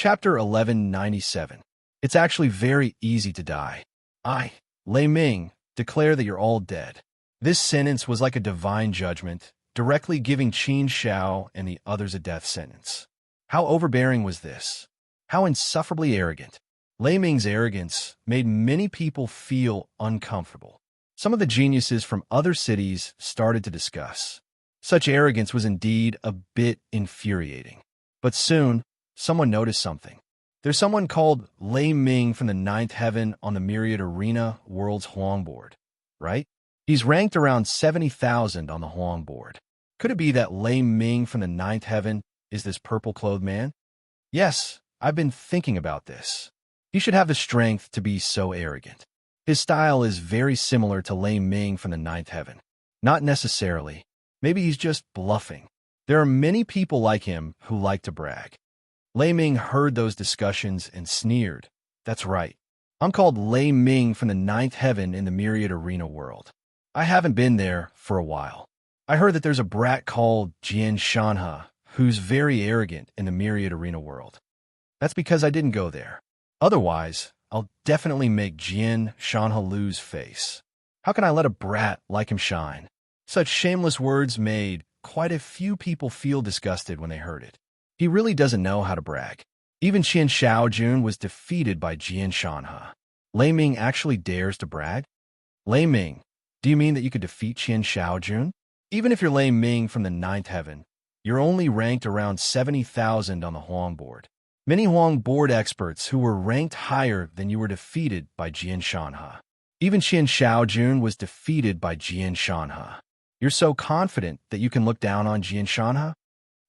Chapter 1197. It's actually very easy to die. I, Lei Ming, declare that you're all dead. This sentence was like a divine judgment, directly giving Qin Shao and the others a death sentence. How overbearing was this? How insufferably arrogant. Lei Ming's arrogance made many people feel uncomfortable. Some of the geniuses from other cities started to discuss. Such arrogance was indeed a bit infuriating. But soon, someone noticed something. There's someone called Lei Ming from the Ninth Heaven on the Myriad Arena World's Huang board, right? He's ranked around 70,000 on the Huang board. Could it be that Lei Ming from the Ninth Heaven is this purple-clothed man? Yes, I've been thinking about this. He should have the strength to be so arrogant. His style is very similar to Lei Ming from the Ninth Heaven. Not necessarily. Maybe he's just bluffing. There are many people like him who like to brag. Lei Ming heard those discussions and sneered. That's right. I'm called Lei Ming from the Ninth Heaven in the Myriad Arena world. I haven't been there for a while. I heard that there's a brat called Jian Shanhe who's very arrogant in the Myriad Arena world. That's because I didn't go there. Otherwise, I'll definitely make Jian Shanhe lose face. How can I let a brat like him shine? Such shameless words made quite a few people feel disgusted when they heard it. He really doesn't know how to brag. Even Qian Shaojun was defeated by Jian Shanhe. Lei Ming actually dares to brag? Lei Ming, do you mean that you could defeat Qian Shaojun? Even if you're Lei Ming from the Ninth Heaven, you're only ranked around 70,000 on the Huang board. Many Huang board experts who were ranked higher than you were defeated by Jian Shanhe. Even Qian Shaojun was defeated by Jian Shanhe. You're so confident that you can look down on Jian Shanhe?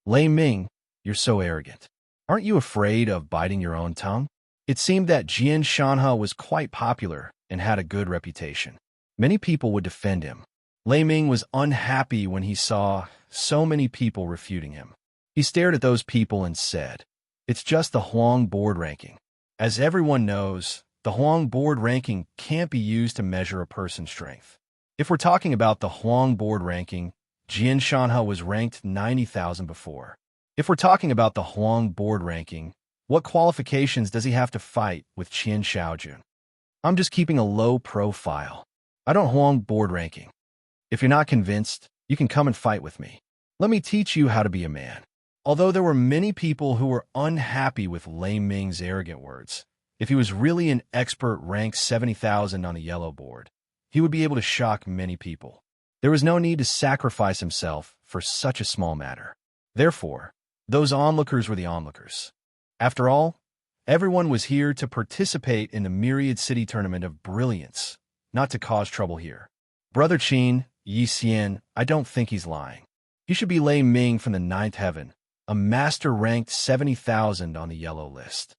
Lei Ming, you're so arrogant. Aren't you afraid of biting your own tongue? It seemed that Jian Shanhe was quite popular and had a good reputation. Many people would defend him. Lei Ming was unhappy when he saw so many people refuting him. He stared at those people and said, "It's just the Huang board ranking. As everyone knows, the Huang board ranking can't be used to measure a person's strength. If we're talking about the Huang board ranking, Jian Shanhe was ranked 90,000 before. If we're talking about the Huang board ranking, what qualifications does he have to fight with Qian Shaojun? I'm just keeping a low profile. I don't Huang board ranking. If you're not convinced, you can come and fight with me. Let me teach you how to be a man." Although there were many people who were unhappy with Lei Ming's arrogant words, if he was really an expert ranked 70,000 on the yellow board, he would be able to shock many people. There was no need to sacrifice himself for such a small matter. Therefore, those onlookers were the onlookers. After all, everyone was here to participate in the Myriad City Tournament of Brilliance, not to cause trouble here. Brother Qin, Yi Xian, I don't think he's lying. He should be Lei Ming from the Ninth Heaven, a master ranked 70,000 on the yellow list.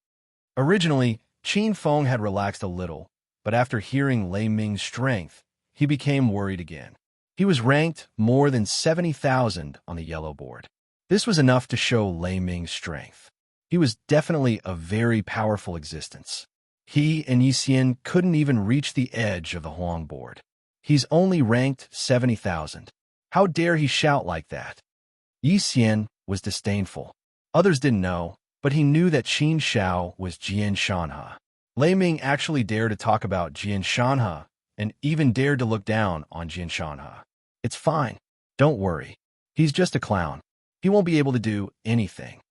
Originally, Qin Feng had relaxed a little, but after hearing Lei Ming's strength, he became worried again. He was ranked more than 70,000 on the yellow board. This was enough to show Lei Ming's strength. He was definitely a very powerful existence. He and Yi Xian couldn't even reach the edge of the Huang board. He's only ranked 70,000. How dare he shout like that? Yi Xian was disdainful. Others didn't know, but he knew that Qin Shao was Jian Shanhe. Lei Ming actually dared to talk about Jian Shanhe and even dared to look down on Jian Shanhe. It's fine. Don't worry. He's just a clown. He won't be able to do anything.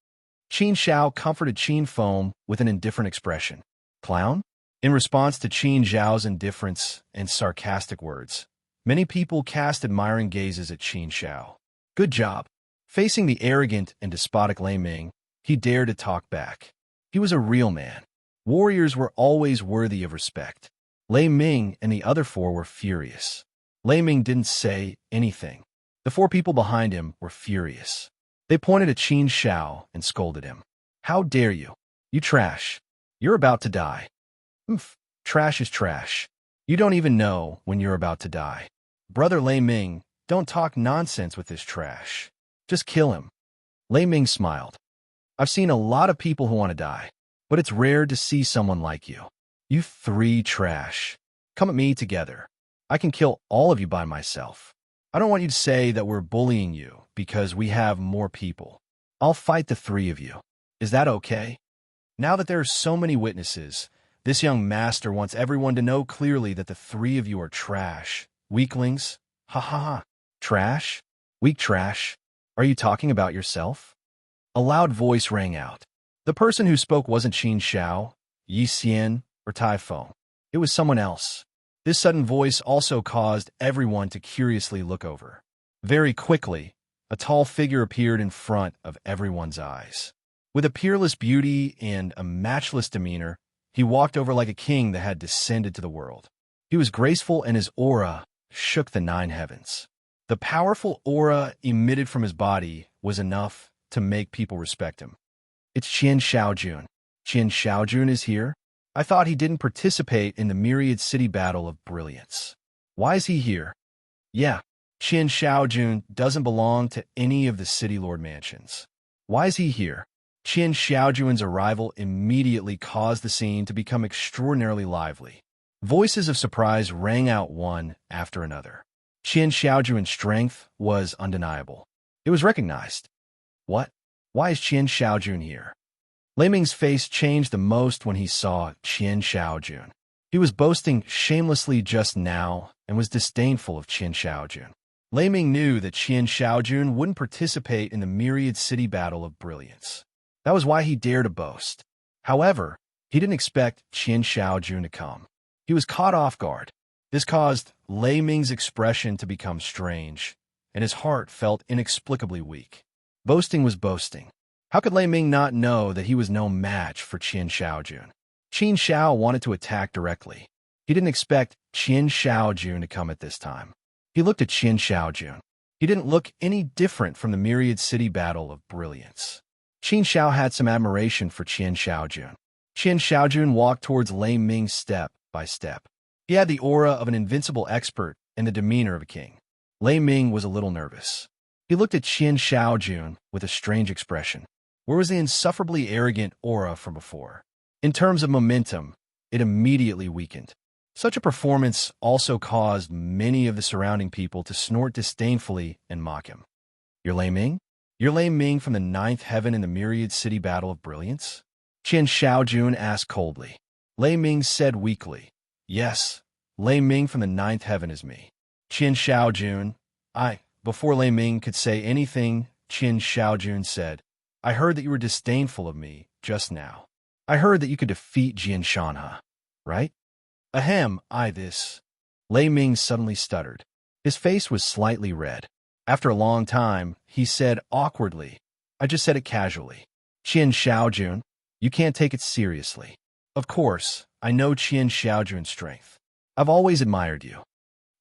Qin Shao comforted Qin Feng with an indifferent expression. Clown? In response to Qin Zhao's indifference and sarcastic words, many people cast admiring gazes at Qin Shao. Good job. Facing the arrogant and despotic Lei Ming, he dared to talk back. He was a real man. Warriors were always worthy of respect. Lei Ming and the other four were furious. Lei Ming didn't say anything. The four people behind him were furious. They pointed at Qin Shao and scolded him. How dare you? You trash. You're about to die. Oof, trash is trash. You don't even know when you're about to die. Brother Lei Ming, don't talk nonsense with this trash. Just kill him. Lei Ming smiled. I've seen a lot of people who want to die, but it's rare to see someone like you. You three trash. Come at me together. I can kill all of you by myself. I don't want you to say that we're bullying you because we have more people. I'll fight the three of you. Is that okay? Now that there are so many witnesses, this young master wants everyone to know clearly that the three of you are trash. Weaklings? Ha ha ha. Trash? Weak trash? Are you talking about yourself? A loud voice rang out. The person who spoke wasn't Qin Xiao, Yi Xian, or Tai Feng. It was someone else. This sudden voice also caused everyone to curiously look over. Very quickly, a tall figure appeared in front of everyone's eyes. With a peerless beauty and a matchless demeanor, he walked over like a king that had descended to the world. He was graceful and his aura shook the nine heavens. The powerful aura emitted from his body was enough to make people respect him. It's Qian Xiaojun. Qian Xiaojun is here? I thought he didn't participate in the myriad city battle of brilliance. Why is he here? Yeah, Qian Xiaojun doesn't belong to any of the city lord mansions. Why is he here? Qian Xiaojun's arrival immediately caused the scene to become extraordinarily lively. Voices of surprise rang out one after another. Qian Xiaojun's strength was undeniable. It was recognized. What? Why is Qian Xiaojun here? Lei Ming's face changed the most when he saw Qian Xiaojun. He was boasting shamelessly just now and was disdainful of Qian Xiaojun. Lei Ming knew that Qian Xiaojun wouldn't participate in the myriad city battle of brilliance. That was why he dared to boast. However, he didn't expect Qian Xiaojun to come. He was caught off guard. This caused Lei Ming's expression to become strange, and his heart felt inexplicably weak. Boasting was boasting. How could Lei Ming not know that he was no match for Qian Xiaojun? Qin Xiao wanted to attack directly. He didn't expect Qian Xiaojun to come at this time. He looked at Qian Xiaojun. He didn't look any different from the myriad city battle of brilliance. Qin Xiao had some admiration for Qian Xiaojun. Qian Xiaojun walked towards Lei Ming step by step. He had the aura of an invincible expert and the demeanor of a king. Lei Ming was a little nervous. He looked at Qian Xiaojun with a strange expression. Where was the insufferably arrogant aura from before? In terms of momentum, it immediately weakened. Such a performance also caused many of the surrounding people to snort disdainfully and mock him. You're Lei Ming? You're Lei Ming from the ninth heaven in the myriad city battle of brilliance? Qian Xiaojun asked coldly. Lei Ming said weakly, Yes, Lei Ming from the ninth heaven is me. Qian Xiaojun, Before Lei Ming could say anything, Qian Xiaojun said, I heard that you were disdainful of me just now. I heard that you could defeat Jian Shanhe, right? Ahem, this. Lei Ming suddenly stuttered. His face was slightly red. After a long time, he said awkwardly, I just said it casually. Qian Xiaojun, you can't take it seriously. Of course, I know Qian Xiaojun's strength. I've always admired you.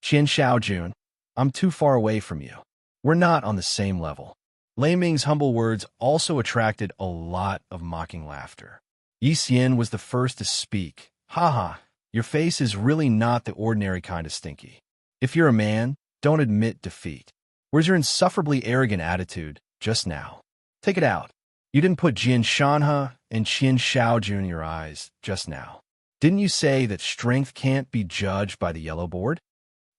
Qian Xiaojun, I'm too far away from you. We're not on the same level. Lei Ming's humble words also attracted a lot of mocking laughter. Yi Xian was the first to speak. Haha, your face is really not the ordinary kind of stinky. If you're a man, don't admit defeat. Where's your insufferably arrogant attitude just now? Take it out. You didn't put Jian Shanhe and Qian Xiaojun in your eyes just now. Didn't you say that strength can't be judged by the yellow board?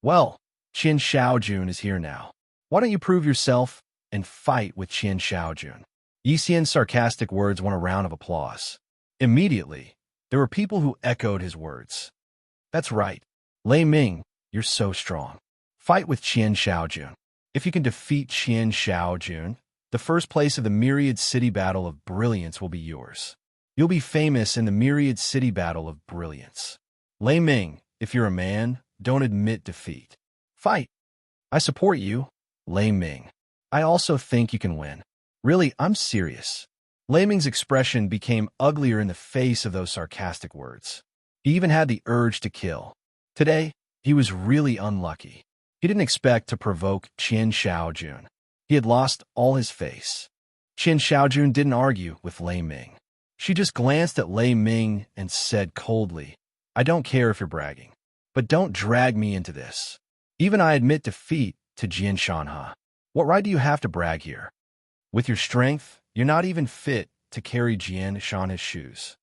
Well, Qian Xiaojun is here now. Why don't you prove yourself and fight with Qian Xiaojun? Yi Xian's sarcastic words won a round of applause. Immediately, there were people who echoed his words. That's right. Lei Ming, you're so strong. Fight with Qian Xiaojun. If you can defeat Qian Xiaojun, the first place of the myriad city battle of brilliance will be yours. You'll be famous in the myriad city battle of brilliance. Lei Ming, if you're a man, don't admit defeat. Fight. I support you, Lei Ming. I also think you can win. Really, I'm serious. Lei Ming's expression became uglier in the face of those sarcastic words. He even had the urge to kill. Today, he was really unlucky. He didn't expect to provoke Qian Xiaojun. He had lost all his face. Qian Xiaojun didn't argue with Lei Ming. She just glanced at Lei Ming and said coldly, I don't care if you're bragging, but don't drag me into this. Even I admit defeat to Jian Shanhe. What right do you have to brag here? With your strength, you're not even fit to carry Jian Shanhe's shoes.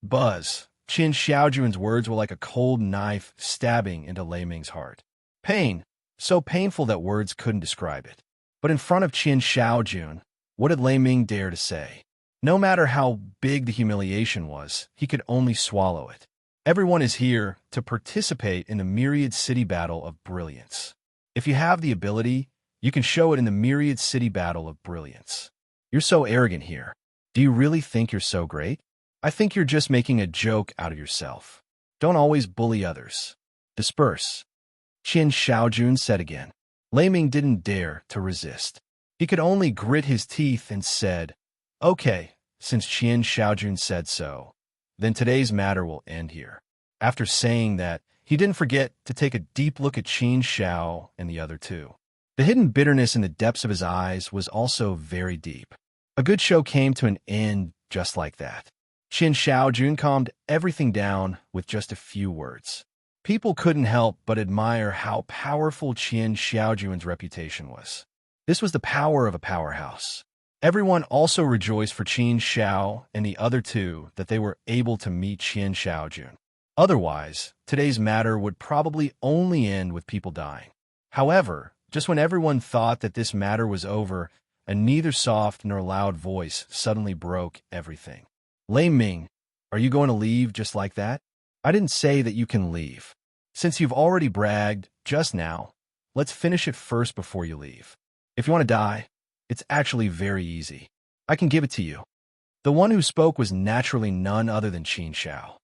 Buzz. Qian Xiaojun's words were like a cold knife stabbing into Lei Ming's heart. Pain, so painful that words couldn't describe it. But in front of Qian Xiaojun, what did Lei Ming dare to say? No matter how big the humiliation was, he could only swallow it. Everyone is here to participate in the myriad city battle of brilliance. If you have the ability, you can show it in the myriad city battle of brilliance. You're so arrogant here. Do you really think you're so great? I think you're just making a joke out of yourself. Don't always bully others. Disperse. Qin Shaojun said again. Lei Ming didn't dare to resist. He could only grit his teeth and said, "Okay, since Qin Shaojun said so, then today's matter will end here." After saying that, he didn't forget to take a deep look at Qin Shao and the other two. The hidden bitterness in the depths of his eyes was also very deep. A good show came to an end just like that. Qin Shaojun calmed everything down with just a few words. People couldn't help but admire how powerful Qin Shaojun's reputation was. This was the power of a powerhouse. Everyone also rejoiced for Qin Shao and the other two that they were able to meet Qin Shaojun. Otherwise, today's matter would probably only end with people dying. However, just when everyone thought that this matter was over, a neither soft nor loud voice suddenly broke everything. Lei Ming, are you going to leave just like that? I didn't say that you can leave. Since you've already bragged just now, let's finish it first before you leave. If you want to die, it's actually very easy. I can give it to you. The one who spoke was naturally none other than Qin Shao.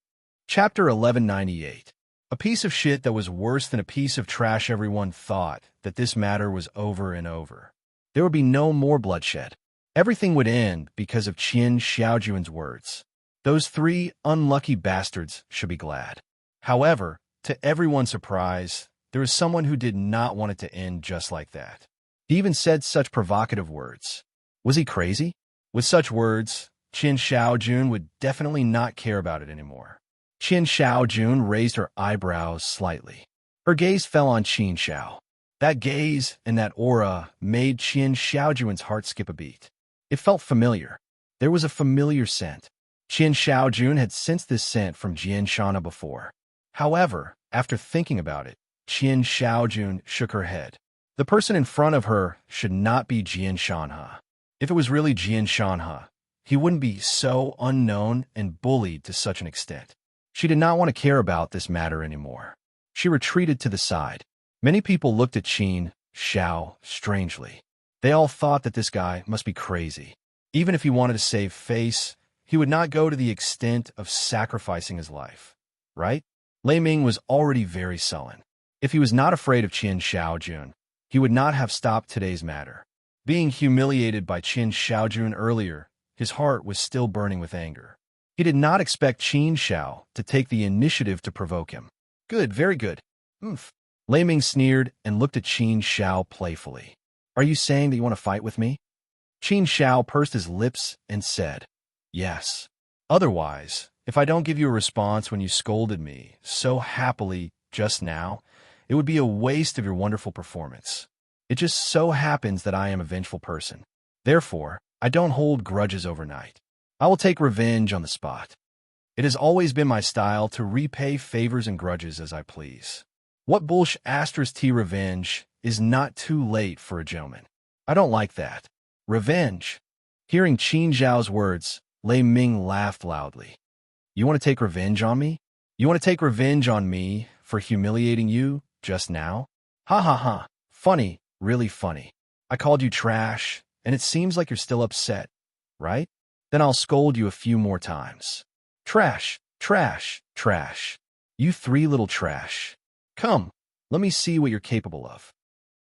Chapter 1198. A piece of shit that was worse than a piece of trash. Everyone thought that this matter was over and over. There would be no more bloodshed. Everything would end because of Qin Shaojun's words. Those three unlucky bastards should be glad. However, to everyone's surprise, there was someone who did not want it to end just like that. He even said such provocative words. Was he crazy? With such words, Qin Shaojun would definitely not care about it anymore. Qin Shaojun raised her eyebrows slightly. Her gaze fell on Qin Shao. That gaze and that aura made Qin Shaojun's heart skip a beat. It felt familiar. There was a familiar scent. Qin Shaojun had sensed this scent from Jian Shana before. However, after thinking about it, Qin Shaojun shook her head. The person in front of her should not be Jian Shanha. If it was really Jian Shanha, he wouldn't be so unknown and bullied to such an extent. She did not want to care about this matter anymore. She retreated to the side. Many people looked at Qin Shao strangely. They all thought that this guy must be crazy. Even if he wanted to save face, he would not go to the extent of sacrificing his life. Right? Lei Ming was already very sullen. If he was not afraid of Qin Shaojun, he would not have stopped today's matter. Being humiliated by Qin Shaojun earlier, his heart was still burning with anger. He did not expect Qin Shao to take the initiative to provoke him. Good, very good. Lei Ming sneered and looked at Qin Shao playfully. Are you saying that you want to fight with me? Qin Shao pursed his lips and said, yes. Otherwise, if I don't give you a response when you scolded me so happily just now, it would be a waste of your wonderful performance. It just so happens that I am a vengeful person. Therefore, I don't hold grudges overnight. I will take revenge on the spot. It has always been my style to repay favors and grudges as I please. What bullsh *T revenge is not too late for a gentleman. I don't like that. Revenge. Hearing Qin Zhao's words, Lei Ming laughed loudly. You want to take revenge on me? You want to take revenge on me for humiliating you just now? Ha ha ha. Funny, really funny. I called you trash, and it seems like you're still upset, right? Then I'll scold you a few more times. Trash, trash, trash. You three little trash. Come, let me see what you're capable of.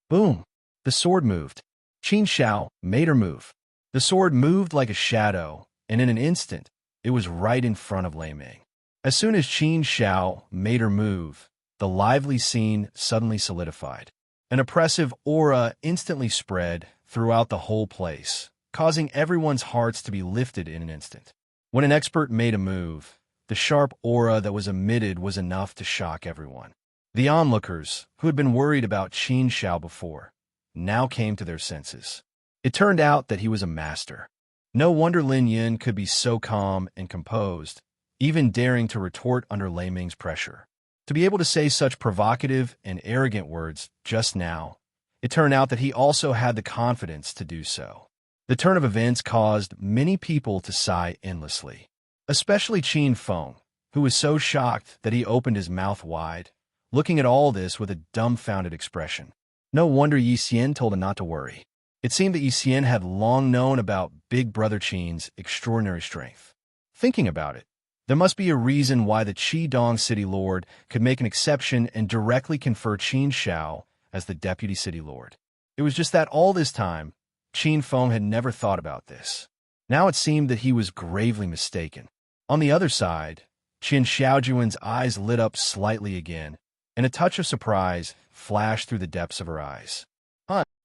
Boom. The sword moved. Qin Shao made her move. The sword moved like a shadow, and in an instant, it was right in front of Lei Ming. As soon as Qin Shao made her move, the lively scene suddenly solidified. An oppressive aura instantly spread throughout the whole place, causing everyone's hearts to be lifted in an instant. When an expert made a move, the sharp aura that was emitted was enough to shock everyone. The onlookers, who had been worried about Qin Shao before, now came to their senses. It turned out that he was a master. No wonder Lin Yin could be so calm and composed, even daring to retort under Lei Ming's pressure. To be able to say such provocative and arrogant words just now, it turned out that he also had the confidence to do so. The turn of events caused many people to sigh endlessly, especially Qin Feng, who was so shocked that he opened his mouth wide, looking at all this with a dumbfounded expression. No wonder Yi Xian told him not to worry. It seemed that Yi Xian had long known about Big Brother Qin's extraordinary strength. Thinking about it, there must be a reason why the Qidong City Lord could make an exception and directly confer Qin Shao as the Deputy City Lord. It was just that all this time, Qin Feng had never thought about this. Now it seemed that he was gravely mistaken. On the other side, Qin Xiaojuan's eyes lit up slightly again, and a touch of surprise flashed through the depths of her eyes.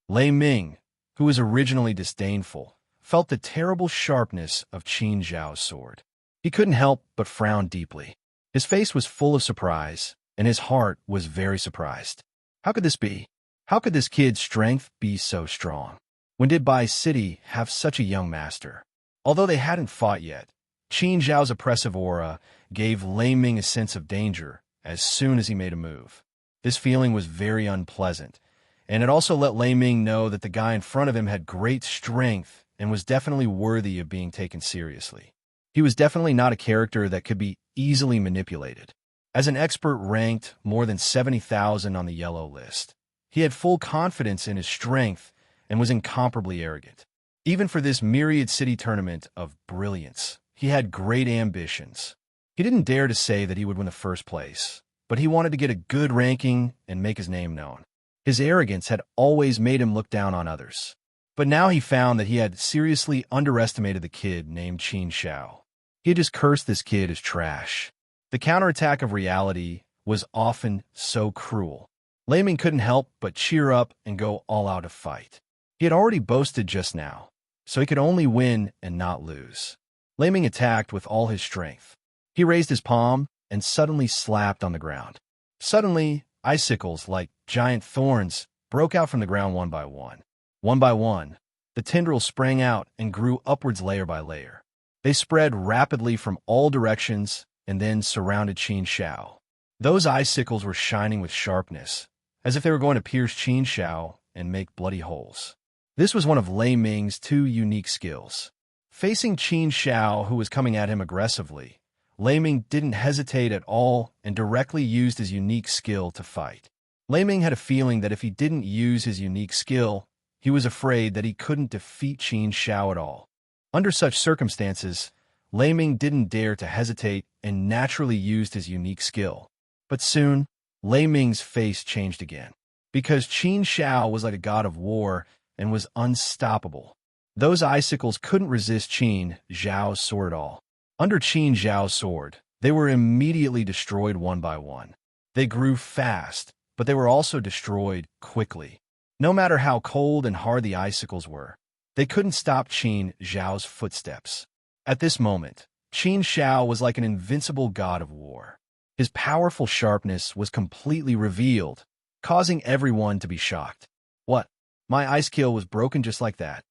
Lei Ming, who was originally disdainful, felt the terrible sharpness of Qin Zhao's sword. He couldn't help but frown deeply. His face was full of surprise, and his heart was very surprised. How could this be? How could this kid's strength be so strong? When did Bai City have such a young master? Although they hadn't fought yet, Qin Zhao's oppressive aura gave Lei Ming a sense of danger as soon as he made a move. This feeling was very unpleasant, and it also let Lei Ming know that the guy in front of him had great strength and was definitely worthy of being taken seriously. He was definitely not a character that could be easily manipulated. As an expert ranked more than 70,000 on the yellow list, he had full confidence in his strength and was incomparably arrogant. Even for this myriad city tournament of brilliance, he had great ambitions. He didn't dare to say that he would win the first place, but he wanted to get a good ranking and make his name known. His arrogance had always made him look down on others. But now he found that he had seriously underestimated the kid named Qin Shao. He had just cursed this kid as trash. The counterattack of reality was often so cruel. Lei Ming couldn't help but cheer up and go all out to fight. He had already boasted just now, so he could only win and not lose. Lei Ming attacked with all his strength. He raised his palm and suddenly slapped on the ground. Suddenly, icicles like giant thorns broke out from the ground one by one. One by one, the tendrils sprang out and grew upwards layer by layer. They spread rapidly from all directions and then surrounded Qin Shao. Those icicles were shining with sharpness, as if they were going to pierce Qin Shao and make bloody holes. This was one of Lei Ming's two unique skills. Facing Qin Shao, who was coming at him aggressively, Lei Ming didn't hesitate at all and directly used his unique skill to fight. Lei Ming had a feeling that if he didn't use his unique skill, he was afraid that he couldn't defeat Qin Shao at all. Under such circumstances, Lei Ming didn't dare to hesitate and naturally used his unique skill. But soon, Lei Ming's face changed again, because Qin Shao was like a god of war and was unstoppable. Those icicles couldn't resist Qin Zhao's sword at all. Under Qin Zhao's sword, they were immediately destroyed one by one. They grew fast, but they were also destroyed quickly. No matter how cold and hard the icicles were, they couldn't stop Qin Zhao's footsteps. At this moment, Qin Shao was like an invincible god of war. His powerful sharpness was completely revealed, causing everyone to be shocked. What? My ice kill was broken just like that.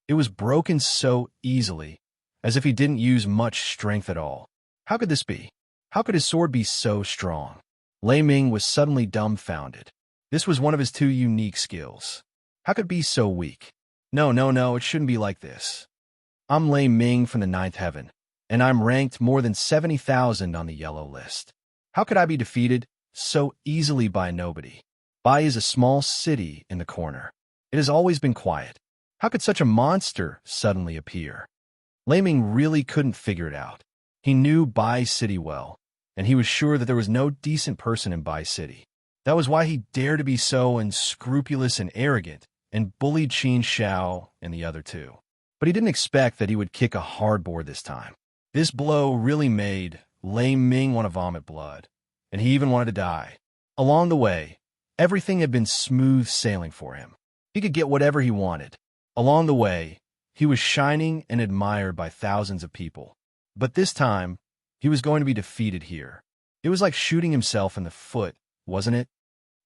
It was broken so easily, as if he didn't use much strength at all. How could this be? How could his sword be so strong? Lei Ming was suddenly dumbfounded. This was one of his two unique skills. How could it be so weak? No, it shouldn't be like this. I'm Lei Ming from the ninth heaven, and I'm ranked more than 70,000 on the yellow list. How could I be defeated so easily by nobody? Bai is a small city in the corner. It has always been quiet. How could such a monster suddenly appear? Lei Ming really couldn't figure it out. He knew Bai City well, and he was sure that there was no decent person in Bai City. That was why he dared to be so unscrupulous and arrogant and bullied Qin Shao and the other two. But he didn't expect that he would kick a hard board this time. This blow really made Lei Ming want to vomit blood, and he even wanted to die. Along the way, everything had been smooth sailing for him. He could get whatever he wanted. Along the way, he was shining and admired by thousands of people. But this time, he was going to be defeated here. It was like shooting himself in the foot, wasn't it?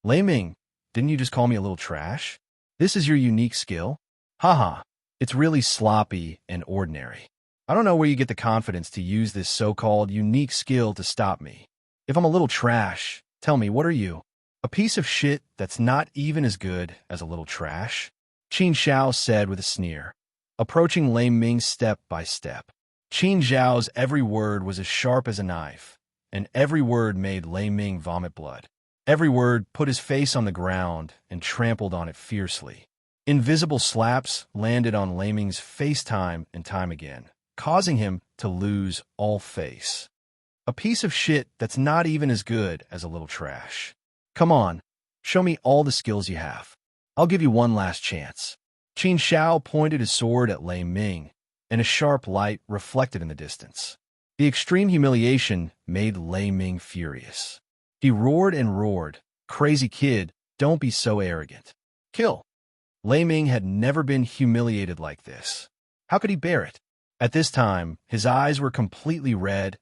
Lei Ming, didn't you just call me a little trash? This is your unique skill? Haha, it's really sloppy and ordinary. I don't know where you get the confidence to use this so-called unique skill to stop me. If I'm a little trash, tell me, what are you? A piece of shit that's not even as good as a little trash? Qin Shao said with a sneer. approaching Lei Ming step by step. Qin Zhao's every word was as sharp as a knife, and every word made Lei Ming vomit blood. Every word put his face on the ground and trampled on it fiercely. Invisible slaps landed on Lei Ming's face time and time again, causing him to lose all face. A piece of shit that's not even as good as a little trash. Come on, show me all the skills you have. I'll give you one last chance. Qin Shao pointed his sword at Lei Ming, and a sharp light reflected in the distance. The extreme humiliation made Lei Ming furious. He roared and roared, "Crazy kid, don't be so arrogant. Kill!" Lei Ming had never been humiliated like this. How could he bear it? At this time, his eyes were completely red,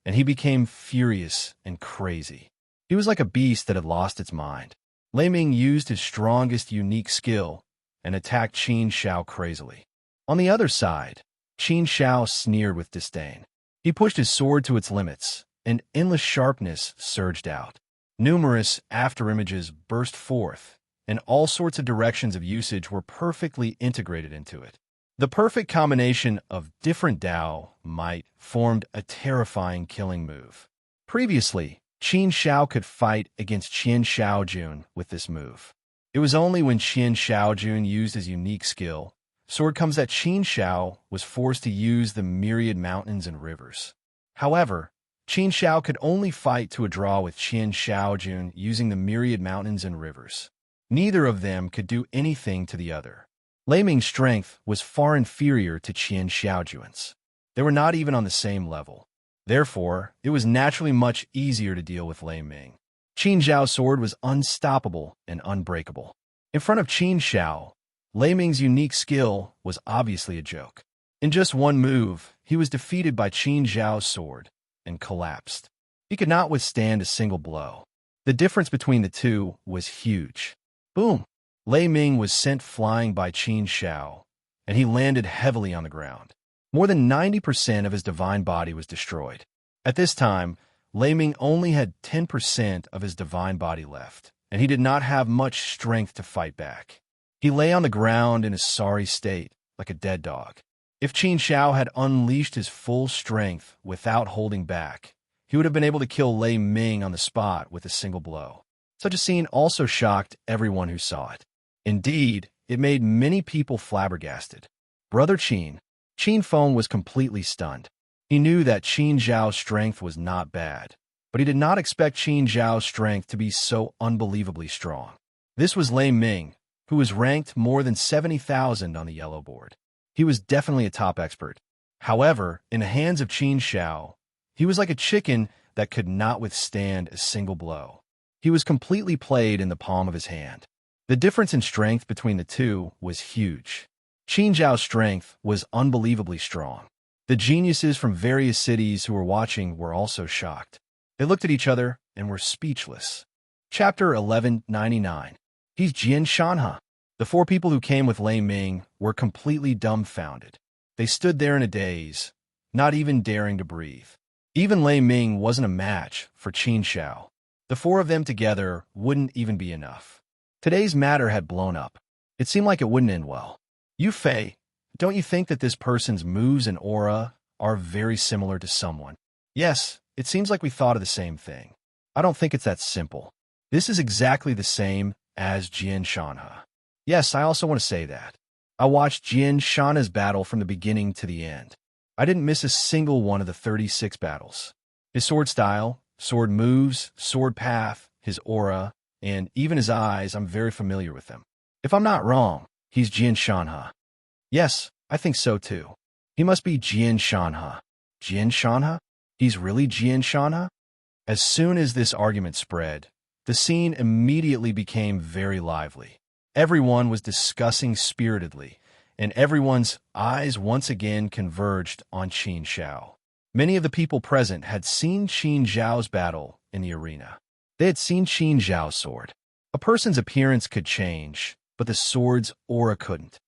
and he became furious and crazy. He was like a beast that had lost its mind. Lei Ming used his strongest unique skill and attacked Qin Shao crazily. On the other side, Qin Shao sneered with disdain. He pushed his sword to its limits, and endless sharpness surged out. Numerous afterimages burst forth, and all sorts of directions of usage were perfectly integrated into it. The perfect combination of different Dao might formed a terrifying killing move. Previously, Qin Shao could fight against Qian Shaojun with this move. It was only when Qian Shaojun used his unique skill, sword comes, that Qin Shao was forced to use the myriad mountains and rivers. However, Qin Shao could only fight to a draw with Qian Shaojun using the myriad mountains and rivers. Neither of them could do anything to the other. Lei Ming's strength was far inferior to Qian Shaojun's. They were not even on the same level. Therefore, it was naturally much easier to deal with Lei Ming. Qin Zhao's sword was unstoppable and unbreakable. In front of Qin Shao, Lei Ming's unique skill was obviously a joke. In just one move, he was defeated by Qin Zhao's sword and collapsed. He could not withstand a single blow. The difference between the two was huge. Boom! Lei Ming was sent flying by Qin Shao, and he landed heavily on the ground. More than 90% of his divine body was destroyed. At this time, Lei Ming only had 10% of his divine body left, and he did not have much strength to fight back. He lay on the ground in a sorry state, like a dead dog. If Qin Shao had unleashed his full strength without holding back, he would have been able to kill Lei Ming on the spot with a single blow. Such a scene also shocked everyone who saw it. Indeed, it made many people flabbergasted. Brother Qin Feng was completely stunned. He knew that Qin Zhao's strength was not bad, but he did not expect Qin Zhao's strength to be so unbelievably strong. This was Lei Ming, who was ranked more than 70,000 on the yellow board. He was definitely a top expert. However, in the hands of Qin Shao, he was like a chicken that could not withstand a single blow. He was completely played in the palm of his hand. The difference in strength between the two was huge. Qin Zhao's strength was unbelievably strong. The geniuses from various cities who were watching were also shocked. They looked at each other and were speechless. Chapter 1199. He's Jian Shanhe. The four people who came with Lei Ming were completely dumbfounded. They stood there in a daze, not even daring to breathe. Even Lei Ming wasn't a match for Qin Shao. The four of them together wouldn't even be enough. Today's matter had blown up. It seemed like it wouldn't end well. Yu Fei, don't you think that this person's moves and aura are very similar to someone? Yes, it seems like we thought of the same thing. I don't think it's that simple. This is exactly the same as Jian Shanhe. Yes, I also want to say that. I watched Jian Shanhe's battle from the beginning to the end. I didn't miss a single one of the 36 battles. His sword style, sword moves, sword path, his aura, and even his eyes, I'm very familiar with them. If I'm not wrong, he's Jian Shanhe. Yes, I think so too. He must be Jian Shanhe. Jian Shanhe? He's really Jian Shanhe? As soon as this argument spread, the scene immediately became very lively. Everyone was discussing spiritedly, and everyone's eyes once again converged on Qin Shao. Many of the people present had seen Qin Zhao's battle in the arena. They had seen Qin Zhao's sword. A person's appearance could change, but the sword's aura couldn't.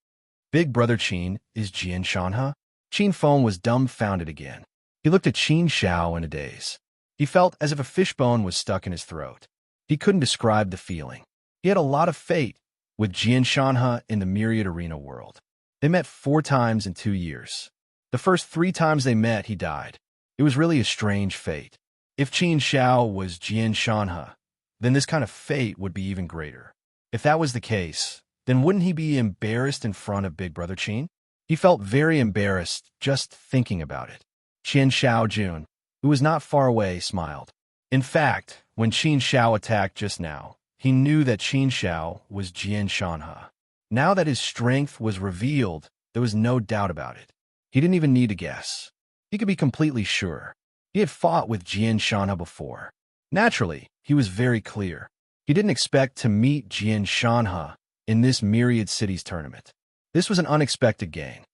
Big Brother Qin is Jian Shanhe? Qin Feng was dumbfounded again. He looked at Qin Shao in a daze. He felt as if a fishbone was stuck in his throat. He couldn't describe the feeling. He had a lot of fate with Jian Shanhe in the myriad arena world. They met 4 times in 2 years. The first 3 times they met, he died. It was really a strange fate. If Qin Xiao was Jian Shanhe, then this kind of fate would be even greater. If that was the case, then wouldn't he be embarrassed in front of Big Brother Qin? He felt very embarrassed just thinking about it. Qian Xiao Jun, who was not far away, smiled. In fact, when Qin Xiao attacked just now, he knew that Qin Xiao was Jian Shanhe. Now that his strength was revealed, there was no doubt about it. He didn't even need to guess. He could be completely sure. He had fought with Jian Shanhe before. Naturally, he was very clear. He didn't expect to meet Jian Shanhe in this Myriad Cities tournament. This was an unexpected gain.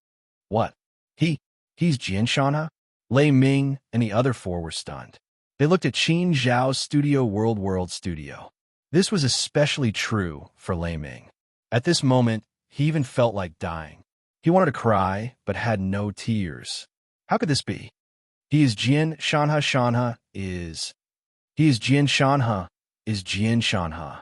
What? He's Jian Shanhe? Lei Ming and the other 4 were stunned. They looked at Qin Zhao's studio World Studio. This was especially true for Lei Ming. At this moment, he even felt like dying. He wanted to cry, but had no tears. How could this be? He is Jian Shanhe is Jian Shanhe.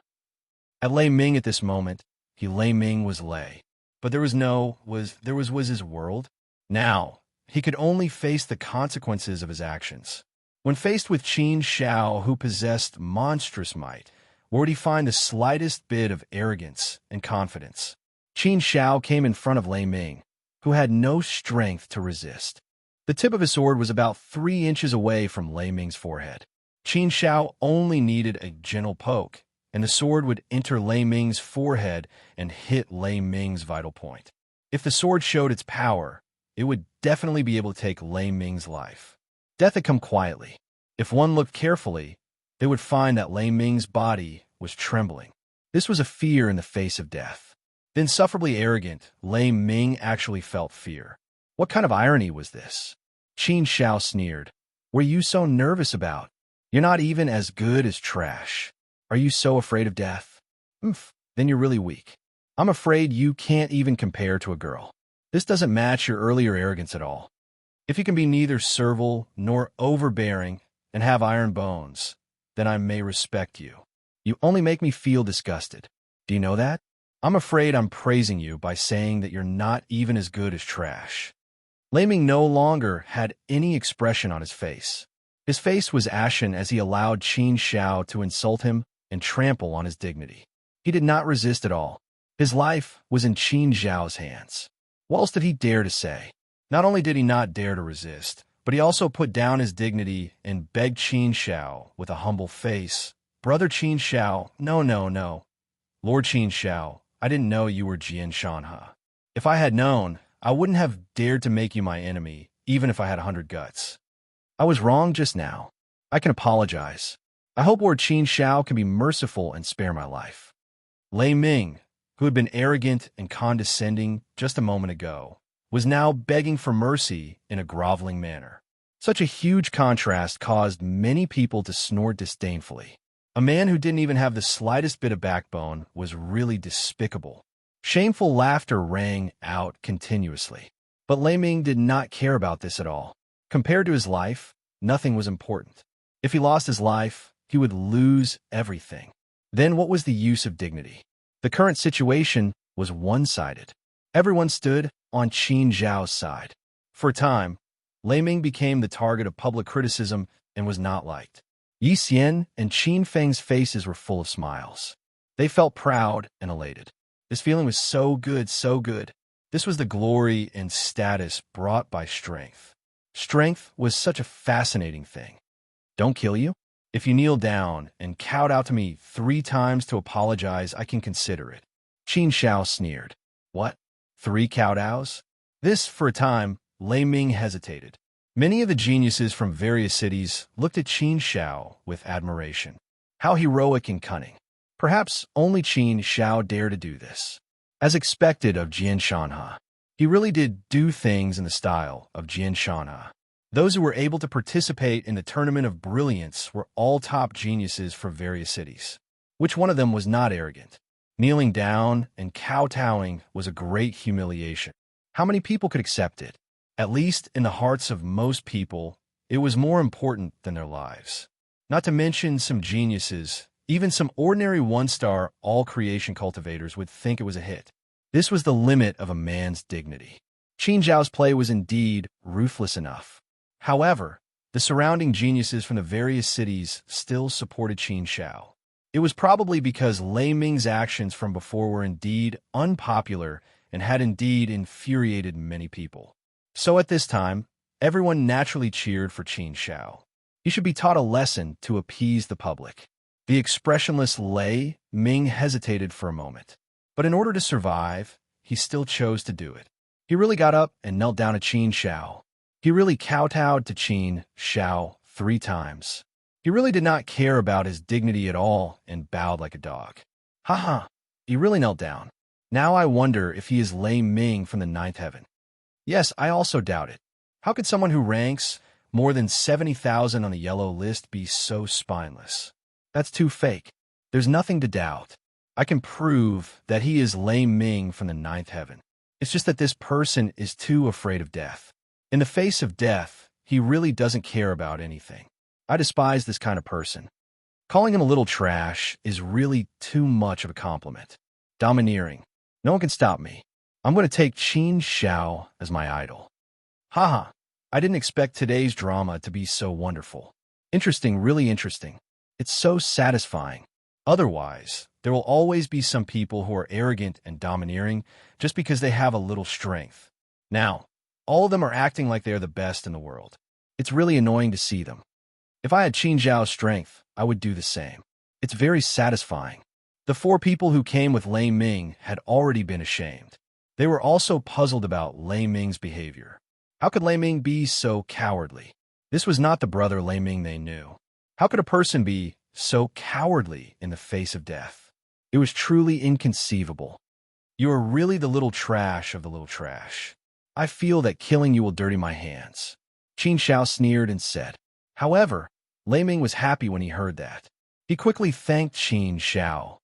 At Lei Ming at this moment, Lei Ming was Lei. But there was his world. Now, he could only face the consequences of his actions. When faced with Qin Xiao, who possessed monstrous might, where would he find the slightest bit of arrogance and confidence? Qin Xiao came in front of Lei Ming, who had no strength to resist. The tip of his sword was about 3 inches away from Lei Ming's forehead. Qin Xiao only needed a gentle poke, and the sword would enter Lei Ming's forehead and hit Lei Ming's vital point. If the sword showed its power, it would definitely be able to take Lei Ming's life. Death had come quietly. If one looked carefully, they would find that Lei Ming's body was trembling. This was a fear in the face of death. The insufferably arrogant Lei Ming actually felt fear. What kind of irony was this? Qin Xiao sneered. What are you so nervous about? You're not even as good as trash. Are you so afraid of death? Then you're really weak. I'm afraid you can't even compare to a girl. This doesn't match your earlier arrogance at all. If you can be neither servile nor overbearing and have iron bones, then I may respect you. You only make me feel disgusted. Do you know that? I'm afraid I'm praising you by saying that you're not even as good as trash. Lei Ming no longer had any expression on his face. His face was ashen as he allowed Qin Xiao to insult him and trample on his dignity. He did not resist at all. His life was in Qin Zhao's hands. What else did he dare to say? Not only did he not dare to resist, but he also put down his dignity and begged Qin Xiao with a humble face. Brother Qin Xiao, no. Lord Qin Xiao, I didn't know you were Jian Shanhe. If I had known, I wouldn't have dared to make you my enemy, even if I had 100 guts. I was wrong just now. I can apologize. I hope Lord Qin Xiao can be merciful and spare my life. Lei Ming, who had been arrogant and condescending just a moment ago, was now begging for mercy in a groveling manner. Such a huge contrast caused many people to snort disdainfully. A man who didn't even have the slightest bit of backbone was really despicable. Shameful laughter rang out continuously. But Lei Ming did not care about this at all. Compared to his life, nothing was important. If he lost his life, he would lose everything. Then what was the use of dignity? The current situation was one-sided. Everyone stood on Qin Zhao's side. For a time, Lei Ming became the target of public criticism and was not liked. Yi Xian and Qin Feng's faces were full of smiles. They felt proud and elated. This feeling was so good. This was the glory and status brought by strength. Strength was such a fascinating thing. Don't kill you? If you kneel down and kowed out to me 3 times to apologize, I can consider it. Qin Xiao sneered. What? 3 kowtows? This, for a time, Lei Ming hesitated. Many of the geniuses from various cities looked at Qin Xiao with admiration. How heroic and cunning. Perhaps only Qin Xiao dared to do this. As expected of Jian Shanhe, he really did do things in the style of Jian Shanhe. Those who were able to participate in the Tournament of Brilliance were all top geniuses from various cities. Which one of them was not arrogant? Kneeling down and kowtowing was a great humiliation. How many people could accept it? At least in the hearts of most people, it was more important than their lives. Not to mention some geniuses, even some ordinary 1-star all-creation cultivators would think it was a hit. This was the limit of a man's dignity. Qin Zhao's play was indeed ruthless enough. However, the surrounding geniuses from the various cities still supported Qin Zhao. It was probably because Lei Ming's actions from before were indeed unpopular and had indeed infuriated many people. So at this time, everyone naturally cheered for Qin Zhao. He should be taught a lesson to appease the public. The expressionless Lei Ming hesitated for a moment. But in order to survive, he still chose to do it. He really got up and knelt down to Qin Zhao. He really kowtowed to Qin Zhao 3 times. He really did not care about his dignity at all and bowed like a dog. Haha, he really knelt down. Now I wonder if he is Lei Ming from the 9th heaven. Yes, I also doubt it. How could someone who ranks more than 70,000 on the yellow list be so spineless? That's too fake. There's nothing to doubt. I can prove that he is Lei Ming from the 9th heaven. It's just that this person is too afraid of death. In the face of death, he really doesn't care about anything. I despise this kind of person. Calling him a little trash is really too much of a compliment. Domineering. No one can stop me. I'm going to take Qin Zhao as my idol. Haha, I didn't expect today's drama to be so wonderful. Interesting, really interesting. It's so satisfying. Otherwise, there will always be some people who are arrogant and domineering just because they have a little strength. Now, all of them are acting like they are the best in the world. It's really annoying to see them. If I had Qin Zhao's strength, I would do the same. It's very satisfying. The 4 people who came with Lei Ming had already been ashamed. They were also puzzled about Lei Ming's behavior. How could Lei Ming be so cowardly? This was not the brother Lei Ming they knew. How could a person be so cowardly in the face of death? It was truly inconceivable. You are really the little trash of the little trash. I feel that killing you will dirty my hands. Qin Zhao sneered and said. However, Lei Ming was happy when he heard that. He quickly thanked Qin Zhao.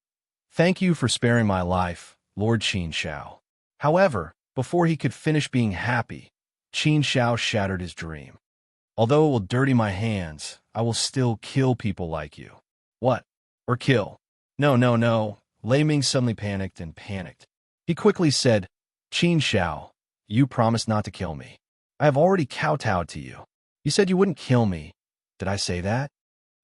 Thank you for sparing my life, Lord Qin Zhao. However, before he could finish being happy, Qin Zhao shattered his dream. Although it will dirty my hands, I will still kill people like you. What? Or kill? No, no, no. Lei Ming suddenly panicked. He quickly said, Qin Zhao, you promised not to kill me. I have already kowtowed to you. You said you wouldn't kill me. Did I say that?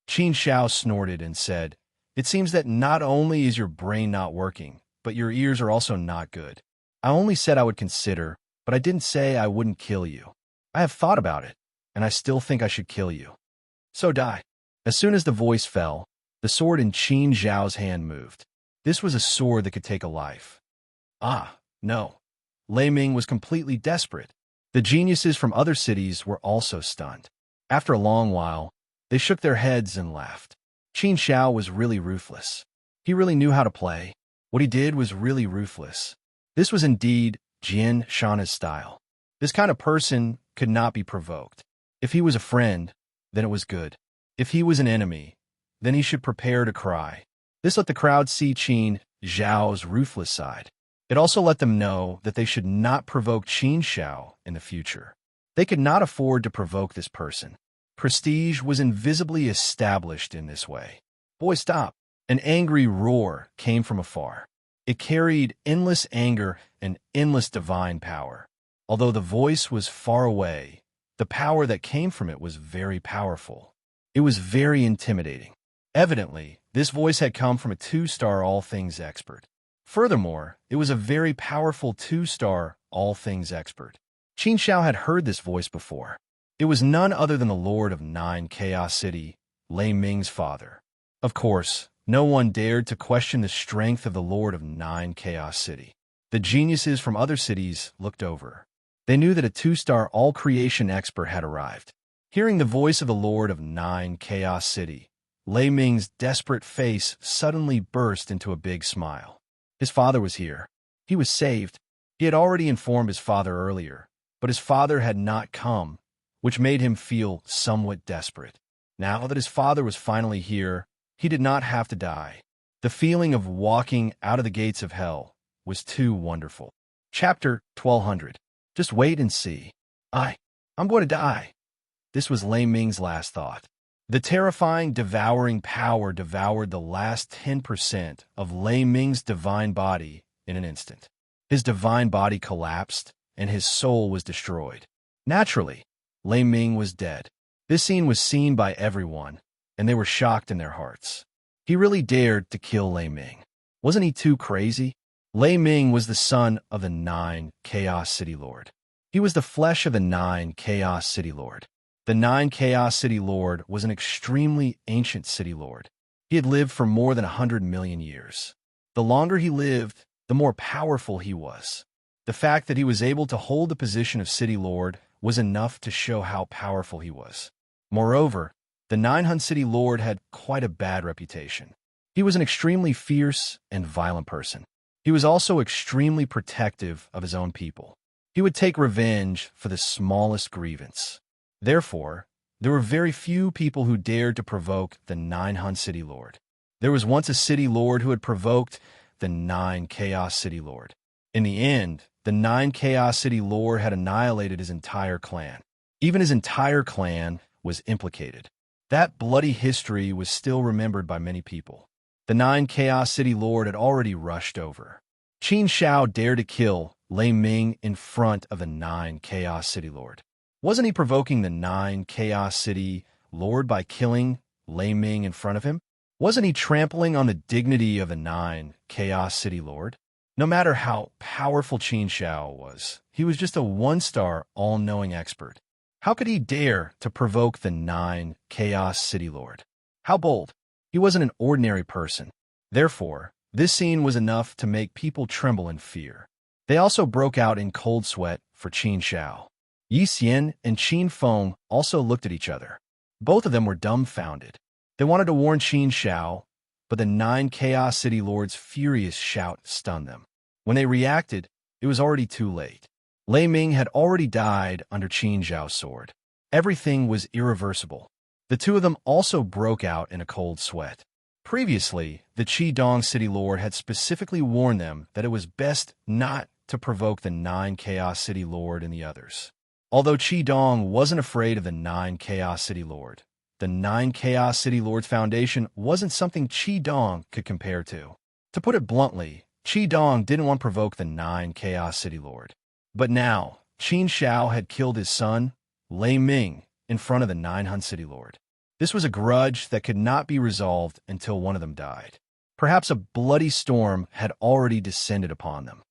Qin Zhao snorted and said, it seems that not only is your brain not working, but your ears are also not good. I only said I would consider, but I didn't say I wouldn't kill you. I have thought about it, and I still think I should kill you. So die. As soon as the voice fell, the sword in Qin Zhao's hand moved. This was a sword that could take a life. Ah, no. Lei Ming was completely desperate. The geniuses from other cities were also stunned. After a long while, they shook their heads and laughed. Qin Zhao was really ruthless. He really knew how to play. What he did was really ruthless. This was indeed Jin Shana's style. This kind of person could not be provoked. If he was a friend, then it was good. If he was an enemy, then he should prepare to cry. This let the crowd see Qin Zhao's ruthless side. It also let them know that they should not provoke Qin Zhao in the future. They could not afford to provoke this person. Prestige was invisibly established in this way. Boy, stop! An angry roar came from afar. It carried endless anger and endless divine power. Although the voice was far away, the power that came from it was very powerful. It was very intimidating. Evidently, this voice had come from a 2-star all things expert. Furthermore, it was a very powerful 2-star all things expert. Qin Zhao had heard this voice before. It was none other than the Lord of 9 Chaos City, Lei Ming's father. Of course, no one dared to question the strength of the Lord of 9 Chaos City. The geniuses from other cities looked over. They knew that a 2-star all-creation expert had arrived. Hearing the voice of the Lord of 9 Chaos City, Lei Ming's desperate face suddenly burst into a big smile. His father was here. He was saved. He had already informed his father earlier, but his father had not come, which made him feel somewhat desperate. Now that his father was finally here, he did not have to die. The feeling of walking out of the gates of hell was too wonderful. Chapter 1200. Just wait and see. I'm going to die. This was Lei Ming's last thought. The terrifying, devouring power devoured the last 10% of Lei Ming's divine body in an instant. His divine body collapsed, and his soul was destroyed. Naturally, Lei Ming was dead. This scene was seen by everyone, and they were shocked in their hearts. He really dared to kill Lei Ming. Wasn't he too crazy? Lei Ming was the son of the 9 Chaos City Lord. He was the flesh of the 9 Chaos City Lord. The 9 Chaos City Lord was an extremely ancient city lord. He had lived for more than 100 million years. The longer he lived, the more powerful he was. The fact that he was able to hold the position of city lord was enough to show how powerful he was. Moreover, the 9 City Lord had quite a bad reputation. He was an extremely fierce and violent person. He was also extremely protective of his own people. He would take revenge for the smallest grievance. Therefore, there were very few people who dared to provoke the 9 City Lord. There was once a city lord who had provoked the 9 Chaos City Lord. In the end, the 9 Chaos City Lord had annihilated his entire clan. Even his entire clan was implicated. That bloody history was still remembered by many people. The 9 Chaos City Lord had already rushed over. Qin Shao dared to kill Lei Ming in front of the 9 Chaos City Lord. Wasn't he provoking the 9 Chaos City Lord by killing Lei Ming in front of him? Wasn't he trampling on the dignity of the 9 Chaos City Lord? No matter how powerful Qin Shao was, he was just a one-star, all-knowing expert. How could he dare to provoke the 9 Chaos City Lord? How bold! He wasn't an ordinary person. Therefore, this scene was enough to make people tremble in fear. They also broke out in cold sweat for Qin Shao. Yi Xian and Qin Feng also looked at each other. Both of them were dumbfounded. They wanted to warn Qin Shao, but the 9 Chaos City Lord's furious shout stunned them. When they reacted, it was already too late. Lei Ming had already died under Qin Zhao's sword. Everything was irreversible. The two of them also broke out in a cold sweat. Previously, the Qidong City Lord had specifically warned them that it was best not to provoke the 9 Chaos City Lord and the others. Although Qidong wasn't afraid of the 9 Chaos City Lord, the 9 Chaos City Lord's foundation wasn't something Qidong could compare to. To put it bluntly, Qidong didn't want to provoke the 9 Chaos City Lord. But now, Qin Shao had killed his son, Lei Ming, in front of the 9 City Lord. This was a grudge that could not be resolved until one of them died. Perhaps a bloody storm had already descended upon them.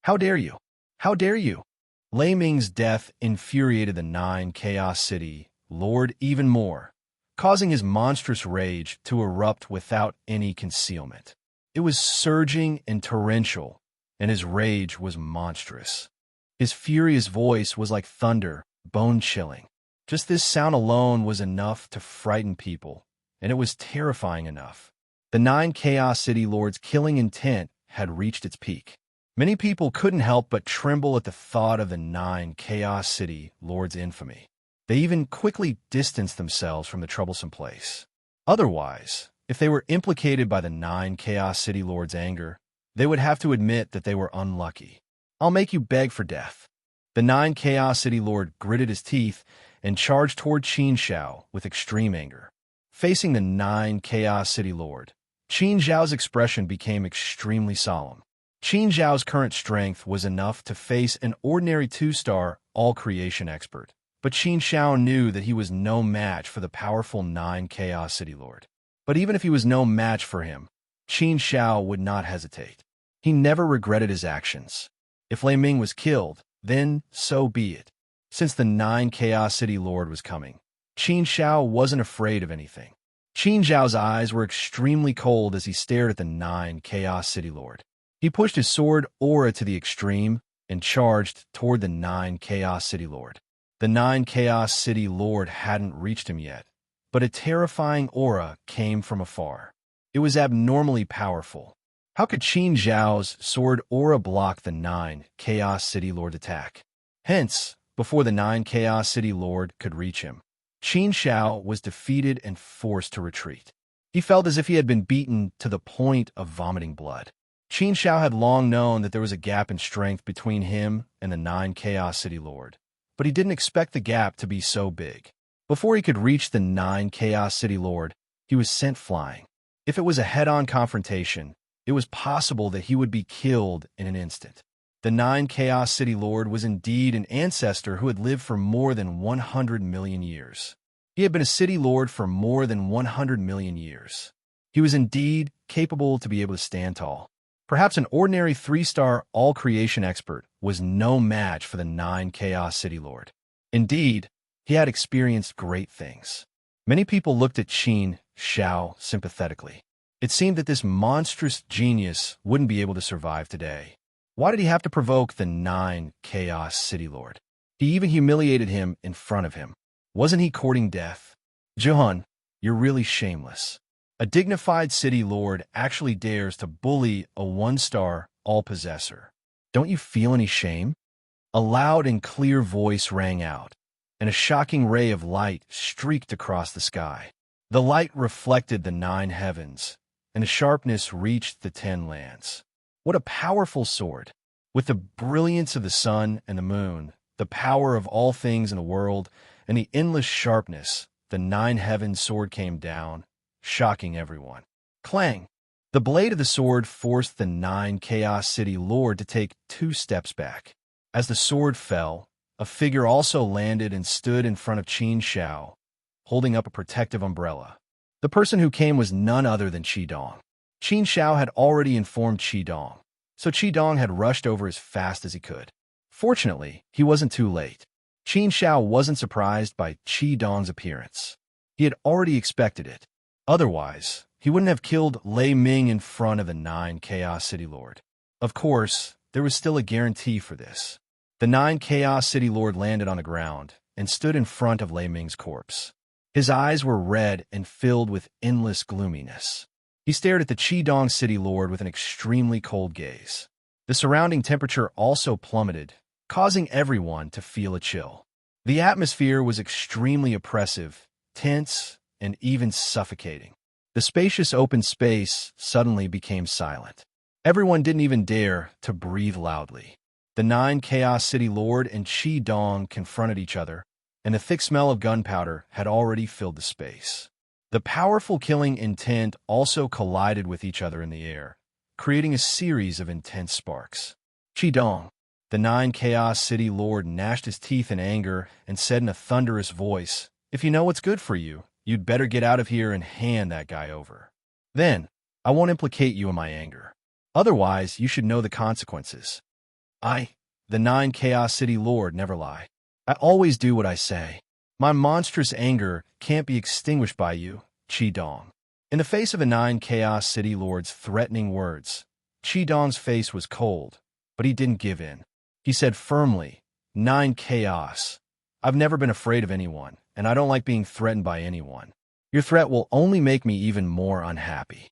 How dare you? How dare you? Lei Ming's death infuriated the 9 Chaos City Lord even more, causing his monstrous rage to erupt without any concealment. It was surging and torrential, and his rage was monstrous. His furious voice was like thunder, bone-chilling. Just this sound alone was enough to frighten people, and it was terrifying enough. The 9 Chaos City Lord's killing intent had reached its peak. Many people couldn't help but tremble at the thought of the 9 Chaos City Lord's infamy. They even quickly distanced themselves from the troublesome place. Otherwise, if they were implicated by the 9 Chaos City Lord's anger, they would have to admit that they were unlucky. I'll make you beg for death. The 9 Chaos City Lord gritted his teeth and charged toward Qin Shao with extreme anger. Facing the 9 Chaos City Lord, Qin Zhao's expression became extremely solemn. Qin Zhao's current strength was enough to face an ordinary 2-star all-creation expert, but Qin Shao knew that he was no match for the powerful 9 Chaos City Lord. But even if he was no match for him, Qin Shao would not hesitate. He never regretted his actions. If Lei Ming was killed, then so be it. Since the 9 Chaos City Lord was coming, Qin Shao wasn't afraid of anything. Qin Zhao's eyes were extremely cold as he stared at the 9 Chaos City Lord. He pushed his sword aura to the extreme and charged toward the 9 Chaos City Lord. The 9 Chaos City Lord hadn't reached him yet, but a terrifying aura came from afar. It was abnormally powerful. How could Qin Zhao's sword aura block the 9 Chaos City Lord attack? Hence, before the 9 Chaos City Lord could reach him, Qin Shao was defeated and forced to retreat. He felt as if he had been beaten to the point of vomiting blood. Qin Shao had long known that there was a gap in strength between him and the 9 Chaos City Lord, but he didn't expect the gap to be so big. Before he could reach the 9 Chaos City Lord, he was sent flying. If it was a head-on confrontation, it was possible that he would be killed in an instant. The Nine Chaos City Lord was indeed an ancestor who had lived for more than 100 million years. He had been a city lord for more than 100 million years. He was indeed capable to be able to stand tall. Perhaps an ordinary 3-star all-creation expert was no match for the Nine Chaos City Lord. Indeed, he had experienced great things. Many people looked at Qin Xiao sympathetically. It seemed that this monstrous genius wouldn't be able to survive today. Why did he have to provoke the Nine Chaos City Lord? He even humiliated him in front of him. Wasn't he courting death? Johan, you're really shameless. A dignified city lord actually dares to bully a 1-star all-possessor. Don't you feel any shame? A loud and clear voice rang out, and a shocking ray of light streaked across the sky. The light reflected the 9 heavens, and the sharpness reached the 10 lands. What a powerful sword! With the brilliance of the sun and the moon, the power of all things in the world, and the endless sharpness, the 9 heavens sword came down, shocking everyone. Clang! The blade of the sword forced the 9 Chaos City Lord to take 2 steps back. As the sword fell, a figure also landed and stood in front of Qin Xiao, holding up a protective umbrella. The person who came was none other than Qidong. Qin Xiao had already informed Qidong, so Qidong had rushed over as fast as he could. Fortunately, he wasn't too late. Qin Xiao wasn't surprised by Qidong's appearance. He had already expected it. Otherwise, he wouldn't have killed Lei Ming in front of the 9 Chaos City Lord. Of course, there was still a guarantee for this. The 9 Chaos City Lord landed on the ground and stood in front of Lei Ming's corpse. His eyes were red and filled with endless gloominess. He stared at the Qidong City Lord with an extremely cold gaze. The surrounding temperature also plummeted, causing everyone to feel a chill. The atmosphere was extremely oppressive, tense, and even suffocating. The spacious open space suddenly became silent. Everyone didn't even dare to breathe loudly. The 9 Chaos City Lord and Qidong confronted each other, and the thick smell of gunpowder had already filled the space. The powerful killing intent also collided with each other in the air, creating a series of intense sparks. Qidong, the 9 Chaos City Lord, gnashed his teeth in anger and said in a thunderous voice, "If you know what's good for you, you'd better get out of here and hand that guy over. Then, I won't implicate you in my anger. Otherwise, you should know the consequences. I, the 9 Chaos City Lord, never lie. I always do what I say. My monstrous anger can't be extinguished by you, Qidong." In the face of the 9 Chaos City Lord's threatening words, Qidong's face was cold, but he didn't give in. He said firmly, "9 Chaos. I've never been afraid of anyone, and I don't like being threatened by anyone. Your threat will only make me even more unhappy.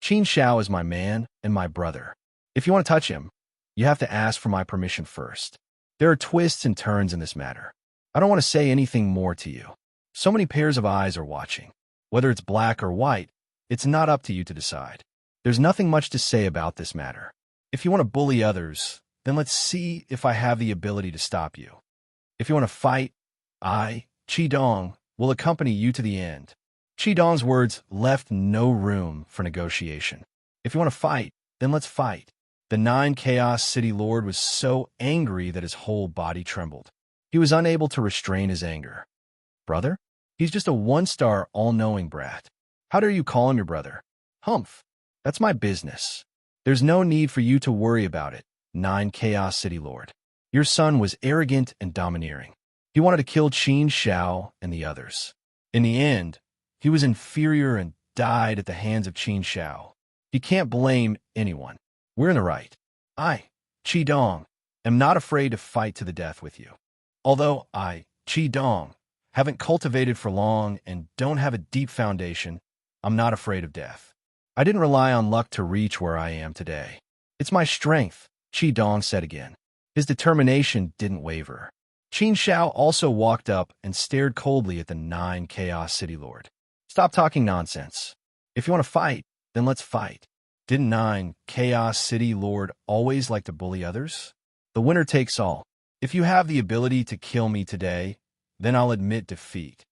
Qin Xiao is my man and my brother. If you want to touch him, you have to ask for my permission first. There are twists and turns in this matter. I don't want to say anything more to you. So many pairs of eyes are watching. Whether it's black or white, it's not up to you to decide. There's nothing much to say about this matter. If you want to bully others, then let's see if I have the ability to stop you. If you want to fight, I, Qidong, will accompany you to the end." Qidong's words left no room for negotiation. If you want to fight, then let's fight. The 9 Chaos City Lord was so angry that his whole body trembled. He was unable to restrain his anger. "Brother? He's just a 1-star all-knowing brat. How dare you call him your brother? Humph. That's my business. There's no need for you to worry about it, 9 Chaos City Lord. Your son was arrogant and domineering. He wanted to kill Qin Xiao and the others. In the end, he was inferior and died at the hands of Qin Xiao. He can't blame anyone. We're in the right. I, Qidong, am not afraid to fight to the death with you. Although I, Qidong, haven't cultivated for long and don't have a deep foundation, I'm not afraid of death. I didn't rely on luck to reach where I am today. It's my strength," Qidong said again. His determination didn't waver. Qin Xiao also walked up and stared coldly at the 9 Chaos City Lord. "Stop talking nonsense. If you want to fight, then let's fight. Didn't 9 Chaos City Lord always like to bully others? The winner takes all. If you have the ability to kill me today, then I'll admit defeat."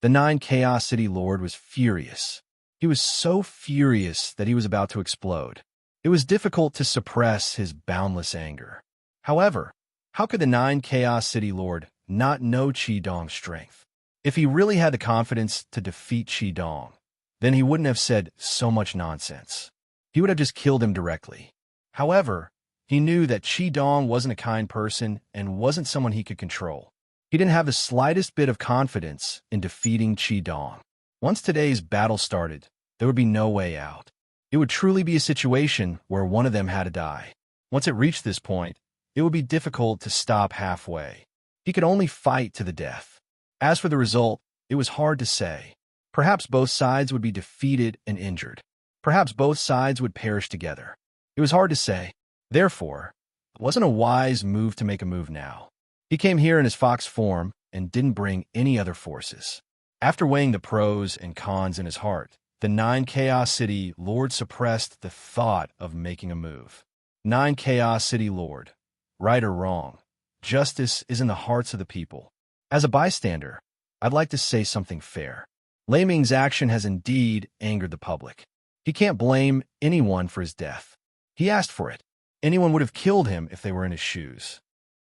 The 9 Chaos City Lord was furious. He was so furious that he was about to explode. It was difficult to suppress his boundless anger. However, how could the 9 Chaos City Lord not know Qi Dong's strength? If he really had the confidence to defeat Qi Dong, then he wouldn't have said so much nonsense. He would have just killed him directly. However, he knew that Qi Dong wasn't a kind person and wasn't someone he could control. He didn't have the slightest bit of confidence in defeating Qi Dong. Once today's battle started, there would be no way out. It would truly be a situation where one of them had to die. Once it reached this point, it would be difficult to stop halfway. He could only fight to the death. As for the result, it was hard to say. Perhaps both sides would be defeated and injured. Perhaps both sides would perish together. It was hard to say. Therefore, it wasn't a wise move to make a move now. He came here in his fox form and didn't bring any other forces. After weighing the pros and cons in his heart, the 9 Chaos City Lord suppressed the thought of making a move. 9 Chaos City Lord, right or wrong, justice is in the hearts of the people. As a bystander, I'd like to say something fair. Lei Ming's action has indeed angered the public. He can't blame anyone for his death. He asked for it. Anyone would have killed him if they were in his shoes.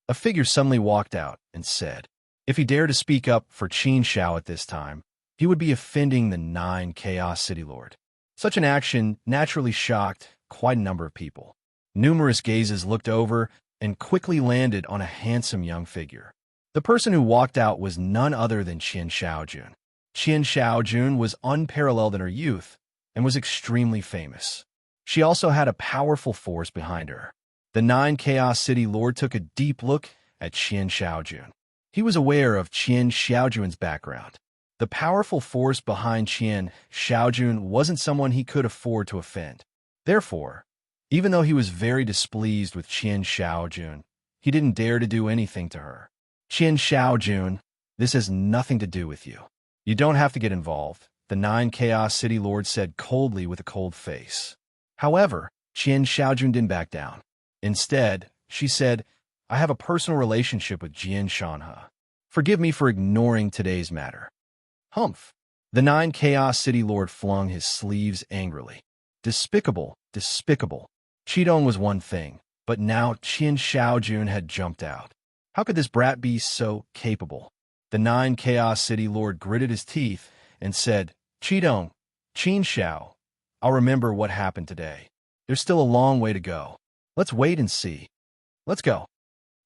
A figure suddenly walked out and said, if he dared to speak up for Qin Shao at this time, he would be offending the 9 Chaos City Lord. Such an action naturally shocked quite a number of people. Numerous gazes looked over and quickly landed on a handsome young figure. The person who walked out was none other than Qian Shaojun. Qian Shaojun was unparalleled in her youth and was extremely famous. She also had a powerful force behind her. The 9 Chaos City Lord took a deep look at Qian Shaojun. He was aware of Qian Shaojun's background. The powerful force behind Qian Shaojun wasn't someone he could afford to offend. Therefore, even though he was very displeased with Qian Shaojun, he didn't dare to do anything to her. Qian Shaojun, this has nothing to do with you. You don't have to get involved, the 9 Chaos City Lord said coldly with a cold face. However, Qian Shaojun didn't back down. Instead, she said, I have a personal relationship with Jian Shanhe. Forgive me for ignoring today's matter. Humph. The 9 Chaos City Lord flung his sleeves angrily. Despicable, despicable. Qi Dong was one thing, but now Qian Shaojun had jumped out. How could this brat be so capable? The 9 Chaos City Lord gritted his teeth and said, Qi Dong, Qin Shao, I'll remember what happened today. There's still a long way to go. Let's wait and see. Let's go.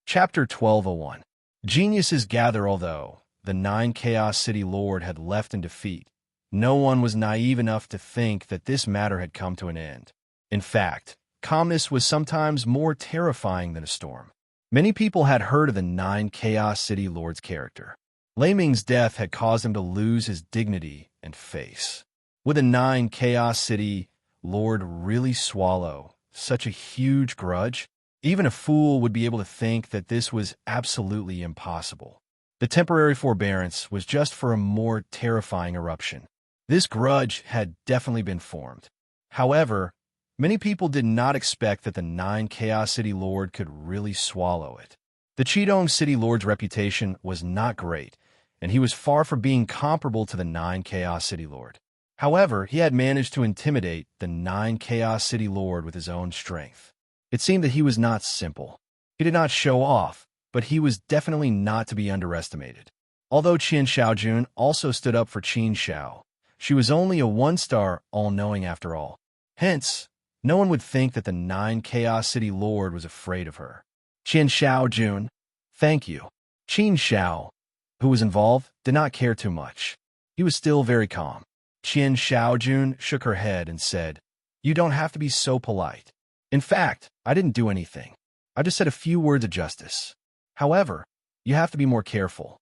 Chapter 1201. Geniuses gather. Although the 9 Chaos City Lord had left in defeat, no one was naive enough to think that this matter had come to an end. In fact, calmness was sometimes more terrifying than a storm. Many people had heard of the 9 Chaos City Lord's character. Lei Ming's death had caused him to lose his dignity and face. Would the 9 Chaos City Lord really swallow such a huge grudge? Even a fool would be able to think that this was absolutely impossible. The temporary forbearance was just for a more terrifying eruption. This grudge had definitely been formed. However, many people did not expect that the 9 Chaos City Lord could really swallow it. The Qidong City Lord's reputation was not great, and he was far from being comparable to the 9 Chaos City Lord. However, he had managed to intimidate the 9 Chaos City Lord with his own strength. It seemed that he was not simple. He did not show off, but he was definitely not to be underestimated. Although Qian Shaojun also stood up for Qin Shao, she was only a 1-star all-knowing after all. Hence, no one would think that the 9 Chaos City Lord was afraid of her. Qian Shaojun, thank you. Qin Shao, who was involved, did not care too much. He was still very calm. Qian Shaojun shook her head and said, you don't have to be so polite. In fact, I didn't do anything. I just said a few words of justice. However, you have to be more careful.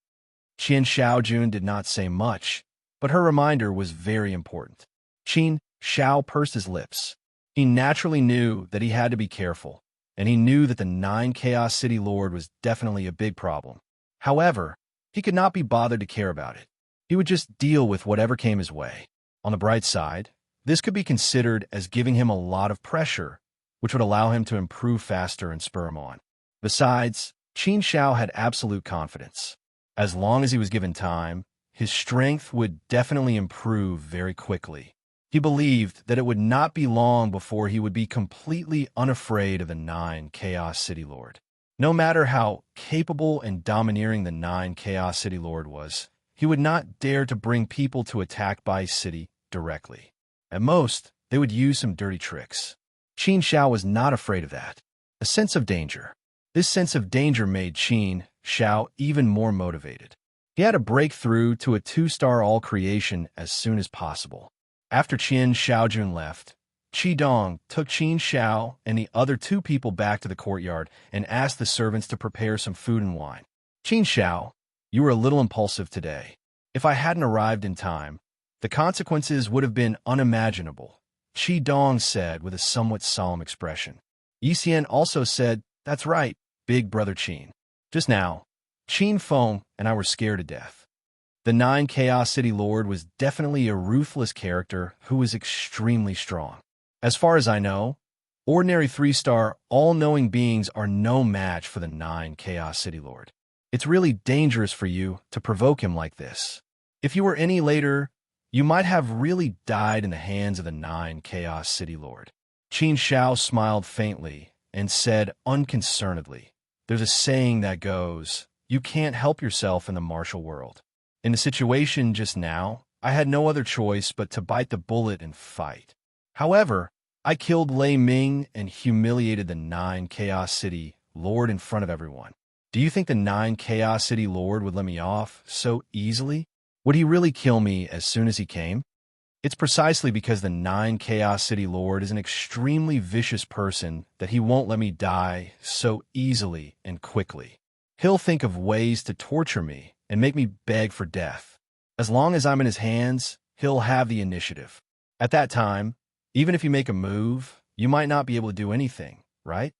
Qian Shaojun did not say much, but her reminder was very important. Qin Shao pursed his lips. He naturally knew that he had to be careful, and he knew that the 9 Chaos City Lord was definitely a big problem. However, he could not be bothered to care about it. He would just deal with whatever came his way. On the bright side, this could be considered as giving him a lot of pressure, which would allow him to improve faster and spur him on. Besides, Qin Shao had absolute confidence. As long as he was given time, his strength would definitely improve very quickly. He believed that it would not be long before he would be completely unafraid of the 9 Chaos City Lord. No matter how capable and domineering the Nine Chaos City Lord was, he would not dare to bring people to attack Bai City directly. At most, they would use some dirty tricks. Qin Xiao was not afraid of that. A sense of danger. This sense of danger made Qin Xiao even more motivated. He had to break through to a 2-star all-creation as soon as possible. After Qin Xiaojun left, Qi Dong took Qin Xiao and the other 2 people back to the courtyard and asked the servants to prepare some food and wine. Qin Xiao, you were a little impulsive today. If I hadn't arrived in time, the consequences would have been unimaginable, Qi Dong said with a somewhat solemn expression. Yi Xian also said, that's right, big brother Qin. Just now, Qin Feng and I were scared to death. The Nine Chaos City Lord was definitely a ruthless character who was extremely strong. As far as I know, ordinary 3-star, all-knowing beings are no match for the Nine Chaos City Lord. It's really dangerous for you to provoke him like this. If you were any later, you might have really died in the hands of the Nine Chaos City Lord. Qin Xiao smiled faintly and said unconcernedly, there's a saying that goes, you can't help yourself in the martial world. In the situation just now, I had no other choice but to bite the bullet and fight. However, I killed Lei Ming and humiliated the Nine Chaos City Lord in front of everyone. Do you think the Nine Chaos City Lord would let me off so easily? Would he really kill me as soon as he came? It's precisely because the Nine Chaos City Lord is an extremely vicious person that he won't let me die so easily and quickly. He'll think of ways to torture me and make me beg for death. As long as I'm in his hands, he'll have the initiative. At that time, even if you make a move, you might not be able to do anything, right?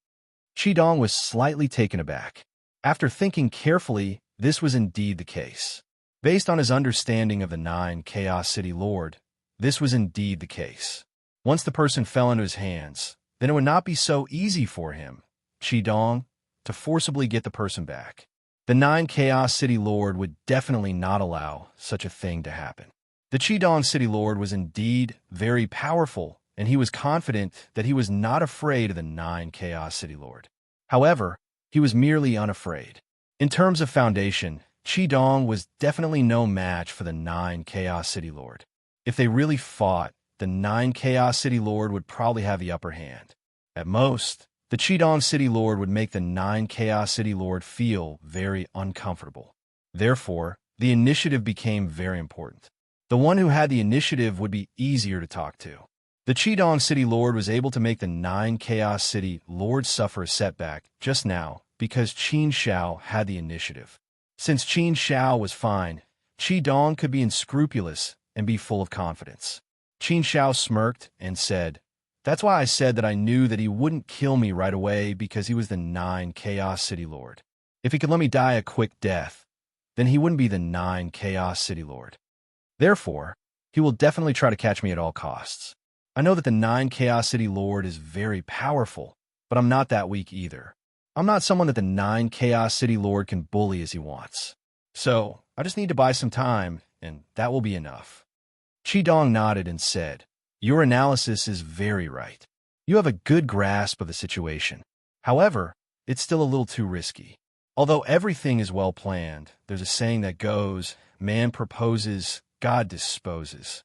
Qi Dong was slightly taken aback. After thinking carefully, this was indeed the case. Based on his understanding of the Nine Chaos City Lord, this was indeed the case. Once the person fell into his hands, then it would not be so easy for him, Qi Dong, to forcibly get the person back. The Nine Chaos City Lord would definitely not allow such a thing to happen. The Qidong City Lord was indeed very powerful, and he was confident that he was not afraid of the Nine Chaos City Lord. However, he was merely unafraid. In terms of foundation, Qidong was definitely no match for the Nine Chaos City Lord. If they really fought, the Nine Chaos City Lord would probably have the upper hand. At most, the Qidong City Lord would make the Nine Chaos City Lord feel very uncomfortable. Therefore, the initiative became very important. The one who had the initiative would be easier to talk to. The Qidong City Lord was able to make the Nine Chaos City Lord suffer a setback just now because Qin Xiao had the initiative. Since Qin Xiao was fine, Qidong could be unscrupulous and be full of confidence. Qin Xiao smirked and said, that's why I said that I knew that he wouldn't kill me right away because he was the Nine Chaos City Lord. If he could let me die a quick death, then he wouldn't be the Nine Chaos City Lord. Therefore, he will definitely try to catch me at all costs. I know that the Nine Chaos City Lord is very powerful, but I'm not that weak either. I'm not someone that the Nine Chaos City Lord can bully as he wants. So, I just need to buy some time, and that will be enough. Qidong nodded and said, your analysis is very right. You have a good grasp of the situation. However, it's still a little too risky. Although everything is well planned, there's a saying that goes, man proposes, God disposes.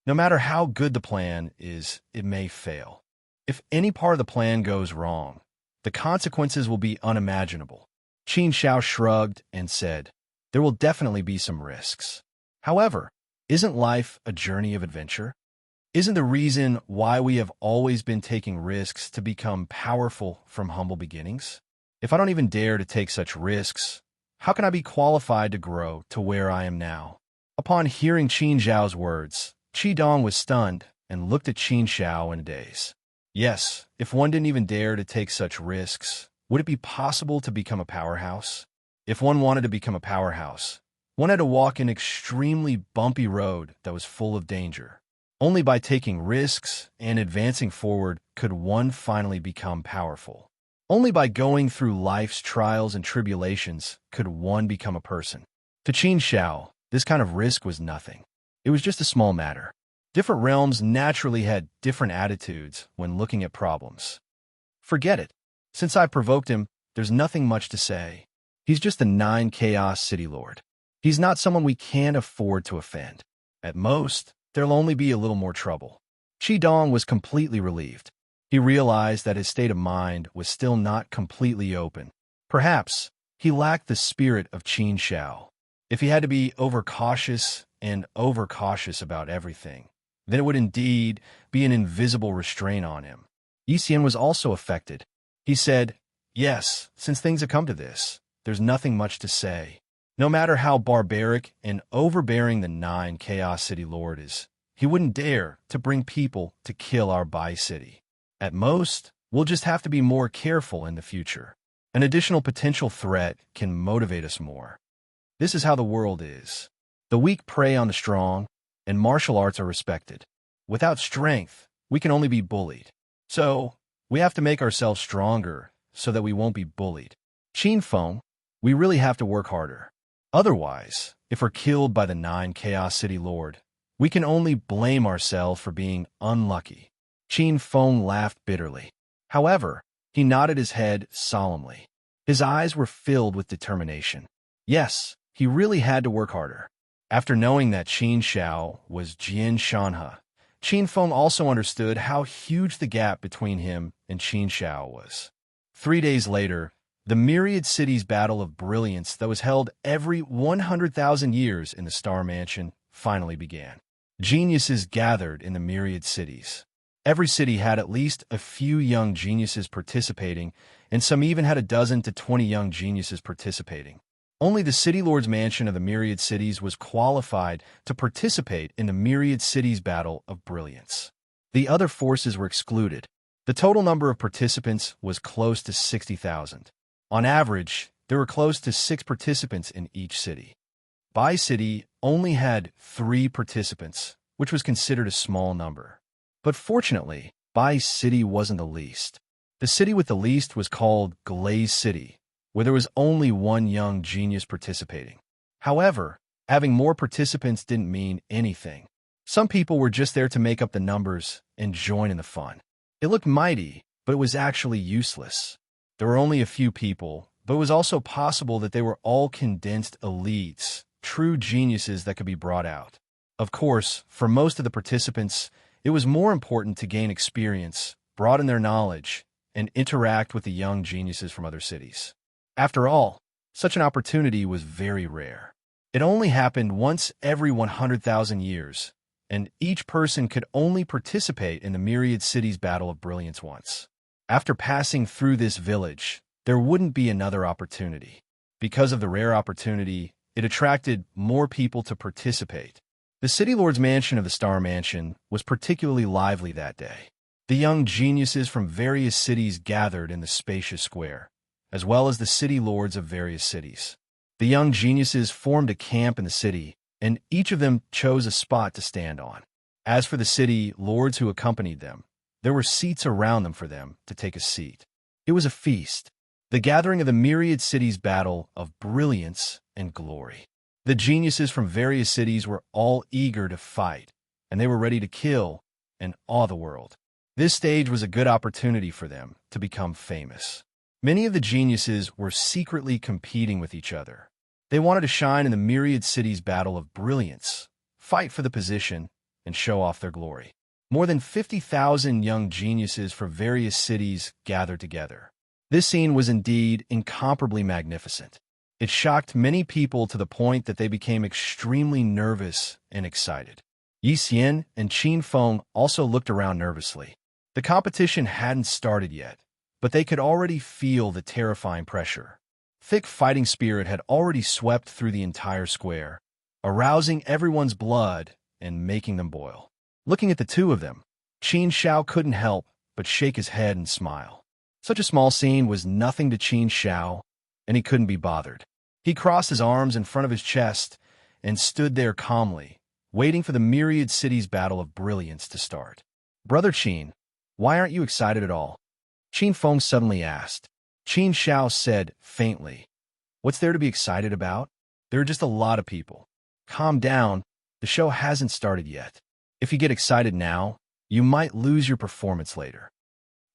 No matter how good the plan is, it may fail. If any part of the plan goes wrong, the consequences will be unimaginable. Qin Xiao shrugged and said, there will definitely be some risks. However, isn't life a journey of adventure? Isn't the reason why we have always been taking risks to become powerful from humble beginnings? If I don't even dare to take such risks, how can I be qualified to grow to where I am now? Upon hearing Qin Xiao's words, Qidong was stunned and looked at Qin Xiao in a daze. Yes, if one didn't even dare to take such risks, would it be possible to become a powerhouse? If one wanted to become a powerhouse, one had to walk an extremely bumpy road that was full of danger. Only by taking risks and advancing forward could one finally become powerful. Only by going through life's trials and tribulations could one become a person. To Qin Xiao, this kind of risk was nothing. It was just a small matter. Different realms naturally had different attitudes when looking at problems. Forget it. Since I provoked him, there's nothing much to say. He's just the 9 Chaos City Lord. He's not someone we can't afford to offend. At most, there'll only be a little more trouble. Qi was completely relieved. He realized that his state of mind was still not completely open. Perhaps he lacked the spirit of Qin Shao. If he had to be overcautious and overcautious about everything, then it would indeed be an invisible restraint on him. Yi was also affected. He said, "Yes, since things have come to this, there's nothing much to say. No matter how barbaric and overbearing the 9 Chaos City Lord is, he wouldn't dare to bring people to kill our Bai City. At most, we'll just have to be more careful in the future. An additional potential threat can motivate us more. This is how the world is. The weak prey on the strong, and martial arts are respected. Without strength, we can only be bullied. So, we have to make ourselves stronger so that we won't be bullied. Qin Feng, we really have to work harder. Otherwise, if we're killed by the 9 Chaos City Lord, we can only blame ourselves for being unlucky." Qin Feng laughed bitterly. However, he nodded his head solemnly. His eyes were filled with determination. Yes, he really had to work harder. After knowing that Qin Shao was Jian Shanhe, Qin Feng also understood how huge the gap between him and Qin Shao was. 3 days later, the Myriad Cities Battle of Brilliance that was held every 100,000 years in the Star Mansion finally began. Geniuses gathered in the Myriad Cities. Every city had at least a few young geniuses participating, and some even had a dozen to 20 young geniuses participating. Only the City Lord's Mansion of the Myriad Cities was qualified to participate in the Myriad Cities Battle of Brilliance. The other forces were excluded. The total number of participants was close to 60,000. On average, there were close to 6 participants in each city. Bai City only had 3 participants, which was considered a small number. But fortunately, Bai City wasn't the least. The city with the least was called Glaze City, where there was only 1 young genius participating. However, having more participants didn't mean anything. Some people were just there to make up the numbers and join in the fun. It looked mighty, but it was actually useless. There were only a few people, but it was also possible that they were all condensed elites, true geniuses that could be brought out. Of course, for most of the participants, it was more important to gain experience, broaden their knowledge, and interact with the young geniuses from other cities. After all, such an opportunity was very rare. It only happened once every 100,000 years, and each person could only participate in the Myriad Cities Battle of Brilliance once. After passing through this village, there wouldn't be another opportunity. Because of the rare opportunity, it attracted more people to participate. The City Lord's Mansion of the Star Mansion was particularly lively that day. The young geniuses from various cities gathered in the spacious square, as well as the city lords of various cities. The young geniuses formed a camp in the city, and each of them chose a spot to stand on. As for the city lords who accompanied them, there were seats around them for them to take a seat. It was a feast, the gathering of the Myriad Cities Battle of Brilliance and Glory. The geniuses from various cities were all eager to fight, and they were ready to kill and awe the world. This stage was a good opportunity for them to become famous. Many of the geniuses were secretly competing with each other. They wanted to shine in the Myriad Cities Battle of Brilliance, fight for the position, and show off their glory. More than 50,000 young geniuses from various cities gathered together. This scene was indeed incomparably magnificent. It shocked many people to the point that they became extremely nervous and excited. Yi Xian and Qin Feng also looked around nervously. The competition hadn't started yet, but they could already feel the terrifying pressure. Thick fighting spirit had already swept through the entire square, arousing everyone's blood and making them boil. Looking at the two of them, Qin Shao couldn't help but shake his head and smile. Such a small scene was nothing to Qin Shao, and he couldn't be bothered. He crossed his arms in front of his chest and stood there calmly, waiting for the Myriad Cities Battle of Brilliance to start. "Brother Qin, why aren't you excited at all?" Qin Feng suddenly asked. Qin Shao said faintly, "What's there to be excited about? There are just a lot of people. Calm down, the show hasn't started yet. If you get excited now, you might lose your performance later."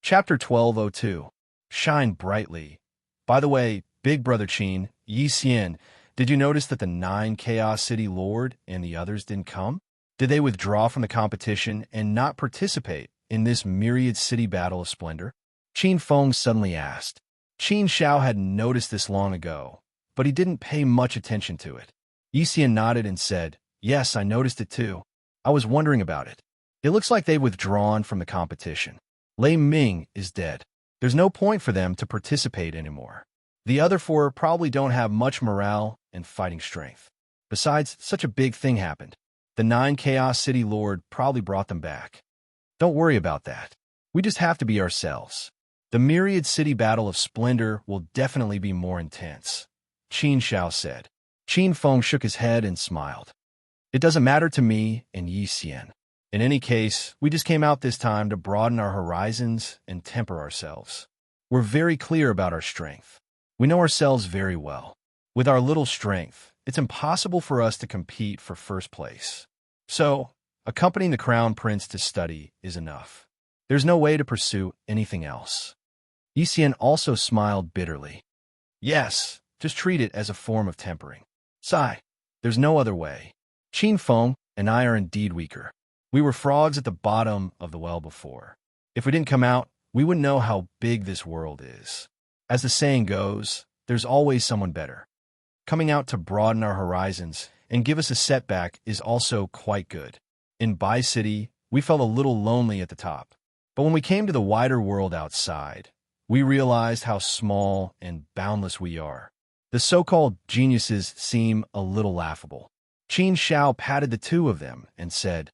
Chapter 12:02. Shine brightly, By the way, Big Brother Qin, Yi Xian, did you notice that the 9 Chaos City Lord and the others didn't come? Did they withdraw from the competition and not participate in this myriad city battle of splendor? Qin Feng suddenly asked. Qin Shao had noticed this long ago, but he didn't pay much attention to it. Yi Xian nodded and said, "Yes, I noticed it too. I was wondering about it. It looks like they've withdrawn from the competition. Lei Ming is dead. There's no point for them to participate anymore. The other 4 probably don't have much morale and fighting strength. Besides, such a big thing happened. The 9 Chaos City Lord probably brought them back. Don't worry about that. We just have to be ourselves. The myriad city battle of splendor will definitely be more intense," Qin Shao said. Qin Feng shook his head and smiled. "It doesn't matter to me and Yi Xian. In any case, we just came out this time to broaden our horizons and temper ourselves. We're very clear about our strength. We know ourselves very well. With our little strength, it's impossible for us to compete for first place. So, accompanying the Crown Prince to study is enough. There's no way to pursue anything else." Yi Xian also smiled bitterly. "Yes, just treat it as a form of tempering. Sigh, there's no other way. Qin Feng and I are indeed weaker. We were frogs at the bottom of the well before. If we didn't come out, we wouldn't know how big this world is. As the saying goes, there's always someone better. Coming out to broaden our horizons and give us a setback is also quite good. In Bai City, we felt a little lonely at the top. But when we came to the wider world outside, we realized how small and boundless we are. The so-called geniuses seem a little laughable." Qin Shao patted the 2 of them and said,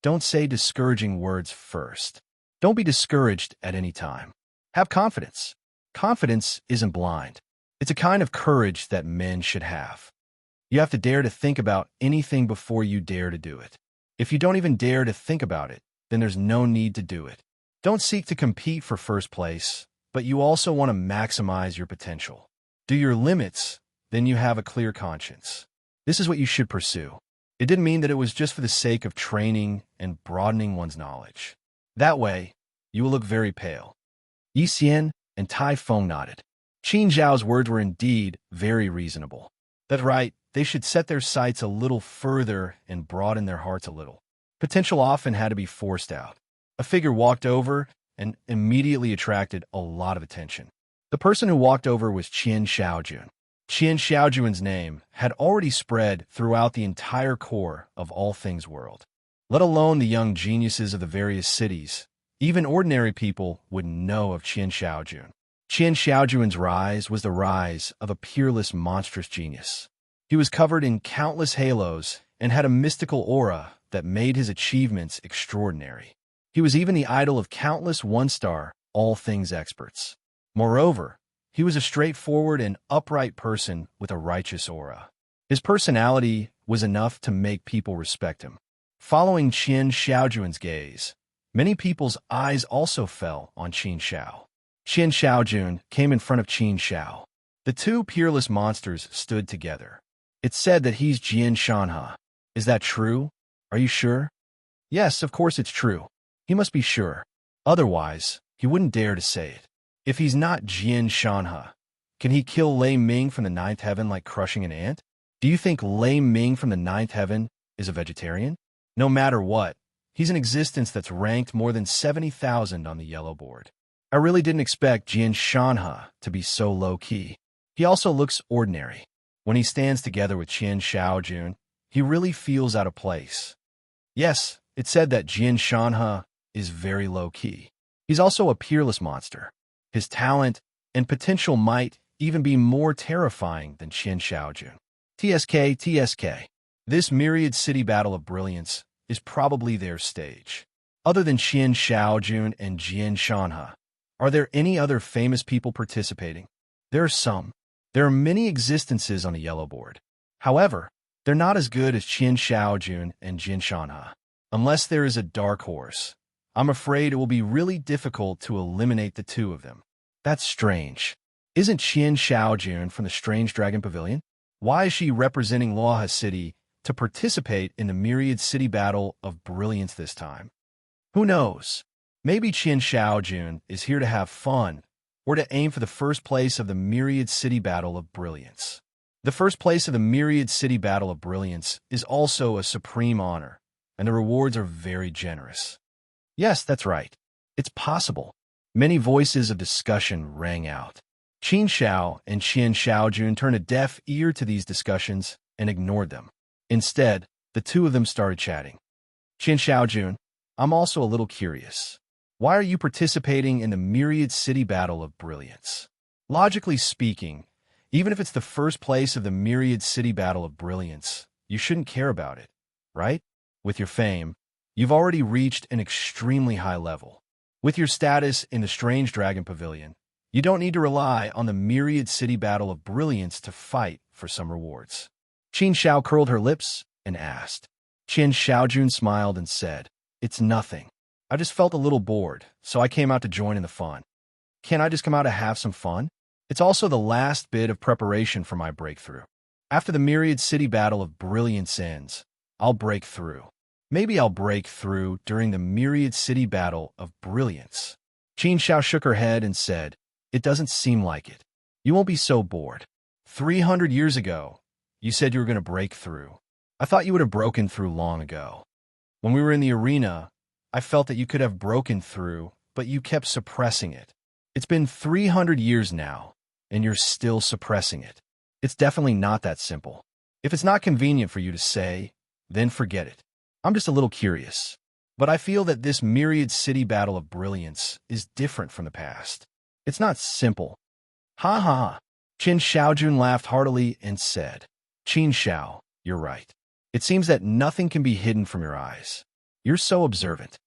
"Don't say discouraging words first. Don't be discouraged at any time. Have confidence. Confidence isn't blind. It's a kind of courage that men should have. You have to dare to think about anything before you dare to do it. If you don't even dare to think about it, then there's no need to do it. Don't seek to compete for first place, but you also want to maximize your potential. Do your limits, then you have a clear conscience. This is what you should pursue." It didn't mean that it was just for the sake of training and broadening one's knowledge. That way, you will look very pale. Yi Xian and Tai Feng nodded. Qin Zhao's words were indeed very reasonable. That's right, they should set their sights a little further and broaden their hearts a little. Potential often had to be forced out. A figure walked over and immediately attracted a lot of attention. The person who walked over was Qian Xiaojun. Qian Xiaojun's name had already spread throughout the entire core of all things world. Let alone the young geniuses of the various cities, even ordinary people would know of Qian Xiaojun. Qian Xiaojun's rise was the rise of a peerless monstrous genius. He was covered in countless halos and had a mystical aura that made his achievements extraordinary. He was even the idol of countless one-star, all-things experts. Moreover, he was a straightforward and upright person with a righteous aura. His personality was enough to make people respect him. Following Qian Xiaojun's gaze, many people's eyes also fell on Qin Shao. Qian Xiaojun came in front of Qin Shao. The 2 peerless monsters stood together. "It's said that he's Jian Shanhe. Is that true? Are you sure?" "Yes, of course it's true. He must be sure. Otherwise, he wouldn't dare to say it. If he's not Jian Shanhe, can he kill Lei Ming from the 9th heaven like crushing an ant? Do you think Lei Ming from the 9th heaven is a vegetarian? No matter what, he's an existence that's ranked more than 70,000 on the yellow board. I really didn't expect Jian Shanhe to be so low-key. He also looks ordinary. When he stands together with Qian Xiaojun, he really feels out of place. Yes, it's said that Jian Shanhe is very low-key. He's also a peerless monster. His talent and potential might even be more terrifying than Qian Xiaojun. TSK. This myriad city battle of brilliance is probably their stage. Other than Qian Xiaojun and Jian Shanhe, are there any other famous people participating? There are some. There are many existences on the yellow board. However, they're not as good as Qian Xiaojun and Jian Shanhe. Unless there is a dark horse, I'm afraid it will be really difficult to eliminate the 2 of them. That's strange. Isn't Qian Xiaojun from the Strange Dragon Pavilion? Why is she representing Loha City to participate in the myriad city battle of brilliance this time? Who knows? Maybe Qian Xiaojun is here to have fun or to aim for the first place of the Myriad City Battle of Brilliance. The first place of the Myriad City Battle of Brilliance is also a supreme honor, and the rewards are very generous. Yes, that's right. It's possible. Many voices of discussion rang out. Qin Xiao and Qian Xiaojun turned a deaf ear to these discussions and ignored them. Instead, the two of them started chatting. Qian Xiaojun, I'm also a little curious. Why are you participating in the Myriad City Battle of Brilliance? Logically speaking, even if it's the first place of the Myriad City Battle of Brilliance, you shouldn't care about it, right? With your fame, you've already reached an extremely high level. With your status in the Strange Dragon Pavilion, you don't need to rely on the Myriad City Battle of Brilliance to fight for some rewards. Qin Xiao curled her lips and asked. Qian Xiaojun smiled and said, It's nothing. I just felt a little bored, so I came out to join in the fun. Can't I just come out to have some fun? It's also the last bit of preparation for my breakthrough. After the Myriad City Battle of Brilliance ends, I'll break through. Maybe I'll break through during the Myriad City Battle of Brilliance. Qin Xiao shook her head and said, It doesn't seem like it. You won't be so bored. 300 years ago, you said you were going to break through. I thought you would have broken through long ago. When we were in the arena, I felt that you could have broken through, but you kept suppressing it. It's been 300 years now, and you're still suppressing it. It's definitely not that simple. If it's not convenient for you to say, then forget it. I'm just a little curious. But I feel that this Myriad City Battle of Brilliance is different from the past. It's not simple. Ha ha ha. Qin Xiaojun laughed heartily and said, Qin Xiao, you're right. It seems that nothing can be hidden from your eyes. You're so observant.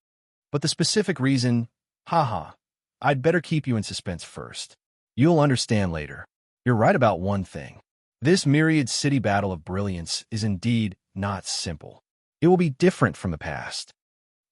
But the specific reason, haha, I'd better keep you in suspense first. You'll understand later. You're right about one thing. This Myriad City Battle of Brilliance is indeed not simple. It will be different from the past.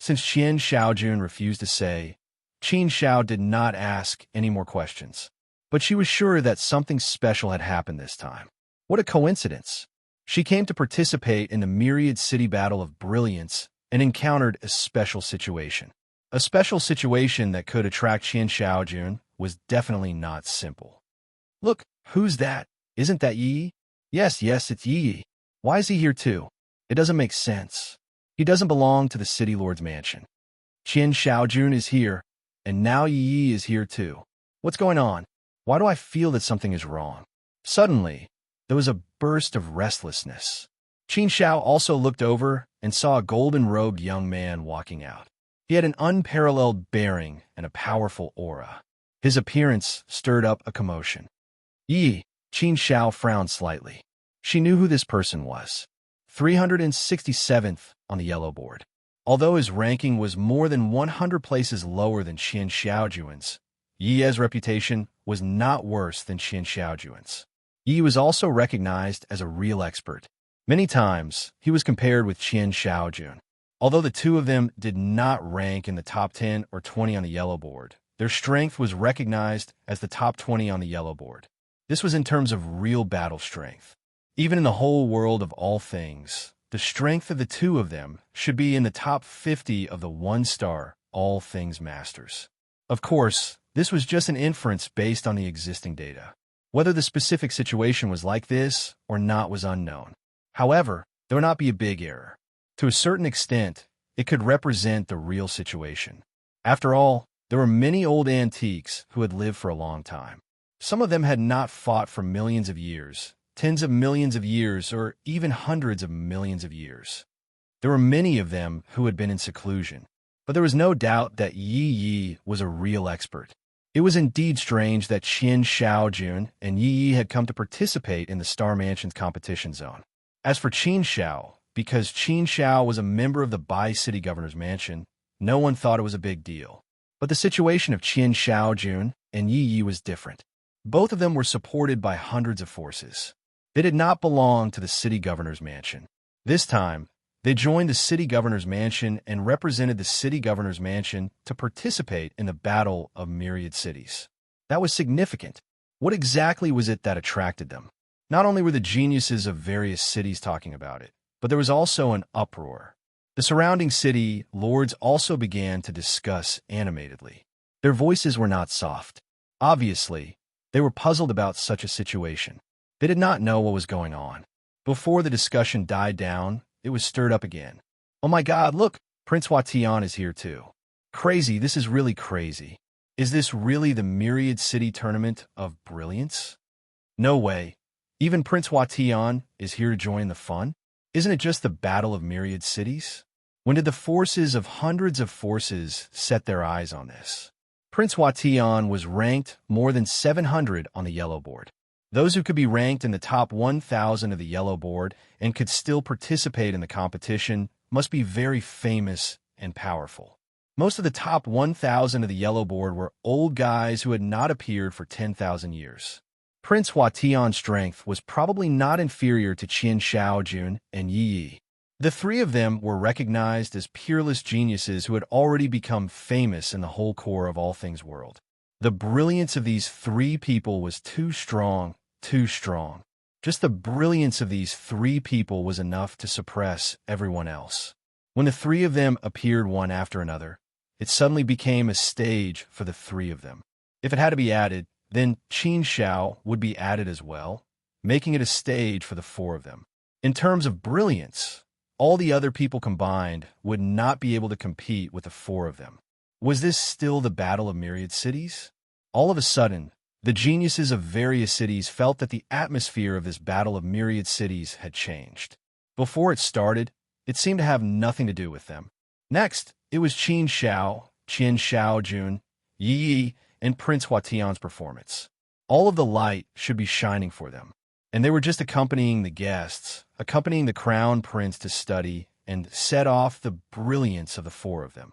Since Qian Xiaojun refused to say, Qin Xiao did not ask any more questions. But she was sure that something special had happened this time. What a coincidence. She came to participate in the Myriad City Battle of Brilliance and encountered a special situation. A special situation that could attract Qian Xiaojun was definitely not simple. Look, who's that? Isn't that Yi? Yes, it's Yi. Why is he here too? It doesn't make sense. He doesn't belong to the City Lord's mansion. Qian Xiaojun is here, and now Yi is here too. What's going on? Why do I feel that something is wrong? Suddenly, there was a burst of restlessness. Qin Xiao also looked over and saw a golden-robed young man walking out. He had an unparalleled bearing and a powerful aura. His appearance stirred up a commotion. Yi, Qin Xiao frowned slightly. She knew who this person was. 367th on the yellow board. Although his ranking was more than 100 places lower than Qian Xiaojuan's, Yi's reputation was not worse than Qian Xiaojuan's. Yi was also recognized as a real expert. Many times, he was compared with Qian Xiaojun. Although the two of them did not rank in the top 10 or 20 on the yellow board, their strength was recognized as the top 20 on the yellow board. This was in terms of real battle strength. Even in the whole world of all things, the strength of the two of them should be in the top 50 of the one-star all things masters. Of course, this was just an inference based on the existing data. Whether the specific situation was like this or not was unknown. However, there would not be a big error. To a certain extent, it could represent the real situation. After all, there were many old antiques who had lived for a long time. Some of them had not fought for millions of years, tens of millions of years, or even hundreds of millions of years. There were many of them who had been in seclusion, but there was no doubt that Yi was a real expert. It was indeed strange that Qian Xiaojun and Yi had come to participate in the Star Mansion's competition zone. As for Qin Xiao, because Qin Xiao was a member of the Bai City Governor's Mansion, no one thought it was a big deal. But the situation of Qian Xiaojun and Yi was different. Both of them were supported by hundreds of forces. They did not belong to the City Governor's Mansion. This time, they joined the City Governor's Mansion and represented the City Governor's Mansion to participate in the Battle of Myriad Cities. That was significant. What exactly was it that attracted them? Not only were the geniuses of various cities talking about it, but there was also an uproar. The surrounding city lords also began to discuss animatedly. Their voices were not soft. Obviously, they were puzzled about such a situation. They did not know what was going on. Before the discussion died down, it was stirred up again. "Oh my God, look! Prince Watian is here too. Crazy, this is really crazy. Is this really the Myriad City Tournament of Brilliance? No way. Even Prince Watian is here to join the fun? Isn't it just the Battle of Myriad Cities? When did the forces of hundreds of forces set their eyes on this?" Prince Watian was ranked more than 700 on the yellow board. Those who could be ranked in the top 1,000 of the yellow board and could still participate in the competition must be very famous and powerful. Most of the top 1,000 of the yellow board were old guys who had not appeared for 10,000 years. Prince Watian's strength was probably not inferior to Qian Shaojun and Yi Yi. The three of them were recognized as peerless geniuses who had already become famous in the whole core of all things world. The brilliance of these three people was too strong, too strong. Just the brilliance of these three people was enough to suppress everyone else. When the three of them appeared one after another, it suddenly became a stage for the three of them. If it had to be added, then Qin Shao would be added as well, making it a stage for the four of them. In terms of brilliance, all the other people combined would not be able to compete with the four of them. Was this still the Battle of Myriad Cities? All of a sudden, the geniuses of various cities felt that the atmosphere of this Battle of Myriad Cities had changed. Before it started, it seemed to have nothing to do with them. Next, it was Qian Shaojun, Yi Yi, and Prince Watian's performance. All of the light should be shining for them, and they were just accompanying the guests, accompanying the crown prince to study and set off the brilliance of the four of them.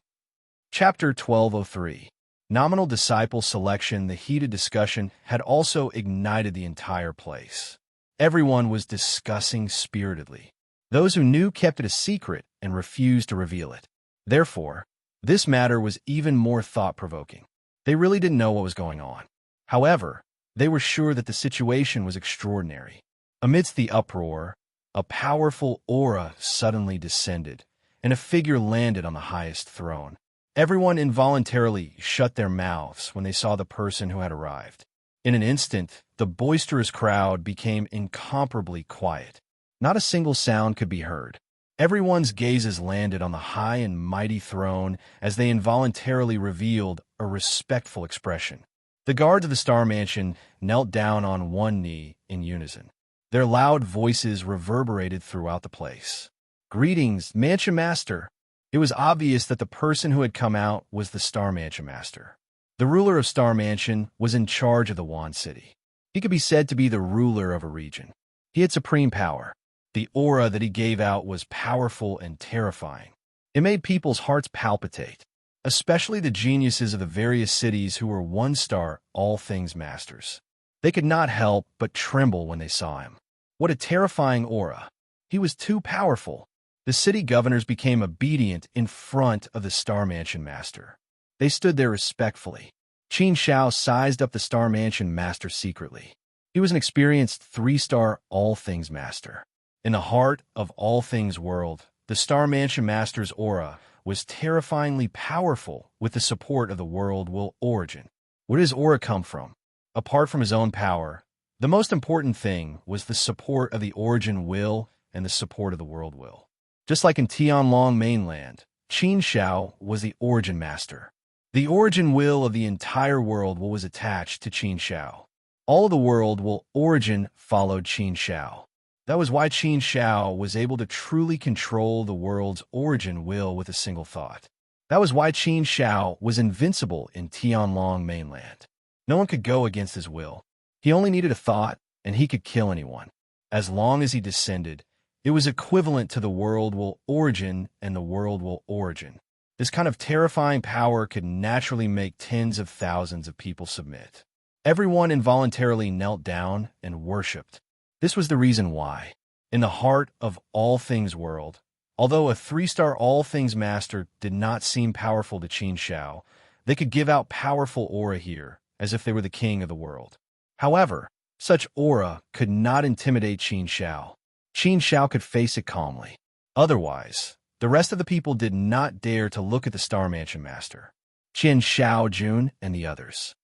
Chapter 1203. Nominal disciple selection. The heated discussion had also ignited the entire place. Everyone was discussing spiritedly. Those who knew kept it a secret and refused to reveal it. Therefore, this matter was even more thought-provoking. They really didn't know what was going on. However, they were sure that the situation was extraordinary. Amidst the uproar, a powerful aura suddenly descended, and a figure landed on the highest throne. Everyone involuntarily shut their mouths when they saw the person who had arrived. In an instant, the boisterous crowd became incomparably quiet. Not a single sound could be heard. Everyone's gazes landed on the high and mighty throne as they involuntarily revealed a respectful expression. The guards of the Star Mansion knelt down on one knee in unison. Their loud voices reverberated throughout the place. "Greetings, Mansion Master." It was obvious that the person who had come out was the Star Mansion Master. The ruler of Star Mansion was in charge of the Wand City. He could be said to be the ruler of a region. He had supreme power. The aura that he gave out was powerful and terrifying. It made people's hearts palpitate, especially the geniuses of the various cities who were one-star all-things masters. They could not help but tremble when they saw him. What a terrifying aura! He was too powerful. The city governors became obedient in front of the Star Mansion Master. They stood there respectfully. Qin Shao sized up the Star Mansion Master secretly. He was an experienced 3-star all-things master. In the heart of all things world, the Star Mansion Master's aura was terrifyingly powerful with the support of the world will origin. Where did his aura come from? Apart from his own power, the most important thing was the support of the origin will and the support of the world will. Just like in Tianlong mainland, Qin Shao was the origin master. The origin will of the entire world was attached to Qin Shao. All of the world will origin followed Qin Shao. That was why Qin Shao was able to truly control the world's origin will with a single thought. That was why Qin Shao was invincible in Tianlong mainland. No one could go against his will. He only needed a thought, and he could kill anyone. As long as he descended, it was equivalent to the world will origin and the world will origin. This kind of terrifying power could naturally make tens of thousands of people submit. Everyone involuntarily knelt down and worshipped. This was the reason why. In the heart of all things world, although a 3-star all things master did not seem powerful to Qin Shao, they could give out powerful aura here, as if they were the king of the world. However, such aura could not intimidate Qin Shao. Qin Shao could face it calmly. Otherwise, the rest of the people did not dare to look at the Star Mansion Master, Qian Shaojun, and the others.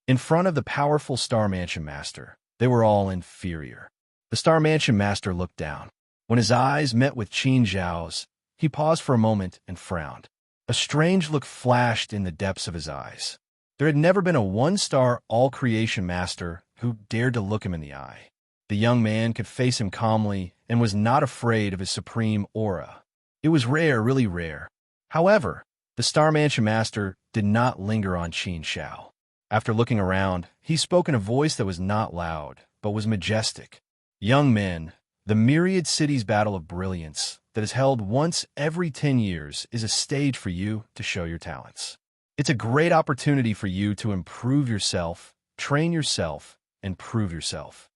In front of the powerful Star Mansion Master, they were all inferior. The Star Mansion Master looked down. When his eyes met with Qin Zhao's, he paused for a moment and frowned. A strange look flashed in the depths of his eyes. There had never been a one-star all-creation master who dared to look him in the eye. The young man could face him calmly and was not afraid of his supreme aura. It was rare, really rare. However, the Star Mansion Master did not linger on Qin Zhao. After looking around, he spoke in a voice that was not loud, but was majestic. Young men, the myriad cities battle of brilliance that is held once every 10 years is a stage for you to show your talents. It's a great opportunity for you to improve yourself, train yourself, and prove yourself.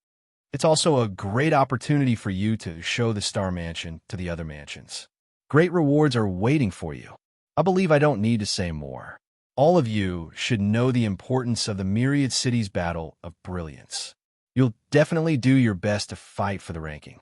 It's also a great opportunity for you to show the Star Mansion to the other mansions. Great rewards are waiting for you. I believe I don't need to say more. All of you should know the importance of the myriad cities battle of brilliance. You'll definitely do your best to fight for the ranking.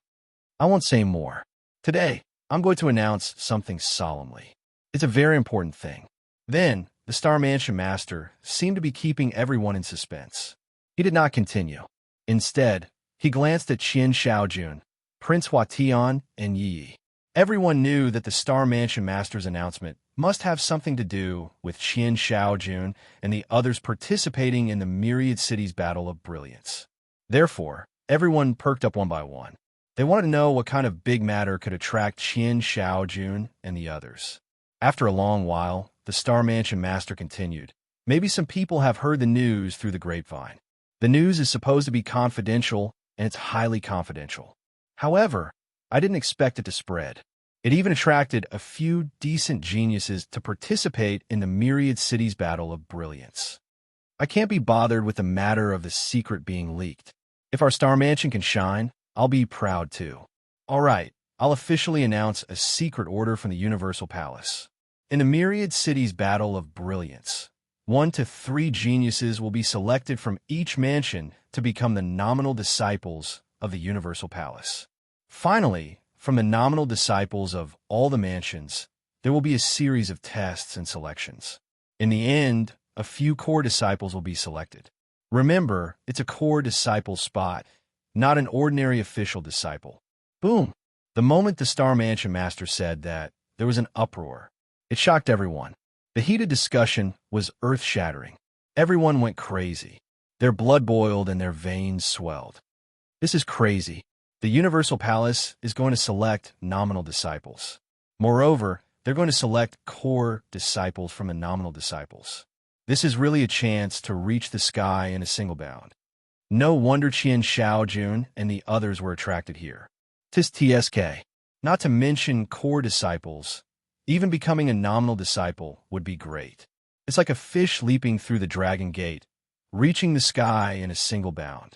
I won't say more. Today, I'm going to announce something solemnly. It's a very important thing. Then, the Star Mansion Master seemed to be keeping everyone in suspense. He did not continue. Instead, he glanced at Qian Shaojun, Prince Huatian, and Yi. Everyone knew that the Star Mansion Master's announcement must have something to do with Qian Shaojun and the others participating in the myriad cities battle of brilliance. Therefore, everyone perked up one by one. They wanted to know what kind of big matter could attract Qian Shaojun and the others. After a long while, the Star Mansion Master continued. Maybe some people have heard the news through the grapevine. The news is supposed to be confidential, and it's highly confidential. However, I didn't expect it to spread. It even attracted a few decent geniuses to participate in the myriad cities battle of brilliance. I can't be bothered with the matter of the secret being leaked. If our Star Mansion can shine, I'll be proud too. All right, I'll officially announce a secret order from the Universal Palace. In the myriad cities battle of brilliance, 1 to 3 geniuses will be selected from each mansion to become the nominal disciples of the Universal Palace. Finally, from the nominal disciples of all the mansions, there will be a series of tests and selections. In the end, a few core disciples will be selected. Remember, it's a core disciple spot, not an ordinary official disciple. Boom! The moment the Star Mansion Master said that, there was an uproar. It shocked everyone. The heated discussion was earth-shattering. Everyone went crazy. Their blood boiled and their veins swelled. This is crazy. The Universal Palace is going to select nominal disciples. Moreover, they're going to select core disciples from the nominal disciples. This is really a chance to reach the sky in a single bound. No wonder Qian Shaojun and the others were attracted here. Tis TSK. Not to mention core disciples. Even becoming a nominal disciple would be great. It's like a fish leaping through the dragon gate, reaching the sky in a single bound.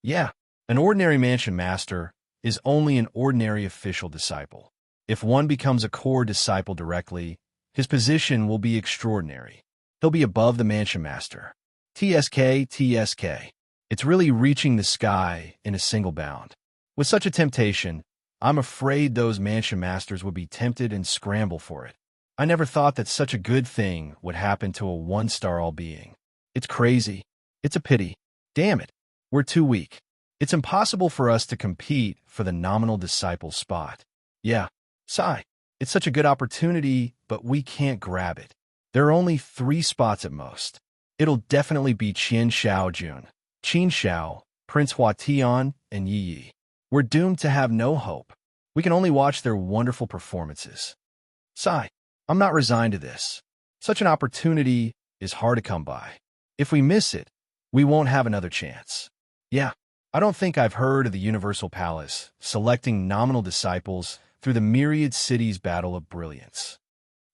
Yeah. An ordinary mansion master is only an ordinary official disciple. If one becomes a core disciple directly, his position will be extraordinary. He'll be above the mansion master. TSK. It's really reaching the sky in a single bound. With such a temptation, I'm afraid those mansion masters would be tempted and scramble for it. I never thought that such a good thing would happen to a one-star all-being. It's crazy. It's a pity. Damn it. We're too weak. It's impossible for us to compete for the nominal disciple spot. Yeah, sigh. It's such a good opportunity, but we can't grab it. There are only 3 spots at most. It'll definitely be Qian Shaojun, Qin Zhao, Prince Huatian, and Yi. We're doomed to have no hope. We can only watch their wonderful performances. Sigh. I'm not resigned to this. Such an opportunity is hard to come by. If we miss it, we won't have another chance. Yeah. I don't think I've heard of the Universal Palace selecting nominal disciples through the myriad cities battle of brilliance.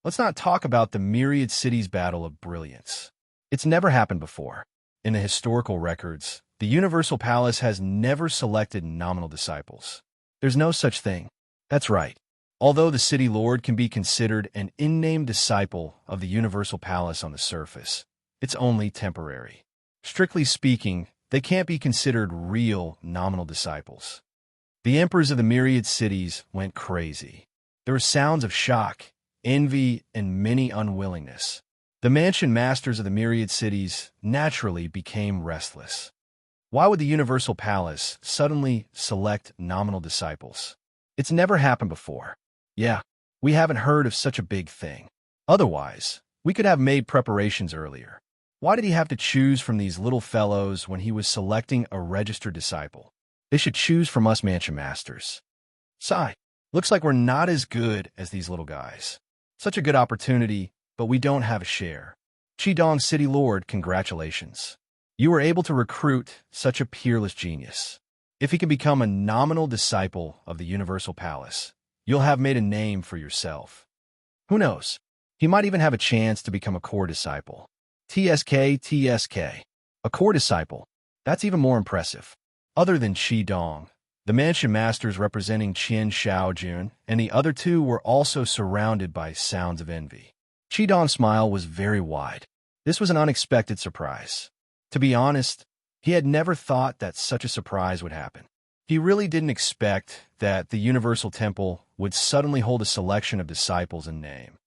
Let's not talk about the myriad cities battle of brilliance. It's never happened before. In the historical records, the Universal Palace has never selected nominal disciples. There's no such thing. That's right. Although the City Lord can be considered an in-name disciple of the Universal Palace on the surface, it's only temporary. Strictly speaking, they can't be considered real nominal disciples. The emperors of the myriad cities went crazy. There were sounds of shock, envy, and many unwillingness. The mansion masters of the myriad cities naturally became restless. Why would the Universal Palace suddenly select nominal disciples? It's never happened before. Yeah, we haven't heard of such a big thing. Otherwise, we could have made preparations earlier. Why did he have to choose from these little fellows when he was selecting a registered disciple? They should choose from us mansion masters. Sigh. Looks like we're not as good as these little guys. Such a good opportunity, but we don't have a share. Qidong City Lord, congratulations. You were able to recruit such a peerless genius. If he can become a nominal disciple of the Universal Palace, you'll have made a name for yourself. Who knows? He might even have a chance to become a core disciple. TSK. A core disciple. That's even more impressive. Other than Qidong, the mansion masters representing Qian Shaojun and the other two were also surrounded by sounds of envy. Qidong's smile was very wide. This was an unexpected surprise. To be honest, he had never thought that such a surprise would happen. He really didn't expect that the Universal Temple would suddenly hold a selection of disciples in name,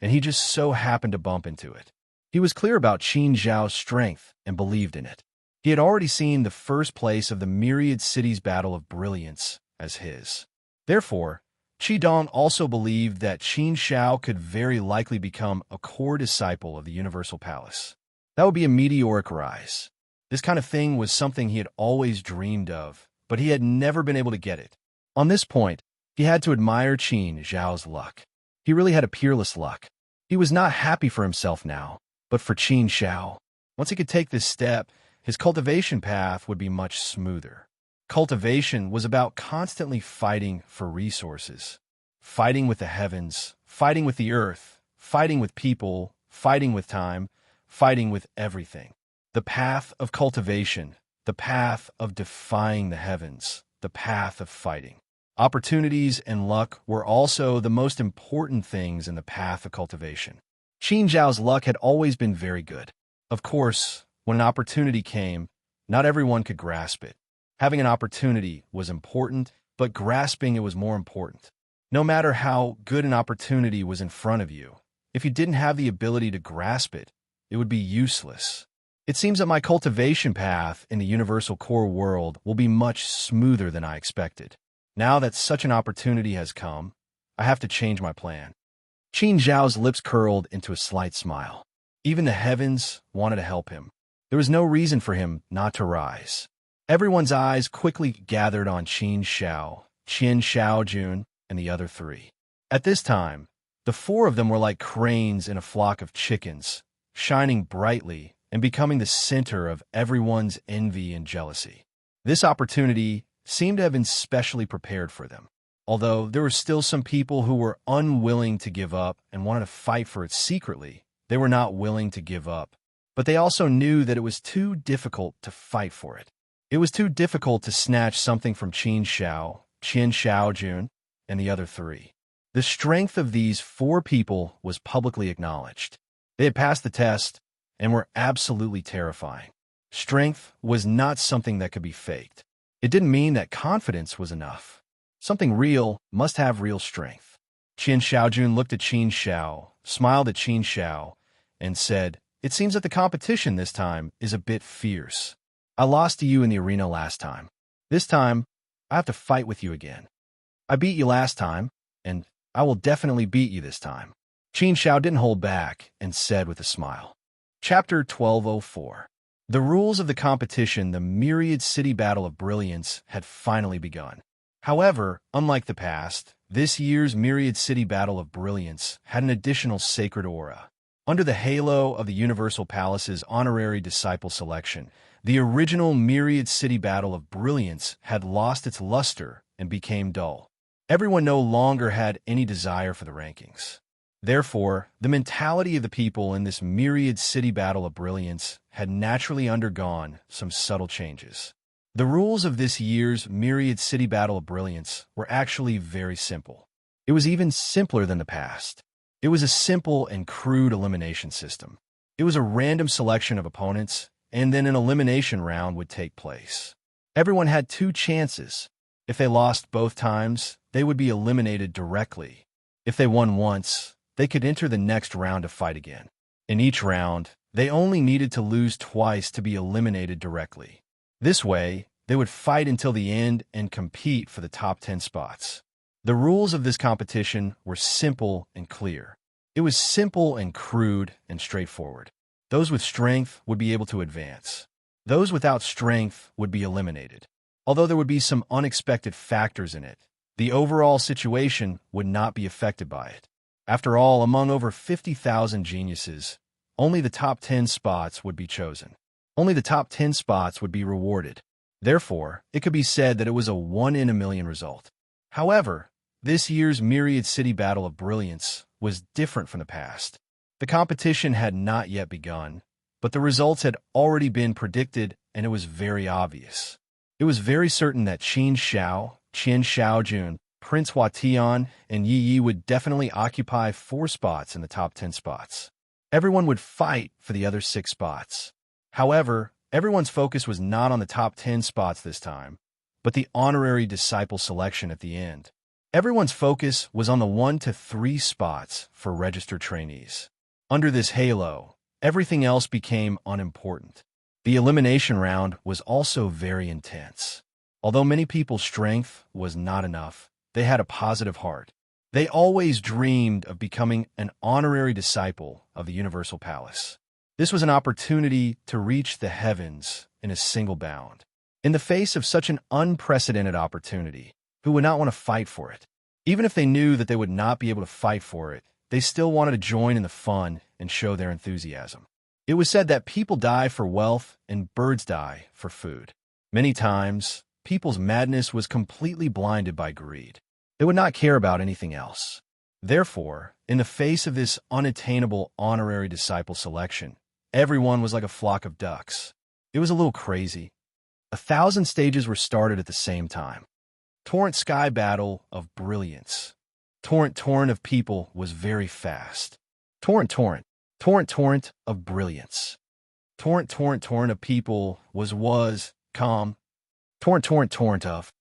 and he just so happened to bump into it. He was clear about Qin Zhao's strength and believed in it. He had already seen the first place of the Myriad Cities Battle of Brilliance as his. Therefore, Qidong also believed that Qin Zhao could very likely become a core disciple of the Universal Palace. That would be a meteoric rise. This kind of thing was something he had always dreamed of, but he had never been able to get it. On this point, he had to admire Qin Zhao's luck. He really had a peerless luck. He was not happy for himself now, but for Qin Zhao. Once he could take this step, his cultivation path would be much smoother. Cultivation was about constantly fighting for resources, fighting with the heavens, fighting with the earth, fighting with people, fighting with time, fighting with everything. The path of cultivation, the path of defying the heavens, the path of fighting. Opportunities and luck were also the most important things in the path of cultivation. Qin Zhao's luck had always been very good. Of course, when an opportunity came, not everyone could grasp it. Having an opportunity was important, but grasping it was more important. No matter how good an opportunity was in front of you, if you didn't have the ability to grasp it, it would be useless. It seems that my cultivation path in the Universal Core world will be much smoother than I expected. Now that such an opportunity has come, I have to change my plan. Qin Zhao's lips curled into a slight smile. Even the heavens wanted to help him. There was no reason for him not to rise. Everyone's eyes quickly gathered on Qin Zhao, Qian Shaojun, and the other three. At this time, the four of them were like cranes in a flock of chickens, shining brightly and becoming the center of everyone's envy and jealousy. This opportunity seemed to have been specially prepared for them. Although there were still some people who were unwilling to give up and wanted to fight for it secretly, they were not willing to give up. But they also knew that it was too difficult to fight for it. It was too difficult to snatch something from Qin Zhao, Qian Shaojun, and the other three. The strength of these four people was publicly acknowledged. They had passed the test and were absolutely terrifying. Strength was not something that could be faked. It didn't mean that confidence was enough. Something real must have real strength. Qian Shaojun looked at Qin Zhao, smiled at Qin Zhao, and said, "It seems that the competition this time is a bit fierce. I lost to you in the arena last time. This time, I have to fight with you again. I beat you last time, and I will definitely beat you this time." Qin Zhao didn't hold back and said with a smile. Chapter 1204. The rules of the competition, the Myriad City Battle of Brilliance, had finally begun. However, unlike the past, this year's Myriad City Battle of Brilliance had an additional sacred aura. Under the halo of the Universal Palace's honorary disciple selection, the original Myriad City Battle of Brilliance had lost its luster and became dull. Everyone no longer had any desire for the rankings. Therefore, the mentality of the people in this Myriad City Battle of Brilliance had naturally undergone some subtle changes. The rules of this year's Myriad City Battle of Brilliance were actually very simple. It was even simpler than the past. It was a simple and crude elimination system. It was a random selection of opponents, and then an elimination round would take place. Everyone had two chances. If they lost both times, they would be eliminated directly. If they won once, they could enter the next round to fight again. In each round, they only needed to lose twice to be eliminated directly. This way, they would fight until the end and compete for the top 10 spots. The rules of this competition were simple and clear. It was simple and crude and straightforward. Those with strength would be able to advance. Those without strength would be eliminated. Although there would be some unexpected factors in it, the overall situation would not be affected by it. After all, among over 50,000 geniuses, only the top 10 spots would be chosen. Only the top 10 spots would be rewarded. Therefore, it could be said that it was a 1 in a million result. However, this year's Myriad City Battle of Brilliance was different from the past. The competition had not yet begun, but the results had already been predicted, and it was very obvious. It was very certain that Chen Xiaojun, Prince Huatian, and Yi Yi would definitely occupy 4 spots in the top 10 spots. Everyone would fight for the other 6 spots. However, everyone's focus was not on the top 10 spots this time, but the honorary disciple selection at the end. Everyone's focus was on the 1 to 3 spots for registered trainees. Under this halo, everything else became unimportant. The elimination round was also very intense. Although many people's strength was not enough, they had a positive heart. They always dreamed of becoming an honorary disciple of the Universal Palace. This was an opportunity to reach the heavens in a single bound. In the face of such an unprecedented opportunity, who would not want to fight for it? Even if they knew that they would not be able to fight for it, they still wanted to join in the fun and show their enthusiasm. It was said that people die for wealth and birds die for food. Many times, people's madness was completely blinded by greed. They would not care about anything else. Therefore, in the face of this unattainable honorary disciple selection, everyone was like a flock of ducks. It was a little crazy. 1,000 stages were started at the same time. Torrent Sky Battle of Brilliance. Torrent of people was very fast. Torrent of Brilliance. Torrent of people was calm. Torrent of.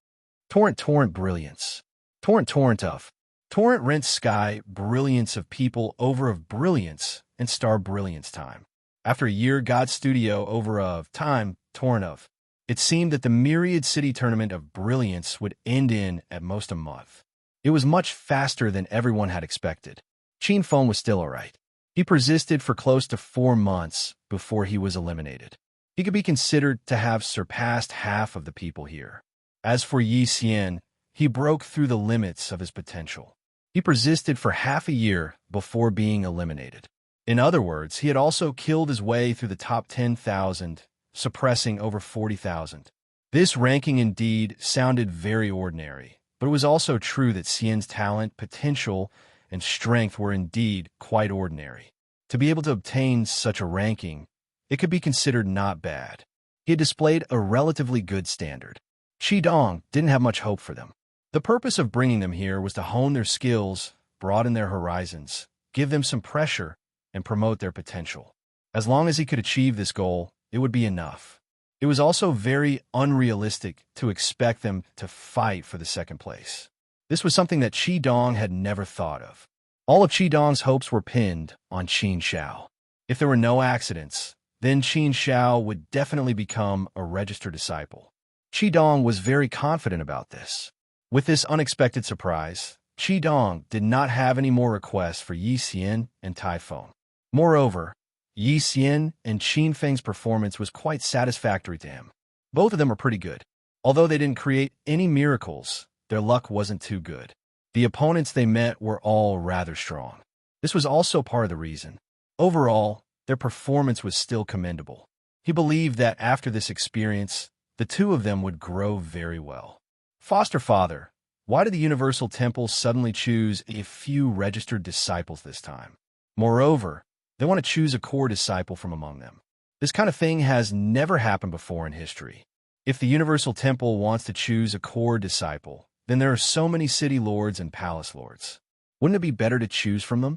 Torrent Brilliance. Torrent of. Torrent rent sky brilliance of people over of brilliance and star brilliance time. After a year, God's studio over of time, torrent of. It seemed that the Myriad City Tournament of Brilliance would end in at most a month. It was much faster than everyone had expected. Qin Feng was still alright. He persisted for close to 4 months before he was eliminated. He could be considered to have surpassed half of the people here. As for Yi Xian, he broke through the limits of his potential. He persisted for half a year before being eliminated. In other words, he had also killed his way through the top 10,000, suppressing over 40,000. This ranking indeed sounded very ordinary, but it was also true that Xian's talent, potential, and strength were indeed quite ordinary. To be able to obtain such a ranking, it could be considered not bad. He had displayed a relatively good standard. Qidong didn't have much hope for them. The purpose of bringing them here was to hone their skills, broaden their horizons, give them some pressure, and promote their potential. As long as he could achieve this goal, it would be enough. It was also very unrealistic to expect them to fight for the second place. This was something that Qidong had never thought of. All of Qidong's hopes were pinned on Qin Xiao. If there were no accidents, then Qin Xiao would definitely become a registered disciple. Qidong was very confident about this. With this unexpected surprise, Qidong did not have any more requests for Yi Xian and Typhon. Moreover, Yi Xian and Qin Feng's performance was quite satisfactory to him. Both of them were pretty good. Although they didn't create any miracles, their luck wasn't too good. The opponents they met were all rather strong. This was also part of the reason. Overall, their performance was still commendable. He believed that after this experience, the two of them would grow very well. Foster father, why did the Universal Temple suddenly choose a few registered disciples this time? Moreover, they want to choose a core disciple from among them. This kind of thing has never happened before in history. If the Universal Temple wants to choose a core disciple, then there are so many city lords and palace lords. Wouldn't it be better to choose from them?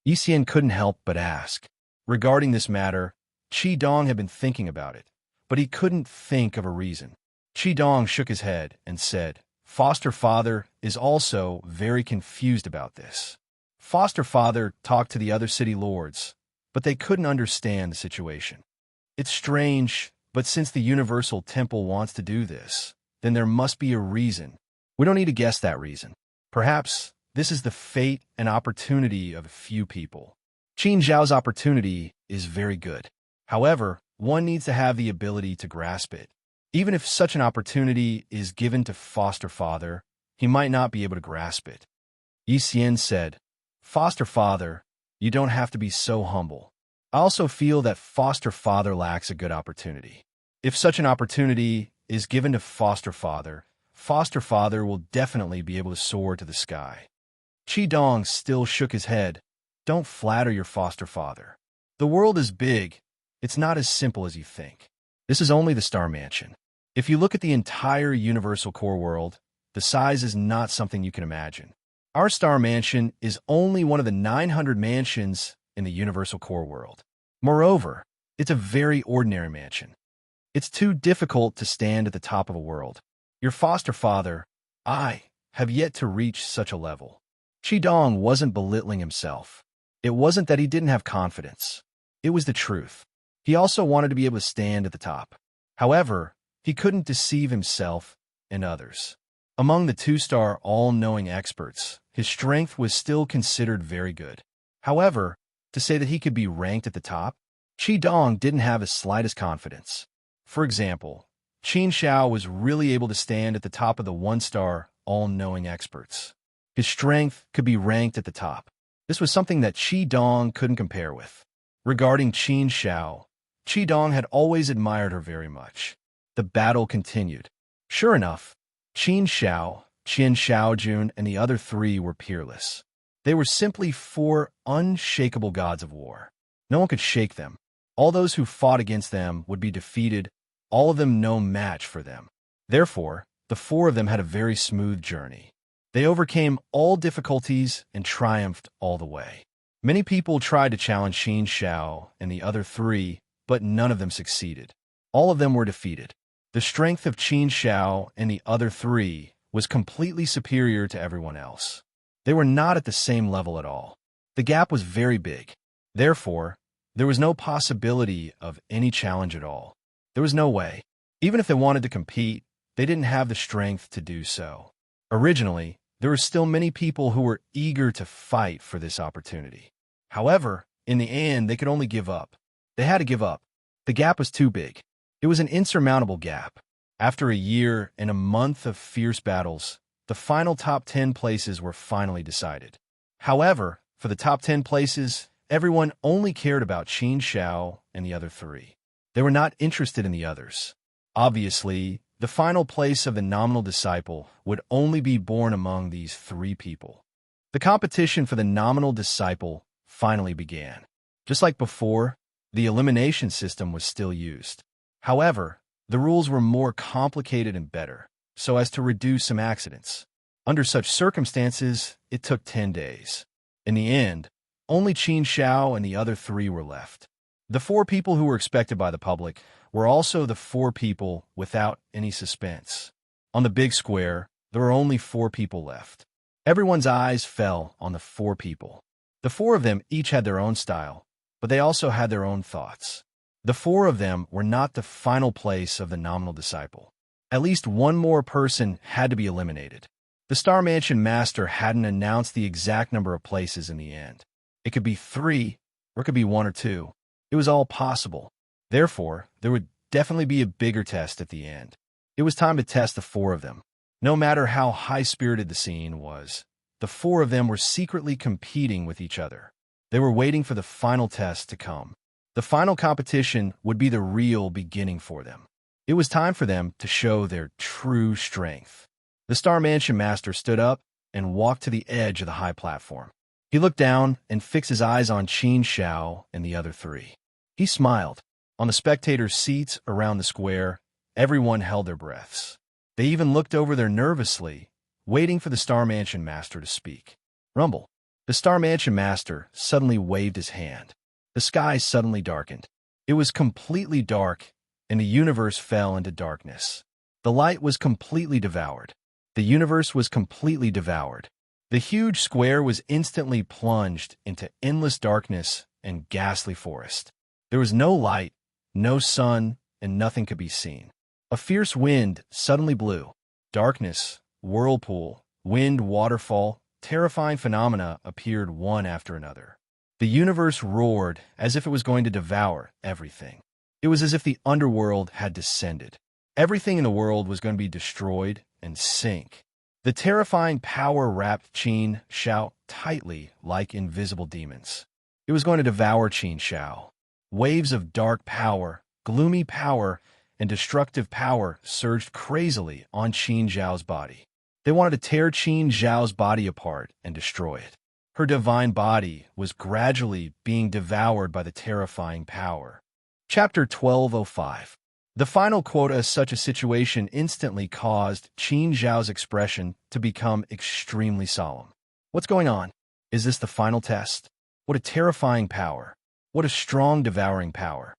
Yi Xian couldn't help but ask. Regarding this matter, Qidong had been thinking about it, but he couldn't think of a reason. Qidong shook his head and said, Foster father is also very confused about this. Foster father talked to the other city lords, but they couldn't understand the situation. It's strange, but since the Universal Temple wants to do this, then there must be a reason. We don't need to guess that reason. Perhaps this is the fate and opportunity of a few people. Qin Zhao's opportunity is very good. However, one needs to have the ability to grasp it. Even if such an opportunity is given to foster father, he might not be able to grasp it. Yi Xian said, "Foster father, you don't have to be so humble. I also feel that foster father lacks a good opportunity. If such an opportunity is given to foster father will definitely be able to soar to the sky." Qi Dong still shook his head. "Don't flatter your foster father. The world is big. It's not as simple as you think. This is only the Star Mansion. If you look at the entire Universal Core world, the size is not something you can imagine. Our Star Mansion is only one of the 900 mansions in the Universal Core world. Moreover, it's a very ordinary mansion. It's too difficult to stand at the top of a world. Your foster father, I, have yet to reach such a level." Qi Dong wasn't belittling himself. It wasn't that he didn't have confidence. It was the truth. He also wanted to be able to stand at the top. However, he couldn't deceive himself and others. Among the two-star all-knowing experts, his strength was still considered very good. However, to say that he could be ranked at the top, Qi Dong didn't have the slightest confidence. For example, Qin Xiao was really able to stand at the top of the one-star all-knowing experts. His strength could be ranked at the top. This was something that Qi Dong couldn't compare with. Regarding Qin Xiao, Qi Dong had always admired her very much. The battle continued. Sure enough, Qin Xiao, Qin Xiaojun, and the other three were peerless. They were simply four unshakable gods of war. No one could shake them. All those who fought against them would be defeated, all of them no match for them. Therefore, the four of them had a very smooth journey. They overcame all difficulties and triumphed all the way. Many people tried to challenge Qin Xiao and the other three, but none of them succeeded. All of them were defeated. The strength of Qin Xiao and the other three was completely superior to everyone else. They were not at the same level at all. The gap was very big. Therefore, there was no possibility of any challenge at all. There was no way. Even if they wanted to compete, they didn't have the strength to do so. Originally, there were still many people who were eager to fight for this opportunity. However, in the end, they could only give up. They had to give up. The gap was too big. It was an insurmountable gap. After a year and a month of fierce battles, the final top 10 places were finally decided. However, for the top 10 places, everyone only cared about Qin Xiao and the other three. They were not interested in the others. Obviously, the final place of the nominal disciple would only be born among these three people. The competition for the nominal disciple finally began. Just like before, the elimination system was still used. However, the rules were more complicated and better, so as to reduce some accidents. Under such circumstances, it took 10 days. In the end, only Qin Xiao and the other three were left. The four people who were expected by the public were also the four people without any suspense. On the big square, there were only 4 people left. Everyone's eyes fell on the 4 people. The 4 of them each had their own style, but they also had their own thoughts. The 4 of them were not the final place of the nominal disciple. At least one more person had to be eliminated. The Star Mansion Master hadn't announced the exact number of places in the end. It could be 3, or it could be 1 or 2. It was all possible. Therefore, there would definitely be a bigger test at the end. It was time to test the 4 of them. No matter how high-spirited the scene was, the 4 of them were secretly competing with each other. They were waiting for the final test to come. The final competition would be the real beginning for them. It was time for them to show their true strength. The Star Mansion Master stood up and walked to the edge of the high platform. He looked down and fixed his eyes on Qin Xiao and the other 3. He smiled. On the spectators' seats around the square, everyone held their breaths. They even looked over there nervously, waiting for the Star Mansion Master to speak. Rumble. The Star Mansion Master suddenly waved his hand. The sky suddenly darkened. It was completely dark, and the universe fell into darkness. The light was completely devoured. The universe was completely devoured. The huge square was instantly plunged into endless darkness and ghastly forest. There was no light, no sun, and nothing could be seen. A fierce wind suddenly blew. Darkness, whirlpool, wind, waterfall, terrifying phenomena appeared one after another. The universe roared as if it was going to devour everything. It was as if the underworld had descended. Everything in the world was going to be destroyed and sink. The terrifying power wrapped Qin Shao tightly like invisible demons. It was going to devour Qin Shao. Waves of dark power, gloomy power, and destructive power surged crazily on Qin Zhao's body. They wanted to tear Qin Zhao's body apart and destroy it. Her divine body was gradually being devoured by the terrifying power. Chapter 1205. The final quote of such a situation instantly caused Qin Zhao's expression to become extremely solemn. What's going on? Is this the final test? What a terrifying power. What a strong devouring power.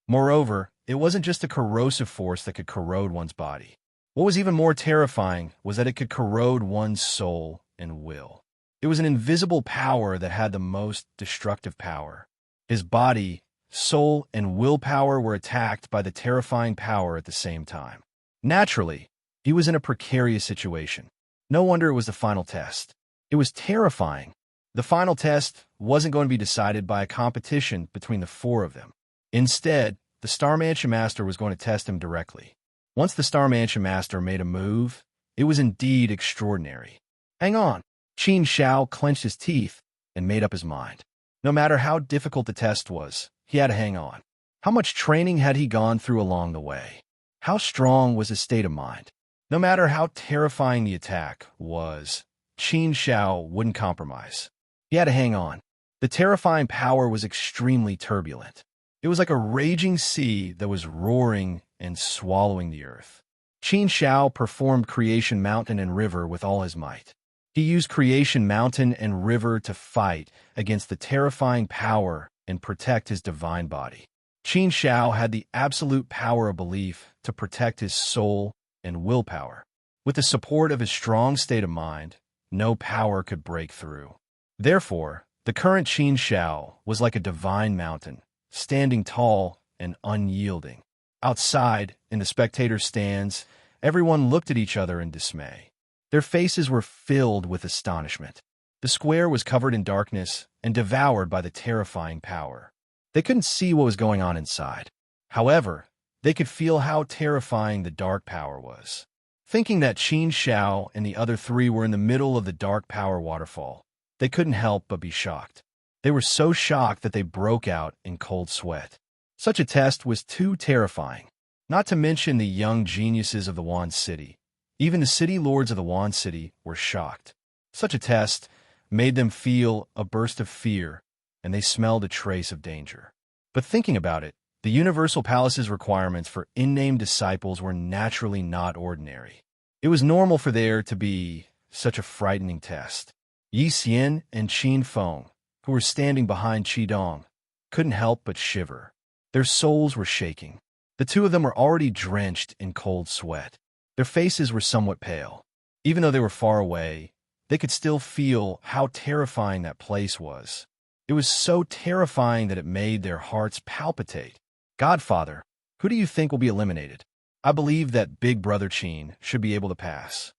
Moreover, it wasn't just a corrosive force that could corrode one's body. What was even more terrifying was that it could corrode one's soul and will. It was an invisible power that had the most destructive power. His body, soul, and willpower were attacked by the terrifying power at the same time. Naturally, he was in a precarious situation. No wonder it was the final test. It was terrifying. The final test wasn't going to be decided by a competition between the four of them. Instead, the Star Mansion Master was going to test him directly. Once the Star Mansion Master made a move, it was indeed extraordinary. Hang on. Qin Shao clenched his teeth and made up his mind. No matter how difficult the test was, he had to hang on. How much training had he gone through along the way? How strong was his state of mind? No matter how terrifying the attack was, Qin Shao wouldn't compromise. He had to hang on. The terrifying power was extremely turbulent. It was like a raging sea that was roaring and swallowing the earth. Qin Shao performed Creation Mountain and River with all his might. He used Creation Mountain and River to fight against the terrifying power and protect his divine body. Qin Shao had the absolute power of belief to protect his soul and willpower. With the support of his strong state of mind, no power could break through. Therefore, the current Qin Shao was like a divine mountain, standing tall and unyielding. Outside, in the spectator stands, everyone looked at each other in dismay. Their faces were filled with astonishment. The square was covered in darkness and devoured by the terrifying power. They couldn't see what was going on inside. However, they could feel how terrifying the dark power was. Thinking that Qin Shao and the other three were in the middle of the dark power waterfall, they couldn't help but be shocked. They were so shocked that they broke out in cold sweat. Such a test was too terrifying. Not to mention the young geniuses of the Wand City. Even the city lords of the Wand City were shocked. Such a test made them feel a burst of fear, and they smelled a trace of danger. But thinking about it, the Universal Palace's requirements for in-name disciples were naturally not ordinary. It was normal for there to be such a frightening test. Yi Xian and Qin Feng, who were standing behind Qidong, couldn't help but shiver. Their souls were shaking. The two of them were already drenched in cold sweat. Their faces were somewhat pale. Even though they were far away, they could still feel how terrifying that place was. It was so terrifying that it made their hearts palpitate. Godfather, who do you think will be eliminated? I believe that Big Brother Qin should be able to pass.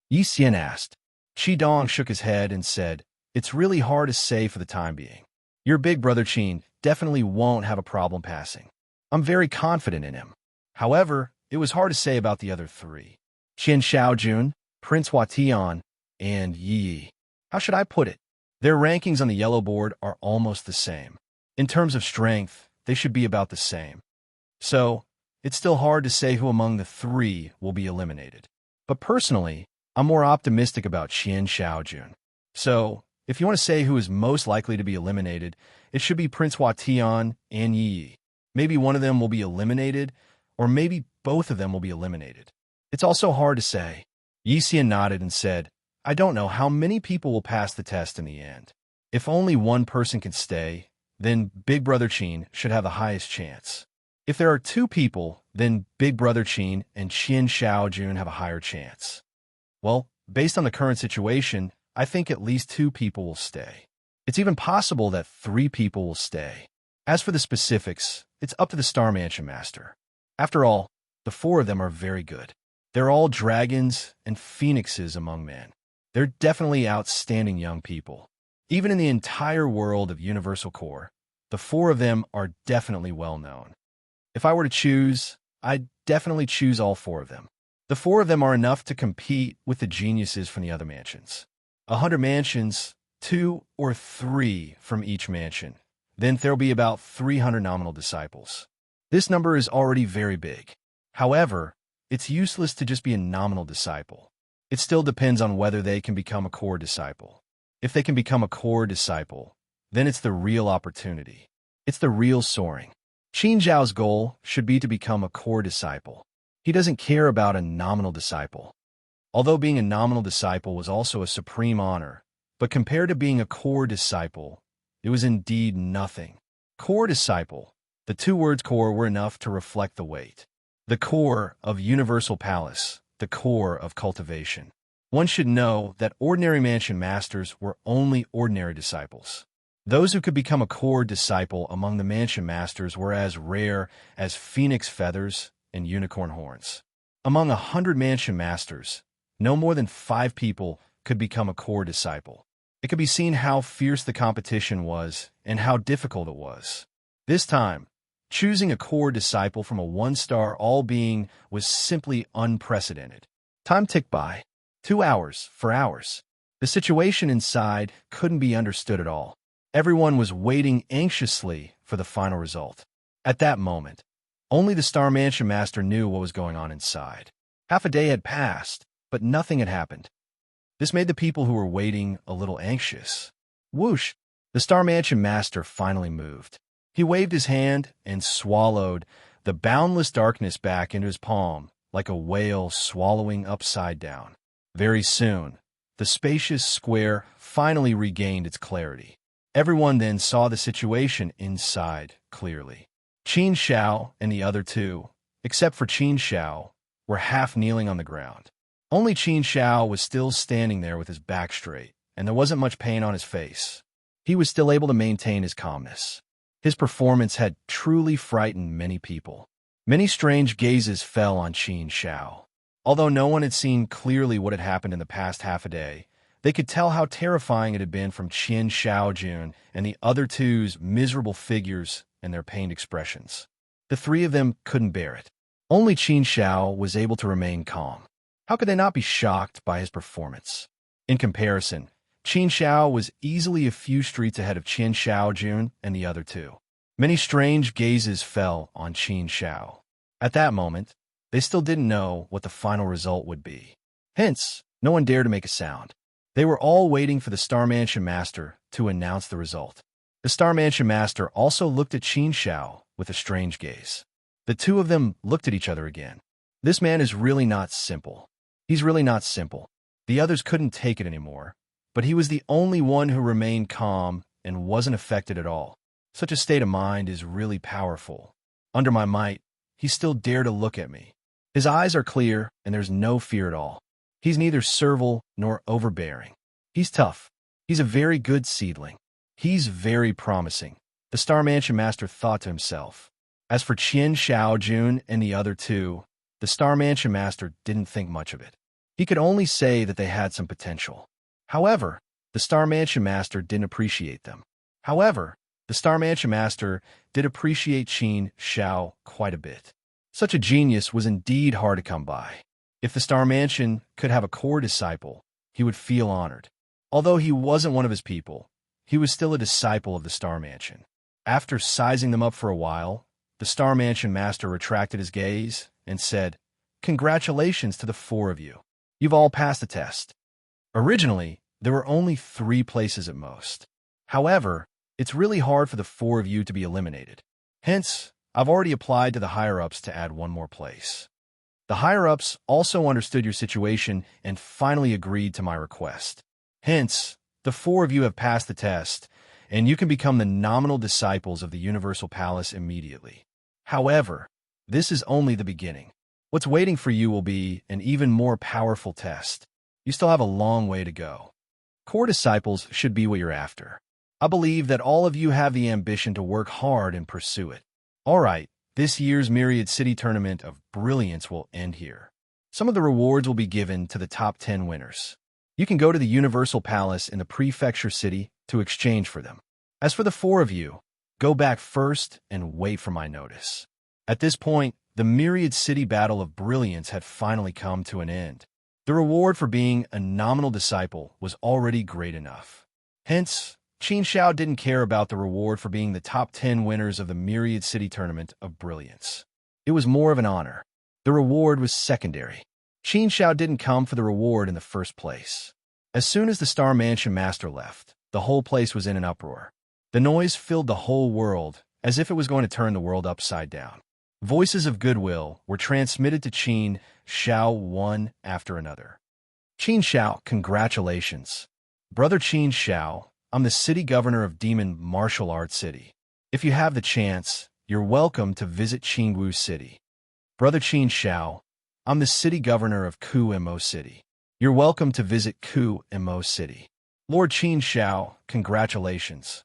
Yi Xian asked. Qidong shook his head and said, "It's really hard to say for the time being. Your Big Brother Qin definitely won't have a problem passing. I'm very confident in him. However, it was hard to say about the other three. Qian Shaojun, Prince Huatian, and Yi. How should I put it? Their rankings on the yellow board are almost the same. In terms of strength, they should be about the same. So, it's still hard to say who among the three will be eliminated. But personally, I'm more optimistic about Qian Shaojun. So, if you want to say who is most likely to be eliminated, it should be Prince Huatian and Yi. Maybe one of them will be eliminated, or maybe both of them will be eliminated. It's also hard to say." Yi Xian nodded and said, "I don't know how many people will pass the test in the end. If only one person can stay, then Big Brother Qin should have the highest chance. If there are two people, then Big Brother Qin and Qian Shaojun have a higher chance. Well, based on the current situation, I think at least two people will stay. It's even possible that 3 people will stay. As for the specifics, it's up to the Star Mansion Master. After all, the 4 of them are very good. They're all dragons and phoenixes among men. They're definitely outstanding young people. Even in the entire world of Universal Core, the 4 of them are definitely well known. If I were to choose, I'd definitely choose all 4 of them. The 4 of them are enough to compete with the geniuses from the other mansions. 100 mansions, 2 or 3 from each mansion. Then there'll be about 300 nominal disciples. This number is already very big. However, it's useless to just be a nominal disciple. It still depends on whether they can become a core disciple. If they can become a core disciple, then it's the real opportunity. It's the real soaring. Qin Zhao's goal should be to become a core disciple. He doesn't care about a nominal disciple. Although being a nominal disciple was also a supreme honor, but compared to being a core disciple, it was indeed nothing. Core disciple. The 2 words core were enough to reflect the weight. The core of Universal Palace, the core of cultivation. One should know that ordinary mansion masters were only ordinary disciples. Those who could become a core disciple among the mansion masters were as rare as phoenix feathers and unicorn horns. Among 100 mansion masters, no more than 5 people could become a core disciple. It could be seen how fierce the competition was and how difficult it was. This time, choosing a core disciple from a 1-star all-being was simply unprecedented. Time ticked by. 2 hours, 4 hours. The situation inside couldn't be understood at all. Everyone was waiting anxiously for the final result. At that moment, only the Star Mansion Master knew what was going on inside. Half a day had passed, but nothing had happened. This made the people who were waiting a little anxious. Whoosh! The Star Mansion Master finally moved. He waved his hand and swallowed the boundless darkness back into his palm like a whale swallowing upside down. Very soon, the spacious square finally regained its clarity. Everyone then saw the situation inside clearly. Qin Shao and the other 2, except for Qin Shao, were half kneeling on the ground. Only Qin Shao was still standing there with his back straight, and there wasn't much pain on his face. He was still able to maintain his calmness. His performance had truly frightened many people. Many strange gazes fell on Qin Shao. Although no one had seen clearly what had happened in the past half a day, they could tell how terrifying it had been from Qin Shaojun and the other 2's miserable figures and their pained expressions. The 3 of them couldn't bear it. Only Qin Shao was able to remain calm. How could they not be shocked by his performance? In comparison, Qin Shao was easily a few streets ahead of Qin Shaojun and the other 2. Many strange gazes fell on Qin Shao. At that moment, they still didn't know what the final result would be. Hence, no one dared to make a sound. They were all waiting for the Star Mansion Master to announce the result. The Star Mansion Master also looked at Qin Shao with a strange gaze. The 2 of them looked at each other again. This man is really not simple. He's really not simple. The others couldn't take it anymore, but he was the only one who remained calm and wasn't affected at all. Such a state of mind is really powerful. Under my might, he still dared to look at me. His eyes are clear, and there's no fear at all. He's neither servile nor overbearing. He's tough. He's a very good seedling. He's very promising, the Star Mansion Master thought to himself. As for Qin Shaojun and the other 2, the Star Mansion Master didn't think much of it. He could only say that they had some potential. However, the Star Mansion Master didn't appreciate them. However, the Star Mansion Master did appreciate Qin Shao quite a bit. Such a genius was indeed hard to come by. If the Star Mansion could have a core disciple, he would feel honored. Although he wasn't one of his people, he was still a disciple of the Star Mansion. After sizing them up for a while, the Star Mansion Master retracted his gaze and said, "Congratulations to the 4 of you. You've all passed the test." Originally, there were only 3 places at most. However, it's really hard for the 4 of you to be eliminated. Hence, I've already applied to the higher-ups to add 1 more place. The higher-ups also understood your situation and finally agreed to my request. Hence, the 4 of you have passed the test, and you can become the nominal disciples of the Universal Palace immediately. However, this is only the beginning. What's waiting for you will be an even more powerful test. You still have a long way to go. Core disciples should be what you're after. I believe that all of you have the ambition to work hard and pursue it. All right, this year's Myriad City Tournament of Brilliance will end here. Some of the rewards will be given to the top 10 winners. You can go to the Universal Palace in the Prefecture City to exchange for them. As for the 4 of you, go back first and wait for my notice. At this point, the Myriad City Battle of Brilliance had finally come to an end. The reward for being a nominal disciple was already great enough. Hence, Qin Xiao didn't care about the reward for being the top 10 winners of the Myriad City Tournament of Brilliance. It was more of an honor. The reward was secondary. Qin Xiao didn't come for the reward in the first place. As soon as the Star Mansion Master left, the whole place was in an uproar. The noise filled the whole world, as if it was going to turn the world upside down. Voices of goodwill were transmitted to Qin Xiao one after another. Qin Xiao, congratulations. Brother Qin Xiao, I'm the city governor of Demon Martial Arts City. If you have the chance, you're welcome to visit Qingwu City. Brother Qin Xiao, I'm the city governor of Ku-Mo City. You're welcome to visit Ku-Mo City. Lord Qin Xiao, congratulations.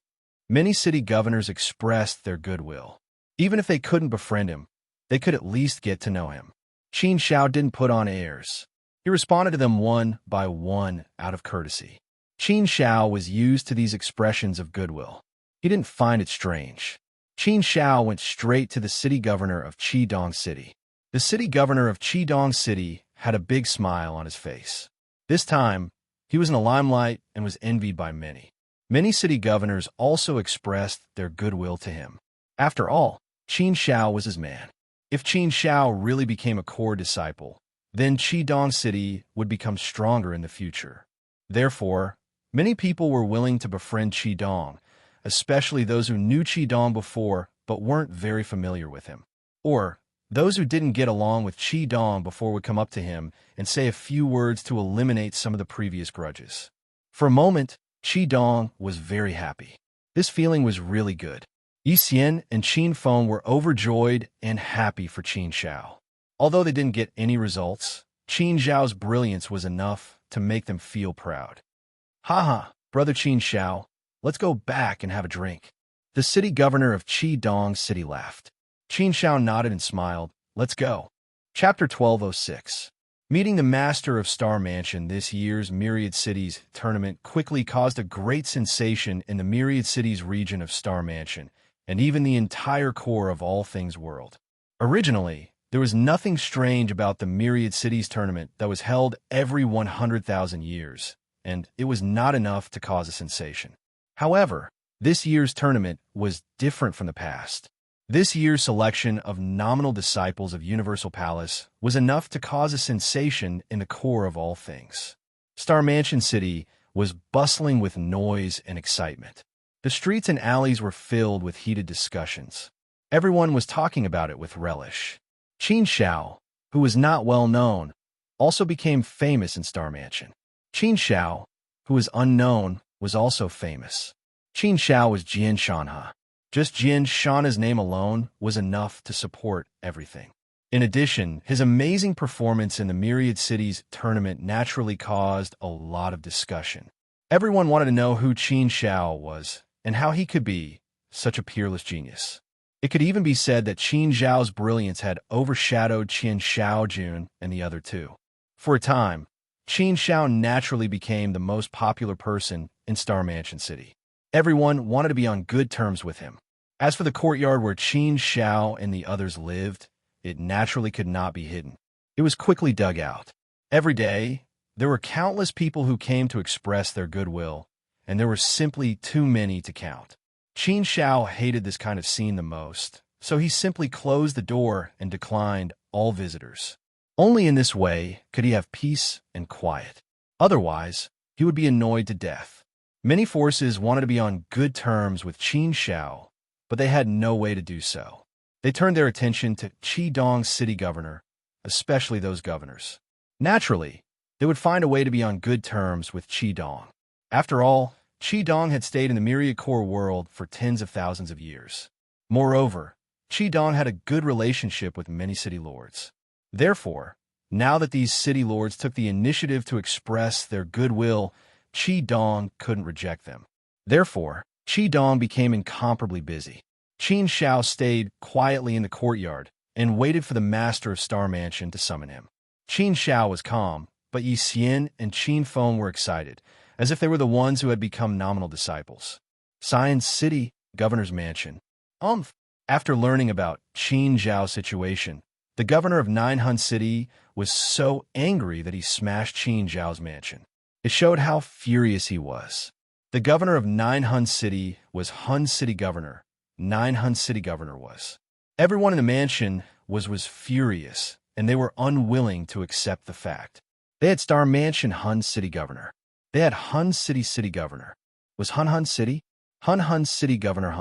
Many city governors expressed their goodwill. Even if they couldn't befriend him, they could at least get to know him. Qin Xiao didn't put on airs. He responded to them one by one out of courtesy. Qin Xiao was used to these expressions of goodwill. He didn't find it strange. Qin Xiao went straight to the city governor of Qidong City. The city governor of Qidong City had a big smile on his face. This time, he was in the limelight and was envied by many. Many city governors also expressed their goodwill to him. After all, Qin Xiao was his man. If Qin Xiao really became a core disciple, then Qidong City would become stronger in the future. Therefore, many people were willing to befriend Qidong, especially those who knew Qidong before but weren't very familiar with him. Or, those who didn't get along with Qidong before would come up to him and say a few words to eliminate some of the previous grudges. For a moment, Qidong was very happy. This feeling was really good. Yi Xian and Qin Feng were overjoyed and happy for Qin Xiao. Although they didn't get any results, Qin Xiao's brilliance was enough to make them feel proud. Haha, brother Qin Xiao, let's go back and have a drink. The city governor of Qidong City laughed. Qin Xiao nodded and smiled. Let's go. Chapter 1206. Meeting the master of Star Mansion, this year's Myriad Cities tournament quickly caused a great sensation in the Myriad Cities region of Star Mansion, and even the entire core of all things world. Originally, there was nothing strange about the Myriad Cities tournament that was held every 100,000 years, and it was not enough to cause a sensation. However, this year's tournament was different from the past. This year's selection of nominal disciples of Universal Palace was enough to cause a sensation in the core of all things. Star Mansion City was bustling with noise and excitement. The streets and alleys were filled with heated discussions. Everyone was talking about it with relish. Qin Xiao, who was not well known, also became famous in Star Mansion. Qin Xiao, who was unknown, was also famous. Qin Xiao was Jian Shanha. Just Jian Shanha's name alone was enough to support everything. In addition, his amazing performance in the Myriad Cities tournament naturally caused a lot of discussion. Everyone wanted to know who Qin Xiao was and how he could be such a peerless genius. It could even be said that Qin Xiao's brilliance had overshadowed Qin Xiaojun and the other two. For a time, Qin Xiao naturally became the most popular person in Star Mansion City. Everyone wanted to be on good terms with him. As for the courtyard where Qin Xiao and the others lived, it naturally could not be hidden. It was quickly dug out. Every day, there were countless people who came to express their goodwill, and there were simply too many to count. Qin Xiao hated this kind of scene the most, so he simply closed the door and declined all visitors. Only in this way could he have peace and quiet. Otherwise, he would be annoyed to death. Many forces wanted to be on good terms with Qin Xiao, but they had no way to do so. They turned their attention to Qidong City Governor, especially those governors. Naturally, they would find a way to be on good terms with Qidong. After all, Qidong had stayed in the Myriad Core world for tens of thousands of years. Moreover, Qidong had a good relationship with many city lords. Therefore, now that these city lords took the initiative to express their goodwill, Qidong couldn't reject them. Therefore, Qi Dong became incomparably busy. Qin Shao stayed quietly in the courtyard and waited for the master of Star Mansion to summon him. Qin Shao was calm, but Yi Xian and Qin Feng were excited, as if they were the ones who had become nominal disciples. Science City, Governor's Mansion. After learning about Qin Zhao's situation, the governor of Ninehun City was so angry that he smashed Qin Zhao's mansion. It showed how furious he was. The governor of Ninehun City was Hun City governor. Ninehun City governor was. Everyone in the mansion was furious, and they were unwilling to accept the fact. They had Star Mansion Hun City governor. They had Hun City city governor. Was Hun City? Hun City governor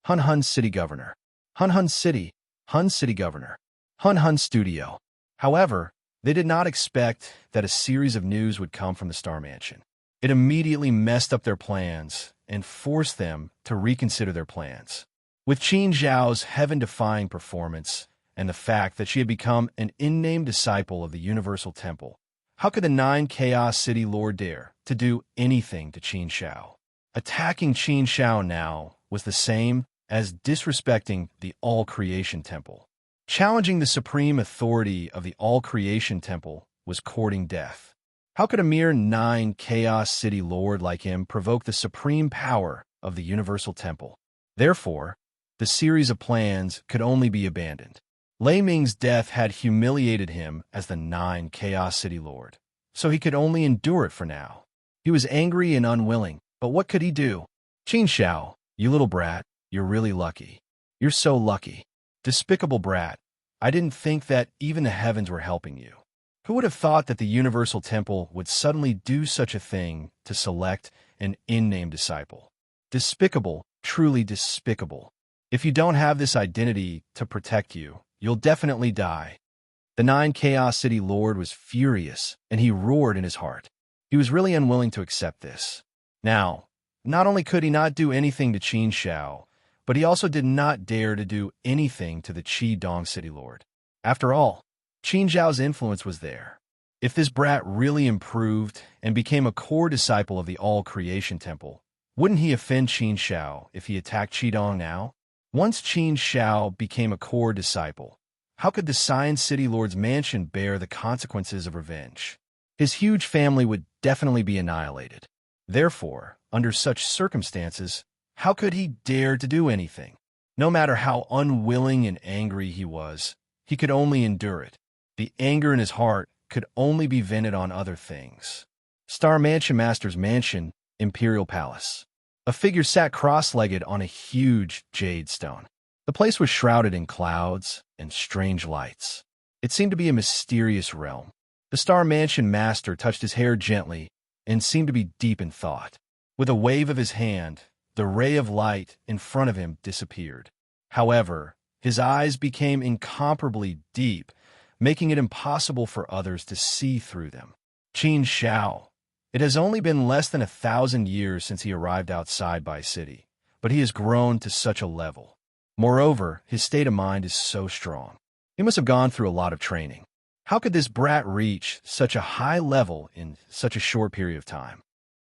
Hun City governor. Hun City governor. Hun studio. However, they did not expect that a series of news would come from the Star Mansion. It immediately messed up their plans and forced them to reconsider their plans. With Qin Zhao's heaven-defying performance and the fact that she had become an unnamed disciple of the Universal Temple, how could the 9 Chaos City Lord dare to do anything to Qin Shao? Attacking Qin Shao now was the same as disrespecting the All-Creation Temple. Challenging the supreme authority of the All-Creation Temple was courting death. How could a mere 9 Chaos City Lord like him provoke the supreme power of the Universal Temple? Therefore, the series of plans could only be abandoned. Lei Ming's death had humiliated him as the 9 Chaos City Lord, so he could only endure it for now. He was angry and unwilling, but what could he do? Qin Shao, you little brat, you're really lucky. You're so lucky. Despicable brat, I didn't think that even the heavens were helping you. Who would have thought that the Universal Temple would suddenly do such a thing to select an unnamed disciple? Despicable, truly despicable. If you don't have this identity to protect you, you'll definitely die. The 9 Chaos City Lord was furious, and he roared in his heart. He was really unwilling to accept this. Now, not only could he not do anything to Qin Shao, but he also did not dare to do anything to the Qi Dong City Lord. After all, Qin Zhao's influence was there. If this brat really improved and became a core disciple of the All-Creation Temple, wouldn't he offend Qin Shao if he attacked Qi Dong now? Once Qin Shao became a core disciple, how could the Science City Lord's mansion bear the consequences of revenge? His huge family would definitely be annihilated. Therefore, under such circumstances, how could he dare to do anything? No matter how unwilling and angry he was, he could only endure it. The anger in his heart could only be vented on other things. Star Mansion Master's Mansion, Imperial Palace. A figure sat cross-legged on a huge jade stone. The place was shrouded in clouds and strange lights. It seemed to be a mysterious realm. The Star Mansion Master touched his hair gently and seemed to be deep in thought. With a wave of his hand, the ray of light in front of him disappeared. However, his eyes became incomparably deep, making it impossible for others to see through them. Qin Shao. It has only been less than 1,000 years since he arrived outside Bai City, but he has grown to such a level. Moreover, his state of mind is so strong. He must have gone through a lot of training. How could this brat reach such a high level in such a short period of time?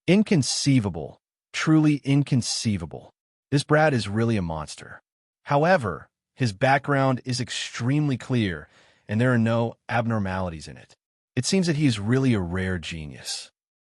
Inconceivable. Truly inconceivable. This brat is really a monster. However, his background is extremely clear, and there are no abnormalities in it. It seems that he is really a rare genius.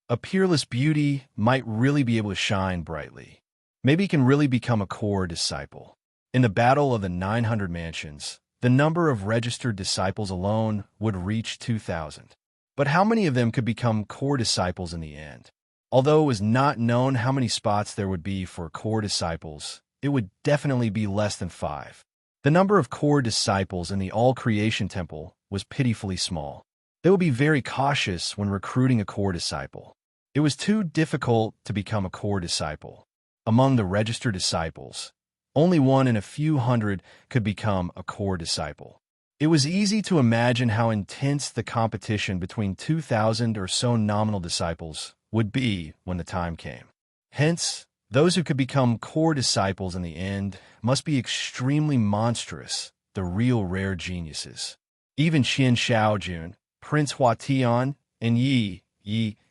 A peerless beauty might really be able to shine brightly. Maybe he can really become a core disciple. In the Battle of the 900 Mansions, the number of registered disciples alone would reach 2,000. But how many of them could become core disciples in the end? Although it was not known how many spots there would be for core disciples, it would definitely be less than 5. The number of core disciples in the All-Creation Temple was pitifully small. They would be very cautious when recruiting a core disciple. It was too difficult to become a core disciple. Among the registered disciples, only one in a few hundred could become a core disciple. It was easy to imagine how intense the competition between 2,000 or so nominal disciples would be when the time came. Hence, those who could become core disciples in the end must be extremely monstrous, the real rare geniuses. Even Qian Shaojun, Prince Hua Tian, and Yi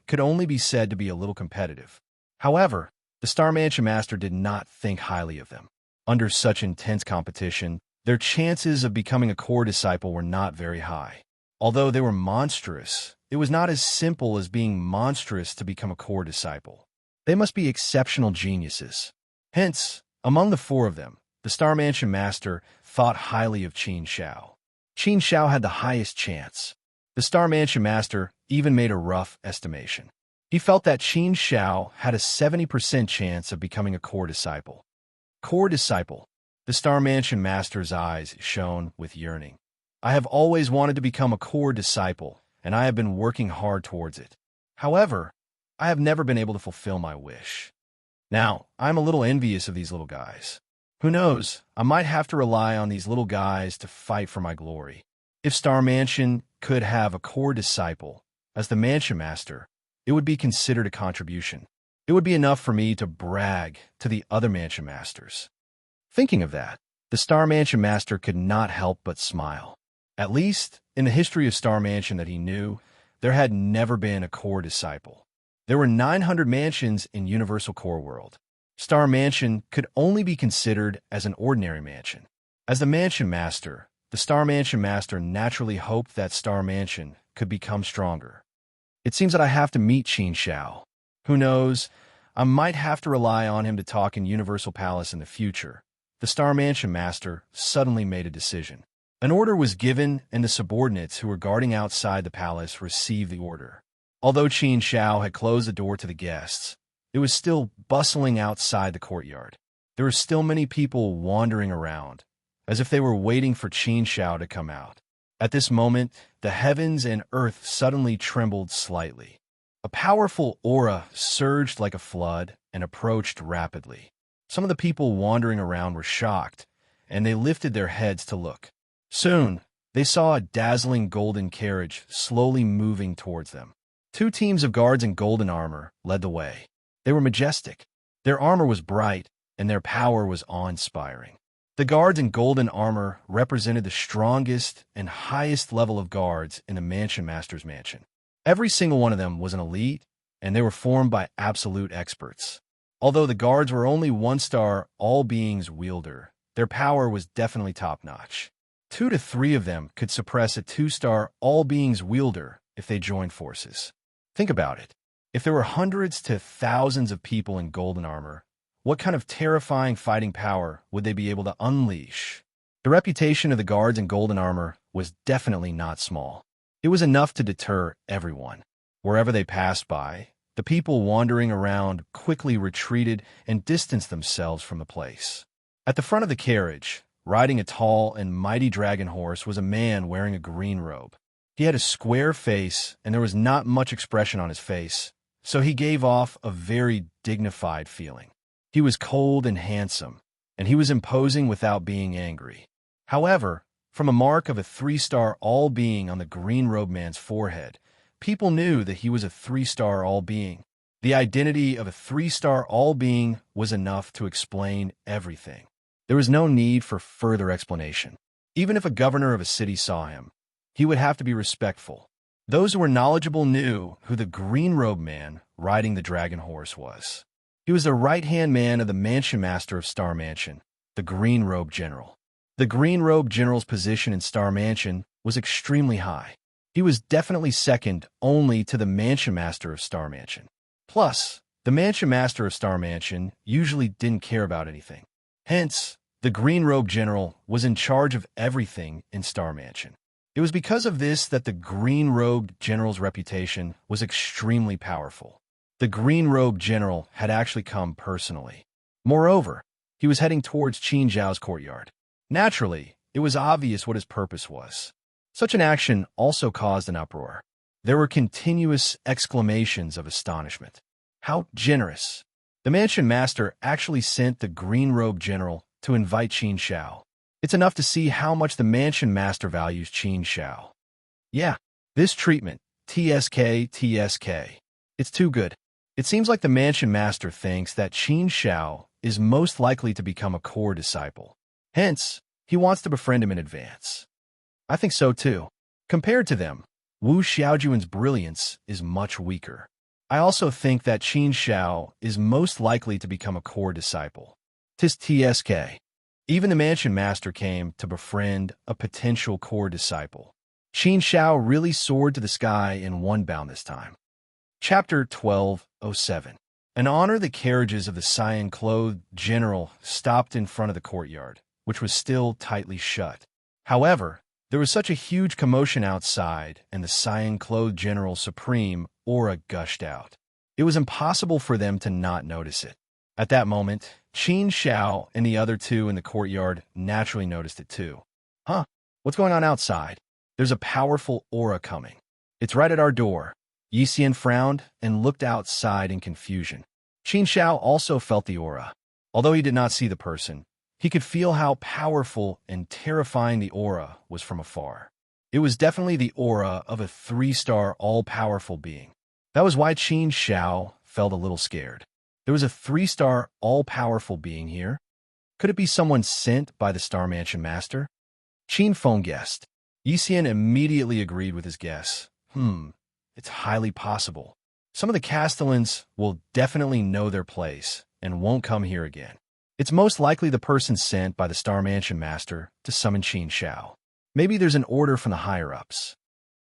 could only be said to be a little competitive. However, The Star Mansion Master did not think highly of them. Under such intense competition, their chances of becoming a core disciple were not very high. Although they were monstrous, it was not as simple as being monstrous to become a core disciple. They must be exceptional geniuses. Hence, among the four of them, the Star Mansion Master thought highly of Qin Shao. Qin Shao had the highest chance. The Star Mansion Master even made a rough estimation. He felt that Qin Shao had a 70% chance of becoming a core disciple. Core disciple. The Star Mansion Master's eyes shone with yearning. I have always wanted to become a core disciple, and I have been working hard towards it. However, I have never been able to fulfill my wish. Now, I'm a little envious of these little guys. Who knows, I might have to rely on these little guys to fight for my glory. If Star Mansion could have a core disciple as the Mansion Master, it would be considered a contribution. It would be enough for me to brag to the other Mansion Masters. Thinking of that, the Star Mansion Master could not help but smile. At least, in the history of Star Mansion that he knew, there had never been a core disciple. There were 900 mansions in Universal Core World. Star Mansion could only be considered as an ordinary mansion. As the Mansion Master, the Star Mansion Master naturally hoped that Star Mansion could become stronger. It seems that I have to meet Qin Shao. Who knows, I might have to rely on him to talk in Universal Palace in the future. The Star Mansion Master suddenly made a decision. An order was given, and the subordinates who were guarding outside the palace received the order. Although Qin Shao had closed the door to the guests, it was still bustling outside the courtyard. There were still many people wandering around, as if they were waiting for Qin Shao to come out. At this moment, the heavens and earth suddenly trembled slightly. A powerful aura surged like a flood and approached rapidly. Some of the people wandering around were shocked, and they lifted their heads to look. Soon, they saw a dazzling golden carriage slowly moving towards them. Two teams of guards in golden armor led the way. They were majestic. Their armor was bright, and their power was awe-inspiring. The guards in golden armor represented the strongest and highest level of guards in the Mansion Master's mansion. Every single one of them was an elite, and they were formed by absolute experts. Although the guards were only one-star all-beings wielder, their power was definitely top-notch. 2 to 3 of them could suppress a 2-star all-beings wielder if they joined forces. Think about it. If there were hundreds to thousands of people in golden armor, what kind of terrifying fighting power would they be able to unleash? The reputation of the guards in golden armor was definitely not small. It was enough to deter everyone. Wherever they passed by, the people wandering around quickly retreated and distanced themselves from the place. At the front of the carriage, riding a tall and mighty dragon horse, was a man wearing a green robe. He had a square face, and there was not much expression on his face, so he gave off a very dignified feeling. He was cold and handsome, and he was imposing without being angry. However, from a mark of a 3-star all-being on the green-robed man's forehead, people knew that he was a 3-star all-being. The identity of a 3-star all-being was enough to explain everything. There was no need for further explanation. Even if a governor of a city saw him, he would have to be respectful. Those who were knowledgeable knew who the green-robed man riding the dragon horse was. He was the right-hand man of the Mansion Master of Star Mansion, the green-robed general. The green-robed general's position in Star Mansion was extremely high. He was definitely second only to the Mansion Master of Star Mansion. Plus, the Mansion Master of Star Mansion usually didn't care about anything. Hence, the green-robed general was in charge of everything in Star Mansion. It was because of this that the green-robed general's reputation was extremely powerful. The green-robed general had actually come personally. Moreover, he was heading towards Qin Zhao's courtyard. Naturally, it was obvious what his purpose was. Such an action also caused an uproar. There were continuous exclamations of astonishment. How generous! The Mansion Master actually sent the green-robed general to invite Qin Shao. It's enough to see how much the Mansion Master values Qin Shao. Yeah, this treatment, TSK. It's too good. It seems like the Mansion Master thinks that Qin Shao is most likely to become a core disciple. Hence, he wants to befriend him in advance. I think so too. Compared to them, Wu Xiaojuan's brilliance is much weaker. I also think that Qin Shao is most likely to become a core disciple. Tis TSK. Even the mansion master came to befriend a potential core disciple. Qin Shao really soared to the sky in one bound this time. Chapter 12:07. In honor, the carriages of the cyan-clothed general stopped in front of the courtyard, which was still tightly shut. However, there was such a huge commotion outside, and the cyan-clothed general's supreme aura gushed out. It was impossible for them to not notice it. At that moment, Qin Shao and the other two in the courtyard naturally noticed it too. Huh? What's going on outside? There's a powerful aura coming. It's right at our door. Yi Xian frowned and looked outside in confusion. Qin Shao also felt the aura. Although he did not see the person, he could feel how powerful and terrifying the aura was from afar. It was definitely the aura of a 3-star all-powerful being. That was why Qin Shao felt a little scared. There was a 3-star all-powerful being here. Could it be someone sent by the Star Mansion Master? Qin Feng guessed. Yi Xian immediately agreed with his guess. It's highly possible. Some of the Castellans will definitely know their place and won't come here again. It's most likely the person sent by the Star Mansion Master to summon Qin Shao. Maybe there's an order from the higher-ups.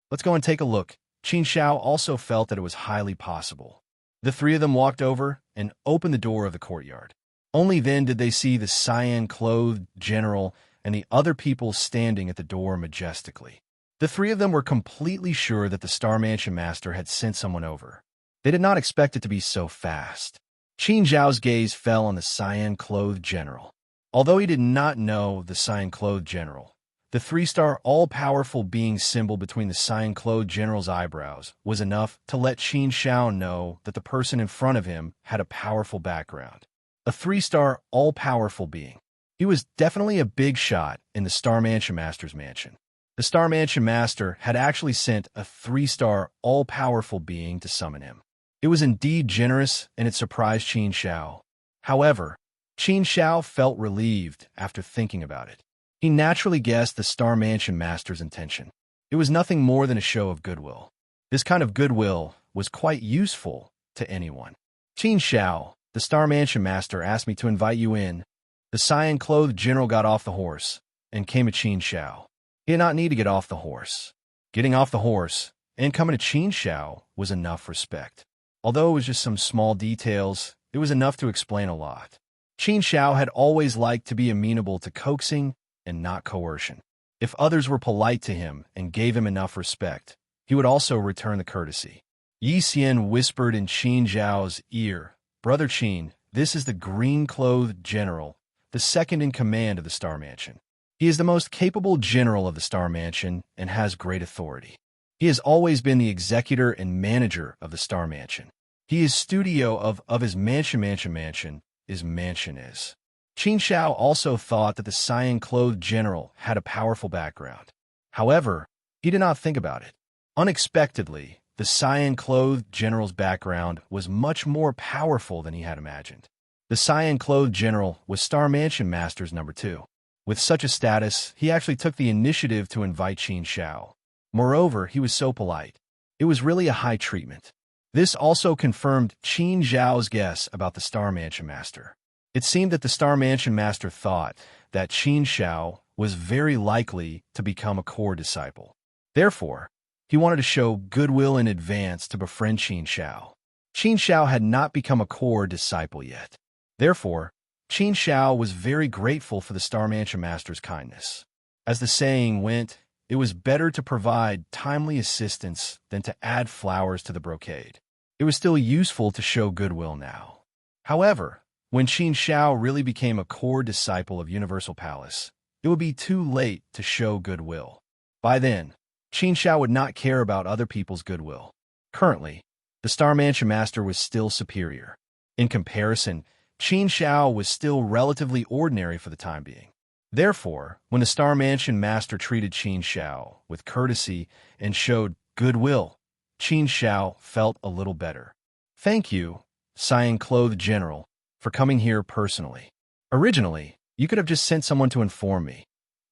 Let's go and take a look. Qin Shao also felt that it was highly possible. The three of them walked over and opened the door of the courtyard. Only then did they see the cyan-clothed general and the other people standing at the door majestically. The three of them were completely sure that the Star Mansion Master had sent someone over. They did not expect it to be so fast. Qin Zhao's gaze fell on the cyan-clothed general. Although he did not know the cyan-clothed general, the 3-star all-powerful being symbol between the cyan-clothed general's eyebrows was enough to let Qin Shao know that the person in front of him had a powerful background. A 3-star all-powerful being. He was definitely a big shot in the Star Mansion Master's mansion. The Star Mansion Master had actually sent a 3-star all-powerful being to summon him. It was indeed generous, and it surprised Qin Shao. However, Qin Shao felt relieved after thinking about it. He naturally guessed the Star Mansion Master's intention. It was nothing more than a show of goodwill. This kind of goodwill was quite useful to anyone. Qin Shao, the Star Mansion Master, asked me to invite you in. The cyan-clothed general got off the horse and came to Qin Shao. He did not need to get off the horse. Getting off the horse and coming to Qin Shao was enough respect. Although it was just some small details, it was enough to explain a lot. Qin Shao had always liked to be amenable to coaxing and not coercion. If others were polite to him and gave him enough respect, he would also return the courtesy. Yi Xian whispered in Qin Zhao's ear, "Brother Qin, this is the green-clothed general, the second in command of the Star Mansion. He is the most capable general of the Star Mansion and has great authority. He has always been the executor and manager of the Star Mansion. He is studio of his mansion is mansion is." Qin Shao also thought that the cyan-clothed general had a powerful background. However, he did not think about it. Unexpectedly, the cyan-clothed general's background was much more powerful than he had imagined. The cyan-clothed general was Star Mansion Master's number 2. With such a status, he actually took the initiative to invite Qin Shao. Moreover, he was so polite. It was really a high treatment. This also confirmed Qin Zhao's guess about the Star Mansion Master. It seemed that the Star Mansion Master thought that Qin Shao was very likely to become a core disciple. Therefore, he wanted to show goodwill in advance to befriend Qin Shao. Qin Shao had not become a core disciple yet. Therefore, Qin Shao was very grateful for the Star Mansion Master's kindness. As the saying went, it was better to provide timely assistance than to add flowers to the brocade. It was still useful to show goodwill now. However, when Qin Shao really became a core disciple of Universal Palace, it would be too late to show goodwill. By then, Qin Shao would not care about other people's goodwill. Currently, the Star Mansion Master was still superior. In comparison, Qin Shao was still relatively ordinary for the time being. Therefore, when the Star Mansion Master treated Qin Shao with courtesy and showed goodwill, Qin Shao felt a little better. "Thank you, cyan-clothed general, for coming here personally. Originally, you could have just sent someone to inform me."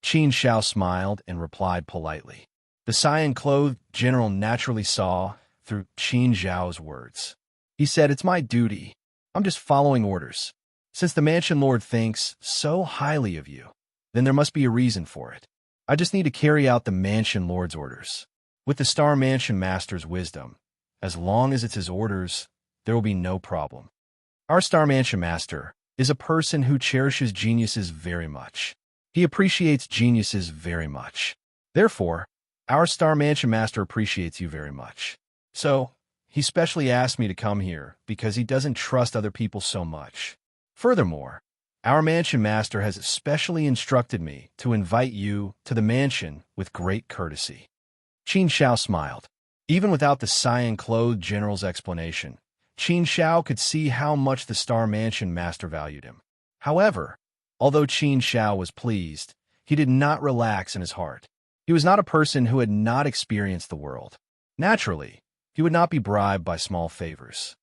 Qin Shao smiled and replied politely. The cyan-clothed general naturally saw through Qin Zhao's words. He said, "It's my duty. I'm just following orders. Since the mansion lord thinks so highly of you, then there must be a reason for it. I just need to carry out the mansion lord's orders. With the Star Mansion Master's wisdom, as long as it's his orders, there will be no problem." Our Star Mansion Master is a person who cherishes geniuses very much. He appreciates geniuses very much. Therefore, our Star Mansion Master appreciates you very much. So, he specially asked me to come here because he doesn't trust other people so much. Furthermore, our Mansion Master has especially instructed me to invite you to the mansion with great courtesy. Qin Shao smiled. Even without the cyan-clothed general's explanation, Qin Shao could see how much the Star Mansion Master valued him. However, although Qin Shao was pleased, he did not relax in his heart. He was not a person who had not experienced the world. Naturally, he would not be bribed by small favors.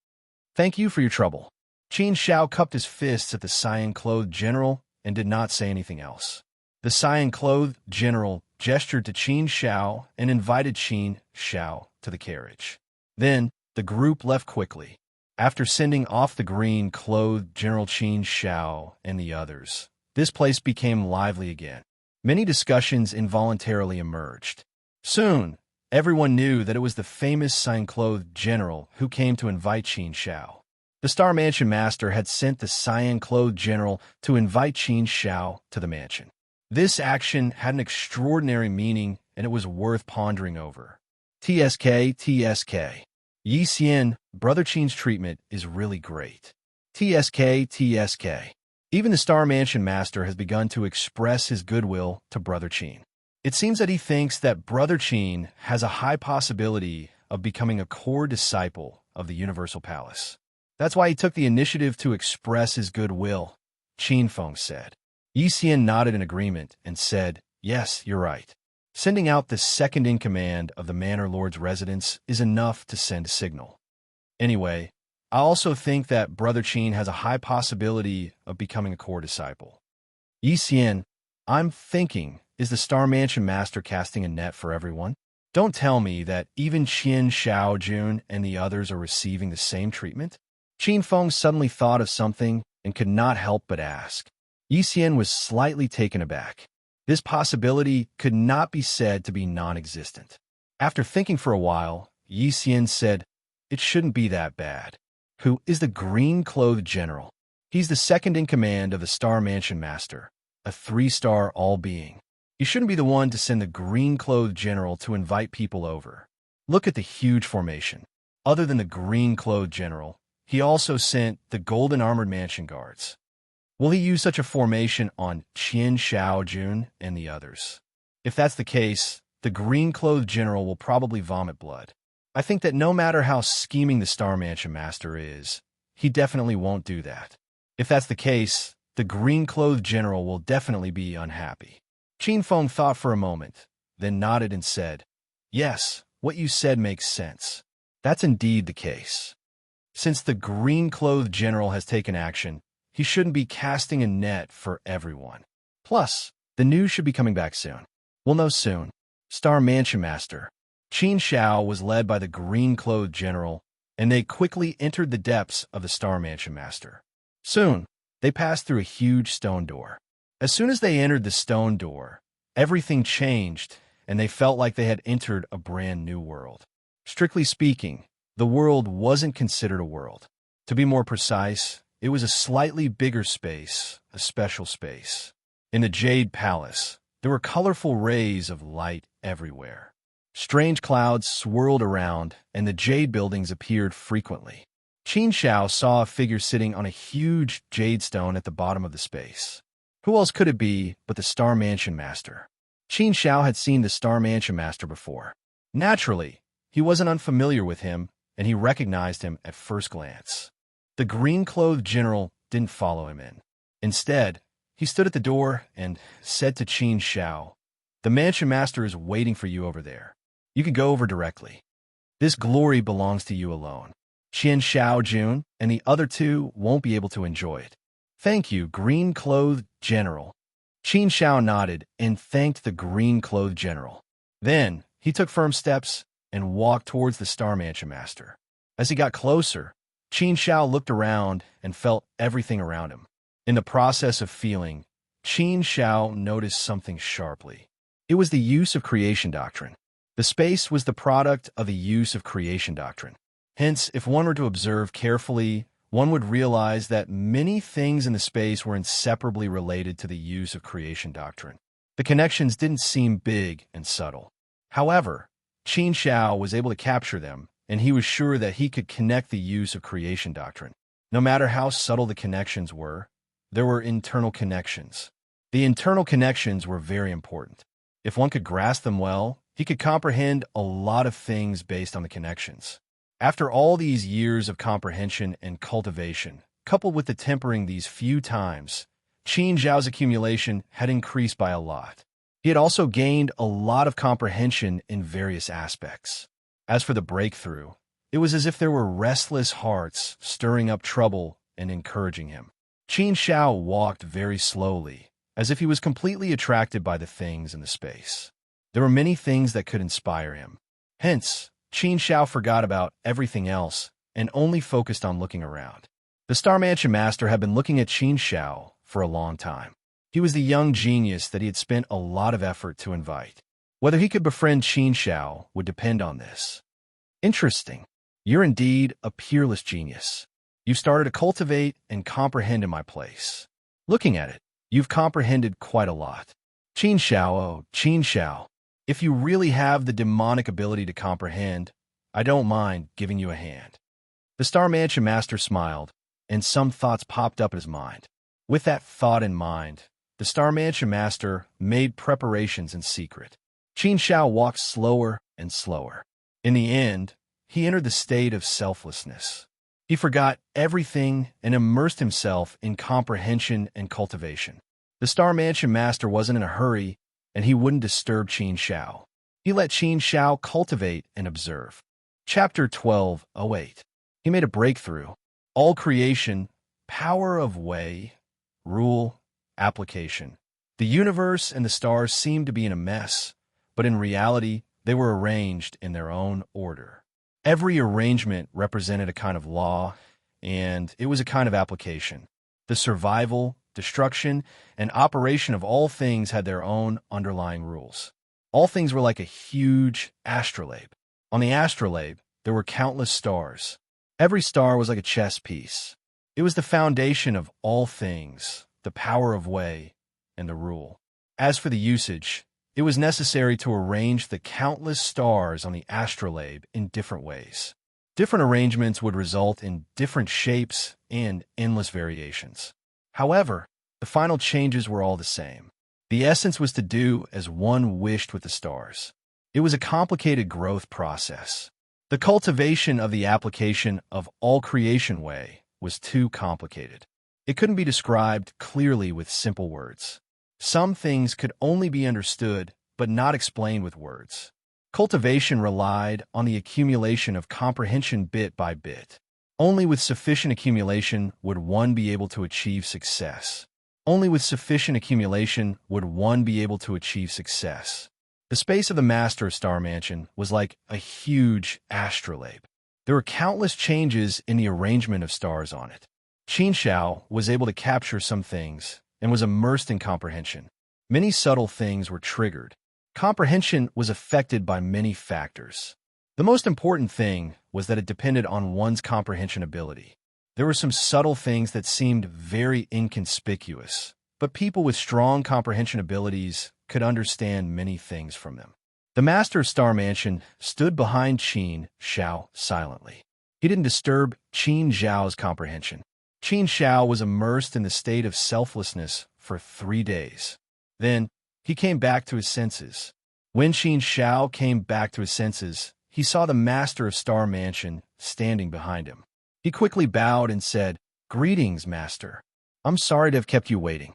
"Thank you for your trouble." Qin Shao cupped his fists at the cyan-clothed general and did not say anything else. The cyan-clothed general gestured to Qin Shao and invited Qin Shao to the carriage. Then, the group left quickly. After sending off the green-clothed General Qin Shao and the others, this place became lively again. Many discussions involuntarily emerged. Soon, everyone knew that it was the famous cyan-clothed general who came to invite Qin Shao. The Star Mansion Master had sent the cyan-clothed general to invite Qin Shao to the mansion. This action had an extraordinary meaning, and it was worth pondering over. TSK. Yi Xian, Brother Qin's treatment is really great. TSK. Even the Star Mansion Master has begun to express his goodwill to Brother Qin. It seems that he thinks that Brother Qin has a high possibility of becoming a core disciple of the Universal Palace. That's why he took the initiative to express his goodwill, Qin Feng said. Yi Xian nodded in agreement and said, "Yes, you're right. Sending out the second-in-command of the Manor Lord's residence is enough to send a signal. Anyway, I also think that Brother Qin has a high possibility of becoming a core disciple." Yi Xian, I'm thinking, is the Star Mansion Master casting a net for everyone? Don't tell me that even Qin Shao Jun and the others are receiving the same treatment? Qin Feng suddenly thought of something and could not help but ask. Yi Xian was slightly taken aback. This possibility could not be said to be non-existent. After thinking for a while, Yi Xian said, "It shouldn't be that bad." Who is the green-clothed general? He's the second-in-command of the Star Mansion Master, a 3-star all-being. You shouldn't be the one to send the green-clothed general to invite people over. Look at the huge formation. Other than the green-clothed general, he also sent the golden-armored mansion guards. Will he use such a formation on Qin Shao Jun and the others? If that's the case, the green-clothed general will probably vomit blood. I think that no matter how scheming the Star Mansion Master is, he definitely won't do that. If that's the case, the green-clothed general will definitely be unhappy. Qin Feng thought for a moment, then nodded and said, "Yes, what you said makes sense. That's indeed the case. Since the green-clothed general has taken action, he shouldn't be casting a net for everyone. Plus, the news should be coming back soon. We'll know soon." Star Mansion Master. Qin Shao was led by the green-clothed general, and they quickly entered the depths of the Star Mansion Master. Soon, they passed through a huge stone door. As soon as they entered the stone door, everything changed, and they felt like they had entered a brand new world. Strictly speaking, the world wasn't considered a world. To be more precise, it was a slightly bigger space, a special space. In the Jade Palace, there were colorful rays of light everywhere. Strange clouds swirled around, and the jade buildings appeared frequently. Qin Shao saw a figure sitting on a huge jade stone at the bottom of the space. Who else could it be but the Star Mansion Master? Qin Shao had seen the Star Mansion Master before. Naturally, he wasn't unfamiliar with him, and he recognized him at first glance. The green-clothed general didn't follow him in. Instead, he stood at the door and said to Qin Shao, "The Mansion Master is waiting for you over there. You can go over directly. This glory belongs to you alone. Qin Shao Jun and the other two won't be able to enjoy it." "Thank you, green-clothed general." Qin Shao nodded and thanked the green-clothed general. Then, he took firm steps and walked towards the Star Mansion Master. As he got closer, Qin Shao looked around and felt everything around him. In the process of feeling, Qin Shao noticed something sharply. It was the use of creation doctrine. The space was the product of the use of creation doctrine. Hence, if one were to observe carefully, one would realize that many things in the space were inseparably related to the use of creation doctrine. The connections didn't seem big and subtle. However, Qin Shao was able to capture them, and he was sure that he could connect the use of creation doctrine. No matter how subtle the connections were, there were internal connections. The internal connections were very important. If one could grasp them well, he could comprehend a lot of things based on the connections. After all these years of comprehension and cultivation, coupled with the tempering these few times, Qin Zhao's accumulation had increased by a lot. He had also gained a lot of comprehension in various aspects. As for the breakthrough, it was as if there were restless hearts stirring up trouble and encouraging him. Qin Shao walked very slowly, as if he was completely attracted by the things in the space. There were many things that could inspire him. Hence, Qin Shao forgot about everything else and only focused on looking around. The Star Mansion Master had been looking at Qin Shao for a long time. He was the young genius that he had spent a lot of effort to invite. Whether he could befriend Qin Shao would depend on this. Interesting. You're indeed a peerless genius. You've started to cultivate and comprehend in my place. Looking at it, you've comprehended quite a lot. Qin Shao, oh, Qin Shao. If you really have the demonic ability to comprehend, I don't mind giving you a hand. The Star Mansion Master smiled, and some thoughts popped up in his mind. With that thought in mind, the Star Mansion Master made preparations in secret. Qin Shao walked slower and slower. In the end, he entered the state of selflessness. He forgot everything and immersed himself in comprehension and cultivation. The Star Mansion Master wasn't in a hurry, and he wouldn't disturb Qin Shao. He let Qin Shao cultivate and observe. Chapter 12:08. He made a breakthrough. All creation, power of way, rule, application. The universe and the stars seemed to be in a mess, but in reality, they were arranged in their own order. Every arrangement represented a kind of law, and it was a kind of application. The survival, destruction, and operation of all things had their own underlying rules. All things were like a huge astrolabe. On the astrolabe, there were countless stars. Every star was like a chess piece. It was the foundation of all things, the power of way, and the rule. As for the usage, it was necessary to arrange the countless stars on the astrolabe in different ways. Different arrangements would result in different shapes and endless variations. However, the final changes were all the same. The essence was to do as one wished with the stars. It was a complicated growth process. The cultivation of the application of all creation way was too complicated. It couldn't be described clearly with simple words. Some things could only be understood, but not explained with words. Cultivation relied on the accumulation of comprehension bit by bit. Only with sufficient accumulation would one be able to achieve success. Only with sufficient accumulation would one be able to achieve success. The space of the Master of Star Mansion was like a huge astrolabe. There were countless changes in the arrangement of stars on it. Qin Shao was able to capture some things and was immersed in comprehension. Many subtle things were triggered. Comprehension was affected by many factors. The most important thing was that it depended on one's comprehension ability. There were some subtle things that seemed very inconspicuous, but people with strong comprehension abilities could understand many things from them. The Master of Star Mansion stood behind Qin Shao silently. He didn't disturb Qin Zhao's comprehension. Qin Shao was immersed in the state of selflessness for 3 days. Then, he came back to his senses. When Qin Shao came back to his senses, he saw the Master of Star Mansion standing behind him. He quickly bowed and said, "Greetings, Master. I'm sorry to have kept you waiting."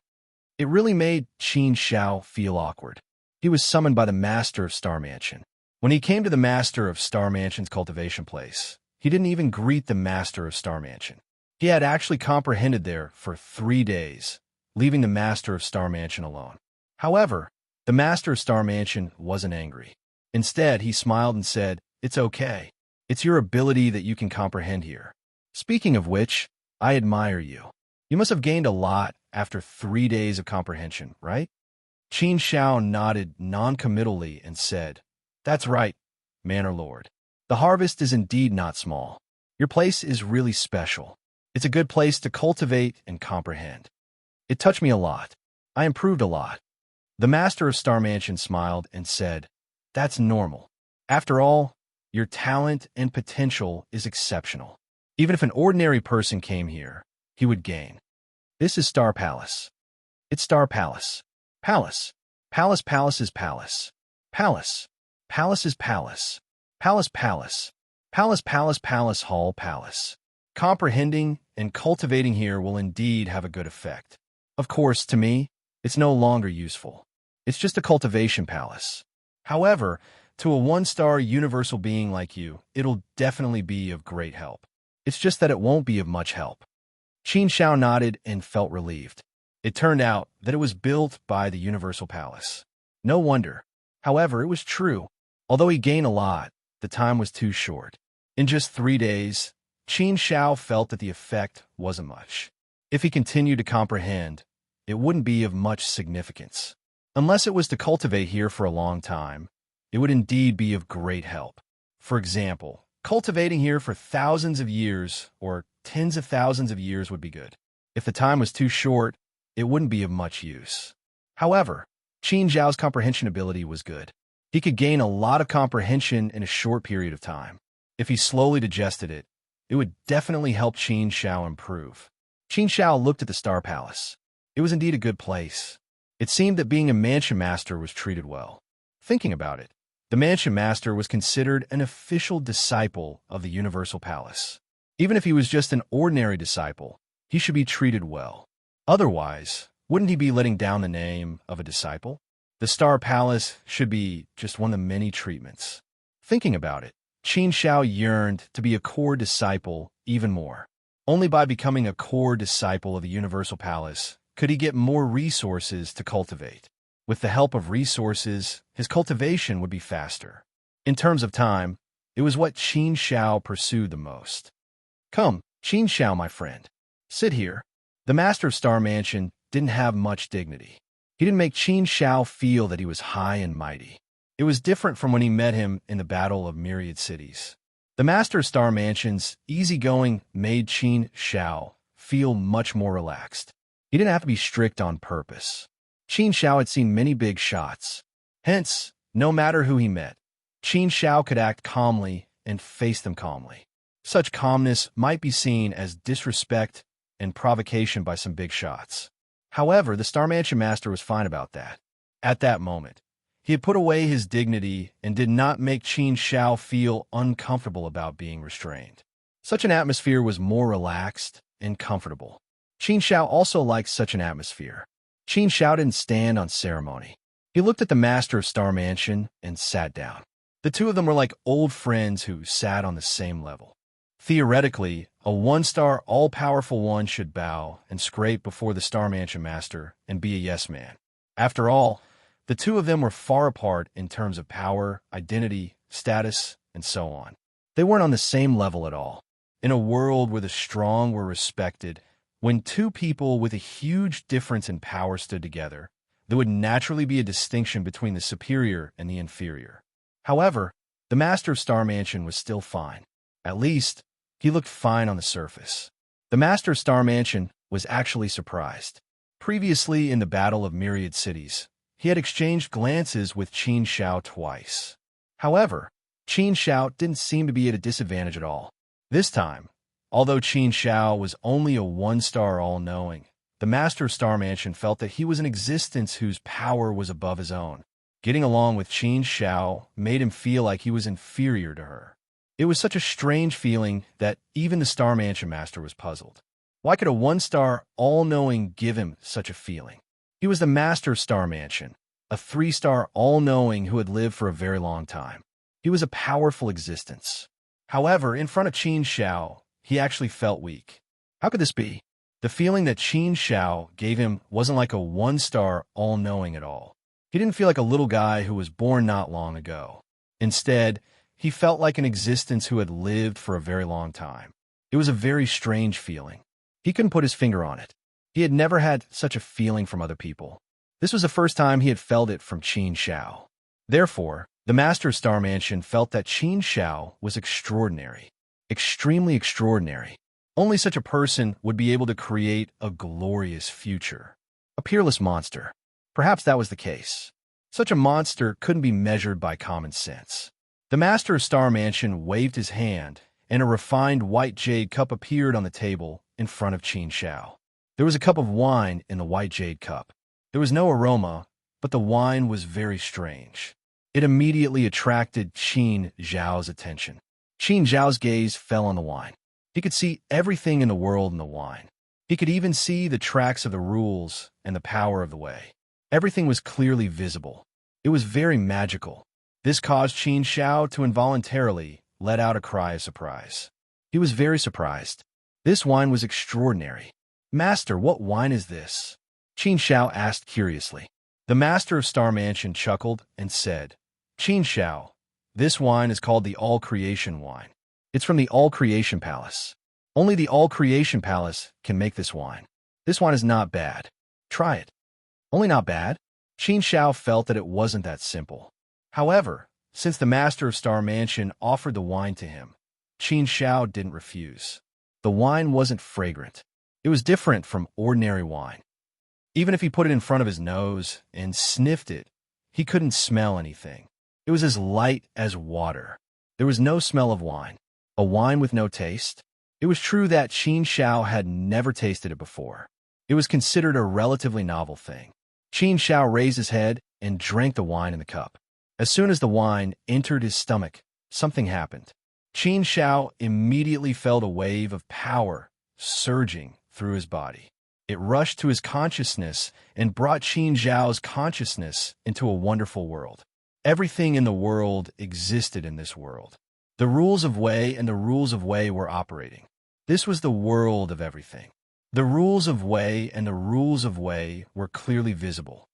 It really made Qin Shao feel awkward. He was summoned by the Master of Star Mansion. When he came to the Master of Star Mansion's cultivation place, he didn't even greet the Master of Star Mansion. He had actually comprehended there for 3 days, leaving the Master of Star Mansion alone. However, the Master of Star Mansion wasn't angry. Instead, he smiled and said, "It's okay. It's your ability that you can comprehend here. Speaking of which, I admire you. You must have gained a lot after 3 days of comprehension, right? Qin Shao nodded non-committally and said, "That's right, Manor Lord. The harvest is indeed not small. Your place is really special. It's a good place to cultivate and comprehend. It touched me a lot. I improved a lot." The master of Star Mansion smiled and said, "That's normal. After all, your talent and potential is exceptional. Even if an ordinary person came here, he would gain. This is Star Palace. It's Star Palace. Palace. Palace, palace is palace. Palace. Palace is palace. Palace, palace. Palace, palace, palace, hall, palace. Comprehending and cultivating here will indeed have a good effect. Of course, to me, it's no longer useful. It's just a cultivation palace. However, to a one-star universal being like you, it'll definitely be of great help. It's just that it won't be of much help." Qin Shao nodded and felt relieved. It turned out that it was built by the Universal Palace. No wonder. However, it was true. Although he gained a lot, the time was too short. In just 3 days, Qin Shao felt that the effect wasn't much. If he continued to comprehend, it wouldn't be of much significance. Unless it was to cultivate here for a long time, it would indeed be of great help. For example, cultivating here for thousands of years or tens of thousands of years would be good. If the time was too short, it wouldn't be of much use. However, Qin Zhao's comprehension ability was good. He could gain a lot of comprehension in a short period of time. If he slowly digested it, it would definitely help Qin Shao improve. Qin Shao looked at the Star Palace. It was indeed a good place. It seemed that being a mansion master was treated well. Thinking about it, the mansion master was considered an official disciple of the Universal Palace. Even if he was just an ordinary disciple, he should be treated well. Otherwise, wouldn't he be letting down the name of a disciple? The Star Palace should be just one of the many treatments. Thinking about it, Qin Shao yearned to be a core disciple even more. Only by becoming a core disciple of the Universal Palace could he get more resources to cultivate. With the help of resources, his cultivation would be faster. In terms of time, it was what Qin Shao pursued the most. "Come, Qin Shao, my friend. Sit here." The master of Star Mansion didn't have much dignity. He didn't make Qin Shao feel that he was high and mighty. It was different from when he met him in the Battle of Myriad Cities. The master of Star Mansion's easygoing made Qin Shao feel much more relaxed. He didn't have to be strict on purpose. Qin Shao had seen many big shots. Hence, no matter who he met, Qin Shao could act calmly and face them calmly. Such calmness might be seen as disrespect and provocation by some big shots. However, the Star Mansion Master was fine about that. At that moment, he had put away his dignity and did not make Qin Shao feel uncomfortable about being restrained. Such an atmosphere was more relaxed and comfortable. Qin Shao also liked such an atmosphere. Qin Shao didn't stand on ceremony. He looked at the master of Star Mansion and sat down. The two of them were like old friends who sat on the same level. Theoretically, a one-star, all-powerful one should bow and scrape before the Star Mansion Master and be a yes man. After all, the two of them were far apart in terms of power, identity, status, and so on. They weren't on the same level at all. In a world where the strong were respected, when two people with a huge difference in power stood together, there would naturally be a distinction between the superior and the inferior. However, the Master of Star Mansion was still fine. At least, he looked fine on the surface. The Master of Star Mansion was actually surprised. Previously in the Battle of Myriad Cities, he had exchanged glances with Qin Shao twice. However, Qin Shao didn't seem to be at a disadvantage at all. This time, although Qin Shao was only a one-star all-knowing, the Master of Star Mansion felt that he was an existence whose power was above his own. Getting along with Qin Shao made him feel like he was inferior to her. It was such a strange feeling that even the Star Mansion Master was puzzled. Why could a one-star all-knowing give him such a feeling? He was the Master of Star Mansion, a 3-star all-knowing who had lived for a very long time. He was a powerful existence. However, in front of Qin Shao, he actually felt weak. How could this be? The feeling that Qin Shao gave him wasn't like a one-star all-knowing at all. He didn't feel like a little guy who was born not long ago. Instead, he felt like an existence who had lived for a very long time. It was a very strange feeling. He couldn't put his finger on it. He had never had such a feeling from other people. This was the first time he had felt it from Qin Shao. Therefore, the master of Star Mansion felt that Qin Shao was extraordinary. Extremely extraordinary. Only such a person would be able to create a glorious future. A peerless monster. Perhaps that was the case. Such a monster couldn't be measured by common sense. The master of Star Mansion waved his hand, and a refined white jade cup appeared on the table in front of Qin Shao. There was a cup of wine in the white jade cup. There was no aroma, but the wine was very strange. It immediately attracted Qin Zhao's attention. Qin Zhao's gaze fell on the wine. He could see everything in the world in the wine. He could even see the tracks of the rules and the power of the way. Everything was clearly visible. It was very magical. This caused Qin Shao to involuntarily let out a cry of surprise. He was very surprised. This wine was extraordinary. "Master, what wine is this?" Qin Shao asked curiously. The master of Star Mansion chuckled and said, "Qin Shao, this wine is called the All-Creation wine. It's from the All-Creation Palace. Only the All-Creation Palace can make this wine. This wine is not bad. Try it." "Only not bad?" Qin Shao felt that it wasn't that simple. However, since the master of Star Mansion offered the wine to him, Qin Shao didn't refuse. The wine wasn't fragrant. It was different from ordinary wine. Even if he put it in front of his nose and sniffed it, he couldn't smell anything. It was as light as water. There was no smell of wine. A wine with no taste? It was true that Qin Shao had never tasted it before. It was considered a relatively novel thing. Qin Shao raised his head and drank the wine in the cup. As soon as the wine entered his stomach, something happened. Qin Shao immediately felt a wave of power surging through his body. It rushed to his consciousness and brought Qin Zhao's consciousness into a wonderful world. Everything in the world existed in this world. The rules of Wei and the rules of Wei were operating. This was the world of everything. The rules of Wei and the rules of Wei were clearly visible.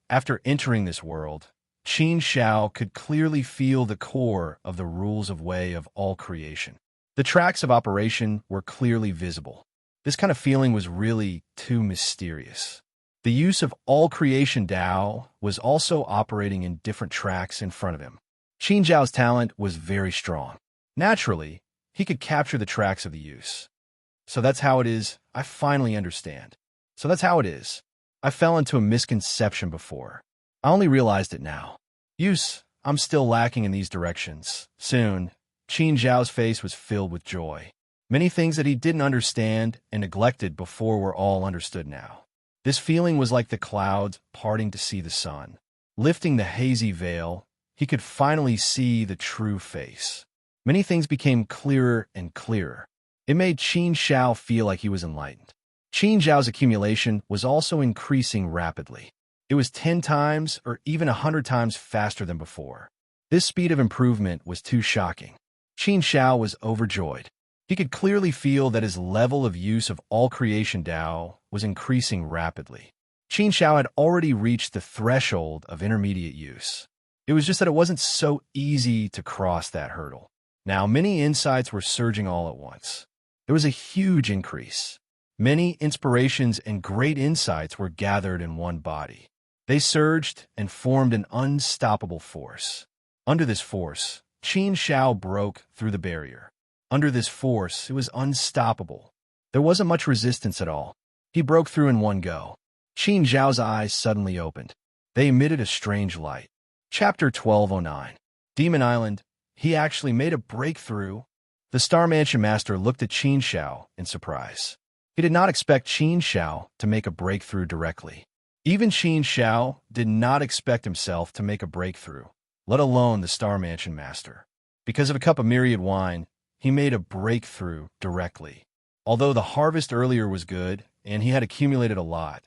After entering this world, Qin Shao could clearly feel the core of the rules of Wei of all creation. The tracks of operation were clearly visible. This kind of feeling was really too mysterious. The use of all creation Dao was also operating in different tracks in front of him. Qin Zhao's talent was very strong. Naturally, he could capture the tracks of the use. So that's how it is. I finally understand. So that's how it is. I fell into a misconception before. I only realized it now. I'm still lacking in these directions. Soon, Qin Zhao's face was filled with joy. Many things that he didn't understand and neglected before were all understood now. This feeling was like the clouds parting to see the sun. Lifting the hazy veil, he could finally see the true face. Many things became clearer and clearer. It made Qin Shao feel like he was enlightened. Qin Zhao's accumulation was also increasing rapidly. It was 10 times or even 100 times faster than before. This speed of improvement was too shocking. Qin Shao was overjoyed. He could clearly feel that his level of use of all creation Dao was increasing rapidly. Qin Shao had already reached the threshold of intermediate use. It was just that it wasn't so easy to cross that hurdle. Now, many insights were surging all at once. There was a huge increase. Many inspirations and great insights were gathered in one body. They surged and formed an unstoppable force. Under this force, Qin Shao broke through the barrier. Under this force, it was unstoppable. There wasn't much resistance at all. He broke through in one go. Qin Zhao's eyes suddenly opened. They emitted a strange light. Chapter 1209. Demon Island. He actually made a breakthrough. The Star Mansion Master looked at Qin Shao in surprise. He did not expect Qin Shao to make a breakthrough directly. Even Qin Shao did not expect himself to make a breakthrough, let alone the Star Mansion Master. Because of a cup of myriad wine, he made a breakthrough directly. Although the harvest earlier was good, and he had accumulated a lot,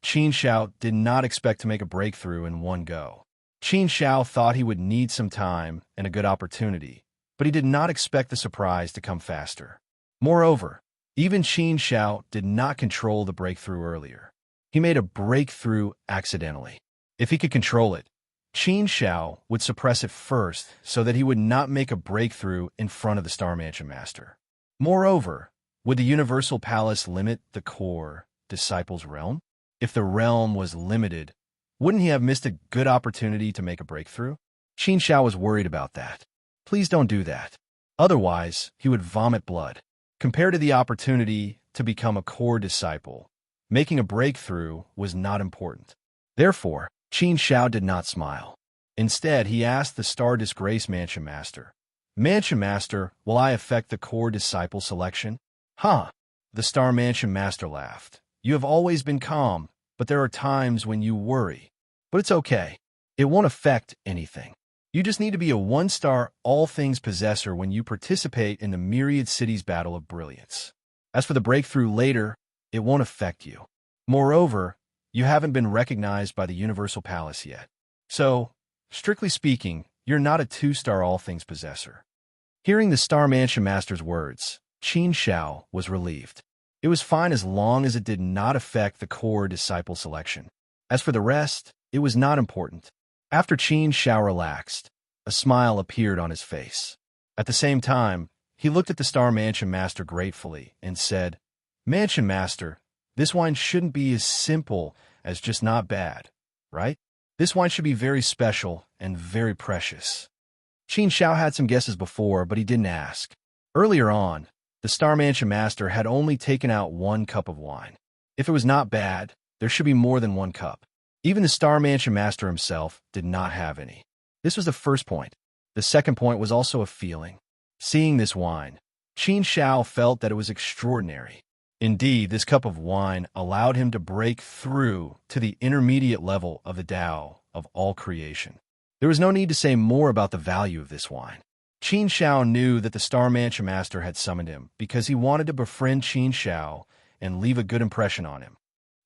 Qin Shao did not expect to make a breakthrough in one go. Qin Shao thought he would need some time and a good opportunity, but he did not expect the surprise to come faster. Moreover, even Qin Shao did not control the breakthrough earlier. He made a breakthrough accidentally. If he could control it, Qin Shao would suppress it first so that he would not make a breakthrough in front of the Star Mansion Master. Moreover, would the universal palace limit the core disciple's realm? If the realm was limited, wouldn't he have missed a good opportunity to make a breakthrough? Qin Shao was worried about that. Please don't do that. Otherwise, he would vomit blood. Compared to the opportunity to become a core disciple, making a breakthrough was not important. Therefore, Qin Shao did not smile. Instead, he asked the Star Disgrace Mansion Master, Mansion Master, will I affect the core disciple selection? Huh. The Star Mansion Master laughed. You have always been calm, but there are times when you worry. But it's okay. It won't affect anything. You just need to be a one-star all-things possessor when you participate in the Myriad Cities Battle of Brilliance. As for the breakthrough later, it won't affect you. Moreover, you haven't been recognized by the Universal Palace yet. So, strictly speaking, you're not a two-star all-things possessor. Hearing the Star Mansion Master's words, Qin Shao was relieved. It was fine as long as it did not affect the core disciple selection. As for the rest, it was not important. After Qin Shao relaxed, a smile appeared on his face. At the same time, he looked at the Star Mansion Master gratefully and said, Mansion Master, this wine shouldn't be as simple as just not bad, right? This wine should be very special and very precious. Qin Shao had some guesses before, but he didn't ask. Earlier on, the Star Mansion Master had only taken out 1 cup of wine. If it was not bad, there should be more than 1 cup. Even the Star Mansion Master himself did not have any. This was the first point. The second point was also a feeling. Seeing this wine, Qin Shao felt that it was extraordinary. Indeed, this cup of wine allowed him to break through to the intermediate level of the Tao of all creation. There was no need to say more about the value of this wine. Qin Shao knew that the Star Mansion Master had summoned him because he wanted to befriend Qin Shao and leave a good impression on him.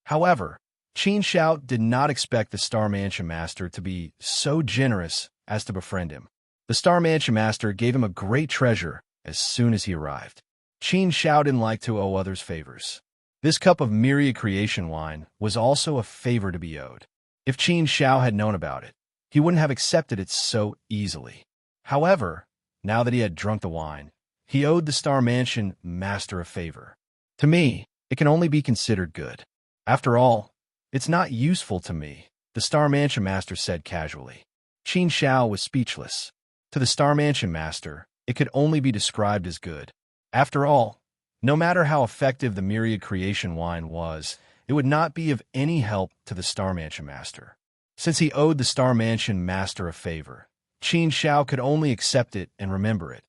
However, Qin Shao did not expect the Star Mansion Master to be so generous as to befriend him. The Star Mansion Master gave him a great treasure as soon as he arrived. Qin Shao didn't like to owe others favors. This cup of Myriad Creation wine was also a favor to be owed. If Qin Shao had known about it, he wouldn't have accepted it so easily. However, now that he had drunk the wine, he owed the Star Mansion Master a favor. To me, it can only be considered good. After all, it's not useful to me, the Star Mansion Master said casually. Qin Shao was speechless. To the Star Mansion Master, it could only be described as good. After all, no matter how effective the Myriad Creation wine was, it would not be of any help to the Star Mansion Master. Since he owed the Star Mansion Master a favor, Qin Shao could only accept it and remember it.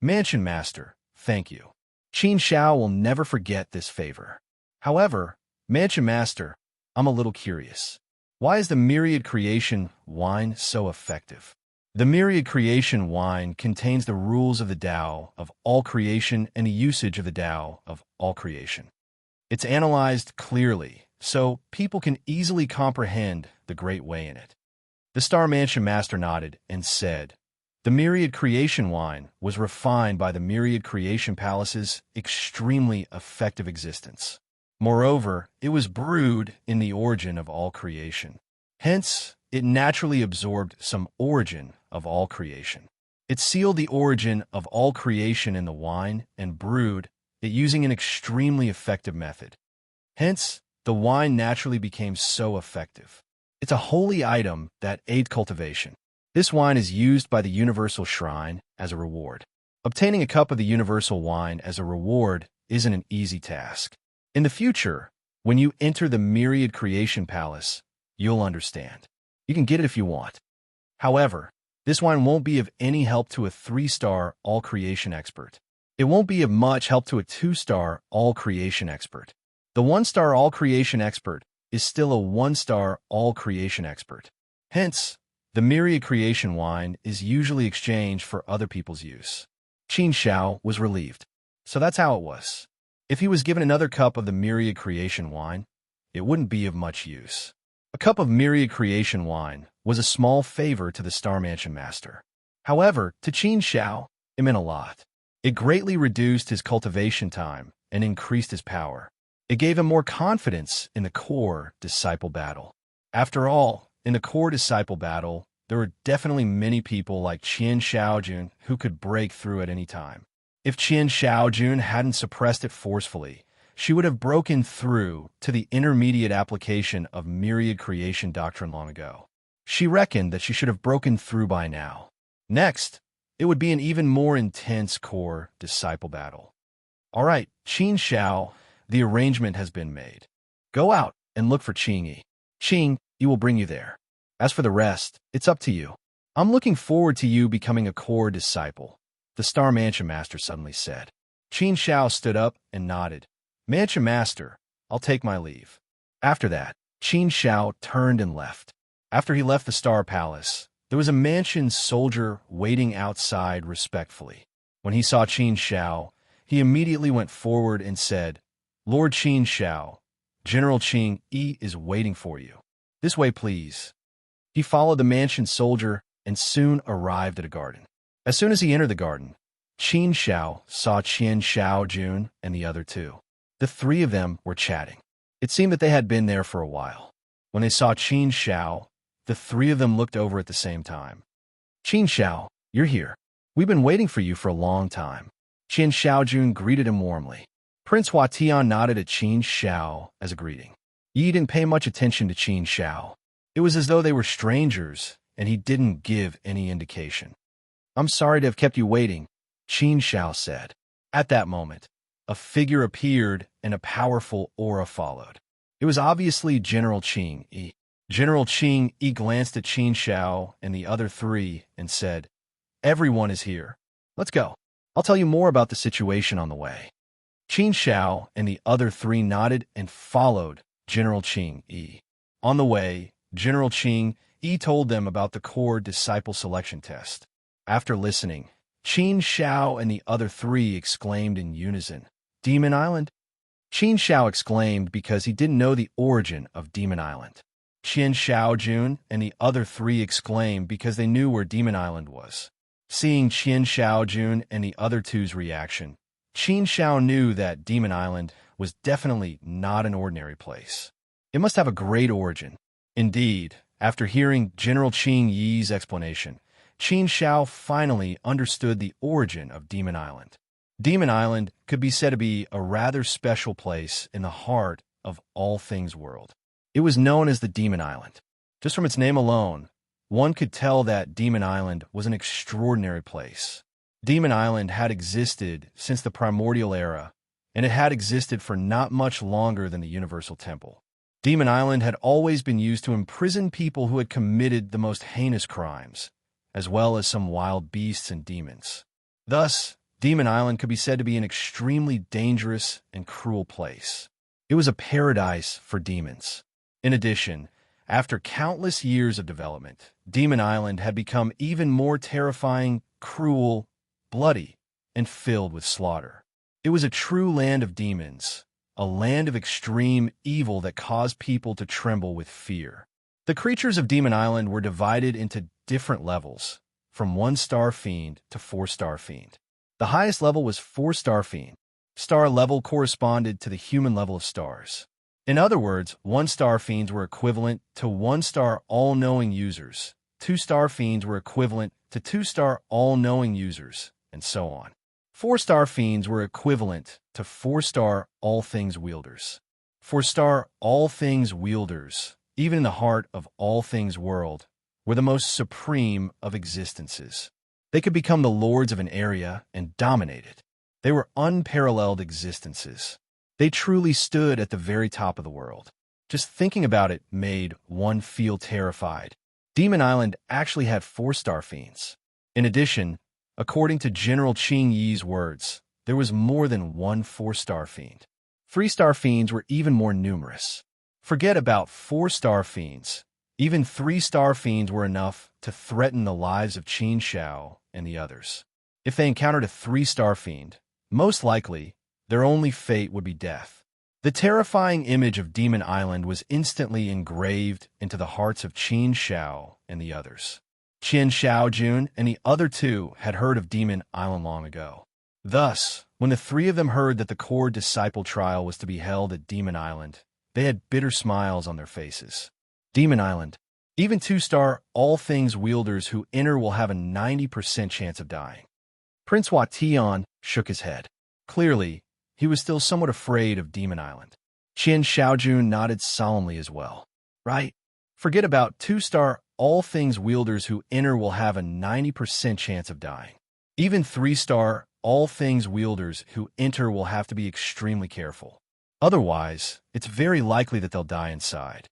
Mansion Master, thank you. Qin Shao will never forget this favor. However, Mansion Master, I'm a little curious. Why is the Myriad Creation wine so effective? The Myriad Creation wine contains the rules of the Tao of all creation and the usage of the Tao of all creation. It's analyzed clearly, so people can easily comprehend the great way in it. The Star Mansion Master nodded and said, The Myriad Creation wine was refined by the Myriad Creation Palace's extremely effective existence. Moreover, it was brewed in the origin of all creation. Hence, it naturally absorbed some origin of all creation. It sealed the origin of all creation in the wine and brewed it using an extremely effective method. Hence, the wine naturally became so effective. It's a holy item that aids cultivation. This wine is used by the Universal Shrine as a reward. Obtaining a cup of the Universal Wine as a reward isn't an easy task. In the future, when you enter the Myriad Creation Palace, you'll understand. You can get it if you want. However, this wine won't be of any help to a 3-star all-creation expert. It won't be of much help to a 2-star all-creation expert. The 1-star all-creation expert is still a 1-star all-creation expert. Hence, the Myriad Creation wine is usually exchanged for other people's use. Qin Shao was relieved. So that's how it was. If he was given another cup of the Myriad Creation wine, it wouldn't be of much use. A cup of Myriad Creation wine was a small favor to the Star Mansion Master. However, to Qin Shao, it meant a lot. It greatly reduced his cultivation time and increased his power. It gave him more confidence in the core disciple battle. After all, in the core disciple battle, there were definitely many people like Qian Shaojun who could break through at any time. If Qian Shaojun hadn't suppressed it forcefully, she would have broken through to the intermediate application of myriad creation doctrine long ago. She reckoned that she should have broken through by now. Next, it would be an even more intense core disciple battle. All right, Qin Shao, the arrangement has been made. Go out and look for Qing Yi. Qing Yi will bring you there. As for the rest, it's up to you. I'm looking forward to you becoming a core disciple, the Star Mansion Master suddenly said. Qin Shao stood up and nodded. Mansion Master, I'll take my leave. After that, Qin Shao turned and left. After he left the Star Palace, there was a mansion soldier waiting outside respectfully. When he saw Qin Shao, he immediately went forward and said, Lord Qin Shao, General Qing Yi is waiting for you. This way, please. He followed the mansion soldier and soon arrived at a garden. As soon as he entered the garden, Qin Shao saw Qian Shaojun and the other two. The three of them were chatting. It seemed that they had been there for a while. When they saw Qin Shao, the three of them looked over at the same time. Qin Shao, you're here. We've been waiting for you for a long time. Qian Shaojun greeted him warmly. Prince Hua Tian nodded at Qin Shao as a greeting. Yi didn't pay much attention to Qin Shao. It was as though they were strangers, and he didn't give any indication. I'm sorry to have kept you waiting, Qin Shao said. At that moment, a figure appeared and a powerful aura followed. It was obviously General Qing Yi. General Qing Yi glanced at Qin Shao and the other three and said, Everyone is here. Let's go. I'll tell you more about the situation on the way. Qin Shao and the other three nodded and followed General Qing Yi. On the way, General Qing Yi told them about the core disciple selection test. After listening, Qin Shao and the other three exclaimed in unison, Demon Island? Qin Shao exclaimed because he didn't know the origin of Demon Island. Qian Shaojun and the other three exclaimed because they knew where Demon Island was. Seeing Qian Shaojun and the other two's reaction, Qin Shao knew that Demon Island was definitely not an ordinary place. It must have a great origin. Indeed, after hearing General Qing Yi's explanation, Qin Shao finally understood the origin of Demon Island. Demon Island could be said to be a rather special place in the heart of all things world. It was known as the Demon Island. Just from its name alone, one could tell that Demon Island was an extraordinary place. Demon Island had existed since the primordial era, and it had existed for not much longer than the Universal Temple. Demon Island had always been used to imprison people who had committed the most heinous crimes, as well as some wild beasts and demons. Thus, Demon Island could be said to be an extremely dangerous and cruel place. It was a paradise for demons. In addition, after countless years of development, Demon Island had become even more terrifying, cruel, bloody, and filled with slaughter. It was a true land of demons, a land of extreme evil that caused people to tremble with fear. The creatures of Demon Island were divided into different levels, from 1-star fiend to 4-star fiend. The highest level was 4-star fiend. Star level corresponded to the human level of stars. In other words, 1-star fiends were equivalent to 1-star all-knowing users, 2-star fiends were equivalent to 2-star all-knowing users, and so on. 4-star fiends were equivalent to 4-star all-things wielders. 4-star all-things wielders, even in the heart of all things world, were the most supreme of existences. They could become the lords of an area and dominate it. They were unparalleled existences. They truly stood at the very top of the world. Just thinking about it made one feel terrified. Demon Island actually had 4-star fiends. In addition, according to General Qing Yi's words, there was more than one 4-star fiend. 3-star fiends were even more numerous. Forget about 4-star fiends. Even 3-star fiends were enough to threaten the lives of Qin Shao and the others. If they encountered a 3-star fiend, most likely, their only fate would be death. The terrifying image of Demon Island was instantly engraved into the hearts of Qin Shao and the others. Qian Shaojun and the other two had heard of Demon Island long ago. Thus, when the three of them heard that the core disciple trial was to be held at Demon Island, they had bitter smiles on their faces. Demon Island. Even 2-star all things wielders who enter will have a 90% chance of dying. Prince Hua Tian shook his head. Clearly, he was still somewhat afraid of Demon Island. Qian Shaojun nodded solemnly as well. Right? Forget about 2-star all things wielders who enter will have a 90% chance of dying. Even 3-star all things wielders who enter will have to be extremely careful. Otherwise, it's very likely that they'll die inside.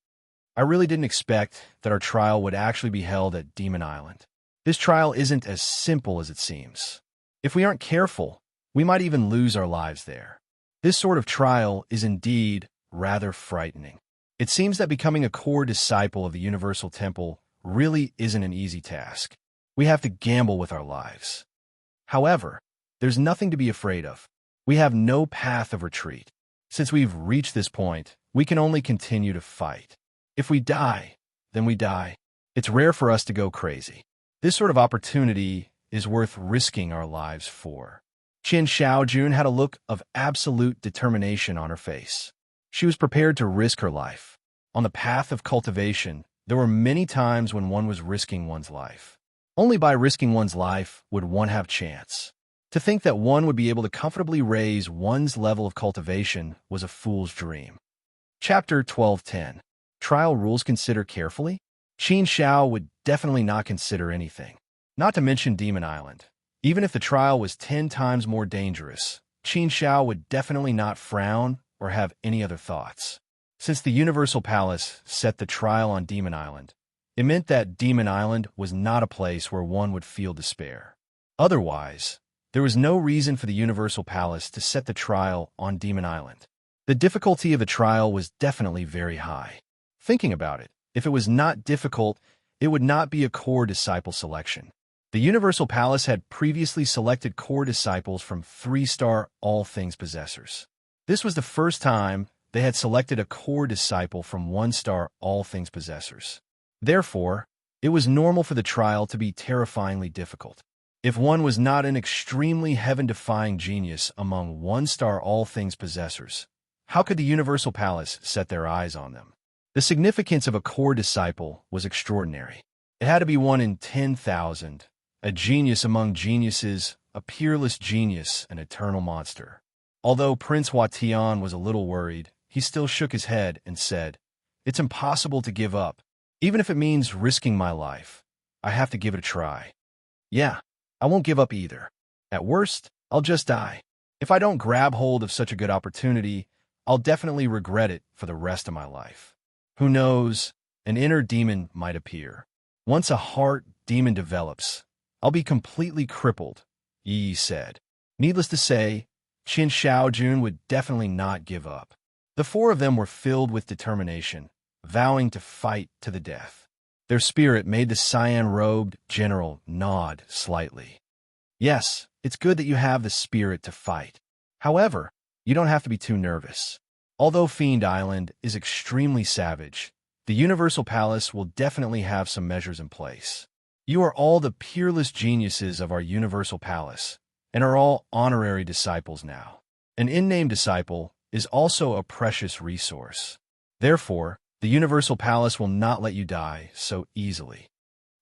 I really didn't expect that our trial would actually be held at Demon Island. This trial isn't as simple as it seems. If we aren't careful, we might even lose our lives there. This sort of trial is indeed rather frightening. It seems that becoming a core disciple of the Universal Temple really isn't an easy task. We have to gamble with our lives. However, there's nothing to be afraid of. We have no path of retreat. Since we've reached this point, we can only continue to fight. If we die, then we die. It's rare for us to go crazy. This sort of opportunity is worth risking our lives for. Qian Shaojun had a look of absolute determination on her face. She was prepared to risk her life. On the path of cultivation, there were many times when one was risking one's life. Only by risking one's life would one have chance. To think that one would be able to comfortably raise one's level of cultivation was a fool's dream. Chapter 12:10. Trial rules consider carefully? Qin Xiao would definitely not consider anything. Not to mention Demon Island. Even if the trial was 10 times more dangerous, Qin Xiao would definitely not frown or have any other thoughts. Since the Universal Palace set the trial on Demon Island, it meant that Demon Island was not a place where one would feel despair. Otherwise, there was no reason for the Universal Palace to set the trial on Demon Island. The difficulty of the trial was definitely very high. Thinking about it, if it was not difficult, it would not be a core disciple selection. The Universal Palace had previously selected core disciples from 3-star all things possessors. This was the first time they had selected a core disciple from 1-star all things possessors. Therefore, it was normal for the trial to be terrifyingly difficult. If one was not an extremely heaven-defying genius among 1-star all things possessors, how could the Universal Palace set their eyes on them? The significance of a core disciple was extraordinary. It had to be 1 in 10,000, a genius among geniuses, a peerless genius, an eternal monster. Although Prince Huatian was a little worried, he still shook his head and said, "It's impossible to give up. Even if it means risking my life, I have to give it a try. Yeah, I won't give up either. At worst, I'll just die. If I don't grab hold of such a good opportunity, I'll definitely regret it for the rest of my life. Who knows, an inner demon might appear. Once a heart demon develops, I'll be completely crippled," Yi said. Needless to say, Qin Shaojun would definitely not give up. The 4 of them were filled with determination, vowing to fight to the death. Their spirit made the cyan-robed general nod slightly. Yes, it's good that you have the spirit to fight. However, you don't have to be too nervous. Although Fiend Island is extremely savage, the Universal Palace will definitely have some measures in place. You are all the peerless geniuses of our Universal Palace, and are all honorary disciples now. An in-name disciple is also a precious resource. Therefore, the Universal Palace will not let you die so easily.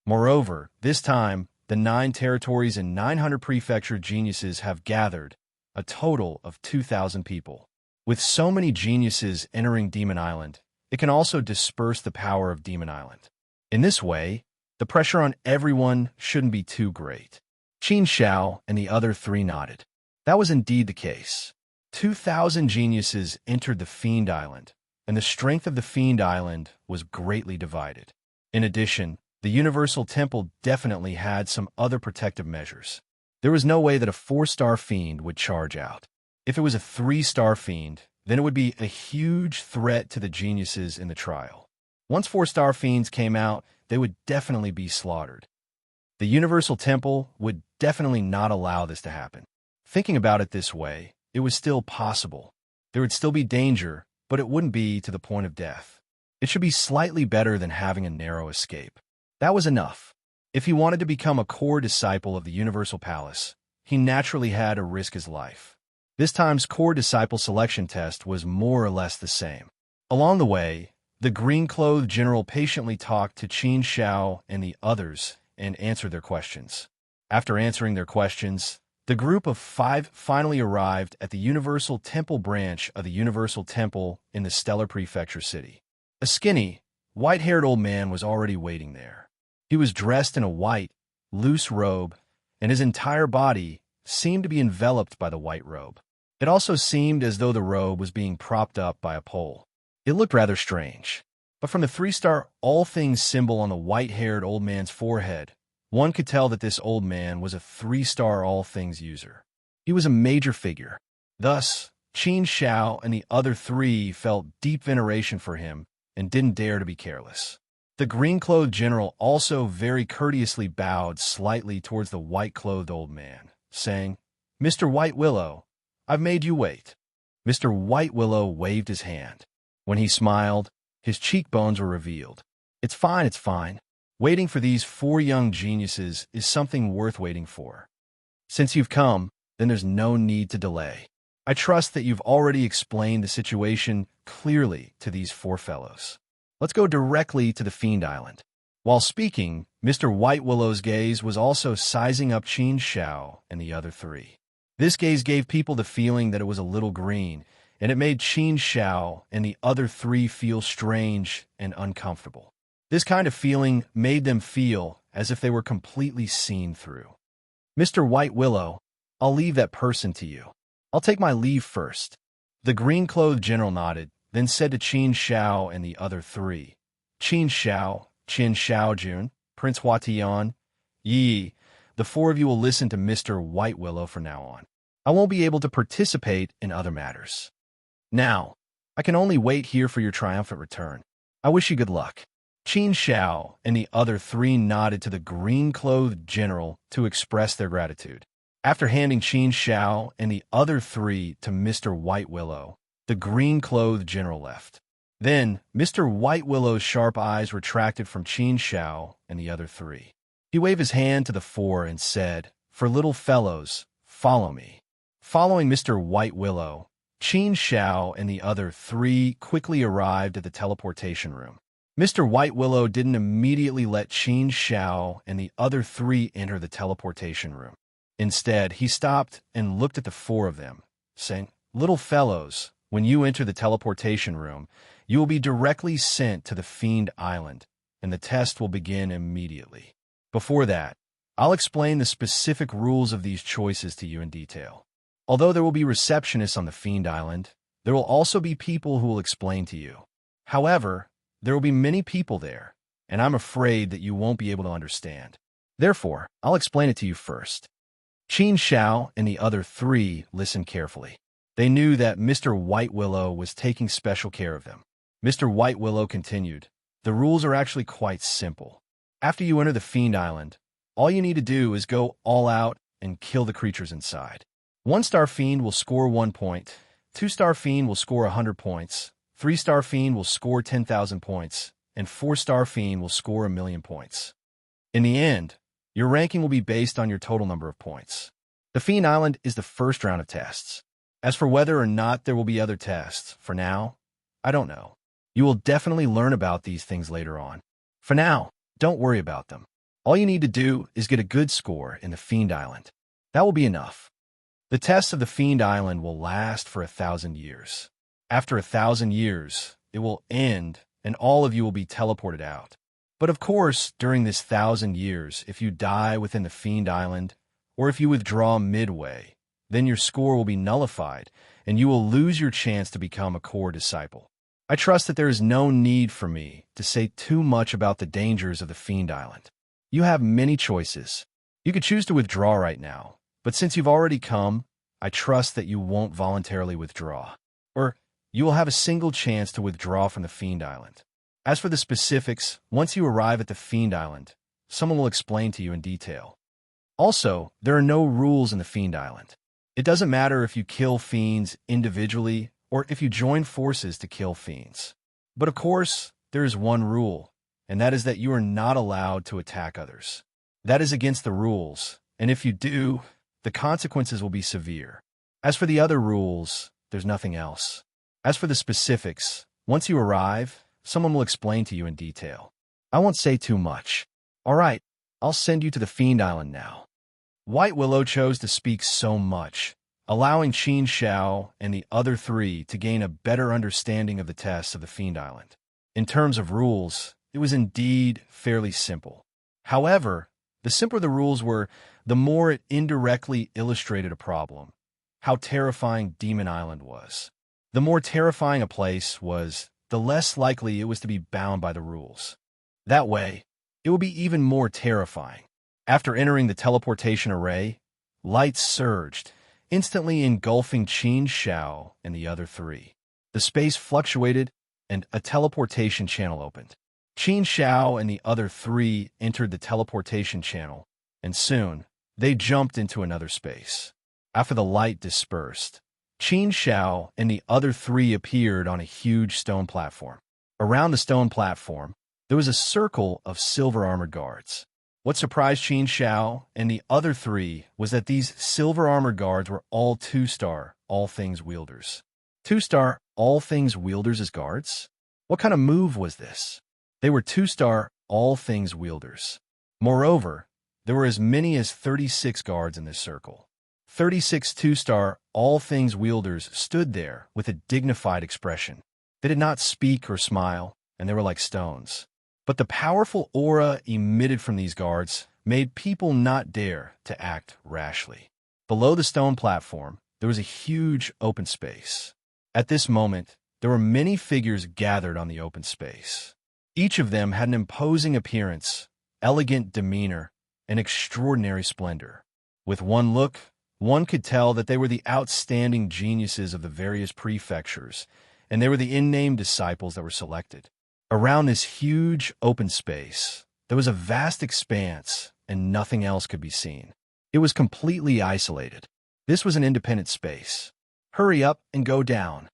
Moreover, this time, the 9 territories and 900 prefecture geniuses have gathered, a total of 2,000 people. With so many geniuses entering Demon Island, it can also disperse the power of Demon Island. In this way, the pressure on everyone shouldn't be too great. Qin Xiao and the other 3 nodded. That was indeed the case. 2,000 geniuses entered the Fiend Island, and the strength of the Fiend Island was greatly divided. In addition, the Universal Temple definitely had some other protective measures. There was no way that a 4-star fiend would charge out. If it was a 3-star fiend, then it would be a huge threat to the geniuses in the trial. Once 4-star fiends came out, they would definitely be slaughtered. The Universal Temple would definitely not allow this to happen. Thinking about it this way, it was still possible. There would still be danger, but it wouldn't be to the point of death. It should be slightly better than having a narrow escape. That was enough. If he wanted to become a core disciple of the Universal Palace, he naturally had to risk his life. This time's core disciple selection test was more or less the same. Along the way, the green-clothed general patiently talked to Qin Xiao and the others and answered their questions. After answering their questions, The group of 5 finally arrived at the Universal Temple branch of the Universal Temple in the Stellar Prefecture City. A skinny, white-haired old man was already waiting there. He was dressed in a white, loose robe, and his entire body seemed to be enveloped by the white robe. It also seemed as though the robe was being propped up by a pole. It looked rather strange, but from the 3-star all things symbol on the white-haired old man's forehead, one could tell that this old man was a 3-star all things user. He was a major figure. Thus, Qin Xiao and the other 3 felt deep veneration for him and didn't dare to be careless. The green-clothed general also very courteously bowed slightly towards the white-clothed old man, saying, "Mr. White Willow, I've made you wait." Mr. White Willow waved his hand. When he smiled, his cheekbones were revealed. It's fine. Waiting for these 4 young geniuses is something worth waiting for. Since you've come, then there's no need to delay. I trust that you've already explained the situation clearly to these 4 fellows. Let's go directly to the Fiend Island. While speaking, Mr. White Willow's gaze was also sizing up Qin Xiao and the other 3. This gaze gave people the feeling that it was a little green, and it made Qin Xiao and the other 3 feel strange and uncomfortable. This kind of feeling made them feel as if they were completely seen through. "Mr. White Willow, I'll leave that person to you. I'll take my leave first." The green-clothed general nodded, then said to Qin Xiao and the other 3, "Qin Xiaojun, Prince Huatian, Yi, the 4 of you will listen to Mr. White Willow from now on. I won't be able to participate in other matters. Now, I can only wait here for your triumphant return. I wish you good luck." Qin Xiao and the other 3 nodded to the green-clothed general to express their gratitude. After handing Qin Xiao and the other 3 to Mr. White Willow, the green-clothed general left. Then, Mr. White Willow's sharp eyes retracted from Qin Xiao and the other 3. He waved his hand to the 4 and said, "For little fellows, follow me." Following Mr. White Willow, Qin Xiao and the other 3 quickly arrived at the teleportation room. Mr. White Willow didn't immediately let Qin Xiao and the other 3 enter the teleportation room. Instead, he stopped and looked at the 4 of them, saying, "Little fellows, when you enter the teleportation room, you will be directly sent to the Fiend Island, and the test will begin immediately. Before that, I'll explain the specific rules of these choices to you in detail. Although there will be receptionists on the Fiend Island, there will also be people who will explain to you. However, there will be many people there, and I'm afraid that you won't be able to understand. Therefore, I'll explain it to you first." Qin Xiao and the other 3 listened carefully. They knew that Mr. White Willow was taking special care of them. Mr. White Willow continued, "The rules are actually quite simple. After you enter the Fiend Island, all you need to do is go all out and kill the creatures inside. 1-star Fiend will score 1 point, 2-star Fiend will score 100 points, 3-star Fiend will score 10,000 points, and 4-star Fiend will score 1,000,000 points. In the end, your ranking will be based on your total number of points. The Fiend Island is the first round of tests. As for whether or not there will be other tests, for now, I don't know. You will definitely learn about these things later on. For now, don't worry about them. All you need to do is get a good score in the Fiend Island. That will be enough. The tests of the Fiend Island will last for 1,000 years. After 1,000 years, it will end, and all of you will be teleported out. But of course, during this 1,000 years, if you die within the Fiend Island, or if you withdraw midway, then your score will be nullified, and you will lose your chance to become a core disciple. I trust that there is no need for me to say too much about the dangers of the Fiend Island. You have many choices. You could choose to withdraw right now, but since you've already come, I trust that you won't voluntarily withdraw. Or you will have a single chance to withdraw from the Fiend Island. As for the specifics, once you arrive at the Fiend Island, someone will explain to you in detail. Also, there are no rules in the Fiend Island. It doesn't matter if you kill fiends individually or if you join forces to kill fiends. But of course, there is one rule, and that is that you are not allowed to attack others. That is against the rules, and if you do, the consequences will be severe. As for the other rules, there's nothing else. As for the specifics, once you arrive, someone will explain to you in detail. I won't say too much. All right, I'll send you to the Fiend Island now. White Willow chose to speak so much, allowing Qin Shao and the other three to gain a better understanding of the tests of the Fiend Island. In terms of rules, it was indeed fairly simple. However, the simpler the rules were, the more it indirectly illustrated a problem: how terrifying Demon Island was. The more terrifying a place was, the less likely it was to be bound by the rules. That way, it would be even more terrifying. After entering the teleportation array, lights surged, instantly engulfing Qin Shao and the other three. The space fluctuated, and a teleportation channel opened. Qin Shao and the other three entered the teleportation channel, and soon, they jumped into another space. After the light dispersed, Qin Shao and the other three appeared on a huge stone platform. Around the stone platform, there was a circle of silver-armored guards. What surprised Qin Shao and the other three was that these silver-armored guards were all two-star all-things wielders. Two-star all-things wielders as guards? What kind of move was this? They were two-star all-things wielders. Moreover, there were as many as 36 guards in this circle. 36 two-star all-things wielders stood there with a dignified expression. They did not speak or smile, and they were like stones. But the powerful aura emitted from these guards made people not dare to act rashly. Below the stone platform, there was a huge open space. At this moment, there were many figures gathered on the open space. Each of them had an imposing appearance, elegant demeanor, and extraordinary splendor. With one look, one could tell that they were the outstanding geniuses of the various prefectures, and they were the in-name disciples that were selected. Around this huge open space, there was a vast expanse, and nothing else could be seen. It was completely isolated. This was an independent space. Hurry up and go down.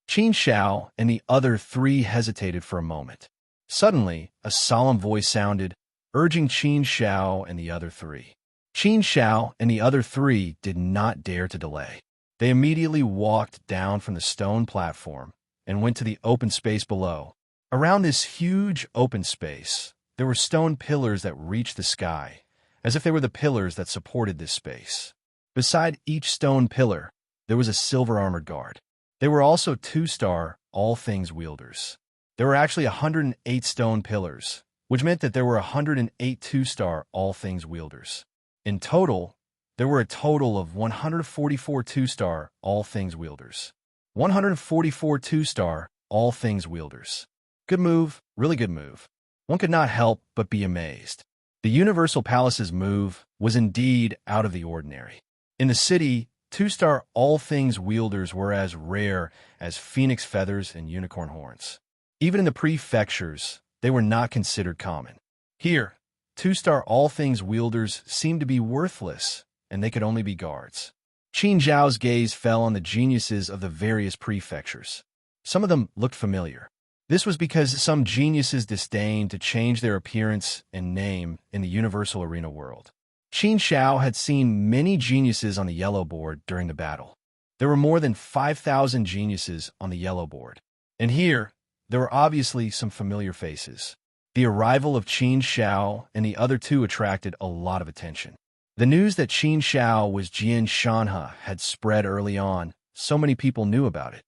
Qin Shao and the other three hesitated for a moment. Suddenly, a solemn voice sounded, urging Qin Shao and the other three. Qin Shao and the other three did not dare to delay. They immediately walked down from the stone platform and went to the open space below. Around this huge open space, there were stone pillars that reached the sky, as if they were the pillars that supported this space. Beside each stone pillar, there was a silver-armored guard. They were also two-star all-things wielders. There were actually 108 stone pillars, which meant that there were 108 two-star all-things wielders. In total, there were a total of 144 two-star all-things wielders. 144 two-star all-things wielders. Good move, really good move. One could not help but be amazed. The Universal Palace's move was indeed out of the ordinary. In the city, two-star all-things wielders were as rare as phoenix feathers and unicorn horns. Even in the prefectures, they were not considered common. Here, two-star all-things wielders seemed to be worthless, and they could only be guards. Qin Zhao's gaze fell on the geniuses of the various prefectures. Some of them looked familiar. This was because some geniuses disdained to change their appearance and name in the Universal Arena world. Qin Shao had seen many geniuses on the yellow board during the battle. There were more than 5,000 geniuses on the yellow board. And here, there were obviously some familiar faces. The arrival of Qin Shao and the other two attracted a lot of attention. The news that Qin Shao was Jian Shanhe had spread early on. So many people knew about it.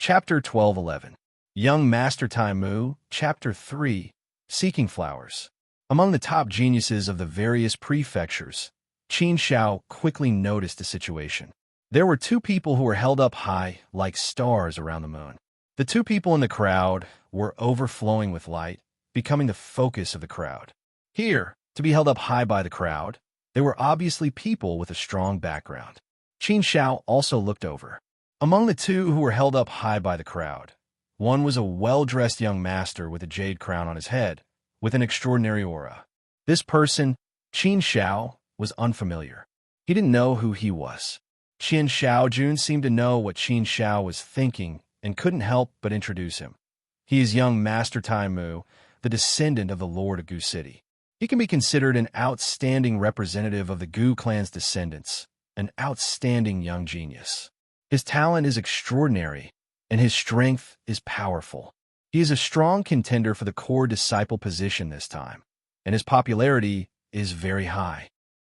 Chapter 12:11. Young Master Tai Mu, Chapter 3, Seeking Flowers. Among the top geniuses of the various prefectures, Qin Shao quickly noticed the situation. There were two people who were held up high like stars around the moon. The two people in the crowd were overflowing with light, becoming the focus of the crowd. Here, to be held up high by the crowd, they were obviously people with a strong background. Qin Shao also looked over. Among the two who were held up high by the crowd, one was a well-dressed young master with a jade crown on his head, with an extraordinary aura. This person, Qin Shao, was unfamiliar. He didn't know who he was. Qin Shaojun seemed to know what Qin Shao was thinking and couldn't help but introduce him. He is young Master Tai Mu, the descendant of the Lord of Gu City. He can be considered an outstanding representative of the Gu clan's descendants, an outstanding young genius. His talent is extraordinary, and his strength is powerful. He is a strong contender for the core disciple position this time, and his popularity is very high.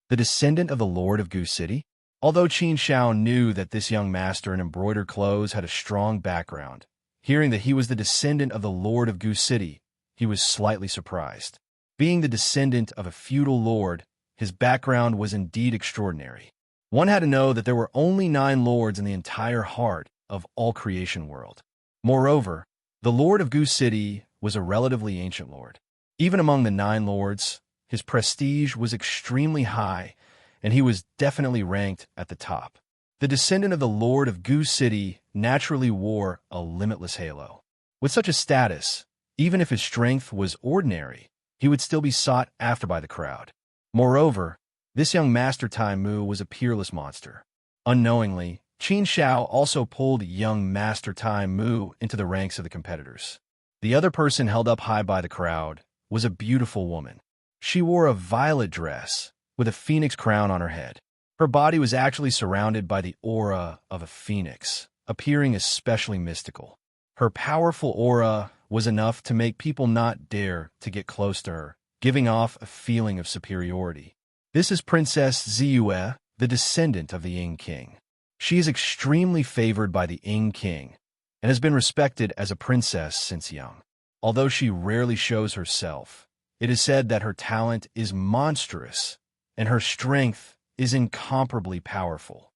the descendant of the Lord of Goose City? Although Qin Shao knew that this young master in embroidered clothes had a strong background, hearing that he was the descendant of the Lord of Goose City, he was slightly surprised. Being the descendant of a feudal lord, his background was indeed extraordinary. One had to know that there were only 9 lords in the entire heart of all creation world. Moreover, the Lord of Goose City was a relatively ancient lord. Even among the 9 lords, his prestige was extremely high, and he was definitely ranked at the top. The descendant of the Lord of Goose City naturally wore a limitless halo. With such a status, even if his strength was ordinary, he would still be sought after by the crowd. Moreover, this young Master Tai Mu was a peerless monster. Unknowingly, Qin Shao also pulled young Master Tai Mu into the ranks of the competitors. The other person held up high by the crowd was a beautiful woman. She wore a violet dress with a phoenix crown on her head. Her body was actually surrounded by the aura of a phoenix, appearing especially mystical. Her powerful aura was enough to make people not dare to get close to her, giving off a feeling of superiority. This is Princess Ziyue, the descendant of the Ying King. She is extremely favored by the Ying King and has been respected as a princess since young. Although she rarely shows herself, it is said that her talent is monstrous and her strength is incomparably powerful.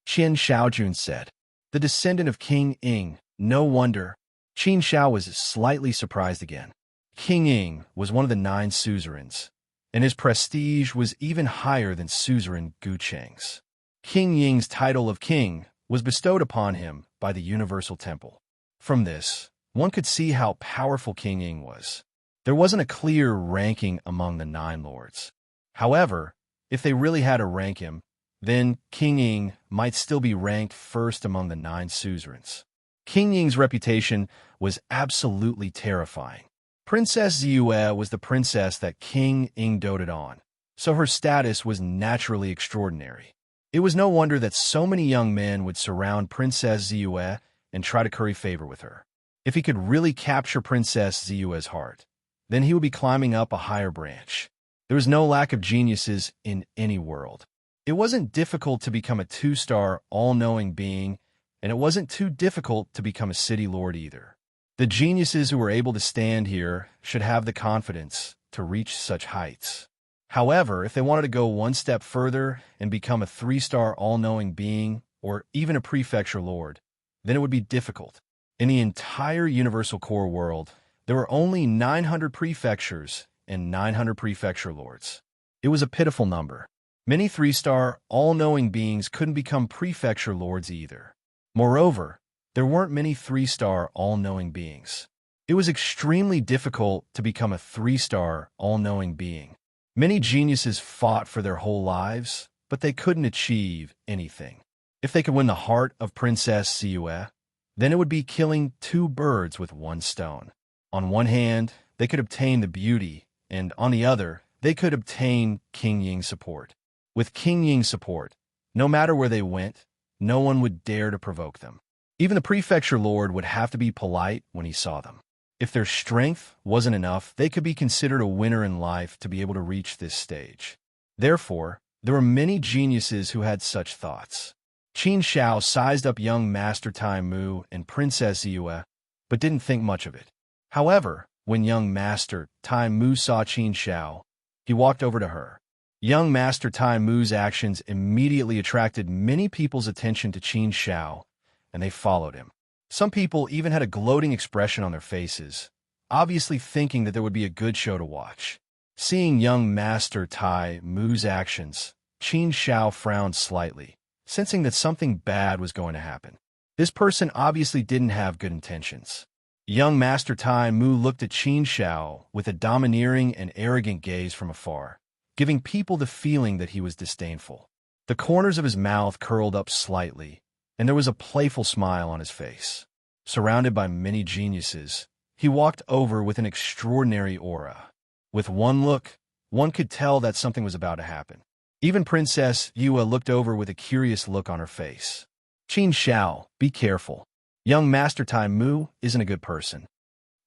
Qin Shaojun said, the descendant of King Ying, no wonder. Qin Shao was slightly surprised again. King Ying was one of the 9 suzerains, and his prestige was even higher than suzerain Gu Cheng's. King Ying's title of king was bestowed upon him by the Universal Temple. From this, one could see how powerful King Ying was. There wasn't a clear ranking among the 9 lords. However, if they really had to rank him, then King Ying might still be ranked first among the 9 suzerains. King Ying's reputation was absolutely terrifying. Princess Ziyue was the princess that King Ying doted on, so her status was naturally extraordinary. It was no wonder that so many young men would surround Princess Ziyue and try to curry favor with her. If he could really capture Princess Ziyue's heart, then he would be climbing up a higher branch. There was no lack of geniuses in any world. It wasn't difficult to become a 2-star, all-knowing being, and it wasn't too difficult to become a city lord either. The geniuses who were able to stand here should have the confidence to reach such heights. However, if they wanted to go one step further and become a 3-star all-knowing being, or even a prefecture lord, then it would be difficult. In the entire Universal Core world, there were only 900 prefectures and 900 prefecture lords. It was a pitiful number. Many 3-star, all-knowing beings couldn't become prefecture lords either. Moreover, there weren't many 3-star, all-knowing beings. It was extremely difficult to become a 3-star, all-knowing being. Many geniuses fought for their whole lives, but they couldn't achieve anything. If they could win the heart of Princess Ziyue, then it would be killing 2 birds with 1 stone. On one hand, they could obtain the beauty, and on the other, they could obtain King Ying's support. With King Ying's support, no matter where they went, no one would dare to provoke them. Even the prefecture lord would have to be polite when he saw them. If their strength wasn't enough, they could be considered a winner in life to be able to reach this stage. Therefore, there were many geniuses who had such thoughts. Qin Shao sized up young Master Tai Mu and Princess Ziyue, but didn't think much of it. However, when young Master Tai Mu saw Qin Shao, he walked over to her. Young Master Tai Mu's actions immediately attracted many people's attention to Qin Shao, and they followed him. Some people even had a gloating expression on their faces, obviously thinking that there would be a good show to watch. Seeing young Master Tai Mu's actions, Qin Shao frowned slightly, sensing that something bad was going to happen. This person obviously didn't have good intentions. Young Master Tai Mu looked at Qin Shao with a domineering and arrogant gaze from afar, giving people the feeling that he was disdainful. The corners of his mouth curled up slightly, and there was a playful smile on his face. Surrounded by many geniuses, he walked over with an extraordinary aura. With one look, one could tell that something was about to happen. Even Princess Yue looked over with a curious look on her face. Qin Shao, be careful. Young Master Tai Mu isn't a good person.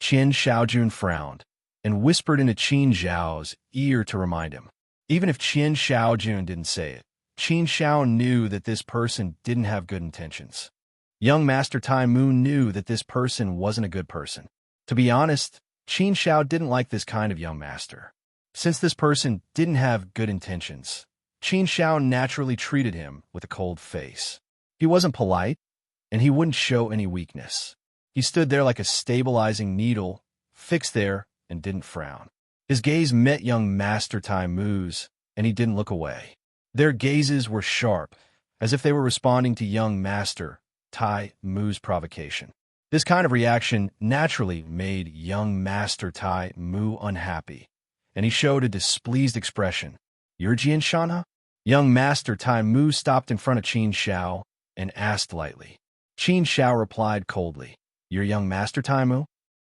Qin Shaojun frowned and whispered into Qin Zhao's ear to remind him. Even if Qian Shaojun didn't say it, Qin Shao knew that this person didn't have good intentions. Young Master Tai Mu knew that this person wasn't a good person. To be honest, Qin Shao didn't like this kind of young master. Since this person didn't have good intentions, Qin Shao naturally treated him with a cold face. He wasn't polite, and he wouldn't show any weakness. He stood there like a stabilizing needle, fixed there, and didn't frown. His gaze met young Master Tai Mu's, and he didn't look away. Their gazes were sharp, as if they were responding to young Master Tai Mu's provocation. This kind of reaction naturally made young Master Tai Mu unhappy, and he showed a displeased expression. "You're Jian Shana?" Young Master Tai Mu stopped in front of Qin Shao and asked lightly. Qin Shao replied coldly, "You're young Master Tai Mu?"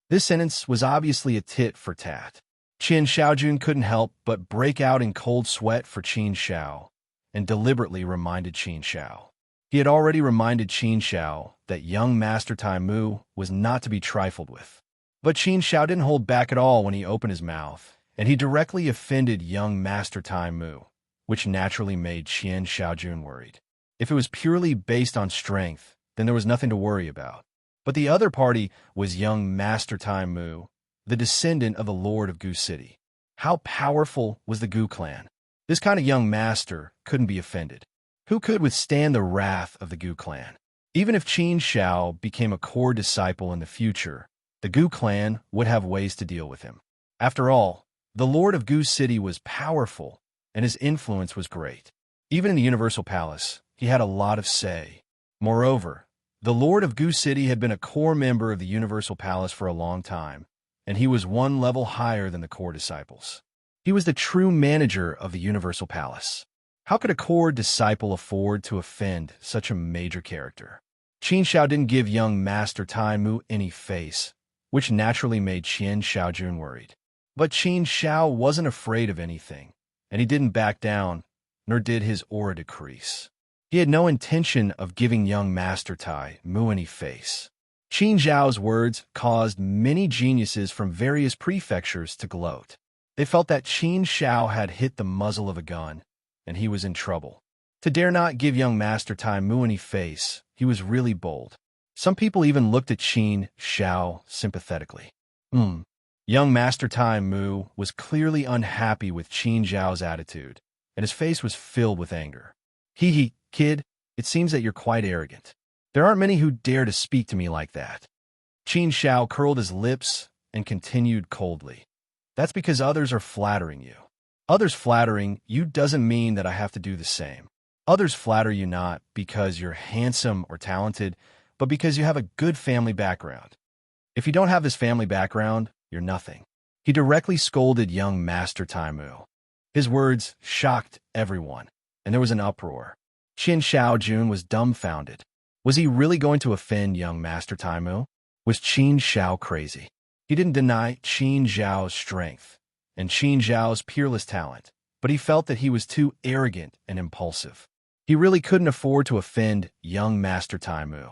This sentence was obviously a tit for tat. Qin Shaojun couldn't help but break out in cold sweat for Qin Shao, and deliberately reminded Qin Shao. He had already reminded Qin Shao that young Master Tai Mu was not to be trifled with. But Qin Shao didn't hold back at all when he opened his mouth, and he directly offended young Master Tai Mu, which naturally made Qian Shaojun worried. If it was purely based on strength, then there was nothing to worry about. But the other party was young Master Tai Mu, the descendant of the Lord of Gu City. How powerful was the Gu clan? This kind of young master couldn't be offended. Who could withstand the wrath of the Gu clan? Even if Qin Shao became a core disciple in the future, the Gu clan would have ways to deal with him. After all, the Lord of Gu City was powerful, and his influence was great. Even in the Universal Palace, he had a lot of say. Moreover, the Lord of Gu City had been a core member of the Universal Palace for a long time, and he was one level higher than the core disciples. He was the true manager of the Universal Palace. How could a core disciple afford to offend such a major character? Qin Shao didn't give young Master Tai Mu any face, which naturally made Qian Shaojun worried. But Qin Shao wasn't afraid of anything, and he didn't back down, nor did his aura decrease. He had no intention of giving young Master Tai Mu any face. Qin Zhao's words caused many geniuses from various prefectures to gloat. They felt that Qin Shao had hit the muzzle of a gun, and he was in trouble. To dare not give young Master Tai Mu any face, he was really bold. Some people even looked at Qin Shao sympathetically. Young Master Tai Mu was clearly unhappy with Qin Zhao's attitude, and his face was filled with anger. Hee, kid, it seems that you're quite arrogant. There aren't many who dare to speak to me like that. Qin Shao curled his lips and continued coldly. That's because others are flattering you. Others flattering you doesn't mean that I have to do the same. Others flatter you not because you're handsome or talented, but because you have a good family background. If you don't have this family background, you're nothing. He directly scolded young Master Tai Mu. His words shocked everyone, and there was an uproar. Qin Shaojun was dumbfounded. Was he really going to offend young Master Tai Mu? Was Qin Shao crazy? He didn't deny Qin Zhao's strength and Qin Zhao's peerless talent, but he felt that he was too arrogant and impulsive. He really couldn't afford to offend young Master Tai Mu.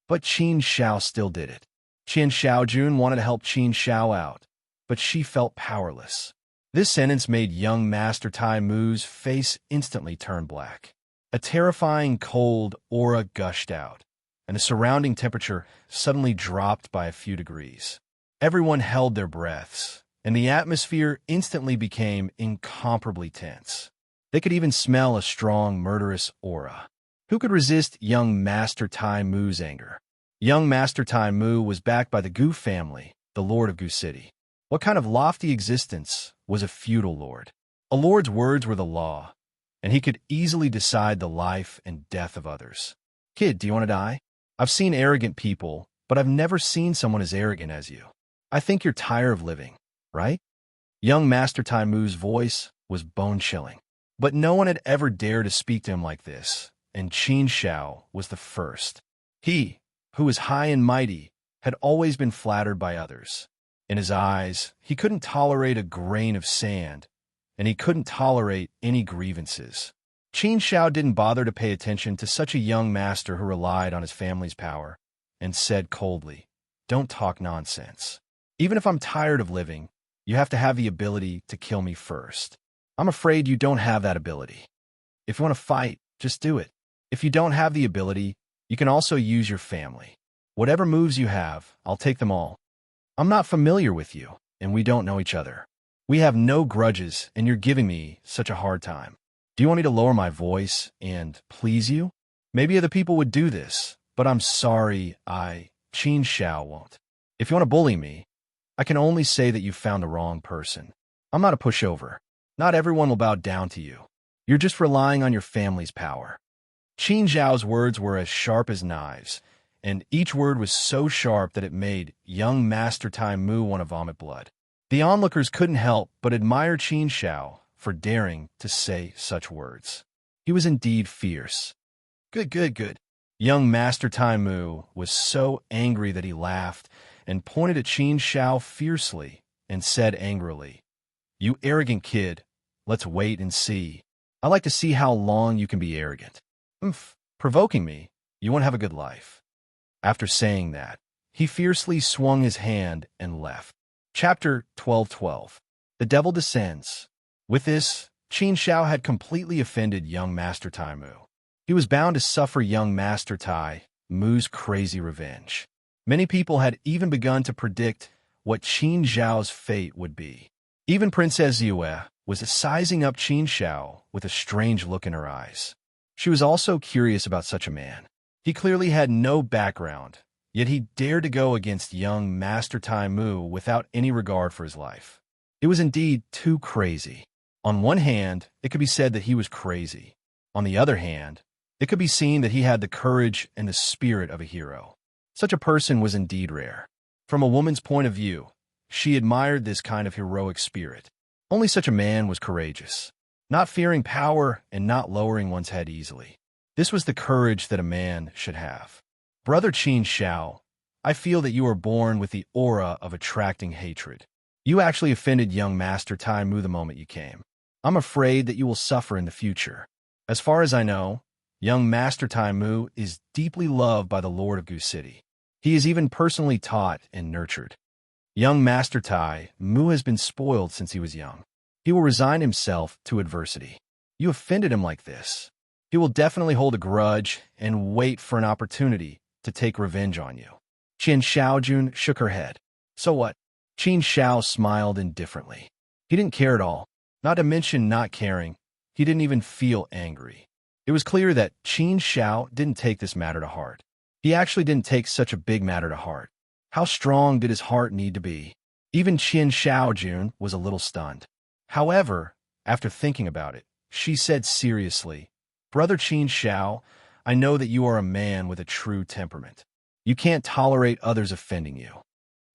But Qin Shao still did it. Qian Shaojun wanted to help Qin Shao out, but she felt powerless. This sentence made young Master Tai Mu's face instantly turn black. A terrifying cold aura gushed out, and the surrounding temperature suddenly dropped by a few degrees. Everyone held their breaths, and the atmosphere instantly became incomparably tense. They could even smell a strong, murderous aura. Who could resist young Master Tai Mu's anger? Young Master Tai Mu was backed by the Gu family, the Lord of Gu City. What kind of lofty existence was a feudal lord? A lord's words were the law, and he could easily decide the life and death of others. Kid, do you want to die? I've seen arrogant people, but I've never seen someone as arrogant as you. I think you're tired of living, right? Young Master Tai Mu's voice was bone-chilling, but no one had ever dared to speak to him like this, and Qin Shao was the first. He, who was high and mighty, had always been flattered by others. In his eyes, he couldn't tolerate a grain of sand, and he couldn't tolerate any grievances. Qin Shao didn't bother to pay attention to such a young master who relied on his family's power, and said coldly, "Don't talk nonsense. Even if I'm tired of living, you have to have the ability to kill me first." I'm afraid you don't have that ability. If you want to fight, just do it. If you don't have the ability, you can also use your family. Whatever moves you have, I'll take them all. I'm not familiar with you, and we don't know each other. We have no grudges, and you're giving me such a hard time. Do you want me to lower my voice and please you? Maybe other people would do this, but I'm sorry, Qin Xiao won't. If you want to bully me, I can only say that you found the wrong person. I'm not a pushover. Not everyone will bow down to you. You're just relying on your family's power. Qin Zhao's words were as sharp as knives, and each word was so sharp that it made young Master Tai Mu want to vomit blood. The onlookers couldn't help but admire Qin Xiao for daring to say such words. He was indeed fierce. Good. Young Master Tai Mu was so angry that he laughed and pointed at Qin Xiao fiercely and said angrily, "You arrogant kid, let's wait and see. I like to see how long you can be arrogant. Provoking me, you won't have a good life." After saying that, he fiercely swung his hand and left. Chapter 12:12. The Devil Descends. With this, Qin Xiao had completely offended young Master Tai Mu. He was bound to suffer young Master Tai Mu's crazy revenge. Many people had even begun to predict what Qin Xiao's fate would be. Even Princess Yue was sizing up Qin Xiao with a strange look in her eyes. She was also curious about such a man. He clearly had no background, yet he dared to go against young Master Tai Mu without any regard for his life. It was indeed too crazy. On one hand, it could be said that he was crazy. On the other hand, it could be seen that he had the courage and the spirit of a hero. Such a person was indeed rare. From a woman's point of view, she admired this kind of heroic spirit. Only such a man was courageous, not fearing power and not lowering one's head easily. This was the courage that a man should have. Brother Qin Xiao, I feel that you are born with the aura of attracting hatred. You actually offended young Master Tai Mu the moment you came. I'm afraid that you will suffer in the future. As far as I know, young Master Tai Mu is deeply loved by the Lord of Gu City. He is even personally taught and nurtured. Young Master Tai Mu has been spoiled since he was young. He will resign himself to adversity. You offended him like this. He will definitely hold a grudge and wait for an opportunity to take revenge on you. Qin Xiaojun shook her head. So what? Qin Xiao smiled indifferently. He didn't care at all. Not to mention not caring, he didn't even feel angry. It was clear that Qin Xiao didn't take this matter to heart. He actually didn't take such a big matter to heart. How strong did his heart need to be? Even Qin Xiaojun was a little stunned. However, after thinking about it, she said seriously, "Brother Qin Xiao, I know that you are a man with a true temperament. You can't tolerate others offending you.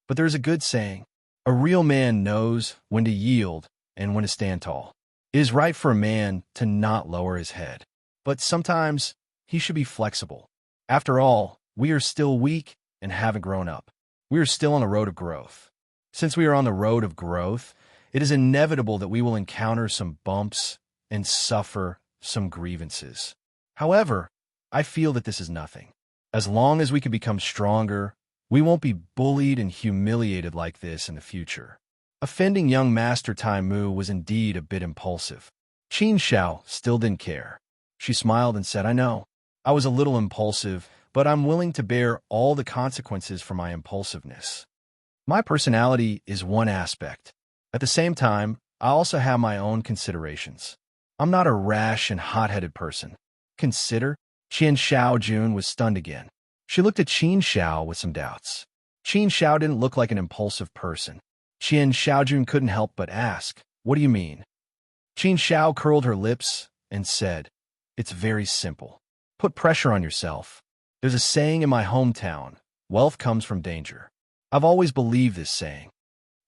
But there's a good saying, a real man knows when to yield and when to stand tall. It is right for a man to not lower his head. But sometimes he should be flexible. After all, we are still weak and haven't grown up. We are still on the road of growth. Since we are on the road of growth, it is inevitable that we will encounter some bumps and suffer some grievances. However, I feel that this is nothing. As long as we can become stronger, we won't be bullied and humiliated like this in the future." Offending young Master Tai Mu was indeed a bit impulsive. Qin Xiao still didn't care. She smiled and said, "I know. I was a little impulsive, but I'm willing to bear all the consequences for my impulsiveness. My personality is one aspect. At the same time, I also have my own considerations. I'm not a rash and hot-headed person." Consider? Qin Xiaojun was stunned again. She looked at Qin Xiao with some doubts. Qin Xiao didn't look like an impulsive person. Qin Xiaojun couldn't help but ask, "What do you mean?" Qin Xiao curled her lips and said, "It's very simple. Put pressure on yourself. There's a saying in my hometown, wealth comes from danger. I've always believed this saying.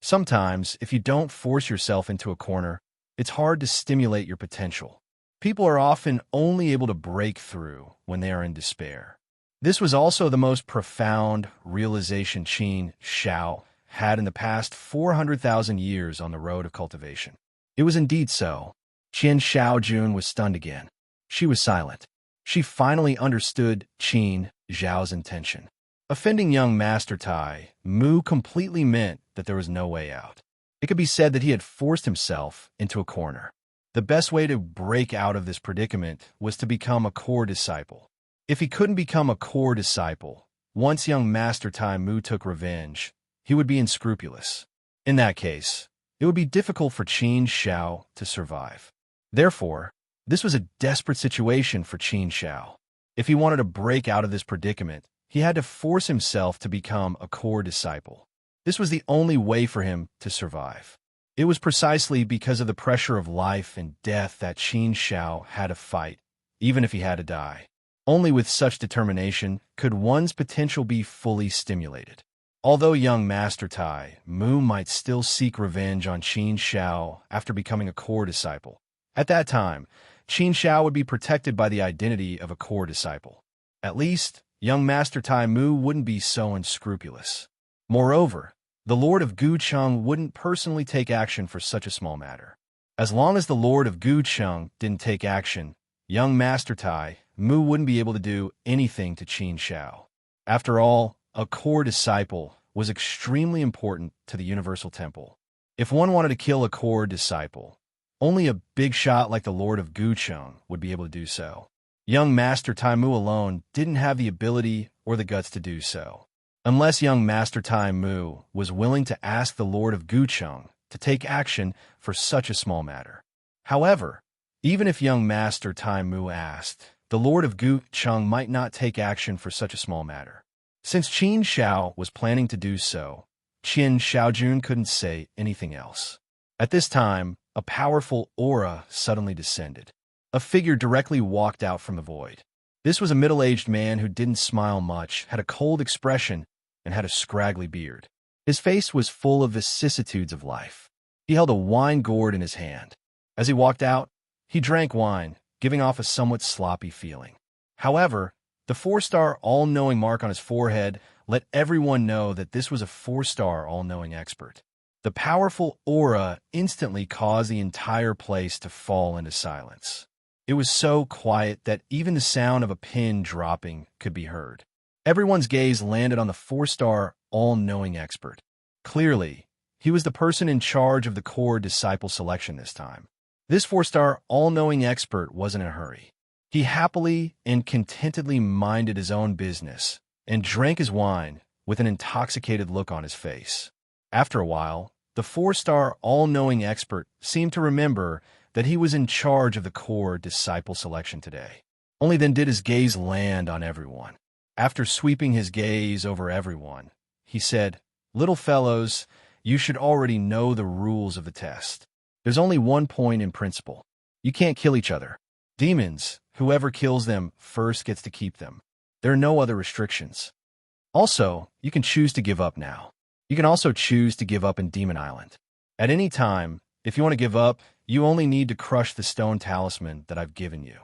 Sometimes, if you don't force yourself into a corner, it's hard to stimulate your potential. People are often only able to break through when they are in despair." This was also the most profound realization Qin Xiao had in the past 400,000 years on the road of cultivation. It was indeed so. Qin Xiaojun was stunned again. She was silent. She finally understood Qin Zhao's intention. Offending young Master Tai Mu completely meant that there was no way out. It could be said that he had forced himself into a corner. The best way to break out of this predicament was to become a core disciple. If he couldn't become a core disciple, once young Master Tai Mu took revenge, he would be unscrupulous. In that case, it would be difficult for Qin Xiao to survive. Therefore, this was a desperate situation for Qin Xiao. If he wanted to break out of this predicament, he had to force himself to become a core disciple. This was the only way for him to survive. It was precisely because of the pressure of life and death that Qin Xiao had to fight, even if he had to die. Only with such determination could one's potential be fully stimulated. Although young Master Tai Mu might still seek revenge on Qin Xiao after becoming a core disciple, at that time, Qin Xiao would be protected by the identity of a core disciple. At least, young Master Tai Mu wouldn't be so unscrupulous. Moreover, the Lord of Gucheng wouldn't personally take action for such a small matter. As long as the Lord of Gucheng didn't take action, young Master Tai Mu wouldn't be able to do anything to Qin Xiao. After all, a core disciple was extremely important to the Universal Temple. If one wanted to kill a core disciple, only a big shot like the Lord of Gucheng would be able to do so. Young Master Tai Mu alone didn't have the ability or the guts to do so. Unless young Master Tai Mu was willing to ask the Lord of Gucheng to take action for such a small matter. However, even if young Master Tai Mu asked, the Lord of Gucheng might not take action for such a small matter. Since Qin Xiao was planning to do so, Qin Xiaojun couldn't say anything else. At this time, a powerful aura suddenly descended. A figure directly walked out from the void. This was a middle-aged man who didn't smile much, had a cold expression, and had a scraggly beard. His face was full of vicissitudes of life. He held a wine gourd in his hand. As he walked out, he drank wine, giving off a somewhat sloppy feeling. However, the 4-star all-knowing mark on his forehead let everyone know that this was a 4-star all-knowing expert. The powerful aura instantly caused the entire place to fall into silence. It was so quiet that even the sound of a pin dropping could be heard. Everyone's gaze landed on the 4-star all-knowing expert. Clearly, he was the person in charge of the core disciple selection this time. This 4-star all-knowing expert wasn't in a hurry. He happily and contentedly minded his own business and drank his wine with an intoxicated look on his face. After a while, the 4-star all-knowing expert seemed to remember that he was in charge of the core disciple selection today. Only then did his gaze land on everyone. After sweeping his gaze over everyone, he said, "Little fellows, you should already know the rules of the test. There's only one point in principle. You can't kill each other. Demons, whoever kills them first gets to keep them. There are no other restrictions. Also, you can choose to give up now. You can also choose to give up in Demon Island. At any time, if you want to give up, you only need to crush the stone talisman that I've given you.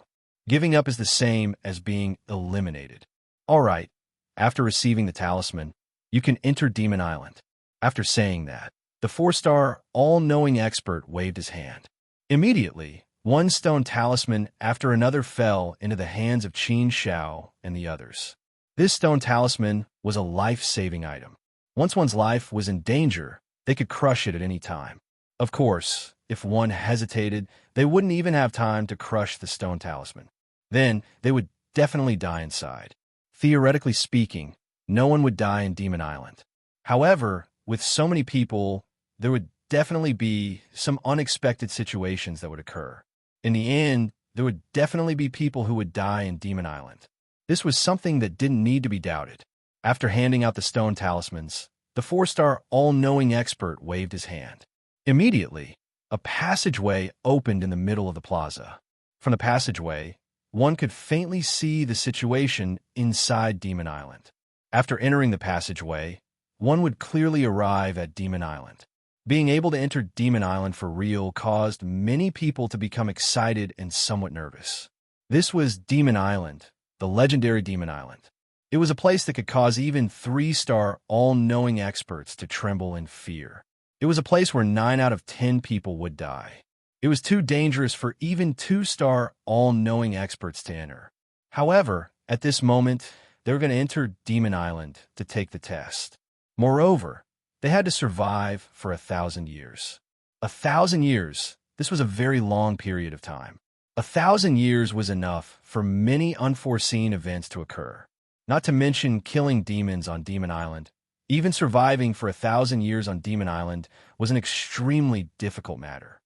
Giving up is the same as being eliminated. All right, after receiving the talisman, you can enter Demon Island." After saying that, the 4-star all-knowing expert waved his hand. Immediately, one stone talisman after another fell into the hands of Qin Xiao and the others. This stone talisman was a life-saving item. Once one's life was in danger, they could crush it at any time. Of course, if one hesitated, they wouldn't even have time to crush the stone talisman. Then, they would definitely die inside. Theoretically speaking, no one would die in Demon Island. However, with so many people, there would definitely be some unexpected situations that would occur. In the end, there would definitely be people who would die in Demon Island. This was something that didn't need to be doubted. After handing out the stone talismans, the 4-star all-knowing expert waved his hand. Immediately, a passageway opened in the middle of the plaza. From the passageway, one could faintly see the situation inside Demon Island. After entering the passageway, one would clearly arrive at Demon Island. Being able to enter Demon Island for real caused many people to become excited and somewhat nervous. This was Demon Island, the legendary Demon Island. It was a place that could cause even 3-star all-knowing experts to tremble in fear. It was a place where 9 out of 10 people would die. It was too dangerous for even 2-star all-knowing experts to enter. However, at this moment, they were going to enter Demon Island to take the test. Moreover, they had to survive for 1,000 years. 1,000 years, this was a very long period of time. 1,000 years was enough for many unforeseen events to occur. Not to mention killing demons on Demon Island. Even surviving for 1,000 years on Demon Island was an extremely difficult matter.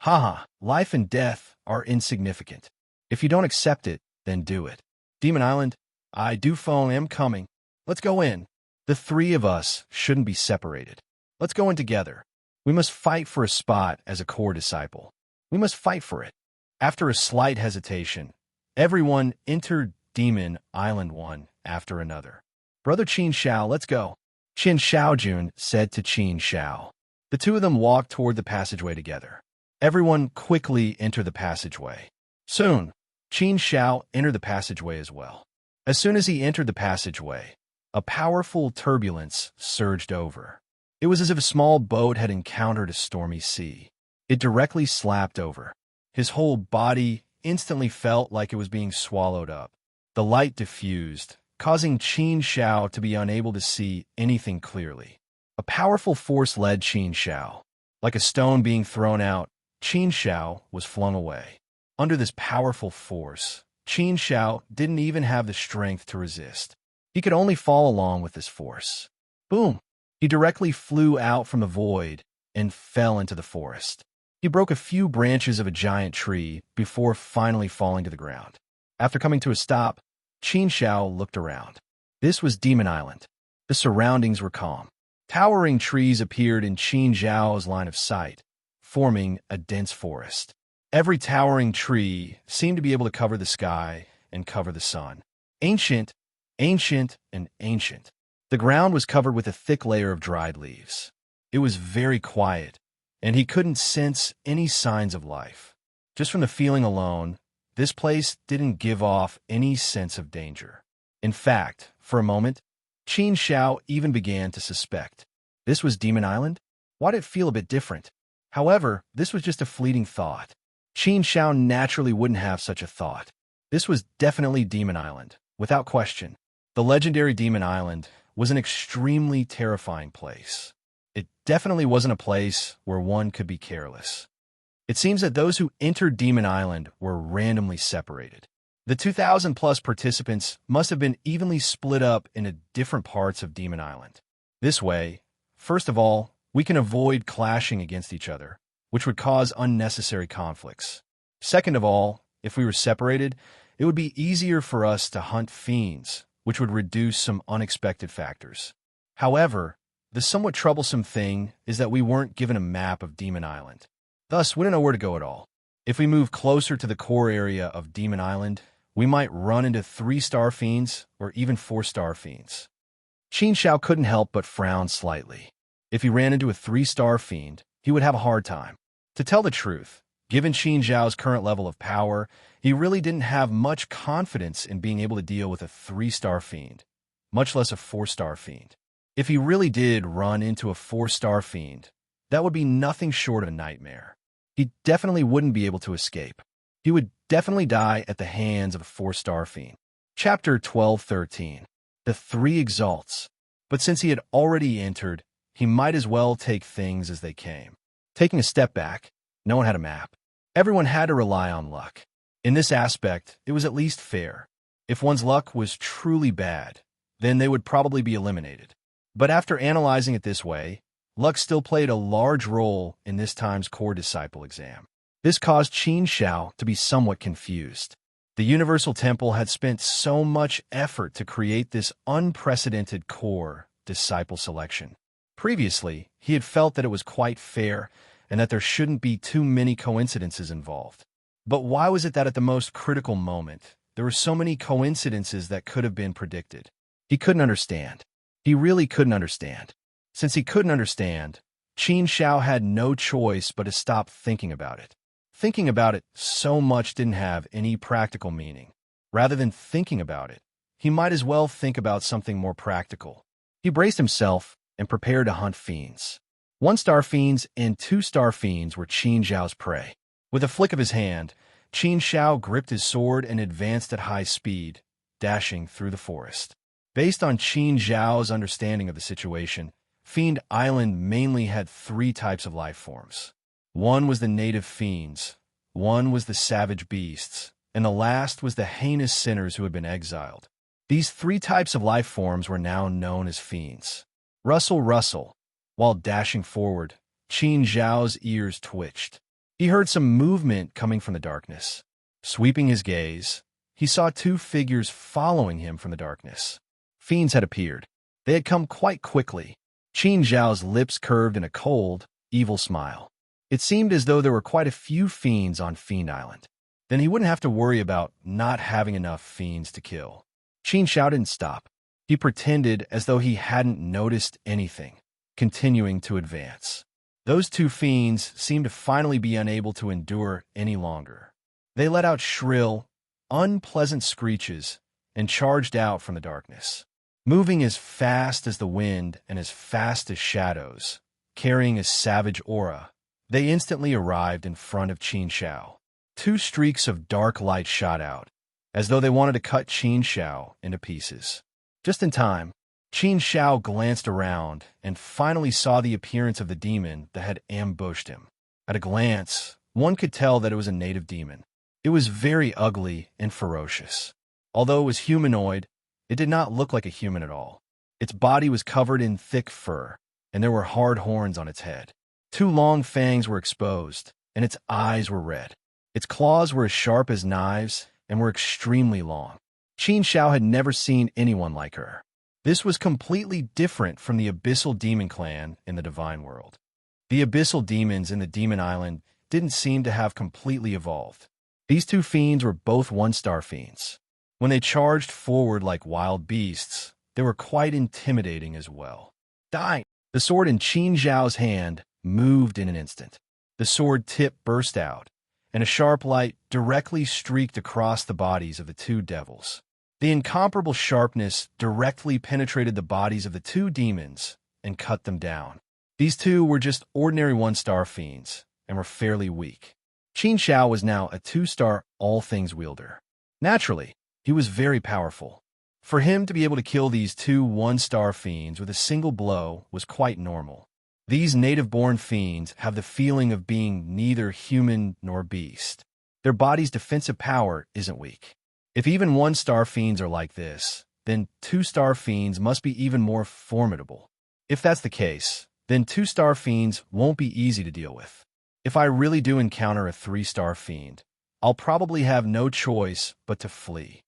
Haha, life and death are insignificant. If you don't accept it, then do it. Demon Island, I do phone am coming. Let's go in. The three of us shouldn't be separated. Let's go in together. We must fight for a spot as a core disciple. We must fight for it. After a slight hesitation, everyone entered Demon Island one after another. Brother Qin Shao, let's go. Qin Shaojun said to Qin Shao. The two of them walked toward the passageway together. Everyone quickly entered the passageway. Soon, Qin Shao entered the passageway as well. As soon as he entered the passageway, a powerful turbulence surged over. It was as if a small boat had encountered a stormy sea. It directly slapped over. His whole body instantly felt like it was being swallowed up. The light diffused, causing Qin Shao to be unable to see anything clearly. A powerful force led Qin Shao. Like a stone being thrown out, Qin Shao was flung away. Under this powerful force, Qin Shao didn't even have the strength to resist. He could only fall along with this force. Boom! He directly flew out from the void and fell into the forest. He broke a few branches of a giant tree before finally falling to the ground. After coming to a stop, Qin Shao looked around. This was Demon Island. The surroundings were calm. Towering trees appeared in Qin Shao's line of sight, forming a dense forest. Every towering tree seemed to be able to cover the sky and cover the sun. Ancient, ancient, and ancient. The ground was covered with a thick layer of dried leaves. It was very quiet, and he couldn't sense any signs of life. Just from the feeling alone, this place didn't give off any sense of danger. In fact, for a moment, Qin Shao even began to suspect. This was Demon Island? Why did it feel a bit different? However, this was just a fleeting thought. Qin Shao naturally wouldn't have such a thought. This was definitely Demon Island, without question. The legendary Demon Island was an extremely terrifying place. It definitely wasn't a place where one could be careless. It seems that those who entered Demon Island were randomly separated. The 2,000+ participants must have been evenly split up into different parts of Demon Island. This way, first of all, we can avoid clashing against each other, which would cause unnecessary conflicts. Second of all, if we were separated, it would be easier for us to hunt fiends, which would reduce some unexpected factors. However, the somewhat troublesome thing is that we weren't given a map of Demon Island. Thus, we don't know where to go at all. If we move closer to the core area of Demon Island, we might run into 3-star fiends or even 4-star fiends. Qin Shao couldn't help but frown slightly. If he ran into a 3-star fiend, he would have a hard time. To tell the truth, given Qin Shao's current level of power, he really didn't have much confidence in being able to deal with a 3-star fiend, much less a 4-star fiend. If he really did run into a 4-star fiend, that would be nothing short of a nightmare. He definitely wouldn't be able to escape. He would definitely die at the hands of a 4-star fiend. Chapter 12:13. The Three Exalts. But since he had already entered, he might as well take things as they came. Taking a step back, no one had a map. Everyone had to rely on luck. In this aspect, it was at least fair. If one's luck was truly bad, then they would probably be eliminated. But after analyzing it this way, luck still played a large role in this time's core disciple exam. This caused Qin Shao to be somewhat confused. The Universal Temple had spent so much effort to create this unprecedented core disciple selection. Previously, he had felt that it was quite fair and that there shouldn't be too many coincidences involved. But why was it that at the most critical moment, there were so many coincidences that could have been predicted? He couldn't understand. He really couldn't understand. Since he couldn't understand, Qin Shao had no choice but to stop thinking about it. Thinking about it so much didn't have any practical meaning. Rather than thinking about it, he might as well think about something more practical. He braced himself and prepared to hunt fiends. 1-star fiends and 2-star fiends were Qin Shao's prey. With a flick of his hand, Qin Shao gripped his sword and advanced at high speed, dashing through the forest. Based on Qin Shao's understanding of the situation, Fiend Island mainly had 3 types of life forms. One was the native fiends, one was the savage beasts, and the last was the heinous sinners who had been exiled. These three types of life forms were now known as fiends. Rustle, rustle. While dashing forward, Qin Zhao's ears twitched. He heard some movement coming from the darkness. Sweeping his gaze, he saw two figures following him from the darkness. Fiends had appeared. They had come quite quickly. Qin Zhao's lips curved in a cold, evil smile. It seemed as though there were quite a few fiends on Fiend Island. Then he wouldn't have to worry about not having enough fiends to kill. Qin Zhao didn't stop. He pretended as though he hadn't noticed anything, continuing to advance. Those two fiends seemed to finally be unable to endure any longer. They let out shrill, unpleasant screeches and charged out from the darkness. Moving as fast as the wind and as fast as shadows, carrying a savage aura, they instantly arrived in front of Qin Zhao. Two streaks of dark light shot out, as though they wanted to cut Qin Zhao into pieces. Just in time, Qin Zhao glanced around and finally saw the appearance of the demon that had ambushed him. At a glance, one could tell that it was a native demon. It was very ugly and ferocious. Although it was humanoid, it did not look like a human at all. Its body was covered in thick fur, and there were hard horns on its head. Two long fangs were exposed, and its eyes were red. Its claws were as sharp as knives and were extremely long. Qin Zhao had never seen anyone like her. This was completely different from the Abyssal Demon Clan in the Divine World. The Abyssal Demons in the Demon Island didn't seem to have completely evolved. These two fiends were both one-star fiends. When they charged forward like wild beasts, they were quite intimidating as well. Die! The sword in Qin Zhao's hand moved in an instant. The sword tip burst out, and a sharp light directly streaked across the bodies of the two devils. The incomparable sharpness directly penetrated the bodies of the two demons and cut them down. These two were just ordinary one-star fiends and were fairly weak. Qin Zhao was now a two-star all-things wielder. Naturally, he was very powerful. For him to be able to kill these two one-star fiends with a single blow was quite normal. These native-born fiends have the feeling of being neither human nor beast. Their body's defensive power isn't weak. If even one-star fiends are like this, then two-star fiends must be even more formidable. If that's the case, then two-star fiends won't be easy to deal with. If I really do encounter a three-star fiend, I'll probably have no choice but to flee.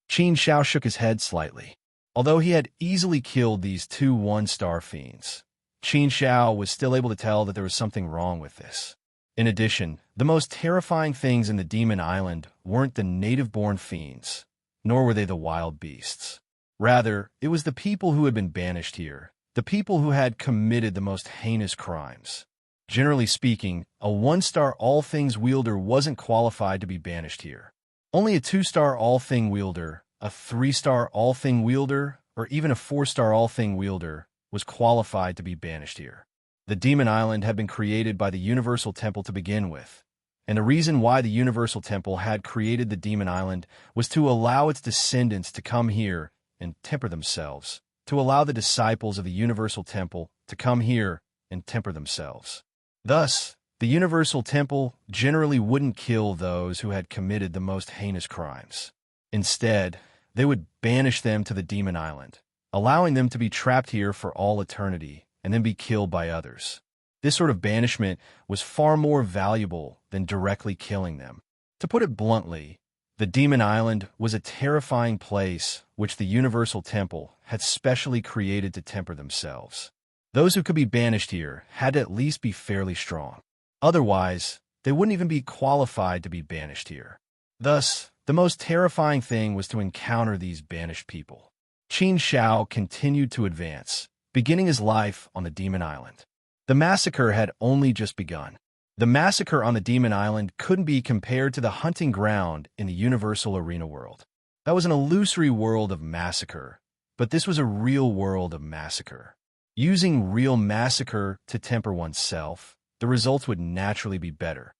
Qin Zhao shook his head slightly. Although he had easily killed these two one-star fiends, Qin Zhao was still able to tell that there was something wrong with this. In addition, the most terrifying things in the Demon Island weren't the native-born fiends, nor were they the wild beasts. Rather, it was the people who had been banished here, the people who had committed the most heinous crimes. Generally speaking, a one-star all-things wielder wasn't qualified to be banished here. Only a two-star all-thing wielder, a three-star all-thing wielder, or even a four-star all-thing wielder was qualified to be banished here. The Demon Island had been created by the Universal Temple to begin with, and the reason why the Universal Temple had created the Demon Island was to allow its descendants to come here and temper themselves, to allow the disciples of the Universal Temple to come here and temper themselves. Thus, the Universal Temple generally wouldn't kill those who had committed the most heinous crimes. Instead, they would banish them to the Demon Island, allowing them to be trapped here for all eternity and then be killed by others. This sort of banishment was far more valuable than directly killing them. To put it bluntly, the Demon Island was a terrifying place which the Universal Temple had specially created to temper themselves. Those who could be banished here had to at least be fairly strong. Otherwise, they wouldn't even be qualified to be banished here. Thus, the most terrifying thing was to encounter these banished people. Qin Zhao continued to advance, beginning his life on the Demon Island. The massacre had only just begun. The massacre on the Demon Island couldn't be compared to the hunting ground in the Universal Arena world. That was an illusory world of massacre, but this was a real world of massacre. Using real massacre to temper oneself, the results would naturally be better.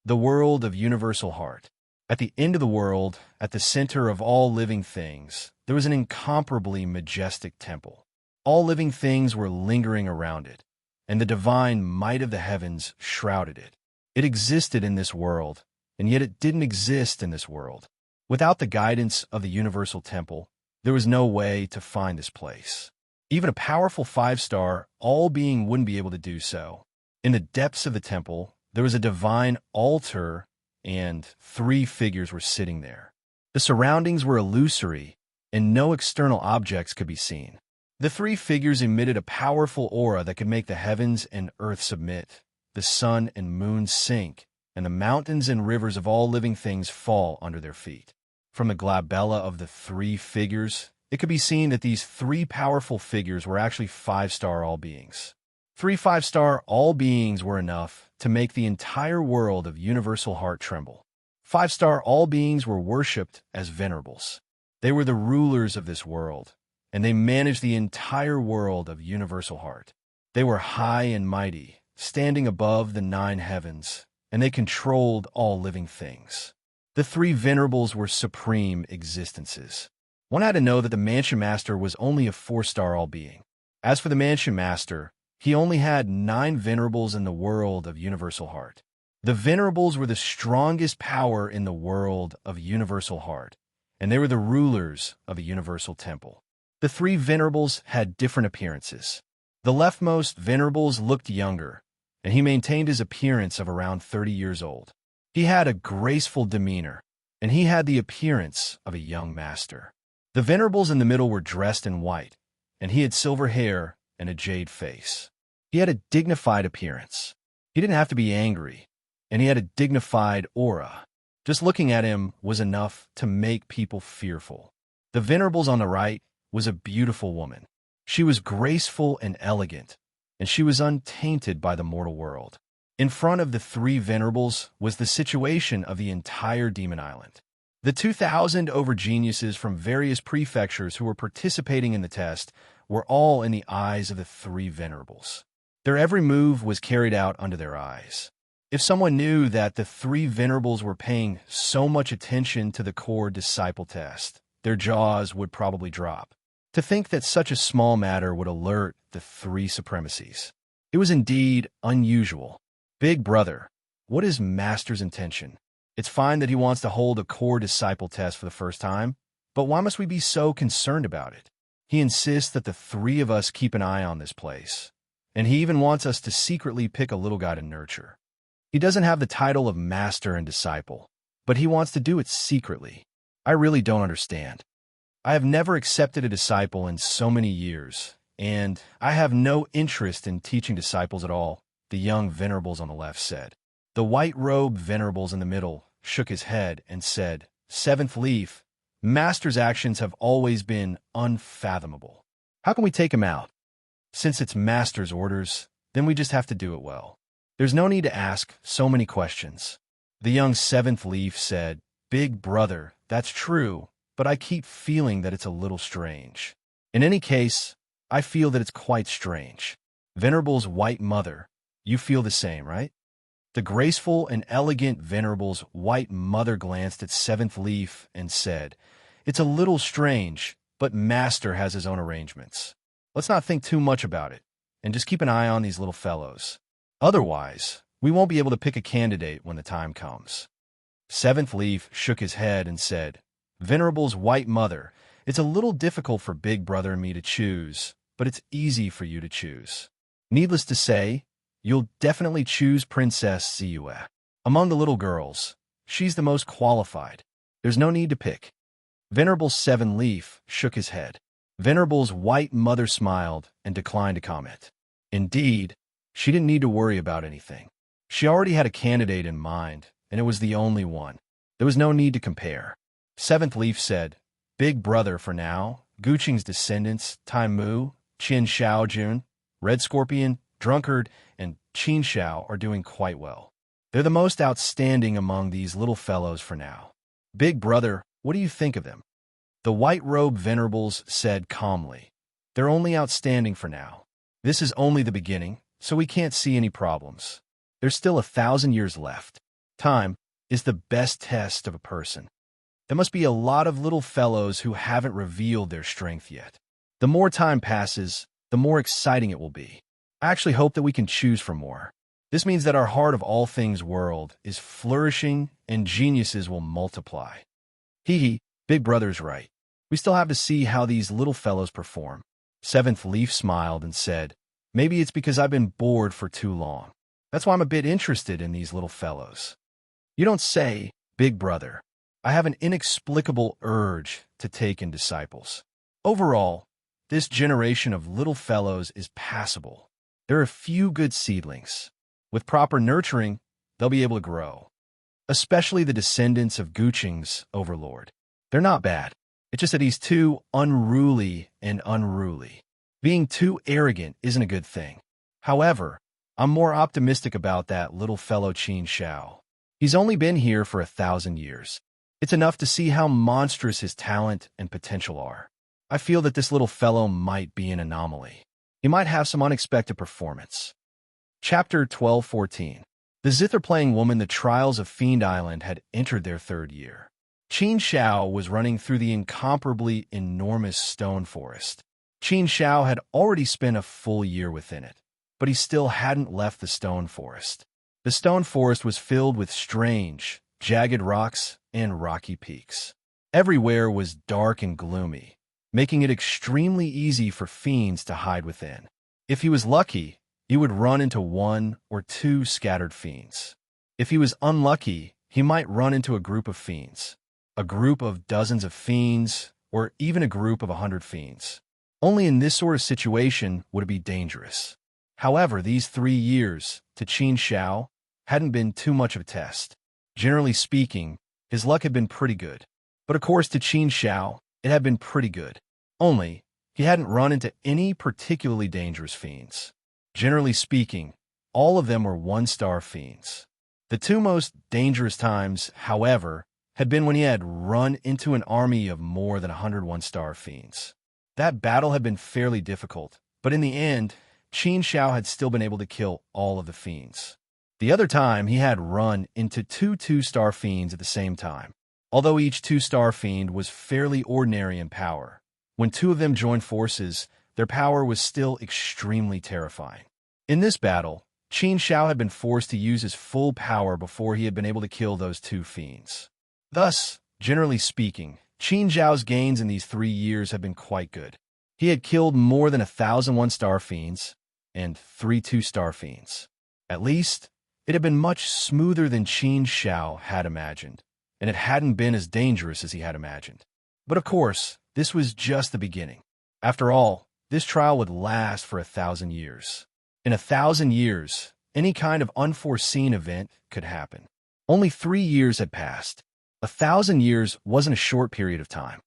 The world of Universal Heart. At the end of the world, at the center of all living things, there was an incomparably majestic temple. All living things were lingering around it, and the divine might of the heavens shrouded it. It existed in this world, and yet it didn't exist in this world. Without the guidance of the Universal Temple, there was no way to find this place. Even a powerful 5-star all-being wouldn't be able to do so. In the depths of the temple, there was a divine altar, and 3 figures were sitting there. The surroundings were illusory, and no external objects could be seen. The 3 figures emitted a powerful aura that could make the heavens and earth submit, the sun and moon sink, and the mountains and rivers of all living things fall under their feet. From the glabella of the 3 figures, it could be seen that these 3 powerful figures were actually 5-star all-beings. 3 5-star all-beings were enough to make the entire world of Universal Heart tremble. 5-star all-beings were worshipped as venerables. They were the rulers of this world, and they managed the entire world of Universal Heart. They were high and mighty, standing above the 9 heavens, and they controlled all living things. The 3 venerables were supreme existences. One had to know that the Mansion Master was only a 4-star all-being. As for the Mansion Master, he only had 9 venerables in the world of Universal Heart. The venerables were the strongest power in the world of Universal Heart, and they were the rulers of a Universal Temple. The 3 venerables had different appearances. The leftmost venerables looked younger, and he maintained his appearance of around 30 years old. He had a graceful demeanor, and he had the appearance of a young master. The venerables in the middle were dressed in white, and he had silver hair and a jade face. He had a dignified appearance. He didn't have to be angry, and he had a dignified aura. Just looking at him was enough to make people fearful. The venerables on the right was a beautiful woman. She was graceful and elegant, and she was untainted by the mortal world. In front of the 3 venerables was the situation of the entire Demon Island. The 2,000 over-geniuses from various prefectures who were participating in the test were all in the eyes of the 3 venerables. Their every move was carried out under their eyes. If someone knew that the 3 venerables were paying so much attention to the core disciple test, their jaws would probably drop. To think that such a small matter would alert the 3 supremacies. It was indeed unusual. Big brother, what is Master's intention? It's fine that he wants to hold a core disciple test for the first time, but why must we be so concerned about it? He insists that the 3 of us keep an eye on this place, and he even wants us to secretly pick a little guy to nurture. He doesn't have the title of master and disciple, but he wants to do it secretly. I really don't understand. I have never accepted a disciple in so many years, and I have no interest in teaching disciples at all, the young venerables on the left said. The white-robed venerables in the middle shook his head and said, 7th Leaf, Master's actions have always been unfathomable. How can we take him out? Since it's Master's orders, then we just have to do it well. There's no need to ask so many questions. The young 7th Leaf said, Big brother, that's true, but I keep feeling that it's a little strange. In any case, I feel that it's quite strange. Venerable's white mother, you feel the same, right? The graceful and elegant Venerable's white mother glanced at 7th Leaf and said, It's a little strange, but Master has his own arrangements. Let's not think too much about it, and just keep an eye on these little fellows. Otherwise, we won't be able to pick a candidate when the time comes. 7th Leaf shook his head and said, Venerable's white mother, it's a little difficult for Big Brother and me to choose, but it's easy for you to choose. Needless to say, you'll definitely choose Princess Ziyue. Among the little girls, she's the most qualified. There's no need to pick. Venerable 7 Leaf shook his head. Venerable's white mother smiled and declined to comment. Indeed, she didn't need to worry about anything. She already had a candidate in mind, and it was the only one. There was no need to compare. 7th Leaf said, Big Brother for now, Guqing's descendants, Tai Mu, Qin Shaojun, Red Scorpion, Drunkard, and Qin Shao are doing quite well. They're the most outstanding among these little fellows for now. Big Brother, what do you think of them? The white-robed venerables said calmly, They're only outstanding for now. This is only the beginning, so we can't see any problems. There's still 1,000 years left. Time is the best test of a person. There must be a lot of little fellows who haven't revealed their strength yet. The more time passes, the more exciting it will be. I actually hope that we can choose from more. This means that our heart of all things world is flourishing and geniuses will multiply. Hee hee, Big Brother's right. We still have to see how these little fellows perform. Seventh Leaf smiled and said, maybe it's because I've been bored for too long. That's why I'm a bit interested in these little fellows. You don't say, Big Brother. I have an inexplicable urge to take in disciples. Overall, this generation of little fellows is passable. There are a few good seedlings. With proper nurturing, they'll be able to grow. Especially the descendants of Guching's overlord. They're not bad. It's just that he's too unruly and unruly. Being too arrogant isn't a good thing. However, I'm more optimistic about that little fellow Qin Shao. He's only been here for 1,000 years. It's enough to see how monstrous his talent and potential are. I feel that this little fellow might be an anomaly. He might have some unexpected performance. Chapter 12:14. The zither-playing woman. The trials of Fiend Island had entered their 3rd year. Qin Shao was running through the incomparably enormous stone forest. Qin Shao had already spent a full year within it, but he still hadn't left the stone forest. The stone forest was filled with strange, jagged rocks and rocky peaks. Everywhere was dark and gloomy, making it extremely easy for fiends to hide within. If he was lucky, he would run into 1 or 2 scattered fiends. If he was unlucky, he might run into a group of fiends, a group of dozens of fiends, or even a group of 100 fiends. Only in this sort of situation would it be dangerous. However, these 3 years, to Qin Shao, hadn't been too much of a test. Generally speaking, his luck had been pretty good. But of course, to Qin Shao, it had been pretty good. Only, he hadn't run into any particularly dangerous fiends. Generally speaking, all of them were 1-star fiends. The 2 most dangerous times, however, had been when he had run into an army of more than 100 1-star fiends. That battle had been fairly difficult, but in the end, Qin Shao had still been able to kill all of the fiends. The other time, he had run into 2 2-star fiends at the same time. Although each 2-star fiend was fairly ordinary in power, when 2 of them joined forces, their power was still extremely terrifying. In this battle, Qin Shao had been forced to use his full power before he had been able to kill those 2 fiends. Thus, generally speaking, Qin Shao's gains in these 3 years have been quite good. He had killed more than 1,000 1-star fiends and 3 2-star fiends. At least, it had been much smoother than Qin Shao had imagined, and it hadn't been as dangerous as he had imagined. But of course, this was just the beginning. After all, this trial would last for 1,000 years. In 1,000 years, any kind of unforeseen event could happen. Only 3 years had passed. 1,000 years wasn't a short period of time.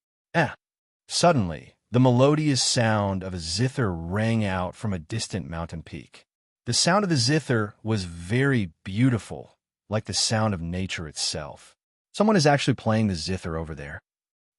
Suddenly, the melodious sound of a zither rang out from a distant mountain peak. The sound of the zither was very beautiful, like the sound of nature itself. Someone is actually playing the zither over there.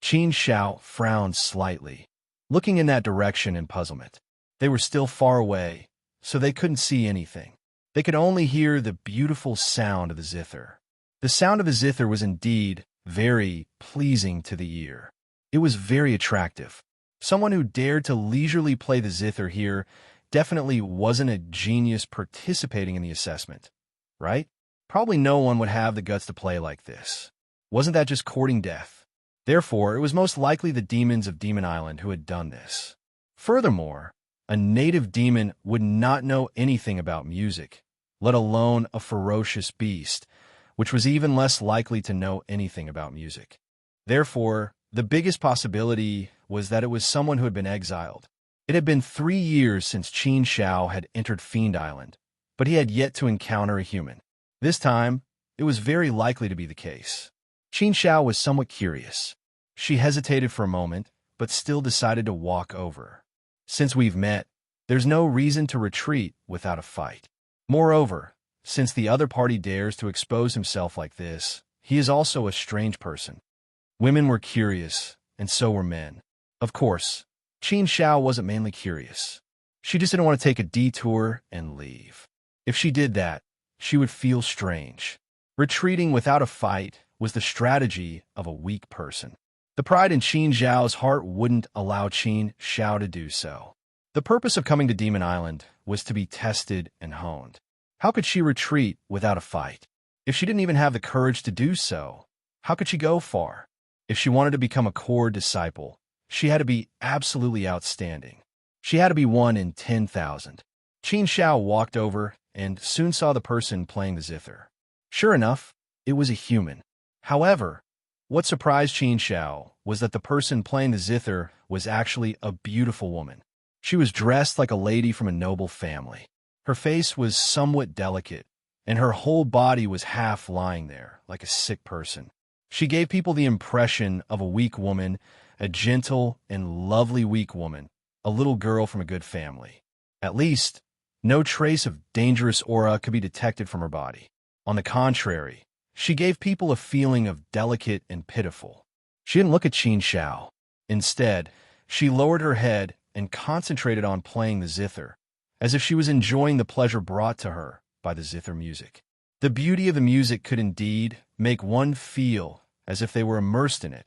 Qin Shao frowned slightly, looking in that direction in puzzlement. They were still far away, so they couldn't see anything. They could only hear the beautiful sound of the zither. The sound of the zither was indeed very pleasing to the ear. It was very attractive. Someone who dared to leisurely play the zither here definitely wasn't a genius participating in the assessment, right? Probably no one would have the guts to play like this. Wasn't that just courting death? Therefore, it was most likely the demons of Demon Island who had done this. Furthermore, a native demon would not know anything about music, let alone a ferocious beast, which was even less likely to know anything about music. Therefore, the biggest possibility was that it was someone who had been exiled. It had been 3 years since Qin Shao had entered Fiend Island, but he had yet to encounter a human. This time, it was very likely to be the case. Qin Shao was somewhat curious. She hesitated for a moment, but still decided to walk over. Since we've met, there's no reason to retreat without a fight. Moreover, since the other party dares to expose himself like this, he is also a strange person. Women were curious, and so were men. Of course, Qin Shao wasn't mainly curious. She just didn't want to take a detour and leave. If she did that, she would feel strange. Retreating without a fight was the strategy of a weak person. The pride in Qin Zhao's heart wouldn't allow Qin Shao to do so. The purpose of coming to Demon Island was to be tested and honed. How could she retreat without a fight? If she didn't even have the courage to do so, how could she go far? If she wanted to become a core disciple, she had to be absolutely outstanding. She had to be 1 in 10,000. Qin Shao walked over and soon saw the person playing the zither. Sure enough, it was a human. However, what surprised Qin Shao was that the person playing the zither was actually a beautiful woman. She was dressed like a lady from a noble family. Her face was somewhat delicate, and her whole body was half lying there, like a sick person. She gave people the impression of a weak woman, a gentle and lovely weak woman, a little girl from a good family. At least, no trace of dangerous aura could be detected from her body. On the contrary, she gave people a feeling of delicate and pitiful. She didn't look at Qin Shao. Instead, she lowered her head and concentrated on playing the zither, as if she was enjoying the pleasure brought to her by the zither music. The beauty of the music could indeed make one feel as if they were immersed in it,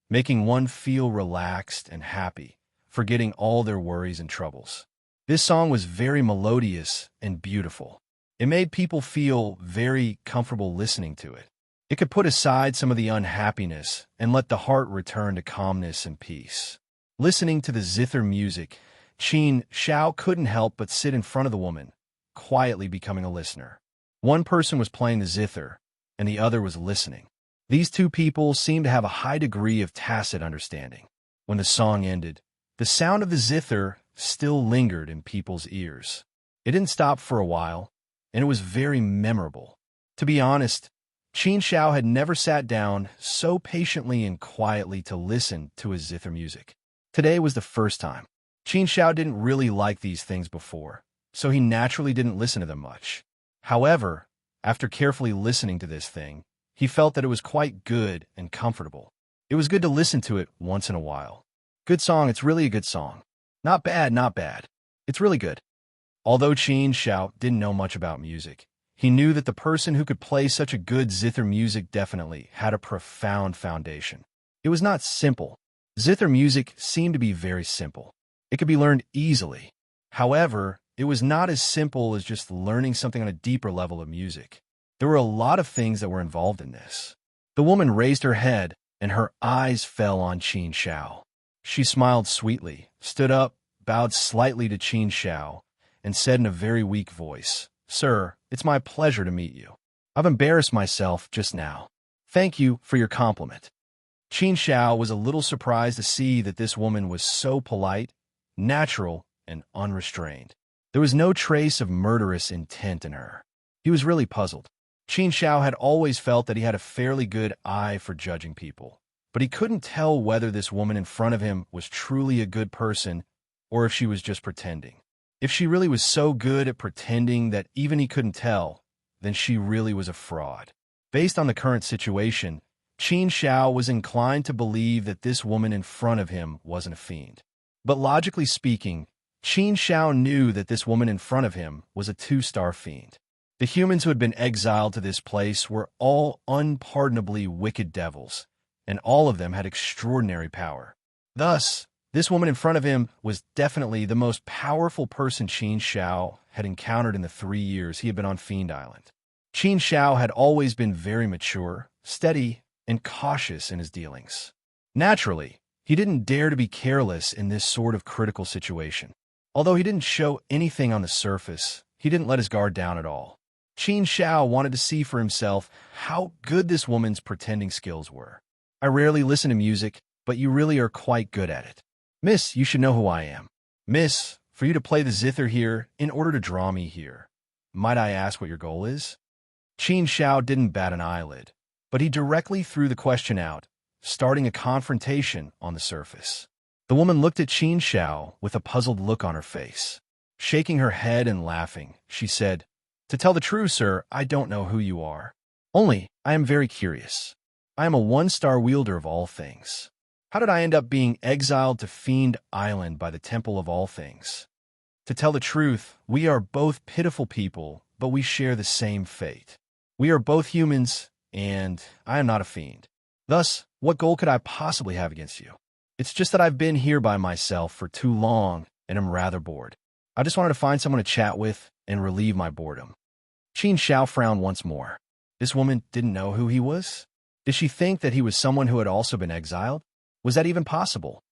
making one feel relaxed and happy, forgetting all their worries and troubles. This song was very melodious and beautiful. It made people feel very comfortable listening to it. It could put aside some of the unhappiness and let the heart return to calmness and peace. Listening to the zither music, Qin Shao couldn't help but sit in front of the woman, quietly becoming a listener. One person was playing the zither, and the other was listening. These two people seemed to have a high degree of tacit understanding. When the song ended, the sound of the zither still lingered in people's ears. It didn't stop for a while, and it was very memorable. To be honest, Qin Shao had never sat down so patiently and quietly to listen to his zither music. Today was the first time. Qin Shao didn't really like these things before, so he naturally didn't listen to them much. However, after carefully listening to this thing, he felt that it was quite good and comfortable. It was good to listen to it once in a while. Good song, it's really a good song. Not bad, not bad. It's really good. Although Qin Shao didn't know much about music, he knew that the person who could play such a good zither music definitely had a profound foundation. It was not simple. Zither music seemed to be very simple. It could be learned easily. However, it was not as simple as just learning something on a deeper level of music. There were a lot of things that were involved in this. The woman raised her head, and her eyes fell on Qin Shao. She smiled sweetly, stood up, bowed slightly to Qin Shao, and said in a very weak voice, "Sir, it's my pleasure to meet you. I've embarrassed myself just now. Thank you for your compliment." Qin Shao was a little surprised to see that this woman was so polite, natural, and unrestrained. There was no trace of murderous intent in her. He was really puzzled. Qin Shao had always felt that he had a fairly good eye for judging people, but he couldn't tell whether this woman in front of him was truly a good person or if she was just pretending. If she really was so good at pretending that even he couldn't tell, then she really was a fraud. Based on the current situation, Qin Shao was inclined to believe that this woman in front of him wasn't a fiend. But logically speaking, Qin Shao knew that this woman in front of him was a 2-star fiend. The humans who had been exiled to this place were all unpardonably wicked devils, and all of them had extraordinary power. Thus, this woman in front of him was definitely the most powerful person Qin Shao had encountered in the 3 years he had been on Fiend Island. Qin Shao had always been very mature, steady, and cautious in his dealings. Naturally, he didn't dare to be careless in this sort of critical situation. Although he didn't show anything on the surface, he didn't let his guard down at all. Qin Shao wanted to see for himself how good this woman's pretending skills were. "I rarely listen to music, but you really are quite good at it. Miss, you should know who I am. Miss, for you to play the zither here in order to draw me here, might I ask what your goal is?" Qin Shao didn't bat an eyelid, but he directly threw the question out, starting a confrontation on the surface. The woman looked at Qin Shao with a puzzled look on her face. Shaking her head and laughing, she said, "To tell the truth, sir, I don't know who you are. Only, I am very curious. I am a 1-star wielder of all things. How did I end up being exiled to Fiend Island by the Temple of All Things? To tell the truth, we are both pitiful people, but we share the same fate. We are both humans, and I am not a fiend. Thus, what goal could I possibly have against you? It's just that I've been here by myself for too long, and am rather bored. I just wanted to find someone to chat with and relieve my boredom." Qin Xiao frowned once more. This woman didn't know who he was? Did she think that he was someone who had also been exiled? Was that even possible?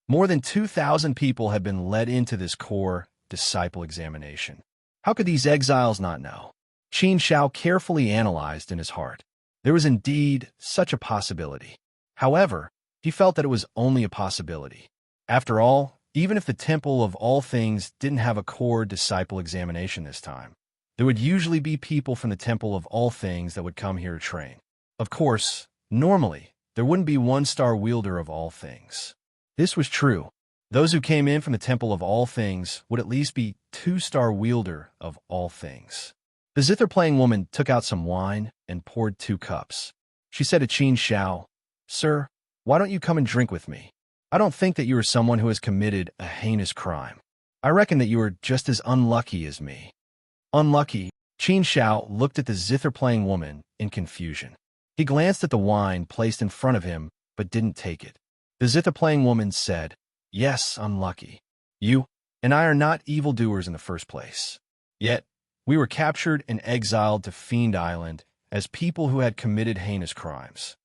More than 2,000 people had been led into this core disciple examination. How could these exiles not know? Qin Xiao carefully analyzed in his heart. There was indeed such a possibility. However, he felt that it was only a possibility. After all, even if the Temple of All Things didn't have a core disciple examination this time, there would usually be people from the Temple of All Things that would come here to train. Of course, normally, there wouldn't be one-star wielder of all things. This was true. Those who came in from the Temple of All Things would at least be two-star wielder of all things. The zither-playing woman took out some wine and poured 2 cups. She said to Qin Xiao, "Sir, why don't you come and drink with me? I don't think that you are someone who has committed a heinous crime. I reckon that you are just as unlucky as me." Unlucky? Qin Xiao looked at the zither-playing woman in confusion. He glanced at the wine placed in front of him, but didn't take it. The zither-playing woman said, "Yes, unlucky. You and I are not evildoers in the first place. Yet, we were captured and exiled to Fiend Island as people who had committed heinous crimes.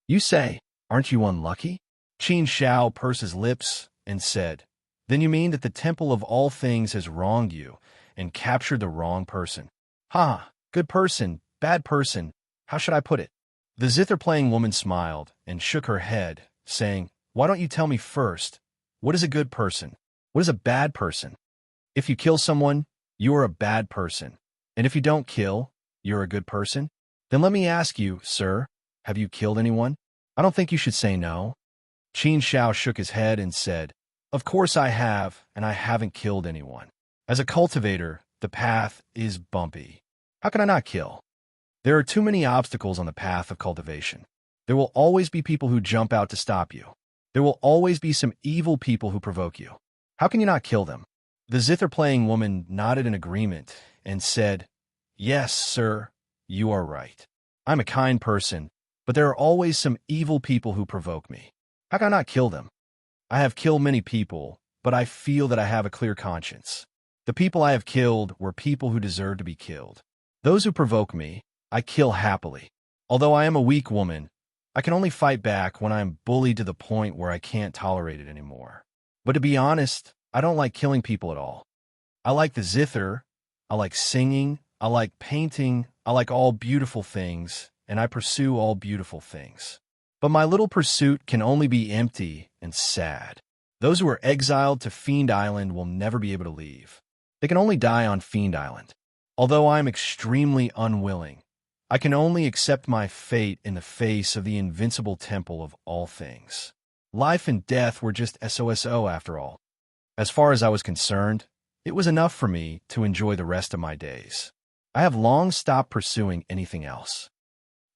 You say, aren't you unlucky?" Qin Xiao pursed his lips and said, "Then you mean that the Temple of All Things has wronged you and captured the wrong person. Ha, good person, bad person, how should I put it?" The zither-playing woman smiled and shook her head, saying, "Why don't you tell me first, what is a good person? What is a bad person? If you kill someone, you are a bad person. And if you don't kill, you're a good person? Then let me ask you, sir, have you killed anyone? I don't think you should say no." Qin Xiao shook his head and said, "Of course I have, and I haven't killed anyone. As a cultivator, the path is bumpy. How can I not kill? There are too many obstacles on the path of cultivation. There will always be people who jump out to stop you. There will always be some evil people who provoke you. How can you not kill them?" The zither-playing woman nodded in agreement and said, "Yes, sir, you are right. I'm a kind person, but there are always some evil people who provoke me. How can I not kill them? I have killed many people, but I feel that I have a clear conscience. The people I have killed were people who deserve to be killed. Those who provoke me, I kill happily. Although I am a weak woman, I can only fight back when I am bullied to the point where I can't tolerate it anymore. But to be honest, I don't like killing people at all. I like the zither, I like singing, I like painting, I like all beautiful things, and I pursue all beautiful things. But my little pursuit can only be empty and sad. Those who are exiled to Fiend Island will never be able to leave. They can only die on Fiend Island. Although I am extremely unwilling, I can only accept my fate in the face of the invincible Temple of All Things. Life and death were just SOSO after all. As far as I was concerned, it was enough for me to enjoy the rest of my days. I have long stopped pursuing anything else."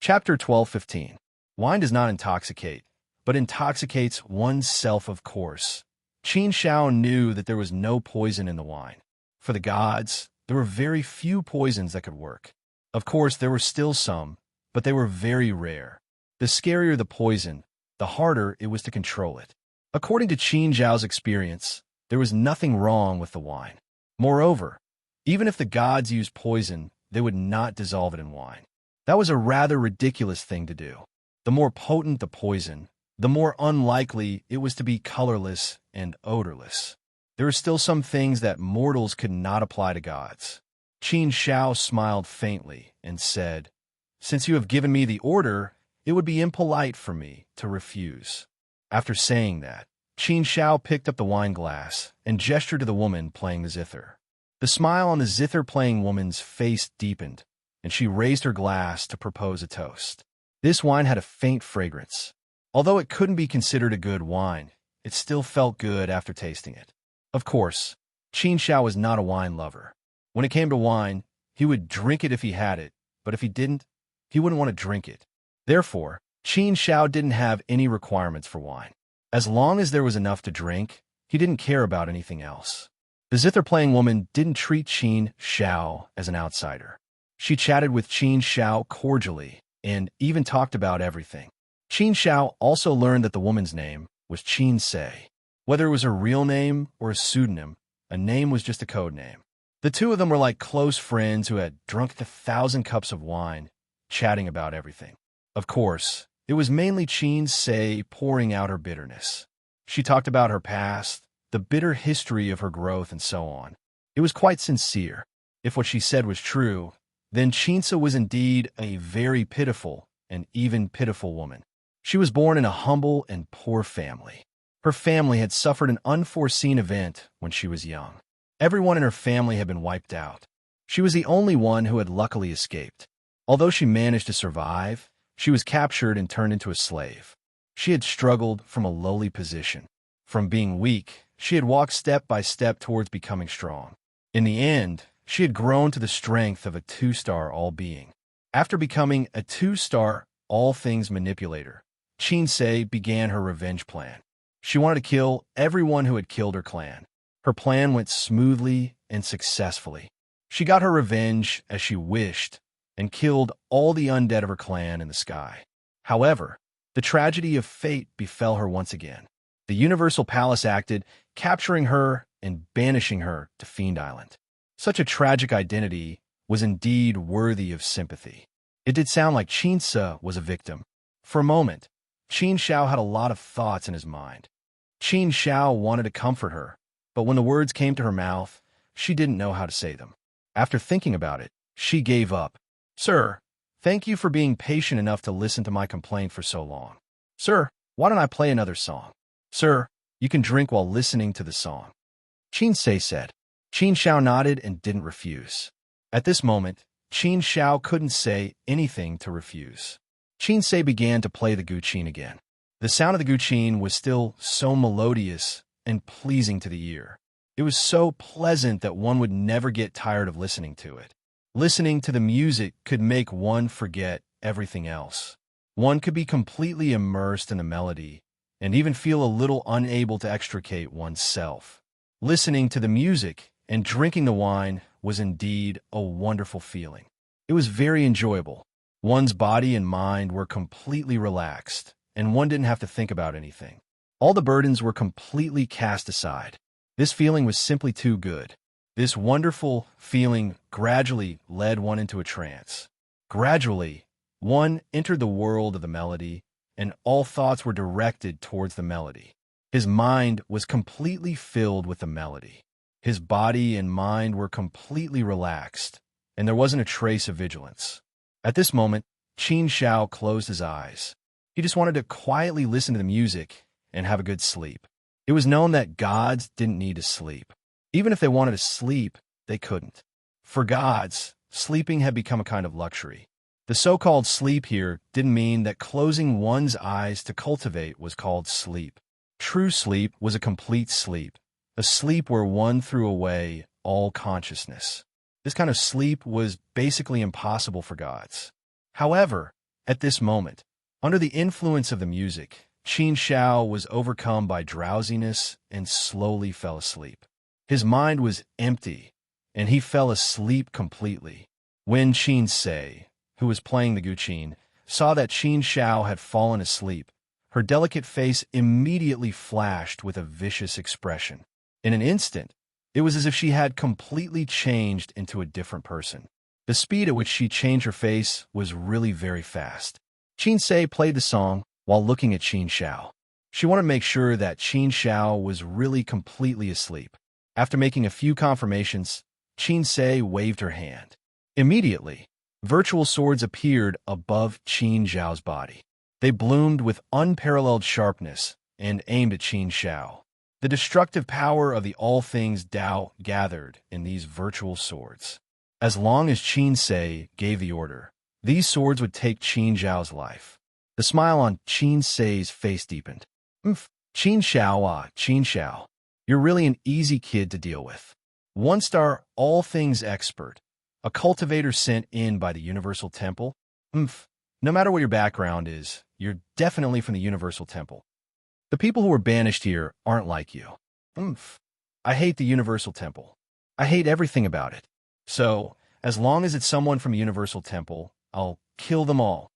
Chapter 12:15. Wine does not intoxicate, but intoxicates oneself, of course. Qin Xiao knew that there was no poison in the wine. For the gods, there were very few poisons that could work. Of course, there were still some, but they were very rare. The scarier the poison, the harder it was to control it. According to Qin Xiao's experience, there was nothing wrong with the wine. Moreover, even if the gods used poison, they would not dissolve it in wine. That was a rather ridiculous thing to do. The more potent the poison, the more unlikely it was to be colorless and odorless. There are still some things that mortals could not apply to gods. Qin Xiao smiled faintly and said, "Since you have given me the order, it would be impolite for me to refuse." After saying that, Qin Xiao picked up the wine glass and gestured to the woman playing the zither. The smile on the zither-playing woman's face deepened, and she raised her glass to propose a toast. This wine had a faint fragrance. Although it couldn't be considered a good wine, it still felt good after tasting it. Of course, Qin Xiao was not a wine lover. When it came to wine, he would drink it if he had it, but if he didn't, he wouldn't want to drink it. Therefore, Qin Xiao didn't have any requirements for wine. As long as there was enough to drink, he didn't care about anything else. The zither-playing woman didn't treat Qin Xiao as an outsider. She chatted with Qin Xiao cordially and even talked about everything. Qin Xiao also learned that the woman's name was Qin Se. Whether it was her real name or a pseudonym, a name was just a code name. The two of them were like close friends who had drunk 1,000 cups of wine, chatting about everything. Of course, it was mainly Chin Se pouring out her bitterness. She talked about her past, the bitter history of her growth, and so on. It was quite sincere. If what she said was true, then Chinsa was indeed a very pitiful and even pitiful woman. She was born in a humble and poor family. Her family had suffered an unforeseen event when she was young. Everyone in her family had been wiped out. She was the only one who had luckily escaped. Although she managed to survive, she was captured and turned into a slave. She had struggled from a lowly position. From being weak, she had walked step by step towards becoming strong. In the end, she had grown to the strength of a 2-star all-being. After becoming a 2-star all-things manipulator, Chin Se began her revenge plan. She wanted to kill everyone who had killed her clan. Her plan went smoothly and successfully. She got her revenge as she wished and killed all the undead of her clan in the sky. However, the tragedy of fate befell her once again. The Universal Palace acted, capturing her and banishing her to Fiend Island. Such a tragic identity was indeed worthy of sympathy. It did sound like Chinsa was a victim. For a moment, Qin Xiao had a lot of thoughts in his mind. Qin Xiao wanted to comfort her, but when the words came to her mouth, she didn't know how to say them. After thinking about it, she gave up. "Sir, thank you for being patient enough to listen to my complaint for so long. Sir, why don't I play another song? Sir, you can drink while listening to the song." Qin Se said. Qin Xiao nodded and didn't refuse. At this moment, Qin Xiao couldn't say anything to refuse. Qin Se began to play the guqin again. The sound of the guqin was still so melodious and pleasing to the ear. It was so pleasant that one would never get tired of listening to it. Listening to the music could make one forget everything else. One could be completely immersed in the melody and even feel a little unable to extricate oneself. Listening to the music and drinking the wine was indeed a wonderful feeling. It was very enjoyable. One's body and mind were completely relaxed, and one didn't have to think about anything. All the burdens were completely cast aside. This feeling was simply too good. This wonderful feeling gradually led one into a trance. Gradually, one entered the world of the melody, and all thoughts were directed towards the melody. His mind was completely filled with the melody. His body and mind were completely relaxed, and there wasn't a trace of vigilance. At this moment, Qin Xiao closed his eyes. He just wanted to quietly listen to the music and have a good sleep. It was known that gods didn't need to sleep. Even if they wanted to sleep, they couldn't. For gods, sleeping had become a kind of luxury. The so-called sleep here didn't mean that closing one's eyes to cultivate was called sleep. True sleep was a complete sleep, a sleep where one threw away all consciousness. This kind of sleep was basically impossible for gods. However, at this moment, under the influence of the music, Qin Xiao was overcome by drowsiness and slowly fell asleep. His mind was empty, and he fell asleep completely. When Qin Se, who was playing the guqin, saw that Qin Xiao had fallen asleep, her delicate face immediately flashed with a vicious expression. In an instant, it was as if she had completely changed into a different person. The speed at which she changed her face was really very fast. Qin Se played the song while looking at Qin Xiao. She wanted to make sure that Qin Xiao was really completely asleep. After making a few confirmations, Qin Se waved her hand. Immediately, virtual swords appeared above Qin Xiao's body. They bloomed with unparalleled sharpness and aimed at Qin Xiao. The destructive power of the all things Tao gathered in these virtual swords. As long as Qin Se gave the order, these swords would take Qin Xiao's life. The smile on Qin Se's face deepened. Qin Xiao, you're really an easy kid to deal with. 1-star all things expert, a cultivator sent in by the Universal Temple. No matter what your background is, you're definitely from the Universal Temple. The people who were banished here aren't like you. I hate the Universal Temple. I hate everything about it. So, as long as it's someone from Universal Temple, I'll kill them all.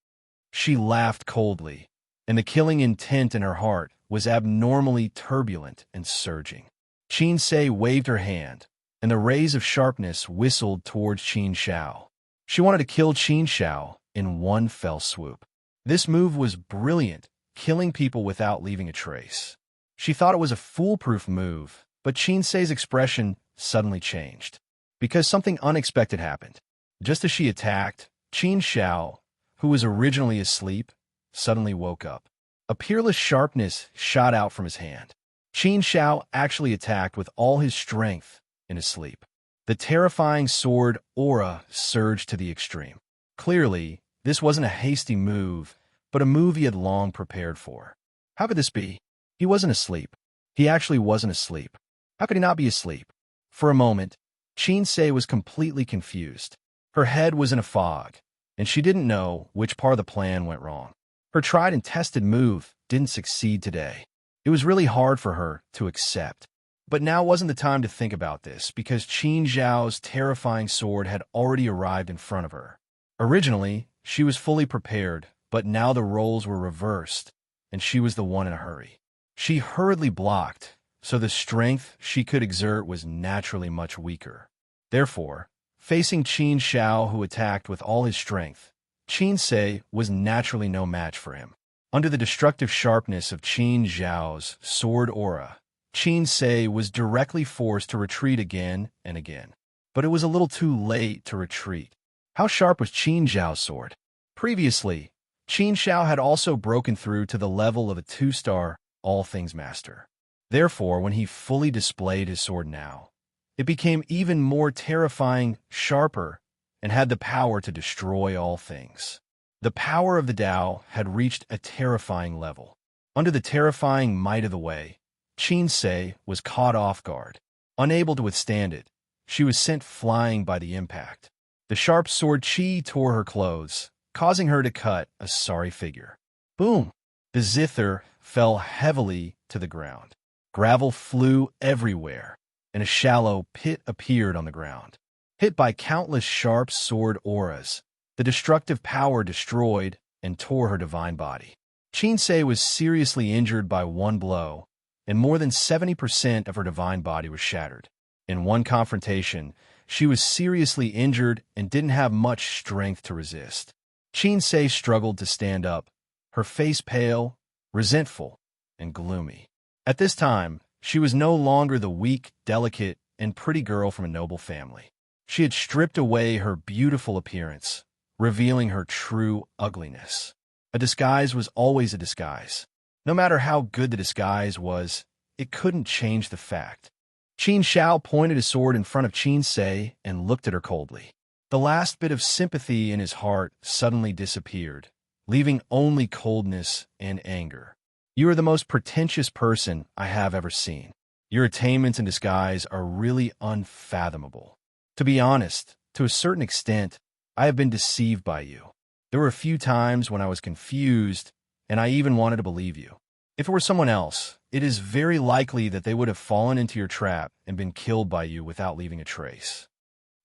She laughed coldly, and the killing intent in her heart was abnormally turbulent and surging. Qin Se waved her hand, and the rays of sharpness whistled towards Qin Shao. She wanted to kill Qin Shao in one fell swoop. This move was brilliant, killing people without leaving a trace. She thought it was a foolproof move, but Qin Sei's expression suddenly changed. Because something unexpected happened. Just as she attacked, Qin Shao, who was originally asleep, suddenly woke up. A peerless sharpness shot out from his hand. Qin Shao actually attacked with all his strength in his sleep. The terrifying sword aura surged to the extreme. Clearly, this wasn't a hasty move, but a move he had long prepared for. How could this be? He wasn't asleep. He actually wasn't asleep. How could he not be asleep? For a moment, Qin Sei was completely confused. Her head was in a fog, and she didn't know which part of the plan went wrong. Her tried and tested move didn't succeed today. It was really hard for her to accept. But now wasn't the time to think about this, because Qin Zhao's terrifying sword had already arrived in front of her. Originally, she was fully prepared, but now the roles were reversed, and she was the one in a hurry. She hurriedly blocked, so the strength she could exert was naturally much weaker. Therefore, facing Qin Shao, who attacked with all his strength, Qin Sei was naturally no match for him. Under the destructive sharpness of Qin Zhao's sword aura, Qin Sei was directly forced to retreat again and again. But it was a little too late to retreat. How sharp was Qin Zhao's sword? Previously, Qin Shao had also broken through to the level of a 2-star all things master. Therefore, when he fully displayed his sword now, it became even more terrifying, sharper, and had the power to destroy all things. The power of the Tao had reached a terrifying level. Under the terrifying might of the Wei, Qin Sei was caught off guard. Unable to withstand it, she was sent flying by the impact. The sharp sword Qi tore her clothes, causing her to cut a sorry figure. Boom! The zither fell heavily to the ground. Gravel flew everywhere, and a shallow pit appeared on the ground. Hit by countless sharp sword auras, the destructive power destroyed and tore her divine body. Qin Sei was seriously injured by one blow, and more than 70% of her divine body was shattered. In one confrontation, she was seriously injured and didn't have much strength to resist. Qin Sei struggled to stand up, her face pale, resentful, and gloomy. At this time, she was no longer the weak, delicate, and pretty girl from a noble family. She had stripped away her beautiful appearance, revealing her true ugliness. A disguise was always a disguise. No matter how good the disguise was, it couldn't change the fact. Qin Shao pointed his sword in front of Qin Sei and looked at her coldly. The last bit of sympathy in his heart suddenly disappeared, leaving only coldness and anger. You are the most pretentious person I have ever seen. Your attainments in disguise are really unfathomable. To be honest, to a certain extent, I have been deceived by you. There were a few times when I was confused, and I even wanted to believe you. If it were someone else, it is very likely that they would have fallen into your trap and been killed by you without leaving a trace.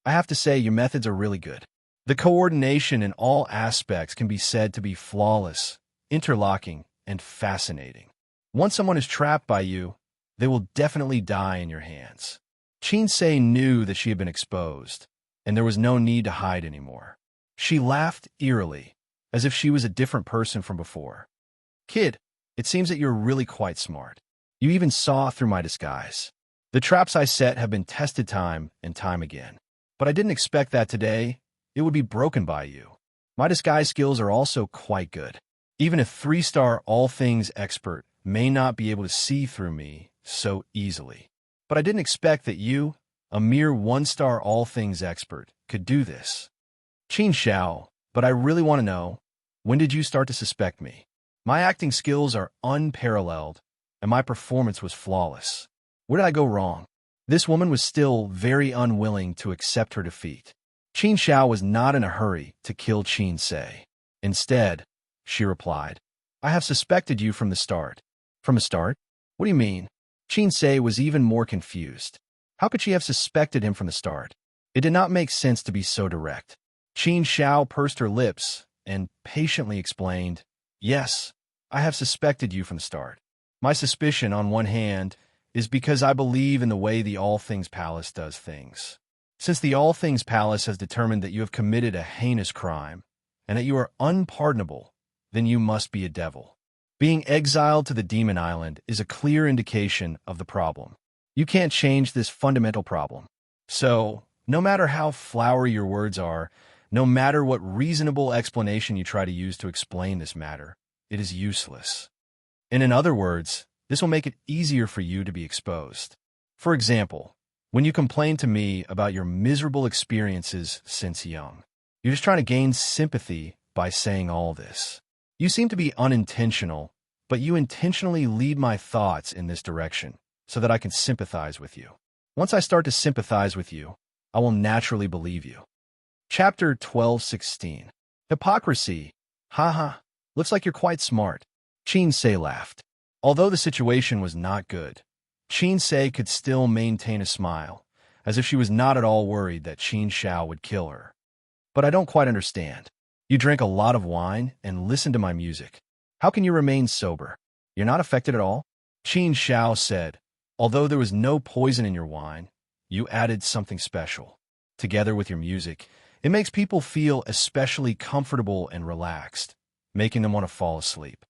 I have to say, your methods are really good. The coordination in all aspects can be said to be flawless, interlocking, and fascinating. Once someone is trapped by you, they will definitely die in your hands. Qin Sei knew that she had been exposed, and there was no need to hide anymore. She laughed eerily, as if she was a different person from before. Kid, it seems that you're really quite smart. You even saw through my disguise. The traps I set have been tested time and time again. But I didn't expect that today it would be broken by you. My disguise skills are also quite good. Even a 3-star all things expert may not be able to see through me so easily. But I didn't expect that you, a mere 1-star all things expert, could do this. Qin Shao, but I really want to know, when did you start to suspect me? My acting skills are unparalleled, and my performance was flawless. Where did I go wrong? This woman was still very unwilling to accept her defeat. Qin Shao was not in a hurry to kill Qin Sei. Instead, she replied, I have suspected you from the start. From the start? What do you mean? Qin Sei was even more confused. How could she have suspected him from the start? It did not make sense to be so direct. Qin Shao pursed her lips and patiently explained, Yes, I have suspected you from the start. My suspicion, on one hand, is because I believe in the way the All Things Palace does things. Since the All Things Palace has determined that you have committed a heinous crime and that you are unpardonable, then you must be a devil. Being exiled to the Demon Island is a clear indication of the problem. You can't change this fundamental problem. So, no matter how flowery your words are, no matter what reasonable explanation you try to use to explain this matter, it is useless. And in other words, this will make it easier for you to be exposed. For example, when you complain to me about your miserable experiences since young, you're just trying to gain sympathy by saying all this. You seem to be unintentional, but you intentionally lead my thoughts in this direction so that I can sympathize with you. Once I start to sympathize with you, I will naturally believe you. Chapter 12:16. Hypocrisy. Haha, looks like you're quite smart. Chinsei laughed. Although the situation was not good, Chinsei could still maintain a smile, as if she was not at all worried that Qin Shao would kill her. But I don't quite understand. You drink a lot of wine and listen to my music. How can you remain sober? You're not affected at all? Qin Shao said, although there was no poison in your wine, you added something special. Together with your music, it makes people feel especially comfortable and relaxed, making them want to fall asleep.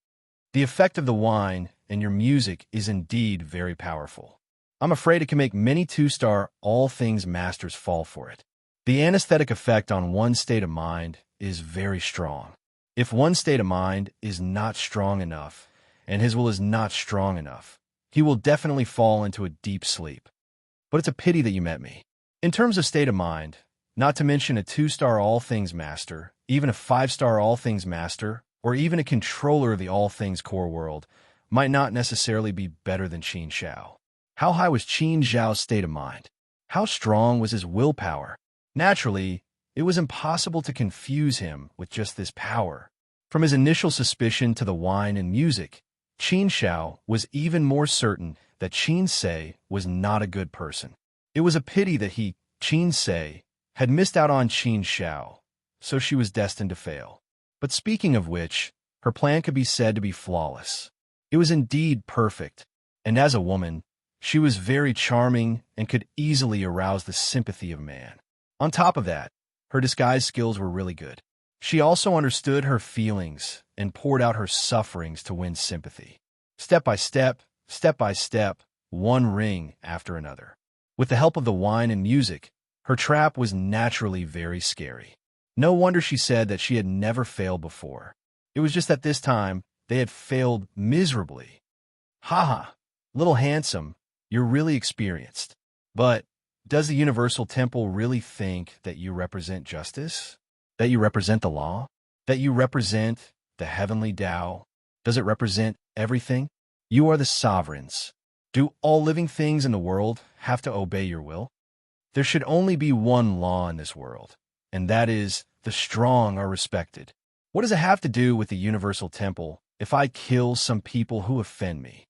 The effect of the wine and your music is indeed very powerful. I'm afraid it can make many two-star All Things Masters fall for it. The anesthetic effect on one's state of mind is very strong. If one's state of mind is not strong enough, and his will is not strong enough, he will definitely fall into a deep sleep. But it's a pity that you met me. In terms of state of mind, not to mention a 2-star All Things Master, even a 5-star All Things Master, or even a controller of the All Things core world, might not necessarily be better than Qin Shao. How high was Qin Zhao's state of mind? How strong was his willpower? Naturally, it was impossible to confuse him with just this power. From his initial suspicion to the wine and music, Qin Shao was even more certain that Qin Sei was not a good person. It was a pity that he, Qin Sei, had missed out on Qin Shao, so she was destined to fail. But speaking of which, her plan could be said to be flawless. It was indeed perfect, and as a woman, she was very charming and could easily arouse the sympathy of man. On top of that, her disguise skills were really good. She also understood her feelings and poured out her sufferings to win sympathy. Step by step, one ring after another. With the help of the wine and music, her trap was naturally very scary. No wonder she said that she had never failed before. It was just that this time, they had failed miserably. Haha, little handsome, you're really experienced. But does the Universal Temple really think that you represent justice? That you represent the law? That you represent the heavenly Tao? Does it represent everything? You are the sovereigns. Do all living things in the world have to obey your will? There should only be one law in this world, and that is the strong are respected. What does it have to do with the Universal Temple if I kill some people who offend me?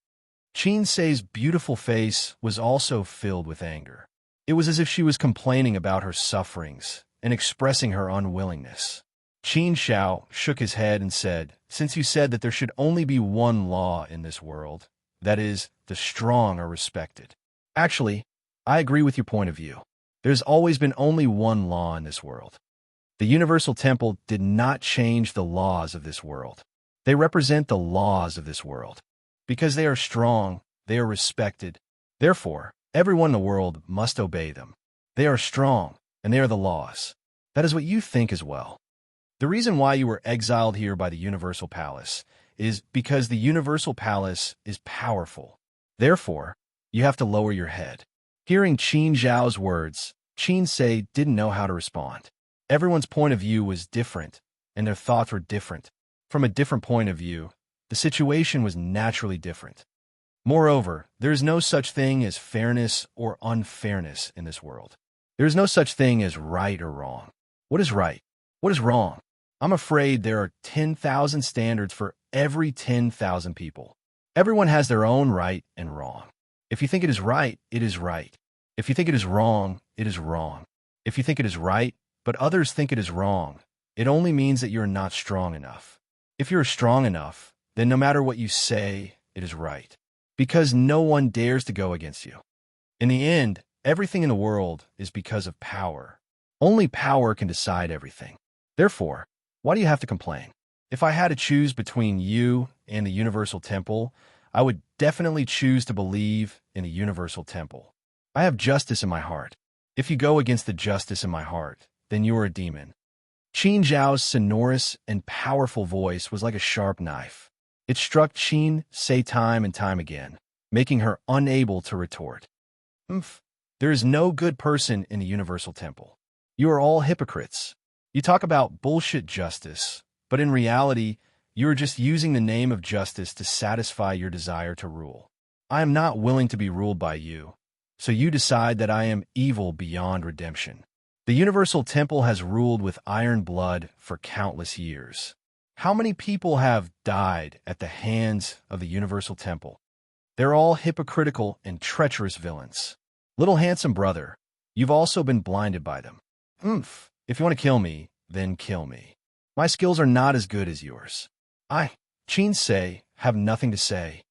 Qin Sei's beautiful face was also filled with anger. It was as if she was complaining about her sufferings and expressing her unwillingness. Qin Shao shook his head and said, since you said that there should only be one law in this world, that is, the strong are respected. Actually, I agree with your point of view. There's always been only one law in this world. The Universal Temple did not change the laws of this world. They represent the laws of this world. Because they are strong, they are respected. Therefore, everyone in the world must obey them. They are strong, and they are the laws. That is what you think as well. The reason why you were exiled here by the Universal Palace is because the Universal Palace is powerful. Therefore, you have to lower your head. Hearing Qin Zhao's words, Qin Sei didn't know how to respond. Everyone's point of view was different, and their thoughts were different. From a different point of view, the situation was naturally different. Moreover, there is no such thing as fairness or unfairness in this world. There is no such thing as right or wrong. What is right? What is wrong? I'm afraid there are 10,000 standards for every 10,000 people. Everyone has their own right and wrong. If you think it is right, it is right. If you think it is wrong, it is wrong. If you think it is right, but others think it is wrong, it only means that you're not strong enough. If you're strong enough, then no matter what you say, it is right. because no one dares to go against you. In the end, everything in the world is because of power. Only power can decide everything. Therefore, why do you have to complain? If I had to choose between you and the Universal Temple, I would definitely choose to believe in the Universal Temple. I have justice in my heart. If you go against the justice in my heart, then you are a demon. Qin Zhao's sonorous and powerful voice was like a sharp knife. It struck Qin Sei time and time again, making her unable to retort. There is no good person in the Universal Temple. You are all hypocrites. You talk about bullshit justice, but in reality, you are just using the name of justice to satisfy your desire to rule. I am not willing to be ruled by you, so you decide that I am evil beyond redemption. The Universal Temple has ruled with iron blood for countless years. How many people have died at the hands of the Universal Temple? They're all hypocritical and treacherous villains. Little handsome brother, you've also been blinded by them. If you want to kill me, then kill me. My skills are not as good as yours. Qin Sei, have nothing to say.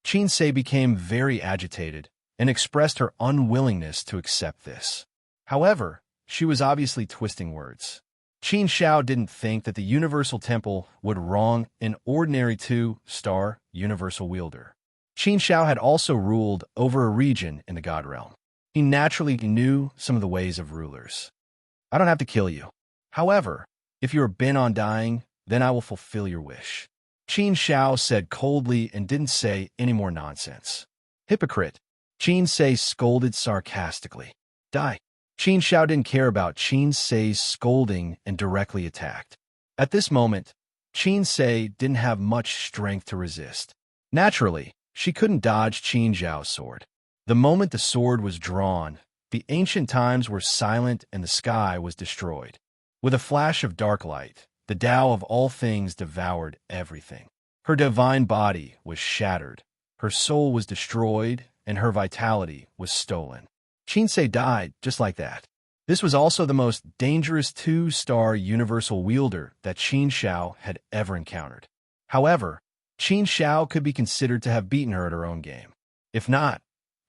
Qin Sei became very agitated and expressed her unwillingness to accept this. However, she was obviously twisting words. Qin Xiao didn't think that the Universal Temple would wrong an ordinary 2-star universal wielder. Qin Xiao had also ruled over a region in the God Realm. He naturally knew some of the ways of rulers. I don't have to kill you. However, if you are bent on dying, then I will fulfill your wish. Qin Xiao said coldly and didn't say any more nonsense. Hypocrite, Qin Sei scolded sarcastically. Die. Qin Xiao didn't care about Qin Sei's scolding and directly attacked. At this moment, Qin Sei didn't have much strength to resist. Naturally, she couldn't dodge Qin Zhao's sword. The moment the sword was drawn, the ancient times were silent and the sky was destroyed. With a flash of dark light, the Tao of all things devoured everything. Her divine body was shattered, her soul was destroyed, and her vitality was stolen. Qin Sei died just like that. This was also the most dangerous 2-star universal wielder that Qin Xiao had ever encountered. However, Qin Xiao could be considered to have beaten her at her own game. If not,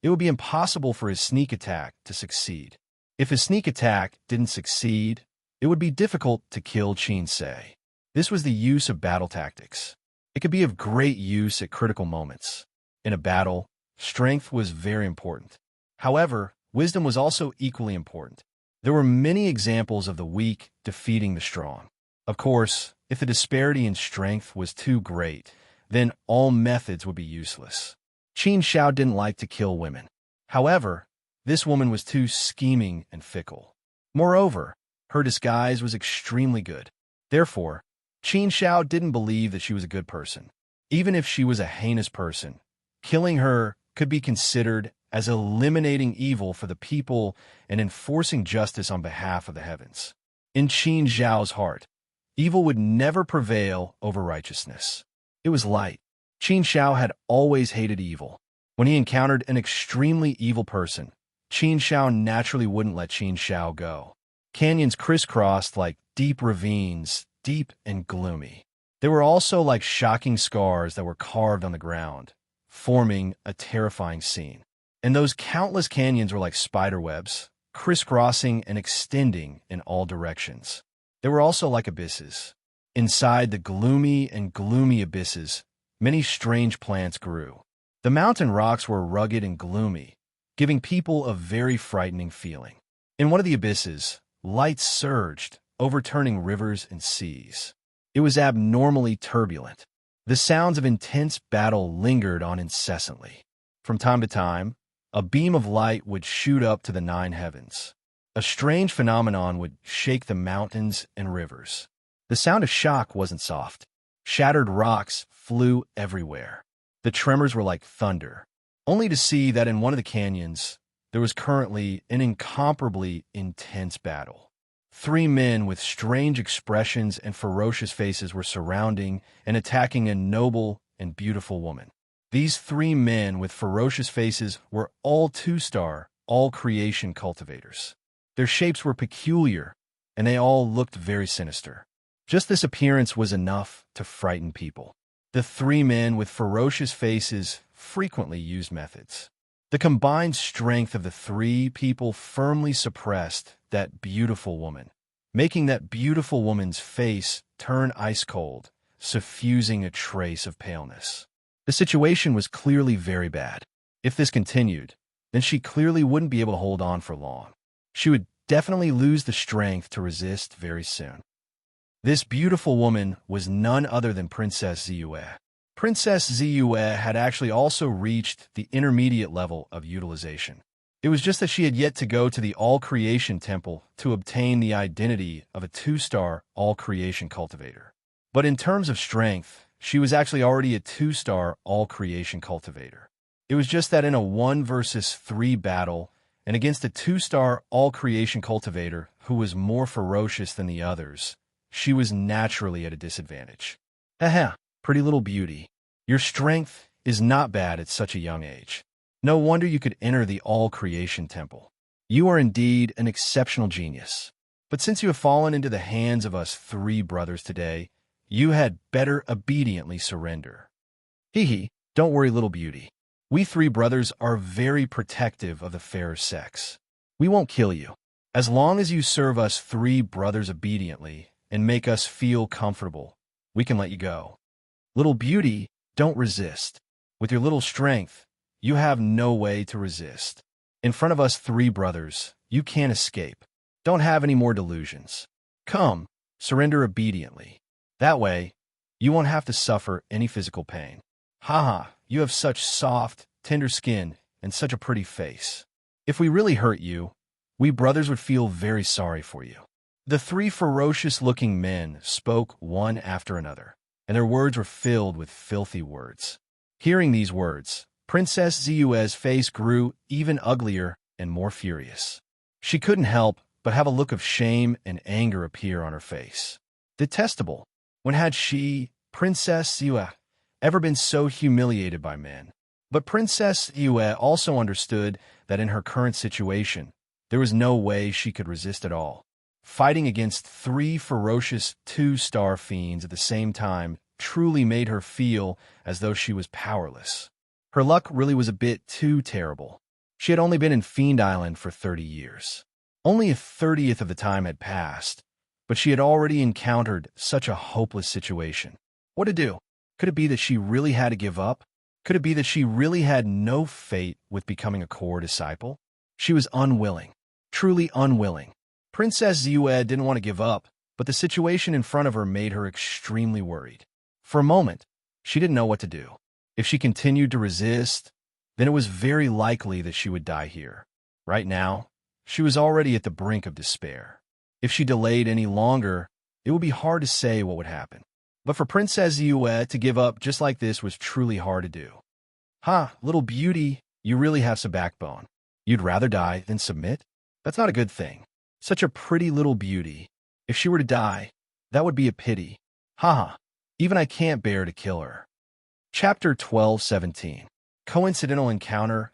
it would be impossible for his sneak attack to succeed. If his sneak attack didn't succeed, it would be difficult to kill Qin Sei. This was the use of battle tactics. It could be of great use at critical moments. In a battle, strength was very important. However, wisdom was also equally important. There were many examples of the weak defeating the strong. Of course, if the disparity in strength was too great, then all methods would be useless. Qin Xiao didn't like to kill women. However, this woman was too scheming and fickle. Moreover, her disguise was extremely good. Therefore, Qin Xiao didn't believe that she was a good person. Even if she was a heinous person, killing her could be considered as eliminating evil for the people and enforcing justice on behalf of the heavens. In Qin Zhao's heart, evil would never prevail over righteousness. It was light. Qin Xiao had always hated evil. When he encountered an extremely evil person, Qin Xiao naturally wouldn't let Qin Xiao go. Canyons crisscrossed like deep ravines, deep and gloomy. They were also like shocking scars that were carved on the ground, forming a terrifying scene. And those countless canyons were like spider webs, crisscrossing and extending in all directions. They were also like abysses. Inside the gloomy abysses, many strange plants grew. The mountain rocks were rugged and gloomy, giving people a very frightening feeling. In one of the abysses, light surged, overturning rivers and seas. It was abnormally turbulent. The sounds of intense battle lingered on incessantly. From time to time, a beam of light would shoot up to the 9 heavens. A strange phenomenon would shake the mountains and rivers. The sound of shock wasn't soft. Shattered rocks flew everywhere. The tremors were like thunder, only to see that in one of the canyons, there was currently an incomparably intense battle. 3 men with strange expressions and ferocious faces were surrounding and attacking a noble and beautiful woman. These 3 men with ferocious faces were all 2-star, all creation cultivators. Their shapes were peculiar, and they all looked very sinister. Just this appearance was enough to frighten people. The 3 men with ferocious faces frequently used methods. The combined strength of the three people firmly suppressed that beautiful woman, making that beautiful woman's face turn ice-cold, suffusing a trace of paleness. The situation was clearly very bad. If this continued, then she clearly wouldn't be able to hold on for long. She would definitely lose the strength to resist very soon. This beautiful woman was none other than Princess Ziyue. Princess Ziyue had actually also reached the intermediate level of utilization. It was just that she had yet to go to the All-Creation Temple to obtain the identity of a 2-star All-Creation Cultivator. But in terms of strength, she was actually already a 2-star All-Creation Cultivator. It was just that in a 1 versus 3 battle, and against a 2-star All-Creation Cultivator who was more ferocious than the others, she was naturally at a disadvantage. Haha, pretty little beauty. Your strength is not bad at such a young age. No wonder you could enter the All-Creation Temple. You are indeed an exceptional genius. But since you have fallen into the hands of us 3 brothers today, you had better obediently surrender. Hee, don't worry, little beauty. We 3 brothers are very protective of the fairer sex. We won't kill you. As long as you serve us 3 brothers obediently and make us feel comfortable, we can let you go. Little beauty, don't resist. With your little strength, you have no way to resist. In front of us 3 brothers, you can't escape. Don't have any more delusions. Come, surrender obediently. That way, you won't have to suffer any physical pain. Haha, you have such soft, tender skin and such a pretty face. If we really hurt you, we brothers would feel very sorry for you. The 3 ferocious-looking men spoke one after another, and their words were filled with filthy words. Hearing these words, Princess Ziyue's face grew even uglier and more furious. She couldn't help but have a look of shame and anger appear on her face. Detestable. When had she, Princess Ziyue, ever been so humiliated by men? But Princess Ziyue also understood that in her current situation, there was no way she could resist at all. Fighting against 3 ferocious 2-star fiends at the same time truly made her feel as though she was powerless. Her luck really was a bit too terrible. She had only been in Fiend Island for 30 years. Only a 30th of the time had passed, but she had already encountered such a hopeless situation. What to do? Could it be that she really had to give up? Could it be that she really had no fate with becoming a core disciple? She was unwilling, truly unwilling. Princess Ziyue didn't want to give up, but the situation in front of her made her extremely worried. For a moment, she didn't know what to do. If she continued to resist, then it was very likely that she would die here. Right now, she was already at the brink of despair. If she delayed any longer, it would be hard to say what would happen. But for Princess Ziyue to give up just like this was truly hard to do. Ha, little beauty, you really have some backbone. You'd rather die than submit? That's not a good thing. Such a pretty little beauty. If she were to die, that would be a pity. Haha, even I can't bear to kill her. Chapter 12:17. Coincidental encounter.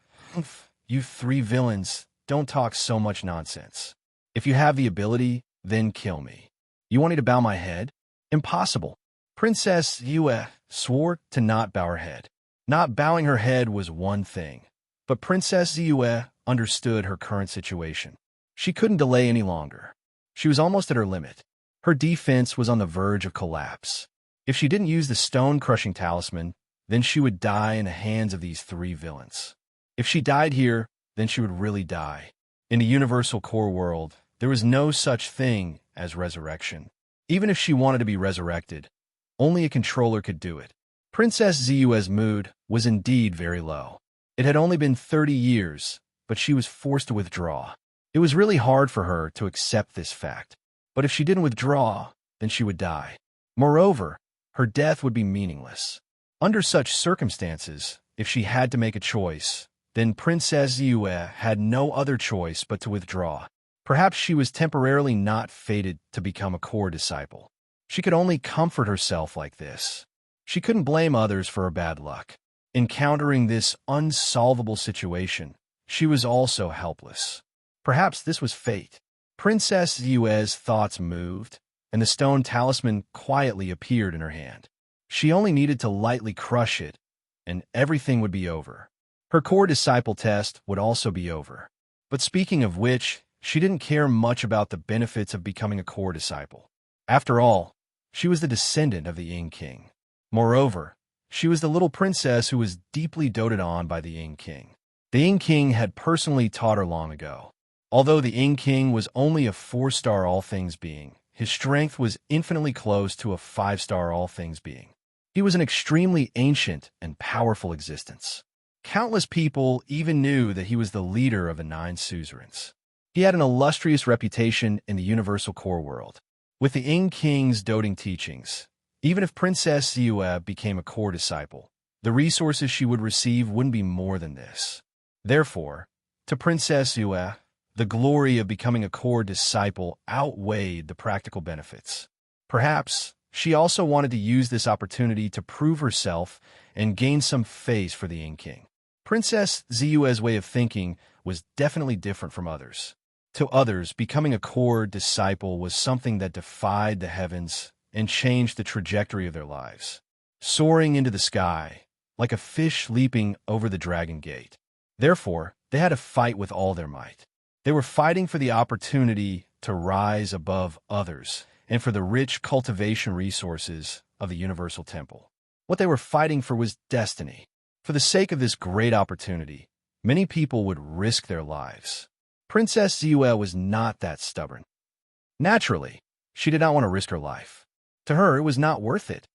You 3 villains, don't talk so much nonsense. If you have the ability, then kill me. You want me to bow my head? Impossible. Princess Ziyue swore to not bow her head. Not bowing her head was one thing, but Princess Ziyue understood her current situation. She couldn't delay any longer. She was almost at her limit. Her defense was on the verge of collapse. If she didn't use the stone-crushing talisman, then she would die in the hands of these 3 villains. If she died here, then she would really die. In the universal core world, there was no such thing as resurrection. Even if she wanted to be resurrected, only a controller could do it. Princess Ziyue's mood was indeed very low. It had only been 30 years, but she was forced to withdraw. It was really hard for her to accept this fact. But if she didn't withdraw, then she would die. Moreover, her death would be meaningless. Under such circumstances, if she had to make a choice, then Princess Ziyue had no other choice but to withdraw. Perhaps she was temporarily not fated to become a core disciple. She could only comfort herself like this. She couldn't blame others for her bad luck. Encountering this unsolvable situation, she was also helpless. Perhaps this was fate. Princess Ziyue's thoughts moved, and the stone talisman quietly appeared in her hand. She only needed to lightly crush it, and everything would be over. Her core disciple test would also be over. But speaking of which, she didn't care much about the benefits of becoming a core disciple. After all, she was the descendant of the Ing King. Moreover, she was the little princess who was deeply doted on by the Ing King. The Ing King had personally taught her long ago. Although the Ing King was only a 4-star all things being, his strength was infinitely close to a 5-star all things being. He was an extremely ancient and powerful existence. Countless people even knew that he was the leader of the 9 suzerains. He had an illustrious reputation in the universal core world. With the Ing King's doting teachings, even if Princess Ziyue became a core disciple, the resources she would receive wouldn't be more than this. Therefore, to Princess Ziyue, the glory of becoming a core disciple outweighed the practical benefits. Perhaps she also wanted to use this opportunity to prove herself and gain some face for the Ing King. Princess Ziyue's way of thinking was definitely different from others. To others, becoming a core disciple was something that defied the heavens and changed the trajectory of their lives, soaring into the sky, like a fish leaping over the dragon gate. Therefore, they had to fight with all their might. They were fighting for the opportunity to rise above others and for the rich cultivation resources of the Universal Temple. What they were fighting for was destiny. For the sake of this great opportunity, many people would risk their lives. Princess Ziyue was not that stubborn. Naturally, she did not want to risk her life. To her, it was not worth it.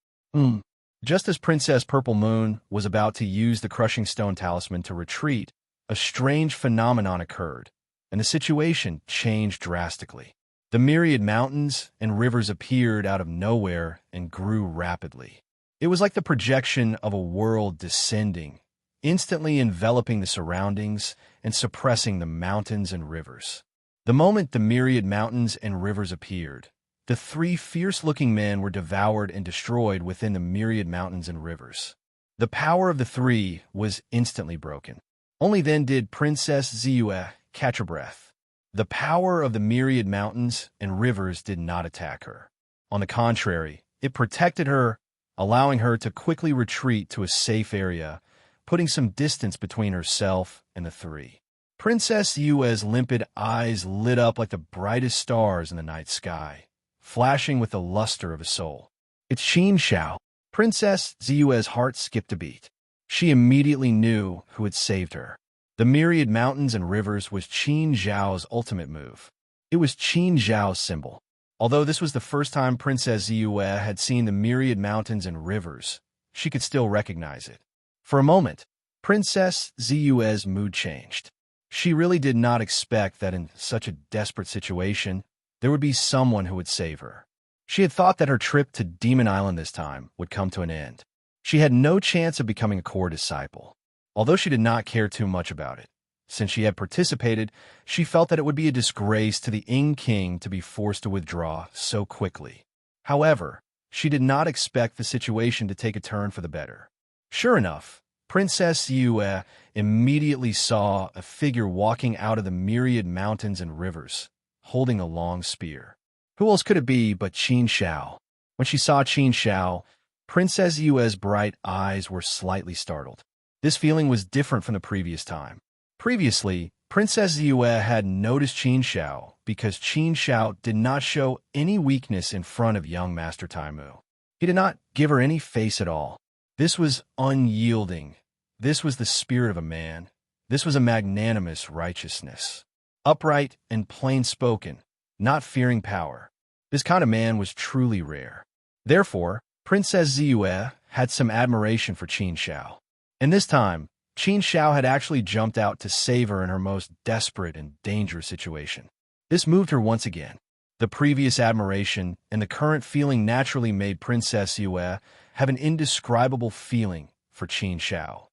Just as Princess Purple Moon was about to use the Crushing Stone Talisman to retreat, a strange phenomenon occurred, and the situation changed drastically. The myriad mountains and rivers appeared out of nowhere and grew rapidly. It was like the projection of a world descending, instantly enveloping the surroundings and suppressing the mountains and rivers. The moment the myriad mountains and rivers appeared, the 3 fierce-looking men were devoured and destroyed within the myriad mountains and rivers. The power of the 3 was instantly broken. Only then did Princess Ziyue catch her breath. The power of the myriad mountains and rivers did not attack her. On the contrary, it protected her, allowing her to quickly retreat to a safe area, putting some distance between herself and the 3. Princess Ziyue's limpid eyes lit up like the brightest stars in the night sky, flashing with the luster of a soul. It's Qin Xiao. Princess Ziyue's heart skipped a beat. She immediately knew who had saved her. The myriad mountains and rivers was Qin Xiao's ultimate move. It was Qin Xiao's symbol. Although this was the first time Princess Ziyue had seen the myriad mountains and rivers, she could still recognize it. For a moment, Princess Ziyue's mood changed. She really did not expect that in such a desperate situation, there would be someone who would save her. She had thought that her trip to Demon Island this time would come to an end. She had no chance of becoming a core disciple. Although she did not care too much about it, since she had participated, she felt that it would be a disgrace to the Ing King to be forced to withdraw so quickly. However, she did not expect the situation to take a turn for the better. Sure enough, Princess Ziyue immediately saw a figure walking out of the myriad mountains and rivers, holding a long spear. Who else could it be but Qin Xiao? When she saw Qin Xiao, Princess Ziyue's bright eyes were slightly startled. This feeling was different from the previous time. Previously, Princess Ziyue had noticed Qin Xiao because Qin Xiao did not show any weakness in front of young Master Taimu. He did not give her any face at all. This was unyielding. This was the spirit of a man. This was a magnanimous righteousness. Upright and plain-spoken, not fearing power. This kind of man was truly rare. Therefore, Princess Ziyue had some admiration for Qin Xiao. And this time, Qin Xiao had actually jumped out to save her in her most desperate and dangerous situation. This moved her once again. The previous admiration and the current feeling naturally made Princess Ziyue have an indescribable feeling for Qin Xiao.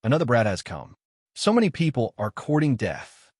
Another brat has come. So many people are courting death.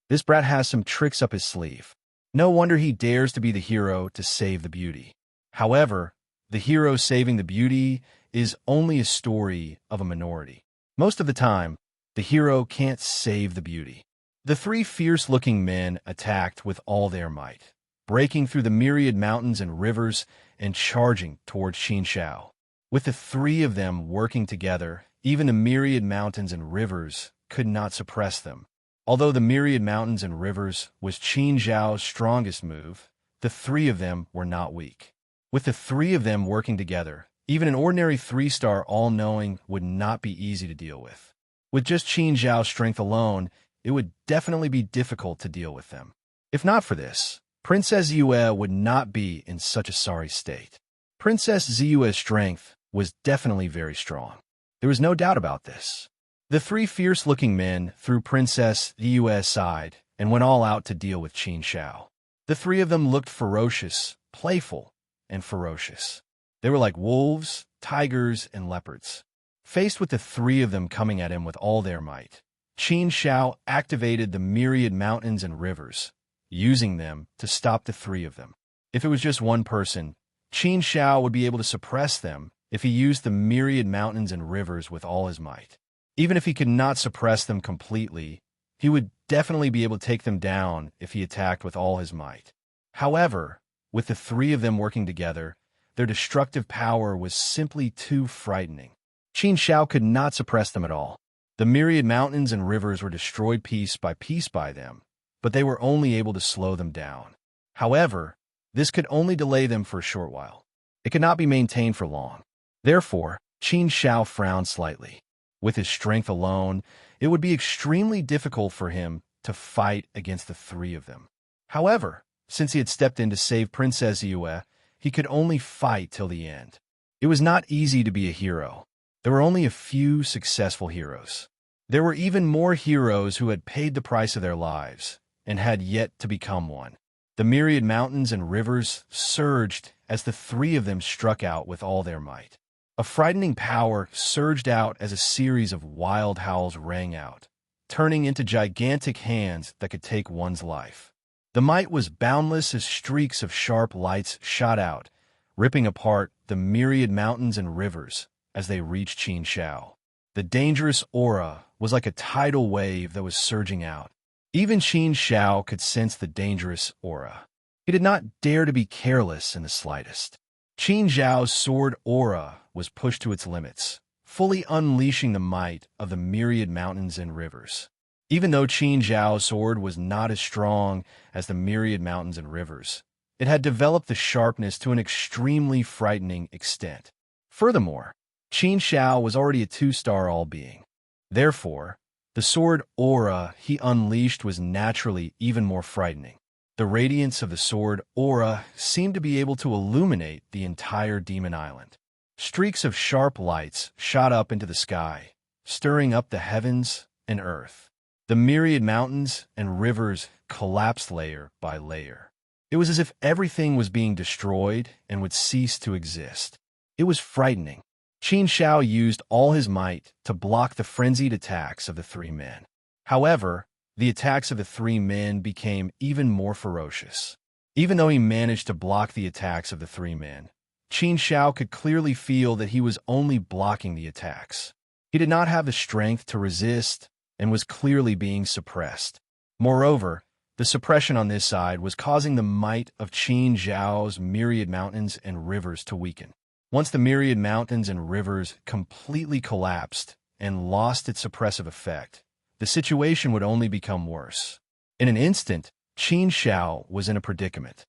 This brat has some tricks up his sleeve. No wonder he dares to be the hero to save the beauty. However, the hero saving the beauty is only a story of a minority. Most of the time, the hero can't save the beauty. The 3 fierce-looking men attacked with all their might, breaking through the myriad mountains and rivers and charging towards Qin Xiao. With the three of them working together, even the myriad mountains and rivers could not suppress them. Although the myriad mountains and rivers was Qin Zhao's strongest move, the three of them were not weak. With the three of them working together, even an ordinary three-star all-knowing would not be easy to deal with. With just Qin Zhao's strength alone, it would definitely be difficult to deal with them. If not for this, Princess Yue would not be in such a sorry state. Princess Ziyue's strength was definitely very strong. There was no doubt about this. The three fierce-looking men threw Princess Yue aside and went all out to deal with Qin Zhao. The three of them looked ferocious, playful, and ferocious. They were like wolves, tigers, and leopards. Faced with the three of them coming at him with all their might, Qin Zhao activated the myriad mountains and rivers, using them to stop the three of them. If it was just one person, Qin Zhao would be able to suppress them if he used the myriad mountains and rivers with all his might. Even if he could not suppress them completely, he would definitely be able to take them down if he attacked with all his might. However, with the three of them working together, their destructive power was simply too frightening. Qin Zhao could not suppress them at all. The myriad mountains and rivers were destroyed piece by them, but they were only able to slow them down. However, this could only delay them for a short while. It could not be maintained for long. Therefore, Qin Zhao frowned slightly. With his strength alone, it would be extremely difficult for him to fight against the three of them. However, since he had stepped in to save Princess Yue, he could only fight till the end. It was not easy to be a hero. There were only a few successful heroes. There were even more heroes who had paid the price of their lives and had yet to become one. The myriad mountains and rivers surged as the three of them struck out with all their might. A frightening power surged out as a series of wild howls rang out, turning into gigantic hands that could take one's life. The might was boundless as streaks of sharp lights shot out, ripping apart the myriad mountains and rivers as they reached Qin Zhao. The dangerous aura was like a tidal wave that was surging out. Even Qin Zhao could sense the dangerous aura. He did not dare to be careless in the slightest. Qin Zhao's sword aura was pushed to its limits, fully unleashing the might of the myriad mountains and rivers. Even though Qin Zhao's sword was not as strong as the myriad mountains and rivers, it had developed the sharpness to an extremely frightening extent. Furthermore, Qin Zhao was already a two-star all-being. Therefore, the sword aura he unleashed was naturally even more frightening. The radiance of the sword aura seemed to be able to illuminate the entire demon island. Streaks of sharp lights shot up into the sky, stirring up the heavens and earth. The myriad mountains and rivers collapsed layer by layer. It was as if everything was being destroyed and would cease to exist. It was frightening. Qin Zhao used all his might to block the frenzied attacks of the three men. However, the attacks of the three men became even more ferocious. Even though he managed to block the attacks of the three men, Qin Zhao could clearly feel that he was only blocking the attacks. He did not have the strength to resist and was clearly being suppressed. Moreover, the suppression on this side was causing the might of Qin Zhao's myriad mountains and rivers to weaken. Once the myriad mountains and rivers completely collapsed and lost its suppressive effect, the situation would only become worse. In an instant, Qin Zhao was in a predicament.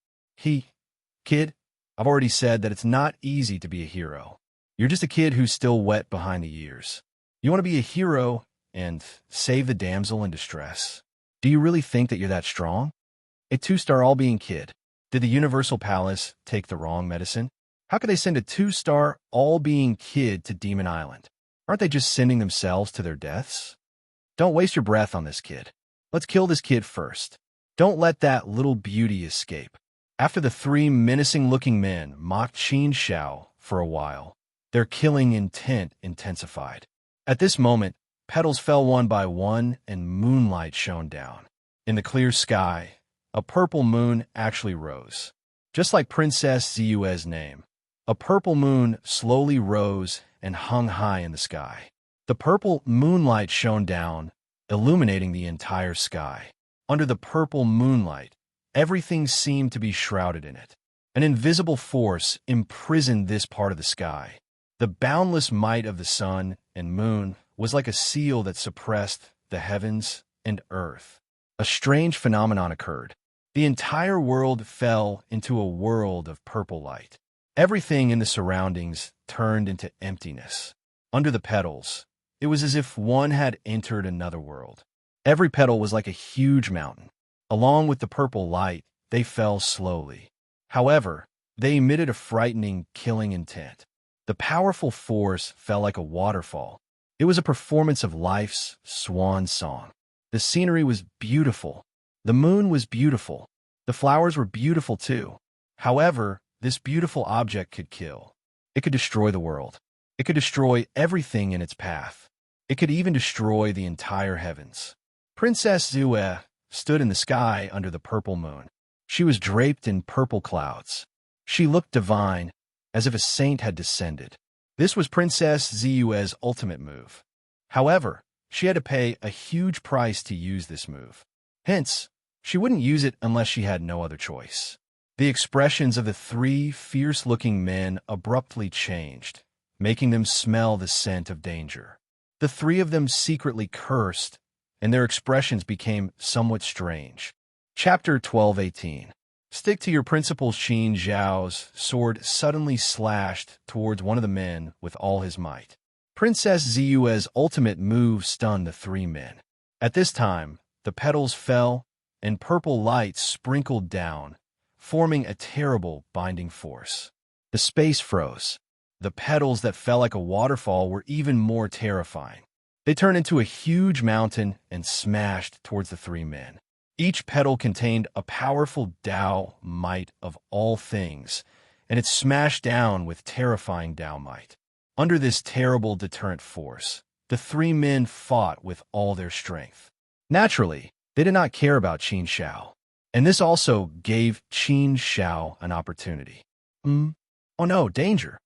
Kid, I've already said that it's not easy to be a hero. You're just a kid who's still wet behind the ears. You want to be a hero and save the damsel in distress. Do you really think that you're that strong? A two-star all-being kid. Did the Universal Palace take the wrong medicine? How could they send a two-star all-being kid to Demon Island? Aren't they just sending themselves to their deaths? Don't waste your breath on this kid. Let's kill this kid first. Don't let that little beauty escape. After the three menacing-looking men mocked Qin Zhao for a while, their killing intent intensified. At this moment, petals fell one by one and moonlight shone down. In the clear sky, a purple moon actually rose. Just like Princess Ziyue's name, a purple moon slowly rose and hung high in the sky. The purple moonlight shone down, illuminating the entire sky. Under the purple moonlight, everything seemed to be shrouded in it. An invisible force imprisoned this part of the sky, The boundless might of the sun and moon was like a seal that suppressed the heavens and earth. A strange phenomenon occurred. The entire world fell into a world of purple light. Everything in the surroundings turned into emptiness. Under the petals, it was as if one had entered another world. Every petal was like a huge mountain. Along with the purple light, they fell slowly. However, they emitted a frightening, killing intent. The powerful force fell like a waterfall. It was a performance of life's swan song. The scenery was beautiful. The moon was beautiful. The flowers were beautiful too. However, this beautiful object could kill. It could destroy the world. It could destroy everything in its path. It could even destroy the entire heavens. Princess Zue stood in the sky under the purple moon. She was draped in purple clouds. She looked divine, as if a saint had descended. This was Princess Zue's ultimate move. However, she had to pay a huge price to use this move. Hence, she wouldn't use it unless she had no other choice. The expressions of the three fierce-looking men abruptly changed, making them smell the scent of danger. The three of them secretly cursed, and their expressions became somewhat strange. Chapter 12:18. Stick to your principles. Qin Zhao's sword suddenly slashed towards one of the men with all his might. Princess Zue's ultimate move stunned the three men. At this time, the petals fell, and purple light sprinkled down, forming a terrible binding force. The space froze. The petals that fell like a waterfall were even more terrifying. They turned into a huge mountain and smashed towards the three men. Each petal contained a powerful Tao might of all things, and it smashed down with terrifying Tao might. Under this terrible deterrent force, the three men fought with all their strength. Naturally, they did not care about Qin Zhao, and this also gave Qin Zhao an opportunity. Oh no, danger!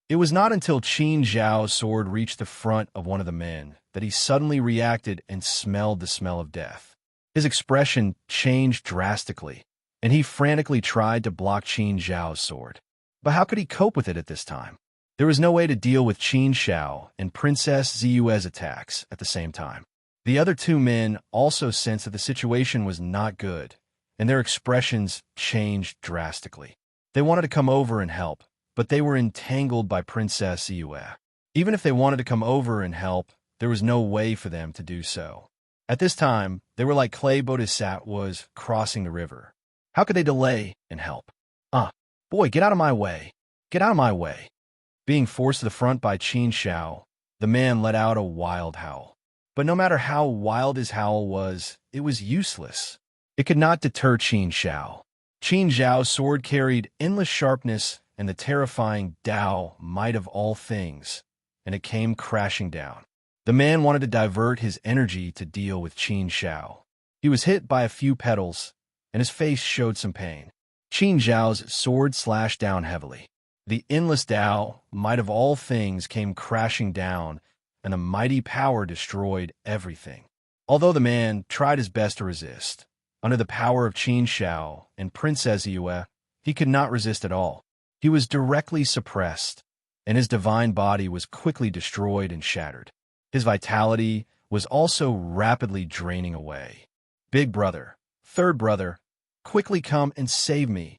It was not until Qin Zhao's sword reached the front of one of the men that he suddenly reacted and smelled the smell of death. His expression changed drastically, and he frantically tried to block Qin Zhao's sword. But how could he cope with it at this time? There was no way to deal with Qin Zhao and Princess Zue's attacks at the same time. The other two men also sensed that the situation was not good, and their expressions changed drastically. They wanted to come over and help, but they were entangled by Princess Zue. Even if they wanted to come over and help, there was no way for them to do so. At this time, they were like clay bodhisattvas crossing the river. How could they delay and help? Boy, get out of my way. Get out of my way. Being forced to the front by Qin Zhao, the man let out a wild howl. But no matter how wild his howl was, it was useless. It could not deter Qin Zhao. Qin Zhao's sword carried endless sharpness and the terrifying Tao might of all things, and it came crashing down. The man wanted to divert his energy to deal with Qin Zhao. He was hit by a few petals, and his face showed some pain. Qin Zhao's sword slashed down heavily. The endless Tao might of all things came crashing down, and a mighty power destroyed everything. Although the man tried his best to resist, under the power of Qin Zhao and Princess Zue, he could not resist at all. He was directly suppressed, and his divine body was quickly destroyed and shattered. His vitality was also rapidly draining away. Big brother, third brother, quickly come and save me.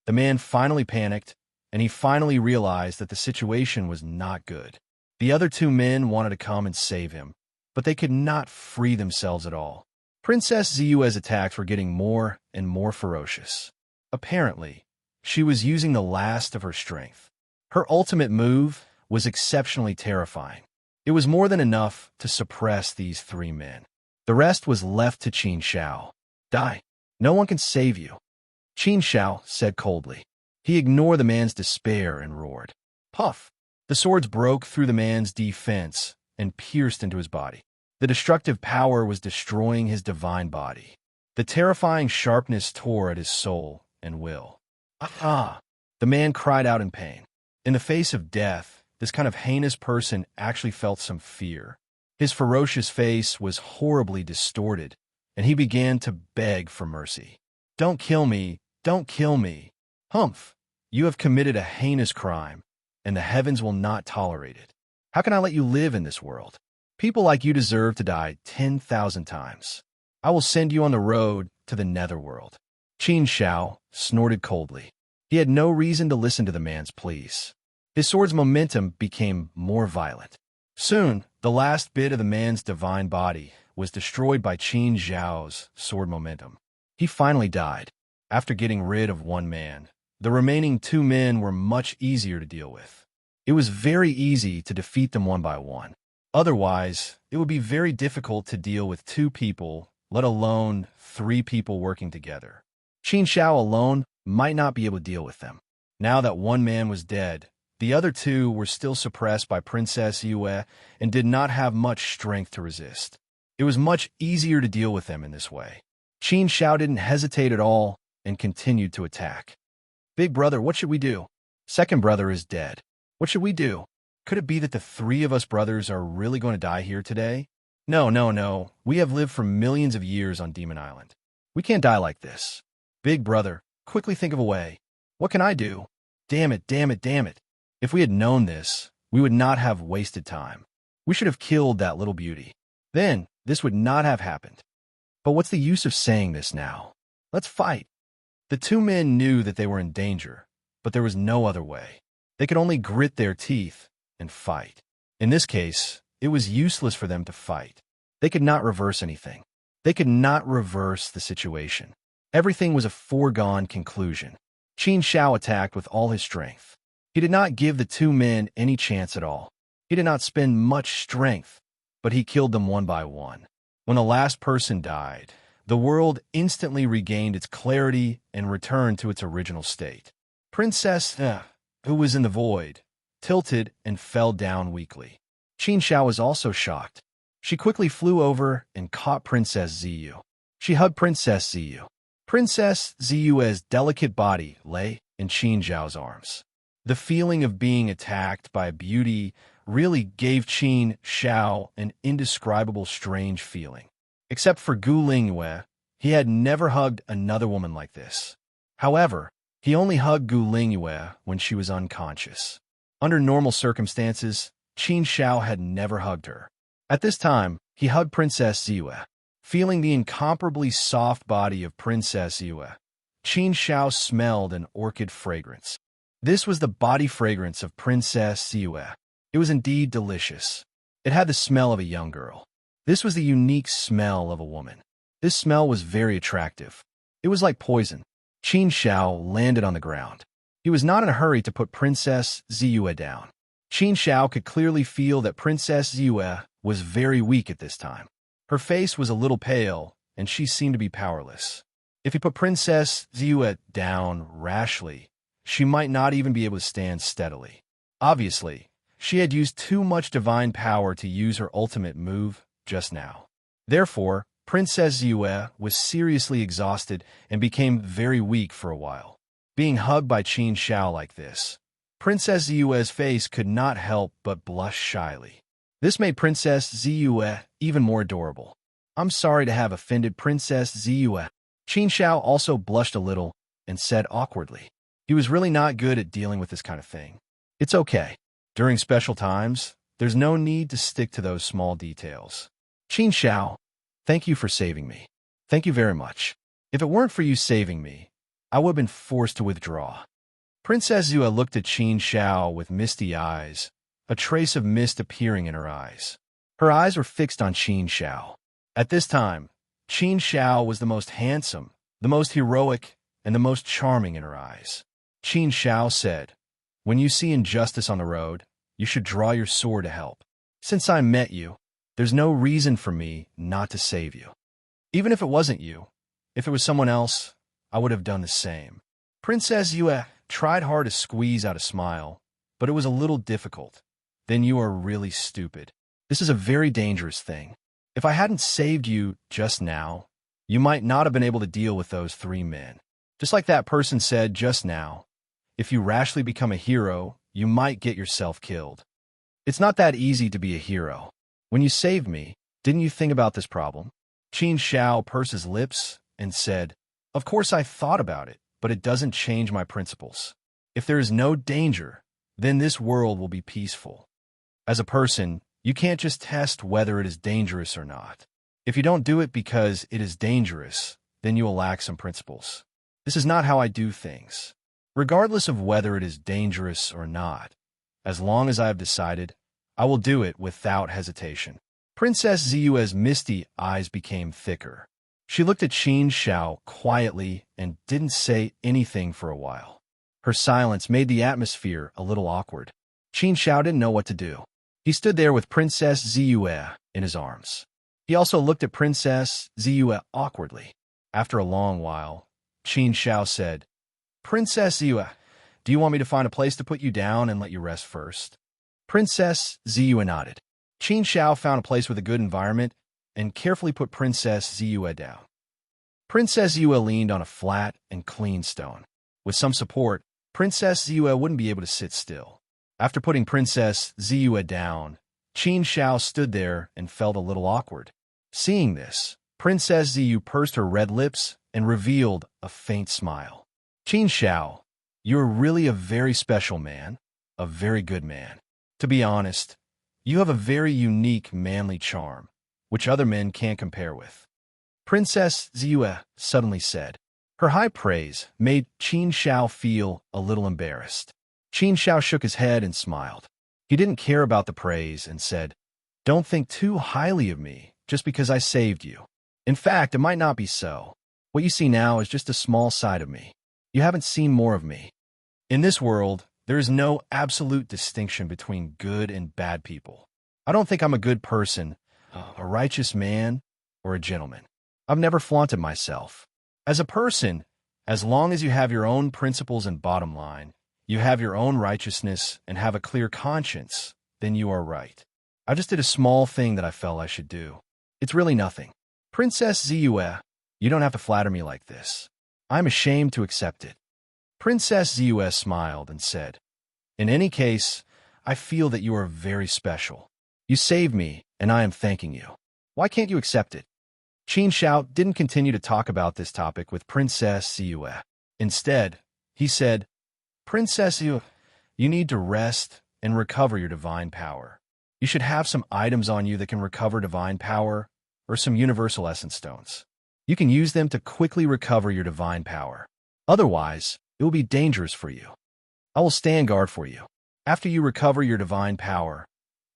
The man finally panicked, and he finally realized that the situation was not good. The other two men wanted to come and save him, but they could not free themselves at all. Princess Zue's attacks were getting more and more ferocious. Apparently, she was using the last of her strength. Her ultimate move was exceptionally terrifying. It was more than enough to suppress these three men. The rest was left to Qin Zhao. Die. No one can save you, Qin Zhao said coldly. He ignored the man's despair and roared. Puff! The swords broke through the man's defense and pierced into his body. The destructive power was destroying his divine body. The terrifying sharpness tore at his soul and will. The man cried out in pain. In the face of death, this kind of heinous person actually felt some fear. His ferocious face was horribly distorted, and he began to beg for mercy. Don't kill me! Don't kill me! Humph! You have committed a heinous crime, and the heavens will not tolerate it. How can I let you live in this world? People like you deserve to die 10,000 times. I will send you on the road to the netherworld." Qin Shao snorted coldly. He had no reason to listen to the man's pleas. His sword's momentum became more violent. Soon, the last bit of the man's divine body was destroyed by Qin Zhao's sword momentum. He finally died. After getting rid of one man, the remaining two men were much easier to deal with. It was very easy to defeat them one by one. Otherwise, it would be very difficult to deal with two people, let alone three people working together. Qin Shao alone might not be able to deal with them. Now that one man was dead, the other two were still suppressed by Princess Yue and did not have much strength to resist. It was much easier to deal with them in this way. Qin Shao didn't hesitate at all and continued to attack. "Big brother, what should we do? Second brother is dead. What should we do? Could it be that the three of us brothers are really going to die here today? No. We have lived for millions of years on Demon Island. We can't die like this. Big brother, quickly think of a way. What can I do? Damn it. If we had known this, we would not have wasted time. We should have killed that little beauty. Then, this would not have happened. But what's the use of saying this now? Let's fight." The two men knew that they were in danger, but there was no other way. They could only grit their teeth and fight. In this case, it was useless for them to fight. They could not reverse anything. They could not reverse the situation. Everything was a foregone conclusion. Qin Shao attacked with all his strength. He did not give the two men any chance at all. He did not spend much strength, but he killed them one by one. When the last person died, the world instantly regained its clarity and returned to its original state. Princess, who was in the void, tilted and fell down weakly. Qin Shao was also shocked. She quickly flew over and caught Princess Ziyu. She hugged Princess Ziyu. Princess Ziyu's delicate body lay in Qin Zhao's arms. The feeling of being attacked by a beauty really gave Qin Shao an indescribable strange feeling. Except for Gu Lingyue, he had never hugged another woman like this. However, he only hugged Gu Lingyue when she was unconscious. Under normal circumstances, Qin Shao had never hugged her. At this time, he hugged Princess Ziyu. Feeling the incomparably soft body of Princess Ziyu, Qin Shao smelled an orchid fragrance. This was the body fragrance of Princess Ziyu. It was indeed delicious. It had the smell of a young girl. This was the unique smell of a woman. This smell was very attractive. It was like poison. Qin Shao landed on the ground. He was not in a hurry to put Princess Ziyu down. Qin Shao could clearly feel that Princess Ziyu was very weak at this time. Her face was a little pale, and she seemed to be powerless. If he put Princess Ziyu down rashly, she might not even be able to stand steadily. Obviously, she had used too much divine power to use her ultimate move just now. Therefore, Princess Ziyu was seriously exhausted and became very weak for a while. Being hugged by Qin Shao like this, Princess Ziyu's face could not help but blush shyly. This made Princess Ziyu even more adorable. "I'm sorry to have offended Princess Ziyu." Qin Shao also blushed a little and said awkwardly. He was really not good at dealing with this kind of thing. It's okay. During special times, there's no need to stick to those small details. Qin Shao, thank you for saving me. Thank you very much. If it weren't for you saving me, I would have been forced to withdraw. Princess Ziyu looked at Qin Shao with misty eyes, a trace of mist appearing in her eyes. Her eyes were fixed on Qin Shao. At this time, Qin Shao was the most handsome, the most heroic, and the most charming in her eyes. Qin Shao said, "When you see injustice on the road, you should draw your sword to help. Since I met you, there's no reason for me not to save you. Even if it wasn't you, if it was someone else, I would have done the same." Princess Yue tried hard to squeeze out a smile, but it was a little difficult. "Then you are really stupid. This is a very dangerous thing. If I hadn't saved you just now, you might not have been able to deal with those three men. Just like that person said just now, if you rashly become a hero, you might get yourself killed. It's not that easy to be a hero. When you saved me, didn't you think about this problem?" Qin Shao pursed his lips and said, "Of course I thought about it, but it doesn't change my principles. If there is no danger, then this world will be peaceful. As a person, you can't just test whether it is dangerous or not. If you don't do it because it is dangerous, then you will lack some principles. This is not how I do things. Regardless of whether it is dangerous or not, as long as I have decided, I will do it without hesitation. Princess Ziyue's misty eyes became thicker. She looked at Qin Xiao quietly and didn't say anything for a while. Her silence made the atmosphere a little awkward. Qin Xiao didn't know what to do. He stood there with Princess Ziyue in his arms. He also looked at Princess Ziyue awkwardly. After a long while, Qin Xiao said, "Princess Ziyue, do you want me to find a place to put you down and let you rest first?" Princess Ziyue nodded. Qin Xiao found a place with a good environment and carefully put Princess Ziyue down. Princess Ziyue leaned on a flat and clean stone. With some support, Princess Ziyue wouldn't be able to sit still. After putting Princess Ziyue down, Qin Xiao stood there and felt a little awkward. Seeing this, Princess Ziyue pursed her red lips and revealed a faint smile. "Qin Xiao, you're really a very special man, a very good man. To be honest, you have a very unique manly charm, which other men can't compare with," Princess Ziyue suddenly said. Her high praise made Qin Xiao feel a little embarrassed. Qin Xiao shook his head and smiled. He didn't care about the praise and said, "Don't think too highly of me just because I saved you. In fact, it might not be so. What you see now is just a small side of me. You haven't seen more of me. In this world, there is no absolute distinction between good and bad people. I don't think I'm a good person, a righteous man, or a gentleman. I've never flaunted myself. As a person, as long as you have your own principles and bottom line, you have your own righteousness and have a clear conscience, then you are right. I just did a small thing that I felt I should do. It's really nothing. Princess Ziyue, you don't have to flatter me like this. I'm ashamed to accept it." Princess Ziyue smiled and said, "In any case, I feel that you are very special. You saved me, and I am thanking you. Why can't you accept it?" Qin Xiao didn't continue to talk about this topic with Princess Ziyue. Instead, he said, "Princess Ziyue, you need to rest and recover your divine power. You should have some items on you that can recover divine power, or some universal essence stones. You can use them to quickly recover your divine power. Otherwise, it will be dangerous for you. I will stand guard for you. After you recover your divine power,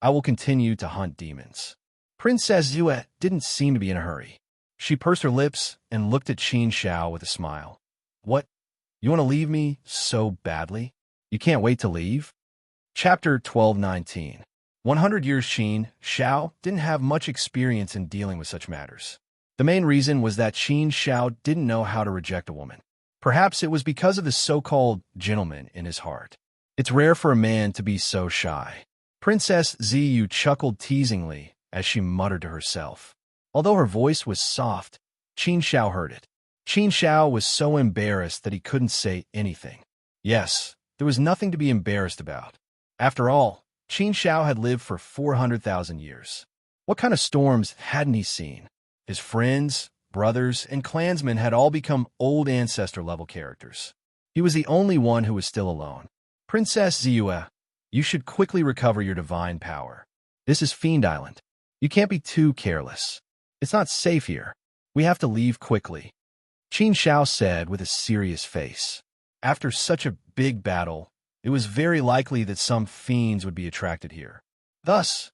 I will continue to hunt demons." Princess Ziyue didn't seem to be in a hurry. She pursed her lips and looked at Qin Xiao with a smile. "What? You want to leave me so badly? You can't wait to leave?" Chapter 12:19. 100 years Qin Xiao didn't have much experience in dealing with such matters. The main reason was that Qin Xiao didn't know how to reject a woman. Perhaps it was because of the so-called gentleman in his heart. It's rare for a man to be so shy. Princess Ziyue chuckled teasingly as she muttered to herself. Although her voice was soft, Qin Xiao heard it. Qin Xiao was so embarrassed that he couldn't say anything. Yes, there was nothing to be embarrassed about. After all, Qin Xiao had lived for 400,000 years. What kind of storms hadn't he seen? His friends, brothers, and clansmen had all become old ancestor-level characters. He was the only one who was still alone. "Princess Ziyue, you should quickly recover your divine power. This is Fiend Island. You can't be too careless. It's not safe here. We have to leave quickly," Qin Xiao said with a serious face. After such a big battle, it was very likely that some fiends would be attracted here. Thus,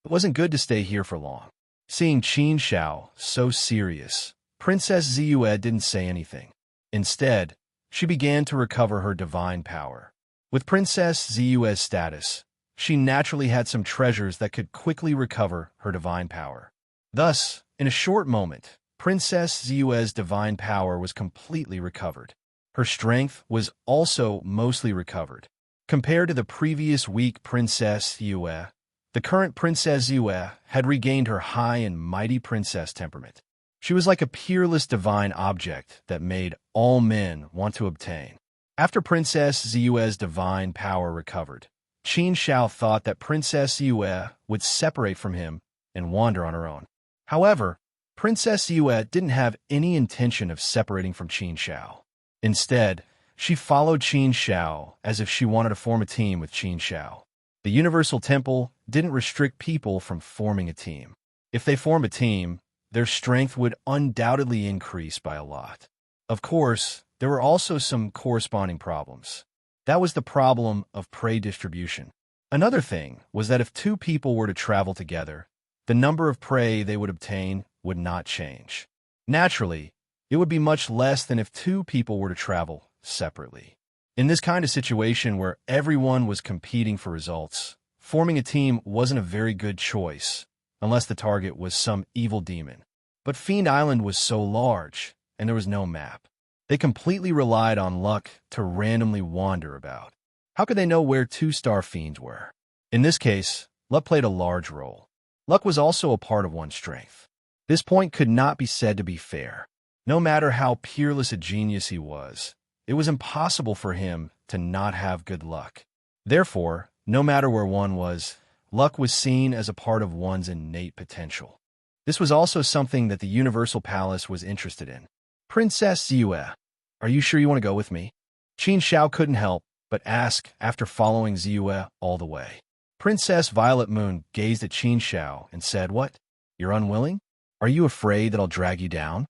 it wasn't good to stay here for long. Seeing Qin Xiao so serious, Princess Ziyue didn't say anything. Instead, she began to recover her divine power. With Princess Ziyue's status, she naturally had some treasures that could quickly recover her divine power. Thus, in a short moment, Princess Ziyue's divine power was completely recovered. Her strength was also mostly recovered. Compared to the previous weak Princess Ziyue, the current Princess Ziyue had regained her high and mighty princess temperament. She was like a peerless divine object that made all men want to obtain. After Princess Ziyue's divine power recovered, Qin Xiao thought that Princess Ziyue would separate from him and wander on her own. However, Princess Ziyue didn't have any intention of separating from Qin Xiao. Instead, She followed Qin Shao as if she wanted to form a team with Qin Shao. The Universal Temple didn't restrict people from forming a team. If they formed a team, their strength would undoubtedly increase by a lot. Of course, there were also some corresponding problems. That was the problem of prey distribution. Another thing was that if two people were to travel together, the number of prey they would obtain would not change. Naturally, it would be much less than if two people were to travel separately. In this kind of situation where everyone was competing for results, forming a team wasn't a very good choice, unless the target was some evil demon. But Fiend Island was so large, and there was no map. They completely relied on luck to randomly wander about. How could they know where two-star fiends were? In this case, luck played a large role. Luck was also a part of one's strength. This point could not be said to be fair. No matter how peerless a genius he was, it was impossible for him to not have good luck. Therefore, no matter where one was, luck was seen as a part of one's innate potential. This was also something that the Universal Palace was interested in. Princess Ziyue, are you sure you want to go with me? Qin Shao couldn't help but ask after following Ziyue all the way. Princess Violet Moon gazed at Qin Shao and said, "What? You're unwilling? Are you afraid that I'll drag you down?"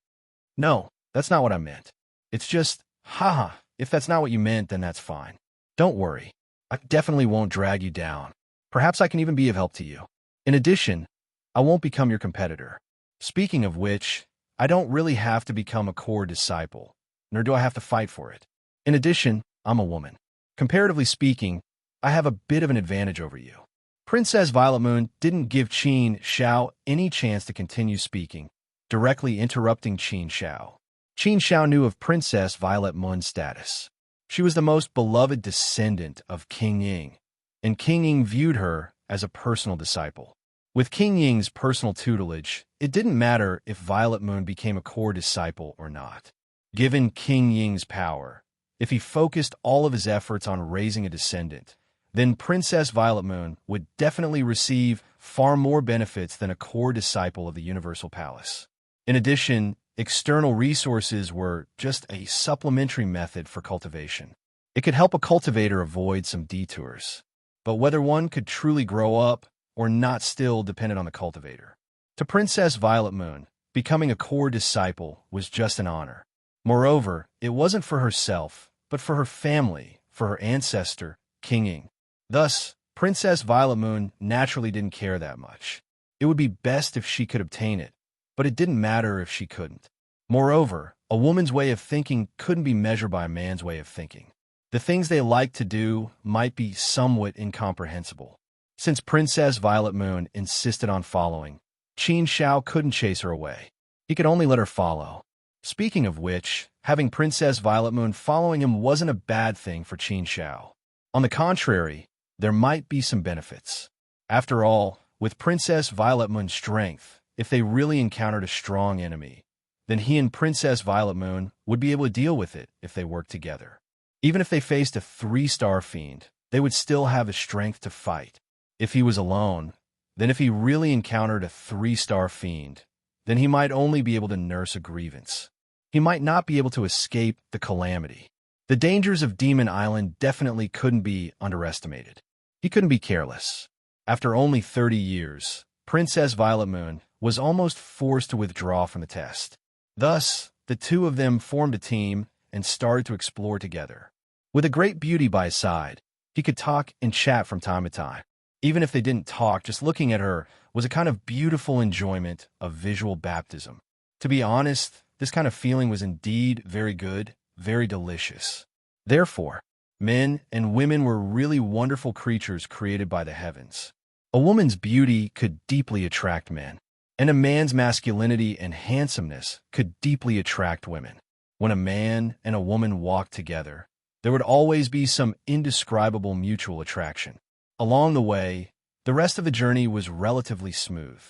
"No, that's not what I meant. It's just, haha, if that's not what you meant, then that's fine. Don't worry. I definitely won't drag you down. Perhaps I can even be of help to you. In addition, I won't become your competitor. Speaking of which, I don't really have to become a core disciple, nor do I have to fight for it. In addition, I'm a woman. Comparatively speaking, I have a bit of an advantage over you." Princess Violet Moon didn't give Qin Shao any chance to continue speaking, directly interrupting Qin Shao. Qin Shao knew of Princess Violet Moon's status. She was the most beloved descendant of King Ying, and King Ying viewed her as a personal disciple. With King Ying's personal tutelage, it didn't matter if Violet Moon became a core disciple or not. Given King Ying's power, if he focused all of his efforts on raising a descendant, then Princess Violet Moon would definitely receive far more benefits than a core disciple of the Universal Palace. In addition, external resources were just a supplementary method for cultivation. It could help a cultivator avoid some detours, but whether one could truly grow up or not still depended on the cultivator. To Princess Violet Moon, becoming a core disciple was just an honor. Moreover, it wasn't for herself, but for her family, for her ancestor, King Ying. Thus, Princess Violet Moon naturally didn't care that much. It would be best if she could obtain it, but it didn't matter if she couldn't. Moreover, a woman's way of thinking couldn't be measured by a man's way of thinking. The things they liked to do might be somewhat incomprehensible. Since Princess Violet Moon insisted on following, Qin Shao couldn't chase her away. He could only let her follow. Speaking of which, having Princess Violet Moon following him wasn't a bad thing for Qin Shao. On the contrary, there might be some benefits. After all, with Princess Violet Moon's strength, if they really encountered a strong enemy, then he and Princess Violet Moon would be able to deal with it if they worked together. Even if they faced a 3-star fiend, they would still have the strength to fight. If he was alone, then if he really encountered a 3-star fiend, then he might only be able to nurse a grievance. He might not be able to escape the calamity. The dangers of Demon Island definitely couldn't be underestimated. He couldn't be careless. After only 30 years, Princess Violet Moon was almost forced to withdraw from the test. Thus, the two of them formed a team and started to explore together. With a great beauty by his side, he could talk and chat from time to time. Even if they didn't talk, just looking at her was a kind of beautiful enjoyment of visual baptism. To be honest, this kind of feeling was indeed very good, very delicious. Therefore, men and women were really wonderful creatures created by the heavens. A woman's beauty could deeply attract men, and a man's masculinity and handsomeness could deeply attract women. When a man and a woman walked together, there would always be some indescribable mutual attraction. Along the way, the rest of the journey was relatively smooth.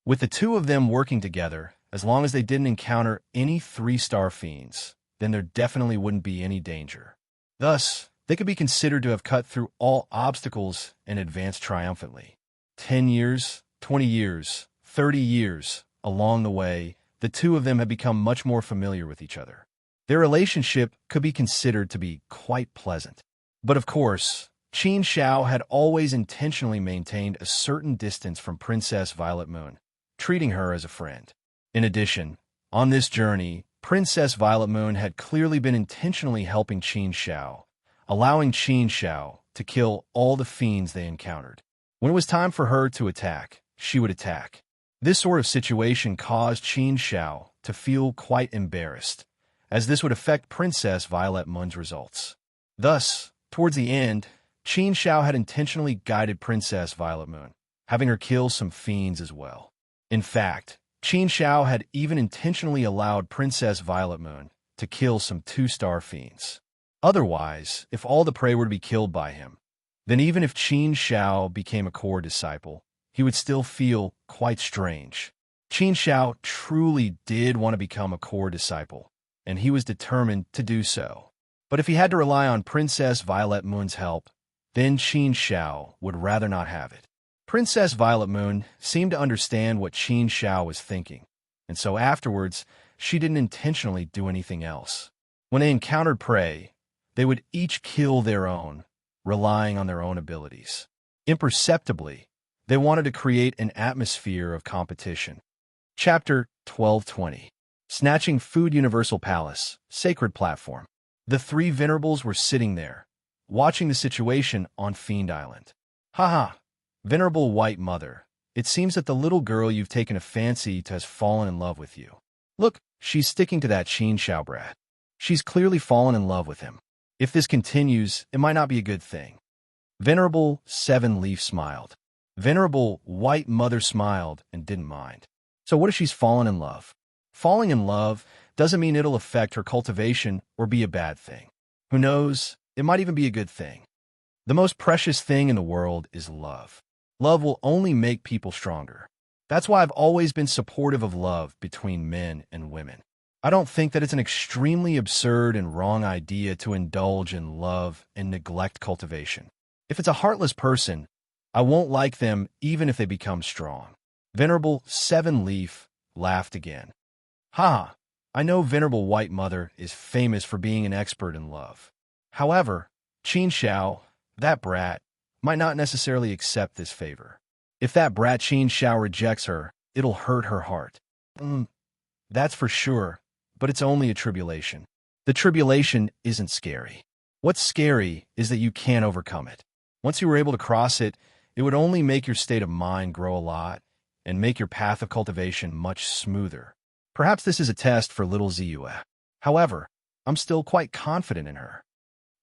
With the two of them working together, as long as they didn't encounter any 3-star fiends, then there definitely wouldn't be any danger. Thus, they could be considered to have cut through all obstacles and advanced triumphantly. 10 years, 20 years, 30 years, along the way, the two of them had become much more familiar with each other. Their relationship could be considered to be quite pleasant. But of course, Qin Shao had always intentionally maintained a certain distance from Princess Violet Moon, treating her as a friend. In addition, on this journey, Princess Violet Moon had clearly been intentionally helping Qin Shao, allowing Qin Shao to kill all the fiends they encountered. When it was time for her to attack, she would attack. This sort of situation caused Qin Shao to feel quite embarrassed, as this would affect Princess Violet Moon's results. Thus, towards the end, Qin Shao had intentionally guided Princess Violet Moon, having her kill some fiends as well. In fact, Qin Shao had even intentionally allowed Princess Violet Moon to kill some 2-star fiends. Otherwise, if all the prey were to be killed by him, then even if Qin Shao became a core disciple, he would still feel quite strange. Qin Shao truly did want to become a core disciple, and he was determined to do so. But if he had to rely on Princess Violet Moon's help, then Qin Shao would rather not have it. Princess Violet Moon seemed to understand what Qin Shao was thinking, and so afterwards, she didn't intentionally do anything else. When they encountered prey, they would each kill their own, relying on their own abilities. Imperceptibly, they wanted to create an atmosphere of competition. Chapter 1220. Snatching Food. Universal Palace, Sacred Platform. The three venerables were sitting there, watching the situation on Fiend Island. Haha, Venerable White Mother, it seems that the little girl you've taken a fancy to has fallen in love with you. Look, she's sticking to that Qin Shao brat. She's clearly fallen in love with him. If this continues, it might not be a good thing. Venerable Seven Leaf smiled. Venerable White Mother smiled and didn't mind. So what if she's fallen in love? Falling in love doesn't mean it'll affect her cultivation or be a bad thing. Who knows? It might even be a good thing. The most precious thing in the world is love. Love will only make people stronger. That's why I've always been supportive of love between men and women. I don't think that it's an extremely absurd and wrong idea to indulge in love and neglect cultivation. If it's a heartless person, I won't like them even if they become strong. Venerable Seven Leaf laughed again. Ha! I know Venerable White Mother is famous for being an expert in love. However, Qin Shao, that brat, might not necessarily accept this favor. If that brat Qin Shao rejects her, it'll hurt her heart. That's for sure, but it's only a tribulation. The tribulation isn't scary. What's scary is that you can't overcome it. Once you were able to cross it, it would only make your state of mind grow a lot and make your path of cultivation much smoother. Perhaps this is a test for little Ziyue. However, I'm still quite confident in her.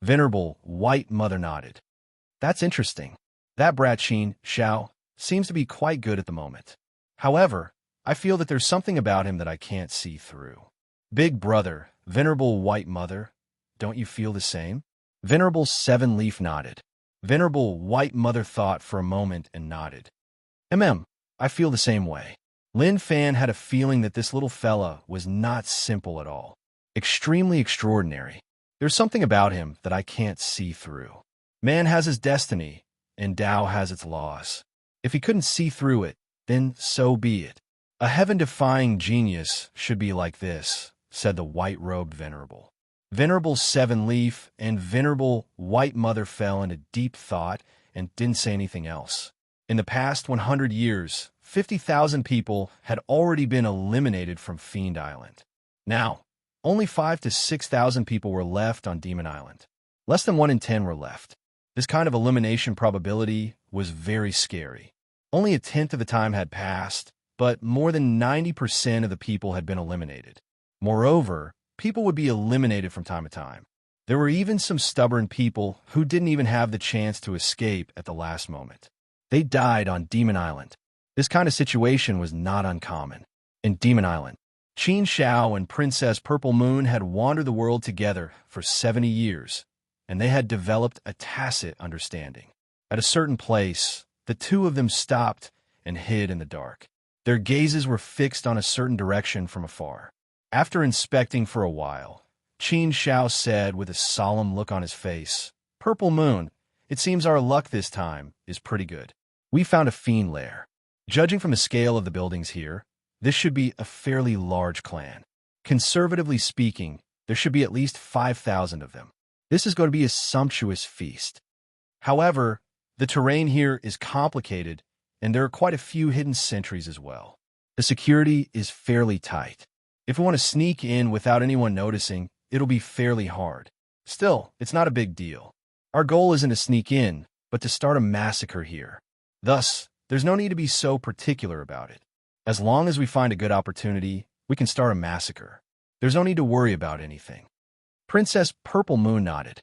Venerable White Mother nodded. That's interesting. That brat Qin Shao seems to be quite good at the moment. However, I feel that there's something about him that I can't see through. Big brother, Venerable White Mother, don't you feel the same? Venerable Seven Leaf nodded. Venerable White Mother thought for a moment and nodded. I feel the same way. Lin Fan had a feeling that this little fella was not simple at all. Extremely extraordinary. There's something about him that I can't see through. Man has his destiny, and Tao has its laws. If he couldn't see through it, then so be it. A heaven-defying genius should be like this, said the white-robed Venerable. Venerable Seven Leaf and Venerable White Mother fell into deep thought and didn't say anything else. In the past 100 years, 50,000 people had already been eliminated from Fiend Island. Now, only 5,000 to 6,000 people were left on Demon Island. Less than 1 in 10 were left. This kind of elimination probability was very scary. Only 1/10 of the time had passed, but more than 90% of the people had been eliminated. Moreover, people would be eliminated from time to time. There were even some stubborn people who didn't even have the chance to escape at the last moment. They died on Demon Island. This kind of situation was not uncommon. In Demon Island, Qin Shao and Princess Purple Moon had wandered the world together for 70 years, and they had developed a tacit understanding. At a certain place, the two of them stopped and hid in the dark. Their gazes were fixed on a certain direction from afar. After inspecting for a while, Qin Shao said with a solemn look on his face, "Purple Moon, it seems our luck this time is pretty good. We found a fiend lair. Judging from the scale of the buildings here, this should be a fairly large clan. Conservatively speaking, There should be at least 5,000 of them. This is going to be a sumptuous feast. However, the terrain here is complicated, and there are quite a few hidden sentries as well. The security is fairly tight. If we want to sneak in without anyone noticing, it'll be fairly hard. Still, it's not a big deal. Our goal isn't to sneak in, but to start a massacre here. Thus, there's no need to be so particular about it. As long as we find a good opportunity, we can start a massacre. There's no need to worry about anything. Princess Purple Moon nodded.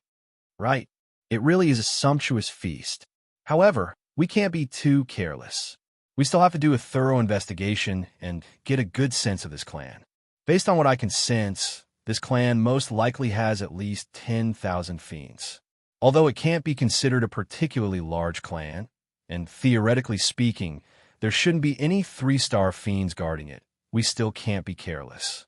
Right. It really is a sumptuous feast. However, we can't be too careless. We still have to do a thorough investigation and get a good sense of this clan. Based on what I can sense, this clan most likely has at least 10,000 fiends. Although it can't be considered a particularly large clan, and theoretically speaking, there shouldn't be any 3-star fiends guarding it, we still can't be careless.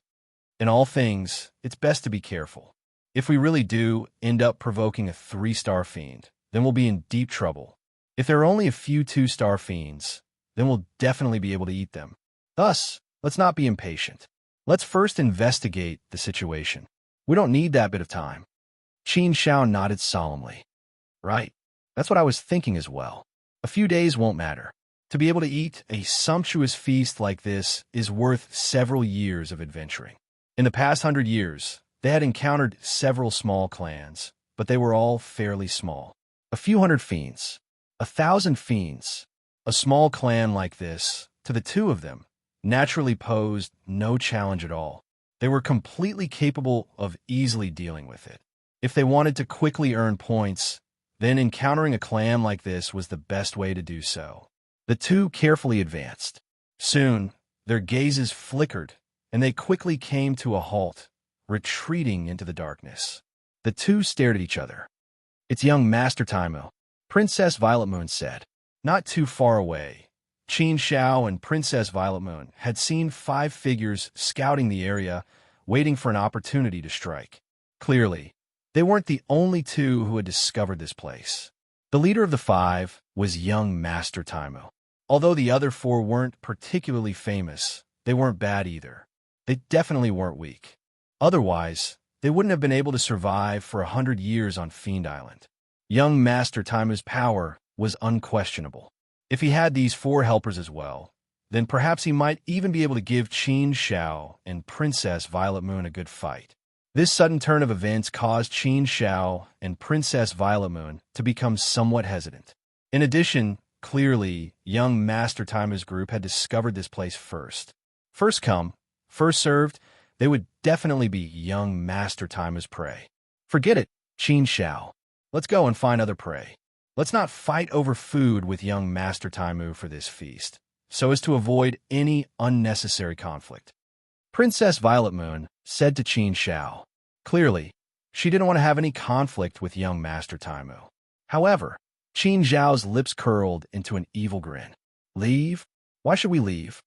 In all things, it's best to be careful. If we really do end up provoking a 3-star fiend, then we'll be in deep trouble. If there are only a few 2-star fiends, then we'll definitely be able to eat them. Thus, let's not be impatient. Let's first investigate the situation. We don't need that bit of time. Qin Xiao nodded solemnly. Right. That's what I was thinking as well. A few days won't matter. To be able to eat a sumptuous feast like this is worth several years of adventuring. In the past 100 years, they had encountered several small clans, but they were all fairly small. A few hundred fiends. 1,000 fiends. A small clan like this, to the two of them, naturally posed no challenge at all. They were completely capable of easily dealing with it. If they wanted to quickly earn points, then encountering a clan like this was the best way to do so. The two carefully advanced. Soon, their gazes flickered, and they quickly came to a halt, retreating into the darkness. The two stared at each other. It's young Master Taimo, Princess Violet Moon said. Not too far away, Qin Xiao and Princess Violet Moon had seen 5 figures scouting the area, waiting for an opportunity to strike. Clearly, they weren't the only two who had discovered this place. The leader of the 5 was young Master Taimo. Although the other 4 weren't particularly famous, they weren't bad either. They definitely weren't weak. Otherwise, they wouldn't have been able to survive for 100 years on Fiend Island. Young Master Taimo's power was unquestionable. If he had these 4 helpers as well, then perhaps he might even be able to give Qin Xiao and Princess Violet Moon a good fight. This sudden turn of events caused Qin Xiao and Princess Violet Moon to become somewhat hesitant. In addition, clearly, young Master Taimo's group had discovered this place first. First come, first served, they would definitely be young Master Taimo's prey. Forget it, Qin Xiao. Let's go and find other prey. Let's not fight over food with young Master Taimo for this feast, so as to avoid any unnecessary conflict. Princess Violet Moon said to Qin Xiao. Clearly, she didn't want to have any conflict with young Master Taimo. However, Qin Xiao's lips curled into an evil grin. Leave? Why should we leave?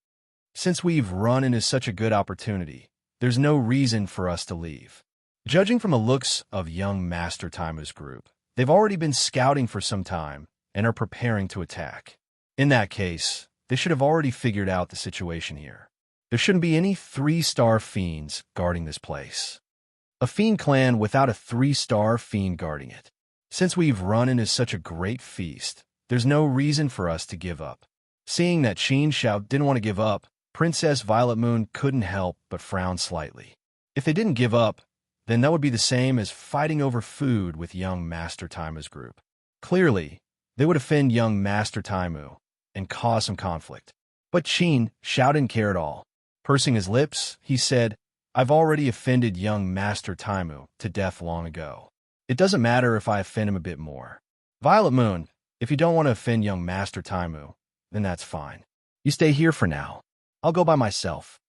Since we've run into such a good opportunity, there's no reason for us to leave. Judging from the looks of young Master Taimo's group, they've already been scouting for some time and are preparing to attack. In that case, they should have already figured out the situation here. There shouldn't be any 3-star fiends guarding this place. A fiend clan without a 3-star fiend guarding it. Since we've run into such a great feast, there's no reason for us to give up. Seeing that Qin Xiao didn't want to give up, Princess Violet Moon couldn't help but frown slightly. If they didn't give up, then that would be the same as fighting over food with young Master Taimo's group. Clearly, they would offend young Master Taimo and cause some conflict. But Qin Xiao didn't care at all. Pursing his lips, he said, I've already offended young Master Taimo to death long ago. It doesn't matter if I offend him a bit more. Violet Moon, if you don't want to offend young Master Taimo, then that's fine. You stay here for now. I'll go by myself.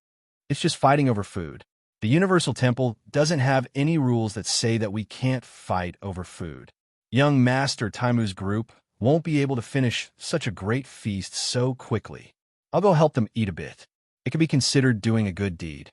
It's just fighting over food. The Universal Temple doesn't have any rules that say that we can't fight over food. Young Master Taimo's group won't be able to finish such a great feast so quickly. I'll go help them eat a bit. It could be considered doing a good deed.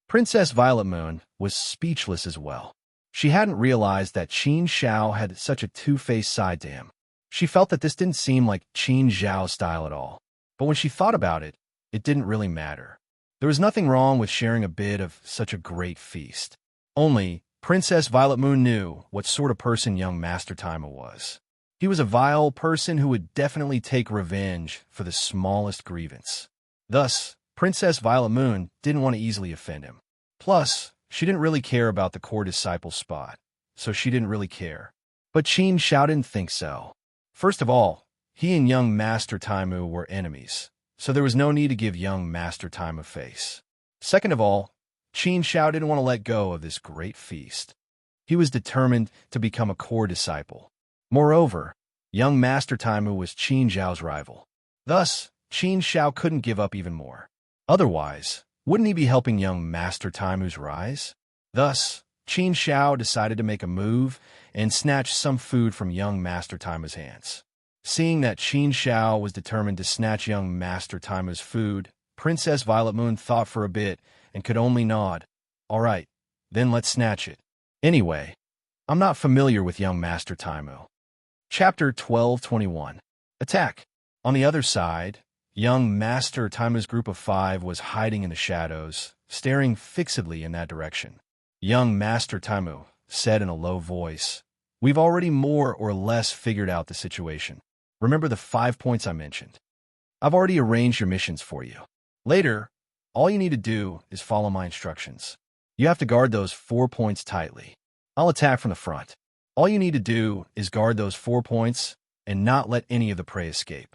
Princess Violet Moon was speechless as well. She hadn't realized that Qin Xiao had such a two-faced side to him. She felt that this didn't seem like Qin Xiao's style at all. But when she thought about it, it didn't really matter. There was nothing wrong with sharing a bit of such a great feast. Only, Princess Violet Moon knew what sort of person young Master Timer was. He was a vile person who would definitely take revenge for the smallest grievance. Thus, Princess Violet Moon didn't want to easily offend him. Plus, she didn't really care about the core disciple spot, so she didn't really care. But Qin Xiao didn't think so. First of all, he and young Master Taimu were enemies, so there was no need to give young Master Time a face. Second of all, Qin Xiao didn't want to let go of this great feast. He was determined to become a core disciple. Moreover, young Master Taimu was Qin Xiao's rival. Thus, Qin Xiao couldn't give up even more. Otherwise, wouldn't he be helping young Master Taimu's rise? Thus, Qin Xiao decided to make a move and snatch some food from young Master Taimu's hands. Seeing that Qin Xiao was determined to snatch young Master Taimu's food, Princess Violet Moon thought for a bit and could only nod. All right, then let's snatch it. Anyway, I'm not familiar with young Master Taimu. Chapter 12:21. Attack. On the other side, young Master Taimu's group of 5 was hiding in the shadows, staring fixedly in that direction. Young Master Taimu said in a low voice, "We've already more or less figured out the situation. Remember the 5 points I mentioned? I've already arranged your missions for you. Later, all you need to do is follow my instructions. You have to guard those 4 points tightly. I'll attack from the front. All you need to do is guard those 4 points and not let any of the prey escape.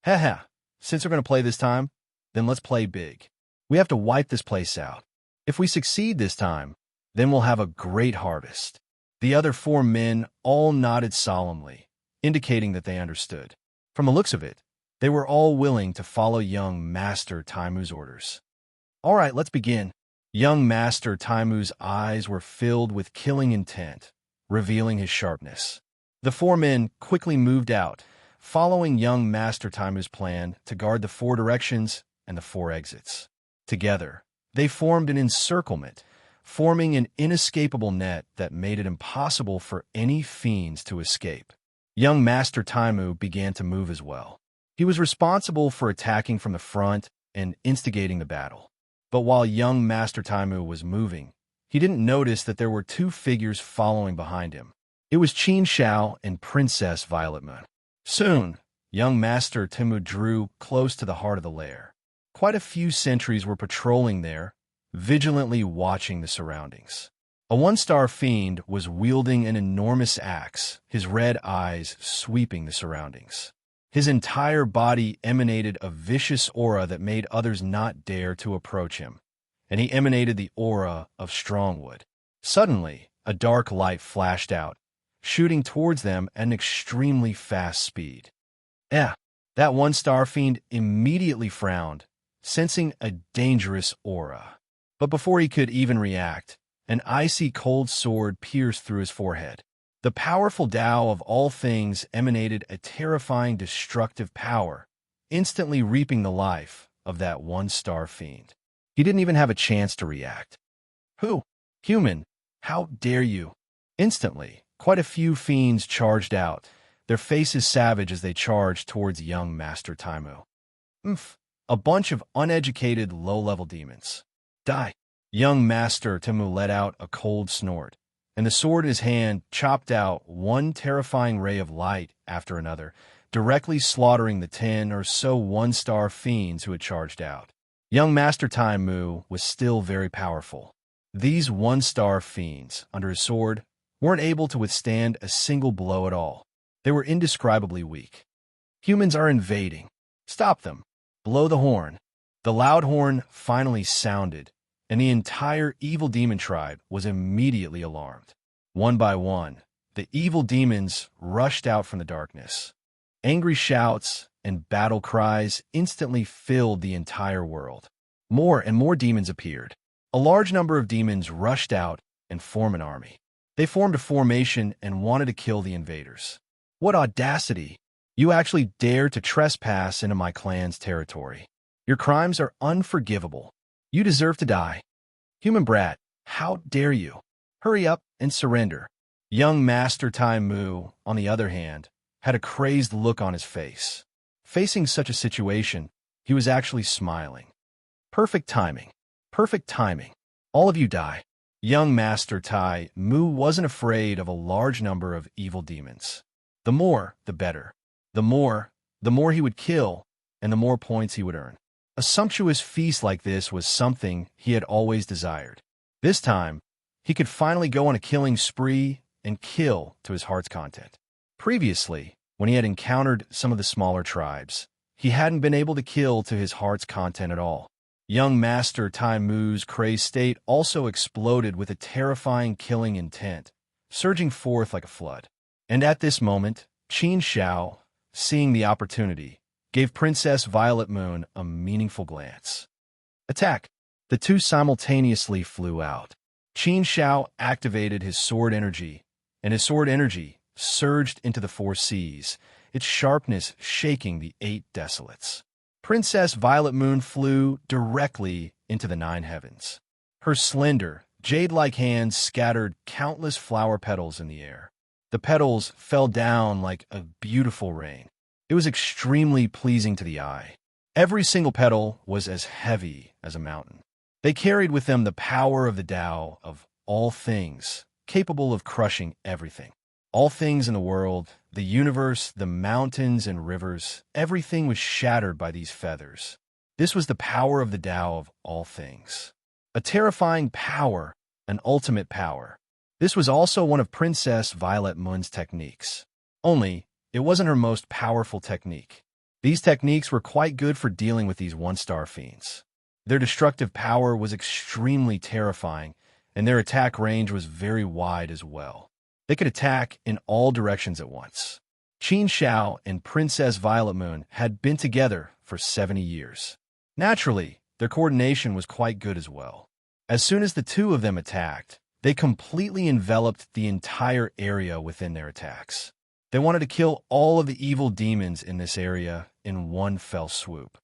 Haha, since we're going to play this time, then let's play big. We have to wipe this place out. If we succeed this time, then we'll have a great harvest." The other 4 men all nodded solemnly, indicating that they understood. From the looks of it, they were all willing to follow young Master Taimu's orders. All right, let's begin. Young Master Taimu's eyes were filled with killing intent, revealing his sharpness. The 4 men quickly moved out, following young Master Taimu's plan to guard the 4 directions and the 4 exits. Together, they formed an encirclement, forming an inescapable net that made it impossible for any fiends to escape. Young Master Taimu began to move as well. He was responsible for attacking from the front and instigating the battle. But while young Master Taimu was moving, he didn't notice that there were 2 figures following behind him. It was Qin Xiao and Princess Violet Moon. Soon, young Master Taimu drew close to the heart of the lair. Quite a few sentries were patrolling there, vigilantly watching the surroundings. A 1-star fiend was wielding an enormous axe, his red eyes sweeping the surroundings. His entire body emanated a vicious aura that made others not dare to approach him, and he emanated the aura of Strongwood. Suddenly, a dark light flashed out, shooting towards them at an extremely fast speed. That 1-star fiend immediately frowned, sensing a dangerous aura. But before he could even react, an icy cold sword pierced through his forehead. The powerful Tao of all things emanated a terrifying destructive power, instantly reaping the life of that 1-star fiend. He didn't even have a chance to react. "Who? Human, how dare you?" Instantly, quite a few fiends charged out, their faces savage as they charged towards young Master Taimu. A bunch of uneducated, low-level demons. Die! Young Master Taimu let out a cold snort, and the sword in his hand chopped out one terrifying ray of light after another, directly slaughtering the 10 or so 1-star fiends who had charged out. Young Master Taimu was still very powerful. These 1-star fiends, under his sword, weren't able to withstand a single blow at all. They were indescribably weak. "Humans are invading. Stop them. Blow the horn." The loud horn finally sounded, and the entire evil demon tribe was immediately alarmed. One by one, the evil demons rushed out from the darkness. Angry shouts and battle cries instantly filled the entire world. More and more demons appeared. A large number of demons rushed out and formed an army. They formed a formation and wanted to kill the invaders. "What audacity! You actually dare to trespass into my clan's territory. Your crimes are unforgivable. You deserve to die. Human brat, how dare you? Hurry up and surrender." Young Master Taimu, on the other hand, had a crazed look on his face. Facing such a situation, he was actually smiling. Perfect timing. Perfect timing. All of you die. young Master Tai Mu wasn't afraid of a large number of evil demons. The more, the better. The more he would kill, and the more points he would earn. A sumptuous feast like this was something he had always desired. This time, he could finally go on a killing spree and kill to his heart's content. Previously, when he had encountered some of the smaller tribes, he hadn't been able to kill to his heart's content at all. Young Master Tai Mu's crazed state also exploded with a terrifying killing intent, surging forth like a flood. And at this moment, Qin Shao, seeing the opportunity, gave Princess Violet Moon a meaningful glance. Attack! The two simultaneously flew out. Qin Shao activated his sword energy, and his sword energy surged into the four seas, its sharpness shaking the eight desolates. Princess Violet Moon flew directly into the nine heavens. Her slender, jade-like hands scattered countless flower petals in the air. The petals fell down like a beautiful rain. It was extremely pleasing to the eye. Every single petal was as heavy as a mountain. They carried with them the power of the Tao of all things, capable of crushing everything. All things in the world, the universe, the mountains and rivers, everything was shattered by these feathers. This was the power of the Tao of all things. A terrifying power, an ultimate power. This was also one of Princess Violet Moon's techniques. Only, it wasn't her most powerful technique. These techniques were quite good for dealing with these one-star fiends. Their destructive power was extremely terrifying, and their attack range was very wide as well. They could attack in all directions at once. Qin Shao and Princess Violet Moon had been together for 70 years. Naturally, their coordination was quite good as well. As soon as the two of them attacked, they completely enveloped the entire area within their attacks. They wanted to kill all of the evil demons in this area in one fell swoop.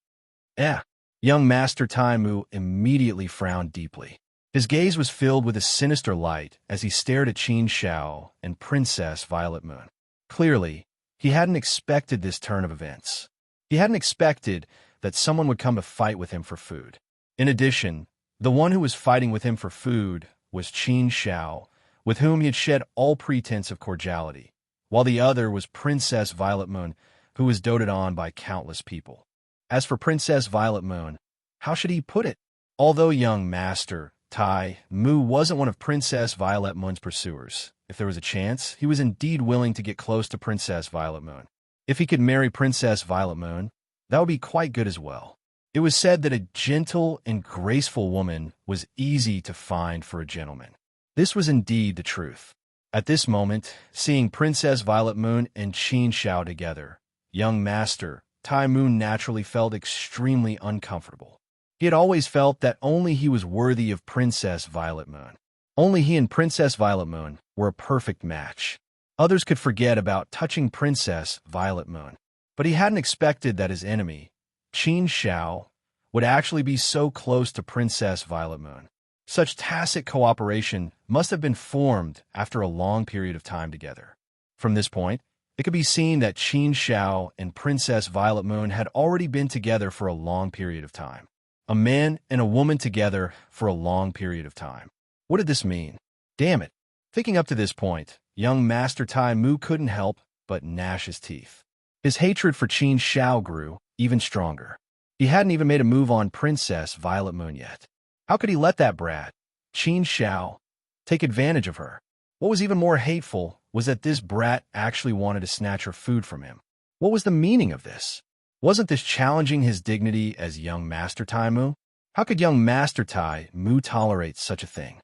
Young Master Tai Mu immediately frowned deeply. His gaze was filled with a sinister light as he stared at Qin Shao and Princess Violet Moon. Clearly, he hadn't expected this turn of events. He hadn't expected that someone would come to fight with him for food. In addition, the one who was fighting with him for food was Qin Shao, with whom he had shed all pretense of cordiality, while the other was Princess Violet Moon, who was doted on by countless people. As for Princess Violet Moon, how should he put it? Although young Master Tai Mu wasn't one of Princess Violet Moon's pursuers, if there was a chance, he was indeed willing to get close to Princess Violet Moon. If he could marry Princess Violet Moon, that would be quite good as well. It was said that a gentle and graceful woman was easy to find for a gentleman. This was indeed the truth. At this moment, seeing Princess Violet Moon and Qin Shao together, young Master Tai Mu naturally felt extremely uncomfortable. He had always felt that only he was worthy of Princess Violet Moon. Only he and Princess Violet Moon were a perfect match. Others could forget about touching Princess Violet Moon. But he hadn't expected that his enemy, Qin Shao, would actually be so close to Princess Violet Moon. Such tacit cooperation must have been formed after a long period of time together. From this point, it could be seen that Qin Shao and Princess Violet Moon had already been together for a long period of time. A man and a woman together for a long period of time. What did this mean? Damn it. Thinking up to this point, young Master Tai Mu couldn't help but gnash his teeth. His hatred for Qin Shao grew even stronger. He hadn't even made a move on Princess Violet Moon yet. How could he let that brat, Qin Shao, take advantage of her? What was even more hateful was that this brat actually wanted to snatch her food from him. What was the meaning of this? Wasn't this challenging his dignity as young Master Tai Mu? How could young Master Tai Mu tolerate such a thing?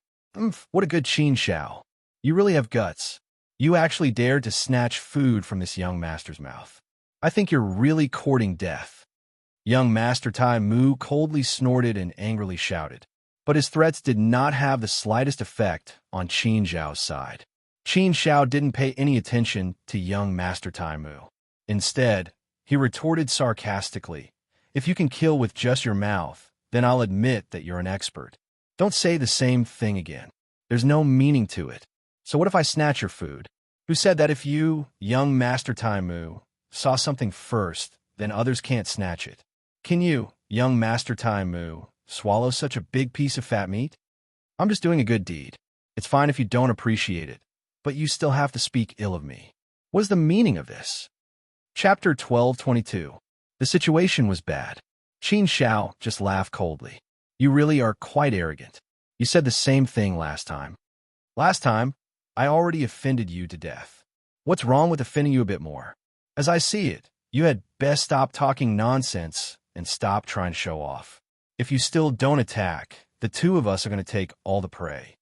What a good Qin Shao. You really have guts. You actually dared to snatch food from this young master's mouth. I think you're really courting death. Young Master Tai Mu coldly snorted and angrily shouted. But his threats did not have the slightest effect on Qin Shao's side. Qin Shao didn't pay any attention to young Master Tai Mu. Instead, he retorted sarcastically, "If you can kill with just your mouth, then I'll admit that you're an expert. Don't say the same thing again. There's no meaning to it. So what if I snatch your food? Who said that if you, young Master Tai Mu, saw something first, then others can't snatch it? Can you, young Master Tai Mu, swallow such a big piece of fat meat?" I'm just doing a good deed. It's fine if you don't appreciate it, but you still have to speak ill of me. What is the meaning of this? Chapter 12:22. The situation was bad. Qin Xiao just laughed coldly. You really are quite arrogant. You said the same thing last time. Last time, I already offended you to death. What's wrong with offending you a bit more? As I see it, you had best stop talking nonsense and stop trying to show off. If you still don't attack, the two of us are going to take all the prey.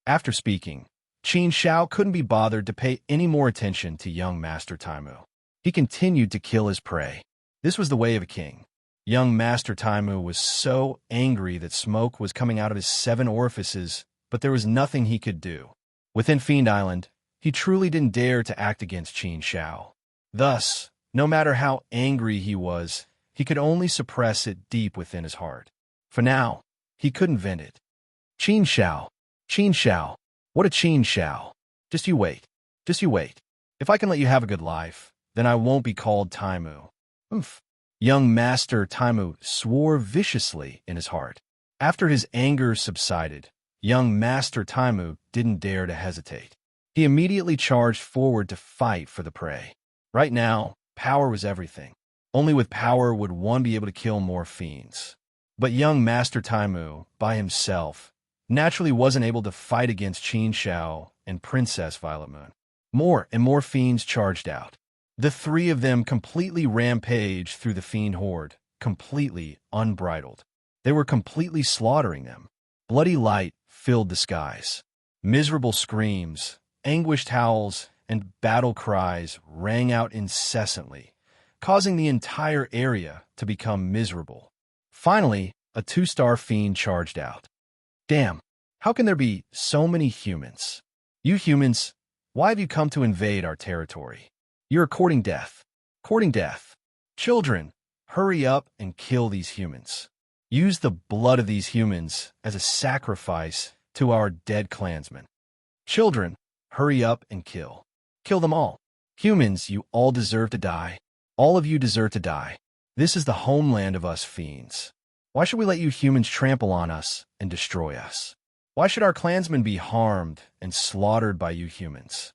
After speaking, Qin Xiao couldn't be bothered to pay any more attention to young Master Taimu. He continued to kill his prey. This was the way of a king. Young Master Taimu was so angry that smoke was coming out of his 7 orifices, but there was nothing he could do. Within Fiend Island, he truly didn't dare to act against Qin Xiao. Thus, no matter how angry he was, he could only suppress it deep within his heart. For now, he couldn't vent it. Qin Xiao, what a Qin Xiao. Just you wait. If I can let you have a good life, then I won't be called Taimu. Oomph. Young Master Taimu swore viciously in his heart. After his anger subsided, young Master Taimu didn't dare to hesitate. He immediately charged forward to fight for the prey. Right now, power was everything. Only with power would one be able to kill more fiends. But young Master Taimu, by himself, naturally wasn't able to fight against Qin Xiao and Princess Violet Moon. More and more fiends charged out. The 3 of them completely rampaged through the fiend horde, completely unbridled. They were completely slaughtering them. Bloody light filled the skies. Miserable screams, anguished howls, and battle cries rang out incessantly, causing the entire area to become miserable. Finally, a 2-star fiend charged out. Damn, how can there be so many humans? You humans, why have you come to invade our territory? You're courting death. Children, hurry up and kill these humans. Use the blood of these humans as a sacrifice to our dead clansmen. Children, hurry up and kill. Kill them all. Humans, you all deserve to die. All of you deserve to die. This is the homeland of us fiends. Why should we let you humans trample on us and destroy us? Why should our clansmen be harmed and slaughtered by you humans?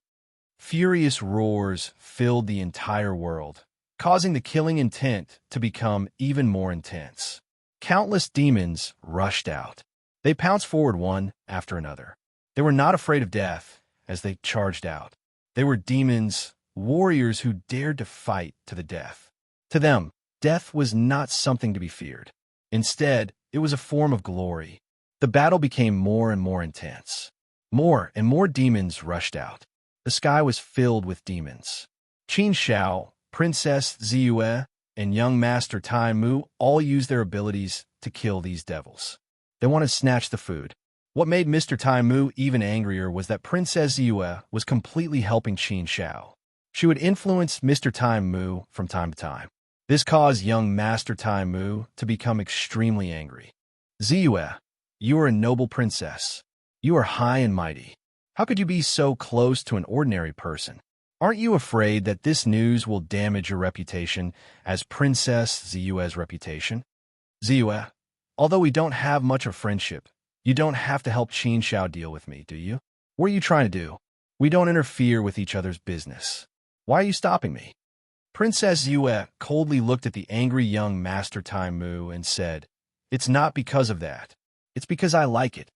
Furious roars filled the entire world, causing the killing intent to become even more intense. Countless demons rushed out. They pounced forward one after another. They were not afraid of death as they charged out. They were demons, warriors who dared to fight to the death. To them, death was not something to be feared. Instead, it was a form of glory. The battle became more and more intense. More and more demons rushed out. The sky was filled with demons. Qin Xiao, Princess Ziyue, and young Master Taimu all used their abilities to kill these devils. They wanted to snatch the food. What made Mr. Taimu even angrier was that Princess Ziyue was completely helping Qin Xiao. She would influence Mr. Taimu from time to time. This caused young Master Taimu to become extremely angry. Ziyue, you are a noble princess. You are high and mighty. How could you be so close to an ordinary person? Aren't you afraid that this news will damage your reputation as Princess Ziyue's reputation? Ziyue, although we don't have much of friendship, you don't have to help Qin Xiao deal with me, do you? What are you trying to do? We don't interfere with each other's business. Why are you stopping me? Princess Ziyue coldly looked at the angry young Master Taimu and said, It's not because of that. It's because I like it.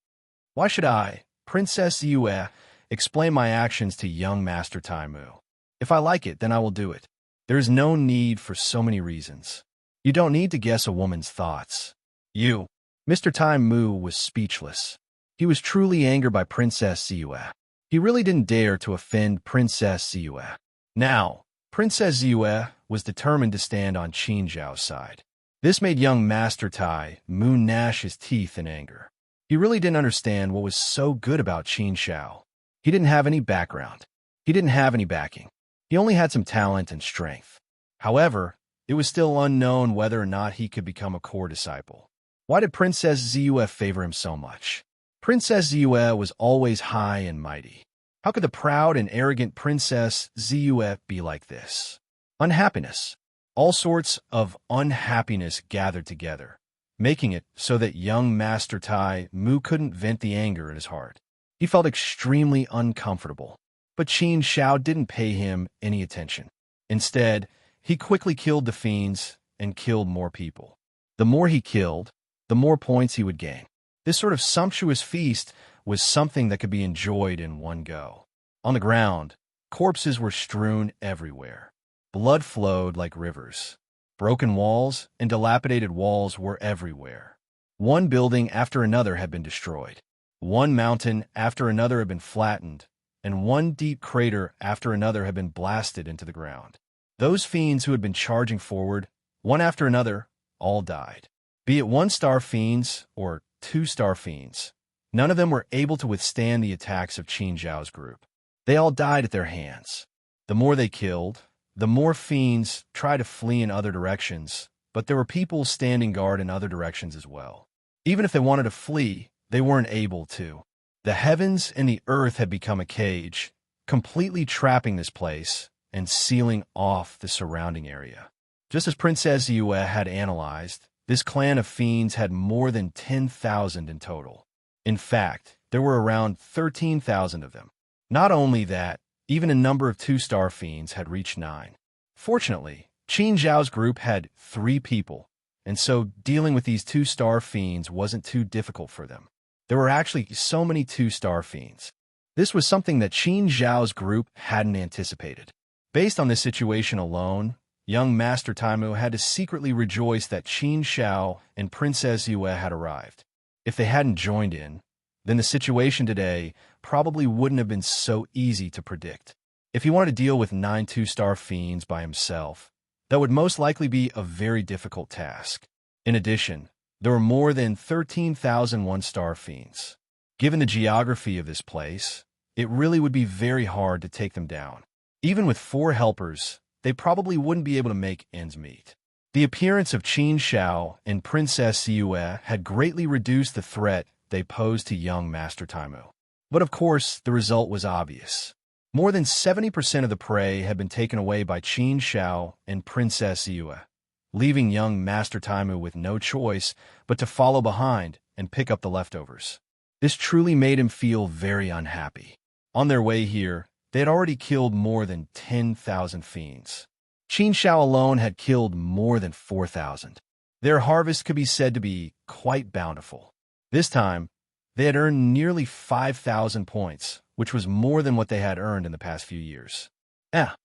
Why should I, Princess Ziyue, explain my actions to young Master Taimu? If I like it, then I will do it. There is no need for so many reasons. You don't need to guess a woman's thoughts. You. Mr. Taimu was speechless. He was truly angered by Princess Ziyue. He really didn't dare to offend Princess Ziyue. Now, Princess Ziyue was determined to stand on Qin Xiao's side. This made young Master Taimu gnash his teeth in anger. He really didn't understand what was so good about Qin Xiao. He didn't have any background. He didn't have any backing. He only had some talent and strength. However, it was still unknown whether or not he could become a core disciple. Why did Princess Ziyue favor him so much? Princess Ziyue was always high and mighty. How could the proud and arrogant Princess Ziyue be like this? Unhappiness. All sorts of unhappiness gathered together. making it so that young Master Tai Mu couldn't vent the anger in his heart. He felt extremely uncomfortable, but Qin Shao didn't pay him any attention. Instead, he quickly killed the fiends and killed more people. The more he killed, the more points he would gain. This sort of sumptuous feast was something that could be enjoyed in one go. On the ground, corpses were strewn everywhere. Blood flowed like rivers. Broken walls and dilapidated walls were everywhere. One building after another had been destroyed. One mountain after another had been flattened, and one deep crater after another had been blasted into the ground. Those fiends who had been charging forward, one after another, all died. Be it one-star fiends or two-star fiends, none of them were able to withstand the attacks of Qin Zhao's group. They all died at their hands. The more they killed, the more fiends tried to flee in other directions, but there were people standing guard in other directions as well. Even if they wanted to flee, they weren't able to. The heavens and the earth had become a cage, completely trapping this place and sealing off the surrounding area. Just as Princess Yue had analyzed, this clan of fiends had more than 10,000 in total. In fact, there were around 13,000 of them. Not only that, even a number of two-star fiends had reached 9. Fortunately, Qin Zhao's group had 3 people, and so dealing with these two-star fiends wasn't too difficult for them. There were actually so many two-star fiends. This was something that Qin Zhao's group hadn't anticipated. Based on this situation alone, young Master Taimu had to secretly rejoice that Qin Shao and Princess Yue had arrived. If they hadn't joined in, then the situation today probably wouldn't have been so easy to predict. If he wanted to deal with 9 two-star fiends by himself, that would most likely be a very difficult task. In addition, there were more than 13,000 one-star fiends. Given the geography of this place, it really would be very hard to take them down. Even with 4 helpers, they probably wouldn't be able to make ends meet. The appearance of Qin Shao and Princess Yue had greatly reduced the threat they posed to young Master Taimu. But of course, the result was obvious. More than 70% of the prey had been taken away by Qin Shao and Princess Yue, leaving young Master Taimu with no choice but to follow behind and pick up the leftovers. This truly made him feel very unhappy. On their way here, they had already killed more than 10,000 fiends. Qin Shao alone had killed more than 4,000. Their harvest could be said to be quite bountiful. This time, they had earned nearly 5,000 points, which was more than what they had earned in the past few years. But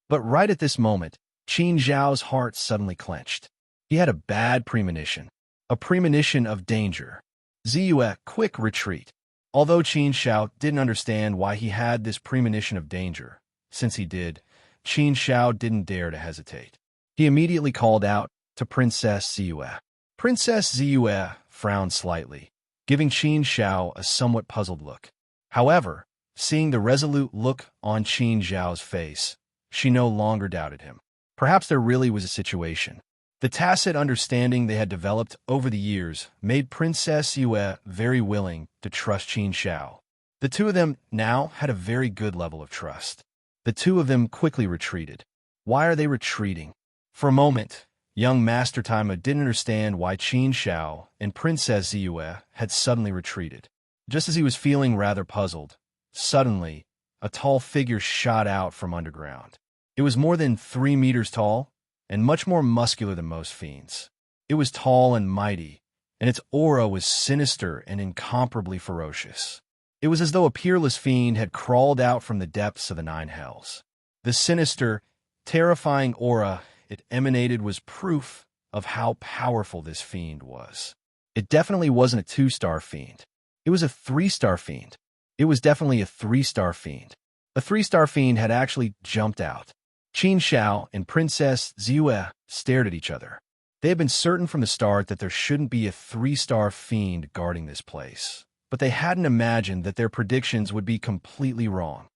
right at this moment, Qin Zhao's heart suddenly clenched. He had a bad premonition, a premonition of danger. Ziyue, quick retreat. Although Qin Shao didn't understand why he had this premonition of danger, since he did, Qin Shao didn't dare to hesitate. He immediately called out to Princess Ziyue. Princess Ziyue frowned slightly, giving Qin Shao a somewhat puzzled look. However, seeing the resolute look on Qin Zhao's face, she no longer doubted him. Perhaps there really was a situation. The tacit understanding they had developed over the years made Princess Yue very willing to trust Qin Shao. The two of them now had a very good level of trust. The two of them quickly retreated. Why are they retreating? For a moment, young Master Taimu didn't understand why Qin Shao and Princess Yue had suddenly retreated. Just as he was feeling rather puzzled, suddenly, a tall figure shot out from underground. It was more than 3 meters tall, and much more muscular than most fiends. It was tall and mighty, and its aura was sinister and incomparably ferocious. It was as though a peerless fiend had crawled out from the depths of the 9 hells. The sinister, terrifying aura it emanated was proof of how powerful this fiend was. It definitely wasn't a 2-star fiend. It was a 3-star fiend. It was definitely a 3-star fiend. A 3-star fiend had actually jumped out. Qin Shao and Princess Ziyue stared at each other. They had been certain from the start that there shouldn't be a 3-star fiend guarding this place, but they hadn't imagined that their predictions would be completely wrong.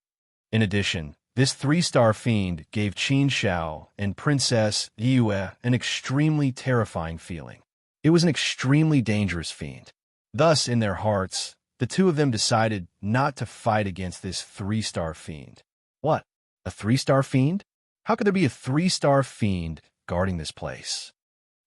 In addition, this 3-star fiend gave Qin Shao and Princess Yue an extremely terrifying feeling. It was an extremely dangerous fiend. Thus, in their hearts, the two of them decided not to fight against this 3-star fiend. What? A 3-star fiend? How could there be a 3-star fiend guarding this place?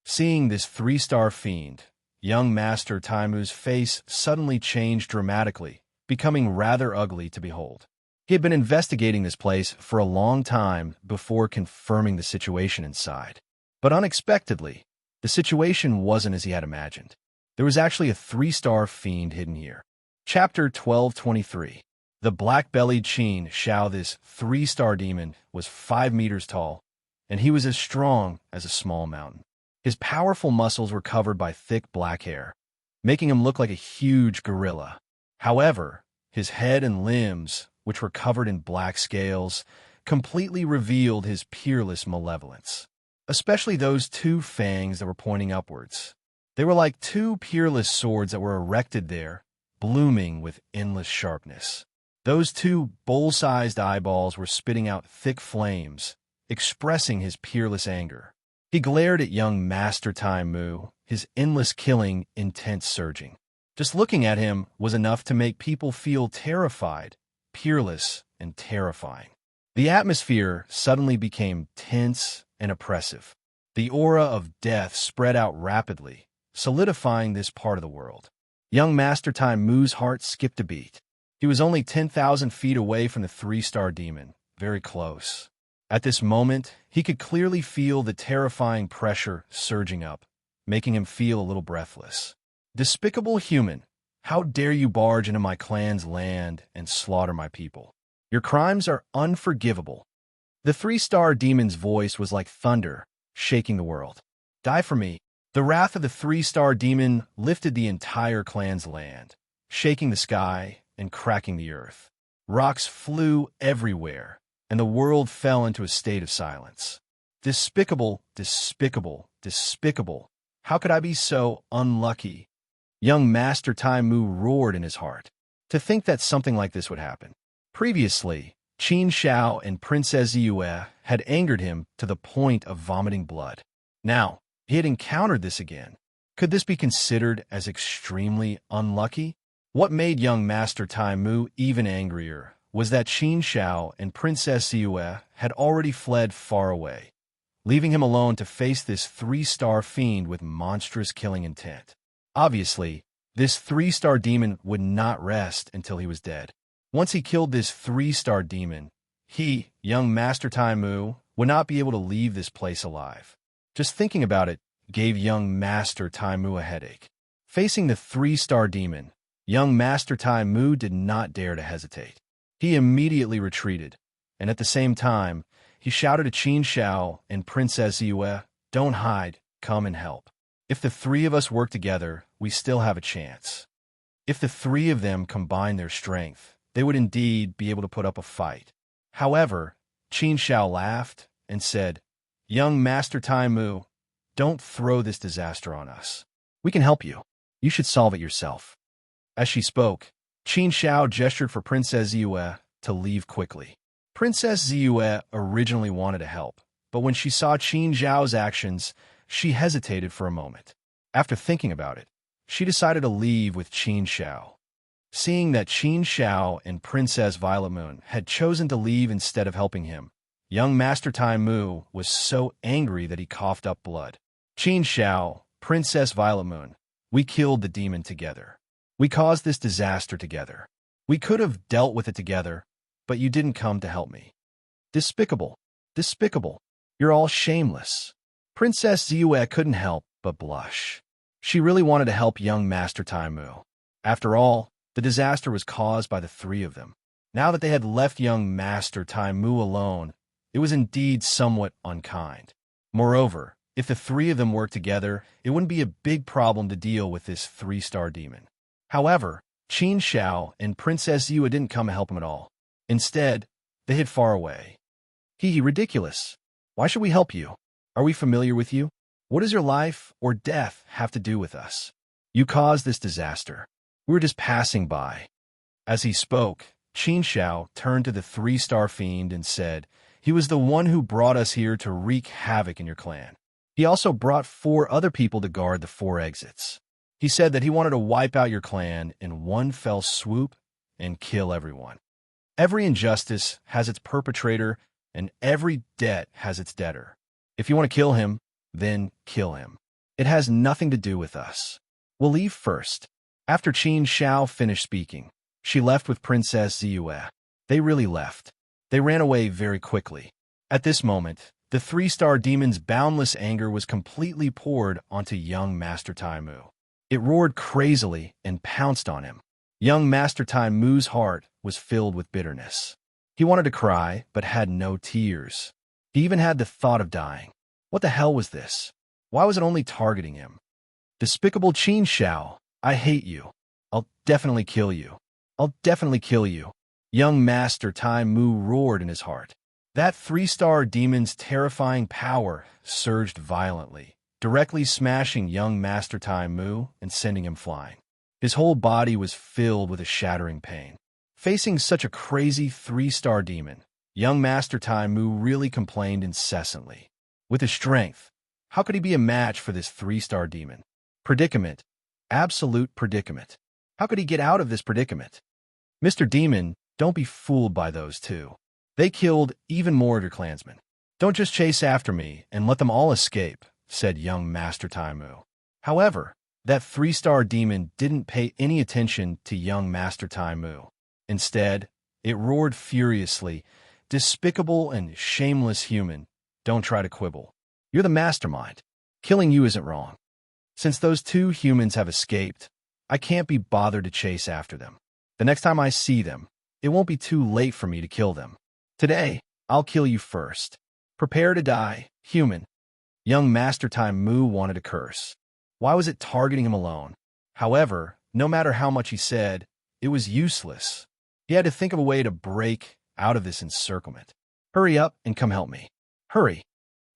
Seeing this 3-star fiend, young Master Taimu's face suddenly changed dramatically, becoming rather ugly to behold. He had been investigating this place for a long time before confirming the situation inside. But unexpectedly, the situation wasn't as he had imagined. There was actually a 3-star fiend hidden here. Chapter 1223. The black-bellied Qin Xiao, this 3-star demon, was 5 meters tall, and he was as strong as a small mountain. His powerful muscles were covered by thick black hair, making him look like a huge gorilla. However, his head and limbs, which were covered in black scales, completely revealed his peerless malevolence, especially those 2 fangs that were pointing upwards. They were like 2 peerless swords that were erected there, blooming with endless sharpness. Those 2 bowl-sized eyeballs were spitting out thick flames, expressing his peerless anger. He glared at young Master Taimu, his endless killing intent surging. Just looking at him was enough to make people feel terrified, peerless, and terrifying. The atmosphere suddenly became tense and oppressive. The aura of death spread out rapidly, solidifying this part of the world. Young Master Taimu's heart skipped a beat. He was only 10,000 feet away from the 3-star demon, very close. At this moment, he could clearly feel the terrifying pressure surging up, making him feel a little breathless. Despicable human, how dare you barge into my clan's land and slaughter my people? Your crimes are unforgivable. The 3-star demon's voice was like thunder, shaking the world. Die for me. The wrath of the 3-star demon lifted the entire clan's land, shaking the sky and cracking the earth. Rocks flew everywhere, and the world fell into a state of silence. Despicable, despicable, despicable. How could I be so unlucky? Young Master Taimu roared in his heart. To think that something like this would happen. Previously, Qin Xiao and Princess Yue had angered him to the point of vomiting blood. Now, he had encountered this again. Could this be considered as extremely unlucky? What made young Master Taimu even angrier was that Qin Xiao and Princess Yue had already fled far away, leaving him alone to face this 3-star fiend with monstrous killing intent. Obviously, this 3-star demon would not rest until he was dead. Once he killed this 3-star demon, he, young Master Taimu, would not be able to leave this place alive. Just thinking about it gave young Master Taimu a headache. Facing the 3-star demon, young Master Taimu did not dare to hesitate. He immediately retreated, and at the same time, he shouted to Qin Xiao and Princess Yue, "Don't hide, come and help. If the 3 of us work together, we still have a chance." If the 3 of them combined their strength, they would indeed be able to put up a fight. However, Qin Xiao laughed and said, "Young Master Taimu, don't throw this disaster on us. We can help you. You should solve it yourself." As she spoke, Qin Xiao gestured for Princess Yue to leave quickly. Princess Yue originally wanted to help, but when she saw Qin Xiao's actions, she hesitated for a moment. After thinking about it, she decided to leave with Qin Xiao. Seeing that Qin Xiao and Princess Violet Moon had chosen to leave instead of helping him, young Master Taimu was so angry that he coughed up blood. "Qin Xiao, Princess Violet Moon, we killed the demon together. We caused this disaster together. We could have dealt with it together, but you didn't come to help me. Despicable, despicable. You're all shameless." Princess Yue couldn't help but blush. She really wanted to help young Master Taimu. After all, the disaster was caused by the 3 of them. Now that they had left young Master Taimu alone, it was indeed somewhat unkind. Moreover, if the 3 of them worked together, it wouldn't be a big problem to deal with this 3-star demon. However, Qin Xiao and Princess Yue didn't come to help him at all. Instead, they hid far away. "Hee, ridiculous. Why should we help you? Are we familiar with you? What does your life or death have to do with us? You caused this disaster. We were just passing by." As he spoke, Qin Xiao turned to the 3-star fiend and said, "He was the one who brought us here to wreak havoc in your clan. He also brought 4 other people to guard the 4 exits. He said that he wanted to wipe out your clan in one fell swoop and kill everyone. Every injustice has its perpetrator, and every debt has its debtor. If you want to kill him, then kill him. It has nothing to do with us. We'll leave first. After Qin Shao finished speaking, she left with Princess Ziyue. They really left. They ran away very quickly. At this moment, the three-star demon's boundless anger was completely poured onto young Master Tai Mu. It roared crazily and pounced on him. Young Master Tai Mu's heart was filled with bitterness. He wanted to cry, but had no tears. He even had the thought of dying. What the hell was this? Why was it only targeting him? Despicable Qin Shao, I hate you. I'll definitely kill you. I'll definitely kill you. Young Master Tai Mu roared in his heart. That three-star demon's terrifying power surged violently, directly smashing young Master Tai Mu and sending him flying. His whole body was filled with a shattering pain. Facing such a crazy three-star demon, young Master Tai Mu really complained incessantly. With his strength, how could he be a match for this three-star demon? Predicament. Absolute predicament. How could he get out of this predicament? Mr. Demon, don't be fooled by those two. They killed even more of your clansmen. Don't just chase after me and let them all escape, said young Master Tai Mu. However, that three-star demon didn't pay any attention to young Master Tai Mu. Instead, it roared furiously, "Despicable and shameless human, don't try to quibble. You're the mastermind. Killing you isn't wrong. Since those two humans have escaped, I can't be bothered to chase after them. The next time I see them, it won't be too late for me to kill them. Today, I'll kill you first. Prepare to die, human." Young Master Tai Mu wanted to curse. Why was it targeting him alone? However, no matter how much he said, it was useless. He had to think of a way to break out of this encirclement. Hurry up and come help me. Hurry.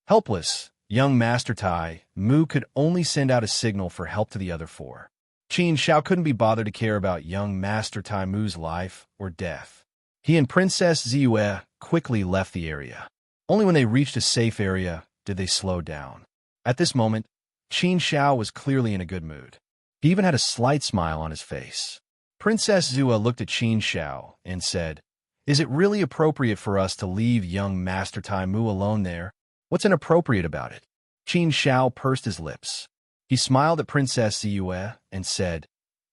Helpless, young Master Tai Mu could only send out a signal for help to the other four. Qin Shao couldn't be bothered to care about young Master Tai Mu's life or death. He and Princess Ziyue quickly left the area. Only when they reached a safe area did they slow down. At this moment, Qin Shao was clearly in a good mood. He even had a slight smile on his face. Princess Ziyue looked at Qin Shao and said, "Is it really appropriate for us to leave young Master Tai Mu alone there? What's inappropriate about it?" Qin Shao pursed his lips. He smiled at Princess Ziyue and said,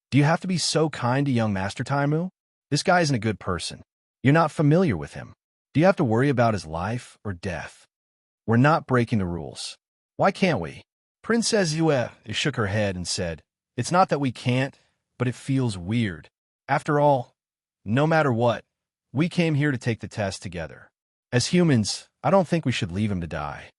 "Do you have to be so kind to young Master Tai Mu? This guy isn't a good person. You're not familiar with him. Do you have to worry about his life or death? We're not breaking the rules. Why can't we?" Princess Ziyue shook her head and said, "It's not that we can't, but it feels weird. After all, no matter what, we came here to take the test together. As humans, I don't think we should leave him to die.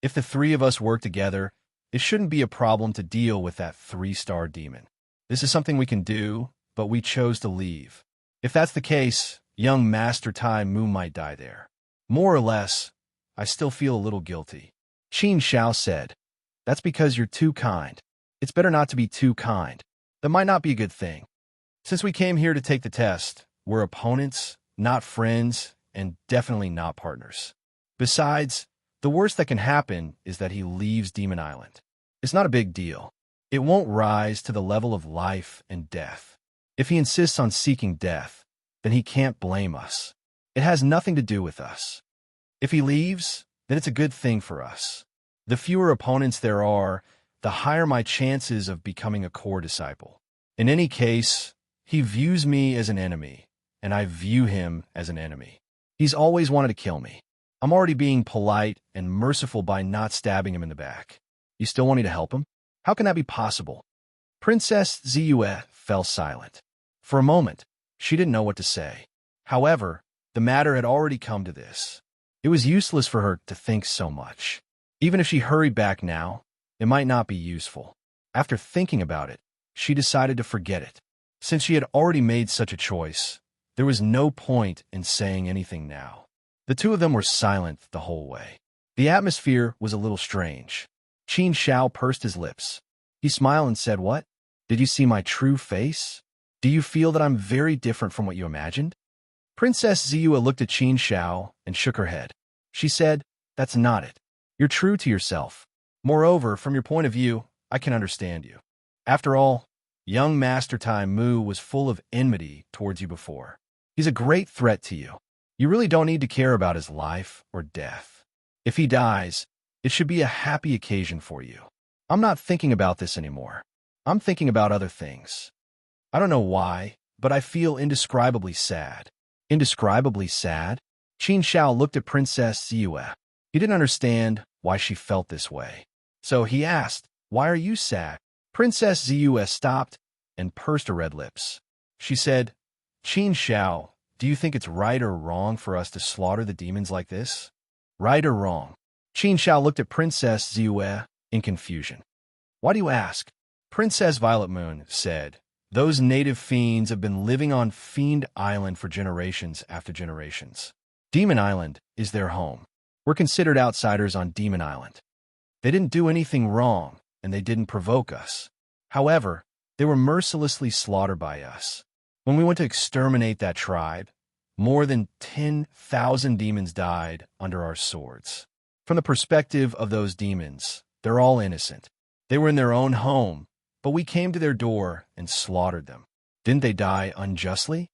If the three of us work together, it shouldn't be a problem to deal with that three-star demon. This is something we can do, but we chose to leave. If that's the case, young Master Tai Mu might die there. More or less, I still feel a little guilty." Qin Shao said, "That's because you're too kind. It's better not to be too kind. That might not be a good thing. Since we came here to take the test, we're opponents, not friends, and definitely not partners. Besides, the worst that can happen is that he leaves Demon Island. It's not a big deal. It won't rise to the level of life and death. If he insists on seeking death, then he can't blame us. It has nothing to do with us. If he leaves, then it's a good thing for us. The fewer opponents there are, the higher my chances of becoming a core disciple. In any case, he views me as an enemy, and I view him as an enemy. He's always wanted to kill me. I'm already being polite and merciful by not stabbing him in the back. You still want me to help him? How can that be possible?" Princess Ziyue fell silent. For a moment, she didn't know what to say. However, the matter had already come to this. It was useless for her to think so much. Even if she hurried back now, it might not be useful. After thinking about it, she decided to forget it. Since she had already made such a choice, there was no point in saying anything now. The two of them were silent the whole way. The atmosphere was a little strange. Qin Shao pursed his lips. He smiled and said, "What? Did you see my true face? Do you feel that I'm very different from what you imagined?" Princess Ziyue looked at Qin Shao and shook her head. She said, "That's not it. You're true to yourself. Moreover, from your point of view, I can understand you. After all, young Master Tai Mu was full of enmity towards you before. He's a great threat to you. You really don't need to care about his life or death. If he dies, it should be a happy occasion for you. I'm not thinking about this anymore. I'm thinking about other things. I don't know why, but I feel indescribably sad. Indescribably sad? Qin Shao looked at Princess Ziyue. He didn't understand why she felt this way. So he asked, "Why are you sad?" Princess Ziyue stopped and pursed her red lips. She said, "Qin Shao, do you think it's right or wrong for us to slaughter the demons like this?" Right or wrong? Qin Shao looked at Princess Ziyue in confusion. "Why do you ask?" Princess Violet Moon said, "Those native fiends have been living on Fiend Island for generations after generations. Demon Island is their home. We're considered outsiders on Demon Island. They didn't do anything wrong, and they didn't provoke us. However, they were mercilessly slaughtered by us. When we went to exterminate that tribe, more than 10,000 demons died under our swords. From the perspective of those demons, they're all innocent. They were in their own home, but we came to their door and slaughtered them. Didn't they die unjustly?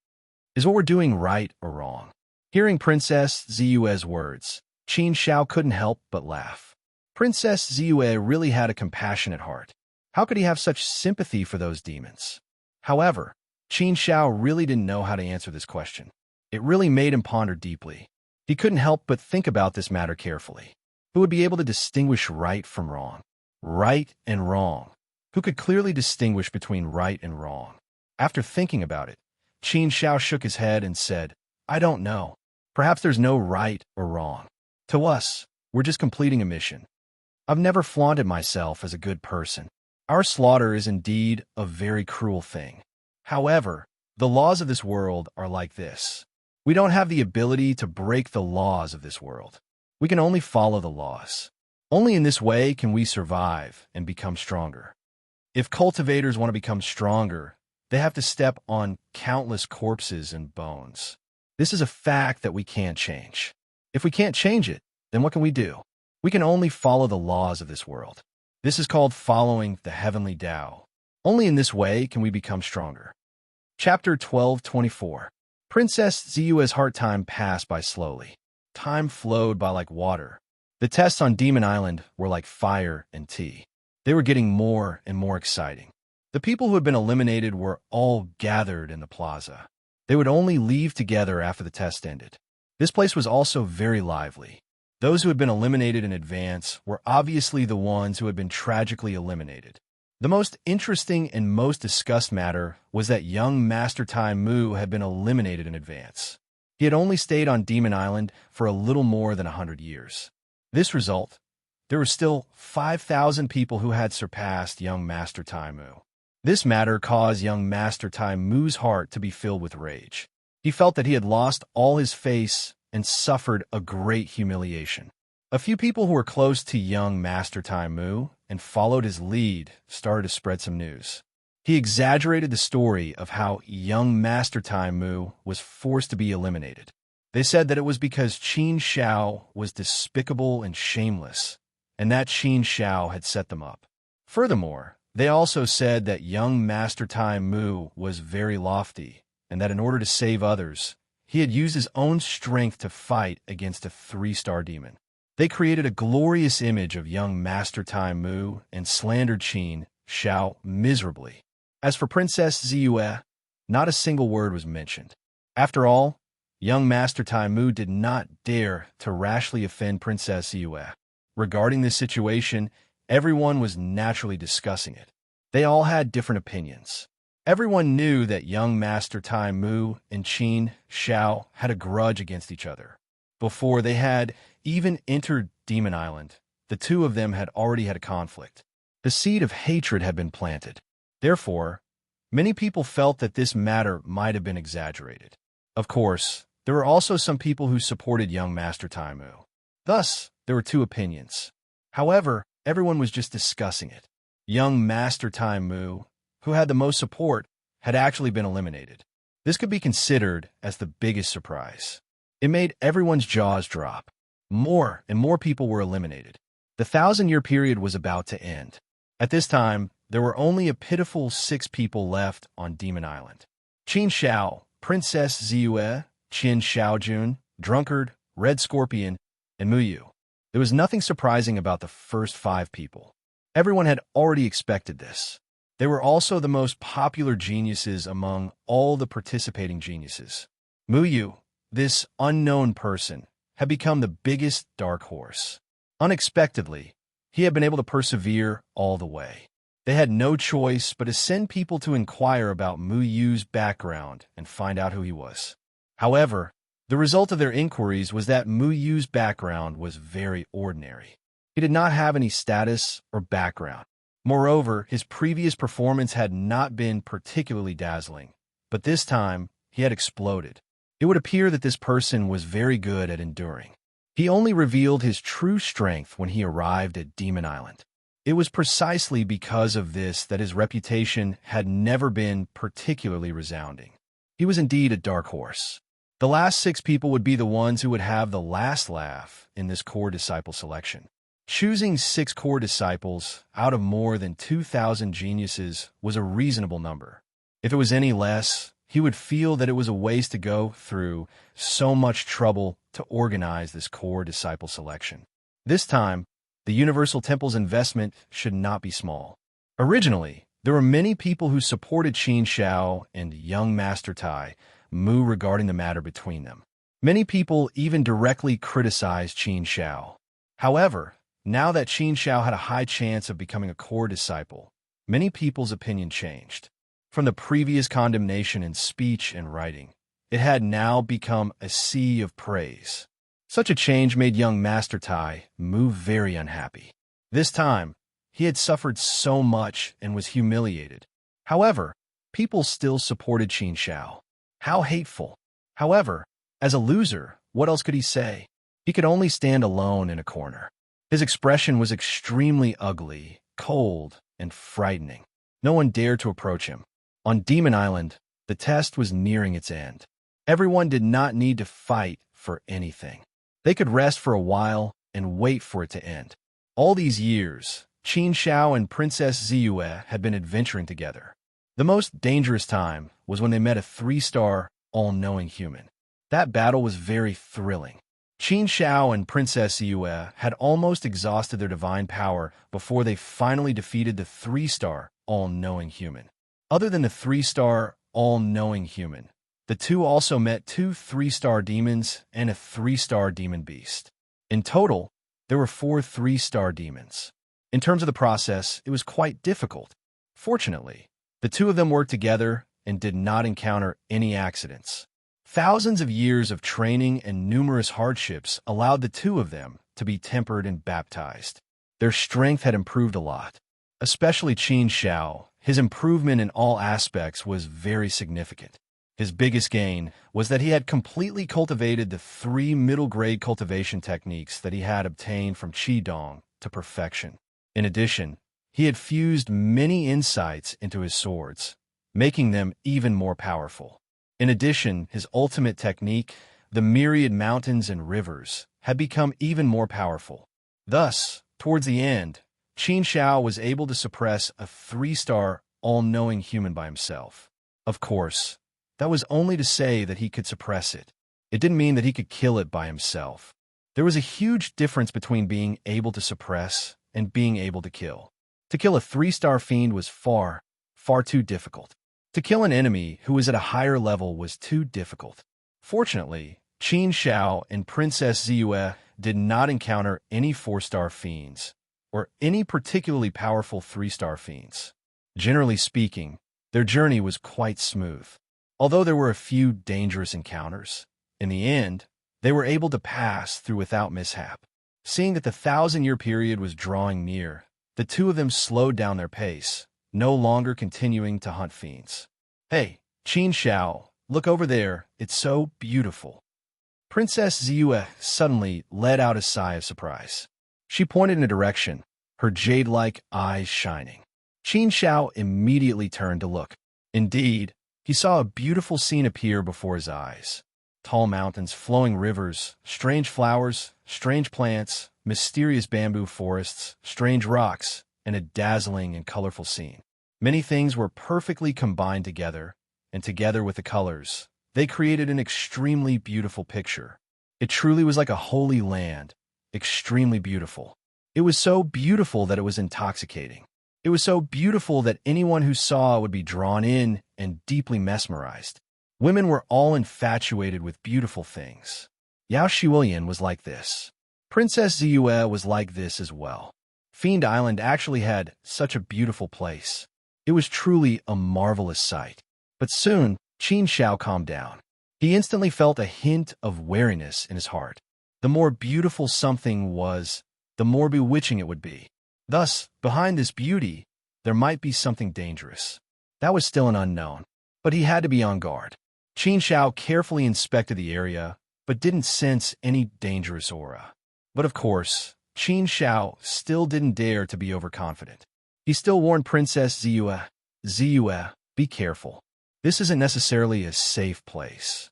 Is what we're doing right or wrong?" Hearing Princess Ziyue's words, Qin Shao couldn't help but laugh. Princess Ziyue really had a compassionate heart. How could he have such sympathy for those demons? However, Qin Shao really didn't know how to answer this question. It really made him ponder deeply. He couldn't help but think about this matter carefully. Who would be able to distinguish right from wrong? Right and wrong. Who could clearly distinguish between right and wrong? After thinking about it, Qin Shao shook his head and said, "I don't know. Perhaps there's no right or wrong. To us, we're just completing a mission. I've never flaunted myself as a good person. Our slaughter is indeed a very cruel thing. However, the laws of this world are like this. We don't have the ability to break the laws of this world. We can only follow the laws. Only in this way can we survive and become stronger. If cultivators want to become stronger, they have to step on countless corpses and bones. This is a fact that we can't change. If we can't change it, then what can we do? We can only follow the laws of this world. This is called following the heavenly Tao. Only in this way can we become stronger." Chapter 12:24. Princess Ziyue's heart time passed by slowly. Time flowed by like water. The tests on Demon Island were like fire and tea. They were getting more and more exciting. The people who had been eliminated were all gathered in the plaza. They would only leave together after the test ended. This place was also very lively. Those who had been eliminated in advance were obviously the ones who had been tragically eliminated. The most interesting and most discussed matter was that young Master Tai Mu had been eliminated in advance. He had only stayed on Demon Island for a little more than 100 years. This result, there were still 5,000 people who had surpassed young Master Tai Mu. This matter caused young Master Tai Mu's heart to be filled with rage. He felt that he had lost all his face and suffered a great humiliation. A few people who were close to young Master Tai Mu and followed his lead started to spread some news. He exaggerated the story of how young Master Tai Mu was forced to be eliminated. They said that it was because Qin Shao was despicable and shameless, and that Qin Shao had set them up. Furthermore, they also said that young Master Tai Mu was very lofty, and that in order to save others, he had used his own strength to fight against a 3-star demon. They created a glorious image of young Master Tai Mu and slandered Qin Shao miserably. As for Princess Ziyue, not a single word was mentioned. After all, young Master Tai Mu did not dare to rashly offend Princess Ziyue. Regarding this situation, everyone was naturally discussing it. They all had different opinions. Everyone knew that young Master Tai Mu and Qin Shao had a grudge against each other. Before they had even entered Demon Island, the two of them had already had a conflict. The seed of hatred had been planted. Therefore, many people felt that this matter might have been exaggerated. Of course, there were also some people who supported young Master Tai Mu. Thus, there were two opinions. However, everyone was just discussing it. Young Master Tai Mu, who had the most support, had actually been eliminated. This could be considered as the biggest surprise. It made everyone's jaws drop. More and more people were eliminated. The 1,000-year period was about to end. At this time, there were only a pitiful 6 people left on Demon Island. Qin Shao, Princess Ziyue, Qin Shaojun, Drunkard, Red Scorpion, and Muyu. There was nothing surprising about the first 5 people. Everyone had already expected this. They were also the most popular geniuses among all the participating geniuses. Mu Yu, this unknown person, had become the biggest dark horse. Unexpectedly, he had been able to persevere all the way. They had no choice but to send people to inquire about Mu Yu's background and find out who he was. However, the result of their inquiries was that Mu Yu's background was very ordinary. He did not have any status or background. Moreover, his previous performance had not been particularly dazzling, but this time he had exploded. It would appear that this person was very good at enduring. He only revealed his true strength when he arrived at Demon Island. It was precisely because of this that his reputation had never been particularly resounding. He was indeed a dark horse. The last 6 people would be the ones who would have the last laugh in this core disciple selection. Choosing 6 core disciples out of more than 2,000 geniuses was a reasonable number. If it was any less, he would feel that it was a waste to go through so much trouble to organize this core disciple selection. This time, the Universal Temple's investment should not be small. Originally, there were many people who supported Qin Shao and young Master Tai Mu regarding the matter between them. Many people even directly criticized Qin Shao. However, now that Qin Shao had a high chance of becoming a core disciple, many people's opinion changed. From the previous condemnation in speech and writing, it had now become a sea of praise. Such a change made young Master Tai Mu very unhappy. This time, he had suffered so much and was humiliated. However, people still supported Qin Shao. How hateful. However, as a loser, what else could he say? He could only stand alone in a corner. His expression was extremely ugly, cold, and frightening. No one dared to approach him. On Demon Island, the test was nearing its end. Everyone did not need to fight for anything. They could rest for a while and wait for it to end. All these years, Qin Shao and Princess Ziyue had been adventuring together. The most dangerous time was when they met a 3-star, all-knowing human. That battle was very thrilling. Qin Shao and Princess Ziyue had almost exhausted their divine power before they finally defeated the 3-star, all-knowing human. Other than the 3-star, all-knowing human, the two also met 2 3-star demons and a 3-star demon beast. In total, there were 4 3-star demons. In terms of the process, it was quite difficult. Fortunately, the 2 of them worked together and did not encounter any accidents. Thousands of years of training and numerous hardships allowed the 2 of them to be tempered and baptized. Their strength had improved a lot. Especially Qin Shao, his improvement in all aspects was very significant. His biggest gain was that he had completely cultivated the 3 middle-grade cultivation techniques that he had obtained from Qidong to perfection. In addition, he had fused many insights into his swords, making them even more powerful. In addition, his ultimate technique, the myriad mountains and rivers, had become even more powerful. Thus, towards the end, Qin Shao was able to suppress a 3-star, all-knowing human by himself. Of course, that was only to say that he could suppress it. It didn't mean that he could kill it by himself. There was a huge difference between being able to suppress and being able to kill. To kill a 3-star fiend was far, far too difficult. To kill an enemy who was at a higher level was too difficult. Fortunately, Qin Shao and Princess Ziyue did not encounter any 4-star fiends, or any particularly powerful 3-star fiends. Generally speaking, their journey was quite smooth. Although there were a few dangerous encounters, in the end, they were able to pass through without mishap. Seeing that the 1,000-year period was drawing near, the 2 of them slowed down their pace, no longer continuing to hunt fiends. "Hey, Qin Shao, look over there, it's so beautiful." Princess Ziyue suddenly let out a sigh of surprise. She pointed in a direction, her jade-like eyes shining. Qin Shao immediately turned to look. Indeed, he saw a beautiful scene appear before his eyes. Tall mountains, flowing rivers, strange flowers, strange plants, mysterious bamboo forests, strange rocks, and a dazzling and colorful scene. Many things were perfectly combined together, and together with the colors, they created an extremely beautiful picture. It truly was like a holy land, extremely beautiful. It was so beautiful that it was intoxicating. It was so beautiful that anyone who saw it would be drawn in and deeply mesmerized. Women were all infatuated with beautiful things. Yao Shiulian was like this. Princess Ziyue was like this as well. Fiend Island actually had such a beautiful place. It was truly a marvelous sight. But soon, Qin Shao calmed down. He instantly felt a hint of wariness in his heart. The more beautiful something was, the more bewitching it would be. Thus, behind this beauty, there might be something dangerous. That was still an unknown, but he had to be on guard. Qin Shao carefully inspected the area, but didn't sense any dangerous aura. But of course, Qin Shao still didn't dare to be overconfident. He still warned Princess Ziyue, be careful. This isn't necessarily a safe place.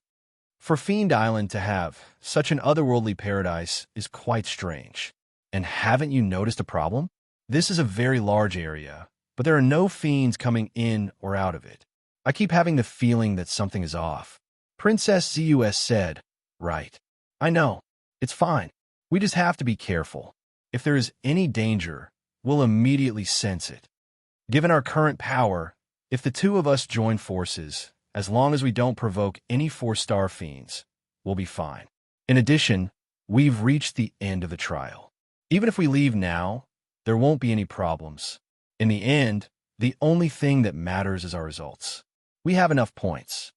For Fiend Island to have such an otherworldly paradise is quite strange. And haven't you noticed a problem? This is a very large area, but there are no fiends coming in or out of it. I keep having the feeling that something is off. Princess Ziyue said, right. I know. It's fine. We just have to be careful. If there is any danger, we'll immediately sense it. Given our current power, if the two of us join forces, as long as we don't provoke any 4-star fiends, we'll be fine. In addition, we've reached the end of the trial. Even if we leave now, there won't be any problems. In the end, the only thing that matters is our results. We have enough points.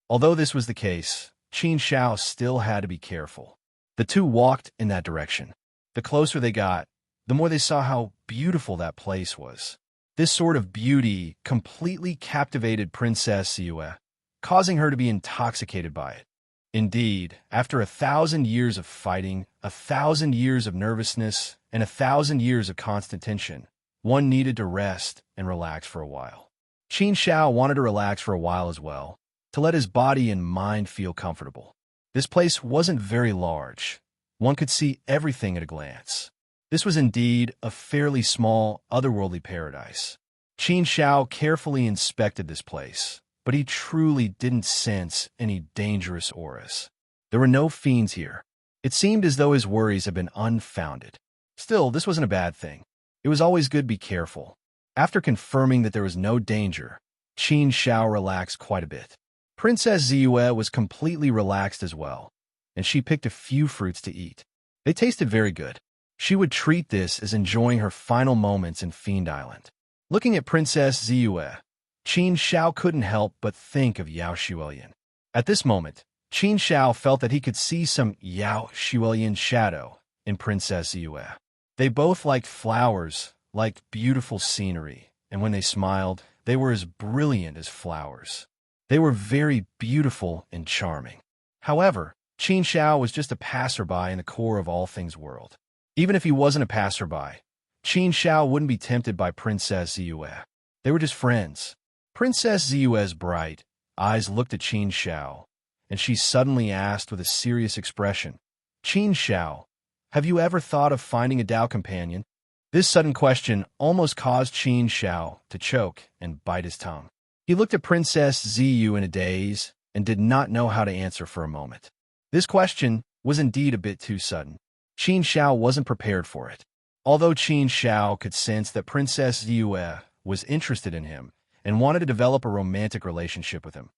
Although this was the case, Qin Shao still had to be careful. The two walked in that direction. The closer they got, the more they saw how beautiful that place was. This sort of beauty completely captivated Princess Ziyue, causing her to be intoxicated by it. Indeed, after 1,000 years of fighting, 1,000 years of nervousness, and 1,000 years of constant tension, one needed to rest and relax for a while. Qin Shao wanted to relax for a while as well, to let his body and mind feel comfortable. This place wasn't very large. One could see everything at a glance. This was indeed a fairly small, otherworldly paradise. Qin Shao carefully inspected this place, but he truly didn't sense any dangerous auras. There were no fiends here. It seemed as though his worries had been unfounded. Still, this wasn't a bad thing. It was always good to be careful. After confirming that there was no danger, Qin Shao relaxed quite a bit. Princess Ziyue was completely relaxed as well, and she picked a few fruits to eat. They tasted very good. She would treat this as enjoying her final moments in Fiend Island. Looking at Princess Ziyue, Qin Shao couldn't help but think of Yao Shiulian. At this moment, Qin Shao felt that he could see some Yao Shiulian shadow in Princess Ziyue. They both liked flowers, liked beautiful scenery, and when they smiled, they were as brilliant as flowers. They were very beautiful and charming. However, Qin Shao was just a passerby in the core of all things world. Even if he wasn't a passerby, Qin Shao wouldn't be tempted by Princess Ziyue. They were just friends. Princess Ziyue's bright eyes looked at Qin Shao, and she suddenly asked with a serious expression, Qin Shao, have you ever thought of finding a Dao companion? This sudden question almost caused Qin Shao to choke and bite his tongue. He looked at Princess Ziyue in a daze and did not know how to answer for a moment. This question was indeed a bit too sudden. Qin Shao wasn't prepared for it. Although Qin Shao could sense that Princess Ziyue was interested in him and wanted to develop a romantic relationship with him,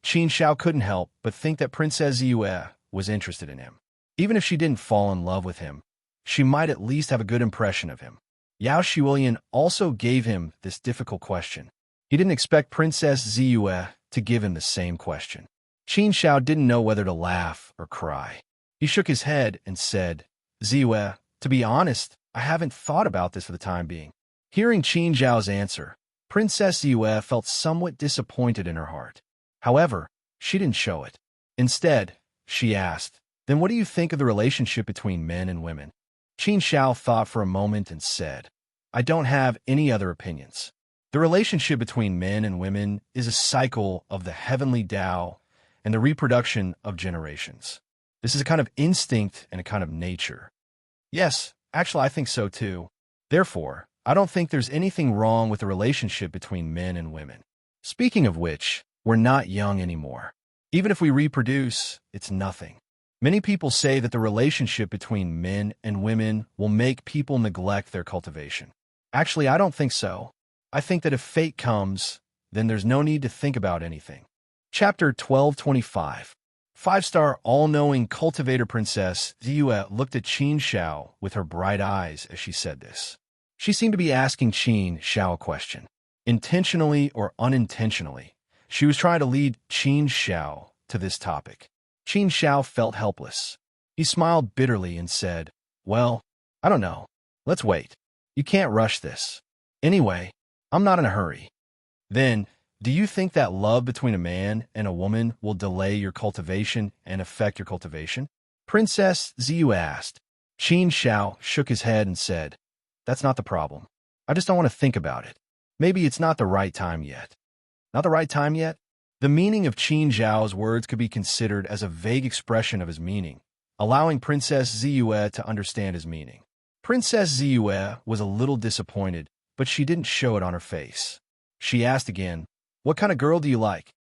Qin Shao couldn't help but think that Princess Ziyue was interested in him. Even if she didn't fall in love with him, she might at least have a good impression of him. Yao Shiulian also gave him this difficult question. He didn't expect Princess Ziyue to give him the same question. Qin Shao didn't know whether to laugh or cry. He shook his head and said, Ziyue, to be honest, I haven't thought about this for the time being. Hearing Qin Zhao's answer, Princess Ziyue felt somewhat disappointed in her heart. However, she didn't show it. Instead, she asked, then what do you think of the relationship between men and women? Qin Shao thought for a moment and said, I don't have any other opinions. The relationship between men and women is a cycle of the heavenly Tao and the reproduction of generations. This is a kind of instinct and a kind of nature. Yes, actually I think so too. Therefore, I don't think there's anything wrong with the relationship between men and women. Speaking of which, we're not young anymore. Even if we reproduce, it's nothing. Many people say that the relationship between men and women will make people neglect their cultivation. Actually, I don't think so. I think that if fate comes, then there's no need to think about anything. Chapter 1225. Five-star all-knowing cultivator princess Ziyue looked at Qin Xiao with her bright eyes as she said this. She seemed to be asking Qin Xiao a question. Intentionally or unintentionally, she was trying to lead Qin Xiao to this topic. Qin Xiao felt helpless. He smiled bitterly and said, "Well, I don't know. Let's wait. You can't rush this. Anyway, I'm not in a hurry." Then, do you think that love between a man and a woman will delay your cultivation and affect your cultivation? Princess Ziyue asked. Qin Xiao shook his head and said, "That's not the problem. I just don't want to think about it. Maybe it's not the right time yet." Not the right time yet? The meaning of Qin Xiao's words could be considered as a vague expression of his meaning, allowing Princess Ziyue to understand his meaning. Princess Ziyue was a little disappointed, but she didn't show it on her face. She asked again, "What kind of girl do you like?"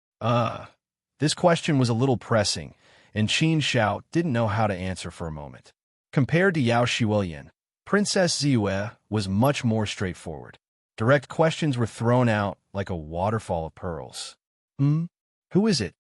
This question was a little pressing, and Qin Xiao didn't know how to answer for a moment. Compared to Yao Shiwelian, Princess Ziyue was much more straightforward. Direct questions were thrown out like a waterfall of pearls. Who is it?"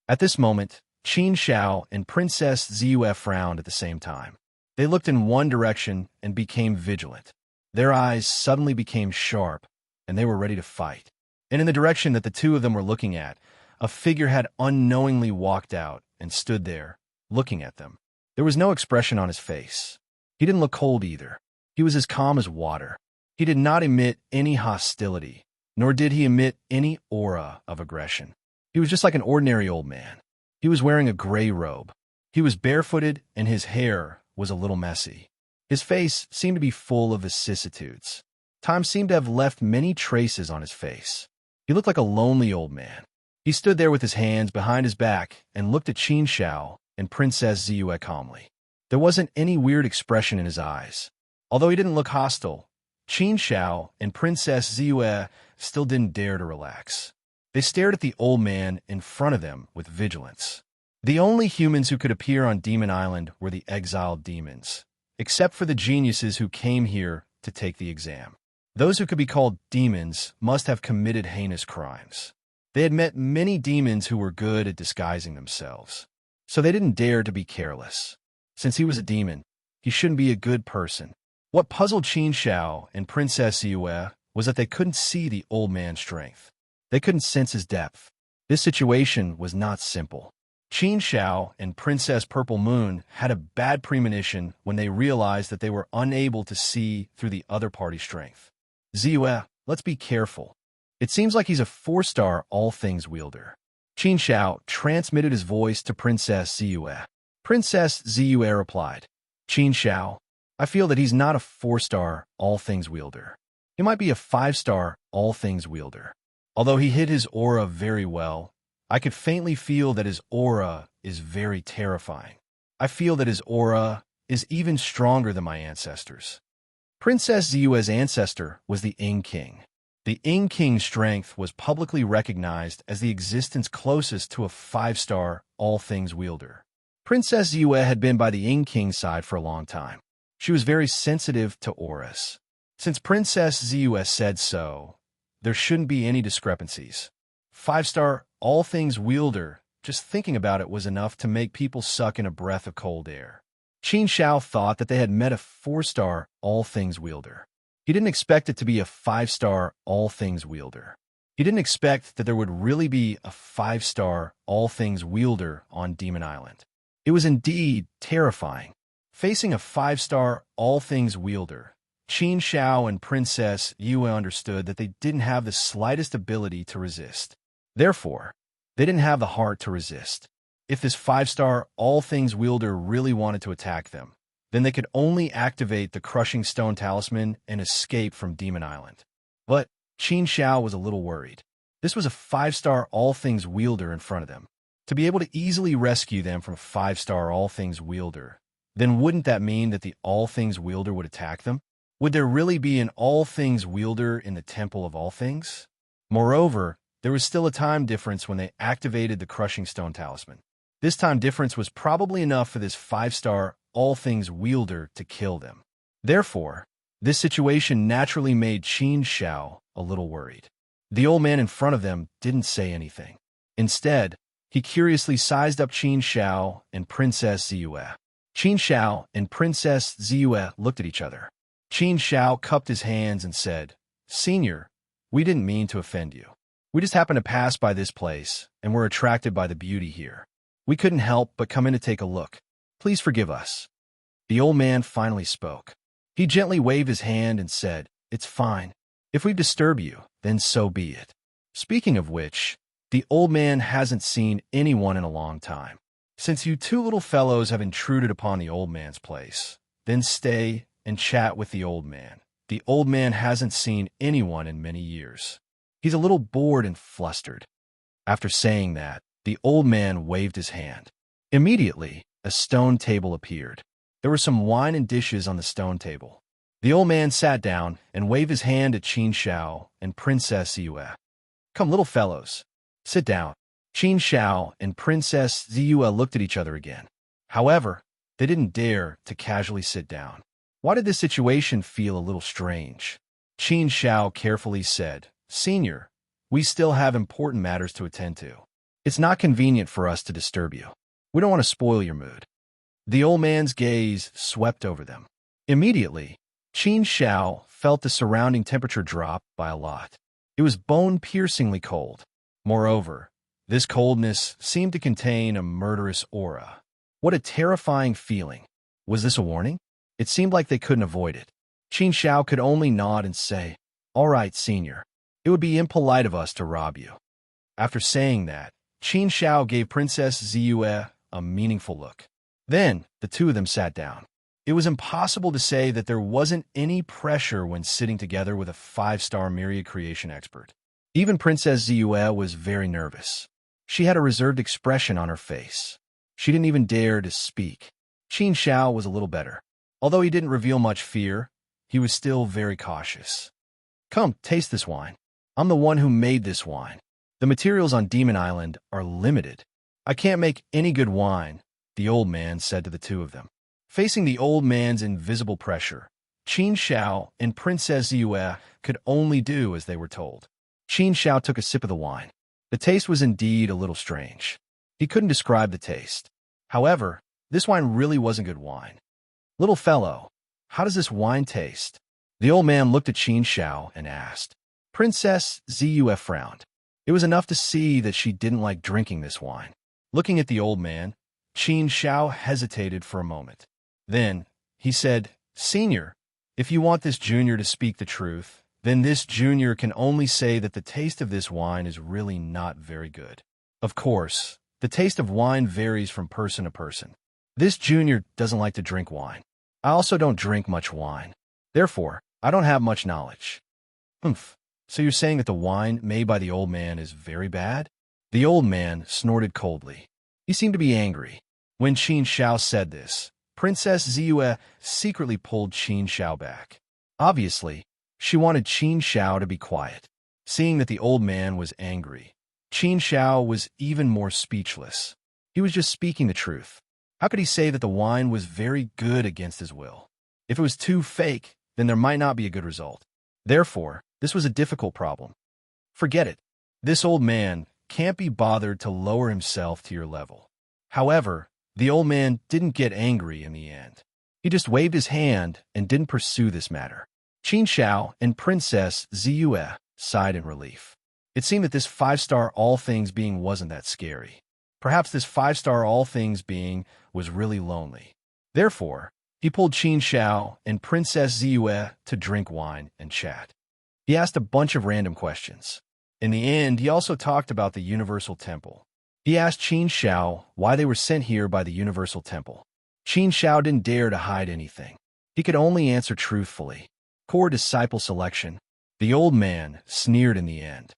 At this moment, Qin Xiao and Princess Ziyue frowned at the same time. They looked in one direction and became vigilant. Their eyes suddenly became sharp, and they were ready to fight. And in the direction that the two of them were looking at, a figure had unknowingly walked out and stood there, looking at them. There was no expression on his face. He didn't look cold either. He was as calm as water. He did not emit any hostility, nor did he emit any aura of aggression. He was just like an ordinary old man. He was wearing a gray robe. He was barefooted, and his hair was a little messy. His face seemed to be full of vicissitudes. Time seemed to have left many traces on his face. He looked like a lonely old man. He stood there with his hands behind his back and looked at Qin Xiao and Princess Ziyue calmly. There wasn't any weird expression in his eyes. Although he didn't look hostile, Qin Xiao and Princess Ziyue still didn't dare to relax. They stared at the old man in front of them with vigilance. The only humans who could appear on Demon Island were the exiled demons, except for the geniuses who came here to take the exam. Those who could be called demons must have committed heinous crimes. They had met many demons who were good at disguising themselves, so they didn't dare to be careless. Since he was a demon, he shouldn't be a good person. What puzzled Qin Xiao and Princess Ziyue was that they couldn't see the old man's strength. They couldn't sense his depth. This situation was not simple. Qin Xiao and Princess Purple Moon had a bad premonition when they realized that they were unable to see through the other party's strength. "Ziyue, let's be careful. It seems like he's a 4-star all-things wielder." Qin Xiao transmitted his voice to Princess Ziyue. Princess Ziyue replied, "Qin Xiao, I feel that he's not a 4-star all-things wielder. He might be a 5-star all-things wielder. Although he hid his aura very well, I could faintly feel that his aura is very terrifying. I feel that his aura is even stronger than my ancestors." Princess Ziyue's ancestor was the Ing King. The Ing King's strength was publicly recognized as the existence closest to a 5-star all-things wielder. Princess Ziyue had been by the Ing King's side for a long time. She was very sensitive to auras. Since Princess Ziyue said so, there shouldn't be any discrepancies. 5-star all-things wielder, just thinking about it was enough to make people suck in a breath of cold air. Qin Xiao thought that they had met a 4-star all-things wielder. He didn't expect it to be a 5-star all-things wielder. He didn't expect that there would really be a 5-star all-things wielder on Demon Island. It was indeed terrifying. Facing a 5-star all-things wielder, Qin Xiao and Princess Yue understood that they didn't have the slightest ability to resist. Therefore, they didn't have the heart to resist. If this 5-star all-things wielder really wanted to attack them, then they could only activate the Crushing Stone Talisman and escape from Demon Island. But Qin Xiao was a little worried. This was a 5-star all-things wielder in front of them. To be able to easily rescue them from a 5-star all-things wielder, then wouldn't that mean that the all-things wielder would attack them? Would there really be an all-things wielder in the Temple of All Things? Moreover, there was still a time difference when they activated the Crushing Stone Talisman. This time difference was probably enough for this 5-star all-things wielder to kill them. Therefore, This situation naturally made Qin Xiao a little worried. The old man in front of them didn't say anything. Instead, he curiously sized up Qin Xiao and Princess Ziyue. Qin Xiao and Princess Ziyue looked at each other. Qin Xiao cupped his hands and said, "Senior, we didn't mean to offend you. We just happened to pass by this place, and were attracted by the beauty here. We couldn't help but come in to take a look. Please forgive us." The old man finally spoke. He gently waved his hand and said, "It's fine. If we disturb you, then so be it." Speaking of which, the old man hasn't seen anyone in a long time. Since you two little fellows have intruded upon the old man's place, then stay and chat with the old man. The old man hasn't seen anyone in many years. He's a little bored and flustered. After saying that, the old man waved his hand. Immediately, a stone table appeared. There were some wine and dishes on the stone table. The old man sat down and waved his hand at Qin Xiao and Princess Ziyue. "Come, little fellows, sit down." Qin Xiao and Princess Ziyue looked at each other again. However, they didn't dare to casually sit down. Why did this situation feel a little strange? Qin Xiao carefully said, "Senior, we still have important matters to attend to. It's not convenient for us to disturb you. We don't want to spoil your mood." The old man's gaze swept over them. Immediately, Qin Xiao felt the surrounding temperature drop by a lot. It was bone-piercingly cold. Moreover, this coldness seemed to contain a murderous aura. What a terrifying feeling. Was this a warning? It seemed like they couldn't avoid it. Qin Xiao could only nod and say, "All right, senior. It would be impolite of us to rob you." After saying that, Qin Xiao gave Princess Ziyue a meaningful look. Then, the two of them sat down. It was impossible to say that there wasn't any pressure when sitting together with a 5-star myriad creation expert. Even Princess Ziyue was very nervous. She had a reserved expression on her face. She didn't even dare to speak. Qin Xiao was a little better. Although he didn't reveal much fear, he was still very cautious. "Come, taste this wine. I'm the one who made this wine. The materials on Demon Island are limited. I can't make any good wine," the old man said to the two of them. Facing the old man's invisible pressure, Qin Xiao and Princess Ziyue could only do as they were told. Qin Xiao took a sip of the wine. The taste was indeed a little strange. He couldn't describe the taste. However, this wine really wasn't good wine. "Little fellow, how does this wine taste?" The old man looked at Qin Xiao and asked. Princess Ziyue frowned. It was enough to see that she didn't like drinking this wine. Looking at the old man, Qin Xiao hesitated for a moment. Then, he said, "Senior, if you want this junior to speak the truth, then this junior can only say that the taste of this wine is really not very good. Of course, the taste of wine varies from person to person. This junior doesn't like to drink wine. I also don't drink much wine. Therefore, I don't have much knowledge." "Humph. So you're saying that the wine made by the old man is very bad?" The old man snorted coldly. He seemed to be angry. When Qin Xiao said this, Princess Ziyue secretly pulled Qin Xiao back. Obviously, she wanted Qin Xiao to be quiet. Seeing that the old man was angry, Qin Xiao was even more speechless. He was just speaking the truth. How could he say that the wine was very good against his will? If it was too fake, then there might not be a good result. Therefore, this was a difficult problem. Forget it. This old man can't be bothered to lower himself to your level. However, the old man didn't get angry in the end. He just waved his hand and didn't pursue this matter. Qin Xiao and Princess Ziyue sighed in relief. It seemed that this 5-star all things being wasn't that scary. Perhaps this 5-star all things being was really lonely. Therefore, he pulled Qin Xiao and Princess Ziyue to drink wine and chat. He asked a bunch of random questions. In the end, he also talked about the Universal Temple. He asked Qin Xiao why they were sent here by the Universal Temple. Qin Xiao didn't dare to hide anything. He could only answer truthfully. Core disciple selection. The old man sneered in the end.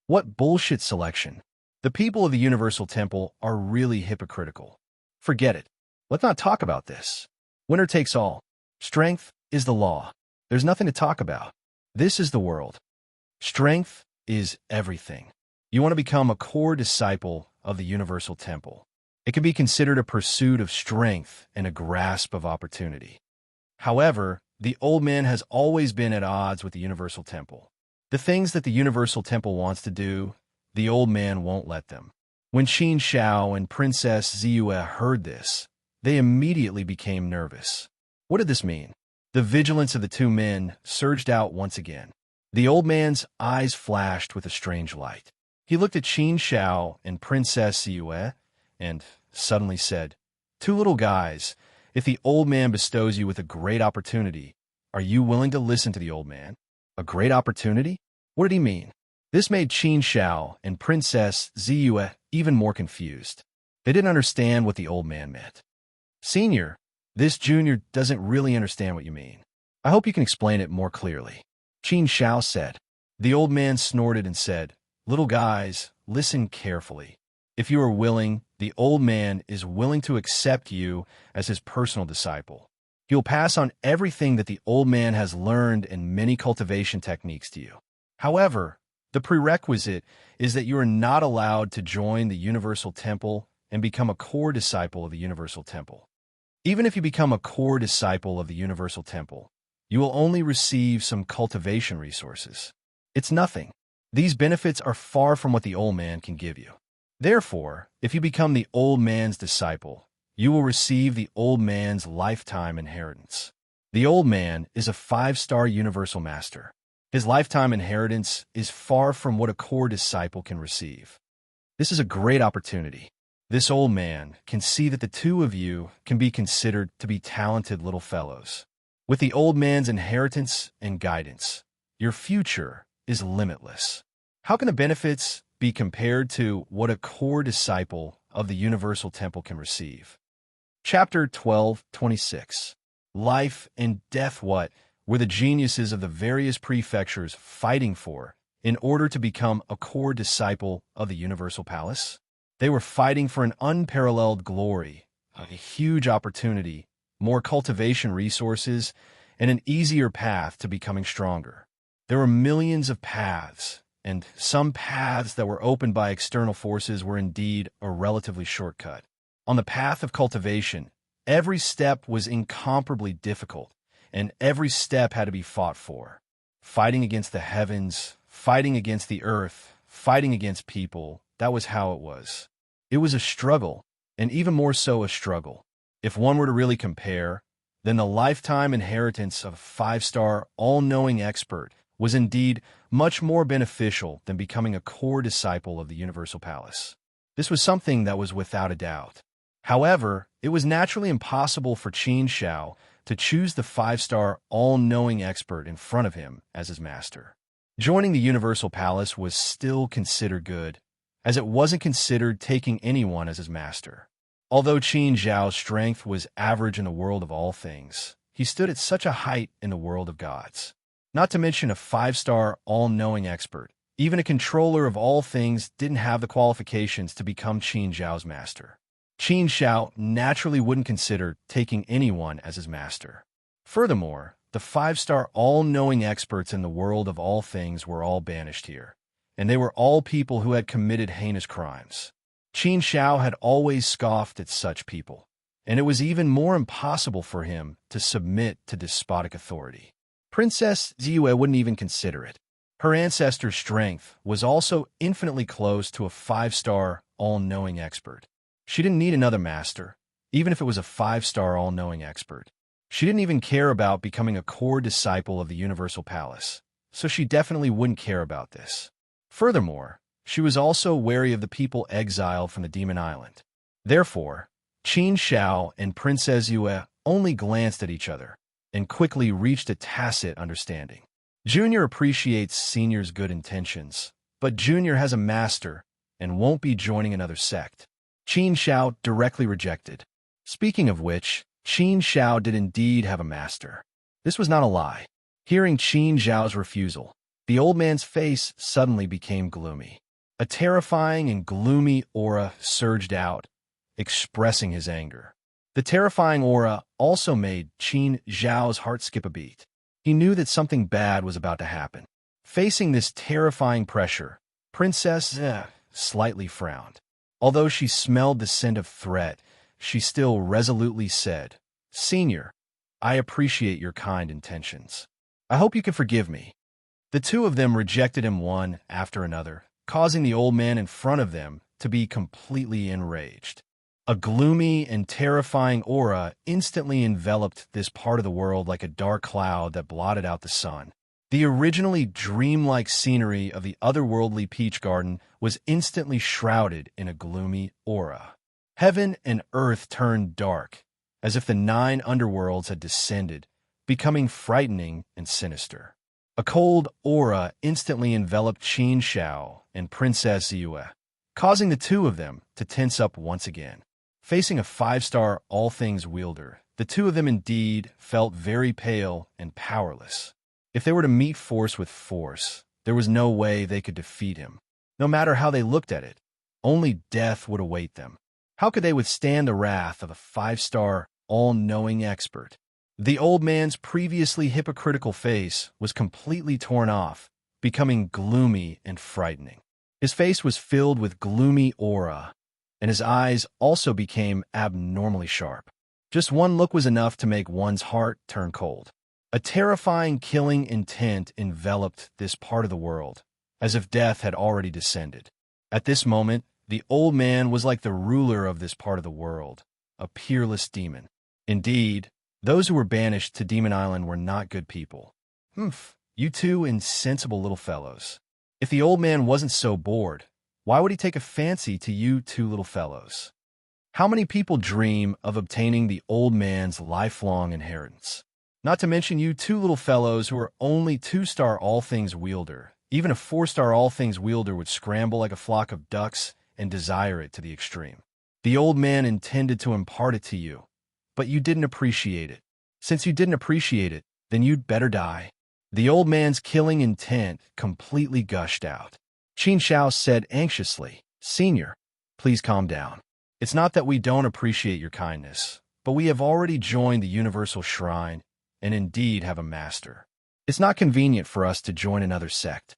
What bullshit selection. The people of the Universal Temple are really hypocritical. Forget it. Let's not talk about this. Winner takes all. Strength is the law. There's nothing to talk about. This is the world. Strength is everything. You want to become a core disciple of the Universal Temple. It can be considered a pursuit of strength and a grasp of opportunity. However, the old man has always been at odds with the Universal Temple. The things that the Universal Temple wants to do, the old man won't let them. When Qin Shao and Princess Ziyue heard this, they immediately became nervous. What did this mean? The vigilance of the two men surged out once again. The old man's eyes flashed with a strange light. He looked at Qin Shao and Princess Ziyue and suddenly said, "Two little guys, if the old man bestows you with a great opportunity, are you willing to listen to the old man?" A great opportunity? What did he mean? This made Qin Shao and Princess Ziyue even more confused. They didn't understand what the old man meant. "Senior, this junior doesn't really understand what you mean. I hope you can explain it more clearly," Qin Shao said. The old man snorted and said, "Little guys, listen carefully. If you are willing, the old man is willing to accept you as his personal disciple. He'll pass on everything that the old man has learned and many cultivation techniques to you. However, the prerequisite is that you are not allowed to join the Universal Temple and become a core disciple of the Universal Temple. Even if you become a core disciple of the Universal Temple, you will only receive some cultivation resources. It's nothing. These benefits are far from what the old man can give you. Therefore, if you become the old man's disciple, you will receive the old man's lifetime inheritance. The old man is a 5-star universal master. His lifetime inheritance is far from what a core disciple can receive. This is a great opportunity. This old man can see that the two of you can be considered to be talented little fellows. With the old man's inheritance and guidance, your future is limitless. How can the benefits be compared to what a core disciple of the Universal Temple can receive? Chapter 12:26. Life and death. What were the geniuses of the various prefectures fighting for in order to become a core disciple of the Universal Palace? They were fighting for an unparalleled glory, a huge opportunity, more cultivation resources, and an easier path to becoming stronger. There were millions of paths, and some paths that were opened by external forces were indeed a relatively shortcut. On the path of cultivation, every step was incomparably difficult, and every step had to be fought for. Fighting against the heavens, fighting against the earth, fighting against people, that was how it was. It was a struggle, and even more so a struggle. If one were to really compare, then the lifetime inheritance of a 5-star, all-knowing expert was indeed much more beneficial than becoming a core disciple of the Universal Palace. This was something that was without a doubt. However, it was naturally impossible for Qin Shao to choose the 5-star, all-knowing expert in front of him as his master. Joining the Universal Palace was still considered good, as it wasn't considered taking anyone as his master. Although Qin Zhao's strength was average in the world of all things, he stood at such a height in the world of gods. Not to mention a 5-star, all-knowing expert. Even a controller of all things didn't have the qualifications to become Qin Zhao's master. Qin Shao naturally wouldn't consider taking anyone as his master. Furthermore, the 5-star, all-knowing experts in the world of all things were all banished here, and they were all people who had committed heinous crimes. Qin Shao had always scoffed at such people, and it was even more impossible for him to submit to despotic authority. Princess Ziyue wouldn't even consider it. Her ancestor's strength was also infinitely close to a 5-star, all-knowing expert. She didn't need another master, even if it was a 5-star, all-knowing expert. She didn't even care about becoming a core disciple of the Universal Palace, so she definitely wouldn't care about this. Furthermore, she was also wary of the people exiled from the Demon Island. Therefore, Qin Shao and Princess Ziyue only glanced at each other and quickly reached a tacit understanding. Junior appreciates Senior's good intentions, but Junior has a master and won't be joining another sect. Qin Shao directly rejected. Speaking of which, Qin Shao did indeed have a master. This was not a lie. Hearing Qin Zhao's refusal, the old man's face suddenly became gloomy. A terrifying and gloomy aura surged out, expressing his anger. The terrifying aura also made Qin Zhao's heart skip a beat. He knew that something bad was about to happen. Facing this terrifying pressure, Princess slightly frowned. Although she smelled the scent of threat, she still resolutely said, "Senior, I appreciate your kind intentions. I hope you can forgive me." The two of them rejected him one after another, causing the old man in front of them to be completely enraged. A gloomy and terrifying aura instantly enveloped this part of the world like a dark cloud that blotted out the sun. The originally dreamlike scenery of the otherworldly peach garden was instantly shrouded in a gloomy aura. Heaven and earth turned dark, as if the 9 underworlds had descended, becoming frightening and sinister. A cold aura instantly enveloped Qin Shao and Princess Yue, causing the two of them to tense up once again. Facing a 5-star all-things wielder, the two of them indeed felt very pale and powerless. If they were to meet force with force, there was no way they could defeat him. No matter how they looked at it, only death would await them. How could they withstand the wrath of a 5-star, all-knowing expert? The old man's previously hypocritical face was completely torn off, becoming gloomy and frightening. His face was filled with gloomy aura, and his eyes also became abnormally sharp. Just one look was enough to make one's heart turn cold. A terrifying killing intent enveloped this part of the world, as if death had already descended. At this moment, the old man was like the ruler of this part of the world, a peerless demon. Indeed, those who were banished to Demon Island were not good people. You two insensible little fellows. If the old man wasn't so bored, why would he take a fancy to you two little fellows? How many people dream of obtaining the old man's lifelong inheritance? Not to mention you two little fellows who are only 2-star all-things wielder. Even a 4-star all-things wielder would scramble like a flock of ducks and desire it to the extreme. The old man intended to impart it to you, but you didn't appreciate it. Since you didn't appreciate it, then you'd better die. The old man's killing intent completely gushed out. Qin Shao said anxiously, "Senior, please calm down. It's not that we don't appreciate your kindness, but we have already joined the Universal Shrine and indeed have a master. It's not convenient for us to join another sect.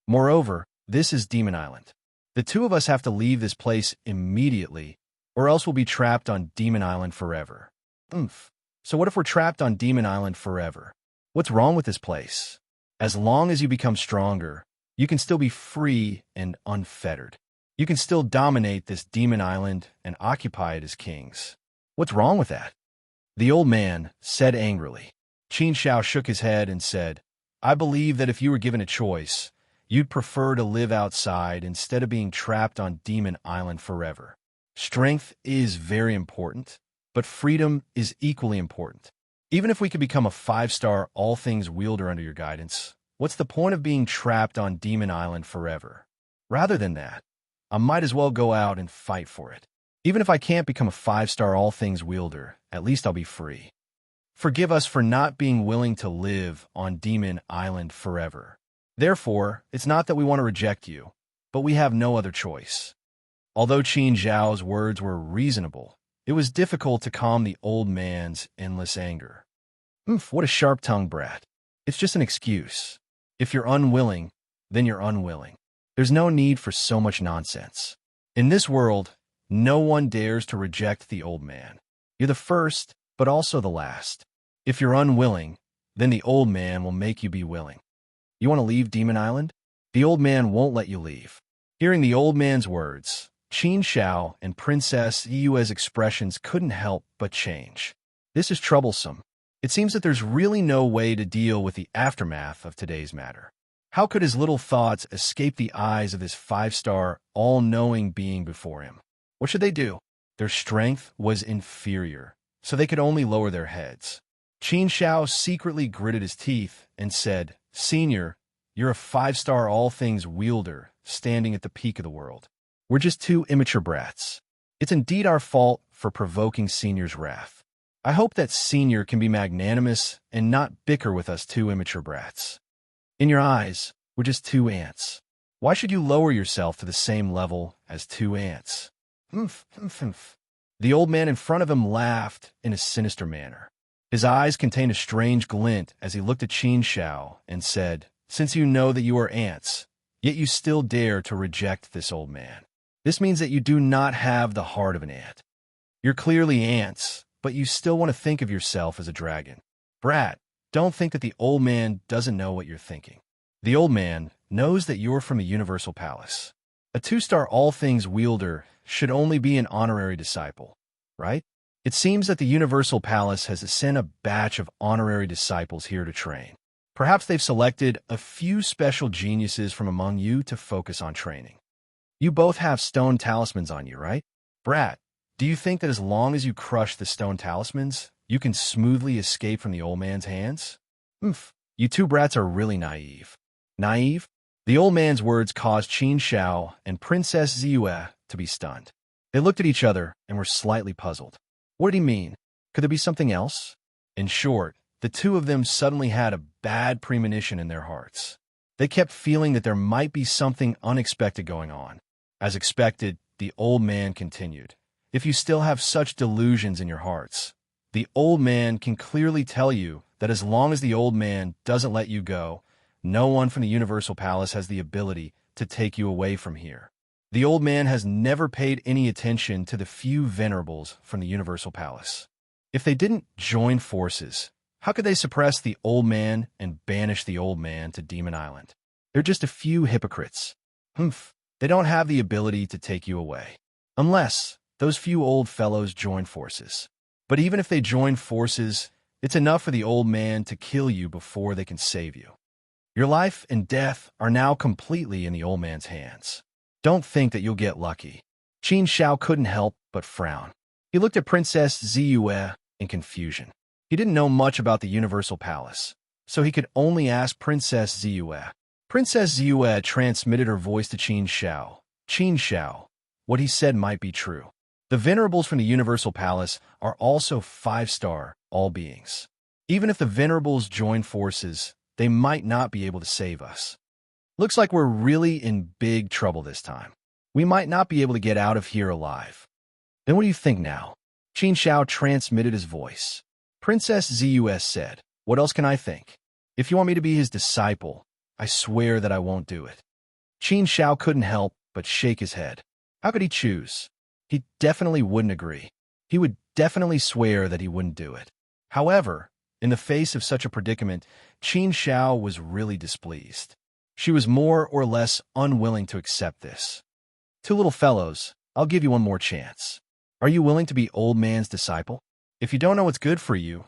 Moreover, this is Demon Island. The two of us have to leave this place immediately, or else we'll be trapped on Demon Island forever." So what if we're trapped on Demon Island forever? What's wrong with this place? As long as you become stronger, you can still be free and unfettered. You can still dominate this Demon Island and occupy it as kings. What's wrong with that? The old man said angrily. Qin Shao shook his head and said, "I believe that if you were given a choice, you'd prefer to live outside instead of being trapped on Demon Island forever. Strength is very important, but freedom is equally important. Even if we could become a 5-star all-things wielder under your guidance, what's the point of being trapped on Demon Island forever? Rather than that, I might as well go out and fight for it. Even if I can't become a 5-star all-things wielder, at least I'll be free. Forgive us for not being willing to live on Demon Island forever. Therefore, it's not that we want to reject you, but we have no other choice." Although Qin Zhao's words were reasonable, it was difficult to calm the old man's endless anger. What a sharp-tongued brat. It's just an excuse. If you're unwilling, then you're unwilling. There's no need for so much nonsense. In this world, no one dares to reject the old man. You're the first, but also the last. If you're unwilling, then the old man will make you be willing. You want to leave Demon Island? The old man won't let you leave. Hearing the old man's words, Qin Shao and Princess Yue's expressions couldn't help but change. This is troublesome. It seems that there's really no way to deal with the aftermath of today's matter. How could his little thoughts escape the eyes of this 5-star, all-knowing being before him? What should they do? Their strength was inferior, so they could only lower their heads. Qin Shao secretly gritted his teeth and said, "Senior, you're a 5-star all-things wielder standing at the peak of the world. We're just two immature brats. It's indeed our fault for provoking Senior's wrath. I hope that Senior can be magnanimous and not bicker with us two immature brats. In your eyes, we're just 2 ants. Why should you lower yourself to the same level as 2 ants?" The old man in front of him laughed in a sinister manner. His eyes contained a strange glint as he looked at Qin Shao and said, "Since you know that you are ants, yet you still dare to reject this old man. This means that you do not have the heart of an ant. You're clearly ants, but you still want to think of yourself as a dragon. Brat, don't think that the old man doesn't know what you're thinking. The old man knows that you're from the Universal Palace. A 2-star all things wielder should only be an honorary disciple, right? It seems that the Universal Palace has sent a batch of honorary disciples here to train. Perhaps they've selected a few special geniuses from among you to focus on training. You both have stone talismans on you, right? Brat, do you think that as long as you crush the stone talismans, you can smoothly escape from the old man's hands? You two brats are really naive. Naive? The old man's words caused Qin Shao and Princess Ziyue to be stunned. They looked at each other and were slightly puzzled. What did he mean? Could there be something else? In short, the two of them suddenly had a bad premonition in their hearts. They kept feeling that there might be something unexpected going on. As expected, the old man continued. If you still have such delusions in your hearts, the old man can clearly tell you that as long as the old man doesn't let you go, no one from the Universal Palace has the ability to take you away from here. The old man has never paid any attention to the few venerables from the Universal Palace. If they didn't join forces, how could they suppress the old man and banish the old man to Demon Island? They're just a few hypocrites. They don't have the ability to take you away. Unless those few old fellows join forces. But even if they join forces, it's enough for the old man to kill you before they can save you. Your life and death are now completely in the old man's hands. Don't think that you'll get lucky. Qin Shao couldn't help but frown. He looked at Princess Ziyue in confusion. He didn't know much about the Universal Palace, so he could only ask Princess Ziyue. Princess Ziyue transmitted her voice to Qin Shao. Qin Shao, what he said might be true. The venerables from the Universal Palace are also 5-star all beings. Even if the venerables join forces, they might not be able to save us. Looks like we're really in big trouble this time. We might not be able to get out of here alive. Then what do you think now? Qin Shao transmitted his voice. Princess Ziyue said, what else can I think? If you want me to be his disciple, I swear that I won't do it. Qin Shao couldn't help but shake his head. How could he choose? He definitely wouldn't agree. He would definitely swear that he wouldn't do it. However, in the face of such a predicament, Qin Shao was really displeased. She was more or less unwilling to accept this. Two little fellows, I'll give you one more chance. Are you willing to be old man's disciple? If you don't know what's good for you,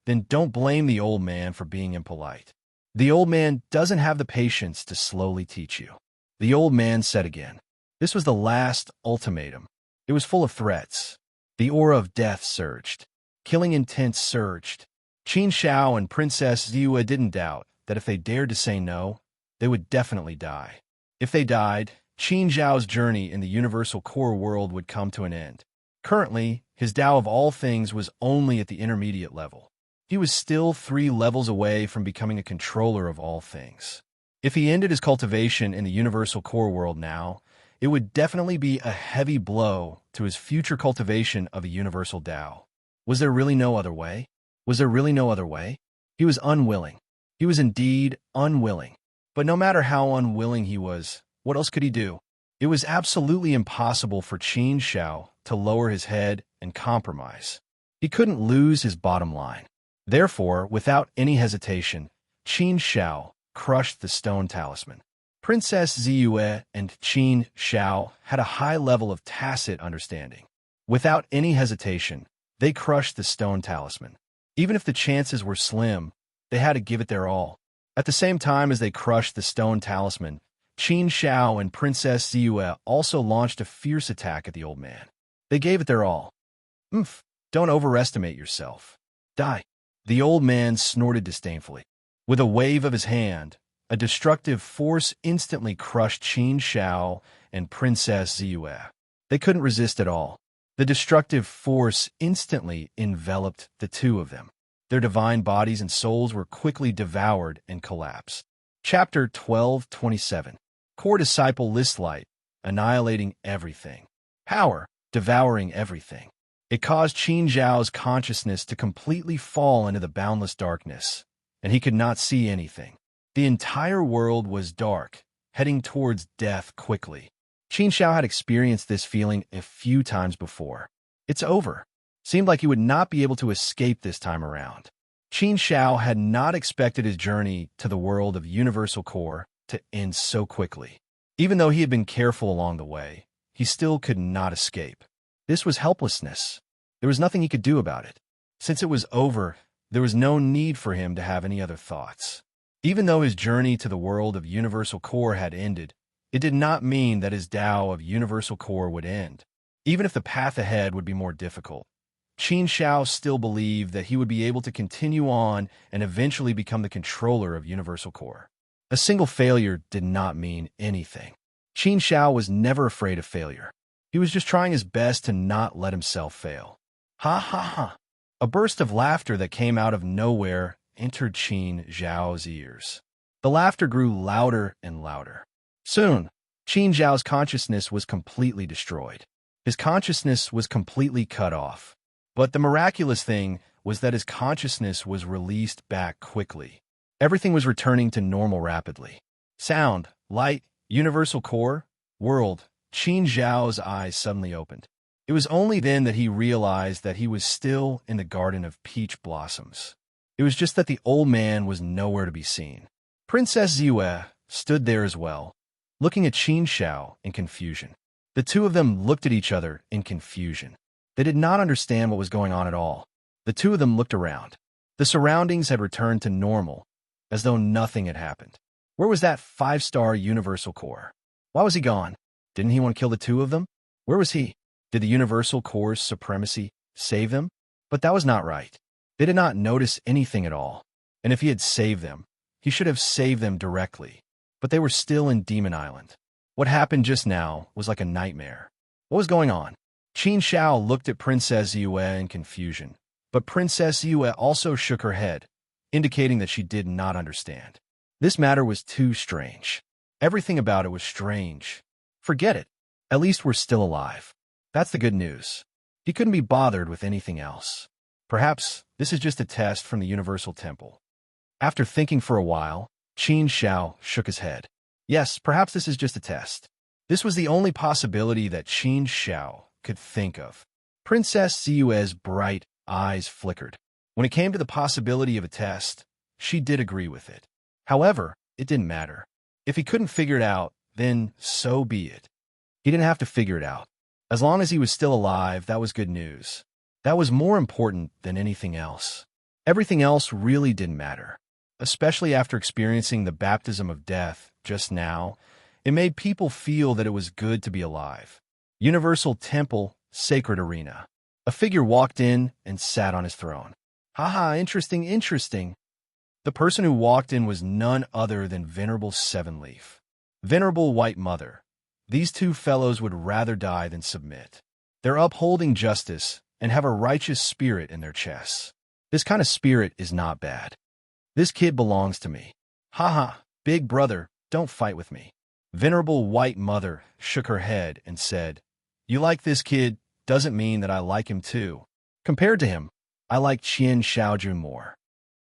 then don't blame the old man for being impolite. The old man doesn't have the patience to slowly teach you. The old man said again. This was the last ultimatum. It was full of threats. The aura of death surged. Killing intent surged. Qin Shao and Princess Ziyue didn't doubt that if they dared to say no, they would definitely die. If they died, Qin Zhao's journey in the universal core world would come to an end. Currently, his Tao of all things was only at the intermediate level. He was still 3 levels away from becoming a controller of all things. If he ended his cultivation in the universal core world now, it would definitely be a heavy blow to his future cultivation of a universal Tao. Was there really no other way? Was there really no other way? He was unwilling. He was indeed unwilling. But no matter how unwilling he was, what else could he do? It was absolutely impossible for Qin Shao to lower his head and compromise. He couldn't lose his bottom line. Therefore, without any hesitation, Qin Shao crushed the stone talisman. Princess Ziyue and Qin Shao had a high level of tacit understanding. Without any hesitation, they crushed the stone talisman. Even if the chances were slim, they had to give it their all. At the same time as they crushed the stone talisman, Qin Shao and Princess Ziyue also launched a fierce attack at the old man. They gave it their all. Don't overestimate yourself. Die. The old man snorted disdainfully. With a wave of his hand, a destructive force instantly crushed Qin Shao and Princess Ziyue. They couldn't resist at all. The destructive force instantly enveloped the two of them. Their divine bodies and souls were quickly devoured and collapsed. Chapter 12:27. Core Disciple List Light, annihilating everything. Power, devouring everything. It caused Qin Zhao's consciousness to completely fall into the boundless darkness, and he could not see anything. The entire world was dark, heading towards death quickly. Qin Zhao had experienced this feeling a few times before. It's over. Seemed like he would not be able to escape this time around. Qin Shao had not expected his journey to the world of Universal Core to end so quickly. Even though he had been careful along the way, he still could not escape. This was helplessness. There was nothing he could do about it. Since it was over, there was no need for him to have any other thoughts. Even though his journey to the world of Universal Core had ended, it did not mean that his Tao of Universal Core would end. Even if the path ahead would be more difficult, Qin Shao still believed that he would be able to continue on and eventually become the controller of Universal Core. A single failure did not mean anything. Qin Shao was never afraid of failure. He was just trying his best to not let himself fail. Ha ha ha! A burst of laughter that came out of nowhere entered Qin Zhao's ears. The laughter grew louder and louder. Soon, Qin Zhao's consciousness was completely destroyed. His consciousness was completely cut off. But the miraculous thing was that his consciousness was released back quickly. Everything was returning to normal rapidly. Sound, light, universal core, world. Qin Zhao's eyes suddenly opened. It was only then that he realized that he was still in the Garden of Peach Blossoms. It was just that the old man was nowhere to be seen. Princess Ziyue stood there as well, looking at Qin Shao in confusion. The two of them looked at each other in confusion. They did not understand what was going on at all. The two of them looked around. The surroundings had returned to normal, as though nothing had happened. Where was that 5-star Universal Core? Why was he gone? Didn't he want to kill the two of them? Where was he? Did the Universal Core's supremacy save them? But that was not right. They did not notice anything at all. And if he had saved them, he should have saved them directly. But they were still in Demon Island. What happened just now was like a nightmare. What was going on? Qin Shao looked at Princess Ziyue in confusion, but Princess Ziyue also shook her head, indicating that she did not understand. This matter was too strange. Everything about it was strange. Forget it. At least we're still alive. That's the good news. He couldn't be bothered with anything else. Perhaps this is just a test from the Universal Temple. After thinking for a while, Qin Shao shook his head. Yes, perhaps this is just a test. This was the only possibility that Qin Shao could think of. Princess Ziyue's bright eyes flickered. When it came to the possibility of a test, she did agree with it. However, it didn't matter. If he couldn't figure it out, then so be it. He didn't have to figure it out. As long as he was still alive, that was good news. That was more important than anything else. Everything else really didn't matter. Especially after experiencing the baptism of death just now, it made people feel that it was good to be alive. Universal Temple, Sacred Arena. A figure walked in and sat on his throne. Haha, interesting, interesting. The person who walked in was none other than Venerable Seven-Leaf. Venerable White Mother. These two fellows would rather die than submit. They're upholding justice and have a righteous spirit in their chests. This kind of spirit is not bad. This kid belongs to me. Haha, big brother, don't fight with me. Venerable White Mother shook her head and said, You like this kid doesn't mean that I like him too. Compared to him, I like Qin Shaojun more.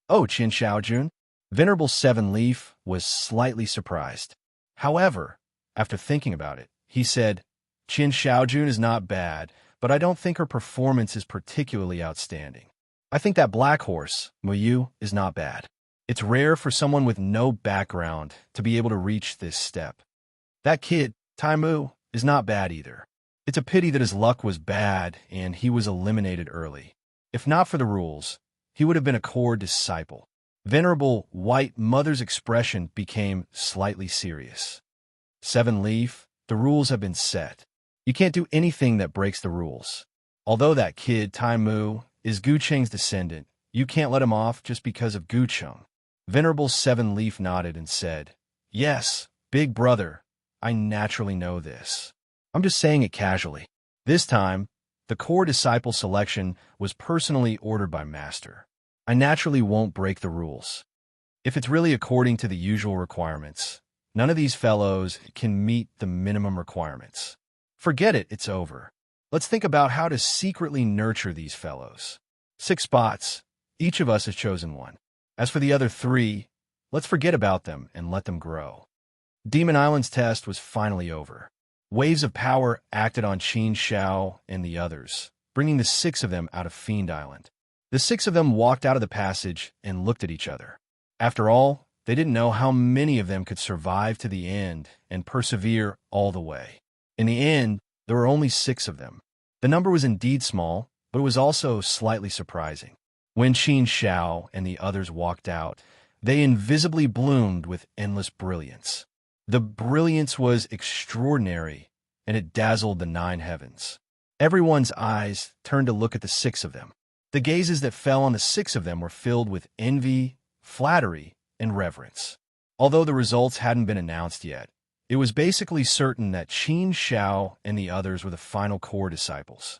Oh, Qin Shaojun? Venerable Seven-Leaf was slightly surprised. However, after thinking about it, he said, Qin Shaojun is not bad, but I don't think her performance is particularly outstanding. I think that black horse, Muyu, is not bad. It's rare for someone with no background to be able to reach this step. That kid, Taimu, is not bad either. It's a pity that his luck was bad and he was eliminated early. If not for the rules, he would have been a core disciple. Venerable White Mother's expression became slightly serious. Seven-Leaf, the rules have been set. You can't do anything that breaks the rules. Although that kid, Taimu, is Gucheng's descendant, you can't let him off just because of Gucheng. Venerable Seven-Leaf nodded and said, Yes, big brother, I naturally know this. I'm just saying it casually. This time, the core disciple selection was personally ordered by Master. I naturally won't break the rules. If it's really according to the usual requirements, none of these fellows can meet the minimum requirements. Forget it, it's over. Let's think about how to secretly nurture these fellows. 6 spots. Each of us has chosen one. As for the other 3, let's forget about them and let them grow. Demon Island's test was finally over. Waves of power acted on Qin Shao and the others, bringing the 6 of them out of Fiend Island. The 6 of them walked out of the passage and looked at each other. After all, they didn't know how many of them could survive to the end and persevere all the way. In the end, there were only 6 of them. The number was indeed small, but it was also slightly surprising. When Qin Shao and the others walked out, they invisibly bloomed with endless brilliance. The brilliance was extraordinary, and it dazzled the 9 heavens. Everyone's eyes turned to look at the 6 of them. The gazes that fell on the 6 of them were filled with envy, flattery, and reverence. Although the results hadn't been announced yet, it was basically certain that Qin Shao and the others were the final core disciples.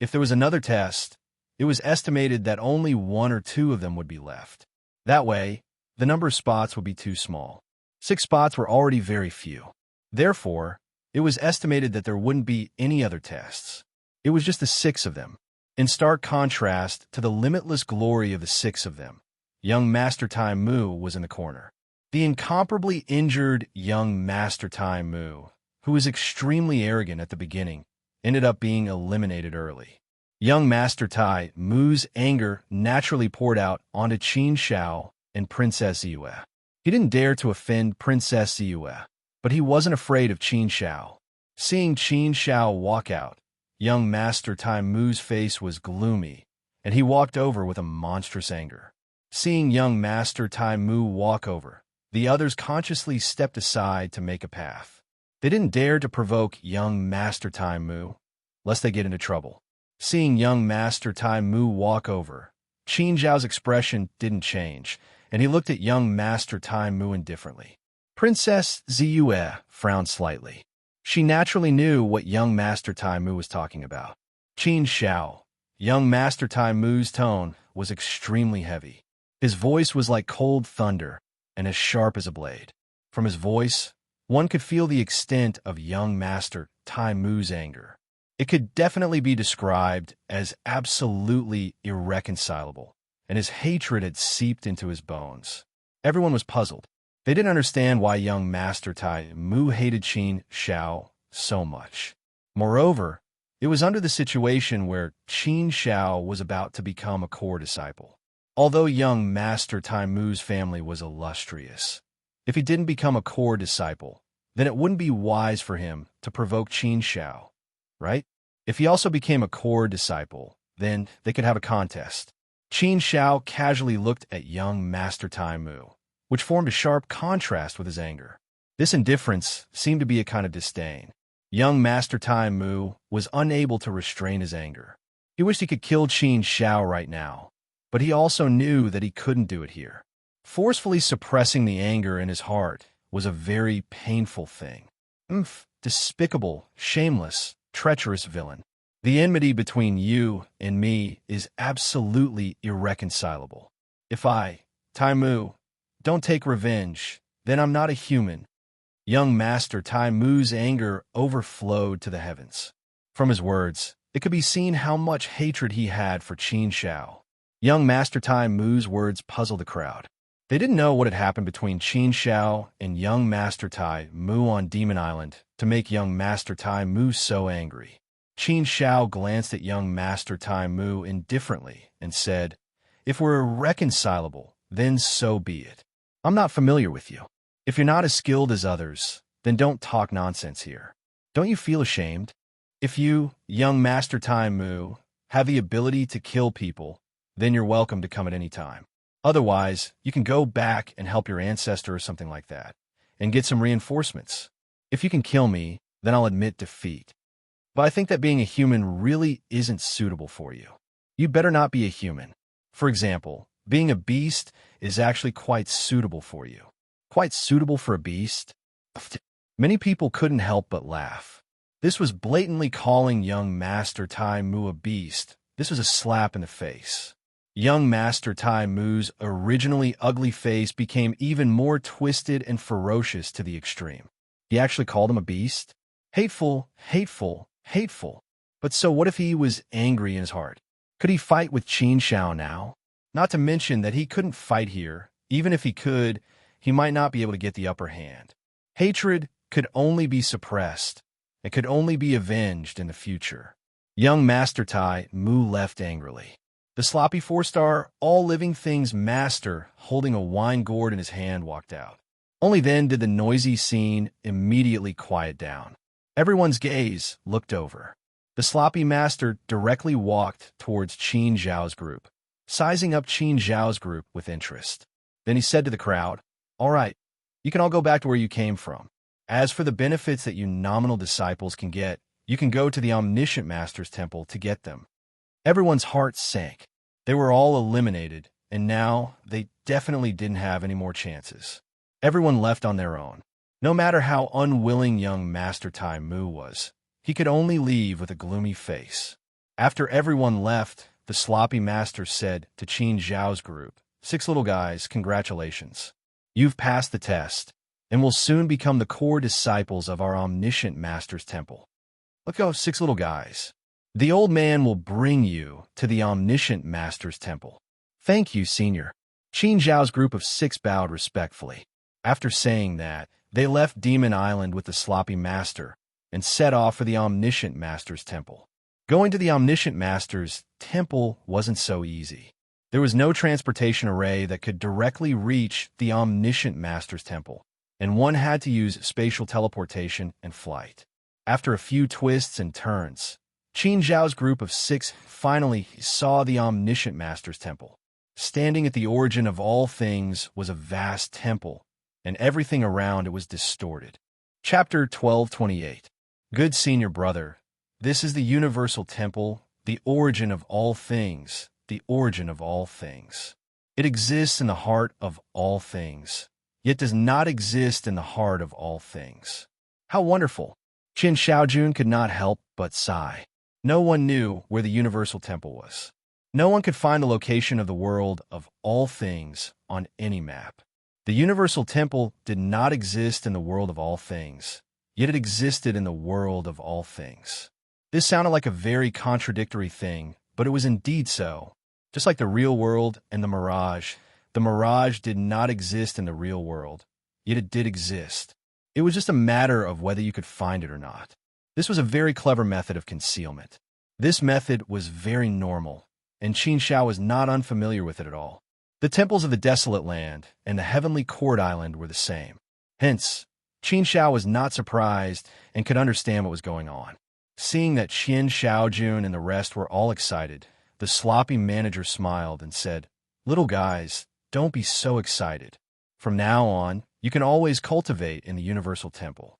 If there was another test, it was estimated that only 1 or 2 of them would be left. That way, the number of spots would be too small. 6 spots were already very few. Therefore, it was estimated that there wouldn't be any other tests. It was just the 6 of them. In stark contrast to the limitless glory of the 6 of them, young Master Tai Mu was in the corner. The incomparably injured young Master Tai Mu, who was extremely arrogant at the beginning, ended up being eliminated early. Young Master Tai Mu's anger naturally poured out onto Qin Shao and Princess Yue. He didn't dare to offend Princess Yue, but he wasn't afraid of Qin Shao. Seeing Qin Shao walk out, young Master Tai Mu's face was gloomy, and he walked over with a monstrous anger. Seeing young Master Tai Mu walk over, the others consciously stepped aside to make a path. They didn't dare to provoke young Master Tai Mu, lest they get into trouble. Seeing young Master Tai Mu walk over, Qin Zhao's expression didn't change, and he looked at young Master Tai Mu indifferently. Princess Ziyue frowned slightly. She naturally knew what young Master Tai Mu was talking about. Qin Shao, young Master Tai Mu's tone was extremely heavy. His voice was like cold thunder and as sharp as a blade. From his voice, one could feel the extent of young Master Tai Mu's anger. It could definitely be described as absolutely irreconcilable, and his hatred had seeped into his bones. Everyone was puzzled. They didn't understand why young Master Tai Mu hated Qin Shao so much. Moreover, it was under the situation where Qin Shao was about to become a core disciple. Although young Master Tai Mu's family was illustrious, if he didn't become a core disciple, then it wouldn't be wise for him to provoke Qin Shao, right? If he also became a core disciple, then they could have a contest. Qin Shao casually looked at young Master Tai Mu, which formed a sharp contrast with his anger. This indifference seemed to be a kind of disdain. Young Master Tai Mu was unable to restrain his anger. He wished he could kill Qin Shao right now, but he also knew that he couldn't do it here. Forcefully suppressing the anger in his heart was a very painful thing. Despicable, shameless, treacherous villain. The enmity between you and me is absolutely irreconcilable. If I, Tai Mu, don't take revenge, then I'm not a human. Young Master Tai Mu's anger overflowed to the heavens. From his words, it could be seen how much hatred he had for Qin Shao. Young Master Tai Mu's words puzzled the crowd. They didn't know what had happened between Qin Shao and young Master Tai Mu on Demon Island to make young Master Tai Mu so angry. Qin Shao glanced at young Master Tai Mu indifferently and said, "If we're irreconcilable, then so be it. I'm not familiar with you. If you're not as skilled as others, then don't talk nonsense here. Don't you feel ashamed? If you, young Master Tai Mu, have the ability to kill people, then you're welcome to come at any time. Otherwise, you can go back and help your ancestor or something like that, and get some reinforcements. If you can kill me, then I'll admit defeat. But I think that being a human really isn't suitable for you. You better not be a human. For example, being a beast is actually quite suitable for you." Quite suitable for a beast? Many people couldn't help but laugh. This was blatantly calling young Master Tai Mu a beast. This was a slap in the face. Young Master Tai Mu's originally ugly face became even more twisted and ferocious to the extreme. He actually called him a beast? Hateful, hateful, hateful. But so what if he was angry in his heart? Could he fight with Qin Shao now? Not to mention that he couldn't fight here. Even if he could, he might not be able to get the upper hand. Hatred could only be suppressed. It could only be avenged in the future. Young Master Tai Mu left angrily. The sloppy 4-star, all-living things master, holding a wine gourd in his hand, walked out. Only then did the noisy scene immediately quiet down. Everyone's gaze looked over. The sloppy master directly walked towards Qin Zhao's group, sizing up Qin Zhao's group with interest. Then he said to the crowd, "All right, you can all go back to where you came from. As for the benefits that you nominal disciples can get, you can go to the Omniscient Master's temple to get them." Everyone's hearts sank. They were all eliminated, and now they definitely didn't have any more chances. Everyone left on their own. No matter how unwilling young Master Tai Mu was, he could only leave with a gloomy face. After everyone left, the sloppy master said to Qin Zhao's group, "6 little guys, congratulations. You've passed the test, and will soon become the core disciples of our Omniscient Master's temple. Let's go, 6 little guys. The old man will bring you to the Omniscient Master's temple." "Thank you, Senior." Qin Zhao's group of 6 bowed respectfully. After saying that, they left Demon Island with the sloppy master and set off for the Omniscient Master's temple. Going to the Omniscient Master's temple wasn't so easy. There was no transportation array that could directly reach the Omniscient Master's temple, and one had to use spatial teleportation and flight. After a few twists and turns, Qin Zhao's group of 6 finally saw the Omniscient Master's temple. Standing at the origin of all things was a vast temple, and everything around it was distorted. Chapter 12:28. Good Senior Brother, this is the Universal Temple, the origin of all things, the origin of all things. It exists in the heart of all things, yet does not exist in the heart of all things. How wonderful! Qin Shaojun could not help but sigh. No one knew where the Universal Temple was. No one could find the location of the world of all things on any map. The Universal Temple did not exist in the world of all things, yet it existed in the world of all things. This sounded like a very contradictory thing, but it was indeed so. Just like the real world and the mirage did not exist in the real world, yet it did exist. It was just a matter of whether you could find it or not. This was a very clever method of concealment. This method was very normal, and Qin Shao was not unfamiliar with it at all. The temples of the Desolate Land and the Heavenly Court Island were the same. Hence, Qin Shao was not surprised and could understand what was going on. Seeing that Qin Shaojun and the rest were all excited, the sloppy manager smiled and said, "Little guys, don't be so excited. From now on, you can always cultivate in the Universal Temple."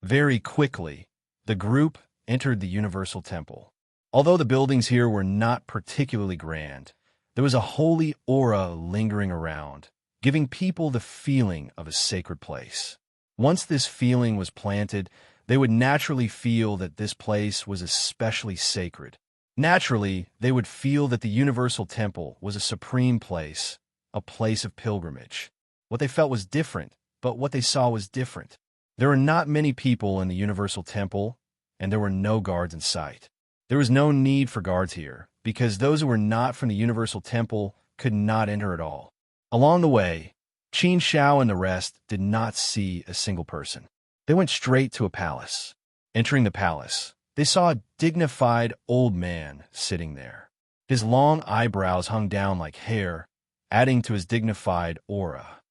Very quickly, the group entered the Universal Temple. Although the buildings here were not particularly grand, there was a holy aura lingering around, giving people the feeling of a sacred place. Once this feeling was planted, they would naturally feel that this place was especially sacred. Naturally, they would feel that the Universal Temple was a supreme place, a place of pilgrimage. What they felt was different, but what they saw was different. There were not many people in the Universal Temple, and there were no guards in sight. There was no need for guards here, because those who were not from the Universal Temple could not enter at all. Along the way, Qin Shao and the rest did not see a single person. They went straight to a palace. Entering the palace, they saw a dignified old man sitting there. His long eyebrows hung down like hair, adding to his dignified aura.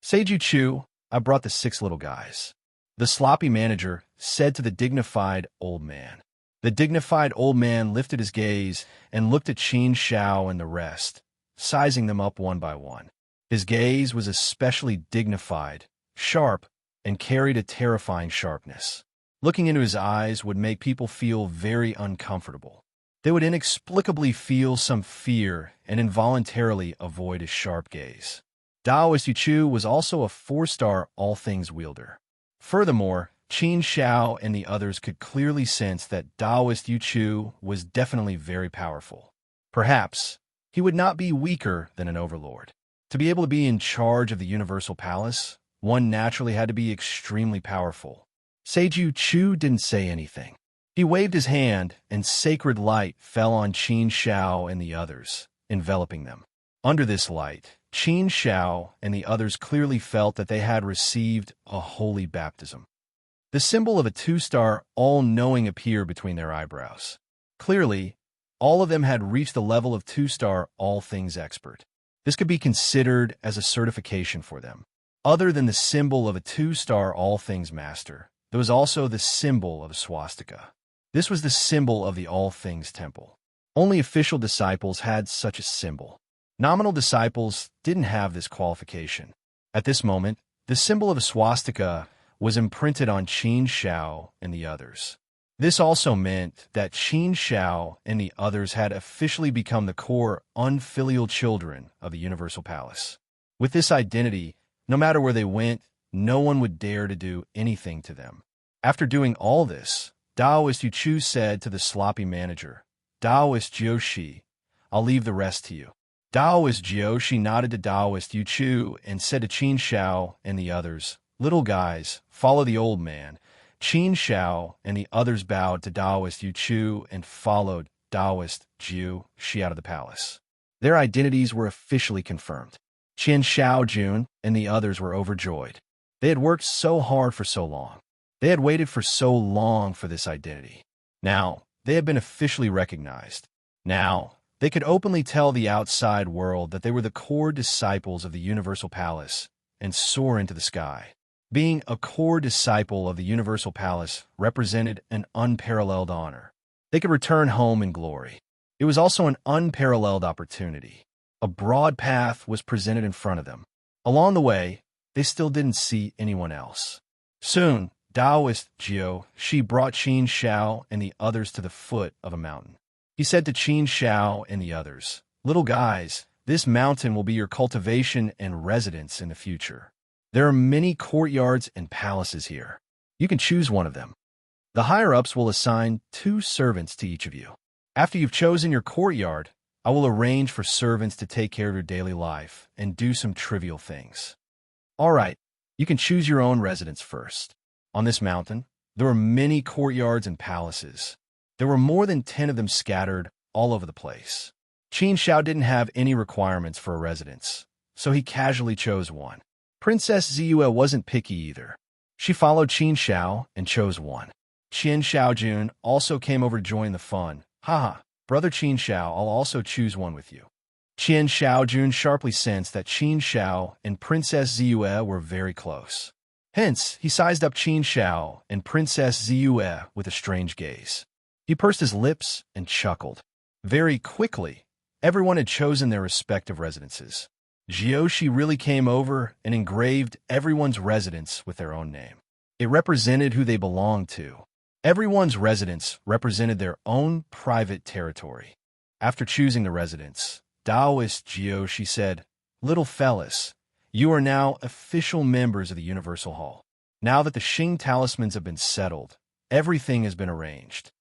"Seiju Chu, I brought the 6 little guys," the sloppy manager said to the dignified old man. The dignified old man lifted his gaze and looked at Qin Shao and the rest, sizing them up one by one. His gaze was especially dignified, sharp, and carried a terrifying sharpness. Looking into his eyes would make people feel very uncomfortable. They would inexplicably feel some fear and involuntarily avoid his sharp gaze. Daoist Yuchu was also a 4-star all-things wielder. Furthermore, Qin Shao and the others could clearly sense that Daoist Yuchu was definitely very powerful. Perhaps he would not be weaker than an overlord. To be able to be in charge of the Universal Palace, one naturally had to be extremely powerful. Seiju Chu didn't say anything. He waved his hand, and sacred light fell on Qin Shao and the others, enveloping them. Under this light, Qin Shao and the others clearly felt that they had received a holy baptism. The symbol of a 2-star all-knowing appeared between their eyebrows. Clearly, all of them had reached the level of 2-star all things expert. This could be considered as a certification for them. Other than the symbol of a 2-star all things master, there was also the symbol of a swastika. This was the symbol of the all things temple. Only official disciples had such a symbol. Nominal disciples didn't have this qualification. At this moment, the symbol of a swastika was imprinted on Qin Shao and the others. This also meant that Qin Shao and the others had officially become the core unfilial children of the Universal Palace. With this identity, no matter where they went, no one would dare to do anything to them. After doing all this, Taoist Yu Chu said to the sloppy manager, "Taoist Jiushi, I'll leave the rest to you." Taoist Jiushi nodded to Taoist Yu Chu and said to Qin Shao and the others, "Little guys, follow the old man." Qin Shao and the others bowed to Taoist Yu Chu and followed Taoist Jiushi out of the palace. Their identities were officially confirmed. Qin Shao Jun and the others were overjoyed. They had worked so hard for so long. They had waited for so long for this identity. Now, they had been officially recognized. Now, they could openly tell the outside world that they were the core disciples of the Universal Palace and soar into the sky. Being a core disciple of the Universal Palace represented an unparalleled honor. They could return home in glory. It was also an unparalleled opportunity. A broad path was presented in front of them. Along the way, they still didn't see anyone else. Soon, Taoist Jiushi brought Qin Shao and the others to the foot of a mountain. He said to Qin Shao and the others, "Little guys, this mountain will be your cultivation and residence in the future. There are many courtyards and palaces here. You can choose one of them. The higher-ups will assign 2 servants to each of you. After you've chosen your courtyard, I will arrange for servants to take care of your daily life and do some trivial things. All right, you can choose your own residence first." On this mountain, there were many courtyards and palaces. There were more than 10 of them scattered all over the place. Qin Shao didn't have any requirements for a residence, so he casually chose one. Princess Ziyue wasn't picky either. She followed Qin Shao and chose one. Qin Shaojun also came over to join the fun. "Haha, brother Qin Shao, I'll also choose one with you." Qin Shaojun sharply sensed that Qin Shao and Princess Ziyue were very close. Hence, he sized up Qin Shao and Princess Ziyue with a strange gaze. He pursed his lips and chuckled. Very quickly, everyone had chosen their respective residences. Jiushi really came over and engraved everyone's residence with their own name. It represented who they belonged to. Everyone's residence represented their own private territory. After choosing the residence, Taoist Jiushi said, "Little fellas, you are now official members of the Universal Hall. Now that the Xing talismans have been settled, everything has been arranged.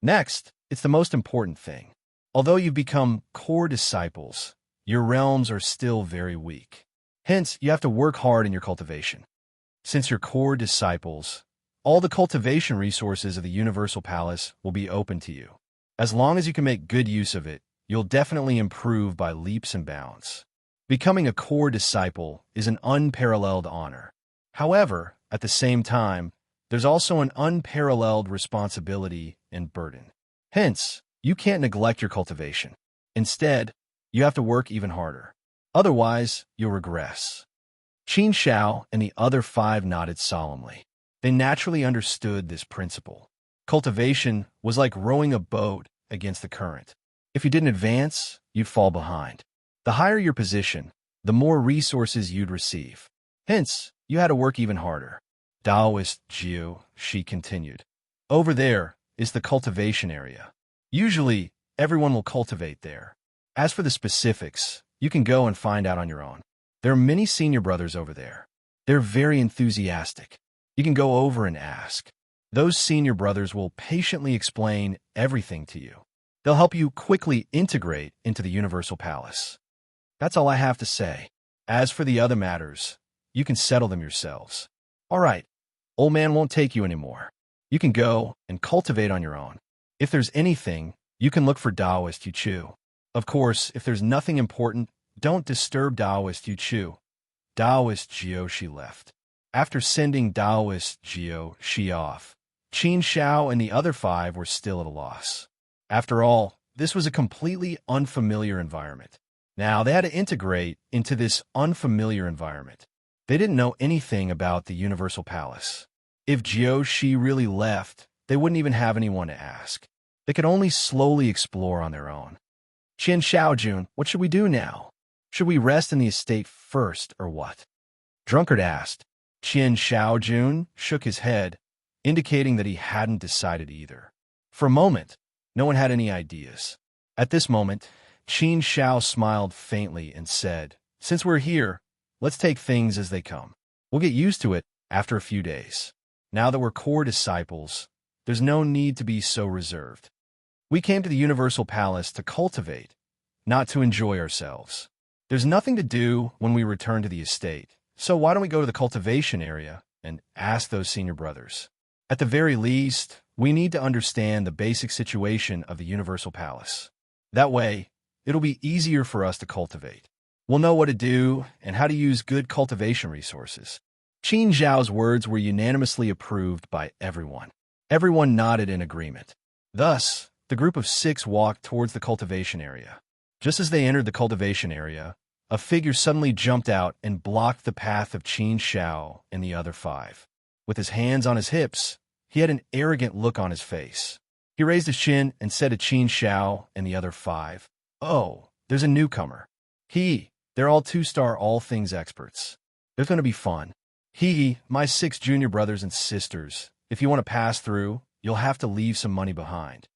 Next, it's the most important thing. Although you've become core disciples, your realms are still very weak. Hence, you have to work hard in your cultivation. Since you're core disciples, all the cultivation resources of the Universal Palace will be open to you. As long as you can make good use of it, you'll definitely improve by leaps and bounds. Becoming a core disciple is an unparalleled honor. However, at the same time, there's also an unparalleled responsibility and burden. Hence, you can't neglect your cultivation. Instead, you have to work even harder. Otherwise, you'll regress." Qin Shao and the other 5 nodded solemnly. They naturally understood this principle. Cultivation was like rowing a boat against the current. If you didn't advance, you'd fall behind. The higher your position, the more resources you'd receive. Hence, you had to work even harder. Taoist Jiushi continued. "Over there is the cultivation area. Usually, everyone will cultivate there. As for the specifics, you can go and find out on your own. There are many senior brothers over there. They're very enthusiastic. You can go over and ask. Those senior brothers will patiently explain everything to you. They'll help you quickly integrate into the Universal Palace. That's all I have to say. As for the other matters, you can settle them yourselves. All right, old man won't take you anymore. You can go and cultivate on your own. If there's anything, you can look for Taoist Yu Chu. Of course, if there's nothing important, don't disturb Taoist Yu Chu." Taoist Jiushi left. After sending Taoist Jiushi off, Qin Shao and the other 5 were still at a loss. After all, this was a completely unfamiliar environment. Now, they had to integrate into this unfamiliar environment. They didn't know anything about the Universal Palace. If Jiao Shi really left, they wouldn't even have anyone to ask. They could only slowly explore on their own. Qian Xiaojun, what should we do now? Should we rest in the estate first, or what? Drunkard asked. Qian Xiaojun shook his head, indicating that he hadn't decided either. For a moment, no one had any ideas. At this moment, Qin Xiao smiled faintly and said, "Since we're here, let's take things as they come. We'll get used to it after a few days. Now that we're core disciples, there's no need to be so reserved. We came to the Universal Palace to cultivate, not to enjoy ourselves. There's nothing to do when we return to the estate, so why don't we go to the cultivation area and ask those senior brothers? At the very least, we need to understand the basic situation of the Universal Palace. That way, it'll be easier for us to cultivate. We'll know what to do and how to use good cultivation resources." Qin Zhao's words were unanimously approved by everyone. Everyone nodded in agreement. Thus, the group of 6 walked towards the cultivation area. Just as they entered the cultivation area, a figure suddenly jumped out and blocked the path of Qin Xiao and the other 5. With his hands on his hips, he had an arrogant look on his face. He raised his chin and said to Qin Xiao and the other 5, "Oh, there's a newcomer. They're all 2-star all things experts. There's going to be fun. My 6 junior brothers and sisters, if you want to pass through, you'll have to leave some money behind."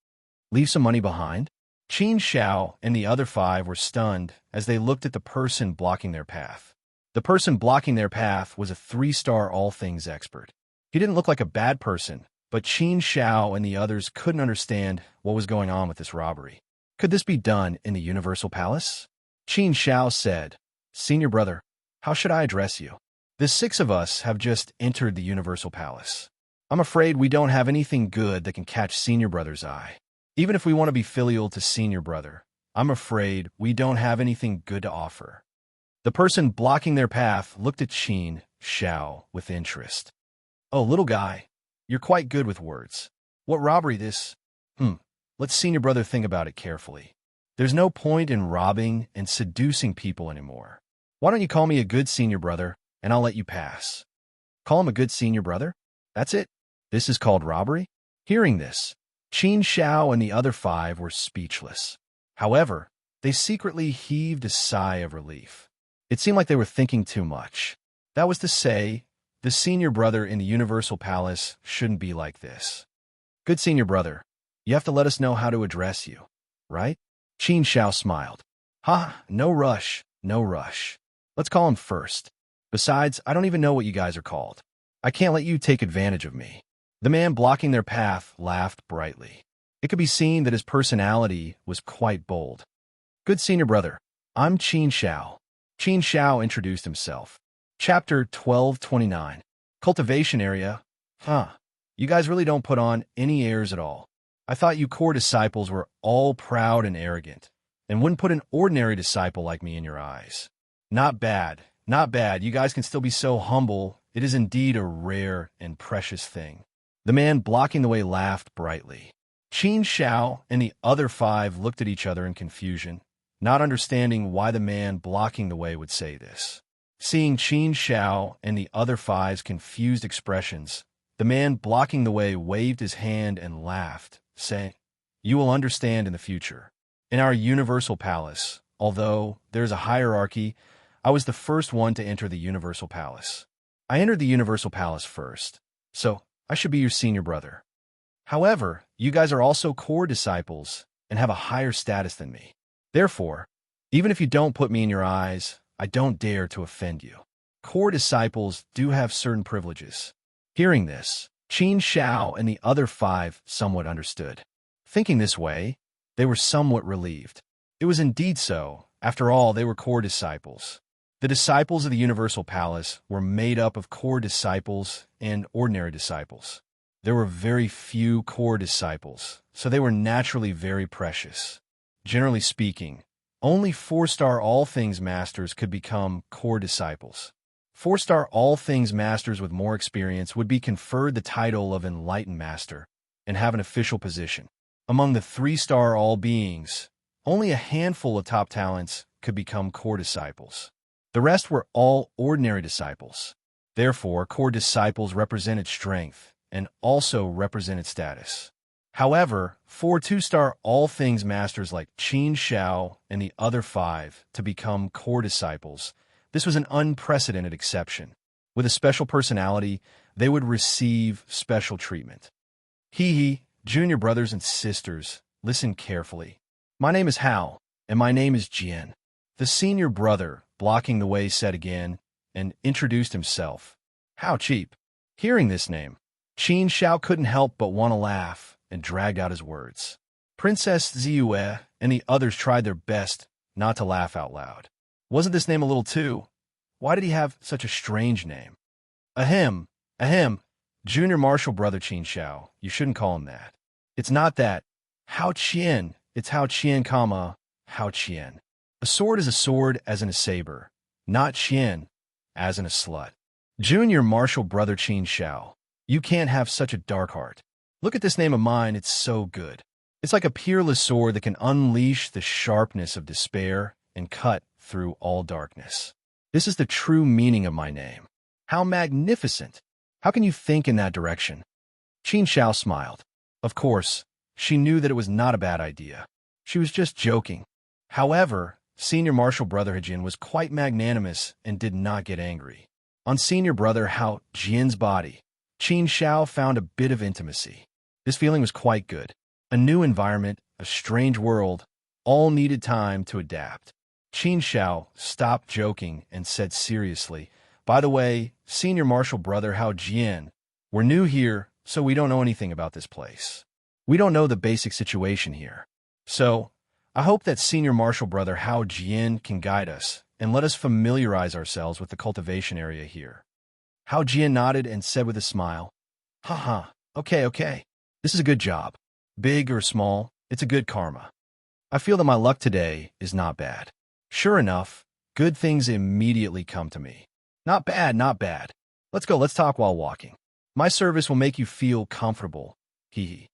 Leave some money behind? Qin Xiao and the other 5 were stunned as they looked at the person blocking their path. The person blocking their path was a 3-star all things expert. He didn't look like a bad person, but Qin Xiao and the others couldn't understand what was going on with this robbery. Could this be done in the Universal Palace? Qin Xiao said, "Senior brother, how should I address you? The 6 of us have just entered the Universal Palace. I'm afraid we don't have anything good that can catch Senior Brother's eye. Even if we want to be filial to Senior Brother, I'm afraid we don't have anything good to offer." The person blocking their path looked at Qin Xiao with interest. "Oh, little guy, you're quite good with words. What robbery this? Let Senior Brother think about it carefully. There's no point in robbing and seducing people anymore. Why don't you call me a good Senior Brother, and I'll let you pass." Call him a good Senior Brother? That's it? This is called robbery? Hearing this, Qin Xiao and the other 5 were speechless. However, they secretly heaved a sigh of relief. It seemed like they were thinking too much. That was to say, the Senior Brother in the Universal Palace shouldn't be like this. "Good Senior Brother, you have to let us know how to address you, right?" Qin Xiao smiled. No rush, no rush. Let's call him first. Besides, I don't even know what you guys are called. I can't let you take advantage of me." The man blocking their path laughed brightly. It could be seen that his personality was quite bold. "Good Senior Brother, I'm Qin Xiao." Qin Xiao introduced himself. Chapter 1229. Cultivation Area. You guys really don't put on any airs at all. I thought you core disciples were all proud and arrogant, and wouldn't put an ordinary disciple like me in your eyes. Not bad, not bad. You guys can still be so humble. It is indeed a rare and precious thing. The man blocking the way laughed brightly. Qin Xiao and the other 5 looked at each other in confusion, not understanding why the man blocking the way would say this. Seeing Qin Xiao and the other 5's confused expressions, the man blocking the way waved his hand and laughed, saying, "You will understand in the future. In our Universal Palace, although there's a hierarchy, I was the first one to enter the Universal Palace. I entered the Universal Palace first, so I should be your Senior Brother. However, you guys are also core disciples and have a higher status than me. Therefore, even if you don't put me in your eyes, I don't dare to offend you. Core disciples do have certain privileges." Hearing this, Qin Xiao and the other 5 somewhat understood. Thinking this way, they were somewhat relieved. It was indeed so. After all, they were core disciples. The disciples of the Universal Palace were made up of core disciples and ordinary disciples. There were very few core disciples, so they were naturally very precious. Generally speaking, only 4-star all things masters could become core disciples. 4-star all things masters with more experience would be conferred the title of enlightened master and have an official position. Among the 3-star all beings, only a handful of top talents could become core disciples. The rest were all ordinary disciples. Therefore, core disciples represented strength and also represented status. However, for 2-star all things masters like Qin Shao and the other 5 to become core disciples, this was an unprecedented exception. With a special personality, they would receive special treatment. Junior brothers and sisters, listen carefully. My name is Hao, and my name is Jian. The senior brother, blocking the way, said again, and introduced himself. How cheap. Hearing this name, Qin Shao couldn't help but want to laugh and dragged out his words. Princess Ziyue and the others tried their best not to laugh out loud. Wasn't this name a little too? Why did he have such a strange name? Ahem, junior martial brother Qin Shao, you shouldn't call him that. It's not that. Hao Qian, it's Hao Qian, Hao Qian. A sword is a sword as in a saber, not Qian, as in a slut. Junior martial brother Qin Shao, you can't have such a dark heart. Look at this name of mine, it's so good. It's like a peerless sword that can unleash the sharpness of despair and cut through all darkness. This is the true meaning of my name. How magnificent! How can you think in that direction? Qin Shao smiled. Of course, she knew that it was not a bad idea. She was just joking. However, senior martial brother Hejin was quite magnanimous and did not get angry. On senior brother Hao Jian's body, Qin Shao found a bit of intimacy. This feeling was quite good. A new environment, a strange world, all needed time to adapt. Qin Shao stopped joking and said seriously, by the way, senior martial brother Hao Jian, we're new here, so we don't know anything about this place. We don't know the basic situation here. So, I hope that senior martial brother Hao Jian can guide us and let us familiarize ourselves with the cultivation area here. Hao Jian nodded and said with a smile, Haha, okay. This is a good job. Big or small, it's a good karma. I feel that my luck today is not bad. Sure enough, good things immediately come to me. Not bad. Let's go, let's talk while walking. My service will make you feel comfortable. It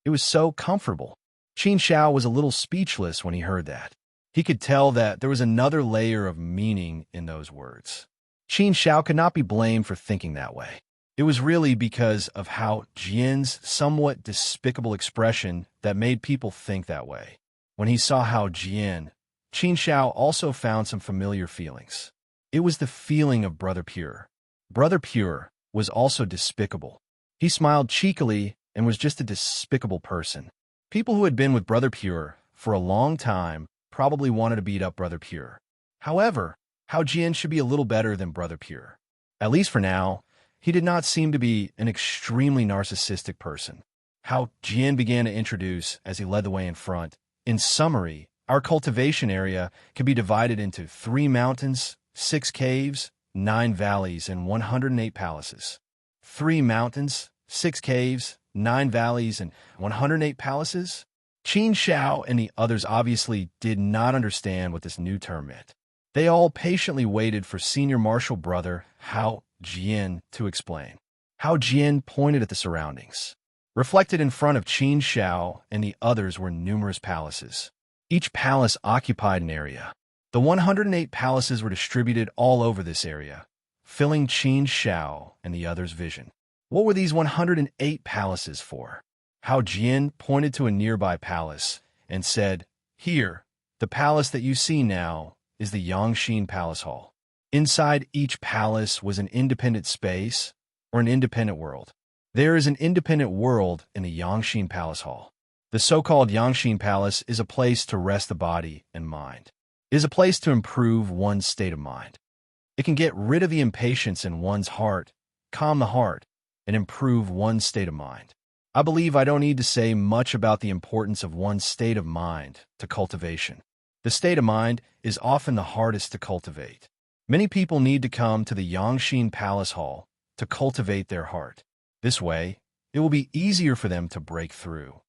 was so comfortable. Qin Shao was a little speechless when he heard that. He could tell that there was another layer of meaning in those words. Qin Shao could not be blamed for thinking that way. It was really because of Hao Jian's somewhat despicable expression that made people think that way. When he saw Hao Jian, Qin Shao also found some familiar feelings. It was the feeling of Brother Pure. Brother Pure was also despicable. He smiled cheekily and was just a despicable person. People who had been with Brother Pure for a long time probably wanted to beat up Brother Pure. However, Hao Jian should be a little better than Brother Pure. At least for now, he did not seem to be an extremely narcissistic person. Hao Jian began to introduce as he led the way in front. In summary, our cultivation area can be divided into 3 mountains, 6 caves, 9 valleys, and 108 palaces. 3 mountains, 6 caves, 9 valleys, and 108 palaces? Qin Shao and the others obviously did not understand what this new term meant. They all patiently waited for senior martial brother Hao Jian to explain. Hao Jian pointed at the surroundings. Reflected in front of Qin Shao and the others were numerous palaces. Each palace occupied an area. The 108 palaces were distributed all over this area, filling Qin Shao and the others' vision. What were these 108 palaces for? Hao Jian pointed to a nearby palace and said, Here, the palace that you see now is the Yangxin Palace Hall. Inside each palace was an independent space or an independent world. There is an independent world in the Yangxin Palace Hall. The so-called Yangxin Palace is a place to rest the body and mind. It is a place to improve one's state of mind. It can get rid of the impatience in one's heart, calm the heart, and improve one's state of mind. I believe I don't need to say much about the importance of one's state of mind to cultivation. The state of mind is often the hardest to cultivate. Many people need to come to the Yangxin Palace Hall to cultivate their heart. This way, it will be easier for them to break through.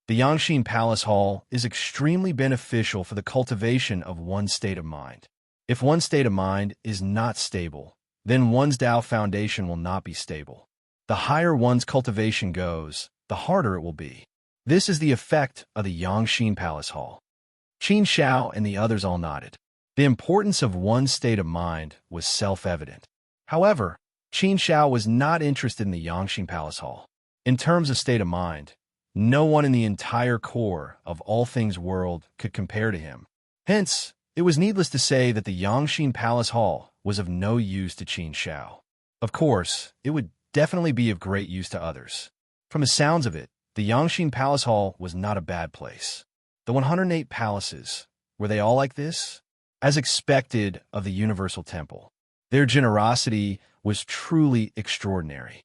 The Yangxin Palace Hall is extremely beneficial for the cultivation of one's state of mind. If one's state of mind is not stable, then one's Tao foundation will not be stable. The higher one's cultivation goes, the harder it will be. This is the effect of the Yangxin Palace Hall. Qin Shao and the others all nodded. The importance of one's state of mind was self-evident. However, Qin Shao was not interested in the Yangxin Palace Hall. In terms of state of mind, no one in the entire core of all things world could compare to him. Hence, it was needless to say that the Yangxin Palace Hall was of no use to Qin Shao. Of course, it would definitely be of great use to others. From the sounds of it, the Yangxin Palace Hall was not a bad place. The 108 palaces, were they all like this? As expected of the Universal Temple, their generosity was truly extraordinary.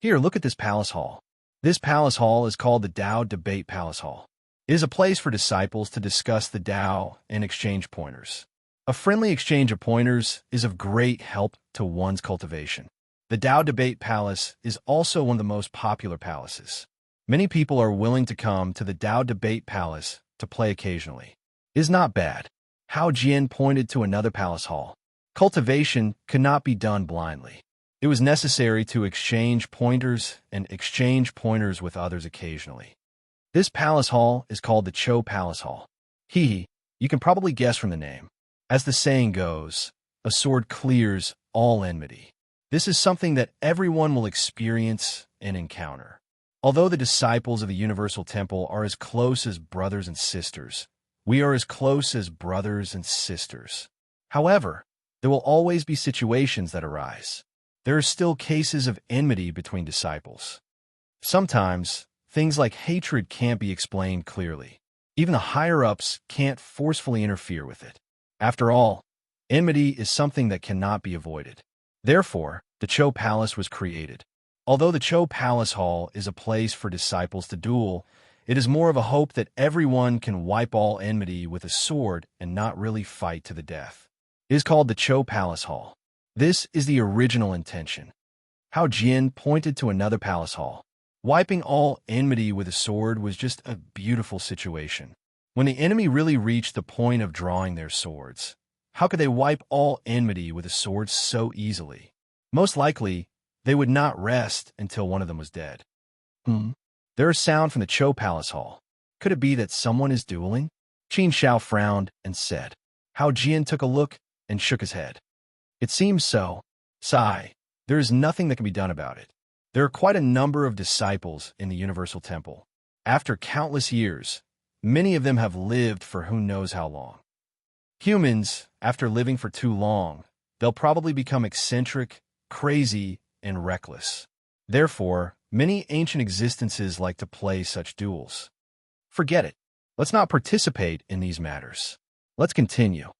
Here, look at this palace hall. This palace hall is called the Tao Debate Palace Hall. It is a place for disciples to discuss the Tao and exchange pointers. A friendly exchange of pointers is of great help to one's cultivation. The Tao Debate Palace is also one of the most popular palaces. Many people are willing to come to the Tao Debate Palace to play occasionally. It is not bad. Hao Jian pointed to another palace hall. Cultivation could not be done blindly. It was necessary to exchange pointers with others occasionally. This palace hall is called the Chou Palace Hall. You can probably guess from the name. As the saying goes, a sword clears all enmity. This is something that everyone will experience and encounter. Although the disciples of the Universal Temple are as close as brothers and sisters, we are as close as brothers and sisters. However, there will always be situations that arise. There are still cases of enmity between disciples. Sometimes, things like hatred can't be explained clearly. Even the higher-ups can't forcefully interfere with it. After all, enmity is something that cannot be avoided. Therefore, the Chou Palace was created. Although the Chou Palace Hall is a place for disciples to duel, it is more of a hope that everyone can wipe all enmity with a sword and not really fight to the death. It is called the Chou Palace Hall. This is the original intention. Hao Jian pointed to another palace hall. Wiping all enmity with a sword was just a beautiful situation. When the enemy really reached the point of drawing their swords, how could they wipe all enmity with a sword so easily? Most likely, they would not rest until one of them was dead. There is sound from the Chou Palace Hall. Could it be that someone is dueling? Qin Shao frowned and said. Hao Jian took a look and shook his head. It seems so. Sigh. There is nothing that can be done about it. There are quite a number of disciples in the Universal Temple. After countless years, many of them have lived for who knows how long. Humans, after living for too long, they'll probably become eccentric, crazy, and reckless. Therefore, many ancient existences like to play such duels. Forget it. Let's not participate in these matters. Let's continue.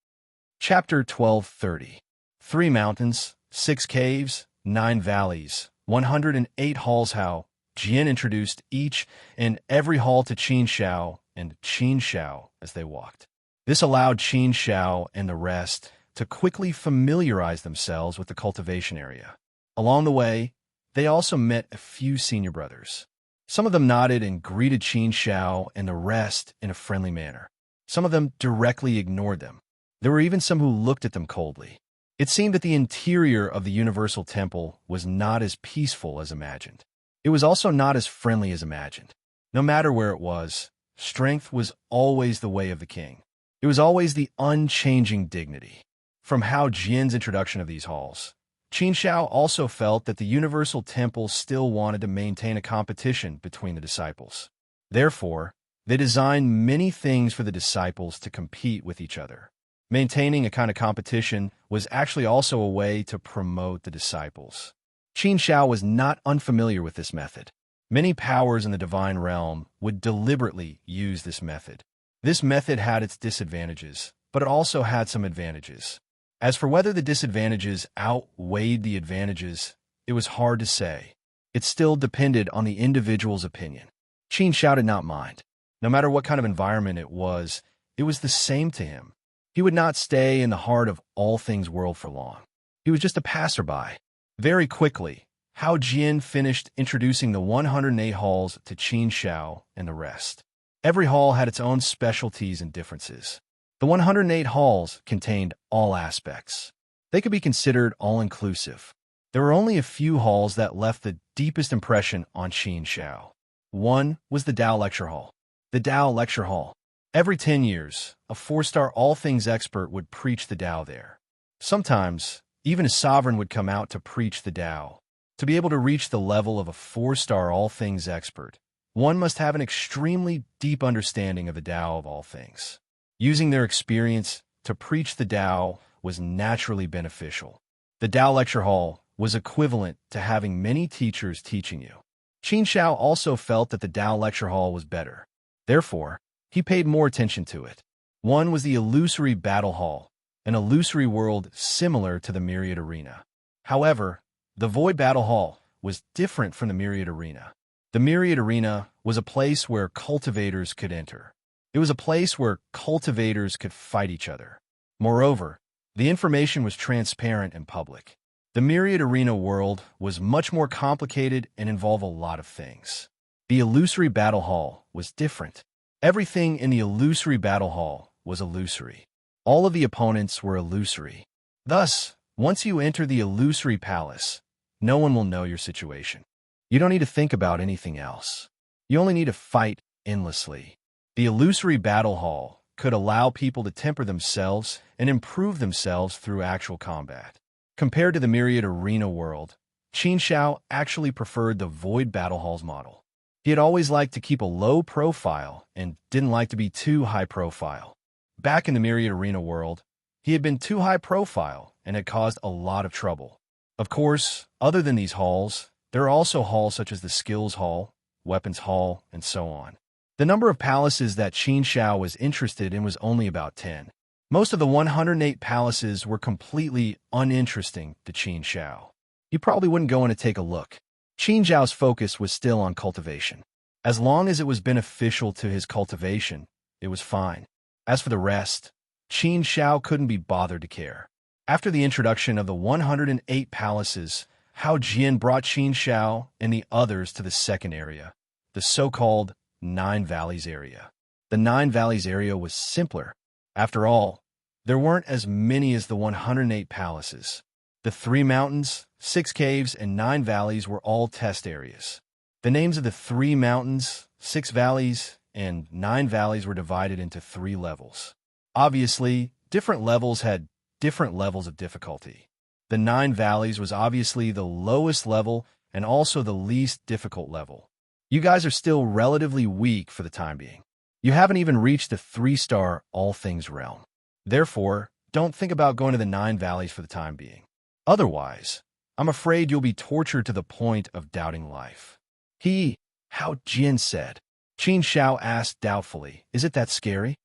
Chapter 1230. 3 mountains, 6 caves, 9 valleys, 108 halls. Hao Jian introduced each and every hall to Qin Shao and Qin Shao as they walked. This allowed Qin Shao and the rest to quickly familiarize themselves with the cultivation area. Along the way, they also met a few senior brothers. Some of them nodded and greeted Qin Shao and the rest in a friendly manner. Some of them directly ignored them. There were even some who looked at them coldly. It seemed that the interior of the Universal Temple was not as peaceful as imagined. It was also not as friendly as imagined. No matter where it was, strength was always the way of the king. It was always the unchanging dignity. From Hao Jian's introduction of these halls, Qin Shao also felt that the Universal Temple still wanted to maintain a competition between the disciples. Therefore, they designed many things for the disciples to compete with each other. Maintaining a kind of competition was actually also a way to promote the disciples. Qin Shao was not unfamiliar with this method. Many powers in the divine realm would deliberately use this method. This method had its disadvantages, but it also had some advantages. As for whether the disadvantages outweighed the advantages, it was hard to say. It still depended on the individual's opinion. Qin Shao did not mind. No matter what kind of environment it was the same to him. He would not stay in the heart of all things world for long. He was just a passerby. Very quickly, Hao Jian finished introducing the 108 halls to Qin Shao and the rest. Every hall had its own specialties and differences. The 108 halls contained all aspects. They could be considered all-inclusive. There were only a few halls that left the deepest impression on Qin Shao. One was the Tao Lecture Hall. The Tao Lecture Hall. Every 10 years, a 4-star all-things expert would preach the Tao there. Sometimes, even a sovereign would come out to preach the Tao. To be able to reach the level of a 4-star all-things expert, one must have an extremely deep understanding of the Tao of all things. Using their experience to preach the Tao was naturally beneficial. The Tao Lecture Hall was equivalent to having many teachers teaching you. Qin Shao also felt that the Tao Lecture Hall was better. Therefore, he paid more attention to it. One was the Illusory Battle Hall, an illusory world similar to the Myriad Arena. However, the Void Battle Hall was different from the Myriad Arena. The Myriad Arena was a place where cultivators could enter. It was a place where cultivators could fight each other. Moreover, the information was transparent and public. The Myriad Arena world was much more complicated and involved a lot of things. The Illusory Battle Hall was different. Everything in the Illusory Battle Hall was illusory. All of the opponents were illusory. Thus, once you enter the Illusory Palace, no one will know your situation. You don't need to think about anything else. You only need to fight endlessly. The Illusory Battle Hall could allow people to temper themselves and improve themselves through actual combat. Compared to the Myriad Arena world, Qin Shao actually preferred the Void Battle Hall's model. He had always liked to keep a low profile and didn't like to be too high profile. Back in the Myriad Arena world, he had been too high profile and had caused a lot of trouble. Of course, other than these halls, there are also halls such as the Skills Hall, Weapons Hall, and so on. The number of palaces that Qin Shao was interested in was only about 10. Most of the 108 palaces were completely uninteresting to Qin Shao. He probably wouldn't go in to take a look. Qin Shao's focus was still on cultivation. As long as it was beneficial to his cultivation, it was fine. As for the rest, Qin Shao couldn't be bothered to care. After the introduction of the 108 palaces, Hao Jian brought Qin Shao and the others to the second area, the so-called 9 Valleys area. The 9 Valleys area was simpler. After all, there weren't as many as the 108 palaces. The 3 mountains, 6 caves, and 9 valleys were all test areas. The names of the 3 mountains, 6 valleys, and 9 valleys were divided into 3 levels. Obviously, different levels had different levels of difficulty. The 9 valleys was obviously the lowest level and also the least difficult level. You guys are still relatively weak for the time being. You haven't even reached the 3-star all things realm. Therefore, don't think about going to the 9 valleys for the time being. Otherwise, I'm afraid you'll be tortured to the point of doubting life. Hao Jian said. Qin Shao asked doubtfully, is it that scary?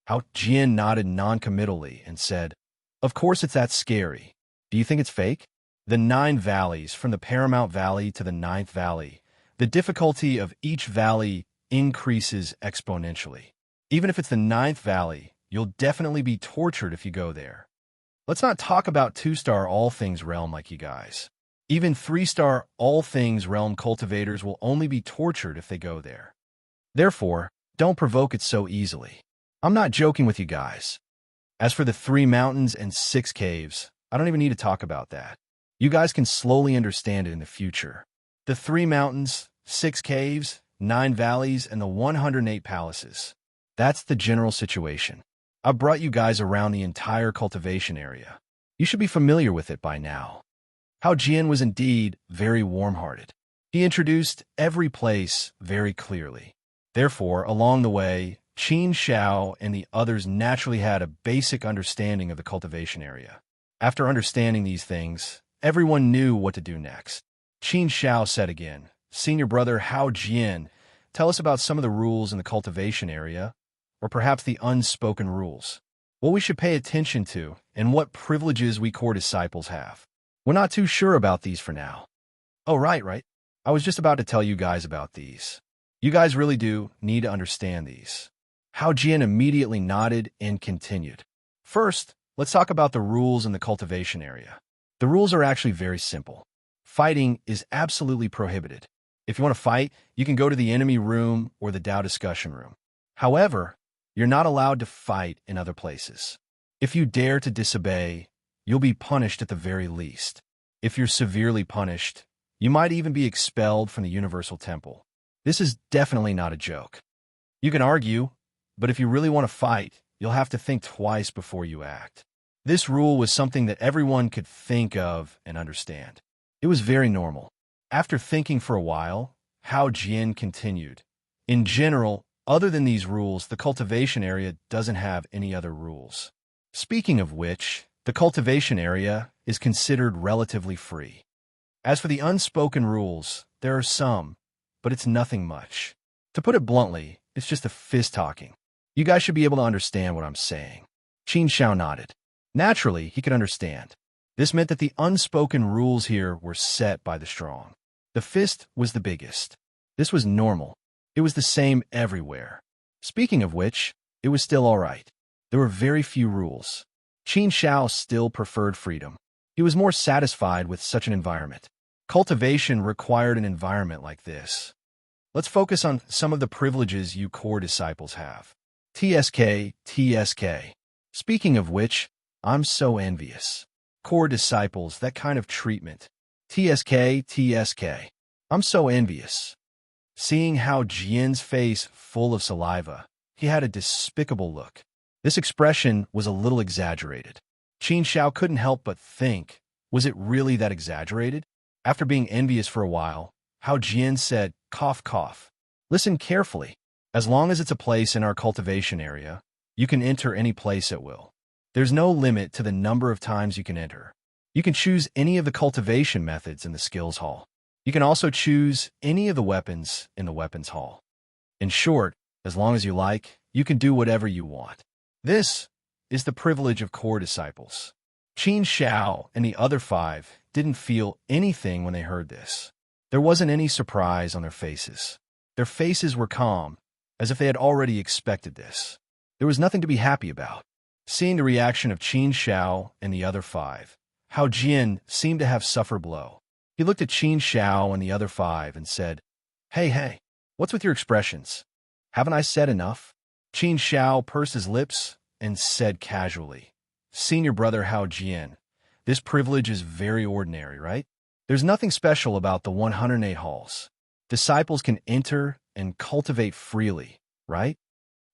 Hao Jian nodded non-committally and said, of course it's that scary. Do you think it's fake? The 9 valleys, from the Paramount Valley to the 9th Valley, the difficulty of each valley increases exponentially. Even if it's the 9th Valley, you'll definitely be tortured if you go there. Let's not talk about 2-star all things realm like you guys. Even 3-star all things realm cultivators will only be tortured if they go there. Therefore, don't provoke it so easily. I'm not joking with you guys. As for the 3 mountains and 6 caves, I don't even need to talk about that. You guys can slowly understand it in the future. The 3 mountains, 6 caves, 9 valleys, and the 108 palaces. That's the general situation. I brought you guys around the entire cultivation area. You should be familiar with it by now. Hao Jian was indeed very warm-hearted. He introduced every place very clearly. Therefore, along the way, Qin Shao and the others naturally had a basic understanding of the cultivation area. After understanding these things, everyone knew what to do next. Qin Shao said again, Senior Brother Hao Jian, tell us about some of the rules in the cultivation area, or perhaps the unspoken rules. What we should pay attention to, and what privileges we core disciples have. We're not too sure about these for now. Oh, right. I was just about to tell you guys about these. You guys really do need to understand these. Hao Jian immediately nodded and continued. First, let's talk about the rules in the cultivation area. The rules are actually very simple. Fighting is absolutely prohibited. If you want to fight, you can go to the enemy room or the Tao discussion room. However, you're not allowed to fight in other places. If you dare to disobey, you'll be punished at the very least. If you're severely punished, you might even be expelled from the Universal Temple. This is definitely not a joke. You can argue, but if you really want to fight, you'll have to think twice before you act. This rule was something that everyone could think of and understand. It was very normal. After thinking for a while, Hao Jian continued. In general, other than these rules, the cultivation area doesn't have any other rules. Speaking of which, the cultivation area is considered relatively free. As for the unspoken rules, there are some, but it's nothing much. To put it bluntly, it's just a fist talking. You guys should be able to understand what I'm saying. Qin Shao nodded. Naturally, he could understand. This meant that the unspoken rules here were set by the strong. The fist was the biggest. This was normal. It was the same everywhere. Speaking of which, it was still all right. There were very few rules. Qin Shao still preferred freedom. He was more satisfied with such an environment. Cultivation required an environment like this. Let's focus on some of the privileges you core disciples have. TSK. Speaking of which, I'm so envious. Core disciples, that kind of treatment. TSK. I'm so envious. Seeing Hao Jian's face full of saliva, he had a despicable look. This expression was a little exaggerated. Qin Shao couldn't help but think, was it really that exaggerated? After being envious for a while, Hao Jian said, cough, cough. Listen carefully. As long as it's a place in our cultivation area, you can enter any place at will. There's no limit to the number of times you can enter. You can choose any of the cultivation methods in the skills hall. You can also choose any of the weapons in the weapons hall. In short, as long as you like, you can do whatever you want. This is the privilege of core disciples. Qin Shao and the other 5 didn't feel anything when they heard this. There wasn't any surprise on their faces. Their faces were calm, as if they had already expected this. There was nothing to be happy about. Seeing the reaction of Qin Shao and the other 5, Hao Jian seemed to have suffered a blow. He looked at Qin Shao and the other 5 and said, Hey, what's with your expressions? Haven't I said enough? Qin Shao pursed his lips and said casually, Senior brother Hao Jian, this privilege is very ordinary, right? There's nothing special about the 108 halls. Disciples can enter and cultivate freely, right?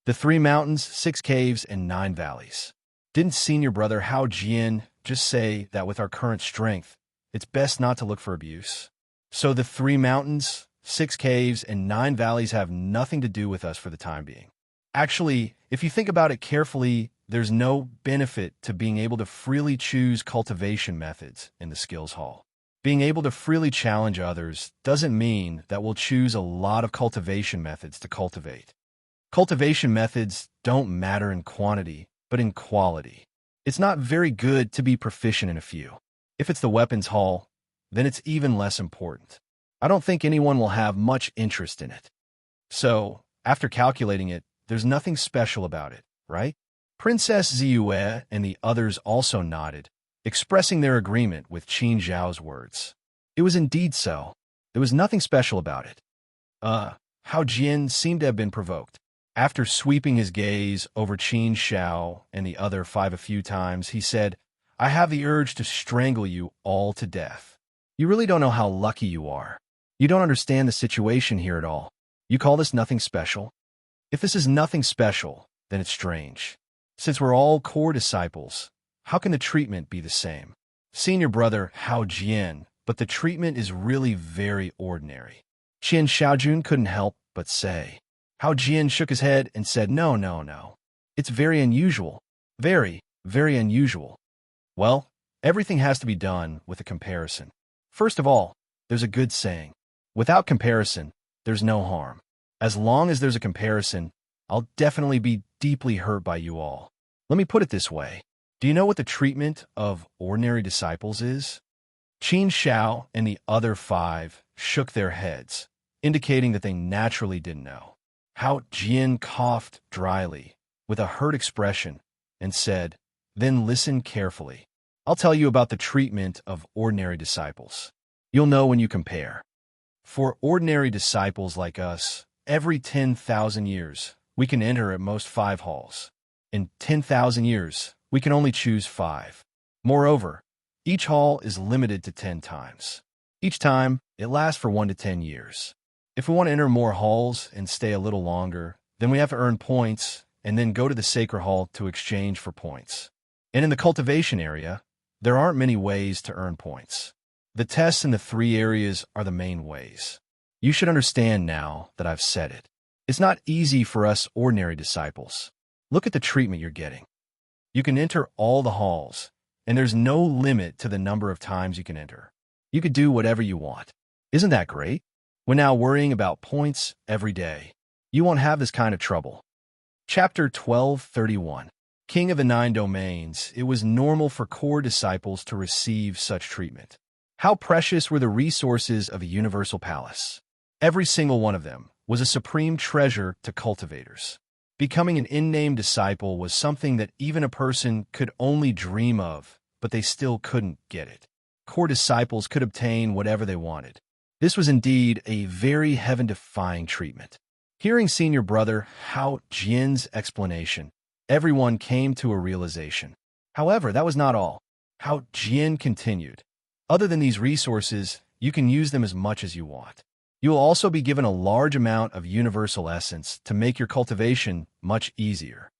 The 3 mountains, 6 caves, and 9 valleys. Didn't senior brother Hao Jian just say that with our current strength, it's best not to look for abuse? So the 3 mountains, 6 caves, and 9 valleys have nothing to do with us for the time being. Actually, if you think about it carefully, there's no benefit to being able to freely choose cultivation methods in the skills hall. Being able to freely challenge others doesn't mean that we'll choose a lot of cultivation methods to cultivate. Cultivation methods don't matter in quantity, but in quality. It's not very good to be proficient in a few. If it's the weapons hall, then it's even less important. I don't think anyone will have much interest in it. So, after calculating it, there's nothing special about it, right? Princess Ziyue and the others also nodded, expressing their agreement with Qin Zhao's words. It was indeed so. There was nothing special about it. Hao Jian seemed to have been provoked. After sweeping his gaze over Qin Shao and the other 5 a few times, he said, I have the urge to strangle you all to death. You really don't know how lucky you are. You don't understand the situation here at all. You call this nothing special? If this is nothing special, then it's strange. Since we're all core disciples, how can the treatment be the same? Senior brother Hao Jian, but the treatment is really very ordinary. Qin Shaojun couldn't help but say. Hao Jian shook his head and said, No. It's very unusual. Very, very unusual. Well, everything has to be done with a comparison. First of all, there's a good saying. Without comparison, there's no harm. As long as there's a comparison, I'll definitely be deeply hurt by you all. Let me put it this way. Do you know what the treatment of ordinary disciples is? Qin Shao and the other 5 shook their heads, indicating that they naturally didn't know. Hao Jian coughed dryly, with a hurt expression, and said, Then listen carefully. I'll tell you about the treatment of ordinary disciples. You'll know when you compare. For ordinary disciples like us, every 10,000 years, we can enter at most 5 halls. In 10,000 years, we can only choose 5. Moreover, each hall is limited to 10 times. Each time, it lasts for 1 to 10 years. If we want to enter more halls and stay a little longer, then we have to earn points and then go to the sacred hall to exchange for points. And in the cultivation area, there aren't many ways to earn points. The tests in the 3 areas are the main ways. You should understand now that I've said it. It's not easy for us ordinary disciples. Look at the treatment you're getting. You can enter all the halls, and there's no limit to the number of times you can enter. You could do whatever you want. Isn't that great? When now worrying about points every day, you won't have this kind of trouble. Chapter 12:31. King of the 9 domains, it was normal for core disciples to receive such treatment. How precious were the resources of a universal palace. Every single one of them was a supreme treasure to cultivators. Becoming an in-name disciple was something that even a person could only dream of, but they still couldn't get it. Core disciples could obtain whatever they wanted. This was indeed a very heaven-defying treatment. Hearing senior brother Hao Jian's explanation, everyone came to a realization. However, that was not all. Hao Jian continued. Other than these resources, you can use them as much as you want. You will also be given a large amount of universal essence to make your cultivation much easier.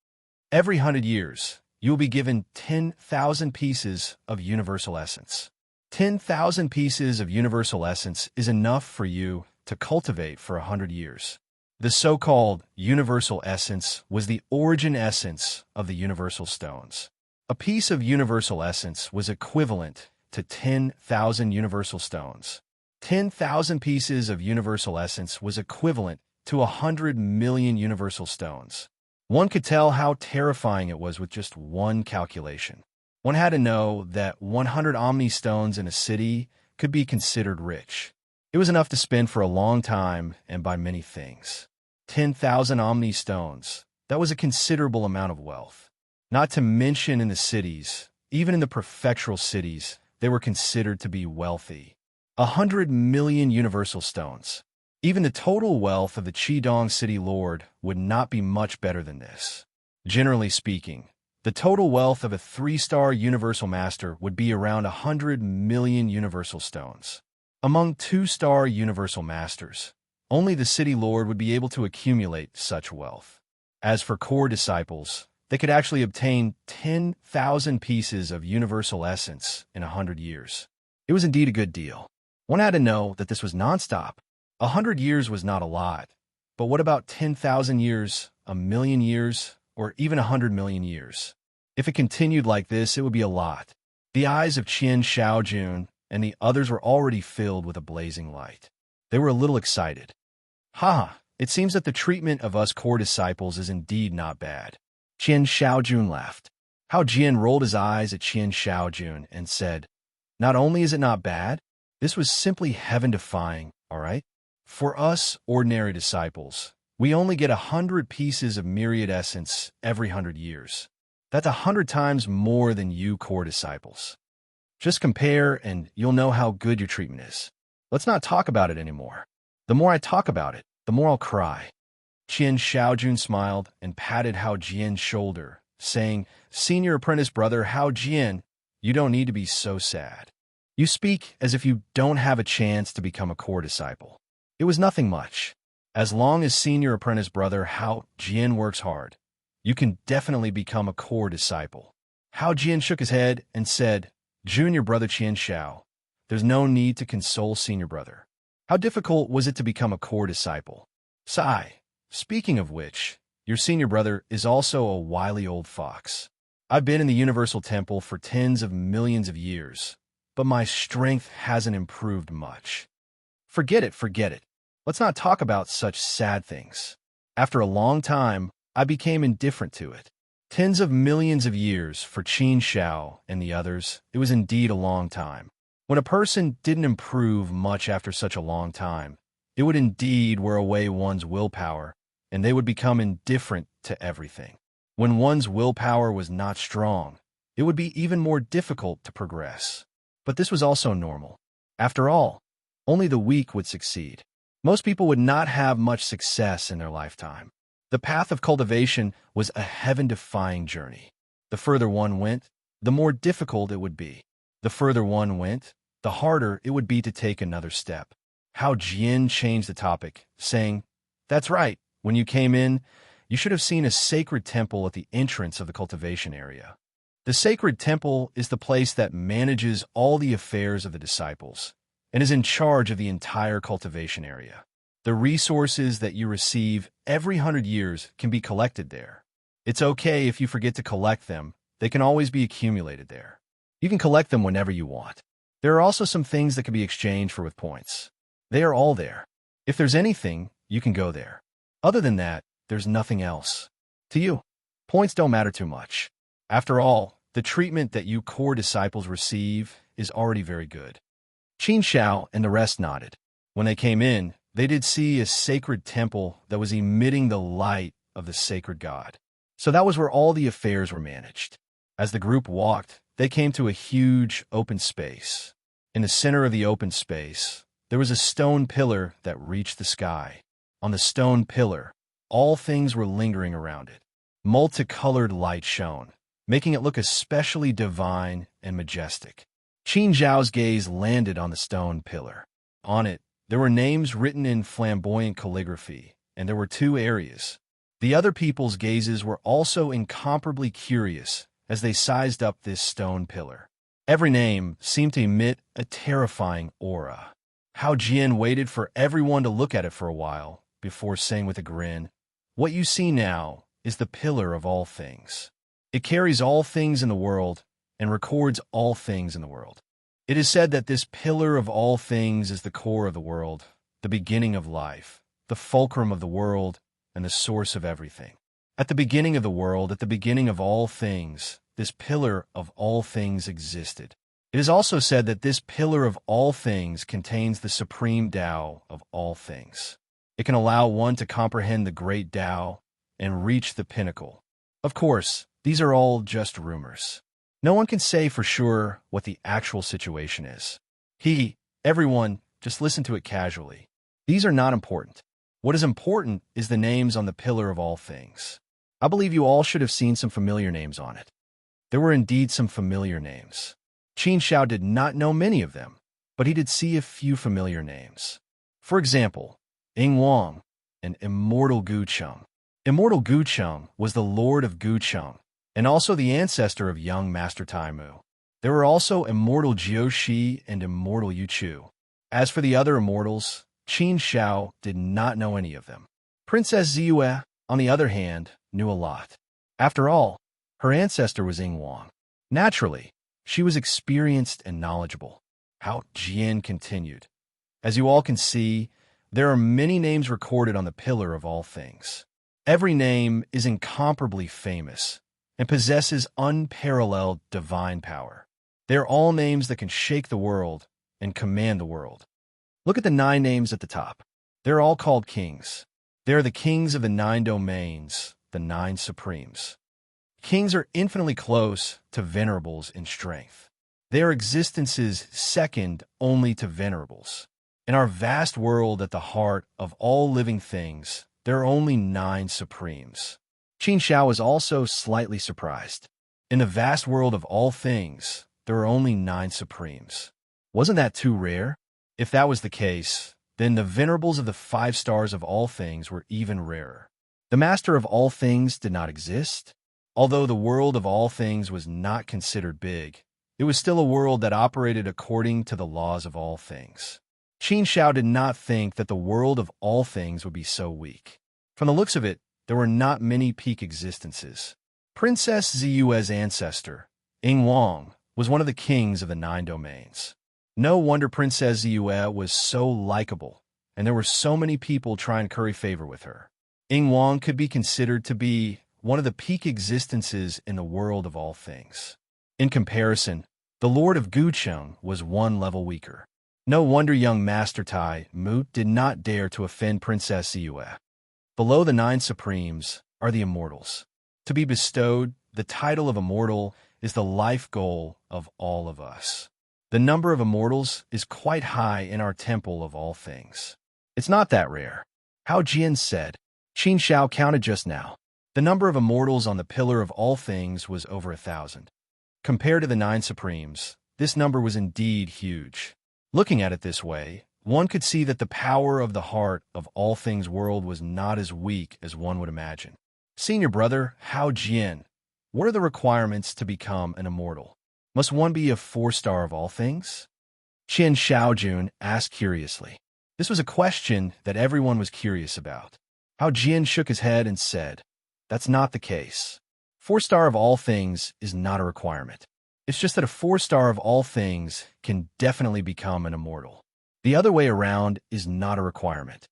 Every 100 years, you will be given 10,000 pieces of universal essence. 10,000 pieces of universal essence is enough for you to cultivate for 100 years. The so-called universal essence was the origin essence of the universal stones. A piece of universal essence was equivalent to 10,000 universal stones. 10,000 pieces of universal essence was equivalent to 100 million universal stones. One could tell how terrifying it was with just one calculation. One had to know that 100 Omni stones in a city could be considered rich. It was enough to spend for a long time and buy many things. 10,000 Omni stones, that was a considerable amount of wealth. Not to mention in the cities, even in the prefectural cities, they were considered to be wealthy. 100 million universal stones. Even the total wealth of the Qidong city lord would not be much better than this. Generally speaking, the total wealth of a 3-star universal master would be around 100 million universal stones. Among 2-star universal masters, only the city lord would be able to accumulate such wealth. As for core disciples, they could actually obtain 10,000 pieces of universal essence in 100 years. It was indeed a good deal. One had to know that this was nonstop. 100 years was not a lot. But what about 10,000 years, 1,000,000 years, or even 100 million years? If it continued like this, it would be a lot. The eyes of Qian Shaojun and the others were already filled with a blazing light. They were a little excited. It seems that the treatment of us core disciples is indeed not bad. Qian Shaojun laughed. Hao Jian rolled his eyes at Qian Shaojun and said, not only is it not bad, this was simply heaven-defying, all right? For us ordinary disciples, we only get 100 pieces of myriad essence every 100 years. That's 100 times more than you core disciples. Just compare and you'll know how good your treatment is. Let's not talk about it anymore. The more I talk about it, the more I'll cry. Qian Shaojun smiled and patted Hao Jian's shoulder, saying, Senior apprentice brother Hao Jian, you don't need to be so sad. You speak as if you don't have a chance to become a core disciple. It was nothing much. As long as senior apprentice brother Hao Jian works hard, you can definitely become a core disciple. Hao Jian shook his head and said, Junior brother Qian Shao, there's no need to console senior brother. How difficult was it to become a core disciple? Sigh. Speaking of which, your senior brother is also a wily old fox. I've been in the Universal Temple for tens of millions of years, but my strength hasn't improved much. Forget it. Let's not talk about such sad things. After a long time, I became indifferent to it. Tens of millions of years for Qin Shao and the others, it was indeed a long time. When a person didn't improve much after such a long time, it would indeed wear away one's willpower, and they would become indifferent to everything. When one's willpower was not strong, it would be even more difficult to progress. But this was also normal. After all, only the weak would succeed. Most people would not have much success in their lifetime. The path of cultivation was a heaven-defying journey. The further one went, the more difficult it would be. The further one went, the harder it would be to take another step. How Jian changed the topic, saying, "That's right, when you came in, you should have seen a sacred temple at the entrance of the cultivation area. The sacred temple is the place that manages all the affairs of the disciples and is in charge of the entire cultivation area. The resources that you receive every 100 years can be collected there. It's okay if you forget to collect them. They can always be accumulated there. You can collect them whenever you want. There are also some things that can be exchanged for with points. They are all there. If there's anything, you can go there. Other than that, there's nothing else. To you, points don't matter too much. After all, the treatment that you core disciples receive is already very good." Qin Shao and the rest nodded. When they came in, they did see a sacred temple that was emitting the light of the sacred god. So that was where all the affairs were managed. As the group walked, they came to a huge open space. In the center of the open space, there was a stone pillar that reached the sky. On the stone pillar, all things were lingering around it. Multicolored light shone, making it look especially divine and majestic. Qin Zhao's gaze landed on the stone pillar. On it, there were names written in flamboyant calligraphy, and there were 2 areas. The other people's gazes were also incomparably curious as they sized up this stone pillar. Every name seemed to emit a terrifying aura. Hao Jian waited for everyone to look at it for a while before saying with a grin, "What you see now is the pillar of all things. It carries all things in the world and records all things in the world. It is said that this pillar of all things is the core of the world, the beginning of life, the fulcrum of the world, and the source of everything. At the beginning of the world, at the beginning of all things, this pillar of all things existed. It is also said that this pillar of all things contains the supreme Tao of all things. It can allow one to comprehend the great Tao and reach the pinnacle. Of course, these are all just rumors. No one can say for sure what the actual situation is. Everyone, just listen to it casually. These are not important. What is important is the names on the pillar of all things. I believe you all should have seen some familiar names on it." There were indeed some familiar names. Qin Shao did not know many of them, but he did see a few familiar names. For example, Ying Wang and Immortal Gucheng. Immortal Gucheng was the Lord of Gucheng, and also the ancestor of young Master Taimu. There were also Immortal Jiushi and Immortal Yuchu. As for the other immortals, Qin Shao did not know any of them. Princess Ziyue, on the other hand, knew a lot. After all, her ancestor was Ying Wang. Naturally, she was experienced and knowledgeable. Hao Jian continued. As you all can see, there are many names recorded on the pillar of all things. Every name is incomparably famous and possesses unparalleled divine power. They are all names that can shake the world and command the world. Look at the 9 names at the top. They're all called kings. They are the kings of the 9 domains, the 9 supremes. Kings are infinitely close to venerables in strength. They are existences second only to venerables. In our vast world at the heart of all living things, there are only 9 supremes. Qin Shao was also slightly surprised. In the vast world of all things, there are only 9 supremes. Wasn't that too rare? If that was the case, then the venerables of the 5 stars of all things were even rarer. The master of all things did not exist. Although the world of all things was not considered big, it was still a world that operated according to the laws of all things. Qin Shao did not think that the world of all things would be so weak. From the looks of it, there were not many peak existences. Princess Ziyue's ancestor, Ying Wang, was one of the kings of the 9 domains. No wonder Princess Ziyue was so likable, and there were so many people trying to curry favor with her. Ying Wang could be considered to be one of the peak existences in the world of all things. In comparison, the Lord of Gucheng was 1 level weaker. No wonder young Master Tai Mu did not dare to offend Princess Ziyue. Below the 9 supremes are the immortals. To be bestowed, the title of immortal is the life goal of all of us. The number of immortals is quite high in our temple of all things. It's not that rare. Hao Jian said. Qin Shao counted just now. The number of immortals on the pillar of all things was over 1,000. Compared to the 9 supremes, this number was indeed huge. Looking at it this way, one could see that the power of the heart of all things world was not as weak as one would imagine. Senior brother, Hao Jian, what are the requirements to become an immortal? Must one be a 4-star of all things? Qian Xiaojun asked curiously. This was a question that everyone was curious about. Hao Jian shook his head and said, "That's not the case. 4-star of all things is not a requirement. It's just that a 4-star of all things can definitely become an immortal. The other way around is not a requirement.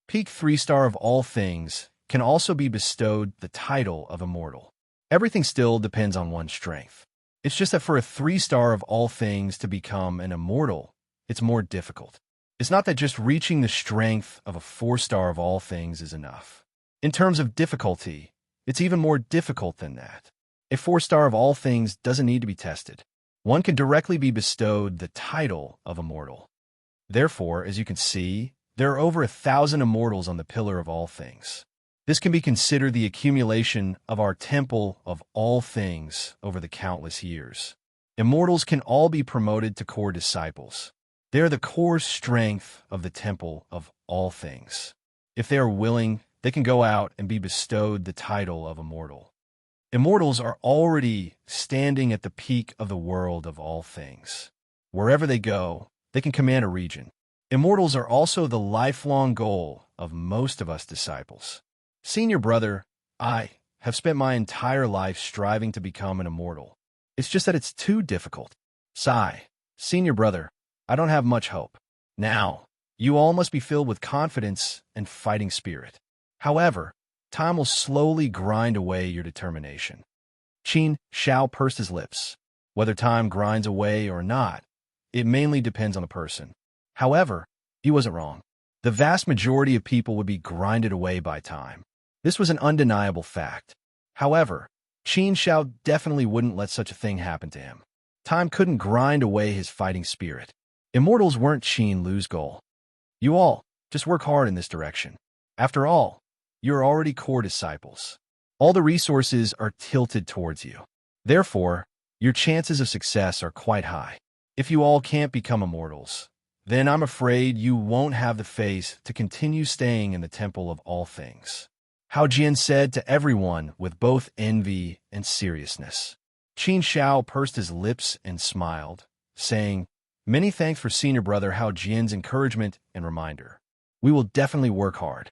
Peak 3-star of all things can also be bestowed the title of immortal. Everything still depends on one's strength. It's just that for a 3-star of all things to become an immortal, it's more difficult. It's not that just reaching the strength of a 4-star of all things is enough. In terms of difficulty, it's even more difficult than that. A 4-star of all things doesn't need to be tested. One can directly be bestowed the title of immortal. Therefore, as you can see, there are over 1,000 immortals on the pillar of all things. This can be considered the accumulation of our temple of all things over the countless years. Immortals can all be promoted to core disciples. They are the core strength of the temple of all things. If they are willing, they can go out and be bestowed the title of immortal. Immortals are already standing at the peak of the world of all things. Wherever they go, they can command a region. Immortals are also the lifelong goal of most of us disciples. Senior brother, I have spent my entire life striving to become an immortal. It's just that it's too difficult. Sigh. Senior brother, I don't have much hope. Now, you all must be filled with confidence and fighting spirit. However, time will slowly grind away your determination. Qin Xiao pursed his lips. Whether time grinds away or not, it mainly depends on the person. However, he wasn't wrong. The vast majority of people would be grinded away by time. This was an undeniable fact. However, Qin Xiao definitely wouldn't let such a thing happen to him. Time couldn't grind away his fighting spirit. Immortals weren't Qin Lu's goal. You all, just work hard in this direction. After all, you're already core disciples. All the resources are tilted towards you. Therefore, your chances of success are quite high. If you all can't become immortals, then I'm afraid you won't have the face to continue staying in the temple of all things. Hao Jian said to everyone with both envy and seriousness. Qin Xiao pursed his lips and smiled, saying, "Many thanks for senior brother Hao Jian's encouragement and reminder. We will definitely work hard."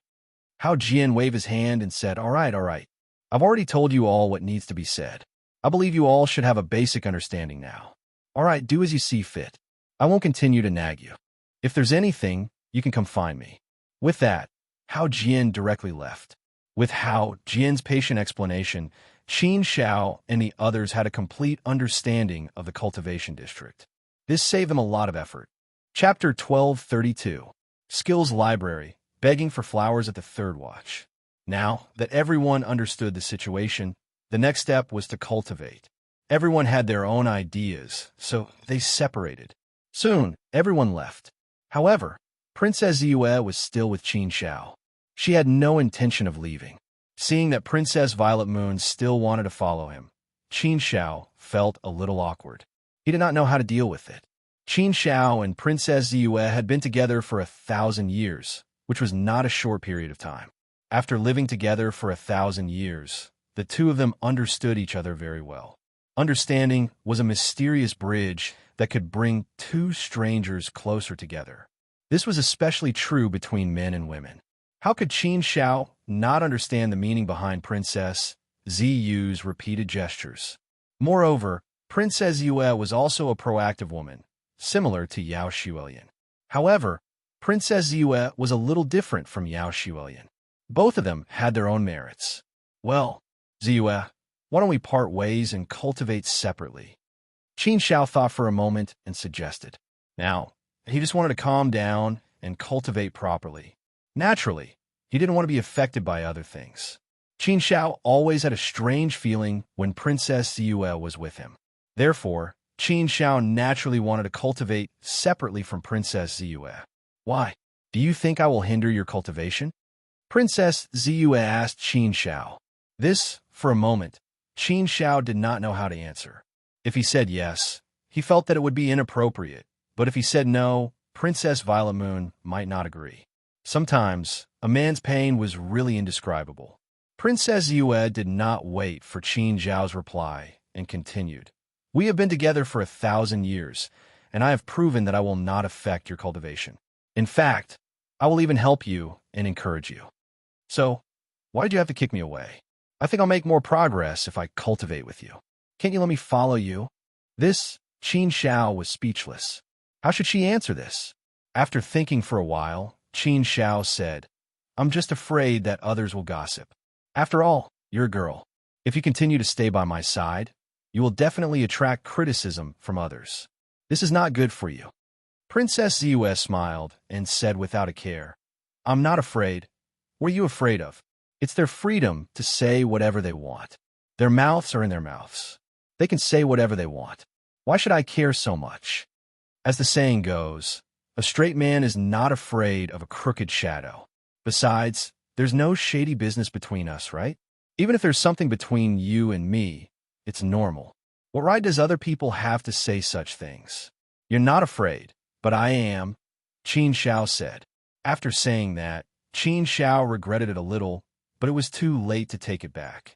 Hao Jian waved his hand and said, all right. I've already told you all what needs to be said. I believe you all should have a basic understanding now. All right, do as you see fit. I won't continue to nag you. If there's anything, you can come find me." With that, Hao Jian directly left. With Hao Jian's patient explanation, Qin Xiao and the others had a complete understanding of the cultivation district. This saved them a lot of effort. Chapter 1232. Skills Library, Begging for Flowers at the Third Watch. Now that everyone understood the situation, the next step was to cultivate. Everyone had their own ideas, so they separated. Soon, everyone left. However, Princess Ziyue was still with Qin Xiao. She had no intention of leaving. Seeing that Princess Violet Moon still wanted to follow him, Qin Xiao felt a little awkward. He did not know how to deal with it. Qin Xiao and Princess Ziyue had been together for 1,000 years, which was not a short period of time. After living together for 1,000 years, the two of them understood each other very well. Understanding was a mysterious bridge that could bring two strangers closer together. This was especially true between men and women. How could Qin Xiao not understand the meaning behind Princess Ziyue's repeated gestures? Moreover, Princess Ziyue was also a proactive woman, similar to Yao Xuelian. However, Princess Ziyue was a little different from Yao Xuelian. Both of them had their own merits. Well, Ziyue, why don't we part ways and cultivate separately? Qin Xiao thought for a moment and suggested. Now, he just wanted to calm down and cultivate properly. Naturally, he didn't want to be affected by other things. Qin Xiao always had a strange feeling when Princess Ziyue was with him. Therefore, Qin Xiao naturally wanted to cultivate separately from Princess Ziyue. Why? Do you think I will hinder your cultivation? Princess Ziyue asked Qin Xiao. This, for a moment, Qin Xiao did not know how to answer. If he said yes, he felt that it would be inappropriate, but if he said no, Princess Violet Moon might not agree. Sometimes, a man's pain was really indescribable. Princess Yue did not wait for Qin Zhao's reply and continued. We have been together for 1,000 years, and I have proven that I will not affect your cultivation. In fact, I will even help you and encourage you. So, why did you have to kick me away? I think I'll make more progress if I cultivate with you. Can't you let me follow you? This, Qin Xiao was speechless. How should she answer this? After thinking for a while, Qin Xiao said, I'm just afraid that others will gossip. After all, you're a girl. If you continue to stay by my side, you will definitely attract criticism from others. This is not good for you. Princess Yue smiled and said without a care, I'm not afraid. What are you afraid of? It's their freedom to say whatever they want. Their mouths are in their mouths. They can say whatever they want. Why should I care so much? As the saying goes, a straight man is not afraid of a crooked shadow. Besides, there's no shady business between us, right? Even if there's something between you and me, it's normal. What right does other people have to say such things? You're not afraid, but I am, Qin Xiao said. After saying that, Qin Xiao regretted it a little, but it was too late to take it back.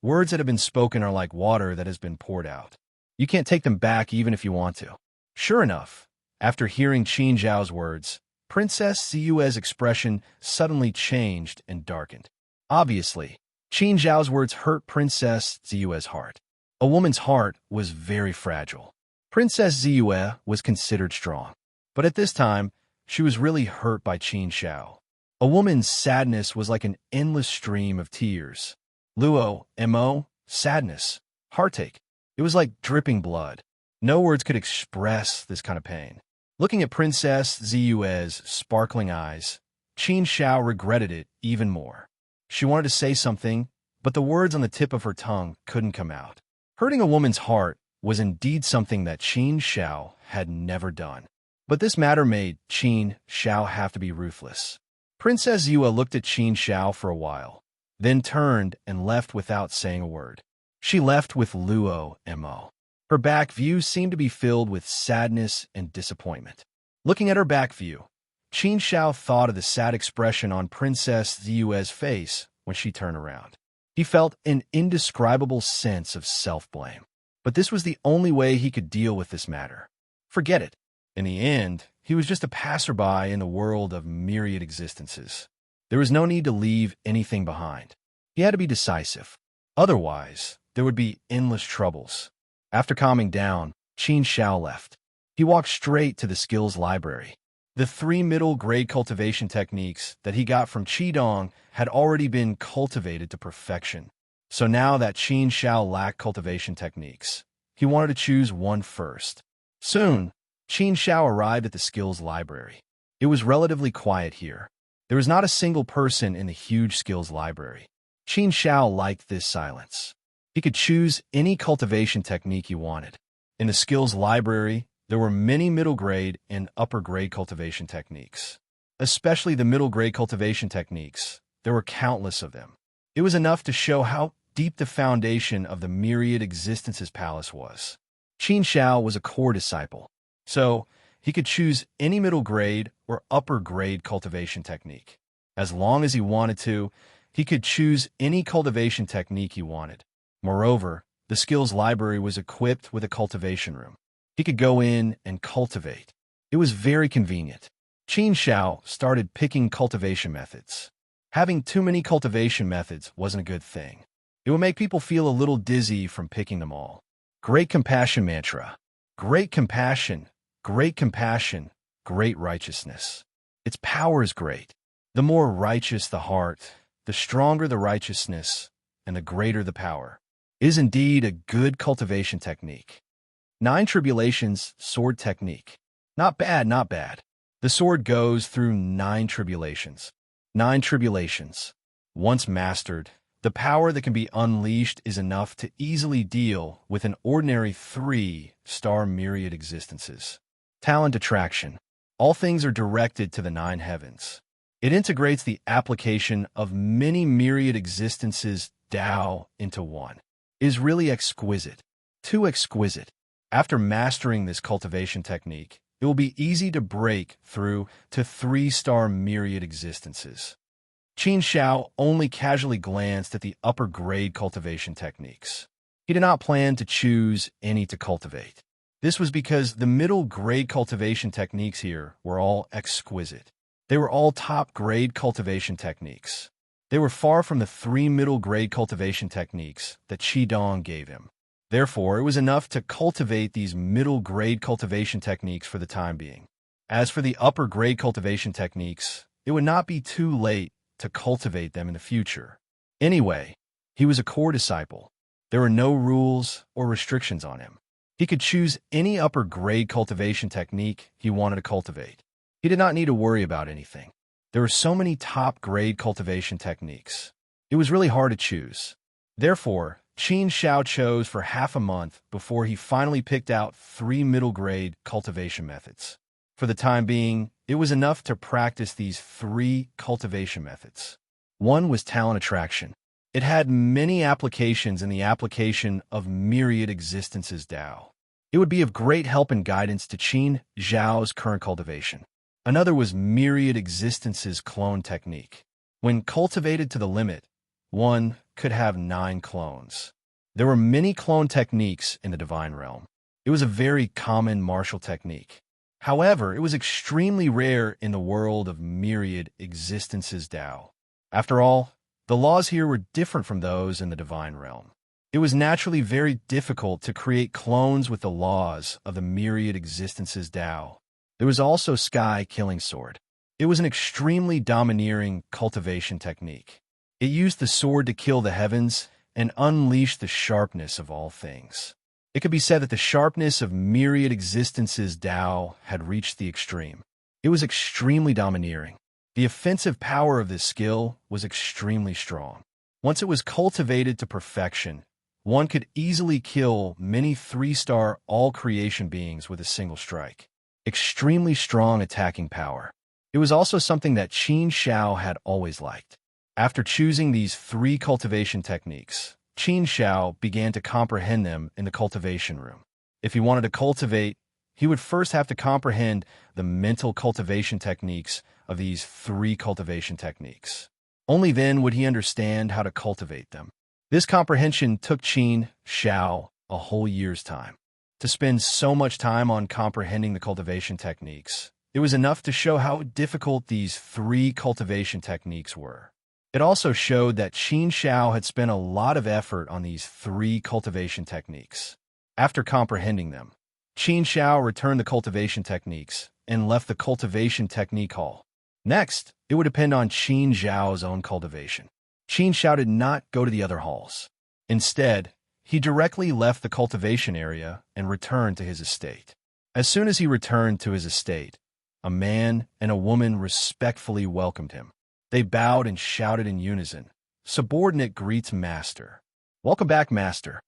Words that have been spoken are like water that has been poured out. You can't take them back even if you want to. Sure enough, after hearing Qin Zhao's words, Princess Yue's expression suddenly changed and darkened. Obviously, Qin Zhao's words hurt Princess Yue's heart. A woman's heart was very fragile. Princess Yue was considered strong, but at this time, she was really hurt by Qin Xiao. A woman's sadness was like an endless stream of tears. Luo, mo, sadness, heartache. It was like dripping blood. No words could express this kind of pain. Looking at Princess Ziyue's sparkling eyes, Qin Xiao regretted it even more. She wanted to say something, but the words on the tip of her tongue couldn't come out. Hurting a woman's heart was indeed something that Qin Xiao had never done. But this matter made Qin Xiao have to be ruthless. Princess Yue looked at Qin Xiao for a while, then turned and left without saying a word. She left with Luo mo. Her back view seemed to be filled with sadness and disappointment. Looking at her back view, Qin Xiao thought of the sad expression on Princess Yue's face when she turned around. He felt an indescribable sense of self-blame. But this was the only way he could deal with this matter. Forget it. In the end, he was just a passerby in the world of myriad existences. There was no need to leave anything behind. He had to be decisive. Otherwise, there would be endless troubles. After calming down, Qin Xiao left. He walked straight to the skills library. The 3 middle-grade cultivation techniques that he got from Qidong had already been cultivated to perfection. So now that Qin Xiao lacked cultivation techniques, he wanted to choose one first. Soon, Qin Xiao arrived at the skills library. It was relatively quiet here. There was not a single person in the huge skills library. Qin Xiao liked this silence. He could choose any cultivation technique he wanted. In the skills library, there were many middle-grade and upper-grade cultivation techniques. Especially the middle-grade cultivation techniques. There were countless of them. It was enough to show how deep the foundation of the myriad existences palace was. Qin Xiao was a core disciple, so he could choose any middle-grade or upper-grade cultivation technique. As long as he wanted to, he could choose any cultivation technique he wanted. Moreover, the skills library was equipped with a cultivation room. He could go in and cultivate. It was very convenient. Qin Xiao started picking cultivation methods. Having too many cultivation methods wasn't a good thing. It would make people feel a little dizzy from picking them all. Great compassion mantra. Great compassion, great compassion, great righteousness. Its power is great. The more righteous the heart, the stronger the righteousness, and the greater the power. It is indeed a good cultivation technique. 9 tribulations sword technique. Not bad, not bad. The sword goes through 9 tribulations. 9 tribulations. Once mastered, the power that can be unleashed is enough to easily deal with an ordinary 3-star myriad existences. Talent attraction. All things are directed to the 9 heavens. It integrates the application of many myriad existences Tao into one. It is really exquisite. Too exquisite. After mastering this cultivation technique, it will be easy to break through to 3-star myriad existences. Qin Shao only casually glanced at the upper-grade cultivation techniques. He did not plan to choose any to cultivate. This was because the middle-grade cultivation techniques here were all exquisite. They were all top-grade cultivation techniques. They were far from the 3 middle-grade cultivation techniques that Qidong gave him. Therefore, it was enough to cultivate these middle-grade cultivation techniques for the time being. As for the upper-grade cultivation techniques, it would not be too late to cultivate them in the future. Anyway, he was a core disciple. There were no rules or restrictions on him. He could choose any upper-grade cultivation technique he wanted to cultivate. He did not need to worry about anything. There were so many top-grade cultivation techniques. It was really hard to choose. Therefore, Qin Shao chose for half a month before he finally picked out 3 middle-grade cultivation methods. For the time being, it was enough to practice these 3 cultivation methods. One was talent attraction. It had many applications in the application of myriad existences Tao. It would be of great help and guidance to Qin Zhao's current cultivation. Another was myriad existences clone technique. When cultivated to the limit, one could have 9 clones. There were many clone techniques in the divine realm. It was a very common martial technique. However, it was extremely rare in the world of myriad existences Tao. After all, the laws here were different from those in the divine realm. It was naturally very difficult to create clones with the laws of the myriad existences Tao. There was also Sky Killing Sword. It was an extremely domineering cultivation technique. It used the sword to kill the heavens and unleash the sharpness of all things. It could be said that the sharpness of myriad existences Tao had reached the extreme. It was extremely domineering. The offensive power of this skill was extremely strong. Once it was cultivated to perfection, one could easily kill many 3-star all-creation beings with a single strike. Extremely strong attacking power. It was also something that Qin Shao had always liked. After choosing these 3 cultivation techniques, Qin Shao began to comprehend them in the cultivation room. If he wanted to cultivate, he would first have to comprehend the mental cultivation techniques of these 3 cultivation techniques. Only then would he understand how to cultivate them. This comprehension took Qin Shao a whole year's time. To spend so much time on comprehending the cultivation techniques, it was enough to show how difficult these 3 cultivation techniques were. It also showed that Qin Shao had spent a lot of effort on these 3 cultivation techniques. After comprehending them, Qin Shao returned the cultivation techniques and left the cultivation technique hall. Next, it would depend on Qin Zhao's own cultivation. Qin Shao did not go to the other halls. Instead, he directly left the cultivation area and returned to his estate. As soon as he returned to his estate, a man and a woman respectfully welcomed him. They bowed and shouted in unison, "Subordinate greets master." "Welcome back, master."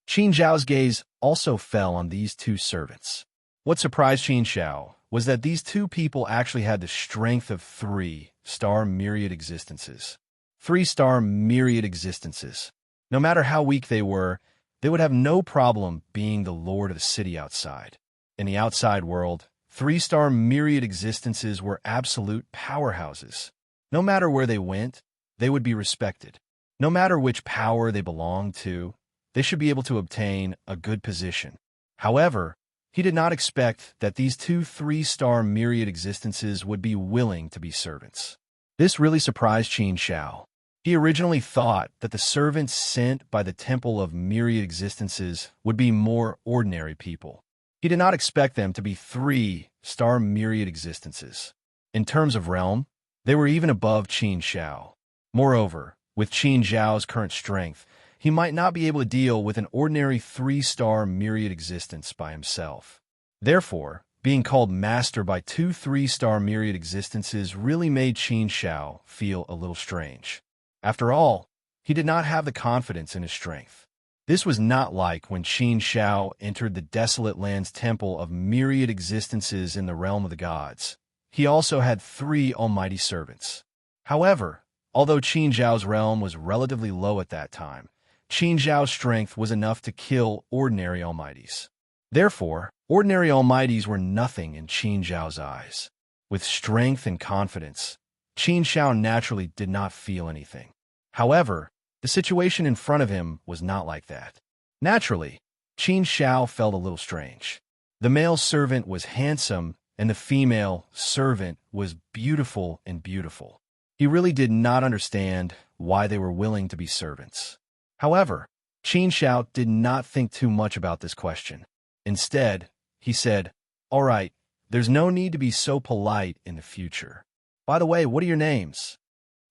Qin Zhao's gaze also fell on these 2 servants. What surprised Qin Shao was that these 2 people actually had the strength of 3-star myriad existences. 3-star myriad existences. No matter how weak they would have no problem being the lord of the city outside. In the outside world, 3-star myriad existences were absolute powerhouses. No matter where they went, they would be respected. No matter which power they belonged to, they should be able to obtain a good position. However, he did not expect that these 2 3-star myriad existences would be willing to be servants. This really surprised Qin Shao. He originally thought that the servants sent by the Temple of Myriad Existences would be more ordinary people. He did not expect them to be 3-star myriad existences. In terms of realm, they were even above Qin Shao. Moreover, with Qin Zhao's current strength, he might not be able to deal with an ordinary 3-star myriad existence by himself. Therefore, being called master by 2 3-star myriad existences really made Qin Shao feel a little strange. After all, he did not have the confidence in his strength. This was not like when Qin Shao entered the desolate land's temple of myriad existences in the realm of the gods. He also had 3 almighty servants. However, although Qin Zhao's realm was relatively low at that time, Qin Zhao's strength was enough to kill ordinary almighties. Therefore, ordinary almighties were nothing in Qin Zhao's eyes. With strength and confidence, Qin Zhao naturally did not feel anything. However, the situation in front of him was not like that. Naturally, Qin Zhao felt a little strange. The male servant was handsome, and the female servant was beautiful and beautiful. He really did not understand why they were willing to be servants. However, Qin Zhao did not think too much about this question. Instead, he said, "All right, there's no need to be so polite in the future. By the way, what are your names?"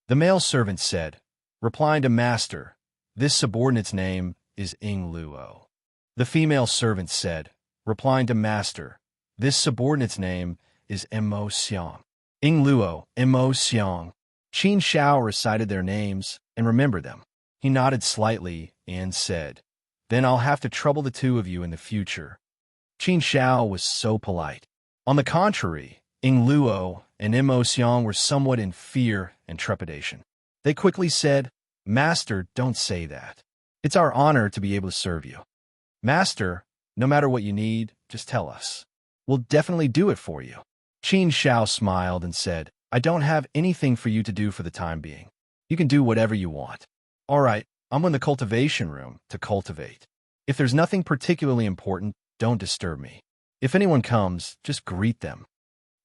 The male servant said, replying to Master, "This subordinate's name is Ing Luo." The female servant said, replying to Master, "This subordinate's name is Mo Xiang." Ing Luo, Mo Xiang. Qin Zhao recited their names and remembered them. He nodded slightly and said, "Then I'll have to trouble the two of you in the future." Qin Zhao was so polite. On the contrary, Ing Luo and Mo Xiang were somewhat in fear and trepidation. They quickly said, "Master, don't say that. It's our honor to be able to serve you. Master, no matter what you need, just tell us. We'll definitely do it for you." Qin Zhao smiled and said, "I don't have anything for you to do for the time being. You can do whatever you want. All right, I'm in the cultivation room to cultivate. If there's nothing particularly important, don't disturb me. If anyone comes, just greet them."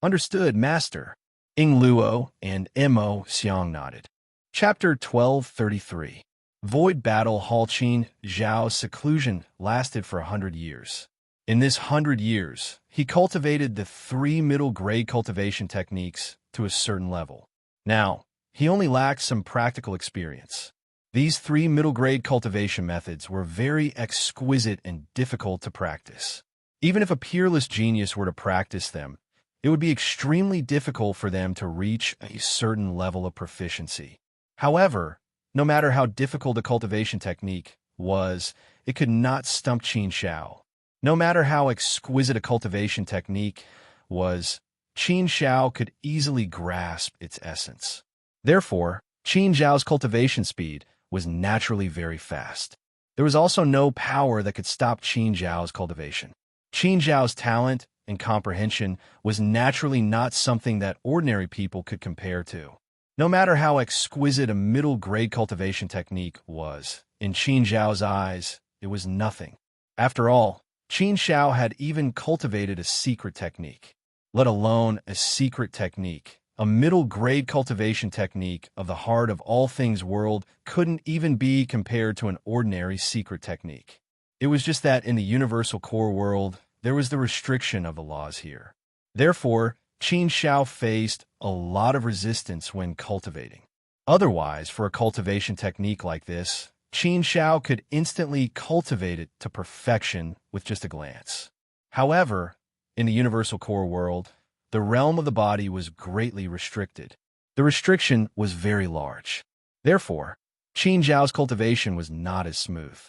"Understood, Master." Ing Luo and Mo Xiang nodded. Chapter 1233. Void Battle. Qin Zhao's seclusion lasted for 100 years. In this 100 years, he cultivated the 3 middle-grade cultivation techniques to a certain level. Now, he only lacked some practical experience. These 3 middle-grade cultivation methods were very exquisite and difficult to practice. Even if a peerless genius were to practice them, it would be extremely difficult for them to reach a certain level of proficiency. However, no matter how difficult a cultivation technique was, it could not stump Qin Zhao. No matter how exquisite a cultivation technique was, Qin Zhao could easily grasp its essence. Therefore, Qin Zhao's cultivation speed was naturally very fast. There was also no power that could stop Qin Zhao's cultivation. Qin Zhao's talent and comprehension was naturally not something that ordinary people could compare to. No matter how exquisite a middle-grade cultivation technique was, in Qin Zhao's eyes, it was nothing. After all, Qin Zhao had even cultivated a secret technique, let alone a secret technique. A middle-grade cultivation technique of the heart of all things world couldn't even be compared to an ordinary secret technique. It was just that in the universal core world, there was the restriction of the laws here. Therefore, Qin Zhao faced a lot of resistance when cultivating. Otherwise, for a cultivation technique like this, Qin Zhao could instantly cultivate it to perfection with just a glance. However, in the universal core world, the realm of the body was greatly restricted. The restriction was very large. Therefore, Qin Zhao's cultivation was not as smooth.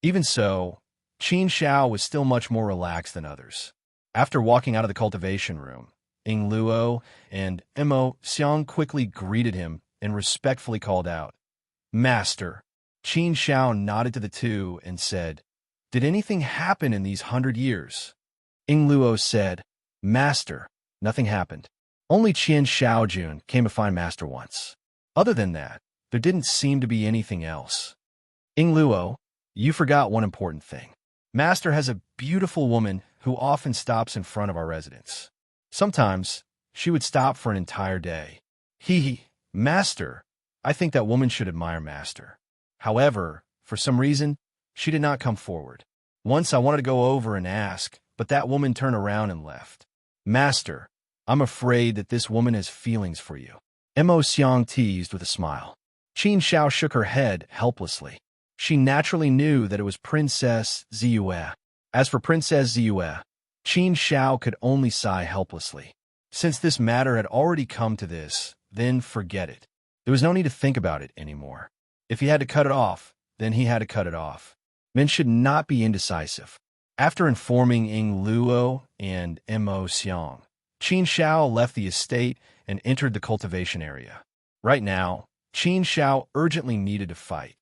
Even so, Qin Zhao was still much more relaxed than others. After walking out of the cultivation room, Ing Luo and Mo Xiang quickly greeted him and respectfully called out, "Master." Qin Zhao nodded to the two and said, "Did anything happen in these 100 years?" Ing Luo said, "Master, nothing happened. Only Qian Shaojun came to find Master once. Other than that, there didn't seem to be anything else." "Ing Luo, you forgot one important thing. Master has a beautiful woman who often stops in front of our residence. Sometimes, she would stop for an entire day. Master, I think that woman should admire Master. However, for some reason, she did not come forward. Once I wanted to go over and ask, but that woman turned around and left. Master, I'm afraid that this woman has feelings for you." Mo Xiang teased with a smile. Qin Zhao shook her head helplessly. She naturally knew that it was Princess Ziyue. As for Princess Ziyue, Qin Zhao could only sigh helplessly. Since this matter had already come to this, then forget it. There was no need to think about it anymore. If he had to cut it off, then he had to cut it off. Men should not be indecisive. After informing Ing Luo and Mo Xiang, Qin Zhao left the estate and entered the cultivation area. Right now, Qin Zhao urgently needed to fight.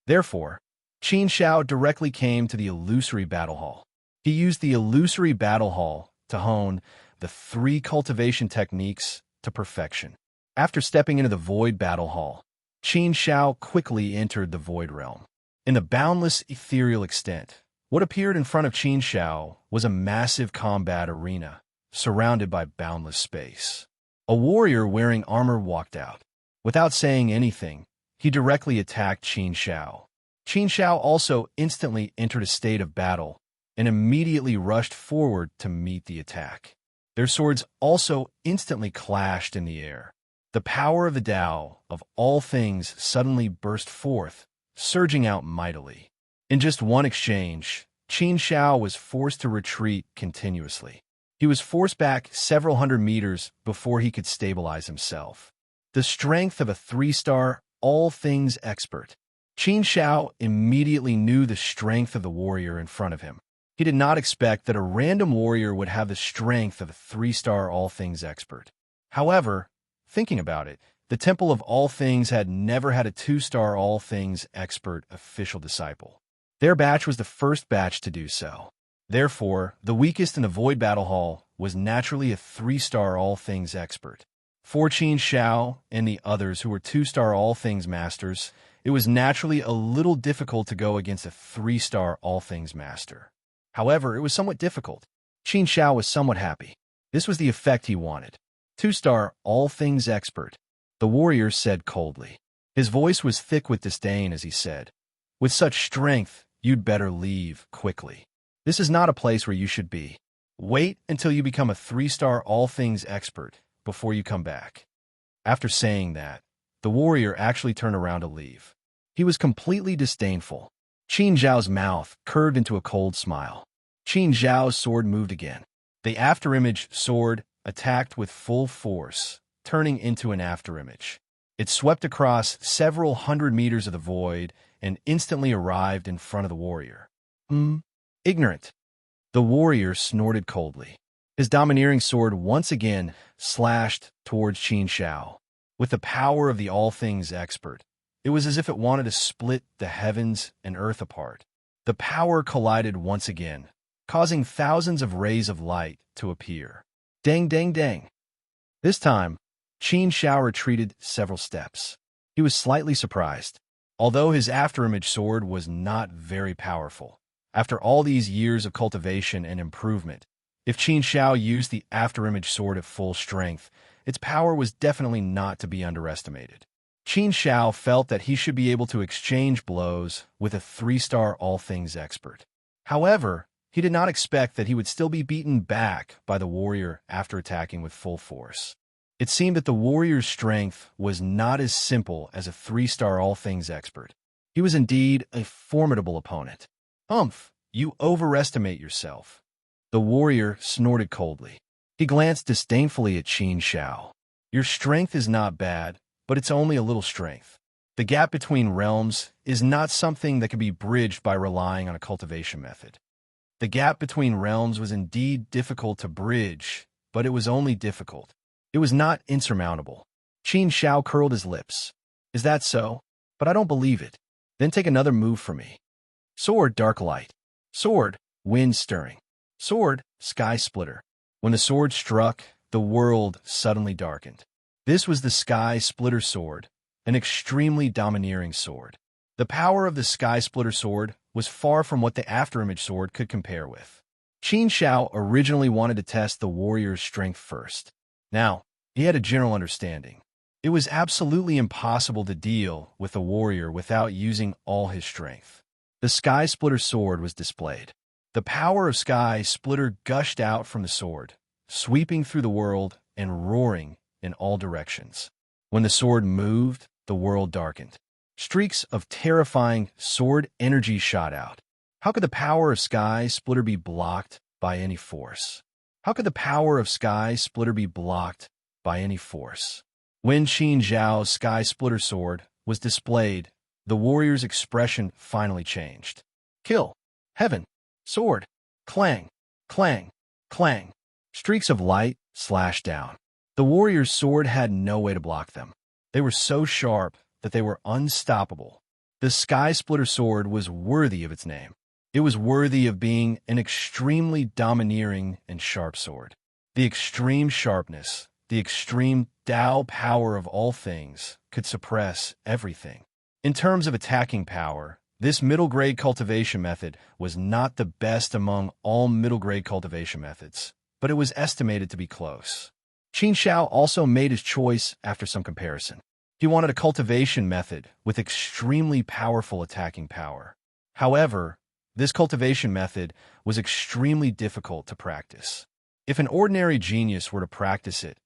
Therefore, Qin Zhao directly came to the illusory battle hall. He used the illusory battle hall to hone the 3 cultivation techniques to perfection. After stepping into the void battle hall, Qin Shao quickly entered the void realm. In the boundless ethereal extent, what appeared in front of Qin Shao was a massive combat arena, surrounded by boundless space. A warrior wearing armor walked out. Without saying anything, he directly attacked Qin Shao. Qin Shao also instantly entered a state of battle and immediately rushed forward to meet the attack. Their swords also instantly clashed in the air. The power of the Tao of all things suddenly burst forth, surging out mightily. In just one exchange, Qin Shao was forced to retreat continuously. He was forced back several hundred meters before he could stabilize himself. The strength of a 3-star all-things expert. Qin Shao immediately knew the strength of the warrior in front of him. He did not expect that a random warrior would have the strength of a 3-star all-things expert. However, thinking about it, the Temple of All Things had never had a 2-star all-things expert official disciple. Their batch was the first batch to do so. Therefore, the weakest in the Void Battle Hall was naturally a 3-star all-things expert. For Qin Shao and the others who were 2-star all-things masters, it was naturally a little difficult to go against a 3-star all-things master. However, it was somewhat difficult. Qin Shao was somewhat happy. This was the effect he wanted. 2-star all-things expert, the warrior said coldly. His voice was thick with disdain as he said, "With such strength, you'd better leave quickly. This is not a place where you should be. Wait until you become a 3-star all-things expert before you come back." After saying that, the warrior actually turned around to leave. He was completely disdainful. Qin Zhao's mouth curved into a cold smile. Qin Zhao's sword moved again. The afterimage sword attacked with full force, turning into an afterimage. It swept across several hundred meters of the void and instantly arrived in front of the warrior. Ignorant. The warrior snorted coldly. His domineering sword once again slashed towards Qin Shao. With the power of the all-things expert, it was as if it wanted to split the heavens and earth apart. The power collided once again, causing thousands of rays of light to appear. Dang, dang, dang. This time, Qin Shao retreated several steps. He was slightly surprised. Although his afterimage sword was not very powerful, after all these years of cultivation and improvement, if Qin Shao used the afterimage sword at full strength, its power was definitely not to be underestimated. Qin Shao felt that he should be able to exchange blows with a 3-star all-things expert. However, he did not expect that he would still be beaten back by the warrior after attacking with full force. It seemed that the warrior's strength was not as simple as a 3-star all-things expert. He was indeed a formidable opponent. You overestimate yourself. The warrior snorted coldly. He glanced disdainfully at Qin Shao. Your strength is not bad, but it's only a little strength. The gap between realms is not something that can be bridged by relying on a cultivation method. The gap between realms was indeed difficult to bridge, but it was only difficult. It was not insurmountable. Qin Shao curled his lips. Is that so? But I don't believe it. Then take another move for me. Sword, dark light. Sword, wind stirring. Sword, sky splitter. When the sword struck, the world suddenly darkened. This was the sky splitter sword, an extremely domineering sword. The power of the sky splitter sword was far from what the afterimage sword could compare with. Qin Shao originally wanted to test the warrior's strength first. Now, he had a general understanding. It was absolutely impossible to deal with the warrior without using all his strength. The sky splitter sword was displayed. The power of sky splitter gushed out from the sword, sweeping through the world and roaring in all directions. When the sword moved, the world darkened. Streaks of terrifying sword energy shot out. How could the power of sky splitter be blocked by any force? How could the power of sky splitter be blocked by any force? When Qin Zhao's sky splitter sword was displayed, the warrior's expression finally changed. Kill. Heaven. Sword. Clang. Clang. Clang. Streaks of light slashed down. The warrior's sword had no way to block them. They were so sharp that they were unstoppable. The sky splitter sword was worthy of its name. It was worthy of being an extremely domineering and sharp sword. The extreme sharpness, the extreme Tao power of all things, could suppress everything. In terms of attacking power, this middle-grade cultivation method was not the best among all middle-grade cultivation methods, but it was estimated to be close. Qin Shao also made his choice after some comparison. He wanted a cultivation method with extremely powerful attacking power. However, this cultivation method was extremely difficult to practice. If an ordinary genius were to practice it,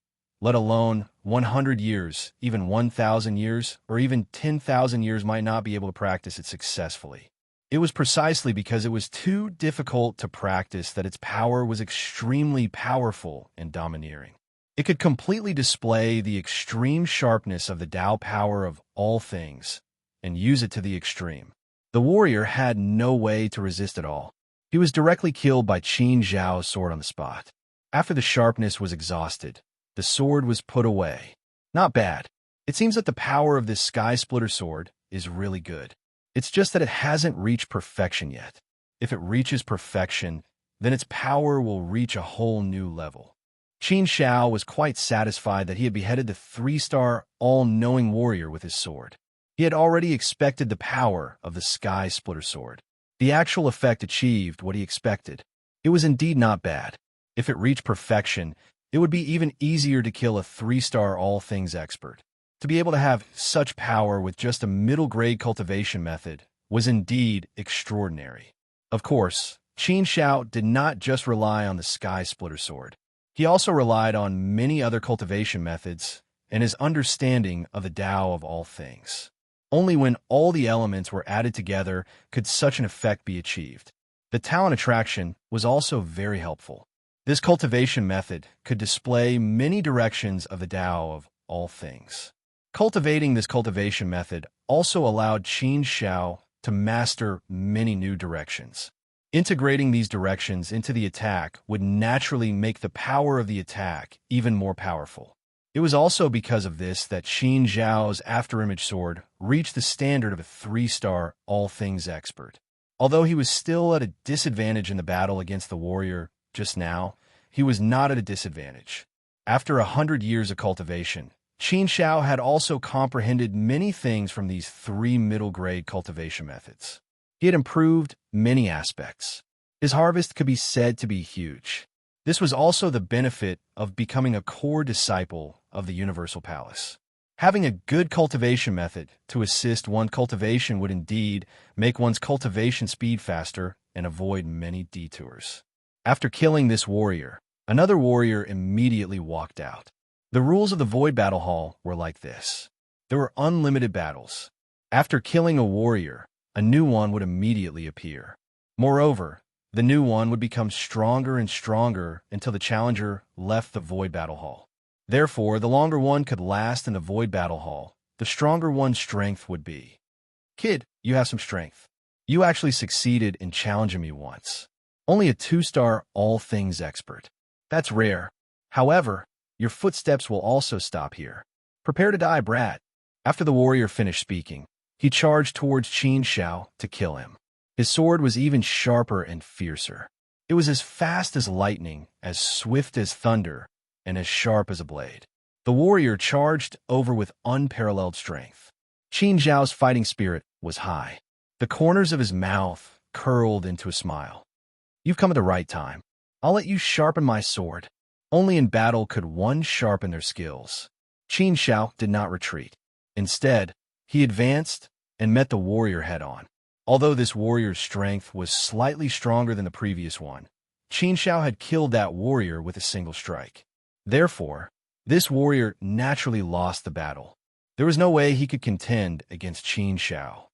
let alone 100 years, even 1,000 years, or even 10,000 years, might not be able to practice it successfully. It was precisely because it was too difficult to practice that its power was extremely powerful and domineering. It could completely display the extreme sharpness of the Tao power of all things and use it to the extreme. The warrior had no way to resist at all. He was directly killed by Qin Zhao's sword on the spot. After the sharpness was exhausted, the sword was put away. Not bad. It seems that the power of this Sky Splitter sword is really good. It's just that it hasn't reached perfection yet. If it reaches perfection, then its power will reach a whole new level. Qin Shao was quite satisfied that he had beheaded the 3-star all-knowing warrior with his sword. He had already expected the power of the Sky Splitter sword. The actual effect achieved what he expected. It was indeed not bad. If it reached perfection, it would be even easier to kill a 3-star all-things expert. To be able to have such power with just a middle-grade cultivation method was indeed extraordinary. Of course, Qin Shao did not just rely on the Sky Splitter sword. He also relied on many other cultivation methods and his understanding of the Tao of all things. Only when all the elements were added together could such an effect be achieved. The talent attraction was also very helpful. This cultivation method could display many directions of the Tao of all things. Cultivating this cultivation method also allowed Qin Shao to master many new directions. Integrating these directions into the attack would naturally make the power of the attack even more powerful. It was also because of this that Qin Zhao's afterimage sword reached the standard of a 3-star all-things expert. Although he was still at a disadvantage in the battle against the warrior just now, he was not at a disadvantage. After 100 years of cultivation, Qin Shao had also comprehended many things from these 3 middle-grade cultivation methods. He had improved many aspects. His harvest could be said to be huge. This was also the benefit of becoming a core disciple of the Universal Palace. Having a good cultivation method to assist one's cultivation would indeed make one's cultivation speed faster and avoid many detours. After killing this warrior, another warrior immediately walked out. The rules of the Void Battle Hall were like this. There were unlimited battles. After killing a warrior, a new one would immediately appear. Moreover, the new one would become stronger and stronger until the challenger left the Void Battle Hall. Therefore, the longer one could last in the Void Battle Hall, the stronger one's strength would be. Kid, you have some strength. You actually succeeded in challenging me once. Only a 2-star all-things expert. That's rare. However, your footsteps will also stop here. Prepare to die, brat. After the warrior finished speaking, he charged towards Qin Shao to kill him. His sword was even sharper and fiercer. It was as fast as lightning, as swift as thunder, and as sharp as a blade. The warrior charged over with unparalleled strength. Qin Zhao's fighting spirit was high. The corners of his mouth curled into a smile. You've come at the right time. I'll let you sharpen my sword. Only in battle could one sharpen their skills. Qin Shao did not retreat. Instead, he advanced and met the warrior head-on. Although this warrior's strength was slightly stronger than the previous one, Qin Shao had killed that warrior with a single strike. Therefore, this warrior naturally lost the battle. There was no way he could contend against Qin Shao.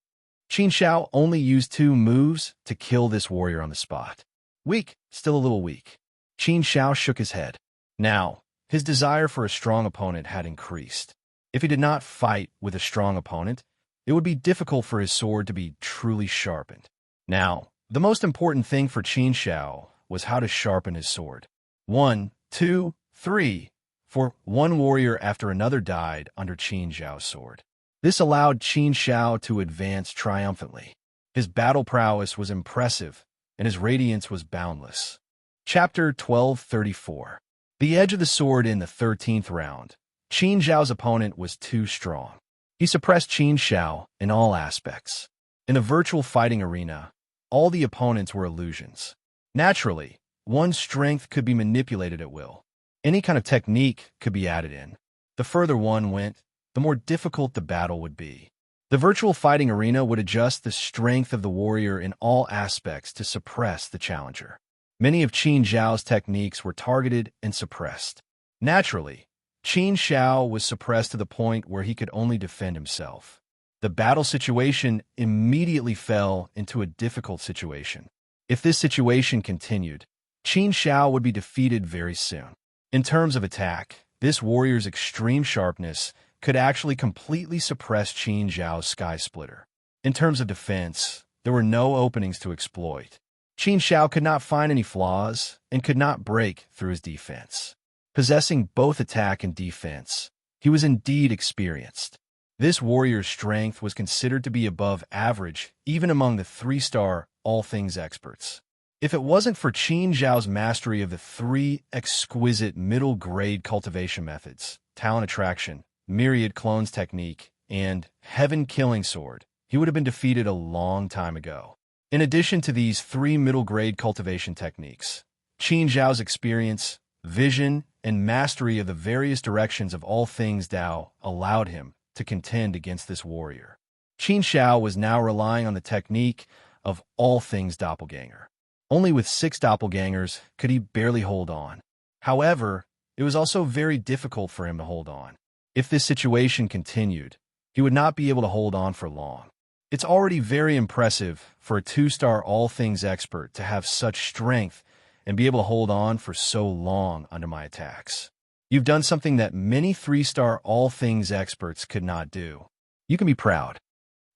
Qin Shao only used 2 moves to kill this warrior on the spot. Weak, still a little weak. Qin Shao shook his head. Now, his desire for a strong opponent had increased. If he did not fight with a strong opponent, it would be difficult for his sword to be truly sharpened. Now, the most important thing for Qin Shao was how to sharpen his sword. 1, 2, 3, for one warrior after another died under Qin Zhao's sword. This allowed Qin Shao to advance triumphantly. His battle prowess was impressive, and his radiance was boundless. Chapter 1234. The edge of the sword in the 13th round. Qin Zhao's opponent was too strong. He suppressed Qin Zhao in all aspects. In a virtual fighting arena, all the opponents were illusions. Naturally, one's strength could be manipulated at will. Any kind of technique could be added in. The further one went, the more difficult the battle would be. The virtual fighting arena would adjust the strength of the warrior in all aspects to suppress the challenger. Many of Qin Zhao's techniques were targeted and suppressed. Naturally, Qin Zhao was suppressed to the point where he could only defend himself. The battle situation immediately fell into a difficult situation. If this situation continued, Qin Zhao would be defeated very soon. In terms of attack, this warrior's extreme sharpness could actually completely suppress Qin Zhao's Sky Splitter. In terms of defense, there were no openings to exploit. Qin Zhao could not find any flaws and could not break through his defense. Possessing both attack and defense, he was indeed experienced. This warrior's strength was considered to be above average even among the 3-star all things experts. If it wasn't for Qin Zhao's mastery of the 3 exquisite middle-grade cultivation methods, talent attraction, myriad clones technique, and heaven killing sword, he would have been defeated a long time ago. In addition to these 3 middle-grade cultivation techniques, Qin Zhao's experience, vision, and mastery of the various directions of all things Dao allowed him to contend against this warrior. Qin Zhao was now relying on the technique of all things doppelganger. Only with 6 doppelgangers could he barely hold on. However, it was also very difficult for him to hold on. If this situation continued, he would not be able to hold on for long. It's already very impressive for a 2-star all things expert to have such strength and be able to hold on for so long under my attacks. You've done something that many 3-star all things experts could not do. You can be proud.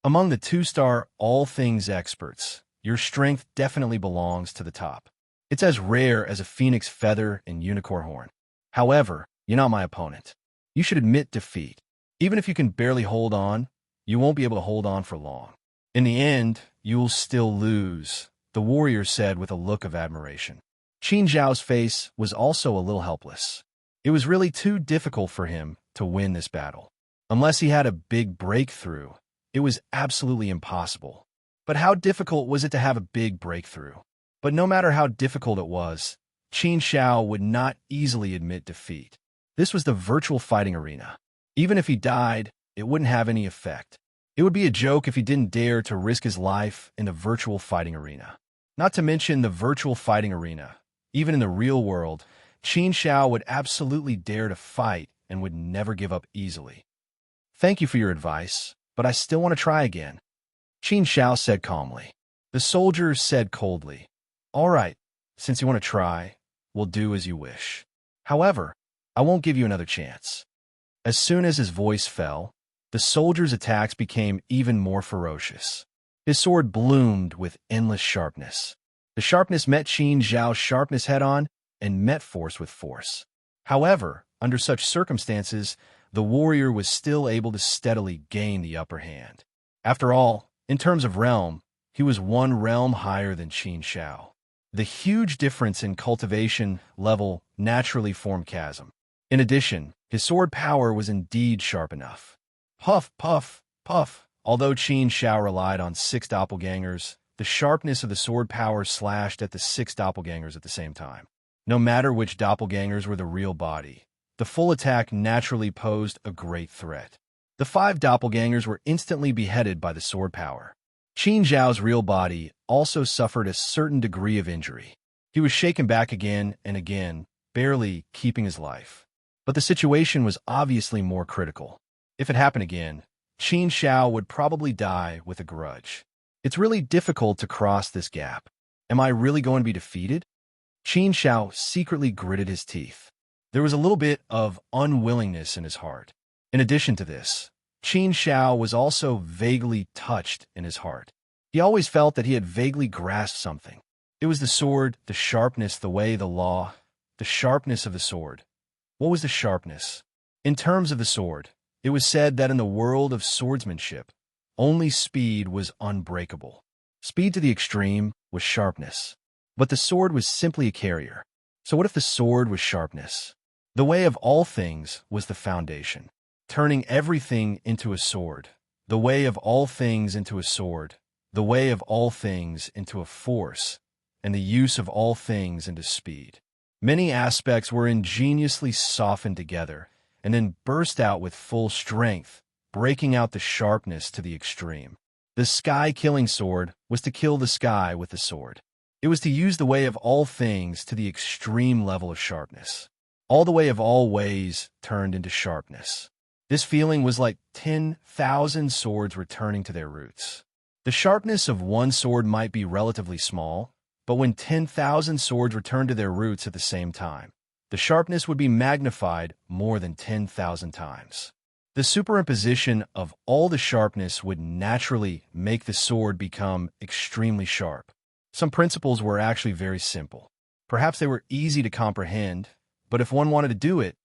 Among the 2-star all things experts, your strength definitely belongs to the top. It's as rare as a phoenix feather and unicorn horn. However, you're not my opponent. You should admit defeat. Even if you can barely hold on, you won't be able to hold on for long. In the end, you'll still lose, the warrior said with a look of admiration. Qin Zhao's face was also a little helpless. It was really too difficult for him to win this battle. Unless he had a big breakthrough, it was absolutely impossible. But how difficult was it to have a big breakthrough? But no matter how difficult it was, Qin Zhao would not easily admit defeat. This was the virtual fighting arena. Even if he died, it wouldn't have any effect. It would be a joke if he didn't dare to risk his life in the virtual fighting arena. Not to mention the virtual fighting arena. Even in the real world, Qin Zhao would absolutely dare to fight and would never give up easily. Thank you for your advice, but I still want to try again, Qin Zhao said calmly. The soldier said coldly, All right, since you want to try, we'll do as you wish. However, I won't give you another chance. As soon as his voice fell, the soldier's attacks became even more ferocious. His sword bloomed with endless sharpness. The sharpness met Qin Zhao's sharpness head-on and met force with force. However, under such circumstances, the warrior was still able to steadily gain the upper hand. After all, in terms of realm, he was 1 realm higher than Qin Zhao. The huge difference in cultivation level naturally formed chasm. In addition, his sword power was indeed sharp enough. Puff, puff, puff. Although Qin Zhao relied on 6 doppelgangers, the sharpness of the sword power slashed at the 6 doppelgangers at the same time. No matter which doppelgangers were the real body, the full attack naturally posed a great threat. The 5 doppelgangers were instantly beheaded by the sword power. Qin Zhao's real body also suffered a certain degree of injury. He was shaken back again and again, barely keeping his life. But the situation was obviously more critical. If it happened again, Qin Zhao would probably die with a grudge. It's really difficult to cross this gap. Am I really going to be defeated? Qin Zhao secretly gritted his teeth. There was a little bit of unwillingness in his heart. In addition to this, Qin Zhao was also vaguely touched in his heart. He always felt that he had vaguely grasped something. It was the sword, the sharpness, the way, the law, the sharpness of the sword. What was the sharpness? In terms of the sword, it was said that in the world of swordsmanship, only speed was unbreakable. Speed to the extreme was sharpness. But the sword was simply a carrier. So what if the sword was sharpness? The way of all things was the foundation, turning everything into a sword. The way of all things into a sword. The way of all things into a force, and the use of all things into speed. Many aspects were ingeniously softened together, and then burst out with full strength, breaking out the sharpness to the extreme. The sky-killing sword was to kill the sky with the sword. It was to use the way of all things to the extreme level of sharpness. All the way of all ways turned into sharpness. This feeling was like 10,000 swords returning to their roots. The sharpness of one sword might be relatively small, but when 10,000 swords returned to their roots at the same time, the sharpness would be magnified more than 10,000 times. The superimposition of all the sharpness would naturally make the sword become extremely sharp. Some principles were actually very simple. Perhaps they were easy to comprehend, but if one wanted to do it,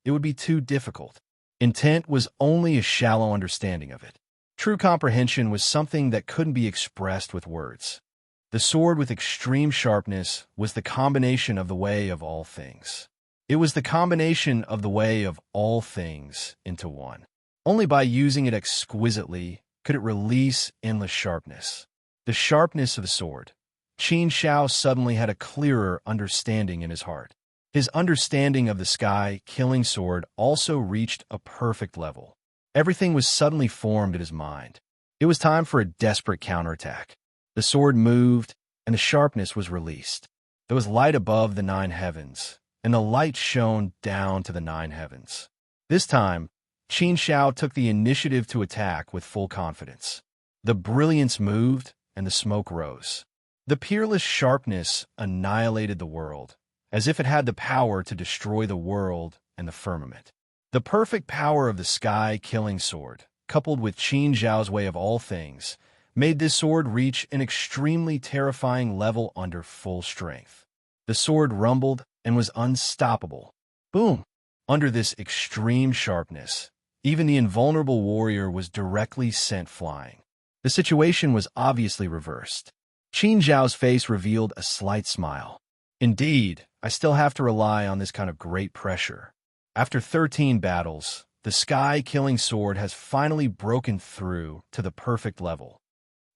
it would be too difficult. Intent was only a shallow understanding of it. True comprehension was something that couldn't be expressed with words. The sword with extreme sharpness was the combination of the way of all things. It was the combination of the way of all things into one. Only by using it exquisitely could it release endless sharpness. The sharpness of the sword. Qin Shao suddenly had a clearer understanding in his heart. His understanding of the sky-killing sword also reached a perfect level. Everything was suddenly formed in his mind. It was time for a desperate counterattack. The sword moved, and the sharpness was released. There was light above the 9 heavens, and the light shone down to the 9 heavens. This time, Qin Shao took the initiative to attack with full confidence. The brilliance moved, and the smoke rose. The peerless sharpness annihilated the world, as if it had the power to destroy the world and the firmament. The perfect power of the sky-killing sword, coupled with Qin Zhao's way of all things, made this sword reach an extremely terrifying level under full strength. The sword rumbled and was unstoppable. Boom! Under this extreme sharpness, even the invulnerable warrior was directly sent flying. The situation was obviously reversed. Qin Zhao's face revealed a slight smile. Indeed, I still have to rely on this kind of great pressure. After 13 battles, the sky-killing sword has finally broken through to the perfect level.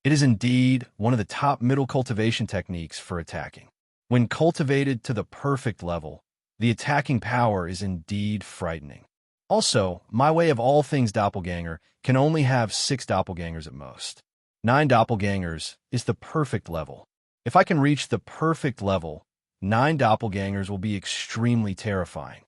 It is indeed one of the top middle cultivation techniques for attacking. When cultivated to the perfect level, the attacking power is indeed frightening. Also, my way of all things doppelganger can only have 6 doppelgangers at most. 9 doppelgangers is the perfect level. If I can reach the perfect level, 9 doppelgangers will be extremely terrifying.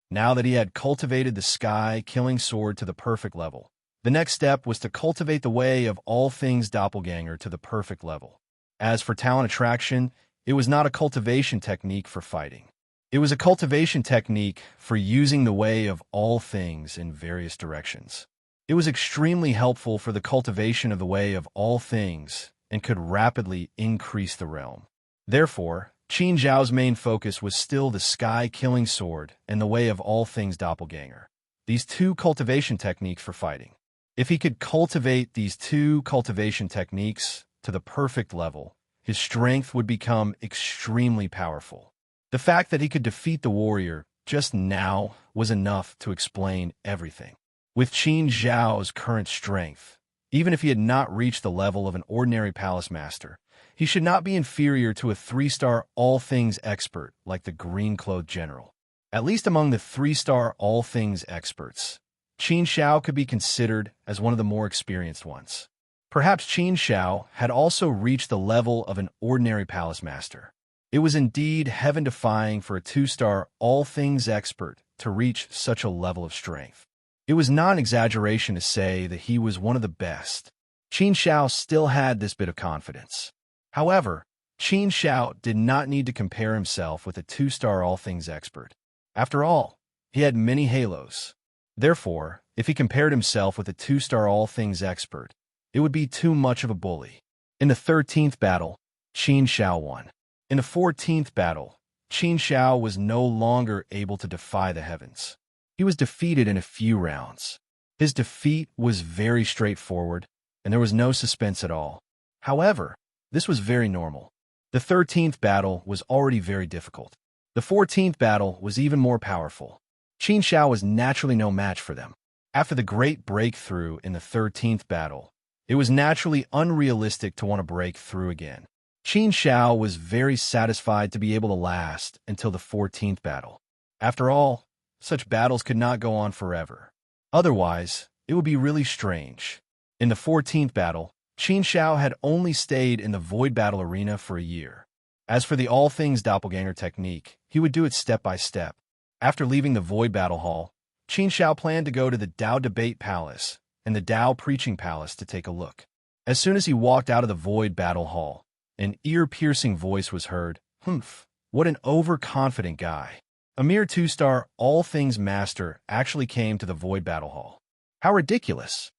Now that he had cultivated the sky-killing sword to the perfect level, the next step was to cultivate the way of all things doppelganger to the perfect level. As for talent attraction, it was not a cultivation technique for fighting. It was a cultivation technique for using the way of all things in various directions. It was extremely helpful for the cultivation of the way of all things and could rapidly increase the realm. Therefore, Qin Zhao's main focus was still the sky-killing sword and the way of all things doppelganger. These 2 cultivation techniques for fighting. If he could cultivate these 2 cultivation techniques to the perfect level, his strength would become extremely powerful. The fact that he could defeat the warrior just now was enough to explain everything. With Qin Zhao's current strength, even if he had not reached the level of an ordinary palace master, he should not be inferior to a 3-star all-things expert like the green-clothed general. At least among the 3-star all-things experts, Qin Shao could be considered as one of the more experienced ones. Perhaps Qin Shao had also reached the level of an ordinary palace master. It was indeed heaven-defying for a 2-star all-things expert to reach such a level of strength. It was not an exaggeration to say that he was one of the best. Qin Shao still had this bit of confidence. However, Qin Shao did not need to compare himself with a 2-star all-things expert. After all, he had many halos. Therefore, if he compared himself with a 2-star all-things expert, it would be too much of a bully. In the 13th battle, Qin Shao won. In the 14th battle, Qin Shao was no longer able to defy the heavens. He was defeated in a few rounds. His defeat was very straightforward, and there was no suspense at all. However, This was very normal. The 13th battle was already very difficult. The 14th battle was even more powerful. Qin Shao was naturally no match for them. After the great breakthrough in the 13th battle, it was naturally unrealistic to want to break through again. Qin Shao was very satisfied to be able to last until the 14th battle. After all, such battles could not go on forever. Otherwise, it would be really strange. In the 14th battle, Qin Shao had only stayed in the Void Battle Arena for a year. As for the All Things Doppelganger technique, he would do it step by step. After leaving the Void Battle Hall, Qin Shao planned to go to the Tao Debate Palace and the Tao Preaching Palace to take a look. As soon as he walked out of the Void Battle Hall, an ear-piercing voice was heard. Humph, what an overconfident guy. A mere 2-star All Things Master actually came to the Void Battle Hall. How ridiculous.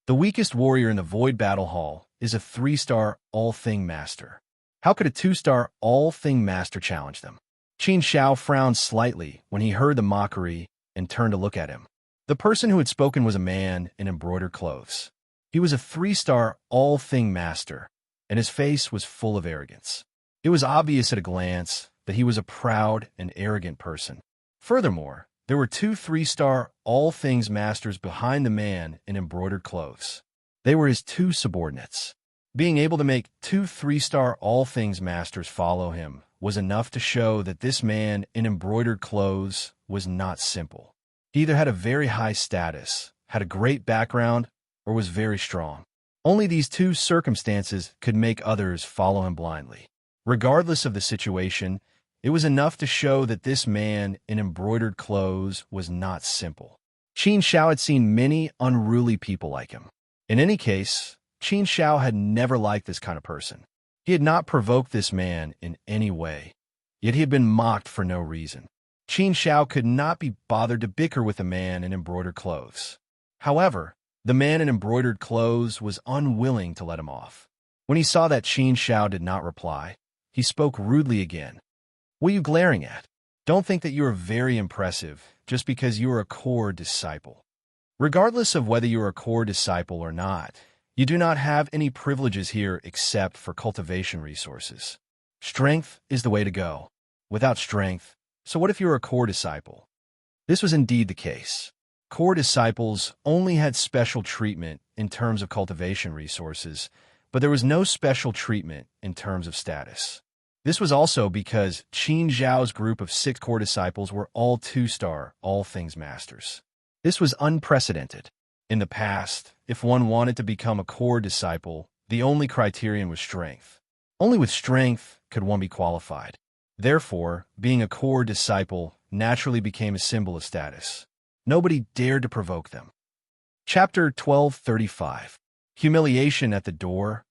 The weakest warrior in the Void Battle Hall is a 3-star All Thing Master. How could a 2-star All Thing Master challenge them? Qin Shao frowned slightly when he heard the mockery and turned to look at him. The person who had spoken was a man in embroidered clothes. He was a 3-star All Thing Master, and his face was full of arrogance. It was obvious at a glance that he was a proud and arrogant person. Furthermore, there were 2 3-star All Things Masters behind the man in embroidered clothes. They were his 2 subordinates. Being able to make 2 3-star All Things Masters follow him was enough to show that this man in embroidered clothes was not simple. He either had a very high status, had a great background, or was very strong. Only these 2 circumstances could make others follow him blindly. Regardless of the situation, it was enough to show that this man in embroidered clothes was not simple. Qin Shao had seen many unruly people like him. In any case, Qin Shao had never liked this kind of person. He had not provoked this man in any way, yet he had been mocked for no reason. Qin Shao could not be bothered to bicker with a man in embroidered clothes. However, the man in embroidered clothes was unwilling to let him off. When he saw that Qin Shao did not reply, he spoke rudely again. What are you glaring at? Don't think that you are very impressive just because you are a core disciple. Regardless of whether you are a core disciple or not, you do not have any privileges here except for cultivation resources. Strength is the way to go. Without strength, so what if you are a core disciple? This was indeed the case. Core disciples only had special treatment in terms of cultivation resources, but there was no special treatment in terms of status. This was also because Qin Zhao's group of 6 core disciples were all 2-star All Things Masters. This was unprecedented. In the past, if one wanted to become a core disciple, the only criterion was strength. Only with strength could one be qualified. Therefore, being a core disciple naturally became a symbol of status. Nobody dared to provoke them. Chapter 1235. Humiliation at the door.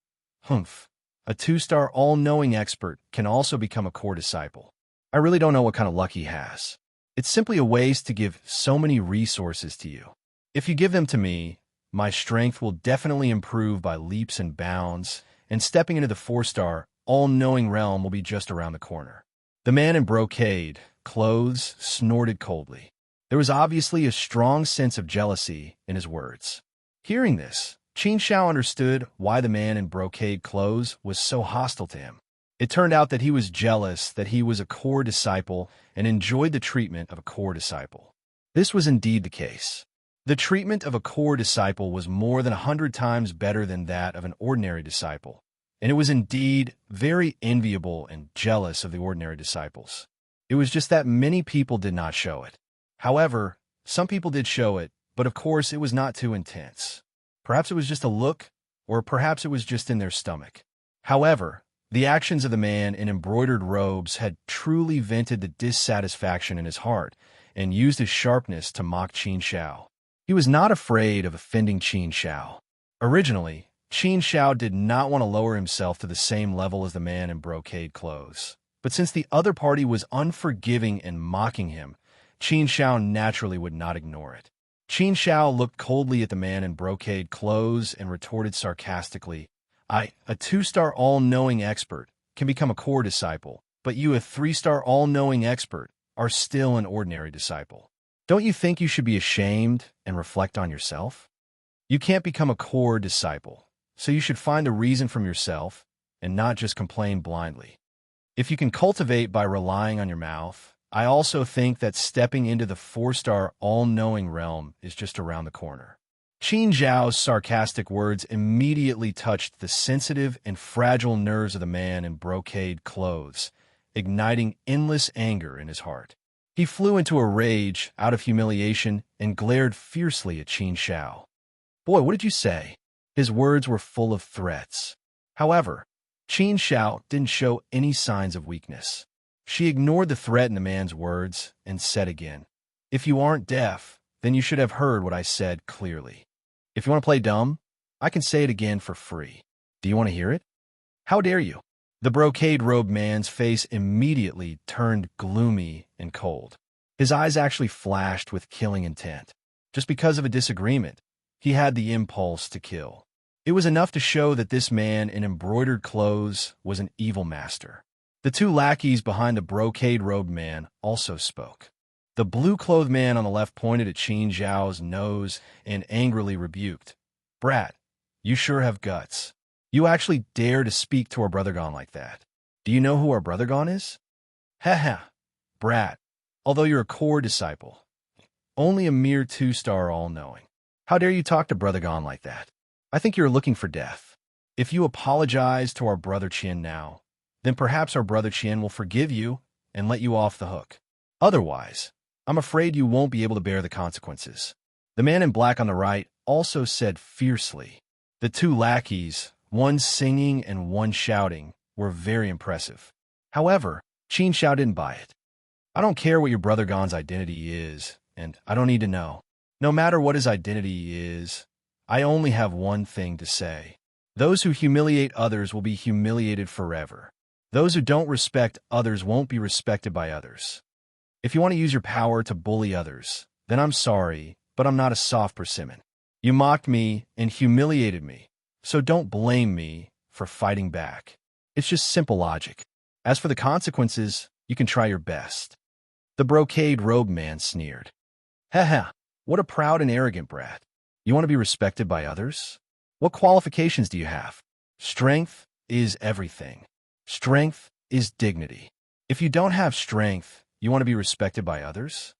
Humph. A 2-star all-knowing expert can also become a core disciple. I really don't know what kind of luck he has. It's simply a waste to give so many resources to you. If you give them to me, my strength will definitely improve by leaps and bounds, and stepping into the 4-star all-knowing realm will be just around the corner. The man in brocade clothes snorted coldly. There was obviously a strong sense of jealousy in his words. Hearing this, Qin Shao understood why the man in brocade clothes was so hostile to him. It turned out that he was jealous that he was a core disciple and enjoyed the treatment of a core disciple. This was indeed the case. The treatment of a core disciple was more than 100 times better than that of an ordinary disciple, and it was indeed very enviable and jealous of the ordinary disciples. It was just that many people did not show it. However, some people did show it, but of course it was not too intense. Perhaps it was just a look, or perhaps it was just in their stomach. However, the actions of the man in embroidered robes had truly vented the dissatisfaction in his heart and used his sharpness to mock Qin Shao. He was not afraid of offending Qin Shao. Originally, Qin Shao did not want to lower himself to the same level as the man in brocade clothes. But since the other party was unforgiving and mocking him, Qin Shao naturally would not ignore it. Qin Shao looked coldly at the man in brocade clothes and retorted sarcastically, a 2-star all-knowing expert, can become a core disciple, but you, a 3-star all-knowing expert, are still an ordinary disciple. Don't you think you should be ashamed and reflect on yourself? You can't become a core disciple, so you should find a reason from yourself and not just complain blindly. If you can cultivate by relying on your mouth, I also think that stepping into the 4-star all-knowing realm is just around the corner. Qin Zhao's sarcastic words immediately touched the sensitive and fragile nerves of the man in brocade clothes, igniting endless anger in his heart. He flew into a rage out of humiliation and glared fiercely at Qin Zhao. "Boy, what did you say?" His words were full of threats. However, Qin Zhao didn't show any signs of weakness. She ignored the threat in the man's words and said again, "If you aren't deaf, then you should have heard what I said clearly. If you want to play dumb, I can say it again for free. Do you want to hear it? How dare you?" The brocade-robed man's face immediately turned gloomy and cold. His eyes actually flashed with killing intent. Just because of a disagreement, he had the impulse to kill. It was enough to show that this man in embroidered clothes was an evil master. The two lackeys behind the brocade-robed man also spoke. The blue-clothed man on the left pointed at Qin Zhao's nose and angrily rebuked, "Brat, you sure have guts. You actually dare to speak to our brother Gon like that. Do you know who our brother Gon is? Ha, brat, although you're a core disciple, only a mere 2-star all-knowing. How dare you talk to brother Gon like that? I think you're looking for death. If you apologize to our brother Qian now, then perhaps our brother Qian will forgive you and let you off the hook. Otherwise, I'm afraid you won't be able to bear the consequences." The man in black on the right also said fiercely. The two lackeys, one singing and one shouting, were very impressive. However, Qin Zhao didn't buy it. "I don't care what your brother Gon's identity is, and I don't need to know. No matter what his identity is, I only have one thing to say. Those who humiliate others will be humiliated forever. Those who don't respect others won't be respected by others. If you want to use your power to bully others, then I'm sorry, but I'm not a soft persimmon. You mocked me and humiliated me, so don't blame me for fighting back. It's just simple logic. As for the consequences, you can try your best." The brocade-robed man sneered. "Ha, what a proud and arrogant brat. You want to be respected by others? What qualifications do you have? Strength is everything. Strength is dignity. If you don't have strength, you want to be respected by others?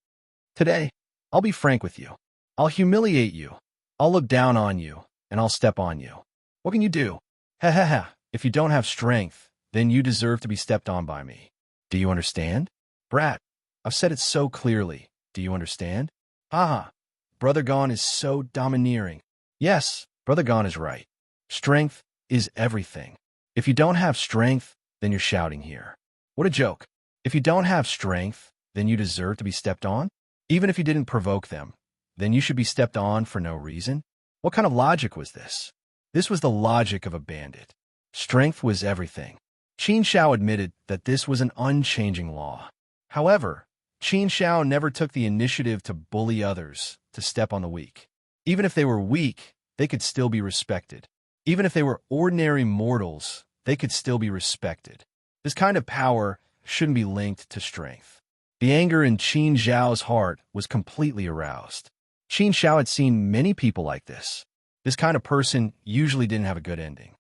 Today, I'll be frank with you. I'll humiliate you. I'll look down on you, and I'll step on you. What can you do? Ha. If you don't have strength, then you deserve to be stepped on by me. Do you understand? Brat, I've said it so clearly. Do you understand? Ha. Brother Gon is so domineering. Yes, Brother Gon is right. Strength is everything. If you don't have strength, then you're shouting here. What a joke. If you don't have strength, then you deserve to be stepped on? Even if you didn't provoke them, then you should be stepped on for no reason? What kind of logic was this? This was the logic of a bandit. Strength was everything. Qin Zhao admitted that this was an unchanging law. However, Qin Zhao never took the initiative to bully others, to step on the weak. Even if they were weak, they could still be respected. Even if they were ordinary mortals, they could still be respected. This kind of power shouldn't be linked to strength. The anger in Qin Zhao's heart was completely aroused. Qin Zhao had seen many people like this. This kind of person usually didn't have a good ending.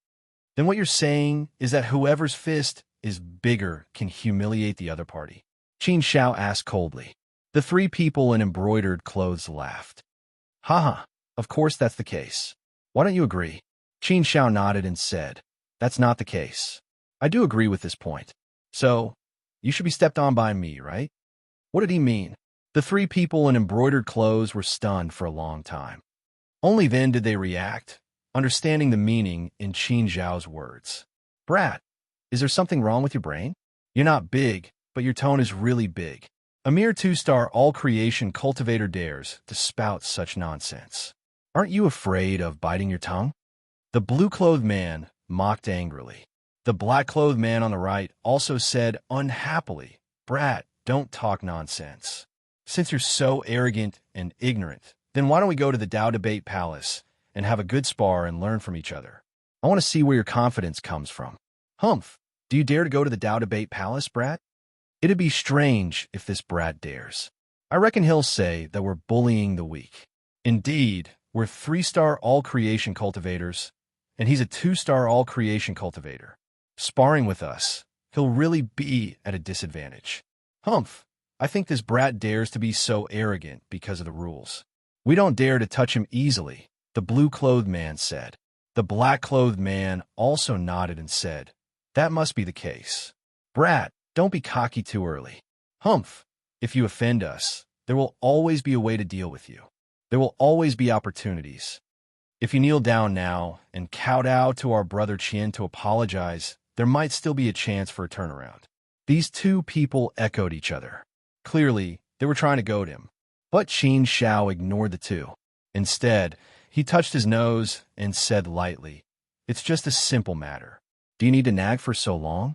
Then what you're saying is that whoever's fist is bigger can humiliate the other party? Qin Zhao asked coldly. The three people in embroidered clothes laughed. Ha, of course that's the case. Why don't you agree? Qin Zhao nodded and said, "That's not the case. I do agree with this point. So, you should be stepped on by me, right?" What did he mean? The three people in embroidered clothes were stunned for a long time. Only then did they react, understanding the meaning in Qin Zhao's words. Brat, is there something wrong with your brain? You're not big, but your tone is really big. A mere 2-star all-creation cultivator dares to spout such nonsense. Aren't you afraid of biting your tongue? The blue-clothed man mocked angrily. The black-clothed man on the right also said unhappily, "Brat, don't talk nonsense. Since you're so arrogant and ignorant, then why don't we go to the Dao Debate Palace and have a good spar and learn from each other? I want to see where your confidence comes from." Humph, do you dare to go to the Dao Debate Palace, brat? It'd be strange if this brat dares. I reckon he'll say that we're bullying the weak. Indeed, we're 3-star all-creation cultivators, and he's a 2-star all-creation cultivator. Sparring with us, he'll really be at a disadvantage. Humph, I think this brat dares to be so arrogant because of the rules. We don't dare to touch him easily, the blue-clothed man said. The black-clothed man also nodded and said, that must be the case. Brat, don't be cocky too early. Humph, if you offend us, there will always be a way to deal with you. There will always be opportunities. If you kneel down now and kowtow to our brother Qian to apologize, there might still be a chance for a turnaround. These two people echoed each other. Clearly, they were trying to goad him. But Qin Shao ignored the two. Instead, he touched his nose and said lightly, it's just a simple matter. Do you need to nag for so long?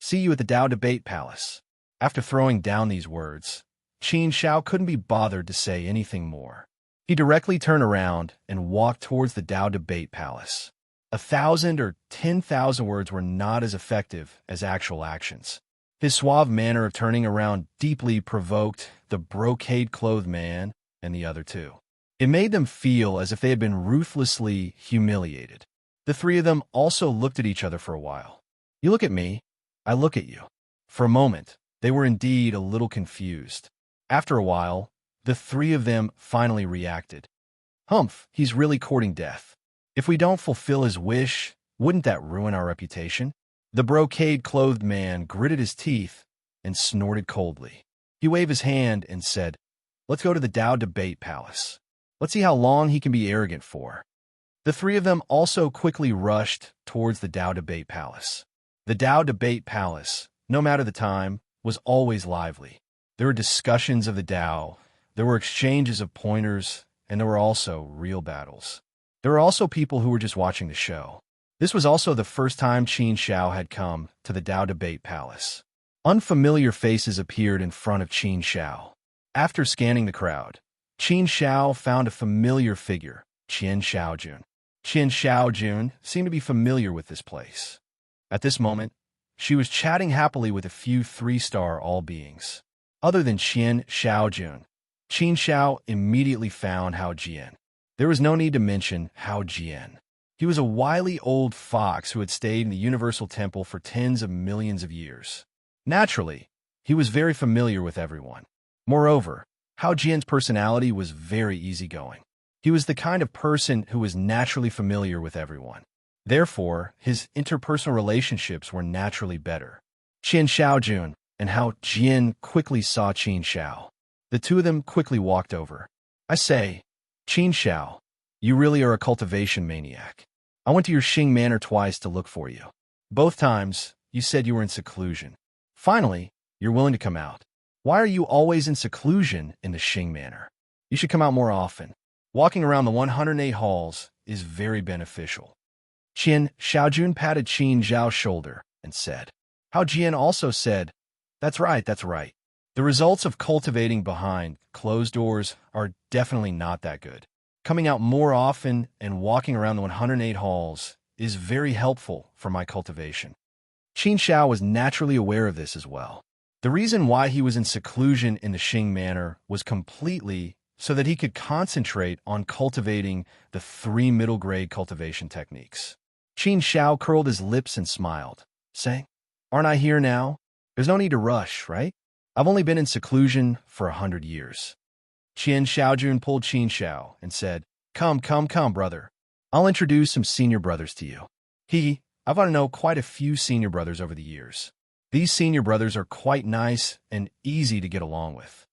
See you at the Dao Debate Palace. After throwing down these words, Qin Shao couldn't be bothered to say anything more. He directly turned around and walked towards the Dao Debate Palace. 1,000 or 10,000 words were not as effective as actual actions. His suave manner of turning around deeply provoked the brocade-clothed man and the other two. It made them feel as if they had been ruthlessly humiliated. The three of them also looked at each other for a while. You look at me, I look at you. For a moment, they were indeed a little confused. After a while, the three of them finally reacted. Humph, he's really courting death. If we don't fulfill his wish, wouldn't that ruin our reputation? The brocade-clothed man gritted his teeth and snorted coldly. He waved his hand and said, let's go to the Dao Debate Palace. Let's see how long he can be arrogant for. The three of them also quickly rushed towards the Dao Debate Palace. The Dao Debate Palace, no matter the time, was always lively. There were discussions of the Dao, there were exchanges of pointers, and there were also real battles. There were also people who were just watching the show. This was also the first time Qin Shao had come to the Dao Debate Palace. Unfamiliar faces appeared in front of Qin Shao. After scanning the crowd, Qin Shao found a familiar figure, Qian Shaojun. Qian Shaojun seemed to be familiar with this place. At this moment, she was chatting happily with a few three-star all-beings. Other than Qian Shaojun, Qin Shao immediately found Hao Jian. There was no need to mention Hao Jian. He was a wily old fox who had stayed in the Universal Temple for tens of millions of years. Naturally, he was very familiar with everyone. Moreover, Hao Jian's personality was very easygoing. He was the kind of person who was naturally familiar with everyone. Therefore, his interpersonal relationships were naturally better. Qian Shaojun and Hao Jian quickly saw Qin Shao. The two of them quickly walked over. I say, Qin Shao, you really are a cultivation maniac. I went to your Xing Manor twice to look for you. Both times, you said you were in seclusion. Finally, you're willing to come out. Why are you always in seclusion in the Xing Manor? You should come out more often. Walking around the 108 halls is very beneficial. Qian Shaojun patted Qin Zhao's shoulder and said. Hao Jian also said, that's right. The results of cultivating behind closed doors are definitely not that good. Coming out more often and walking around the 108 halls is very helpful for my cultivation. Qin Shao was naturally aware of this as well. The reason why he was in seclusion in the Xing Manor was completely so that he could concentrate on cultivating the 3 middle-grade cultivation techniques. Qin Shao curled his lips and smiled, saying, aren't I here now? There's no need to rush, right? I've only been in seclusion for 100 years. Qian Shaojun pulled Qin Shao and said, Come, brother. I'll introduce some senior brothers to you. I've got to know quite a few senior brothers over the years. These senior brothers are quite nice and easy to get along with.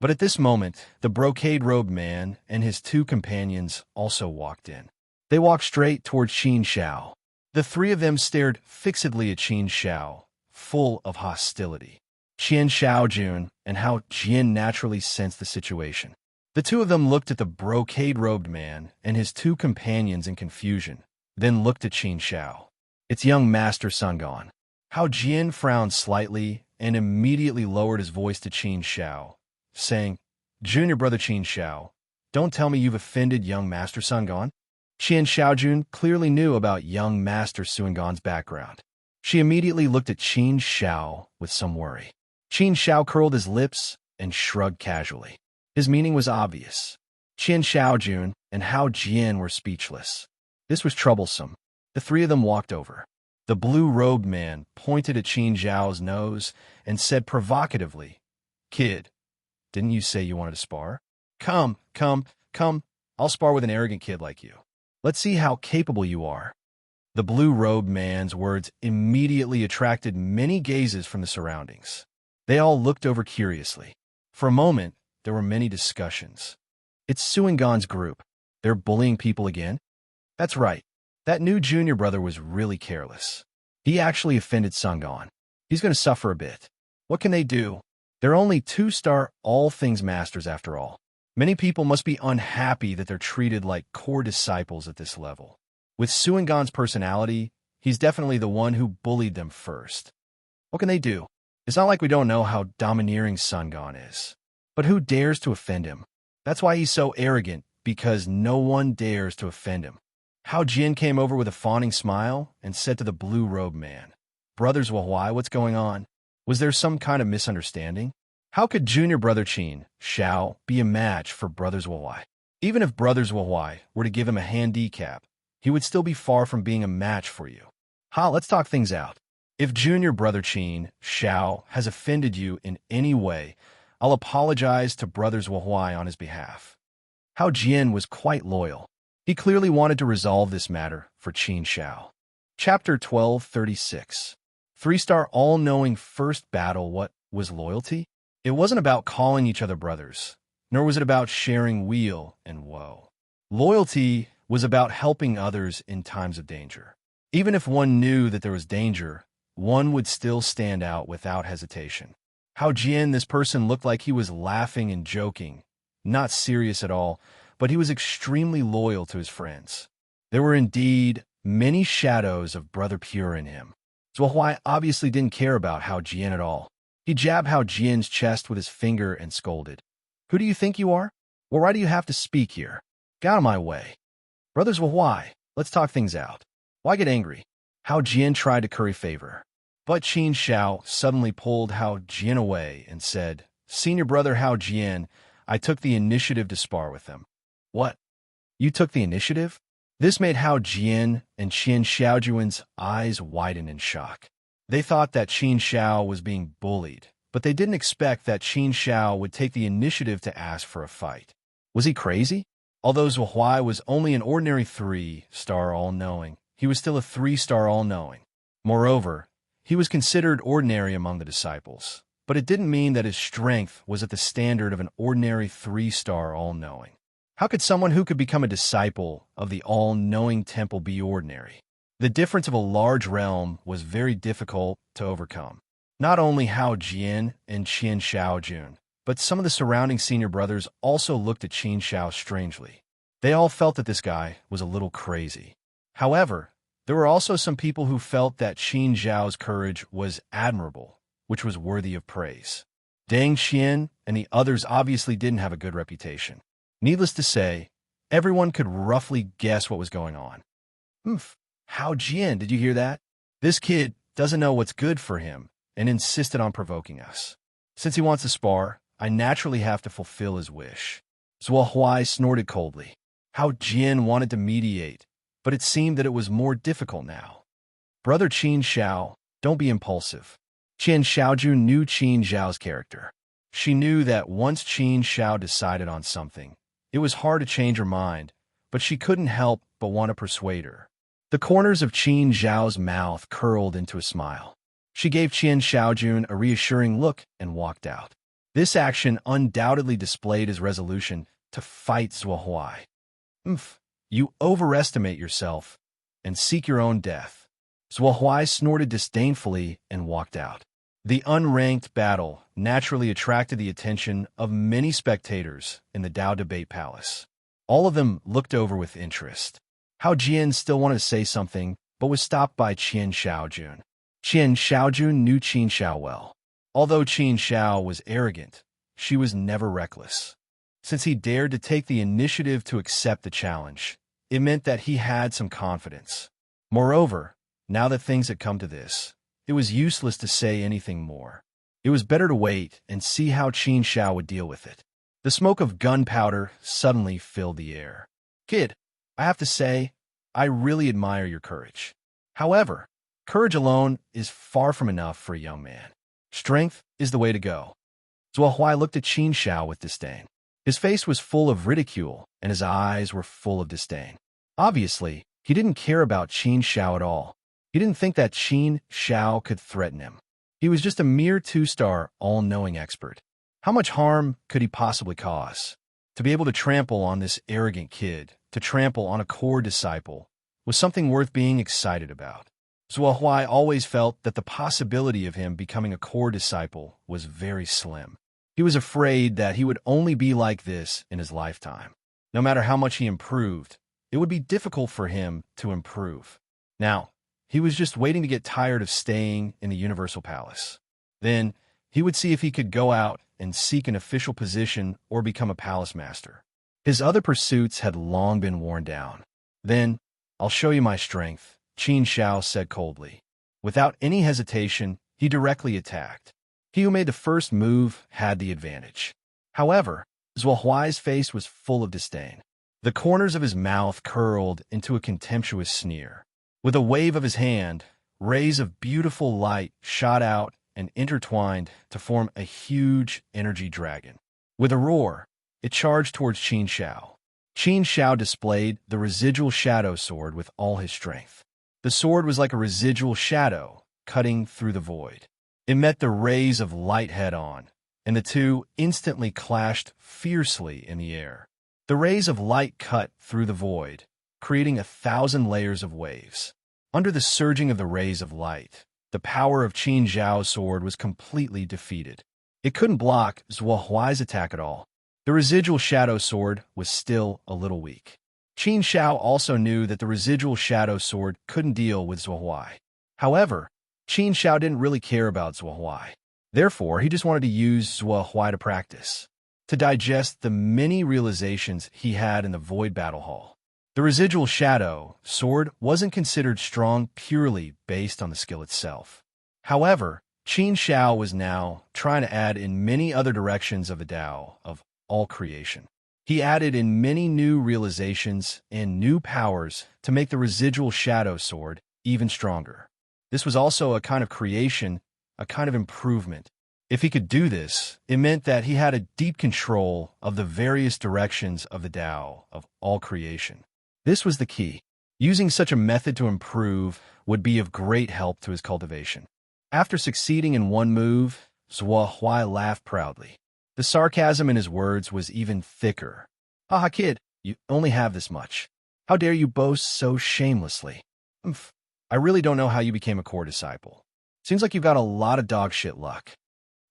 But at this moment, the brocade-robed man and his 2 companions also walked in. They walked straight toward Qin Shao. The 3 of them stared fixedly at Qin Shao, full of hostility. Qian Shaojun and Hao Jian naturally sensed the situation. The 2 of them looked at the brocade-robed man and his 2 companions in confusion, then looked at Qin Shao. It's young Master Sun Gone. Hao Jian frowned slightly and immediately lowered his voice to Qin Shao, saying, Junior brother Qin Shao, don't tell me you've offended young Master Sun Gone? Qian Shaojun clearly knew about young Master Sun Gone's background. She immediately looked at Qin Shao with some worry. Qin Shao curled his lips and shrugged casually. His meaning was obvious. Qian Shaojun and Hao Jian were speechless. This was troublesome. The 3 of them walked over. The blue-robed man pointed at Qin Zhao's nose and said provocatively, "Kid, didn't you say you wanted to spar? Come, come, come, I'll spar with an arrogant kid like you. Let's see how capable you are." The blue-robed man's words immediately attracted many gazes from the surroundings. They all looked over curiously. For a moment, there were many discussions. It's Suingan's group. They're bullying people again? That's right. That new junior brother was really careless. He actually offended Sungan. He's going to suffer a bit. What can they do? They're only 2-star all things masters after all. Many people must be unhappy that they're treated like core disciples at this level. With Suingan's personality, he's definitely the one who bullied them first. What can they do? It's not like we don't know how domineering Sungan is. But who dares to offend him? That's why he's so arrogant, because no one dares to offend him. Hao Jin came over with a fawning smile and said to the blue-robed man, "Brothers Wahwai, what's going on? Was there some kind of misunderstanding? How could junior brother Qin Shao be a match for Brothers Wahwai? Even if Brothers Wahwai were to give him a handicap, he would still be far from being a match for you. Ha, let's talk things out. If junior brother Qin Shao has offended you in any way, I'll apologize to Brothers Wahwai on his behalf." Hao Jian was quite loyal. He clearly wanted to resolve this matter for Qin Shao. Chapter 1236. 3-star all-knowing first battle. What was loyalty? It wasn't about calling each other brothers, nor was it about sharing weal and woe. Loyalty was about helping others in times of danger. Even if one knew that there was danger, one would still stand out without hesitation. Hao Jian, this person looked like he was laughing and joking, not serious at all, but he was extremely loyal to his friends. There were indeed many shadows of Brother Pure in him. Zhuo Huai obviously didn't care about Hao Jian at all. He jabbed Hao Jian's chest with his finger and scolded. "Who do you think you are? Well, why do you have to speak here? Get out of my way. Brothers Zhuo Huai, let's talk things out. Why get angry?" Hao Jian tried to curry favor. But Qin Shao suddenly pulled Hao Jian away and said, "Senior brother Hao Jian, I took the initiative to spar with them." "What? You took the initiative?" This made Hao Jian and Qin Shaojuan's eyes widen in shock. They thought that Qin Shao was being bullied, but they didn't expect that Qin Shao would take the initiative to ask for a fight. Was he crazy? Although Zhuo Huai was only an ordinary 3-star all-knowing, he was still a 3-star all-knowing. Moreover, he was considered ordinary among the disciples, but it didn't mean that his strength was at the standard of an ordinary 3-star all-knowing. How could someone who could become a disciple of the all-knowing temple be ordinary? The difference of a large realm was very difficult to overcome. Not only Hao Jian and Qin Shaojun, but some of the surrounding senior brothers also looked at Qin Shao strangely. They all felt that this guy was a little crazy. However, there were also some people who felt that Qin Zhao's courage was admirable, which was worthy of praise. Deng Xian and the others obviously didn't have a good reputation. Needless to say, everyone could roughly guess what was going on. Hao Jian, did you hear that? This kid doesn't know what's good for him and insisted on provoking us. Since he wants to spar, I naturally have to fulfill his wish. Zhuo Huai snorted coldly. Hao Jian wanted to mediate, but it seemed that it was more difficult now. Brother Qin Shao, don't be impulsive. Qin Shaojun knew Qin Zhao's character. She knew that once Qin Shao decided on something, it was hard to change her mind, but she couldn't help but want to persuade her. The corners of Qin Zhao's mouth curled into a smile. She gave Qin Shaojun a reassuring look and walked out. This action undoubtedly displayed his resolution to fight Zhuo Huai. You overestimate yourself and seek your own death. Zhuo Huai snorted disdainfully and walked out. The unranked battle naturally attracted the attention of many spectators in the Dao Debate Palace. All of them looked over with interest. Hao Jian still wanted to say something, but was stopped by Qin Shaojun. Qin Shaojun knew Qin Shao well. Although Qin Shao was arrogant, she was never reckless. Since he dared to take the initiative to accept the challenge, it meant that he had some confidence. Moreover, now that things had come to this, it was useless to say anything more. It was better to wait and see how Qin Shao would deal with it. The smoke of gunpowder suddenly filled the air. Kid, I have to say, I really admire your courage. However, Courage alone is far from enough for a young man. Strength is the way to go. Zhuo Huai looked at Qin Shao with disdain. His face was full of ridicule, and his eyes were full of disdain. Obviously, he didn't care about Qin Shao at all. He didn't think that Qin Shao could threaten him. He was just a mere two-star, all-knowing expert. How much harm could he possibly cause? To be able to trample on this arrogant kid, to trample on a core disciple, was something worth being excited about. Zhuo Huai always felt that the possibility of him becoming a core disciple was very slim. He was afraid that he would only be like this in his lifetime. No matter how much he improved, it would be difficult for him to improve. Now, he was just waiting to get tired of staying in the Universal Palace. Then, he would see if he could go out and seek an official position or become a palace master. His other pursuits had long been worn down. Then, I'll show you my strength, Qin Shao said coldly. Without any hesitation, he directly attacked. He who made the first move had the advantage. However, Zhuo Huai's face was full of disdain. The corners of his mouth curled into a contemptuous sneer. With a wave of his hand, rays of beautiful light shot out and intertwined to form a huge energy dragon. With a roar, it charged towards Qin Shao. Qin Shao displayed the residual shadow sword with all his strength. The sword was like a residual shadow, cutting through the void. It met the rays of light head-on, and the two instantly clashed fiercely in the air. The rays of light cut through the void, creating 1,000 layers of waves. Under the surging of the rays of light, the power of Qin Shao's sword was completely defeated. It couldn't block Zhuo Huai's attack at all. The residual shadow sword was still a little weak. Qin Shao also knew that the residual shadow sword couldn't deal with Zhuo Huai. However, Qin Shao didn't really care about Zhuo Huai. Therefore, he just wanted to use Zhuo Huai to practice, to digest the many realizations he had in the Void Battle Hall. The residual shadow sword wasn't considered strong purely based on the skill itself. However, Qin Shao was now trying to add in many other directions of the Tao of all creation. He added in many new realizations and new powers to make the residual shadow sword even stronger. This was also a kind of creation, a kind of improvement. If he could do this, it meant that he had a deep control of the various directions of the Tao of all creation. This was the key. Using such a method to improve would be of great help to his cultivation. After succeeding in one move, Zhuo Huai laughed proudly. The sarcasm in his words was even thicker. "Haha, kid, you only have this much. How dare you boast so shamelessly? Umph. I really don't know how you became a core disciple. Seems like you've got a lot of dog shit luck."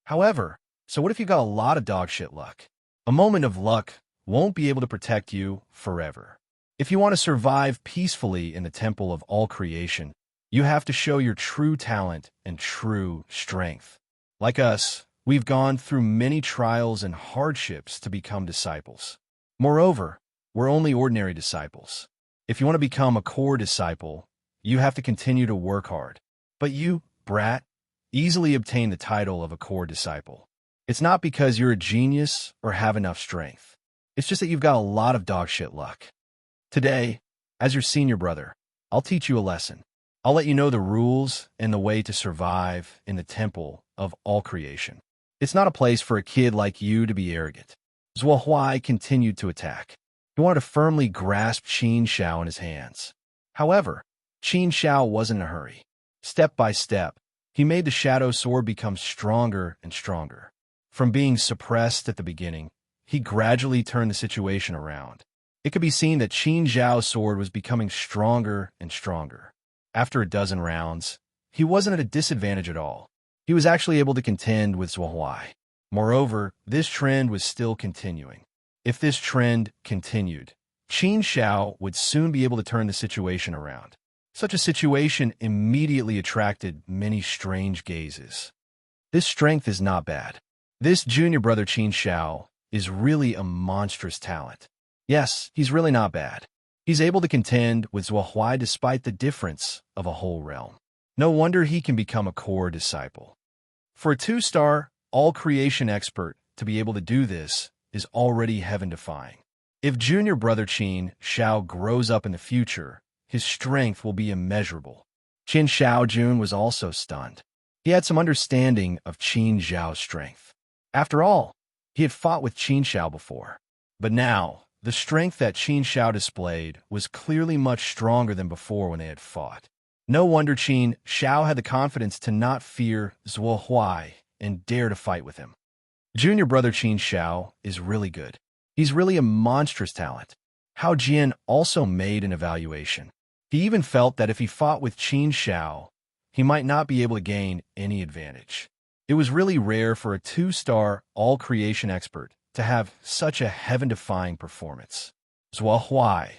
However, so what if you've got a lot of dog shit luck? A moment of luck won't be able to protect you forever. If you want to survive peacefully in the temple of all creation, you have to show your true talent and true strength. Like us, we've gone through many trials and hardships to become disciples. Moreover, we're only ordinary disciples. If you want to become a core disciple, you have to continue to work hard. But you, brat, easily obtain the title of a core disciple. It's not because you're a genius or have enough strength. It's just that you've got a lot of dogshit luck. Today, as your senior brother, I'll teach you a lesson. I'll let you know the rules and the way to survive in the temple of all creation. It's not a place for a kid like you to be arrogant. Zhuo Huai continued to attack. He wanted to firmly grasp Qin Shao in his hands. However, Qin Shao wasn't in a hurry. Step by step, he made the shadow sword become stronger and stronger. From being suppressed at the beginning, he gradually turned the situation around. It could be seen that Qin Shao's sword was becoming stronger and stronger. After a dozen rounds, he wasn't at a disadvantage at all. He was actually able to contend with Zhuo Huai. Moreover, this trend was still continuing. If this trend continued, Qin Shao would soon be able to turn the situation around. Such a situation immediately attracted many strange gazes. This strength is not bad. This junior brother Qin Shao is really a monstrous talent. Yes, he's really not bad. He's able to contend with Zhuo Huai despite the difference of a whole realm. No wonder he can become a core disciple. For a two-star, all-creation expert to be able to do this is already heaven-defying. If junior brother Qin Shao grows up in the future, his strength will be immeasurable. Qin Shaojun was also stunned. He had some understanding of Qin Zhao's strength. After all, he had fought with Qin Shao before. But now, the strength that Qin Shao displayed was clearly much stronger than before when they had fought. No wonder Qin Shao had the confidence to not fear Zuo Huai and dare to fight with him. Junior brother Qin Shao is really good. He's really a monstrous talent. Hao Jian also made an evaluation. He even felt that if he fought with Qin Shao, he might not be able to gain any advantage. It was really rare for a 2-star all-creation expert to have such a heaven-defying performance. Zuo Huai,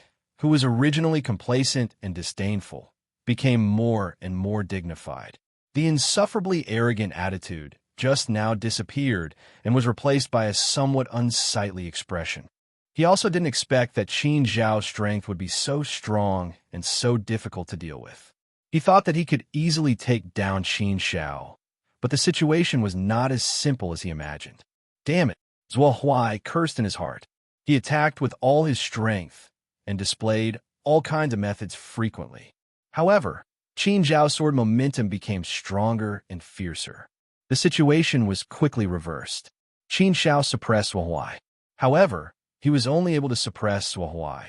who was originally complacent and disdainful, became more and more dignified. The insufferably arrogant attitude just now disappeared and was replaced by a somewhat unsightly expression. He also didn't expect that Qin Zhao's strength would be so strong and so difficult to deal with. He thought that he could easily take down Qin Shao, but the situation was not as simple as he imagined. Damn it, Zuo Huai cursed in his heart. He attacked with all his strength and displayed all kinds of methods frequently. However, Qin Zhao's sword momentum became stronger and fiercer. The situation was quickly reversed. Qin Shao suppressed Zuo Huai. However, he was only able to suppress Zuo Huai.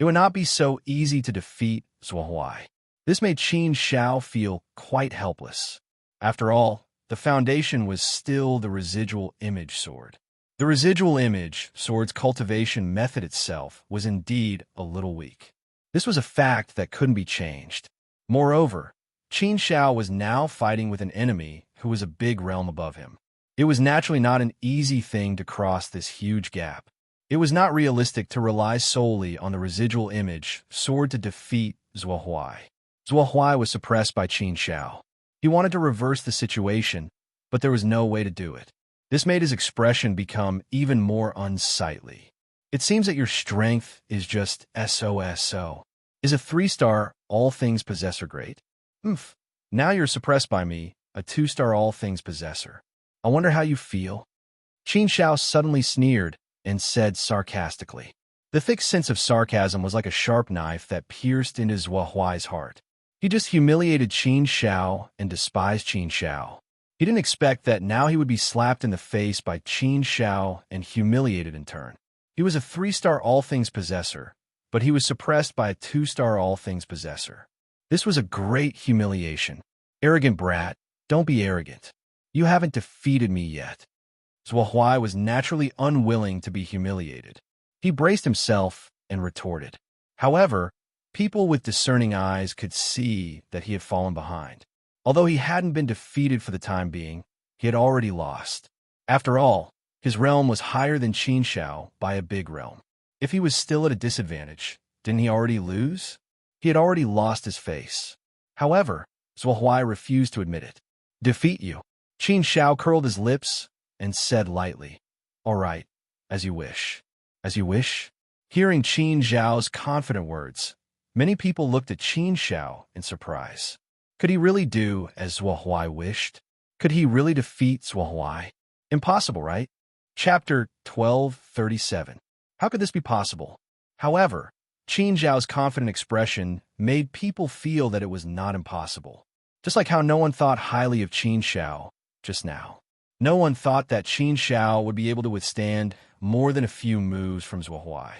It would not be so easy to defeat Zuo Huai. This made Qin Shao feel quite helpless. After all, the foundation was still the residual image sword. The residual image sword's cultivation method itself was indeed a little weak. This was a fact that couldn't be changed. Moreover, Qin Shao was now fighting with an enemy who was a big realm above him. It was naturally not an easy thing to cross this huge gap. It was not realistic to rely solely on the residual image sword to defeat Zuo Huai. Zuo Huai was suppressed by Qin Shao. He wanted to reverse the situation, but there was no way to do it. This made his expression become even more unsightly. It seems that your strength is just SOSO. Is a 3-star all things possessor great? Oomph. Now you're suppressed by me, a 2-star all things possessor. I wonder how you feel. Qin Shao suddenly sneered and said sarcastically. The thick sense of sarcasm was like a sharp knife that pierced into Zuo Huai's heart. He just humiliated Qin Shao and despised Qin Shao. He didn't expect that now he would be slapped in the face by Qin Shao and humiliated in turn. He was a 3-star all things possessor, but he was suppressed by a 2-star all things possessor. This was a great humiliation. Arrogant brat, don't be arrogant. You haven't defeated me yet. Zuo Huai was naturally unwilling to be humiliated. He braced himself and retorted. However, people with discerning eyes could see that he had fallen behind. Although he hadn't been defeated for the time being, he had already lost. After all, his realm was higher than Qin Shao by a big realm. If he was still at a disadvantage, didn't he already lose? He had already lost his face. However, Zuo Huai refused to admit it. Defeat you. Qin Shao curled his lips and said lightly, "All right, as you wish." As you wish? Hearing Qin Zhao's confident words, many people looked at Qin Shao in surprise. Could he really do as Zuo Huai wished? Could he really defeat Zuo Huai? Impossible, right? Chapter 1237. How could this be possible? However, Qin Zhao's confident expression made people feel that it was not impossible. Just like how no one thought highly of Qin Shao just now. No one thought that Qin Shao would be able to withstand more than a few moves from Zuo Huai.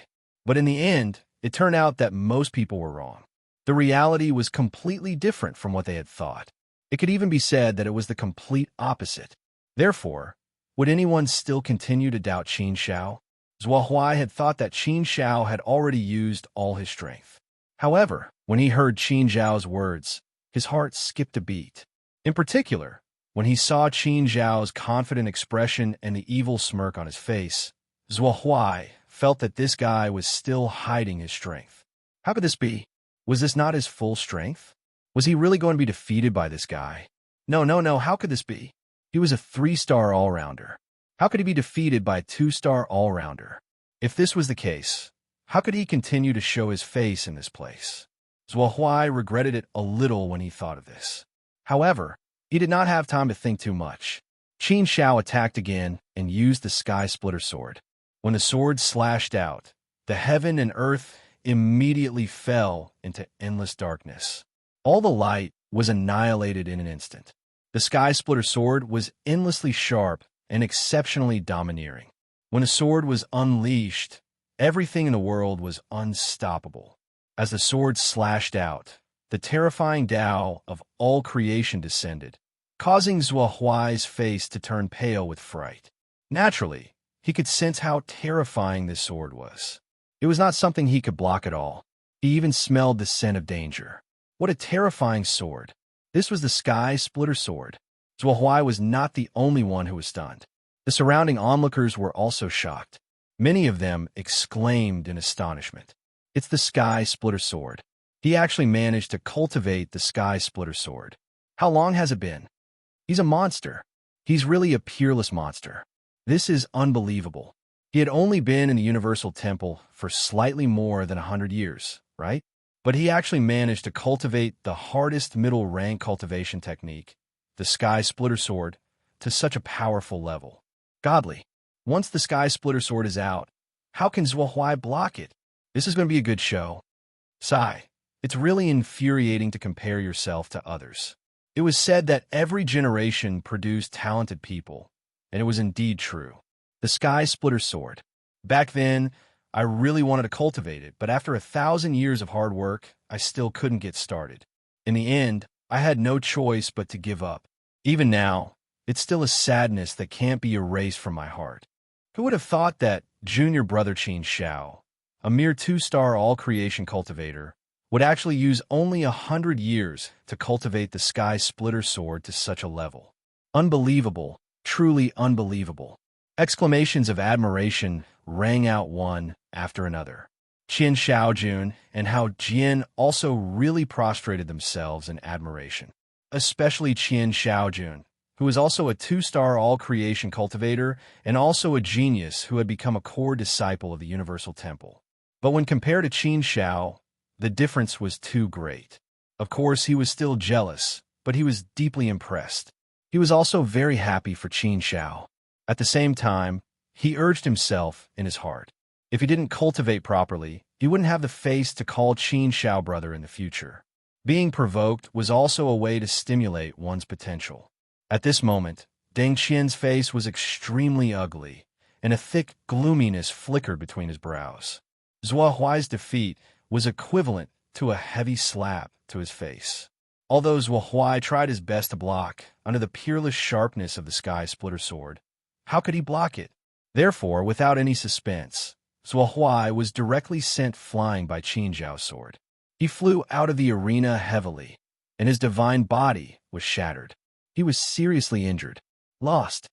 But in the end, it turned out that most people were wrong. The reality was completely different from what they had thought. It could even be said that it was the complete opposite. Therefore, would anyone still continue to doubt Qin Shao? Zuo Huai had thought that Qin Shao had already used all his strength. However, when he heard Qin Zhao's words, his heart skipped a beat. In particular, when he saw Qin Zhao's confident expression and the evil smirk on his face, Zuo Huai felt that this guy was still hiding his strength. How could this be? Was this not his full strength? Was he really going to be defeated by this guy? No, how could this be? He was a 3-star all-rounder. How could he be defeated by a 2-star all-rounder? If this was the case, how could he continue to show his face in this place? Zuo Huai regretted it a little when he thought of this. However, he did not have time to think too much. Qin Shao attacked again and used the Sky Splitter sword. When the sword slashed out, the heaven and earth immediately fell into endless darkness. All the light was annihilated in an instant. The Sky Splitter sword was endlessly sharp and exceptionally domineering. When a sword was unleashed, everything in the world was unstoppable. As the sword slashed out, the terrifying Tao of all creation descended, causing Zhuo Huai's face to turn pale with fright. Naturally, he could sense how terrifying this sword was. It was not something he could block at all. He even smelled the scent of danger. What a terrifying sword. This was the Sky Splitter sword. Zhuo Huai was not the only one who was stunned. The surrounding onlookers were also shocked. Many of them exclaimed in astonishment. It's the Sky Splitter sword. He actually managed to cultivate the Sky Splitter sword. How long has it been? He's a monster. He's really a peerless monster. This is unbelievable. He had only been in the Universal Temple for slightly more than 100 years, right? But he actually managed to cultivate the hardest middle rank cultivation technique, the Sky Splitter sword, to such a powerful level. Godly. Once the Sky Splitter sword is out, how can Zhuo Huai block it? This is going to be a good show. Sigh. It's really infuriating to compare yourself to others. It was said that every generation produced talented people, and it was indeed true. The Sky Splitter sword. Back then, I really wanted to cultivate it, but after 1,000 years of hard work, I still couldn't get started. In the end, I had no choice but to give up. Even now, it's still a sadness that can't be erased from my heart. Who would have thought that junior brother Qin Xiao, a mere 2-star all-creation cultivator, would actually use only 100 years to cultivate the Sky Splitter sword to such a level? Unbelievable, truly unbelievable. Exclamations of admiration rang out one after another. Qin Xiaojun and Hao Jian also really prostrated themselves in admiration. Especially Qin Xiaojun, who was also a 2-star all-creation cultivator and also a genius who had become a core disciple of the Universal Temple. But when compared to Qin Xiao, the difference was too great. Of course, he was still jealous, but he was deeply impressed. He was also very happy for Qin Xiao. At the same time, he urged himself in his heart. If he didn't cultivate properly, he wouldn't have the face to call Qin Xiao brother in the future. Being provoked was also a way to stimulate one's potential. At this moment, Deng Qian's face was extremely ugly, and a thick gloominess flickered between his brows. Zhuo Huai's defeat was equivalent to a heavy slap to his face. Although Zhuo Huai tried his best to block under the peerless sharpness of the Sky Splitter sword, how could he block it? Therefore, without any suspense, Zhuo Huai was directly sent flying by Qin Zhao's sword. He flew out of the arena heavily, and his divine body was shattered. He was seriously injured. Lost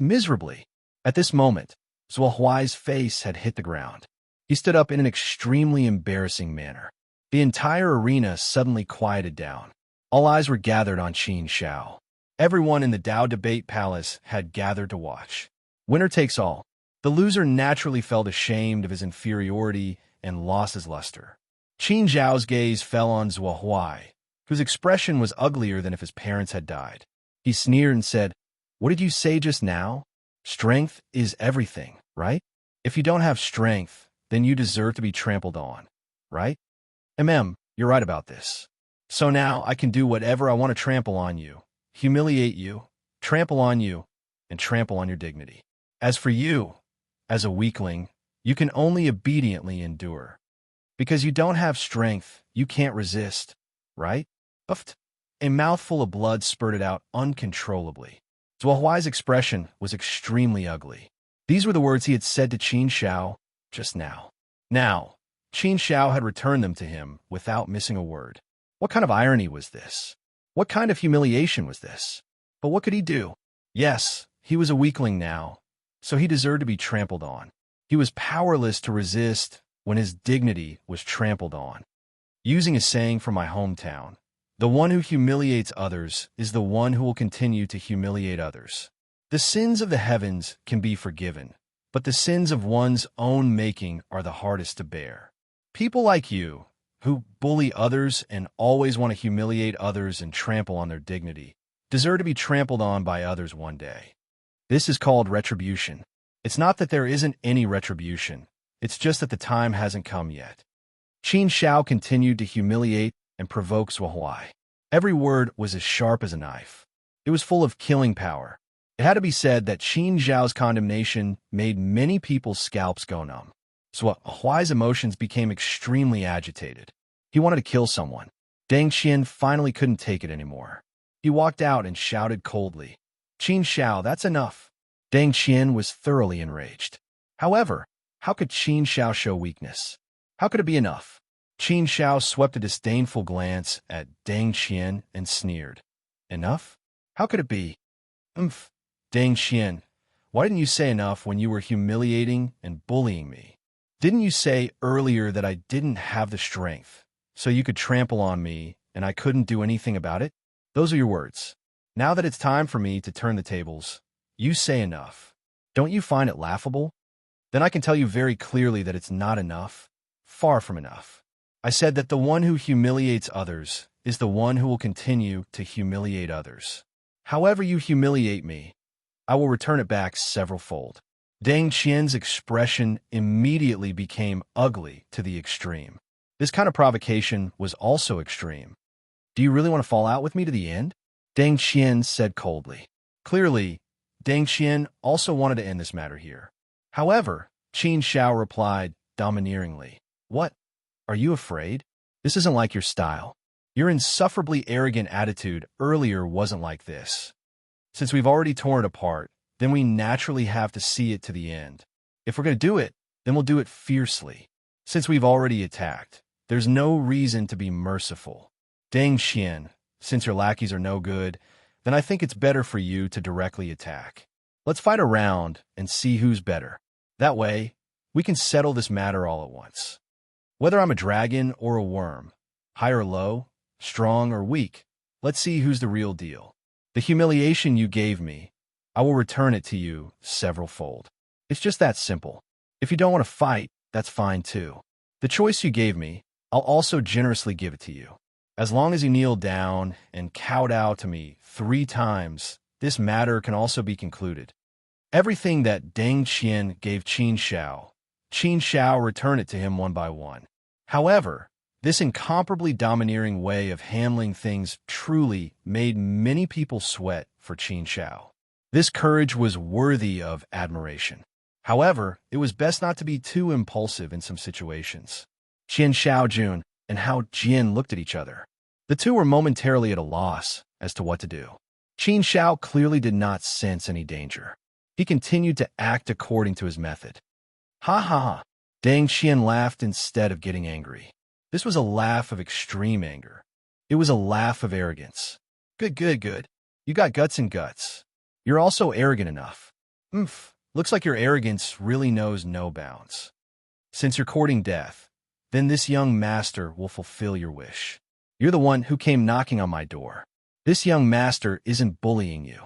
miserably. At this moment, Zhuo Huai's face had hit the ground. He stood up in an extremely embarrassing manner. The entire arena suddenly quieted down. All eyes were gathered on Qin Xiao. Everyone in the Dao Debate Palace had gathered to watch. Winner takes all. The loser naturally felt ashamed of his inferiority and lost his luster. Qin Zhao's gaze fell on Zhuo Huai, whose expression was uglier than if his parents had died. He sneered and said, "What did you say just now? Strength is everything, right? If you don't have strength, then you deserve to be trampled on, right? You're right about this. So now I can do whatever I want to trample on you, humiliate you, trample on you, and trample on your dignity. As for you, as a weakling, you can only obediently endure. Because you don't have strength, you can't resist, right?" Uffed. A mouthful of blood spurted out uncontrollably. Zhuo Huai's expression was extremely ugly. These were the words he had said to Qin Xiao just now. Now, Qin Xiao had returned them to him without missing a word. What kind of irony was this? What kind of humiliation was this? But what could he do? Yes, he was a weakling now, so he deserved to be trampled on. He was powerless to resist when his dignity was trampled on. Using a saying from my hometown, the one who humiliates others is the one who will continue to humiliate others. The sins of the heavens can be forgiven, but the sins of one's own making are the hardest to bear. People like you, who bully others and always want to humiliate others and trample on their dignity, deserve to be trampled on by others one day. This is called retribution. It's not that there isn't any retribution, it's just that the time hasn't come yet. Qin Xiao continued to humiliate and provoke Zhuo Huai. Every word was as sharp as a knife. It was full of killing power. It had to be said that Qin Zhao's condemnation made many people's scalps go numb. So Huai's emotions became extremely agitated. He wanted to kill someone. Deng Qian finally couldn't take it anymore. He walked out and shouted coldly, "Qin Xiao, that's enough." Deng Qian was thoroughly enraged. However, how could Qin Xiao show weakness? How could it be enough? Qin Xiao swept a disdainful glance at Deng Qian and sneered. Enough? How could it be? Umph. Deng Qian, why didn't you say enough when you were humiliating and bullying me? Didn't you say earlier that I didn't have the strength, so you could trample on me and I couldn't do anything about it? Those are your words. Now that it's time for me to turn the tables, you say enough. Don't you find it laughable? Then I can tell you very clearly that it's not enough, far from enough. I said that the one who humiliates others is the one who will continue to humiliate others. However you humiliate me, I will return it back several-fold. Deng Qian's expression immediately became ugly to the extreme. This kind of provocation was also extreme. Do you really want to fall out with me to the end? Deng Qian said coldly. Clearly, Deng Qian also wanted to end this matter here. However, Qin Xiao replied domineeringly, "What? Are you afraid? This isn't like your style. Your insufferably arrogant attitude earlier wasn't like this. Since we've already torn it apart, then we naturally have to see it to the end. If we're going to do it, then we'll do it fiercely. Since we've already attacked, there's no reason to be merciful. Deng Qian, since your lackeys are no good, then I think it's better for you to directly attack. Let's fight a round and see who's better. That way, we can settle this matter all at once. Whether I'm a dragon or a worm, high or low, strong or weak, let's see who's the real deal. The humiliation you gave me, I will return it to you several-fold. It's just that simple. If you don't want to fight, that's fine too. The choice you gave me, I'll also generously give it to you. As long as you kneel down and kowtow to me 3 times, this matter can also be concluded. Everything that Deng Qian gave Qin Xiao returned it to him one by one. However, this incomparably domineering way of handling things truly made many people sweat for Qin Xiao. This courage was worthy of admiration. However, it was best not to be too impulsive in some situations. Qin Xiaojun and Hao Jian looked at each other. The two were momentarily at a loss as to what to do. Qin Xiao clearly did not sense any danger. He continued to act according to his method. Ha ha ha! Deng Qian laughed instead of getting angry. This was a laugh of extreme anger. It was a laugh of arrogance. Good, good, good. You got guts and guts. You're also arrogant enough. Looks like your arrogance really knows no bounds. Since you're courting death, then this young master will fulfill your wish. You're the one who came knocking on my door. This young master isn't bullying you.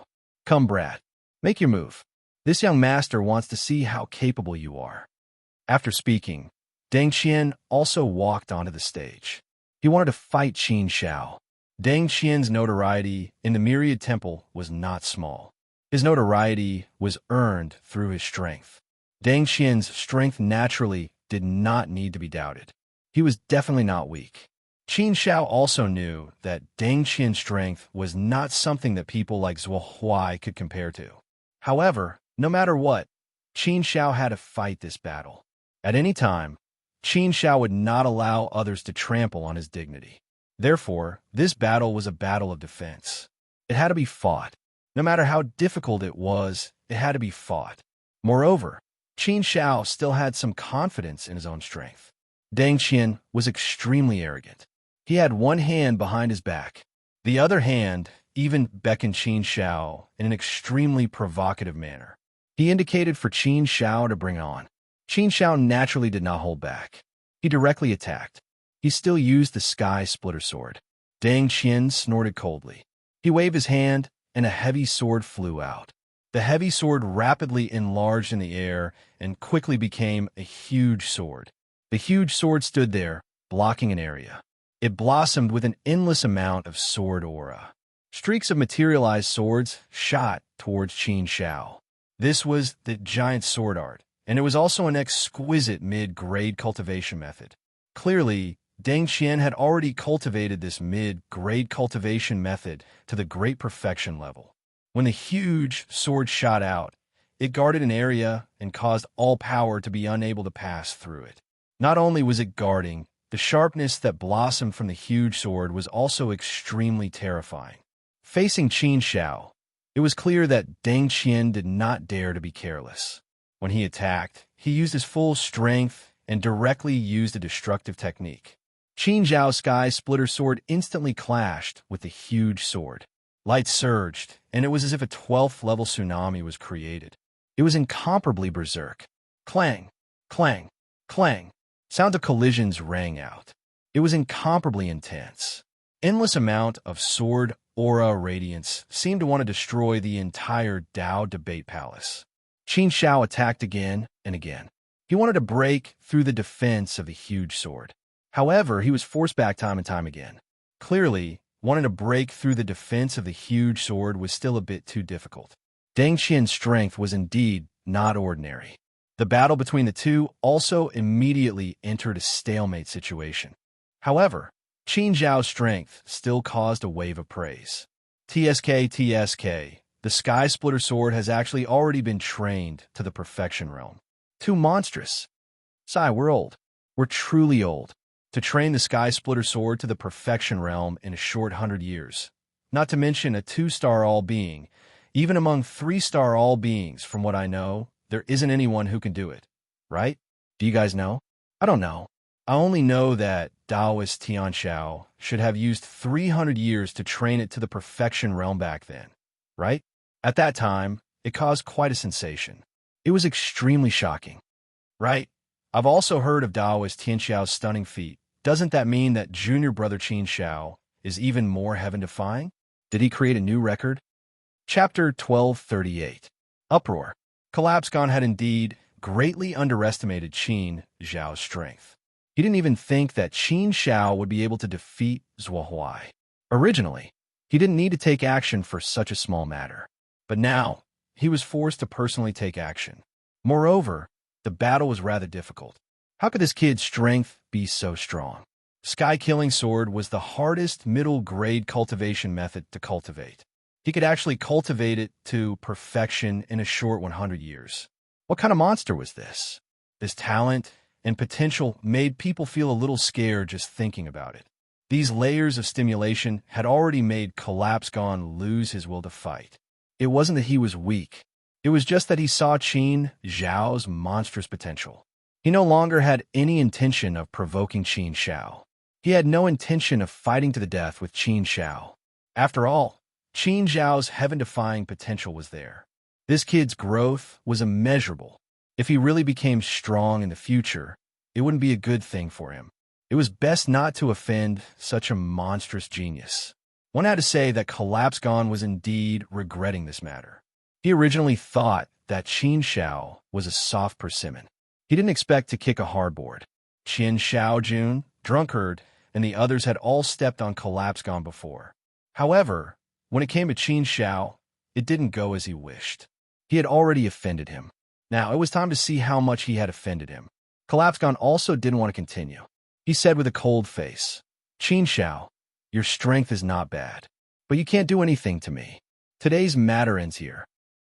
Come, brat. Make your move. This young master wants to see how capable you are. After speaking, Deng Qian also walked onto the stage. He wanted to fight Qin Xiao. Deng Qian's notoriety in the Myriad Temple was not small. His notoriety was earned through his strength. Deng Qian's strength naturally did not need to be doubted. He was definitely not weak. Qin Xiao also knew that Deng Qian's strength was not something that people like Zhuo Huai could compare to. However, no matter what, Qin Xiao had to fight this battle. At any time, Qin Xiao would not allow others to trample on his dignity. Therefore, this battle was a battle of defense. It had to be fought. No matter how difficult it was, it had to be fought. Moreover, Qin Xiao still had some confidence in his own strength. Deng Qian was extremely arrogant. He had one hand behind his back. The other hand even beckoned Qin Xiao in an extremely provocative manner. He indicated for Qin Xiao to bring on. Qin Xiao naturally did not hold back. He directly attacked. He still used the Sky Splitter Sword. Deng Qian snorted coldly. He waved his hand, and a heavy sword flew out. The heavy sword rapidly enlarged in the air and quickly became a huge sword. The huge sword stood there, blocking an area. It blossomed with an endless amount of sword aura. Streaks of materialized swords shot towards Qin Xiao. This was the giant sword art, and it was also an exquisite mid-grade cultivation method. Clearly, Deng Xian had already cultivated this mid-grade cultivation method to the great perfection level. When the huge sword shot out, it guarded an area and caused all power to be unable to pass through it. Not only was it guarding, the sharpness that blossomed from the huge sword was also extremely terrifying. Facing Qin Shao, it was clear that Deng Xian did not dare to be careless. When he attacked, he used his full strength and directly used a destructive technique. Qin Zhao's Sky Splitter sword instantly clashed with the huge sword. Light surged, and it was as if a 12th level tsunami was created. It was incomparably berserk. Clang, clang, clang. Sound of collisions rang out. It was incomparably intense. Endless amount of sword aura radiance seemed to want to destroy the entire Dao debate palace. Qin Shao attacked again and again. He wanted to break through the defense of the huge sword. However, he was forced back time and time again. Clearly, wanting to break through the defense of the huge sword was still a bit too difficult. Deng Xian's strength was indeed not ordinary. The battle between the two also immediately entered a stalemate situation. However, Qin Zhao's strength still caused a wave of praise. TSK, the Sky Splitter sword has actually already been trained to the perfection realm. Too monstrous. Sai, we're old. We're truly old. To train the Sky Splitter sword to the perfection realm in a short 100 years. Not to mention a 2-star all-being. Even among 3-star all-beings, from what I know, there isn't anyone who can do it. Right? Do you guys know? I don't know. I only know that Taoist Tian Shao should have used 300 years to train it to the perfection realm back then. Right? At that time, it caused quite a sensation. It was extremely shocking. Right? I've also heard of Taoist Tian Shao's stunning feat. Doesn't that mean that junior brother Qin Shao is even more heaven-defying? Did he create a new record? Chapter 1238. Uproar. Collapsgon had indeed greatly underestimated Qin Zhao's strength. He didn't even think that Qin Shao would be able to defeat Zhuo Huai. Originally, he didn't need to take action for such a small matter. But now, he was forced to personally take action. Moreover, the battle was rather difficult. How could this kid's strength be so strong? Sky Killing Sword was the hardest middle-grade cultivation method to cultivate. He could actually cultivate it to perfection in a short 100 years. What kind of monster was this? This talent and potential made people feel a little scared just thinking about it. These layers of stimulation had already made Collapsgon lose his will to fight. It wasn't that he was weak. It was just that he saw Qin Zhao's monstrous potential. He no longer had any intention of provoking Qin Shao. He had no intention of fighting to the death with Qin Shao. After all, Qin Zhao's heaven-defying potential was there. This kid's growth was immeasurable. If he really became strong in the future, it wouldn't be a good thing for him. It was best not to offend such a monstrous genius. One had to say that Collapsgon was indeed regretting this matter. He originally thought that Qin Shao was a soft persimmon. He didn't expect to kick a hardboard. Qin Shao Jun, Drunkard, and the others had all stepped on Collapsgon before. However, when it came to Qin Shao, it didn't go as he wished. He had already offended him. Now, it was time to see how much he had offended him. Collapsgon also didn't want to continue. He said with a cold face, Qin Shao, your strength is not bad, but you can't do anything to me. Today's matter ends here.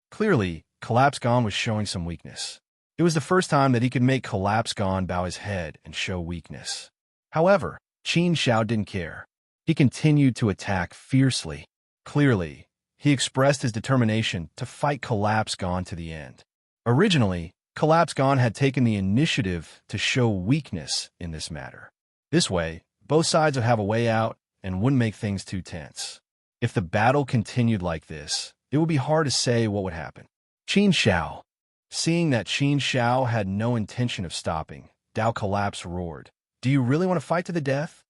Clearly, Collapsgon was showing some weakness. It was the first time that he could make Collapsgon bow his head and show weakness. However, Qin Shao didn't care. He continued to attack fiercely. Clearly, he expressed his determination to fight Collapsgon to the end. Originally, Collapsgon had taken the initiative to show weakness in this matter. This way, both sides would have a way out and wouldn't make things too tense. If the battle continued like this, it would be hard to say what would happen. Qin Shao. Seeing that Qin Shao had no intention of stopping, Dao Collapse roared, Do you really want to fight to the death?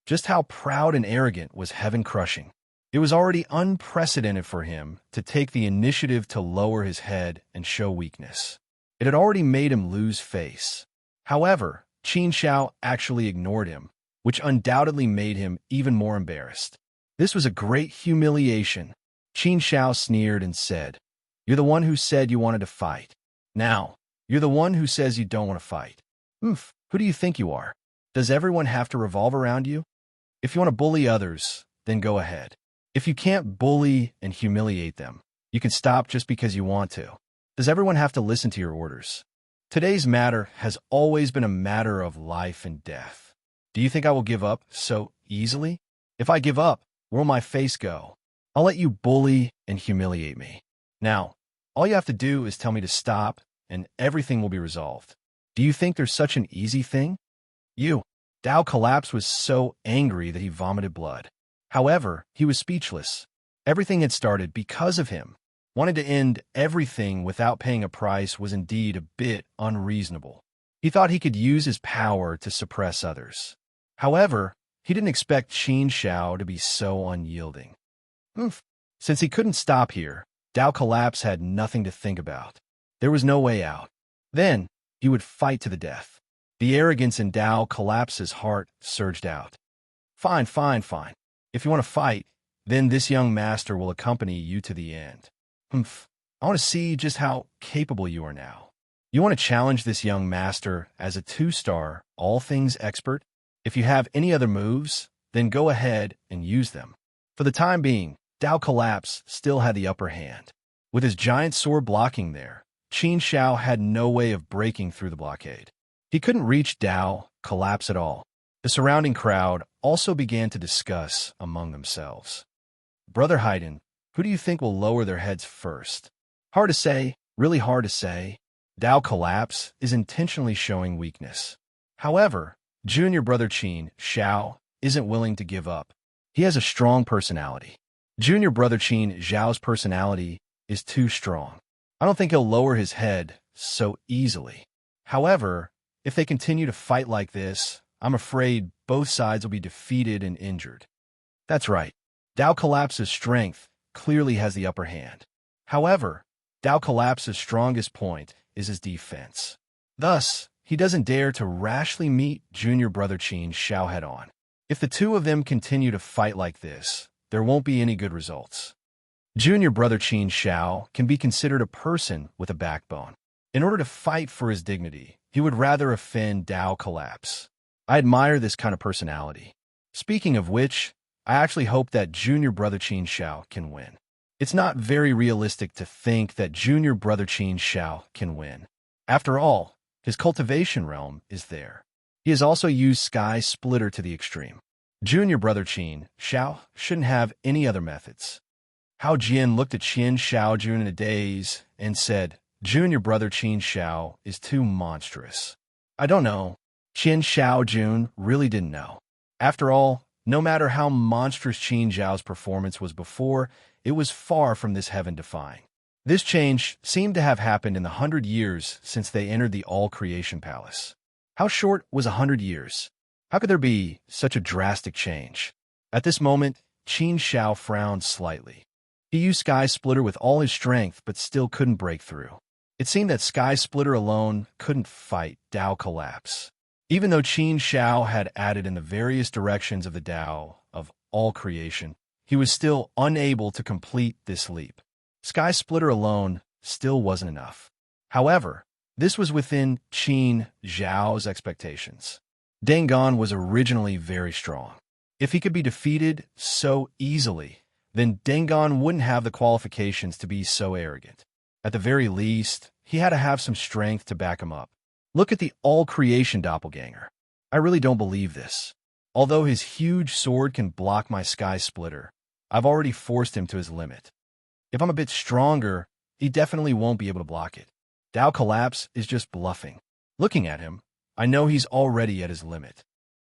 Just how proud and arrogant was heaven-crushing. It was already unprecedented for him to take the initiative to lower his head and show weakness. It had already made him lose face. However, Qin Shao actually ignored him, which undoubtedly made him even more embarrassed. This was a great humiliation. Qin Shao sneered and said, You're the one who said you wanted to fight. Now, you're the one who says you don't want to fight. Who do you think you are? Does everyone have to revolve around you? If you want to bully others, then go ahead. If you can't bully and humiliate them, you can stop just because you want to. Does everyone have to listen to your orders? Today's matter has always been a matter of life and death. Do you think I will give up so easily? If I give up, where will my face go? I'll let you bully and humiliate me. Now, all you have to do is tell me to stop, and everything will be resolved. Do you think there's such an easy thing? Dao Collapse was so angry that he vomited blood. However, he was speechless. Everything had started because of him. Wanting to end everything without paying a price was indeed a bit unreasonable. He thought he could use his power to suppress others. However, he didn't expect Qin Shao to be so unyielding. Since he couldn't stop here, Dao Collapse had nothing to think about. There was no way out. Then, he would fight to the death. The arrogance in Dao Collapse's heart surged out. Fine. If you want to fight, then this young master will accompany you to the end. I want to see just how capable you are now. You want to challenge this young master as a 2-star, all things expert? If you have any other moves, then go ahead and use them. For the time being, Dao Collapse still had the upper hand. With his giant sword blocking there, Qin Shao had no way of breaking through the blockade. He couldn't reach Dao Collapse at all. The surrounding crowd also began to discuss among themselves. Brother Haydn, who do you think will lower their heads first? Hard to say, really hard to say. Dao Collapse is intentionally showing weakness. However, junior brother Qin Shao isn't willing to give up. He has a strong personality. Junior brother Qin Zhao's personality is too strong. I don't think he'll lower his head so easily. However, if they continue to fight like this, I'm afraid both sides will be defeated and injured. That's right. Dao Collapse's strength clearly has the upper hand. However, Dao Collapse's strongest point is his defense. Thus, he doesn't dare to rashly meet junior brother Qin Shao head-on. If the two of them continue to fight like this, there won't be any good results. Junior brother Qin Shao can be considered a person with a backbone. In order to fight for his dignity, he would rather offend Dao Collapse. I admire this kind of personality. Speaking of which, I actually hope that junior brother Qin Shao can win. It's not very realistic to think that junior brother Qin Shao can win. After all, his cultivation realm is there. He has also used Sky Splitter to the extreme. Junior brother Qin Shao shouldn't have any other methods. Hao Jian looked at Qin Shao Jun in a daze and said, Junior brother Qin Shao is too monstrous. I don't know. Qin Shao Jun really didn't know. After all, no matter how monstrous Qin Zhao's performance was before, it was far from this heaven-defying. This change seemed to have happened in the 100 years since they entered the All-Creation Palace. How short was 100 years? How could there be such a drastic change? At this moment, Qin Shao frowned slightly. He used Sky Splitter with all his strength, but still couldn't break through. It seemed that Sky Splitter alone couldn't fight Dao Collapse. Even though Qin Shao had added in the various directions of the Dao of all creation, he was still unable to complete this leap. Sky Splitter alone still wasn't enough. However, this was within Qin Zhao's expectations. Dangan was originally very strong. If he could be defeated so easily, then Dangan wouldn't have the qualifications to be so arrogant. At the very least, he had to have some strength to back him up. Look at the all-creation doppelganger. I really don't believe this. Although his huge sword can block my Sky Splitter, I've already forced him to his limit. If I'm a bit stronger, he definitely won't be able to block it. Dao Collapse is just bluffing. Looking at him, I know he's already at his limit.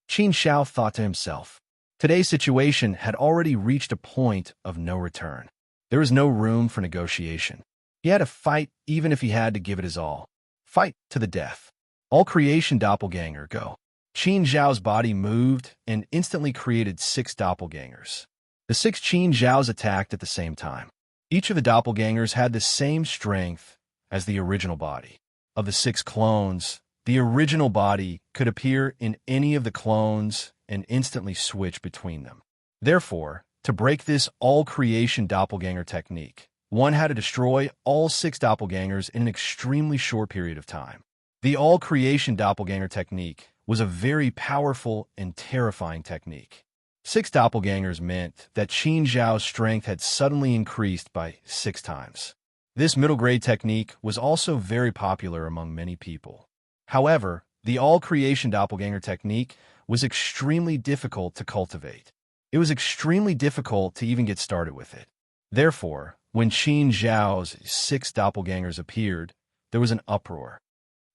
Qin Shao thought to himself. Today's situation had already reached a point of no return. There was no room for negotiation. He had to fight even if he had to give it his all. Fight to the death. All creation doppelganger, go. Qin Zhao's body moved and instantly created 6 doppelgangers. The 6 Qin Zhaos attacked at the same time. Each of the doppelgangers had the same strength as the original body. Of the 6 clones, the original body could appear in any of the clones and instantly switch between them. Therefore, to break this all-creation doppelganger technique, one had to destroy all 6 doppelgangers in an extremely short period of time. The all-creation doppelganger technique was a very powerful and terrifying technique. 6 doppelgangers meant that Qin Zhao's strength had suddenly increased by 6 times. This middle-grade technique was also very popular among many people. However, the all-creation doppelganger technique was extremely difficult to cultivate. It was extremely difficult to even get started with it. Therefore, when Qin Zhao's 6 doppelgangers appeared, there was an uproar.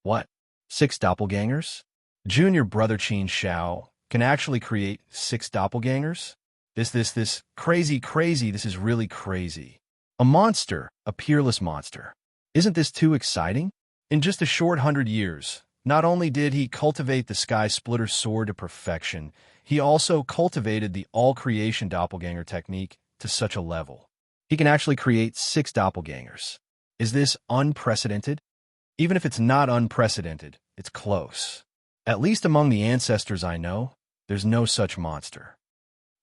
What? 6 doppelgangers? Junior brother Qin Zhao can actually create 6 doppelgangers? This crazy, this is really crazy. A monster, a peerless monster. Isn't this too exciting? In just a short 100 years, not only did he cultivate the Sky Splitter sword to perfection, he also cultivated the all-creation doppelganger technique to such a level. He can actually create 6 doppelgangers. Is this unprecedented? Even if it's not unprecedented, it's close. At least among the ancestors I know, there's no such monster.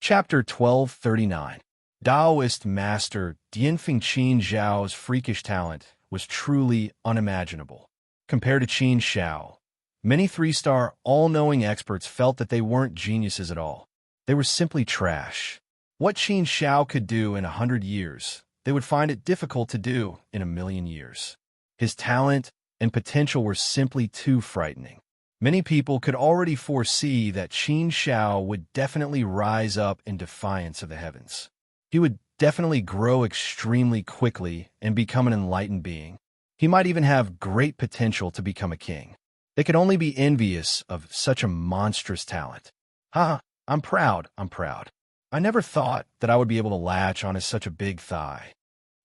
Chapter 1239. Taoist Master Dianfeng Qin Zhao's freakish talent was truly unimaginable. Compared to Qin Zhao, many 3-star all-knowing experts felt that they weren't geniuses at all. They were simply trash. What Qin Zhao could do in 100 years, they would find it difficult to do in 1,000,000 years. His talent and potential were simply too frightening. Many people could already foresee that Qin Zhao would definitely rise up in defiance of the heavens. He would definitely grow extremely quickly and become an enlightened being. He might even have great potential to become a king. They could only be envious of such a monstrous talent. I'm proud. I never thought that I would be able to latch on such a big thigh.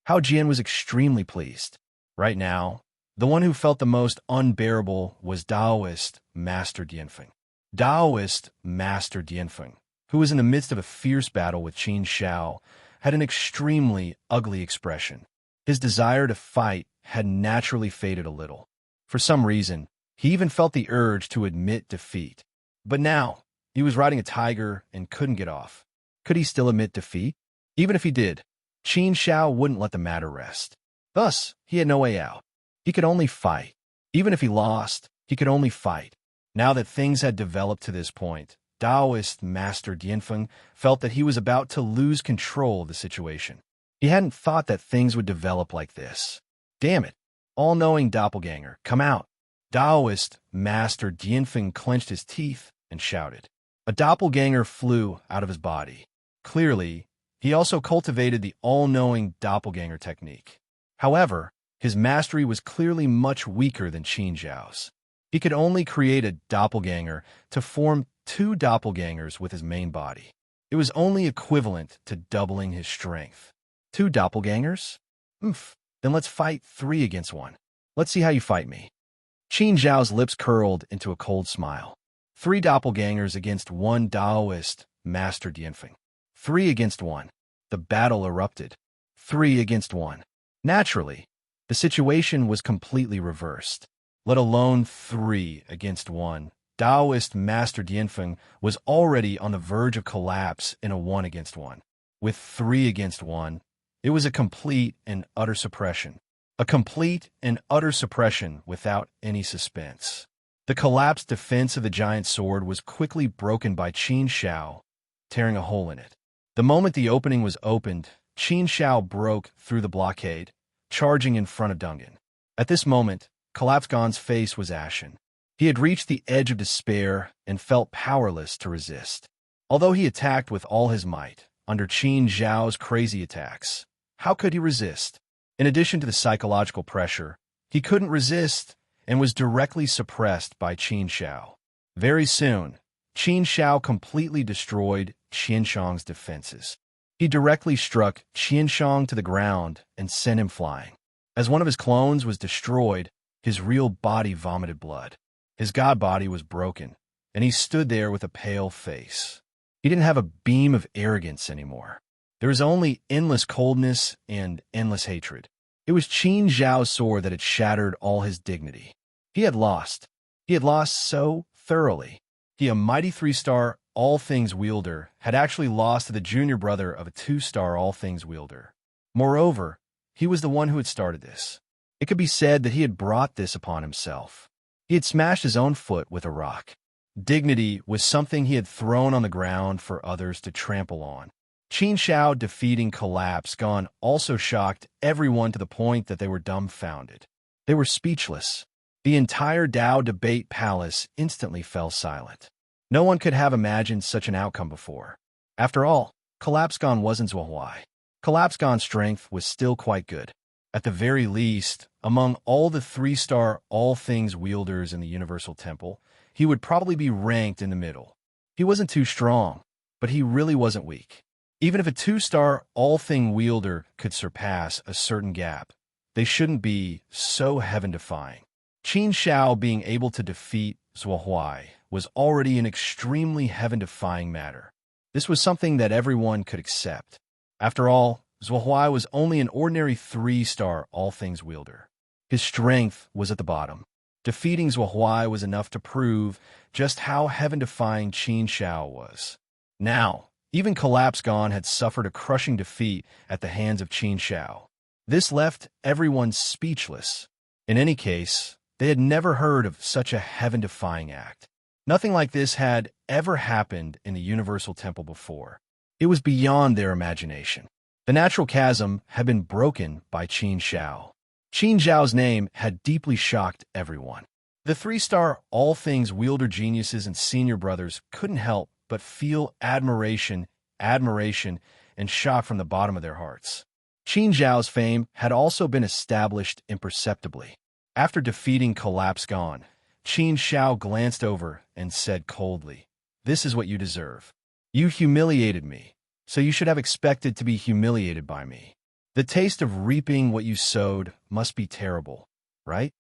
Hao Jian was extremely pleased. Right now, the one who felt the most unbearable was Taoist Master Dianfeng. Taoist Master Dianfeng, who was in the midst of a fierce battle with Qin Zhao, had an extremely ugly expression. His desire to fight had naturally faded a little. For some reason, he even felt the urge to admit defeat. But now, he was riding a tiger and couldn't get off. Could he still admit defeat? Even if he did, Qin Zhao wouldn't let the matter rest. Thus, he had no way out. He could only fight. Even if he lost, he could only fight. Now that things had developed to this point, Taoist Master Dianfeng felt that he was about to lose control of the situation. He hadn't thought that things would develop like this. Damn it! All-knowing doppelganger, come out! Taoist Master Dianfeng clenched his teeth and shouted. A doppelganger flew out of his body. Clearly, he also cultivated the all-knowing doppelganger technique. However, his mastery was clearly much weaker than Qin Zhao's. He could only create a doppelganger to form 2 doppelgangers with his main body. It was only equivalent to doubling his strength. 2 doppelgangers? Then let's fight 3 against 1. Let's see how you fight me. Qin Zhao's lips curled into a cold smile. 3 doppelgangers against 1 Taoist Master Dianfeng. 3 against 1. The battle erupted. 3 against 1. Naturally, the situation was completely reversed. Let alone 3 against 1. Taoist Master Dianfeng was already on the verge of collapse in a 1 against 1. With 3 against 1, it was a complete and utter suppression. A complete and utter suppression without any suspense. The collapsed defense of the giant sword was quickly broken by Qin Zhao, tearing a hole in it. The moment the opening was opened, Qin Zhao broke through the blockade, charging in front of Dungan. At this moment, Collapsgon's face was ashen. He had reached the edge of despair and felt powerless to resist. Although he attacked with all his might, under Qin Zhao's crazy attacks, how could he resist? In addition to the psychological pressure, he couldn't resist and was directly suppressed by Qin Zhao. Very soon, Qin Zhao completely destroyed Qianshang's defenses. He directly struck Qianshang to the ground and sent him flying. As one of his clones was destroyed, his real body vomited blood. His god body was broken, and he stood there with a pale face. He didn't have a beam of arrogance anymore. There was only endless coldness and endless hatred. It was Qin Zhao's sword that had shattered all his dignity. He had lost. He had lost so thoroughly. He, a mighty 3-star all-things wielder, had actually lost to the junior brother of a 2-star all-things wielder. Moreover, he was the one who had started this. It could be said that he had brought this upon himself. He had smashed his own foot with a rock. Dignity was something he had thrown on the ground for others to trample on. Qin Shao defeating Collapse Gone also shocked everyone to the point that they were dumbfounded. They were speechless. The entire Dao debate palace instantly fell silent. No one could have imagined such an outcome before. After all, Collapse Gone wasn't Zhuohuai. Collapse Gone's strength was still quite good. At the very least, among all the 3-star all-things wielders in the Universal Temple, he would probably be ranked in the middle. He wasn't too strong, but he really wasn't weak. Even if a 2-star all-thing wielder could surpass a certain gap, they shouldn't be so heaven-defying. Qin Shao being able to defeat Zhuohuai was already an extremely heaven-defying matter. This was something that everyone could accept. After all, Zhuohuai was only an ordinary 3-star all-things wielder. His strength was at the bottom. Defeating Zhuohuai was enough to prove just how heaven-defying Qin Shao was. Now, even Collapse Gone had suffered a crushing defeat at the hands of Qin Shao. This left everyone speechless. In any case, they had never heard of such a heaven-defying act. Nothing like this had ever happened in the Universal Temple before. It was beyond their imagination. The natural chasm had been broken by Qin Shao. Qin Zhao's name had deeply shocked everyone. The 3-star all-things wielder geniuses and senior brothers couldn't help but feel admiration, and shock from the bottom of their hearts. Qin Zhao's fame had also been established imperceptibly. After defeating Collapse Gone, Qin Shao glanced over and said coldly, "This is what you deserve. You humiliated me, so you should have expected to be humiliated by me. The taste of reaping what you sowed must be terrible, right?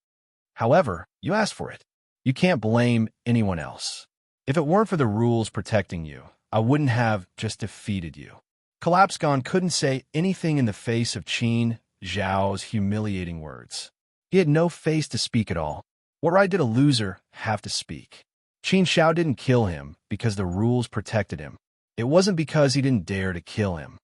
However, you asked for it. You can't blame anyone else. If it weren't for the rules protecting you, I wouldn't have just defeated you." Collapse Gone couldn't say anything in the face of Qin Zhao's humiliating words. He had no face to speak at all. What right did a loser have to speak? Qin Shao didn't kill him because the rules protected him. It wasn't because he didn't dare to kill him.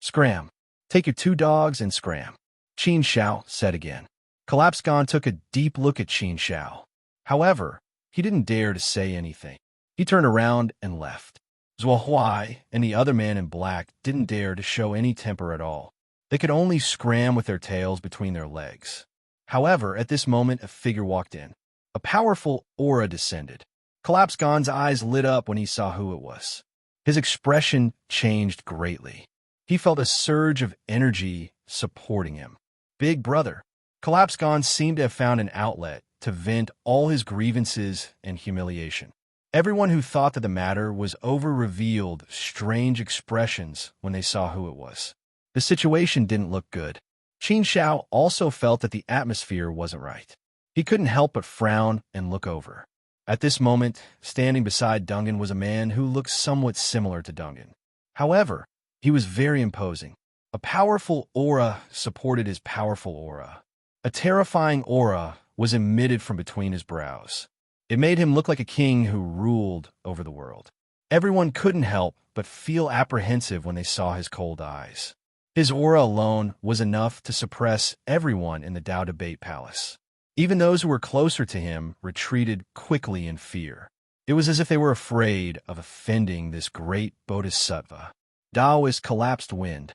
"Scram. Take your 2 dogs and scram," Qin Shao said again. Collapse Gone took a deep look at Qin Shao. However, he didn't dare to say anything. He turned around and left. Zhuohuai and the other man in black didn't dare to show any temper at all. They could only scram with their tails between their legs. However, at this moment, a figure walked in. A powerful aura descended. Collapse Gone's eyes lit up when he saw who it was. His expression changed greatly. He felt a surge of energy supporting him. Big brother. Collapse Gone seemed to have found an outlet to vent all his grievances and humiliation. Everyone who thought that the matter was over revealed strange expressions when they saw who it was. The situation didn't look good. Qin Shao also felt that the atmosphere wasn't right. He couldn't help but frown and look over. At this moment, standing beside Dungan was a man who looked somewhat similar to Dungan. However, he was very imposing. A powerful aura supported his powerful aura. A terrifying aura was emitted from between his brows. It made him look like a king who ruled over the world. Everyone couldn't help but feel apprehensive when they saw his cold eyes. His aura alone was enough to suppress everyone in the Dao Debate Palace. Even those who were closer to him retreated quickly in fear. It was as if they were afraid of offending this great bodhisattva. Daoist Collapsed Wind.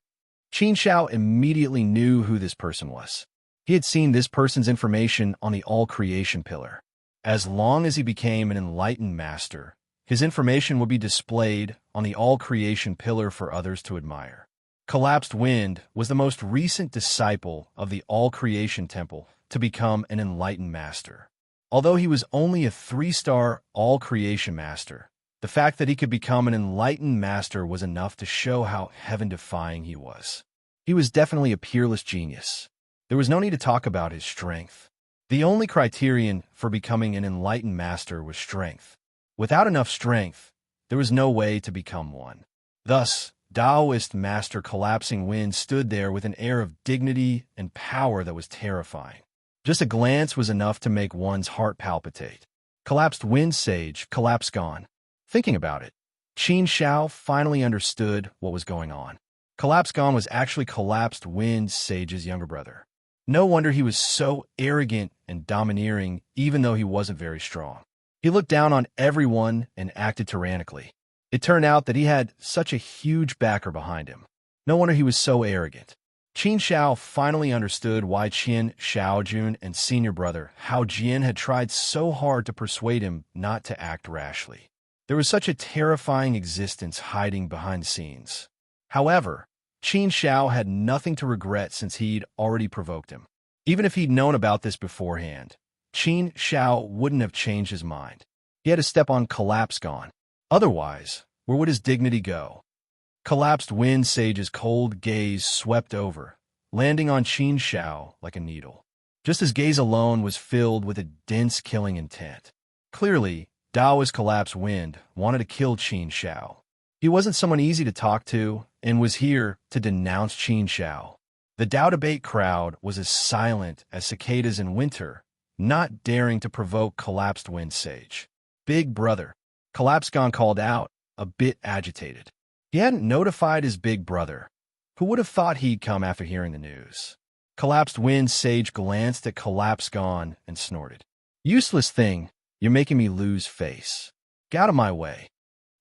Qin Shao immediately knew who this person was. He had seen this person's information on the All-Creation Pillar. As long as he became an enlightened master, his information would be displayed on the All-Creation Pillar for others to admire. Collapsed Wind was the most recent disciple of the All-Creation Temple to become an enlightened master. Although he was only a 3-star All-Creation master, the fact that he could become an enlightened master was enough to show how heaven-defying he was. He was definitely a peerless genius. There was no need to talk about his strength. The only criterion for becoming an enlightened master was strength. Without enough strength, there was no way to become one. Thus, Daoist Master Collapsing Wind stood there with an air of dignity and power that was terrifying. Just a glance was enough to make one's heart palpitate. Collapsed Wind Sage, Collapse Gone. Thinking about it, Qin Shao finally understood what was going on. Collapse Gone was actually Collapsed Wind Sage's younger brother. No wonder he was so arrogant and domineering, even though he wasn't very strong. He looked down on everyone and acted tyrannically. It turned out that he had such a huge backer behind him. No wonder he was so arrogant. Qin Shao finally understood why Qin Shaojun and senior brother Hao Jian had tried so hard to persuade him not to act rashly. There was such a terrifying existence hiding behind the scenes. However, Qin Shao had nothing to regret since he'd already provoked him. Even if he'd known about this beforehand, Qin Shao wouldn't have changed his mind. He had to step on Collapse Gone. Otherwise, where would his dignity go? Collapsed Wind Sage's cold gaze swept over, landing on Qin Shao like a needle. Just his gaze alone was filled with a dense killing intent. Clearly, Daoist Collapsed Wind wanted to kill Qin Shao. He wasn't someone easy to talk to and was here to denounce Qin Shao. The Dao debate crowd was as silent as cicadas in winter, not daring to provoke Collapsed Wind Sage. Big brother, Collapse Gone called out, a bit agitated. He hadn't notified his big brother. Who would have thought he'd come after hearing the news? Collapsed Wind Sage glanced at Collapse Gone and snorted. Useless thing, you're making me lose face. Get out of my way.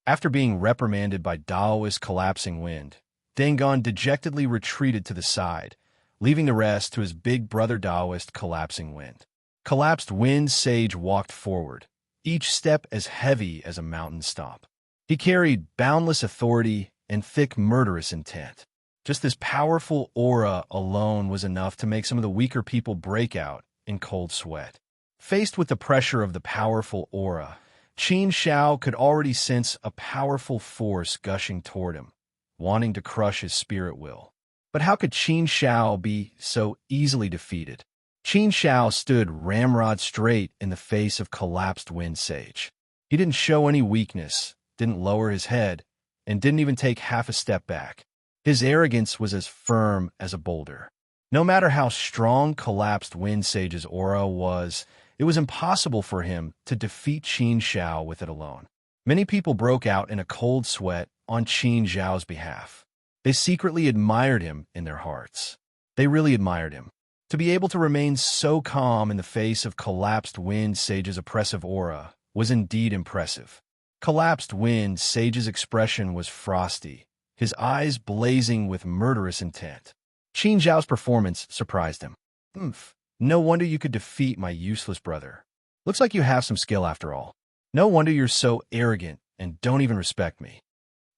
After being reprimanded by Daoist Collapsing Wind, Dangon dejectedly retreated to the side, leaving the rest to his big brother Daoist Collapsing Wind. Collapsed Wind Sage walked forward, each step as heavy as a mountain stomp. He carried boundless authority and thick murderous intent. Just this powerful aura alone was enough to make some of the weaker people break out in cold sweat. Faced with the pressure of the powerful aura, Qin Shao could already sense a powerful force gushing toward him, wanting to crush his spirit will. But how could Qin Shao be so easily defeated? Qin Shao stood ramrod straight in the face of Collapsed Wind Sage. He didn't show any weakness, didn't lower his head, and didn't even take half a step back. His arrogance was as firm as a boulder. No matter how strong Collapsed Wind Sage's aura was, it was impossible for him to defeat Qin Shao with it alone. Many people broke out in a cold sweat on Qin Zhao's behalf. They secretly admired him in their hearts. They really admired him. To be able to remain so calm in the face of Collapsed Wind Sage's oppressive aura was indeed impressive. Collapsed Wind Sage's expression was frosty, his eyes blazing with murderous intent. Qin Zhao's performance surprised him. No wonder you could defeat my useless brother. Looks like you have some skill after all. No wonder you're so arrogant and don't even respect me.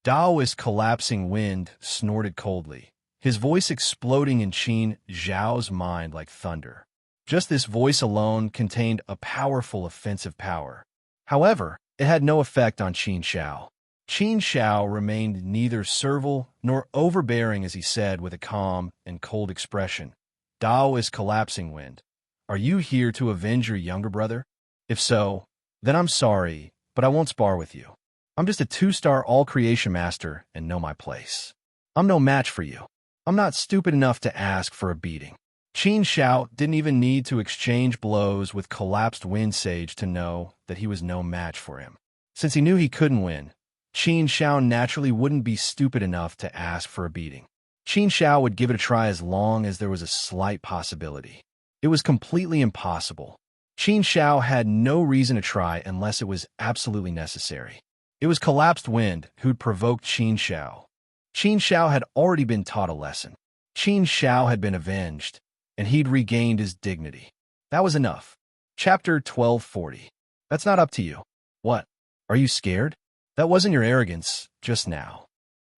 Daoist Collapsing Wind snorted coldly, his voice exploding in Qin Zhao's mind like thunder. Just this voice alone contained a powerful offensive power. However, it had no effect on Qin Shao. Qin Shao remained neither servile nor overbearing as he said with a calm and cold expression, Daoist Collapsing Wind, are you here to avenge your younger brother? If so, then I'm sorry, but I won't spar with you. I'm just a 2-star all-creation master and know my place. I'm no match for you. I'm not stupid enough to ask for a beating. Qin Shao didn't even need to exchange blows with Collapsed Wind Sage to know that he was no match for him. Since he knew he couldn't win, Qin Shao naturally wouldn't be stupid enough to ask for a beating. Qin Shao would give it a try as long as there was a slight possibility. It was completely impossible. Qin Shao had no reason to try unless it was absolutely necessary. It was Collapsed Wind who'd provoked Qin Shao. Qin Shao had already been taught a lesson. Qin Shao had been avenged, and he'd regained his dignity. That was enough. Chapter 1240. That's not up to you. What? Are you scared? That wasn't your arrogance just now.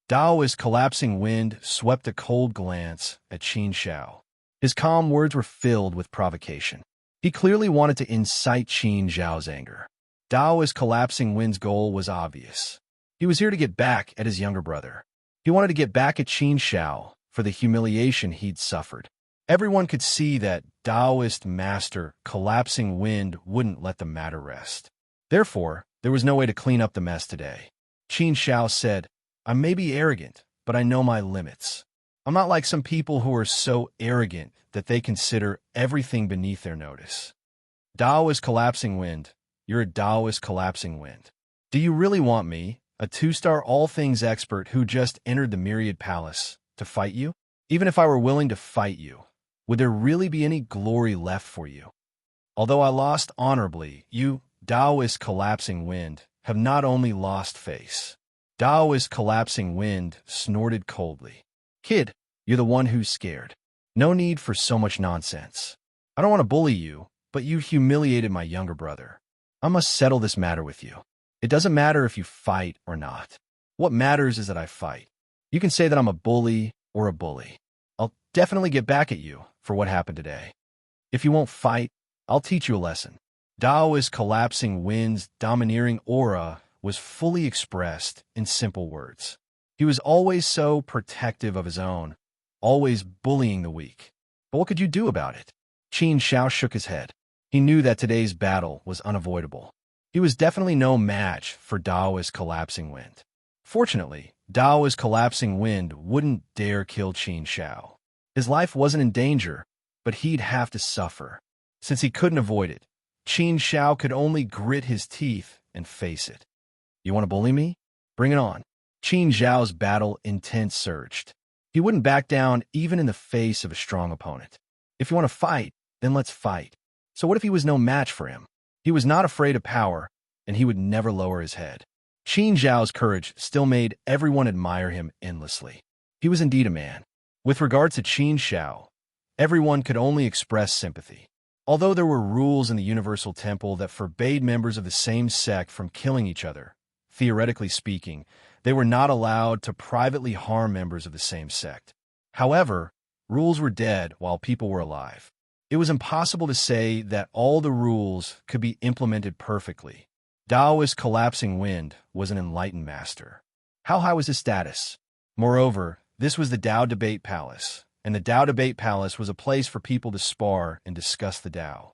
Daoist Collapsing Wind swept a cold glance at Qin Shao. His calm words were filled with provocation. He clearly wanted to incite Qin Zhao's anger. Daoist Collapsing Wind's goal was obvious. He was here to get back at his younger brother. He wanted to get back at Qin Shao for the humiliation he'd suffered. Everyone could see that Daoist Master Collapsing Wind wouldn't let the matter rest. Therefore, there was no way to clean up the mess today. Qin Shao said, I may be arrogant, but I know my limits. I'm not like some people who are so arrogant that they consider everything beneath their notice. Daoist Collapsing Wind, you're a Daoist Collapsing Wind. Do you really want me, a 2-star all-things expert who just entered the Myriad Palace, to fight you? Even if I were willing to fight you, would there really be any glory left for you? Although I lost honorably, you Taoist collapsing wind have not only lost face. Taoist collapsing wind snorted coldly. Kid, you're the one who's scared. No need for so much nonsense. I don't want to bully you, but you humiliated my younger brother. I must settle this matter with you. It doesn't matter if you fight or not. What matters is that I fight. You can say that I'm a bully or a bully. I'll definitely get back at you for what happened today. If you won't fight, I'll teach you a lesson. Taoist collapsing wind's domineering aura was fully expressed in simple words. He was always so protective of his own, always bullying the weak. But what could you do about it? Qin Xiao shook his head. He knew that today's battle was unavoidable. He was definitely no match for Taoist collapsing wind. Fortunately, Taoist collapsing wind wouldn't dare kill Qin Xiao. His life wasn't in danger, but he'd have to suffer. Since he couldn't avoid it, Qin Xiao could only grit his teeth and face it. You want to bully me? Bring it on. Qin Xiao's battle intent surged. He wouldn't back down even in the face of a strong opponent. If you want to fight, then let's fight. So what if he was no match for him? He was not afraid of power, and he would never lower his head. Qin Xiao's courage still made everyone admire him endlessly. He was indeed a man. With regard to Qin Xiao, everyone could only express sympathy. Although there were rules in the Universal Temple that forbade members of the same sect from killing each other, theoretically speaking, they were not allowed to privately harm members of the same sect. However, rules were dead while people were alive. It was impossible to say that all the rules could be implemented perfectly. Taoist collapsing wind was an enlightened master. How high was his status? Moreover, this was the Tao Debate Palace, and the Tao Debate Palace was a place for people to spar and discuss the Tao.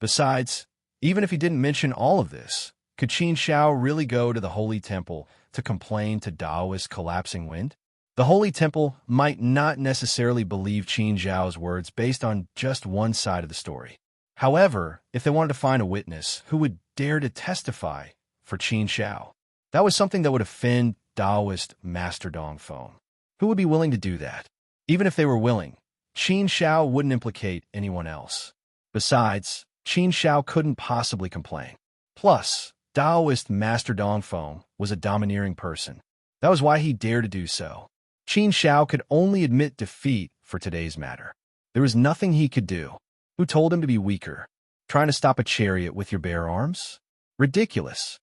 Besides, even if he didn't mention all of this, could Qin Xiao really go to the Holy Temple to complain to Taoist collapsing wind? The Holy Temple might not necessarily believe Qin Xiao's words based on just one side of the story. However, if they wanted to find a witness who would dare to testify for Qin Xiao, that was something that would offend Taoist Master Dongfeng. Who would be willing to do that? Even if they were willing, Qin Xiao wouldn't implicate anyone else. Besides, Qin Xiao couldn't possibly complain. Plus, Taoist Master Dongfeng was a domineering person. That was why he dared to do so. Qin Xiao could only admit defeat for today's matter. There was nothing he could do. Who told him to be weaker? Trying to stop a chariot with your bare arms? Ridiculous.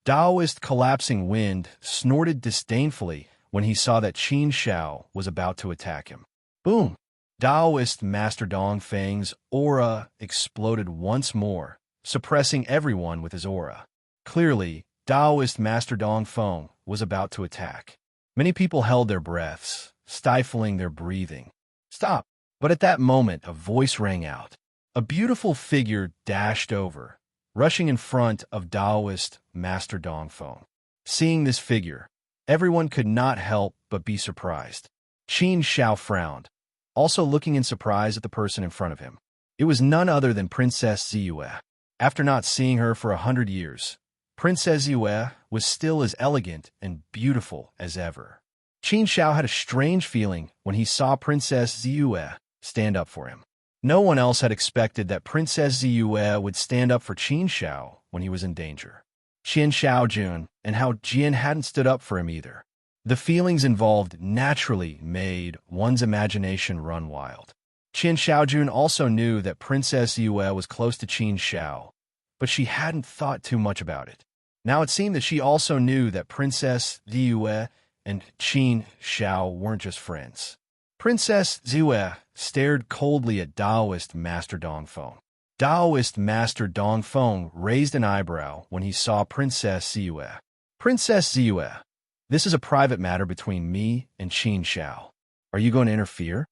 Taoist collapsing wind snorted disdainfully when he saw that Qin Xiao was about to attack him. Boom! Taoist Master Dongfeng's aura exploded once more, suppressing everyone with his aura. Clearly, Taoist Master Dongfeng was about to attack. Many people held their breaths, stifling their breathing. Stop! But at that moment, a voice rang out. A beautiful figure dashed over, rushing in front of Taoist Master Dongfeng. Seeing this figure, everyone could not help but be surprised. Qin Xiao frowned, also looking in surprise at the person in front of him. It was none other than Princess Ziyue. After not seeing her for 100 years, Princess Ziyue was still as elegant and beautiful as ever. Qin Xiao had a strange feeling when he saw Princess Ziyue stand up for him. No one else had expected that Princess Ziyue would stand up for Qin Xiao when he was in danger. Qin Xiaojun and how Jian hadn't stood up for him either. The feelings involved naturally made one's imagination run wild. Qin Xiaojun also knew that Princess Ziyue was close to Qin Xiao, but she hadn't thought too much about it. Now it seemed that she also knew that Princess Ziyue and Qin Xiao weren't just friends. Princess Ziyue stared coldly at Taoist Master Dongfeng. Taoist Master Dongfeng raised an eyebrow when he saw Princess Ziyue. Princess Ziyue, this is a private matter between me and Qin Xiao. Are you going to interfere?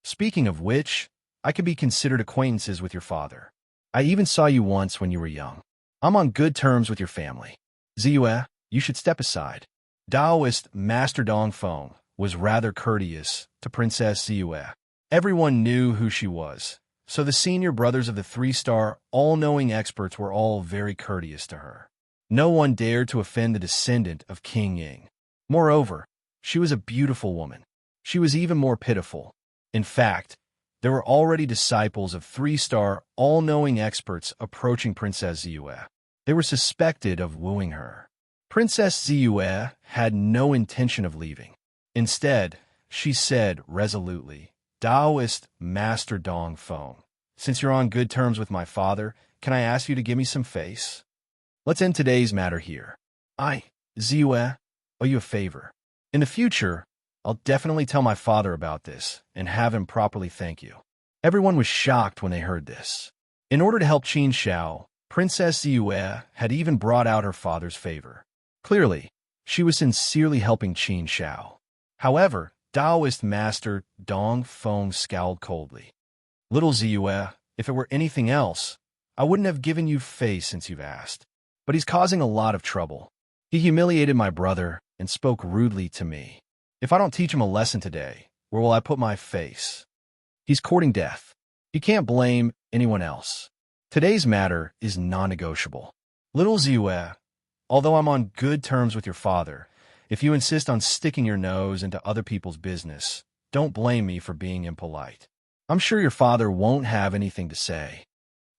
Speaking of which, I could be considered acquaintances with your father. I even saw you once when you were young. I'm on good terms with your family. Ziyue, you should step aside. Taoist Master Dongfeng was rather courteous to Princess Ziyue. Everyone knew who she was, so the senior brothers of the three-star all-knowing experts were all very courteous to her. No one dared to offend the descendant of King Ying. Moreover, she was a beautiful woman. She was even more pitiful. In fact, there were already disciples of three-star all-knowing experts approaching Princess Ziyue. They were suspected of wooing her. Princess Ziyue had no intention of leaving. Instead, she said resolutely, Taoist Master Dong Feng, since you're on good terms with my father, can I ask you to give me some face? Let's end today's matter here. Ziyue, owe you a favor. In the future, I'll definitely tell my father about this and have him properly thank you. Everyone was shocked when they heard this. In order to help Qin Xiao, Princess Ziyue had even brought out her father's favor. Clearly, she was sincerely helping Qin Xiao. However, Taoist Master Dong Feng scowled coldly. Little Ziyue, if it were anything else, I wouldn't have given you face since you've asked. But he's causing a lot of trouble. He humiliated my brother and spoke rudely to me. If I don't teach him a lesson today, where will I put my face? He's courting death. You can't blame anyone else. Today's matter is non-negotiable. Little Ziyue, although I'm on good terms with your father, if you insist on sticking your nose into other people's business, don't blame me for being impolite. I'm sure your father won't have anything to say.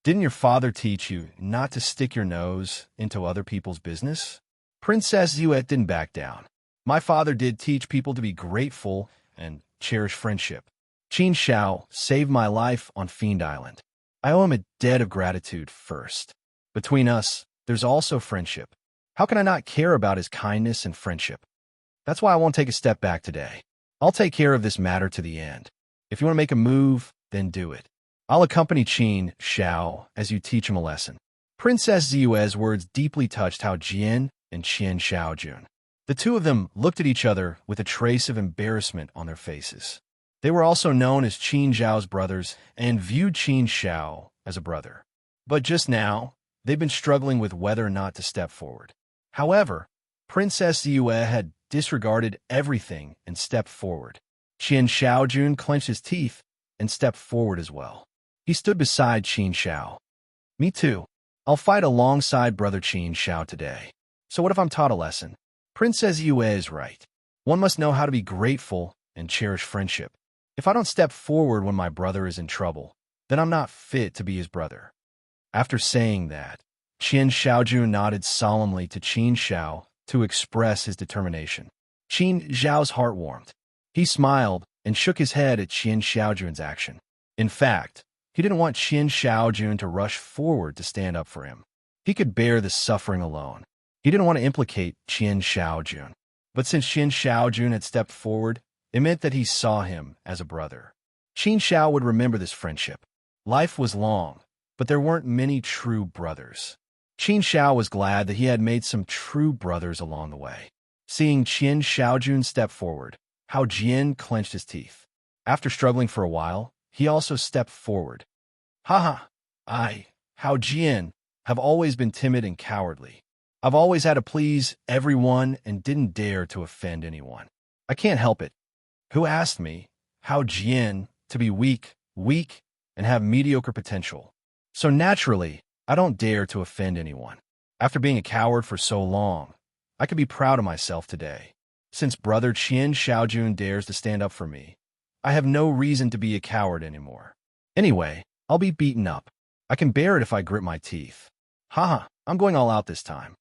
Didn't your father teach you not to stick your nose into other people's business? Princess Ziyue didn't back down. My father did teach people to be grateful and cherish friendship. Qin Xiao saved my life on Fiend Island. I owe him a debt of gratitude first. Between us, there's also friendship. How can I not care about his kindness and friendship? That's why I won't take a step back today. I'll take care of this matter to the end. If you want to make a move, then do it. I'll accompany Qin Xiao as you teach him a lesson. Princess Ziyue's words deeply touched Hao Jian and Qin Xiaojun. The two of them looked at each other with a trace of embarrassment on their faces. They were also known as Qin Zhao's brothers and viewed Qin Xiao as a brother. But just now, they've been struggling with whether or not to step forward. However, Princess Ziyue had disregarded everything and stepped forward. Qin Xiaojun clenched his teeth and stepped forward as well. He stood beside Qin Xiao. Me too. I'll fight alongside brother Qin Xiao today. So what if I'm taught a lesson? Princess Yue is right. One must know how to be grateful and cherish friendship. If I don't step forward when my brother is in trouble, then I'm not fit to be his brother. After saying that, Qin Xiaojun nodded solemnly to Qin Xiao to express his determination. Qin Xiao's heart warmed. He smiled and shook his head at Qin Xiaojun's action. In fact, he didn't want Qin Xiaojun to rush forward to stand up for him. He could bear the suffering alone. He didn't want to implicate Qin Xiaojun. But since Qin Xiaojun had stepped forward, it meant that he saw him as a brother. Qin Xiao would remember this friendship. Life was long, but there weren't many true brothers. Qin Xiao was glad that he had made some true brothers along the way. Seeing Qin Xiaojun step forward, Hao Jian clenched his teeth. After struggling for a while, he also stepped forward. I, Hao Jian, have always been timid and cowardly. I've always had to please everyone and didn't dare to offend anyone. I can't help it. Who asked me, Hao Jian, to be weak, and have mediocre potential? So naturally, I don't dare to offend anyone. After being a coward for so long, I could be proud of myself today. Since brother Qin Xiaojun dares to stand up for me, I have no reason to be a coward anymore. Anyway, I'll be beaten up. I can bear it if I grit my teeth. I'm going all out this time.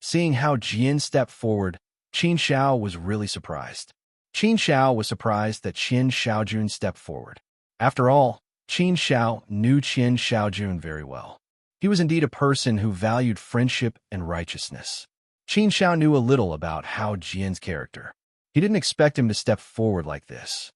Seeing Hao Jian step forward, Qin Xiao was really surprised. Qin Xiao was surprised that Qin Xiaojun stepped forward. After all, Qin Xiao knew Qin Xiaojun very well. He was indeed a person who valued friendship and righteousness. Qin Xiao knew a little about Hao Jian's character. He didn't expect him to step forward like this.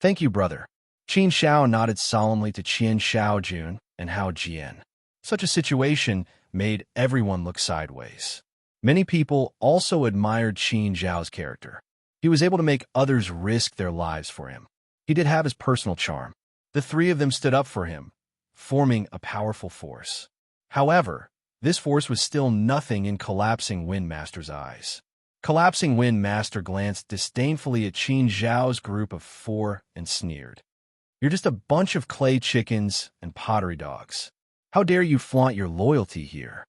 Thank you, brother. Qin Xiao nodded solemnly to Qin Xiaojun and Hao Jian. Such a situation made everyone look sideways. Many people also admired Qin Zhao's character. He was able to make others risk their lives for him. He did have his personal charm. The three of them stood up for him, forming a powerful force. However, this force was still nothing in Collapsing Wind Master's eyes. Collapsing Wind Master glanced disdainfully at Qin Zhao's group of four and sneered. You're just a bunch of clay chickens and pottery dogs. How dare you flaunt your loyalty here?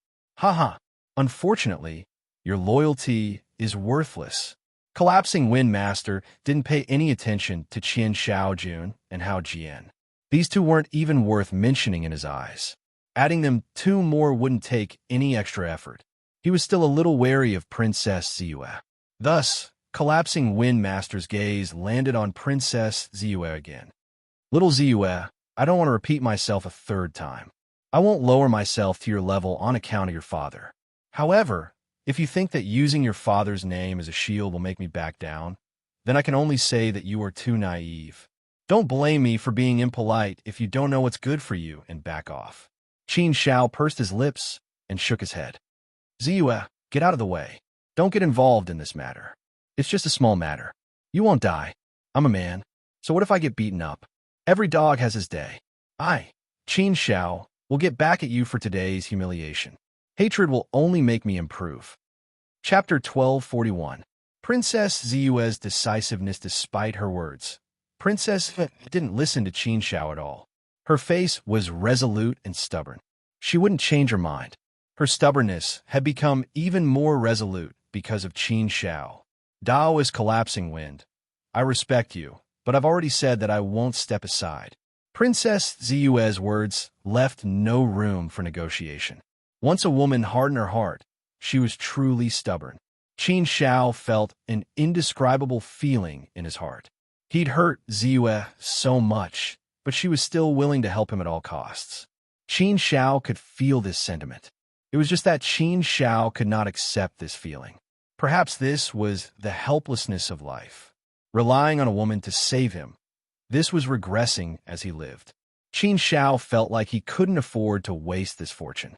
Unfortunately, your loyalty is worthless. Collapsing Wind Master didn't pay any attention to Qin Xiaojun and Hao Jian. These two weren't even worth mentioning in his eyes. Adding them 2 more wouldn't take any extra effort. He was still a little wary of Princess Ziyue. Thus, collapsing Wind Master's gaze landed on Princess Ziyue again. Little Ziyue, I don't want to repeat myself a 3rd time. I won't lower myself to your level on account of your father. However, if you think that using your father's name as a shield will make me back down, then I can only say that you are too naive. Don't blame me for being impolite if you don't know what's good for you and back off. Qin Shao pursed his lips and shook his head. Ziyue, get out of the way. Don't get involved in this matter. It's just a small matter. You won't die. I'm a man. So what if I get beaten up? Every dog has his day. I, Qin Shao, will get back at you for today's humiliation. Hatred will only make me improve. Chapter 1241. Princess Ziyue's decisiveness despite her words. Princess didn't listen to Qin Shao at all. Her face was resolute and stubborn. She wouldn't change her mind. Her stubbornness had become even more resolute because of Qin Shao. Dao is collapsing wind. I respect you, but I've already said that I won't step aside. Princess Ziyue's words left no room for negotiation. Once a woman hardened her heart, she was truly stubborn. Qin Shao felt an indescribable feeling in his heart. He'd hurt Ziyue so much, but she was still willing to help him at all costs. Qin Shao could feel this sentiment. It was just that Qin Shao could not accept this feeling. Perhaps this was the helplessness of life. Relying on a woman to save him, this was regressing as he lived. Qin Shao felt like he couldn't afford to waste this fortune.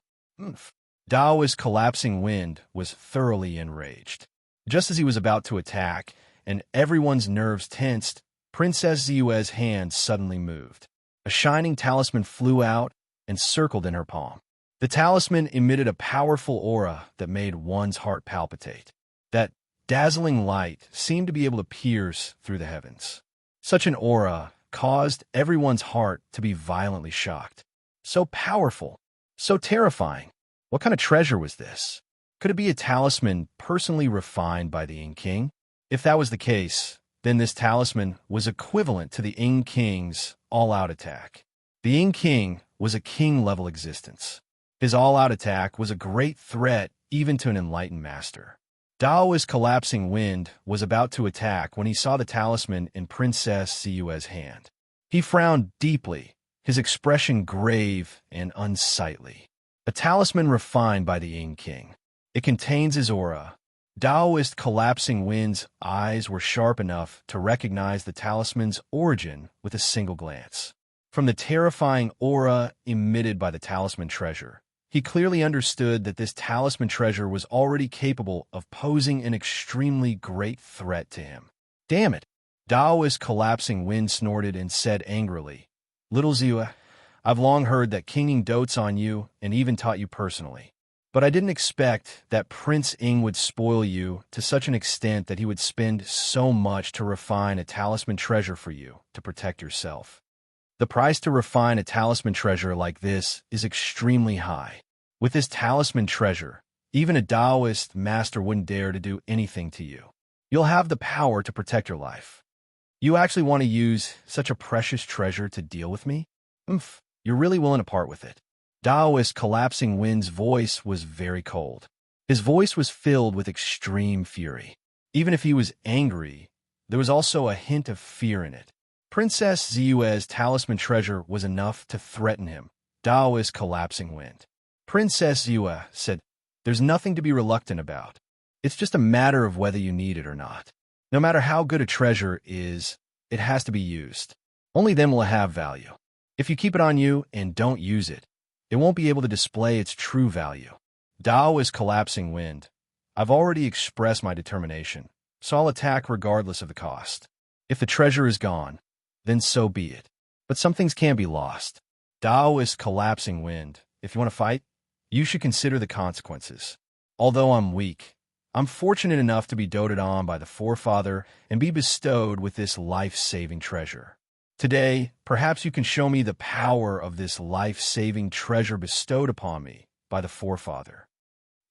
Dao's collapsing wind was thoroughly enraged. Just as he was about to attack, and everyone's nerves tensed, Princess Ziyue's hand suddenly moved. A shining talisman flew out and circled in her palm. The talisman emitted a powerful aura that made one's heart palpitate. That dazzling light seemed to be able to pierce through the heavens. Such an aura caused everyone's heart to be violently shocked. So powerful, so terrifying. What kind of treasure was this? Could it be a talisman personally refined by the Ing King? If that was the case, then this talisman was equivalent to the Ing King's all-out attack. The Ing King was a king-level existence. His all-out attack was a great threat even to an enlightened master. Dao's collapsing wind was about to attack when he saw the talisman in Princess Ziyue's hand. He frowned deeply, his expression grave and unsightly. A talisman refined by the Ing King. It contains his aura. Daoist collapsing wind's eyes were sharp enough to recognize the talisman's origin with a single glance. From the terrifying aura emitted by the talisman treasure, he clearly understood that this talisman treasure was already capable of posing an extremely great threat to him. Damn it! Daoist collapsing wind snorted and said angrily, Little Ziyue, I've long heard that King Ing dotes on you and even taught you personally. But I didn't expect that Prince Ing would spoil you to such an extent that he would spend so much to refine a talisman treasure for you to protect yourself. The price to refine a talisman treasure like this is extremely high. With this talisman treasure, even a Daoist master wouldn't dare to do anything to you. You'll have the power to protect your life. You actually want to use such a precious treasure to deal with me? You're really willing to part with it. Daoist collapsing wind's voice was very cold. His voice was filled with extreme fury. Even if he was angry, there was also a hint of fear in it. Princess Ziyue's talisman treasure was enough to threaten him. Daoist collapsing wind. Princess Ziyue said, There's nothing to be reluctant about. It's just a matter of whether you need it or not. No matter how good a treasure is, it has to be used. Only then will it have value. If you keep it on you and don't use it, it won't be able to display its true value. Daoist collapsing wind. I've already expressed my determination, so I'll attack regardless of the cost. If the treasure is gone, then so be it. But some things can't be lost. Daoist collapsing wind. If you want to fight, you should consider the consequences. Although I'm weak, I'm fortunate enough to be doted on by the forefather and be bestowed with this life-saving treasure. Today, perhaps you can show me the power of this life-saving treasure bestowed upon me by the forefather.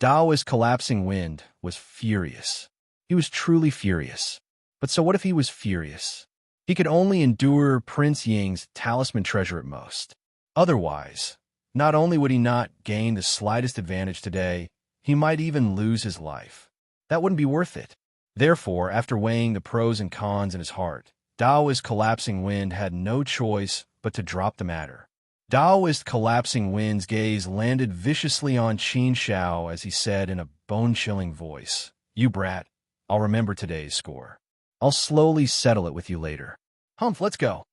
Daoist collapsing wind was furious. He was truly furious. But so what if he was furious? He could only endure Prince Ying's talisman treasure at most. Otherwise, Not only would he not gain the slightest advantage today, he might even lose his life. That wouldn't be worth it. Therefore, after weighing the pros and cons in his heart, Daoist Collapsing Wind had no choice but to drop the matter. Daoist Collapsing Wind's gaze landed viciously on Qin Shao as he said in a bone-chilling voice, "You brat, I'll remember today's score. I'll slowly settle it with you later. Humph, let's go."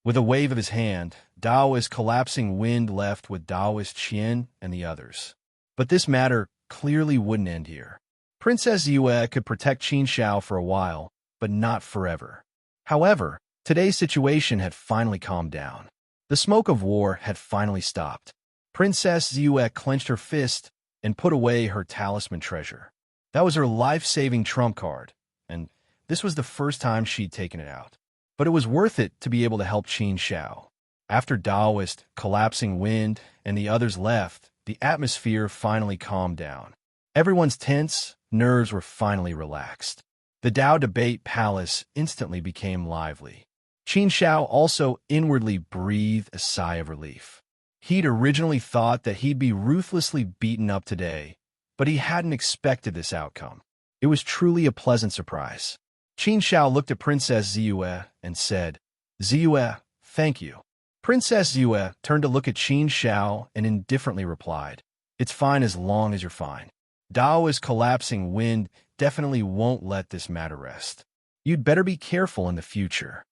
With a wave of his hand, Daoist Collapsing Wind left with Daoist Qian and the others. But this matter clearly wouldn't end here. Princess Yue could protect Qin Shao for a while, but not forever. However, today's situation had finally calmed down. The smoke of war had finally stopped. Princess Yue clenched her fist and put away her talisman treasure. That was her life-saving trump card, and this was the first time she'd taken it out. But it was worth it to be able to help Qin Shao. After Daoist Collapsing Wind and the others left, the atmosphere finally calmed down. Everyone's tense nerves were finally relaxed. The Dao Debate Palace instantly became lively. Qin Shao also inwardly breathed a sigh of relief. He'd originally thought that he'd be ruthlessly beaten up today, but he hadn't expected this outcome. It was truly a pleasant surprise. Qin Shao looked at Princess Ziyue and said, "Ziyue, thank you." Princess Ziyue turned to look at Qin Shao and indifferently replied, "It's fine as long as you're fine. Daoist Collapsing Wind definitely won't let this matter rest. You'd better be careful in the future."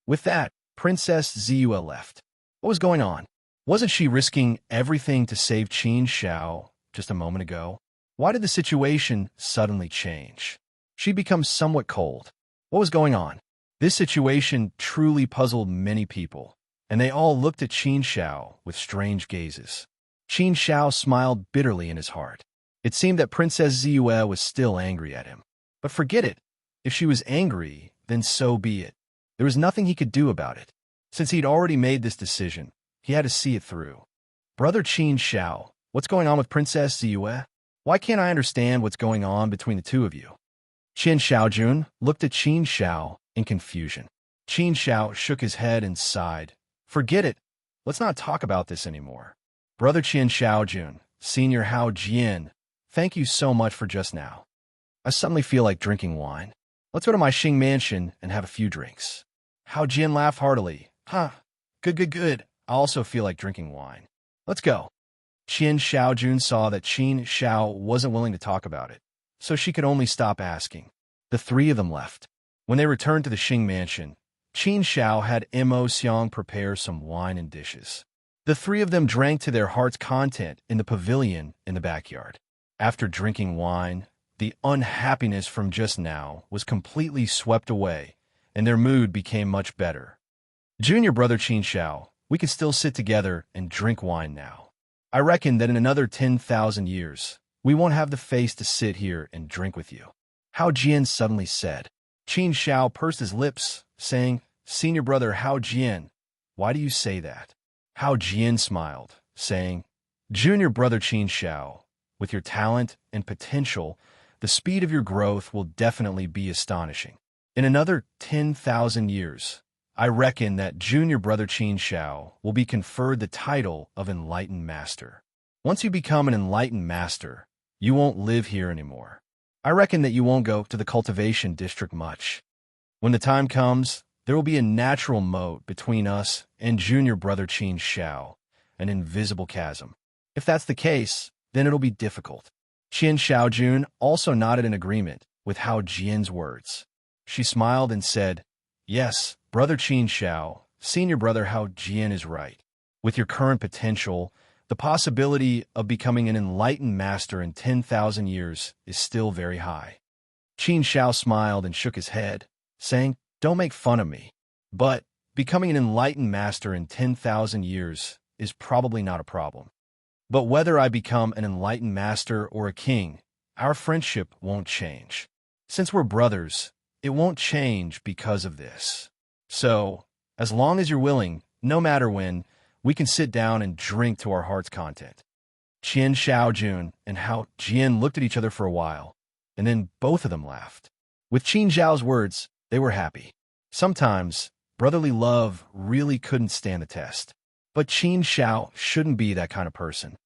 With that, Princess Ziyue left. What was going on? Wasn't she risking everything to save Qin Shao just a moment ago? Why did the situation suddenly change? She'd become somewhat cold. What was going on? This situation truly puzzled many people, and they all looked at Qin Shao with strange gazes. Qin Shao smiled bitterly in his heart. It seemed that Princess Ziyue was still angry at him. But forget it. If she was angry, then so be it. There was nothing he could do about it. Since he'd already made this decision, he had to see it through. "Brother Qin Shao, what's going on with Princess Ziyue? Why can't I understand what's going on between the two of you?" Qin Shaojun looked at Qin Shao in confusion. Qin Shao shook his head and sighed. "Forget it. Let's not talk about this anymore. Brother Qin Shaojun, Senior Hao Jian, thank you so much for just now. I suddenly feel like drinking wine. Let's go to my Xing mansion and have a few drinks." Hao Jian laughed heartily. "Huh, good. I also feel like drinking wine. Let's go." Qin Shaojun saw that Qin Shao wasn't willing to talk about it, so she could only stop asking. The three of them left. When they returned to the Xing mansion, Qin Shao had Mo Xiang prepare some wine and dishes. The three of them drank to their heart's content in the pavilion in the backyard. After drinking wine, the unhappiness from just now was completely swept away, and their mood became much better. "Junior brother Qin Shao, we can still sit together and drink wine now. I reckon that in another 10,000 years, we won't have the face to sit here and drink with you," Hao Jian suddenly said. Qin Shao pursed his lips, saying, "Senior brother Hao Jian, why do you say that?" Hao Jian smiled, saying, "Junior brother Qin Shao, with your talent and potential, the speed of your growth will definitely be astonishing. In another 10,000 years, I reckon that junior brother Qin Shao will be conferred the title of Enlightened Master. Once you become an Enlightened Master, you won't live here anymore. I reckon that you won't go to the cultivation district much. When the time comes, there will be a natural moat between us and junior brother Qin Shao, an invisible chasm. If that's the case, then it'll be difficult." Qin Shaojun also nodded in agreement with Hao Jian's words. She smiled and said, "Yes, brother Qin Shao, senior brother Hao Jian is right. With your current potential, the possibility of becoming an enlightened master in 10,000 years is still very high." Qin Shao smiled and shook his head, saying, "Don't make fun of me. But becoming an enlightened master in 10,000 years is probably not a problem. But whether I become an enlightened master or a king, our friendship won't change. Since we're brothers, it won't change because of this. So, as long as you're willing, no matter when, we can sit down and drink to our heart's content." Qin Shaojun and Hao Jian looked at each other for a while, and then both of them laughed. With Qin Zhao's words, they were happy. Sometimes, brotherly love really couldn't stand the test. But Qin Shao shouldn't be that kind of person.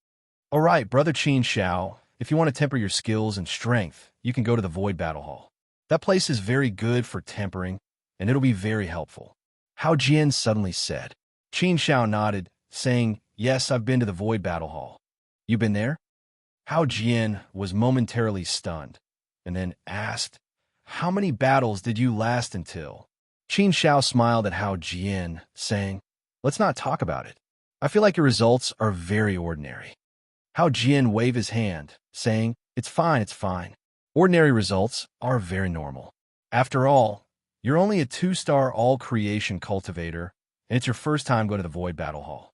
All right, Brother Qin Shao, if you want to temper your skills and strength, you can go to the Void Battle Hall. That place is very good for tempering, and it'll be very helpful. Hao Jian suddenly said. Qin Shao nodded, saying, yes, I've been to the Void Battle Hall. You been there? Hao Jian was momentarily stunned, and then asked, how many battles did you last until? Qin Shao smiled at Hao Jian, saying, let's not talk about it. I feel like your results are very ordinary. Hao Jian waved his hand, saying, it's fine, it's fine. Ordinary results are very normal. After all, you're only a 2-star all-creation cultivator, and it's your first time going to the Void Battle Hall.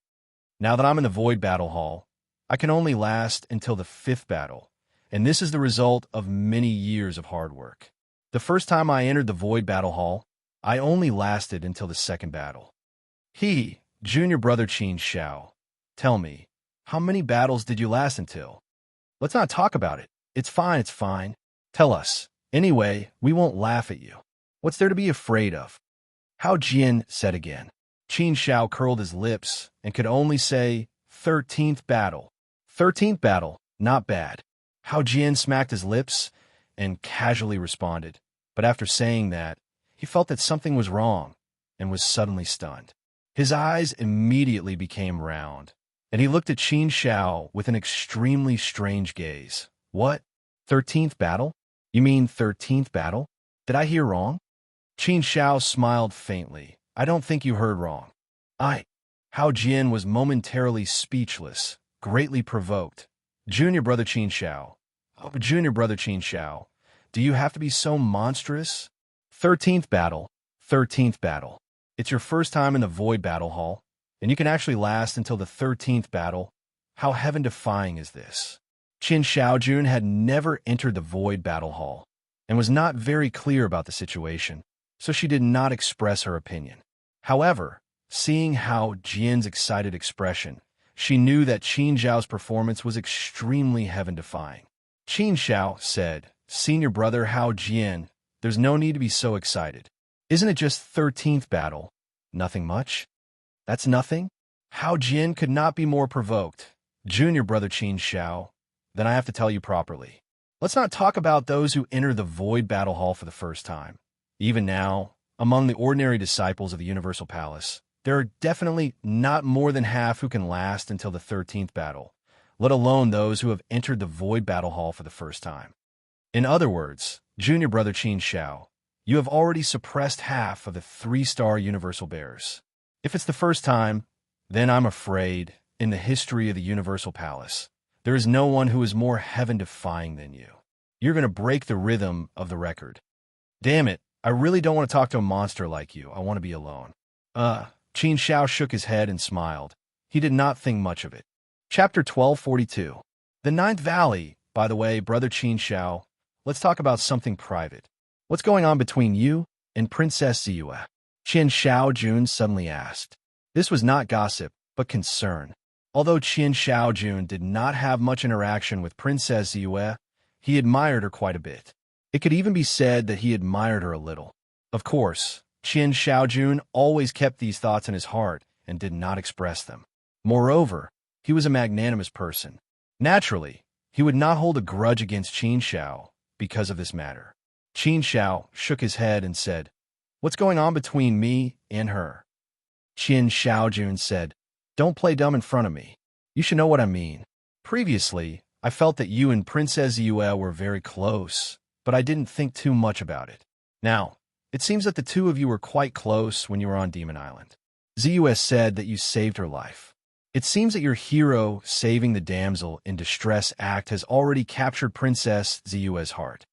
Now that I'm in the Void Battle Hall, I can only last until the 5th battle, and this is the result of many years of hard work. The first time I entered the Void Battle Hall, I only lasted until the 2nd battle. Junior brother Qin Shao, tell me, how many battles did you last until? Let's not talk about it. It's fine, it's fine. Tell us. Anyway, we won't laugh at you. What's there to be afraid of? Hao Jian said again. Qin Shao curled his lips and could only say, 13th battle. 13th battle, not bad. Hao Jian smacked his lips and casually responded, but after saying that, he felt that something was wrong and was suddenly stunned. His eyes immediately became round, and he looked at Qin Shao with an extremely strange gaze. What? 13th battle? You mean 13th battle? Did I hear wrong? Qin Shao smiled faintly. I don't think you heard wrong. Hao Jian was momentarily speechless, greatly provoked. Junior brother Qin Shao. Oh, Junior brother Qin Shao. Do you have to be so monstrous? 13th battle. 13th battle. It's your first time in the Void Battle Hall, and you can actually last until the 13th battle. How heaven-defying is this? Qin Shaojun had never entered the Void Battle Hall, and was not very clear about the situation, so she did not express her opinion. However, seeing Hao Jian's excited expression, she knew that Qin Zhao's performance was extremely heaven-defying. Qin Shao said, Senior brother Hao Jian, there's no need to be so excited. Isn't it just 13th battle? Nothing much? That's nothing? Hao Jian could not be more provoked. Junior brother Qin Shao, then I have to tell you properly. Let's not talk about those who enter the Void Battle Hall for the first time. Even now, among the ordinary disciples of the Universal Palace, there are definitely not more than half who can last until the 13th battle, let alone those who have entered the Void Battle Hall for the first time. In other words, Junior brother Qin Shao, you have already suppressed half of the 3-star Universal Bears. If it's the first time, then I'm afraid, in the history of the Universal Palace, there is no one who is more heaven-defying than you. You're going to break the rhythm of the record. Damn it, I really don't want to talk to a monster like you. I want to be alone. Qin Shao shook his head and smiled. He did not think much of it. Chapter 1242. The 9th Valley. By the way, brother Qin Shao, let's talk about something private. What's going on between you and Princess Ziyue? Qin Shaojun suddenly asked. This was not gossip, but concern. Although Qin Shaojun did not have much interaction with Princess Ziyue, he admired her quite a bit. It could even be said that he admired her a little. Of course, Qin Shaojun always kept these thoughts in his heart and did not express them. Moreover, he was a magnanimous person. Naturally, he would not hold a grudge against Qin Shao because of this matter. Qin Shao shook his head and said, What's going on between me and her? Qin Shaojun said, Don't play dumb in front of me. You should know what I mean. Previously, I felt that you and Princess Ziyue were very close, but I didn't think too much about it. Now, it seems that the two of you were quite close when you were on Demon Island. Ziyue said that you saved her life. It seems that your hero saving the damsel in distress act has already captured Princess Ziyue's heart.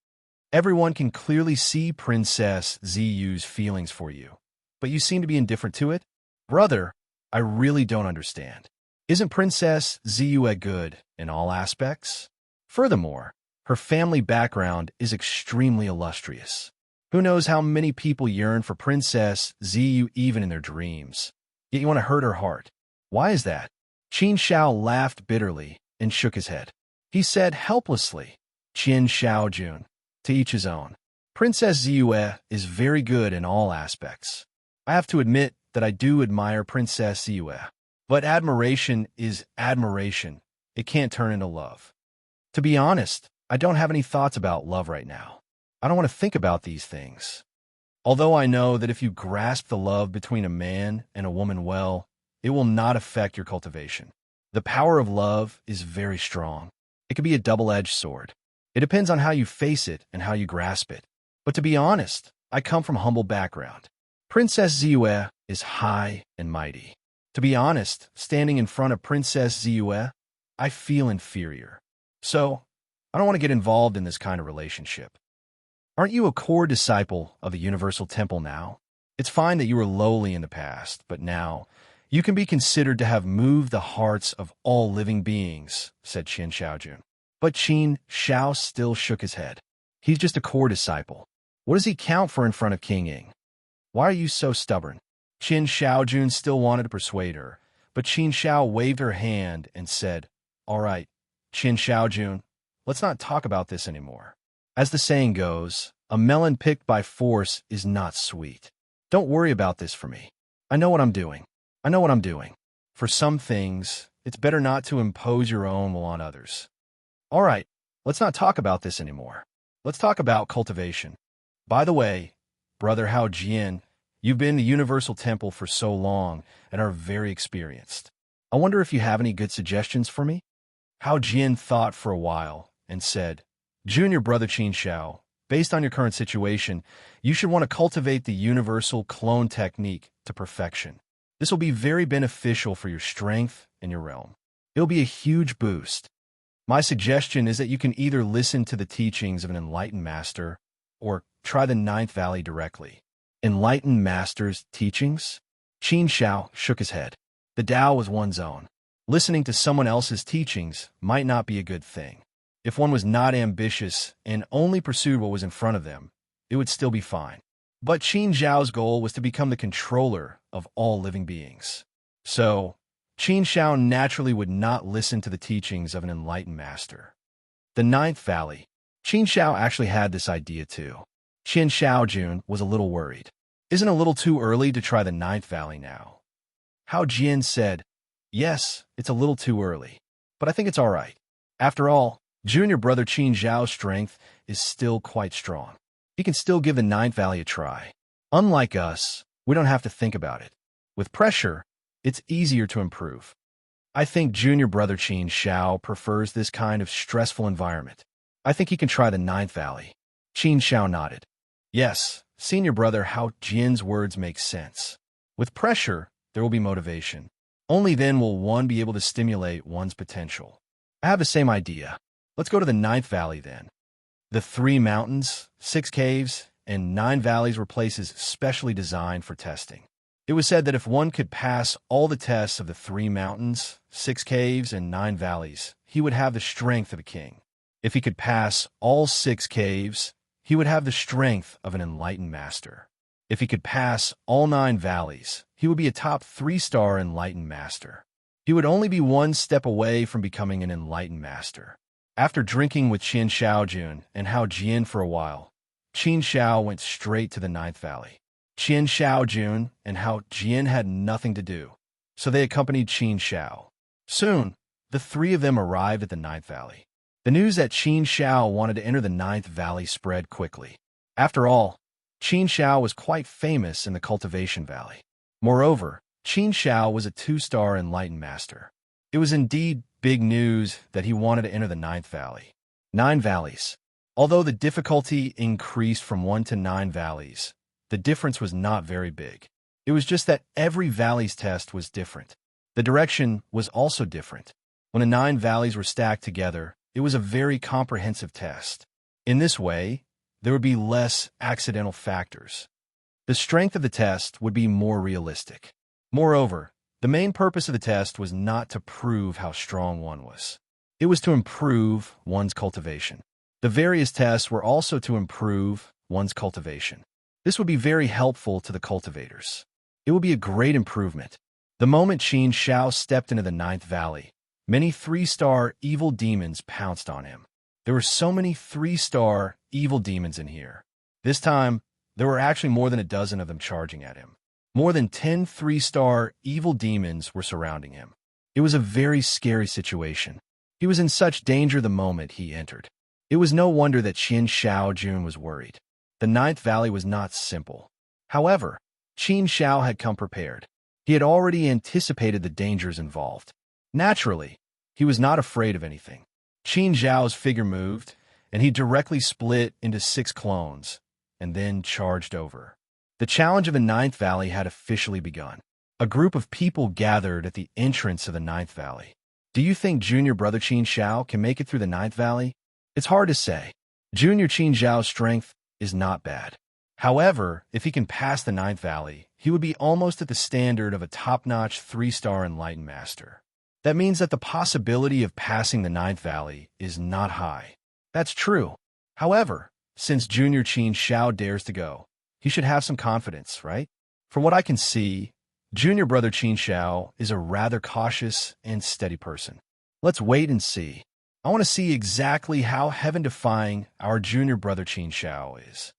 Everyone can clearly see Princess Ziyue's feelings for you, but you seem to be indifferent to it? Brother, I really don't understand. Isn't Princess Ziyue good in all aspects? Furthermore, her family background is extremely illustrious. Who knows how many people yearn for Princess Ziyue even in their dreams? Yet you want to hurt her heart. Why is that? Qin Shao laughed bitterly and shook his head. He said helplessly, Qin Shaojun, to each his own. Princess Ziyue is very good in all aspects. I have to admit that I do admire Princess Ziyue. But admiration is admiration. It can't turn into love. To be honest, I don't have any thoughts about love right now. I don't want to think about these things. Although I know that if you grasp the love between a man and a woman well, it will not affect your cultivation. The power of love is very strong. It can be a double-edged sword. It depends on how you face it and how you grasp it. But to be honest, I come from a humble background. Princess Ziyue is high and mighty. To be honest, standing in front of Princess Ziyue, I feel inferior. So, I don't want to get involved in this kind of relationship. Aren't you a core disciple of the Universal Temple now? It's fine that you were lowly in the past, but now you can be considered to have moved the hearts of all living beings, said Qin Shaojun. But Qin Shao still shook his head. He's just a core disciple. What does he count for in front of King Ying? Why are you so stubborn? Qin Shaojun still wanted to persuade her, but Qin Shao waved her hand and said, All right, Qin Shaojun, let's not talk about this anymore. As the saying goes, a melon picked by force is not sweet. Don't worry about this for me. I know what I'm doing. For some things, it's better not to impose your own will on others. All right, let's not talk about this anymore. Let's talk about cultivation. By the way, Brother Hao Jian, you've been in the Universal Temple for so long and are very experienced. I wonder if you have any good suggestions for me? Hao Jian thought for a while and said, Junior Brother Qin Shao, based on your current situation, you should want to cultivate the universal clone technique to perfection. This will be very beneficial for your strength and your realm. It'll be a huge boost. My suggestion is that you can either listen to the teachings of an enlightened master or try the Ninth Valley directly. Enlightened master's teachings? Qin Shao shook his head. The Tao was one's own. Listening to someone else's teachings might not be a good thing. If one was not ambitious and only pursued what was in front of them, it would still be fine. But Qin Zhao's goal was to become the controller of all living beings. So, Qin Shao naturally would not listen to the teachings of an enlightened master. The Ninth Valley. Qin Shao actually had this idea too. Qin Shaojun was a little worried. Isn't it a little too early to try the Ninth Valley now? Hao Jian said, Yes, it's a little too early, but I think it's all right. After all, Junior Brother Qin Zhao's strength is still quite strong. He can still give the Ninth Valley a try. Unlike us, we don't have to think about it. With pressure, it's easier to improve. I think Junior Brother Qin Shao prefers this kind of stressful environment. I think he can try the Ninth Valley. Qin Shao nodded. Yes, Senior Brother Hao Jian's words make sense. With pressure, there will be motivation. Only then will one be able to stimulate one's potential. I have the same idea. Let's go to the Ninth Valley then. The 3 mountains, 6 caves, and 9 valleys were places specially designed for testing. It was said that if one could pass all the tests of the 3 mountains, 6 caves, and 9 valleys, he would have the strength of a king. If he could pass all 6 caves, he would have the strength of an enlightened master. If he could pass all 9 valleys, he would be a top 3-star enlightened master. He would only be 1 step away from becoming an enlightened master. After drinking with Qin Shaojun and Hao Jian for a while, Qin Shao went straight to the Ninth Valley. Qin Shaojun and Hao Jian had nothing to do, so they accompanied Qin Shao. Soon, the 3 of them arrived at the Ninth Valley. The news that Qin Shao wanted to enter the Ninth Valley spread quickly. After all, Qin Shao was quite famous in the Cultivation Valley. Moreover, Qin Shao was a 2-star enlightened master. It was indeed big news that he wanted to enter the Ninth Valley. 9 valleys. Although the difficulty increased from 1 to 9 valleys, the difference was not very big. It was just that every valley's test was different. The direction was also different. When the 9 valleys were stacked together, it was a very comprehensive test. In this way, there would be less accidental factors. The strength of the test would be more realistic. Moreover, the main purpose of the test was not to prove how strong one was. It was to improve one's cultivation. The various tests were also to improve one's cultivation. This would be very helpful to the cultivators. It would be a great improvement. The moment Qin Shao stepped into the Ninth Valley, many 3-star evil demons pounced on him. There were so many 3-star evil demons in here. This time, there were actually more than a dozen of them charging at him. More than 10 three-star evil demons were surrounding him. It was a very scary situation. He was in such danger the moment he entered. It was no wonder that Qin Shao Jun was worried. The Ninth Valley was not simple. However, Qin Shao had come prepared. He had already anticipated the dangers involved. Naturally, he was not afraid of anything. Qin Zhao's figure moved, and he directly split into 6 clones, and then charged over. The challenge of the Ninth Valley had officially begun. A group of people gathered at the entrance of the Ninth Valley. Do you think Junior Brother Qin Shao can make it through the Ninth Valley? It's hard to say. Junior Qin Zhao's strength is not bad. However, if he can pass the Ninth Valley, he would be almost at the standard of a top-notch 3-star Enlightened Master. That means that the possibility of passing the Ninth Valley is not high. That's true. However, since Junior Qin Shao dares to go, he should have some confidence, right? From what I can see, Junior Brother Qin Shao is a rather cautious and steady person. Let's wait and see. I want to see exactly how heaven-defying our Junior Brother Qin Shao is.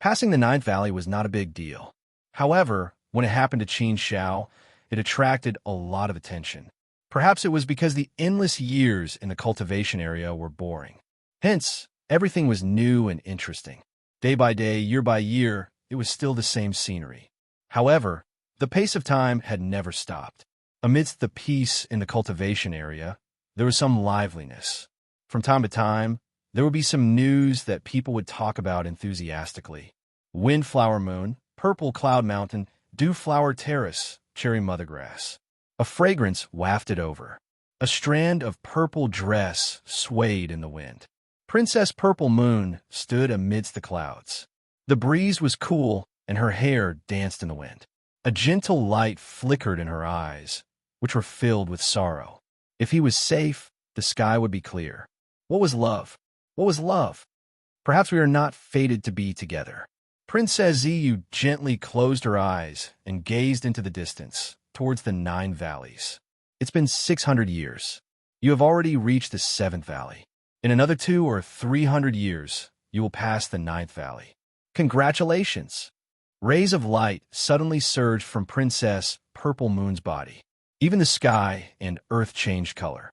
Passing the Ninth Valley was not a big deal. However, when it happened to Qin Shao, it attracted a lot of attention. Perhaps it was because the endless years in the cultivation area were boring. Hence, everything was new and interesting. Day by day, year by year, it was still the same scenery. However, the pace of time had never stopped. Amidst the peace in the cultivation area, there was some liveliness. From time to time, there would be some news that people would talk about enthusiastically. Windflower Moon, Purple Cloud Mountain, Dewflower Terrace, Cherry Mothergrass. A fragrance wafted over. A strand of purple dress swayed in the wind. Princess Purple Moon stood amidst the clouds. The breeze was cool, and her hair danced in the wind. A gentle light flickered in her eyes, which were filled with sorrow. If he was safe, the sky would be clear. What was love? What was love? Perhaps we are not fated to be together. Princess Ziyu gently closed her eyes and gazed into the distance, towards the 9 valleys. It's been 600 years. You have already reached the 7th valley. In another 200 or 300 years, you will pass the 9th valley. Congratulations! Rays of light suddenly surged from Princess Purple Moon's body. Even the sky and earth changed color.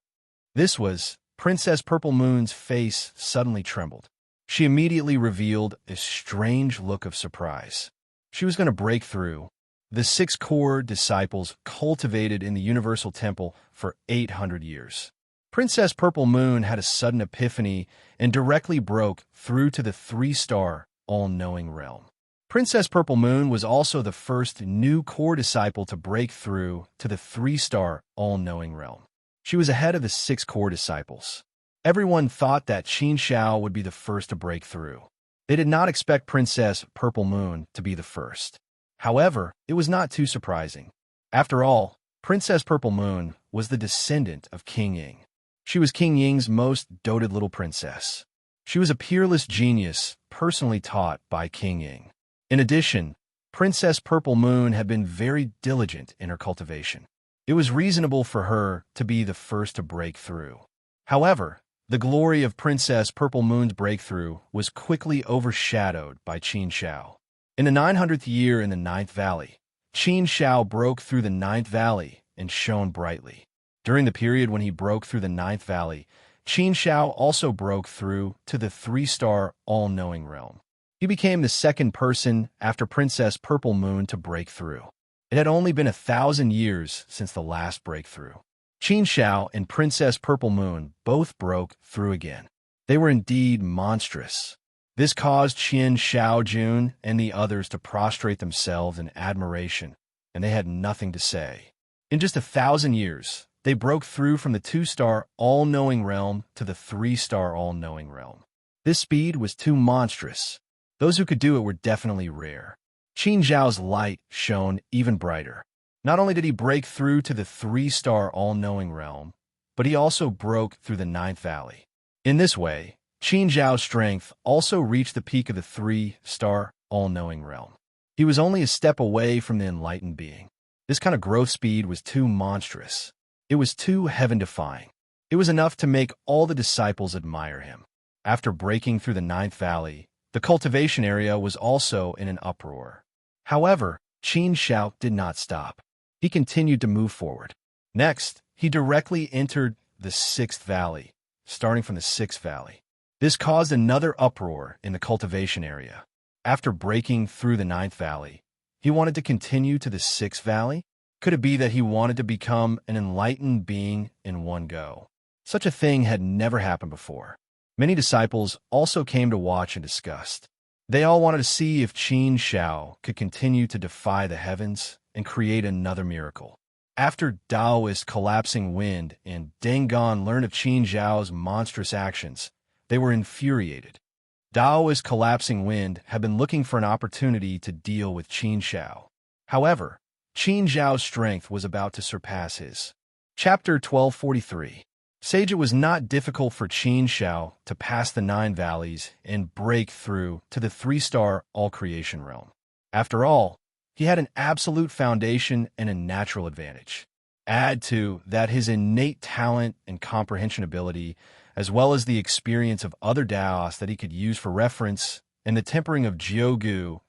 This was Princess Purple Moon's face suddenly trembled. She immediately revealed a strange look of surprise. She was going to break through. The 6 core disciples cultivated in the Universal Temple for 800 years. Princess Purple Moon had a sudden epiphany and directly broke through to the 3-star, all-knowing realm. Princess Purple Moon was also the first new core disciple to break through to the 3-star, all-knowing realm. She was ahead of the 6 core disciples. Everyone thought that Qin Shao would be the first to break through. They did not expect Princess Purple Moon to be the first. However, it was not too surprising. After all, Princess Purple Moon was the descendant of King Ying. She was King Ying's most doted little princess. She was a peerless genius personally taught by King Ying. In addition, Princess Purple Moon had been very diligent in her cultivation. It was reasonable for her to be the first to break through. However, the glory of Princess Purple Moon's breakthrough was quickly overshadowed by Qin Shao. In the 900th year in the 9th Valley, Qin Shao broke through the 9th Valley and shone brightly. During the period when he broke through the 9th Valley, Qin Shao also broke through to the 3-star all-knowing realm. He became the second person after Princess Purple Moon to break through. It had only been 1,000 years since the last breakthrough. Qin Shao and Princess Purple Moon both broke through again. They were indeed monstrous. This caused Qin Shao Jun and the others to prostrate themselves in admiration, and they had nothing to say. In just 1,000 years, they broke through from the 2-star all-knowing realm to the 3-star all-knowing realm. This speed was too monstrous. Those who could do it were definitely rare. Qin Zhao's light shone even brighter. Not only did he break through to the 3-star all-knowing realm, but he also broke through the 9th Valley. In this way, Qin Zhao's strength also reached the peak of the 3-star all-knowing realm. He was only a step away from the enlightened being. This kind of growth speed was too monstrous. It was too heaven-defying. It was enough to make all the disciples admire him. After breaking through the 9th Valley, the cultivation area was also in an uproar. However, Qin Shao did not stop. He continued to move forward. Next, he directly entered the Sixth Valley, starting from the Sixth Valley. This caused another uproar in the cultivation area. After breaking through the Ninth Valley, he wanted to continue to the Sixth Valley? Could it be that he wanted to become an enlightened being in one go? Such a thing had never happened before. Many disciples also came to watch and discussed. They all wanted to see if Qin Shao could continue to defy the heavens and create another miracle. After Daoist collapsing wind and Dengan learned of Qin Zhao's monstrous actions, they were infuriated. Daoist collapsing wind had been looking for an opportunity to deal with Qin Shao. However, Qin Zhao's strength was about to surpass his. Chapter 1243. Sage, it was not difficult for Qin Shao to pass the 9 valleys and break through to the 3-star all-creation realm. After all, he had an absolute foundation and a natural advantage. Add to that his innate talent and comprehension ability, as well as the experience of other Daos that he could use for reference, and the tempering of Jiugu,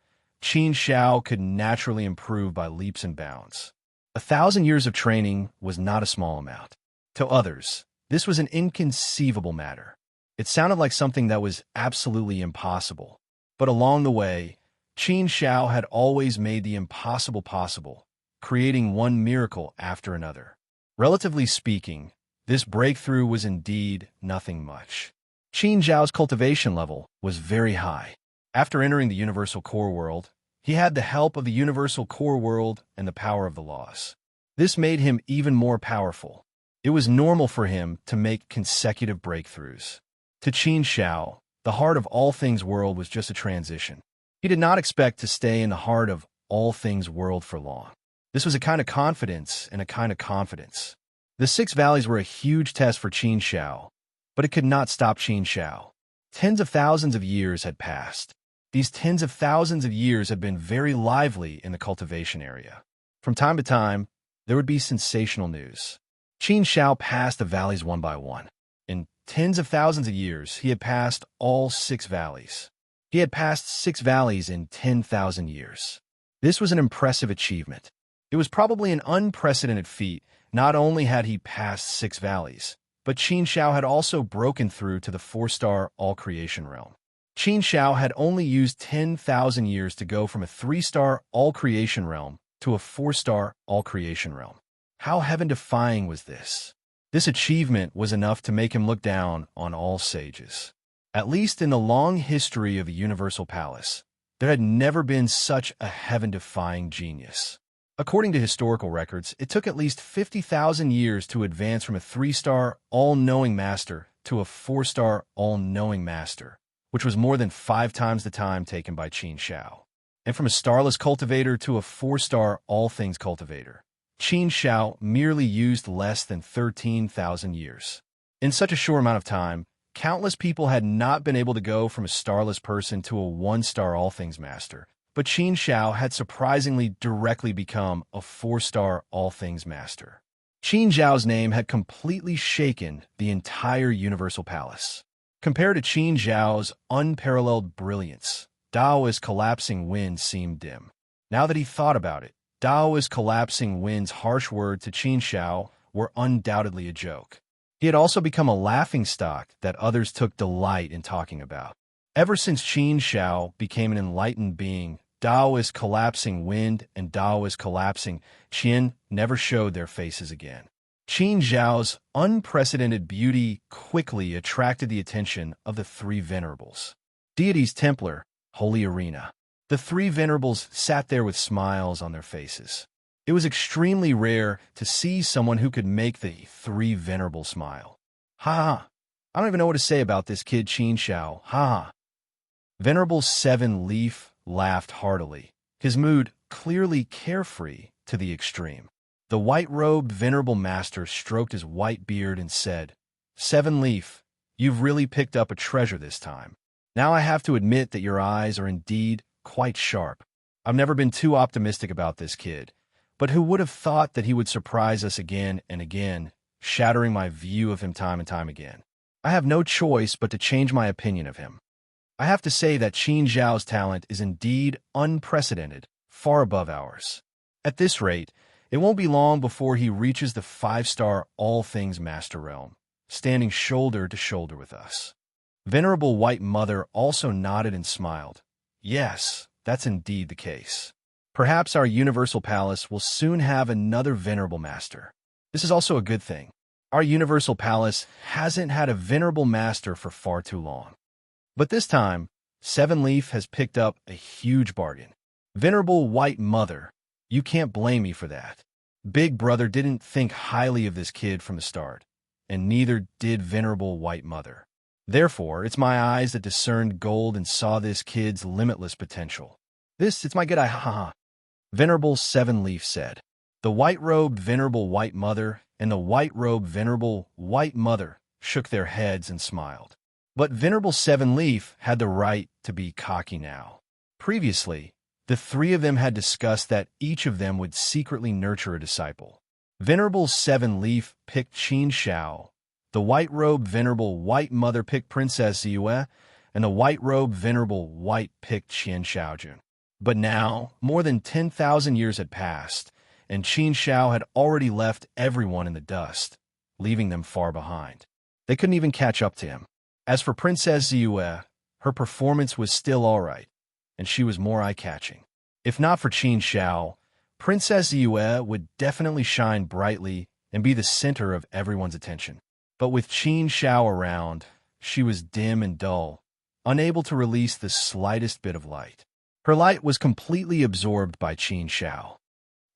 Qin Shao could naturally improve by leaps and bounds. 1,000 years of training was not a small amount. To others, this was an inconceivable matter. It sounded like something that was absolutely impossible. But along the way, Qin Shao had always made the impossible possible, creating one miracle after another. Relatively speaking, this breakthrough was indeed nothing much. Qin Zhao's cultivation level was very high. After entering the Universal Core World, he had the help of the Universal Core World and the power of the laws. This made him even more powerful. It was normal for him to make consecutive breakthroughs. To Qin Shao, the heart of all things world was just a transition. He did not expect to stay in the heart of all things world for long. This was a kind of confidence and a kind of confidence. The 6 valleys were a huge test for Qin Shao, but it could not stop Qin Shao. Tens of thousands of years had passed. These tens of thousands of years had been very lively in the cultivation area. From time to time, there would be sensational news. Qin Shao passed the valleys one by one. In tens of thousands of years, he had passed all 6 valleys. He had passed 6 valleys in 10,000 years. This was an impressive achievement. It was probably an unprecedented feat. Not only had he passed 6 valleys, but Qin Shao had also broken through to the 4-star all-creation realm. Qin Shao had only used 10,000 years to go from a 3-star all-creation realm to a 4-star all-creation realm. How heaven-defying was this? This achievement was enough to make him look down on all sages. At least in the long history of the Universal Palace, there had never been such a heaven-defying genius. According to historical records, it took at least 50,000 years to advance from a 3-star all-knowing master to a 4-star all-knowing master, which was more than 5 times the time taken by Qin Shao. And from a starless cultivator to a 4-star all-things cultivator, Qin Shao merely used less than 13,000 years. In such a short amount of time, countless people had not been able to go from a starless person to a 1-star all-things master, but Qin Shao had surprisingly directly become a 4-star all-things master. Qin Zhao's name had completely shaken the entire Universal Palace. Compared to Qin Zhao's unparalleled brilliance, Daoist collapsing wind seemed dim. Now that he thought about it, Daoist collapsing wind's harsh words to Qin Shao were undoubtedly a joke. He had also become a laughingstock that others took delight in talking about. Ever since Qin Shao became an enlightened being, Daoist collapsing wind and Daoist collapsing Qin never showed their faces again. Qin Zhao's unprecedented beauty quickly attracted the attention of the 3 venerables. Deities Templar, Holy Arena. The 3 venerables sat there with smiles on their faces. It was extremely rare to see someone who could make the 3 venerables smile. Ha ha! I don't even know what to say about this kid Qin Shao. Ha ha! Venerable 7-Leaf laughed heartily, his mood clearly carefree to the extreme. The white-robed venerable master stroked his white beard and said, 7-Leaf, you've really picked up a treasure this time. Now I have to admit that your eyes are indeed quite sharp. I've never been too optimistic about this kid, but who would have thought that he would surprise us again and again, shattering my view of him time and time again. I have no choice but to change my opinion of him. I have to say that Qin Zhao's talent is indeed unprecedented far above ours. At this rate, it won't be long before he reaches the 5-star all things master realm, standing shoulder to shoulder with us. Venerable White Mother also nodded and smiled. Yes, that's indeed the case. Perhaps our Universal Palace will soon have another Venerable Master. This is also a good thing. Our Universal Palace hasn't had a Venerable Master for far too long. But this time, Seven Leaf has picked up a huge bargain. Venerable White Mother, you can't blame me for that. Big Brother didn't think highly of this kid from the start, and neither did Venerable White Mother. Therefore, it's my eyes that discerned gold and saw this kid's limitless potential. It's my good eye, haha. Venerable Seven Leaf said. The white-robed Venerable White Mother and the white-robed Venerable White Mother shook their heads and smiled. But Venerable Seven Leaf had the right to be cocky now. Previously, the three of them had discussed that each of them would secretly nurture a disciple. Venerable Seven Leaf picked Qin Xiao, the white-robed Venerable White Mother picked Princess Ziyue, and the white-robed Venerable White picked Qian Xiaojun. But now, more than 10,000 years had passed, and Qin Xiao had already left everyone in the dust, leaving them far behind. They couldn't even catch up to him. As for Princess Ziyue, her performance was still all right, and she was more eye-catching. If not for Qin Xiao, Princess Ziyue would definitely shine brightly and be the center of everyone's attention. But with Qin Xiao around, she was dim and dull, unable to release the slightest bit of light. Her light was completely absorbed by Qin Xiao.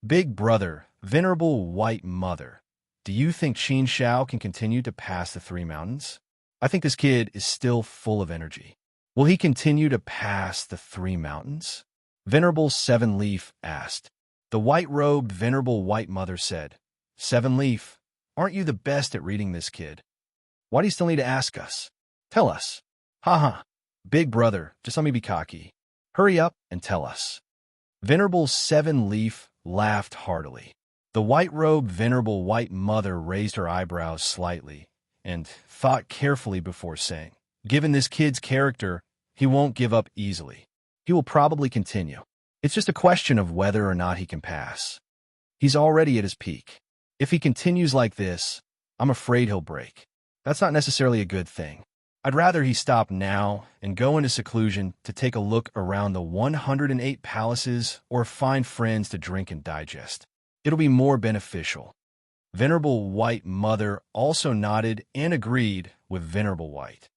Big Brother, Venerable White Mother, do you think Qin Xiao can continue to pass the 3 mountains? I think this kid is still full of energy. Will he continue to pass the 3 mountains? Venerable Seven Leaf asked. The white-robed Venerable White Mother said, Seven Leaf, aren't you the best at reading this kid? Why do you still need to ask us? Tell us. Haha. Big Brother, just let me be cocky. Hurry up and tell us. Venerable Seven Leaf laughed heartily. The white-robed Venerable White Mother raised her eyebrows slightly and thought carefully before saying, Given this kid's character, he won't give up easily. He will probably continue. It's just a question of whether or not he can pass. He's already at his peak. If he continues like this, I'm afraid he'll break. That's not necessarily a good thing. I'd rather he stop now and go into seclusion to take a look around the 108 palaces or find friends to drink and digest. It'll be more beneficial. Venerable White Mother also nodded and agreed with Venerable White.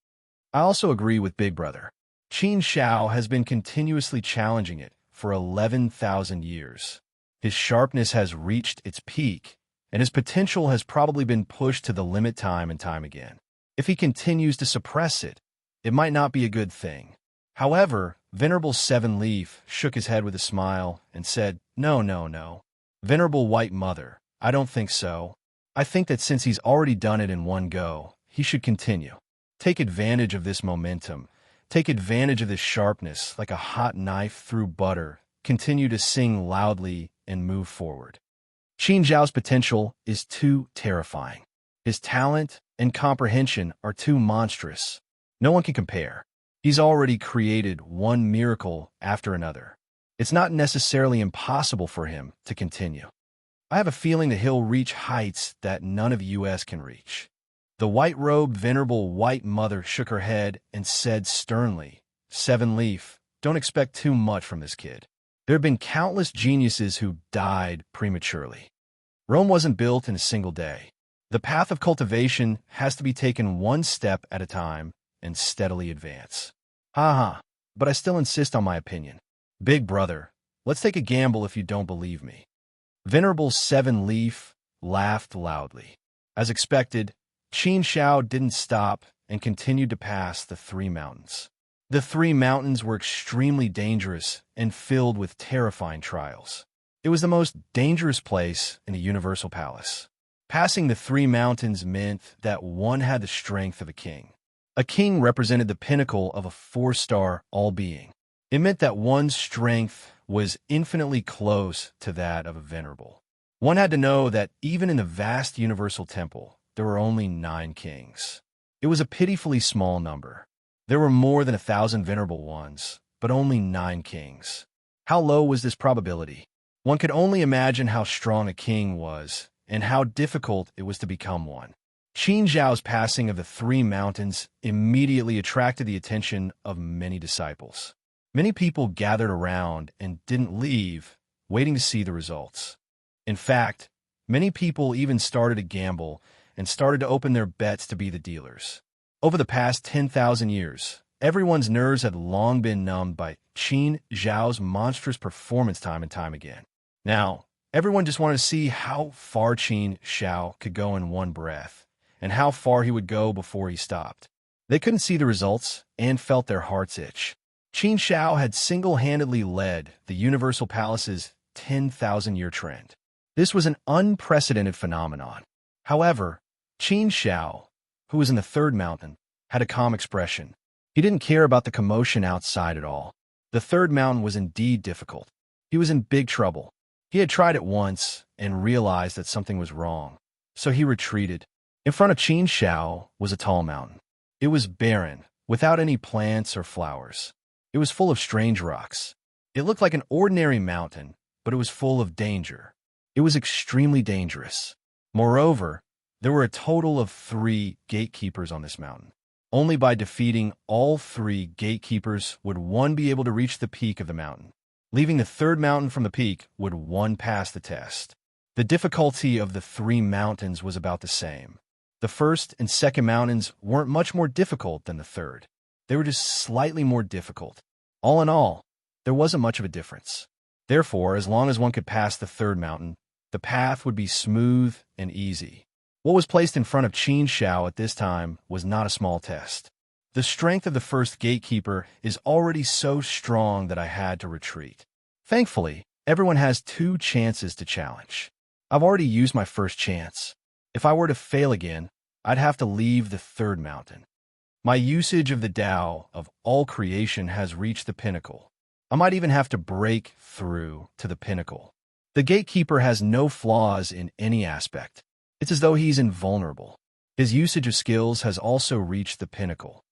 I also agree with Big Brother. Qin Xiao has been continuously challenging it for 11,000 years. His sharpness has reached its peak, and his potential has probably been pushed to the limit time and time again. If he continues to suppress it, it might not be a good thing. However, Venerable Seven Leaf shook his head with a smile and said, No. Venerable White Mother, I don't think so. I think that since he's already done it in one go, he should continue. Take advantage of this momentum. Take advantage of this sharpness like a hot knife through butter. Continue to sing loudly and move forward. Qin Zhao's potential is too terrifying. His talent and comprehension are too monstrous. No one can compare. He's already created one miracle after another. It's not necessarily impossible for him to continue. I have a feeling that he'll reach heights that none of US can reach. The white-robed Venerable White Mother shook her head and said sternly, Seven Leaf, don't expect too much from this kid. There have been countless geniuses who died prematurely. Rome wasn't built in a single day. The path of cultivation has to be taken one step at a time and steadily advance. But I still insist on my opinion. Big Brother, let's take a gamble if you don't believe me. Venerable Seven Leaf laughed loudly. As expected, Qin Xiao didn't stop and continued to pass the 3 mountains. The 3 mountains were extremely dangerous and filled with terrifying trials. It was the most dangerous place in the Universal Palace. Passing the 3 mountains meant that one had the strength of a king. A king represented the pinnacle of a 4-star all-being. It meant that one's strength was infinitely close to that of a venerable. One had to know that even in the vast universal temple, there were only 9 kings. It was a pitifully small number. There were more than 1,000 venerable ones, but only 9 kings. How low was this probability? One could only imagine how strong a king was, and how difficult it was to become one. Qin Zhao's passing of the three mountains immediately attracted the attention of many disciples. Many people gathered around and didn't leave, waiting to see the results. In fact, many people even started to gamble and started to open their bets to be the dealers. Over the past 10,000 years, everyone's nerves had long been numbed by Qin Zhao's monstrous performance time and time again. Now, everyone just wanted to see how far Qin Zhao could go in one breath, and how far he would go before he stopped. They couldn't see the results and felt their hearts itch. Qin Zhao had single-handedly led the Universal Palace's 10,000-year trend. This was an unprecedented phenomenon. However, Qin Zhao, who was in the third mountain, had a calm expression. He didn't care about the commotion outside at all. The third mountain was indeed difficult. He was in big trouble. He had tried it once and realized that something was wrong, so he retreated. In front of Qin Zhao was a tall mountain. It was barren, without any plants or flowers. It was full of strange rocks. It looked like an ordinary mountain, but it was full of danger. It was extremely dangerous. Moreover, there were a total of 3 gatekeepers on this mountain. Only by defeating all 3 gatekeepers would one be able to reach the peak of the mountain. Leaving the third mountain from the peak would one pass the test. The difficulty of the 3 mountains was about the same. The first and second mountains weren't much more difficult than the third. They were just slightly more difficult. All in all, there wasn't much of a difference. Therefore, as long as one could pass the third mountain, the path would be smooth and easy. What was placed in front of Qin Zhao at this time was not a small test. The strength of the first gatekeeper is already so strong that I had to retreat. Thankfully, everyone has 2 chances to challenge. I've already used my first chance. If I were to fail again, I'd have to leave the third mountain. My usage of the Tao of all creation has reached the pinnacle. I might even have to break through to the pinnacle. The gatekeeper has no flaws in any aspect. It's as though he's invulnerable. His usage of skills has also reached the pinnacle.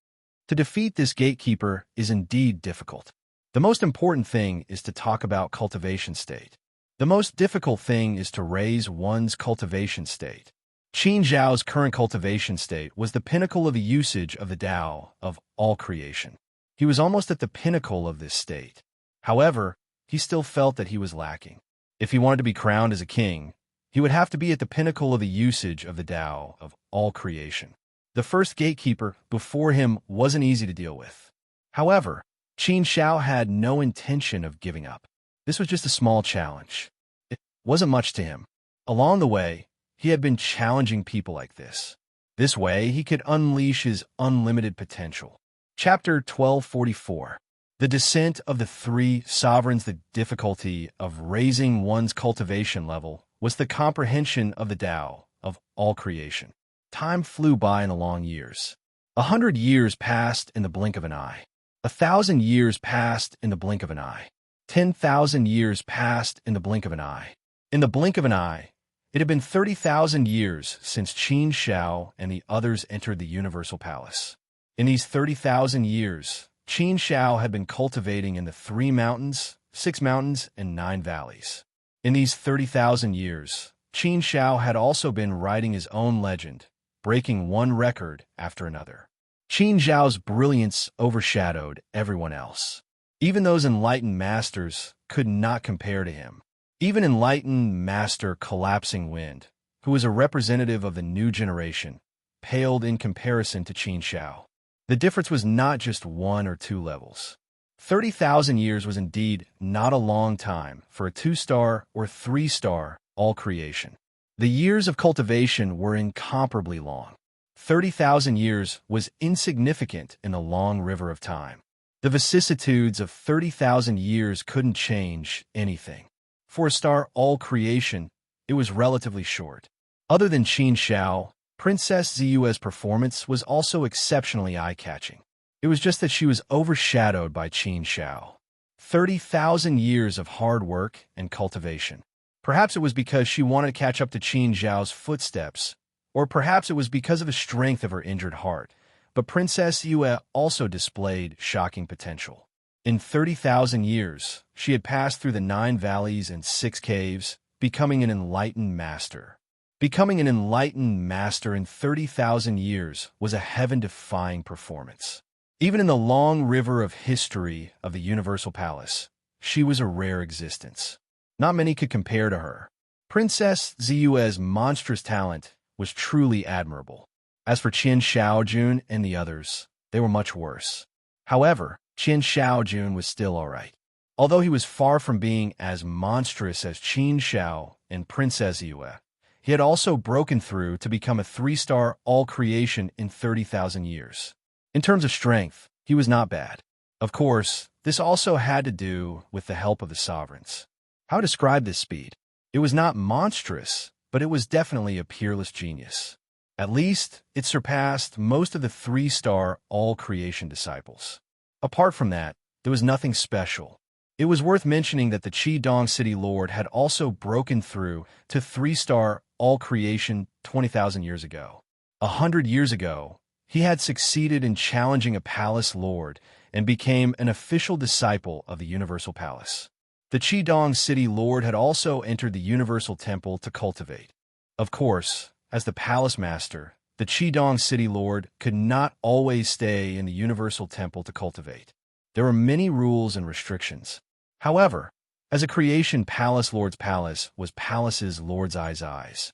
To defeat this gatekeeper is indeed difficult. The most important thing is to talk about cultivation state. The most difficult thing is to raise one's cultivation state. Qin Zhao's current cultivation state was the pinnacle of the usage of the Tao of all creation. He was almost at the pinnacle of this state. However, he still felt that he was lacking. If he wanted to be crowned as a king, he would have to be at the pinnacle of the usage of the Tao of all creation. The first gatekeeper before him wasn't easy to deal with. However, Qin Zhao had no intention of giving up. This was just a small challenge. It wasn't much to him. Along the way, he had been challenging people like this. This way, he could unleash his unlimited potential. Chapter 1244. The Descent of the 3 Sovereigns. The difficulty of raising one's cultivation level was the comprehension of the Tao of all creation. Time flew by in the long years. 100 years passed in the blink of an eye. 1,000 years passed in the blink of an eye. 10,000 years passed in the blink of an eye. In the blink of an eye, it had been 30,000 years since Qin Zhao and the others entered the Universal Palace. In these 30,000 years, Qin Zhao had been cultivating in the 3 mountains, 6 mountains, and 9 valleys. In these 30,000 years, Qin Zhao had also been writing his own legend, breaking one record after another. Qin Zhao's brilliance overshadowed everyone else. Even those enlightened masters could not compare to him. Even enlightened Master Collapsing Wind, who was a representative of the new generation, paled in comparison to Qin Zhao. The difference was not just 1 or 2 levels. 30,000 years was indeed not a long time for a 2-star or 3-star all creation. The years of cultivation were incomparably long. 30,000 years was insignificant in the long river of time. The vicissitudes of 30,000 years couldn't change anything. For a star all creation, it was relatively short. Other than Qin Zhao, Princess Ziyue's performance was also exceptionally eye-catching. It was just that she was overshadowed by Qin Zhao. 30,000 years of hard work and cultivation. Perhaps it was because she wanted to catch up to Qin Zhao's footsteps, or perhaps it was because of the strength of her injured heart. But Princess Yue also displayed shocking potential. In 30,000 years, she had passed through the 9 valleys and 6 caves, becoming an enlightened master. Becoming an enlightened master in 30,000 years was a heaven-defying performance. Even in the long river of history of the Universal Palace, she was a rare existence. Not many could compare to her. Princess Ziyue's monstrous talent was truly admirable. As for Qin Shaojun and the others, they were much worse. However, Qin Shaojun was still all right. Although he was far from being as monstrous as Qin Shao and Princess Ziyue, he had also broken through to become a 3-star all-creation in 30,000 years. In terms of strength, he was not bad. Of course, this also had to do with the help of the sovereigns. How describe this speed? It was not monstrous, but it was definitely a peerless genius. At least, it surpassed most of the 3-star all-creation disciples. Apart from that, there was nothing special. It was worth mentioning that the Qidong City Lord had also broken through to 3-star all-creation 20,000 years ago. 100 years ago, he had succeeded in challenging a palace lord and became an official disciple of the Universal Palace. The Qidong City Lord had also entered the Universal Temple to cultivate. Of course, as the palace master, the Qidong City Lord could not always stay in the Universal Temple to cultivate. There were many rules and restrictions. However, as a creation, Palace Lord's palace was Palace's Lord's eyes.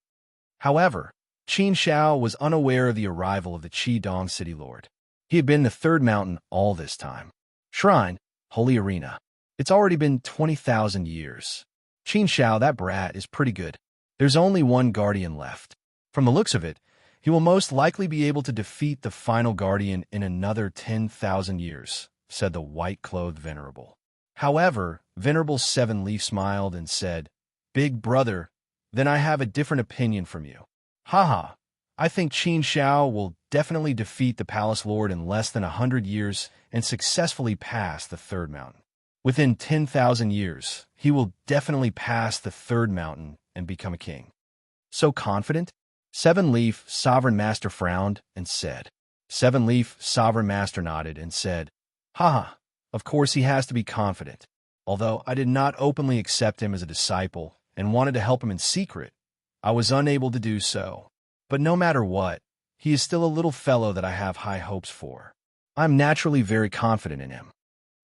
However, Qin Shao was unaware of the arrival of the Qidong City Lord. He had been in the 3rd mountain all this time. Shrine, Holy Arena. It's already been 20,000 years. Qin Shao, that brat, is pretty good. There's only one guardian left. From the looks of it, he will most likely be able to defeat the final guardian in another 10,000 years, said the white-clothed Venerable. However, Venerable Seven Leaf smiled and said, "Big brother, then I have a different opinion from you. Haha, I think Qin Shao will definitely defeat the Palace Lord in less than 100 years and successfully pass the 3rd mountain. Within 10,000 years, he will definitely pass the 3rd mountain and become a king." So confident? Seven Leaf Sovereign Master frowned and said. Seven Leaf Sovereign Master nodded and said, "Haha, of course he has to be confident. Although I did not openly accept him as a disciple and wanted to help him in secret, I was unable to do so. But no matter what, he is still a little fellow that I have high hopes for. I am naturally very confident in him."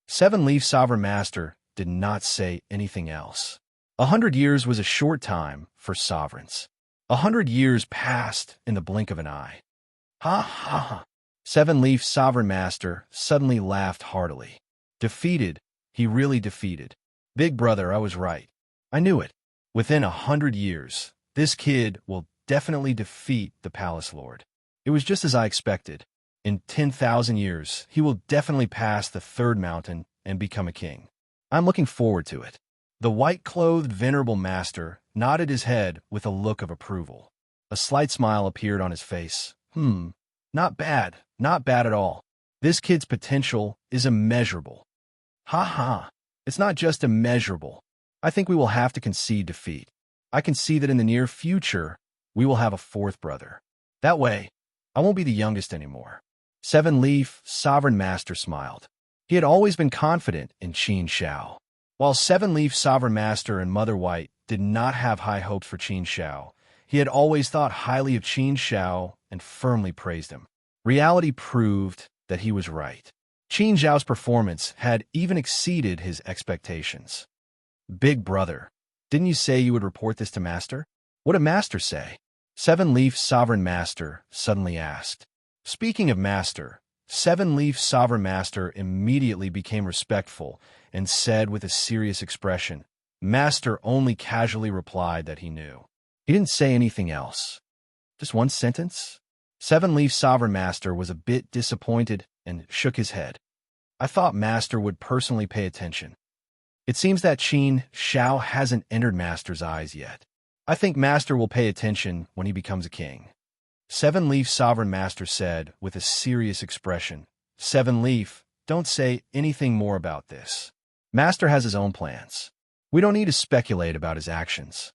Seven Leaf Sovereign Master did not say anything else. 100 years was a short time for sovereigns. 100 years passed in the blink of an eye. Ha ha ha. Seven Leaf Sovereign Master suddenly laughed heartily. Defeated, he really defeated. Big brother, I was right. I knew it. Within 100 years, this kid will definitely defeat the Palace Lord. It was just as I expected. In 10,000 years, he will definitely pass the 3rd mountain and become a king. I'm looking forward to it. The white-clothed Venerable Master nodded his head with a look of approval. A slight smile appeared on his face. Not bad at all. This kid's potential is immeasurable. Ha ha, it's not just immeasurable. I think we will have to concede defeat. I can see that in the near future, we will have a 4th brother. That way, I won't be the youngest anymore. Seven Leaf Sovereign Master smiled. He had always been confident in Qin Shao. While Seven Leaf Sovereign Master and Mother White did not have high hopes for Qin Shao, he had always thought highly of Qin Shao and firmly praised him. Reality proved that he was right. Qin Shao's performance had even exceeded his expectations. Big brother, didn't you say you would report this to Master? What did Master say? Seven Leaf Sovereign Master suddenly asked. Speaking of Master, Seven Leaf Sovereign Master immediately became respectful and said with a serious expression. Master only casually replied that he knew. He didn't say anything else. Just one sentence? Seven Leaf Sovereign Master was a bit disappointed and shook his head. I thought Master would personally pay attention. It seems that Qin Shao hasn't entered Master's eyes yet. I think Master will pay attention when he becomes a king. Seven Leaf Sovereign Master said with a serious expression. Seven Leaf, don't say anything more about this. Master has his own plans. We don't need to speculate about his actions.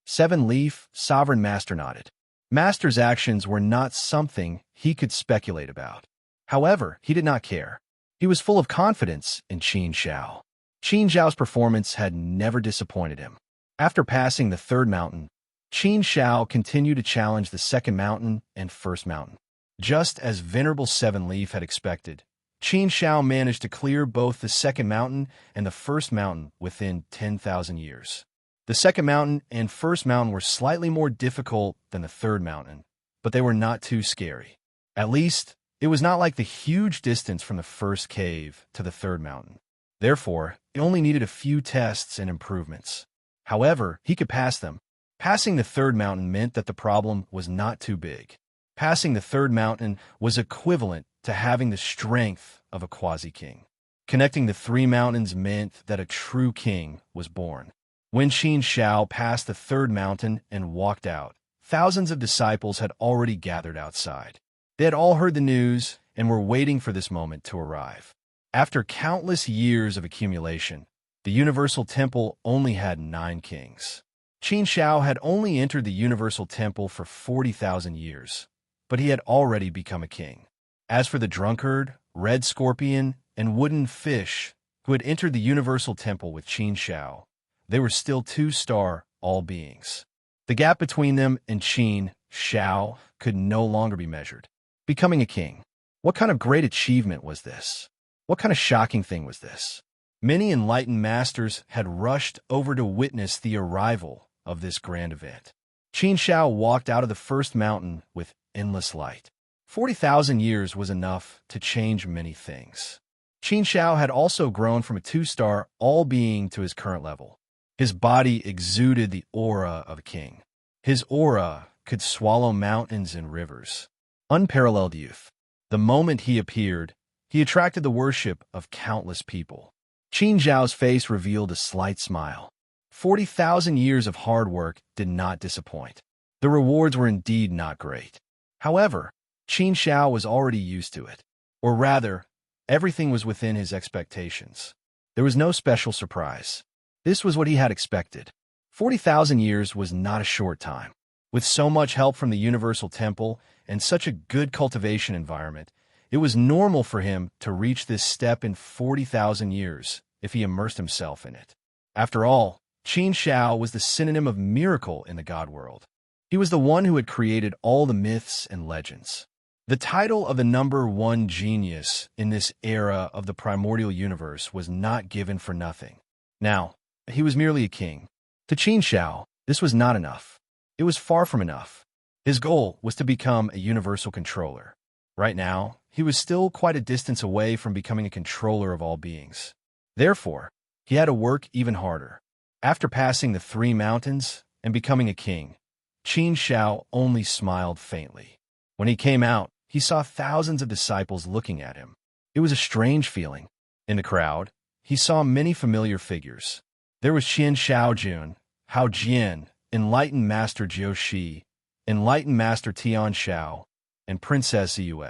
Seven Leaf Sovereign Master nodded. Master's actions were not something he could speculate about. However, he did not care. He was full of confidence in Qin Shao. Qin Shao's performance had never disappointed him. After passing the third mountain, Qin Shao continued to challenge the second mountain and first mountain. Just as Venerable Seven Leaf had expected, Qin Shao managed to clear both the second mountain and the first mountain within 10,000 years. The second mountain and first mountain were slightly more difficult than the third mountain, but they were not too scary. At least, it was not like the huge distance from the first cave to the third mountain. Therefore, it only needed a few tests and improvements. However, he could pass them. Passing the third mountain meant that the problem was not too big. Passing the third mountain was equivalent to having the strength of a quasi-king. Connecting the three mountains meant that a true king was born. When Qin Shao passed the third mountain and walked out, thousands of disciples had already gathered outside. They had all heard the news and were waiting for this moment to arrive. After countless years of accumulation, the Universal Temple only had 9 kings. Qin Shao had only entered the Universal Temple for 40,000 years, but he had already become a king. As for the drunkard, red scorpion, and wooden fish who had entered the Universal Temple with Qin Shao, they were still 2-star all-beings. The gap between them and Qin Shao could no longer be measured. Becoming a king. What kind of great achievement was this? What kind of shocking thing was this? Many enlightened masters had rushed over to witness the arrival of this grand event. Qin Shao walked out of the first mountain with endless light. 40,000 years was enough to change many things. Qin Shao had also grown from a 2-star all-being to his current level. His body exuded the aura of a king. His aura could swallow mountains and rivers. Unparalleled youth. The moment he appeared, he attracted the worship of countless people. Qin Shao's face revealed a slight smile. 40,000 years of hard work did not disappoint. The rewards were indeed not great. However, Qin Shao was already used to it. Or rather, everything was within his expectations. There was no special surprise. This was what he had expected. 40,000 years was not a short time. With so much help from the Universal Temple and such a good cultivation environment, it was normal for him to reach this step in 40,000 years if he immersed himself in it. After all, Qin Shao was the synonym of miracle in the God world. He was the one who had created all the myths and legends. The title of the #1 genius in this era of the primordial universe was not given for nothing. Now, he was merely a king. To Qin Shao, this was not enough. It was far from enough. His goal was to become a universal controller. Right now, he was still quite a distance away from becoming a controller of all beings. Therefore, he had to work even harder. After passing the 3 mountains and becoming a king, Qin Shao only smiled faintly. When he came out, he saw thousands of disciples looking at him. It was a strange feeling. In the crowd, he saw many familiar figures. There was Qian Shaojun, Hao Jian, Enlightened Master Jiu Shi, Enlightened Master Tian Shao, and Princess Yue.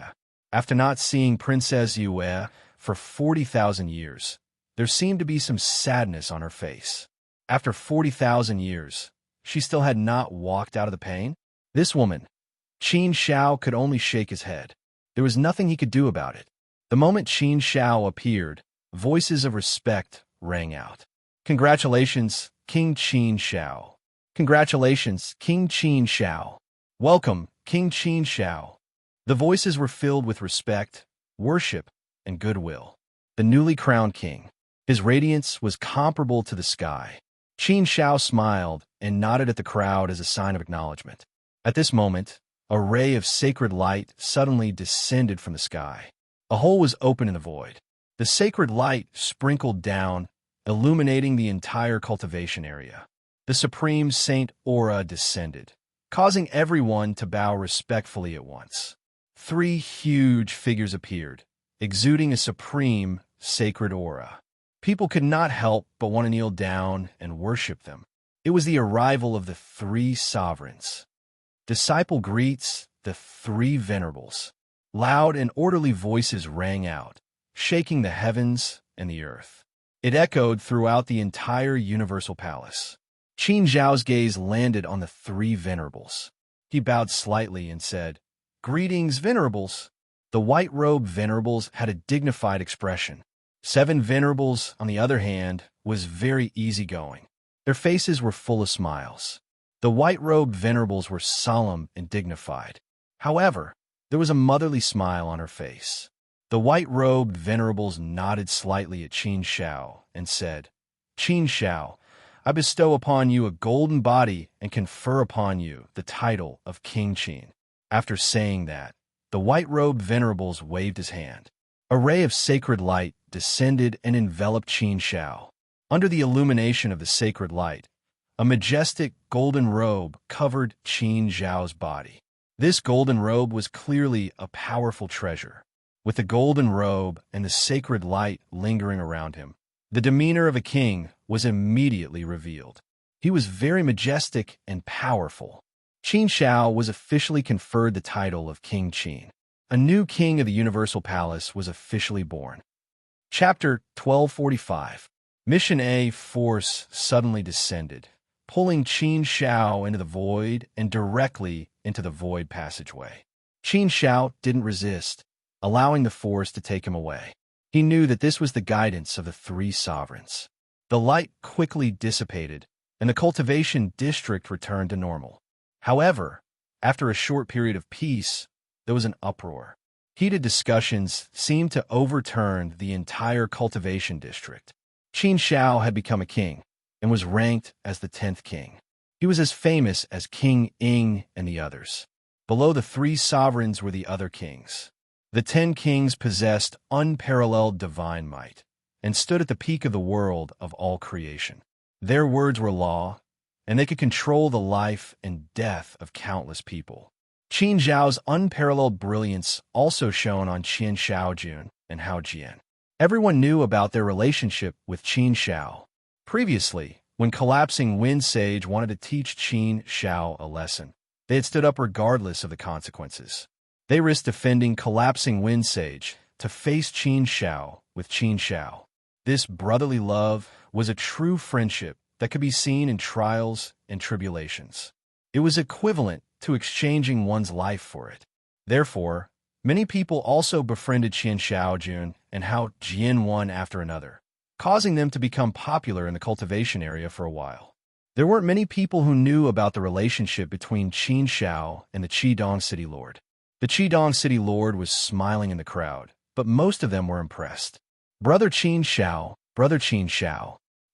After not seeing Princess Yue for 40,000 years, there seemed to be some sadness on her face. After 40,000 years, she still had not walked out of the pain? This woman, Qin Shao, could only shake his head. There was nothing he could do about it. The moment Qin Shao appeared, voices of respect rang out. Congratulations, King Qin Shao. Congratulations, King Qin Shao. Welcome, King Qin Shao. The voices were filled with respect, worship, and goodwill. The newly crowned king. His radiance was comparable to the sky. Qin Shao smiled and nodded at the crowd as a sign of acknowledgement. At this moment, a ray of sacred light suddenly descended from the sky. A hole was open in the void. The sacred light sprinkled down, illuminating the entire cultivation area. The Supreme Saint aura descended, causing everyone to bow respectfully at once. 3 huge figures appeared, exuding a supreme, sacred aura. People could not help but want to kneel down and worship them. It was the arrival of the 3 sovereigns. Disciple greets the 3 venerables. Loud and orderly voices rang out, shaking the heavens and the earth. It echoed throughout the entire universal palace. Qin Zhao's gaze landed on the 3 venerables. He bowed slightly and said, "Greetings, venerables." The white-robed venerables had a dignified expression. 7 venerables, on the other hand, was very easygoing. Their faces were full of smiles. The white-robed venerables were solemn and dignified. However, there was a motherly smile on her face. The white-robed venerables nodded slightly at Qin Shao and said, "Qin Shao, I bestow upon you a golden body and confer upon you the title of King Qin." After saying that, the white-robed venerables waved his hand. A ray of sacred light descended and enveloped Qin Shao. Under the illumination of the sacred light, a majestic golden robe covered Qin Shao's body. This golden robe was clearly a powerful treasure. With the golden robe and the sacred light lingering around him, the demeanor of a king was immediately revealed. He was very majestic and powerful. Qin Shao was officially conferred the title of King Qin. A new king of the Universal Palace was officially born. Chapter 1245. Mission A. Force suddenly descended, pulling Qin Shao into the void and directly into the void passageway. Qin Shao didn't resist, allowing the force to take him away. He knew that this was the guidance of the 3 sovereigns. The light quickly dissipated, and the cultivation district returned to normal. However, after a short period of peace, there was an uproar. Heated discussions seemed to overturn the entire cultivation district. Qin Shao had become a king and was ranked as the 10th king. He was as famous as King Ing and the others. Below the 3 sovereigns were the other kings. The 10 kings possessed unparalleled divine might and stood at the peak of the world of all creation. Their words were law, and they could control the life and death of countless people. Qin Zhao's unparalleled brilliance also shone on Qin Shaojun and Hao Jian. Everyone knew about their relationship with Qin Shao. Previously, when Collapsing Wind Sage wanted to teach Qin Shao a lesson, they had stood up regardless of the consequences. They risked defending Collapsing Wind Sage to face Qin Shao with Qin Shao. This brotherly love was a true friendship that could be seen in trials and tribulations. It was equivalent to exchanging one's life for it. Therefore, many people also befriended Qin Shaojun and Hao Jian one after another, causing them to become popular in the cultivation area for a while. There weren't many people who knew about the relationship between Qin Shao and the Qidong City Lord. The Qidong City Lord was smiling in the crowd, but most of them were impressed. Brother Qin Shao,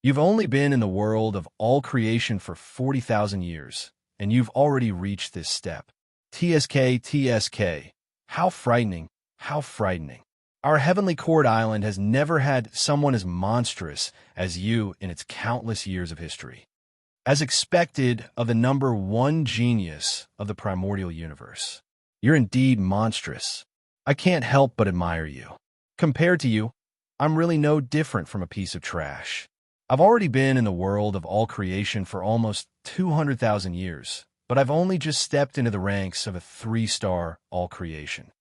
you've only been in the world of all creation for 40,000 years, and you've already reached this step. TSK, how frightening, how frightening. Our heavenly court island has never had someone as monstrous as you in its countless years of history. As expected of the number 1 genius of the primordial universe, you're indeed monstrous. I can't help but admire you. Compared to you, I'm really no different from a piece of trash. I've already been in the world of all creation for almost 200,000 years, but I've only just stepped into the ranks of a 3-star all creation.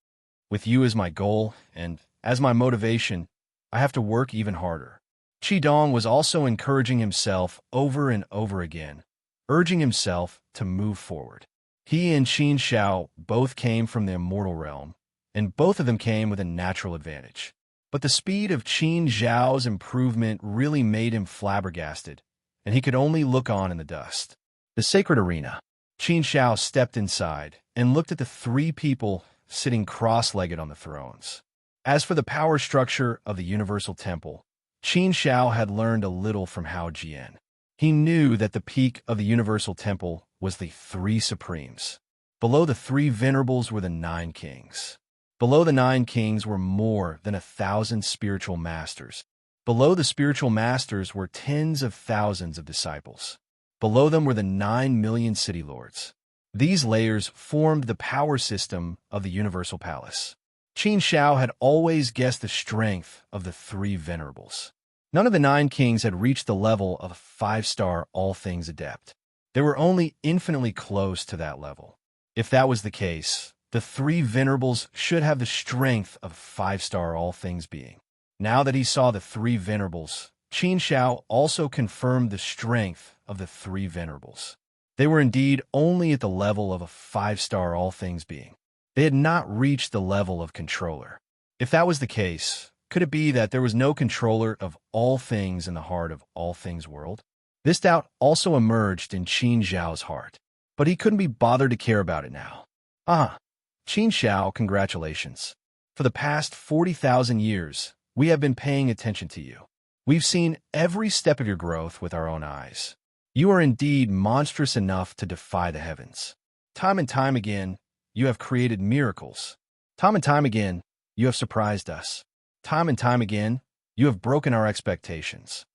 With you as my goal, and as my motivation, I have to work even harder. Qidong was also encouraging himself over and over again, urging himself to move forward. He and Qin Shao both came from the immortal realm, and both of them came with a natural advantage. But the speed of Qin Zhao's improvement really made him flabbergasted, and he could only look on in the dust. The sacred arena. Qin Shao stepped inside and looked at the 3 people sitting cross-legged on the thrones. As for the power structure of the Universal Temple, Qin Shao had learned a little from Hao Jian. He knew that the peak of the Universal Temple was the 3 Supremes. Below the 3 Venerables were the 9 Kings. Below the 9 Kings were more than 1,000 spiritual masters. Below the spiritual masters were tens of thousands of disciples. Below them were the 9 million city lords. These layers formed the power system of the Universal Palace. Qin Shao had always guessed the strength of the 3 Venerables. None of the 9 Kings had reached the level of a 5-star all things adept. They were only infinitely close to that level. If that was the case, the 3 Venerables should have the strength of a 5-star all things being. Now that he saw the 3 Venerables, Qin Shao also confirmed the strength of the 3 Venerables. They were indeed only at the level of a 5-star all things being. They had not reached the level of controller. If that was the case, could it be that there was no controller of all things in the heart of all things world? This doubt also emerged in Qin Zhao's heart, but he couldn't be bothered to care about it now. Qin Zhao, congratulations. For the past 40,000 years, we have been paying attention to you. We've seen every step of your growth with our own eyes. You are indeed monstrous enough to defy the heavens. Time and time again, you have created miracles. Time and time again, you have surprised us. Time and time again, you have broken our expectations.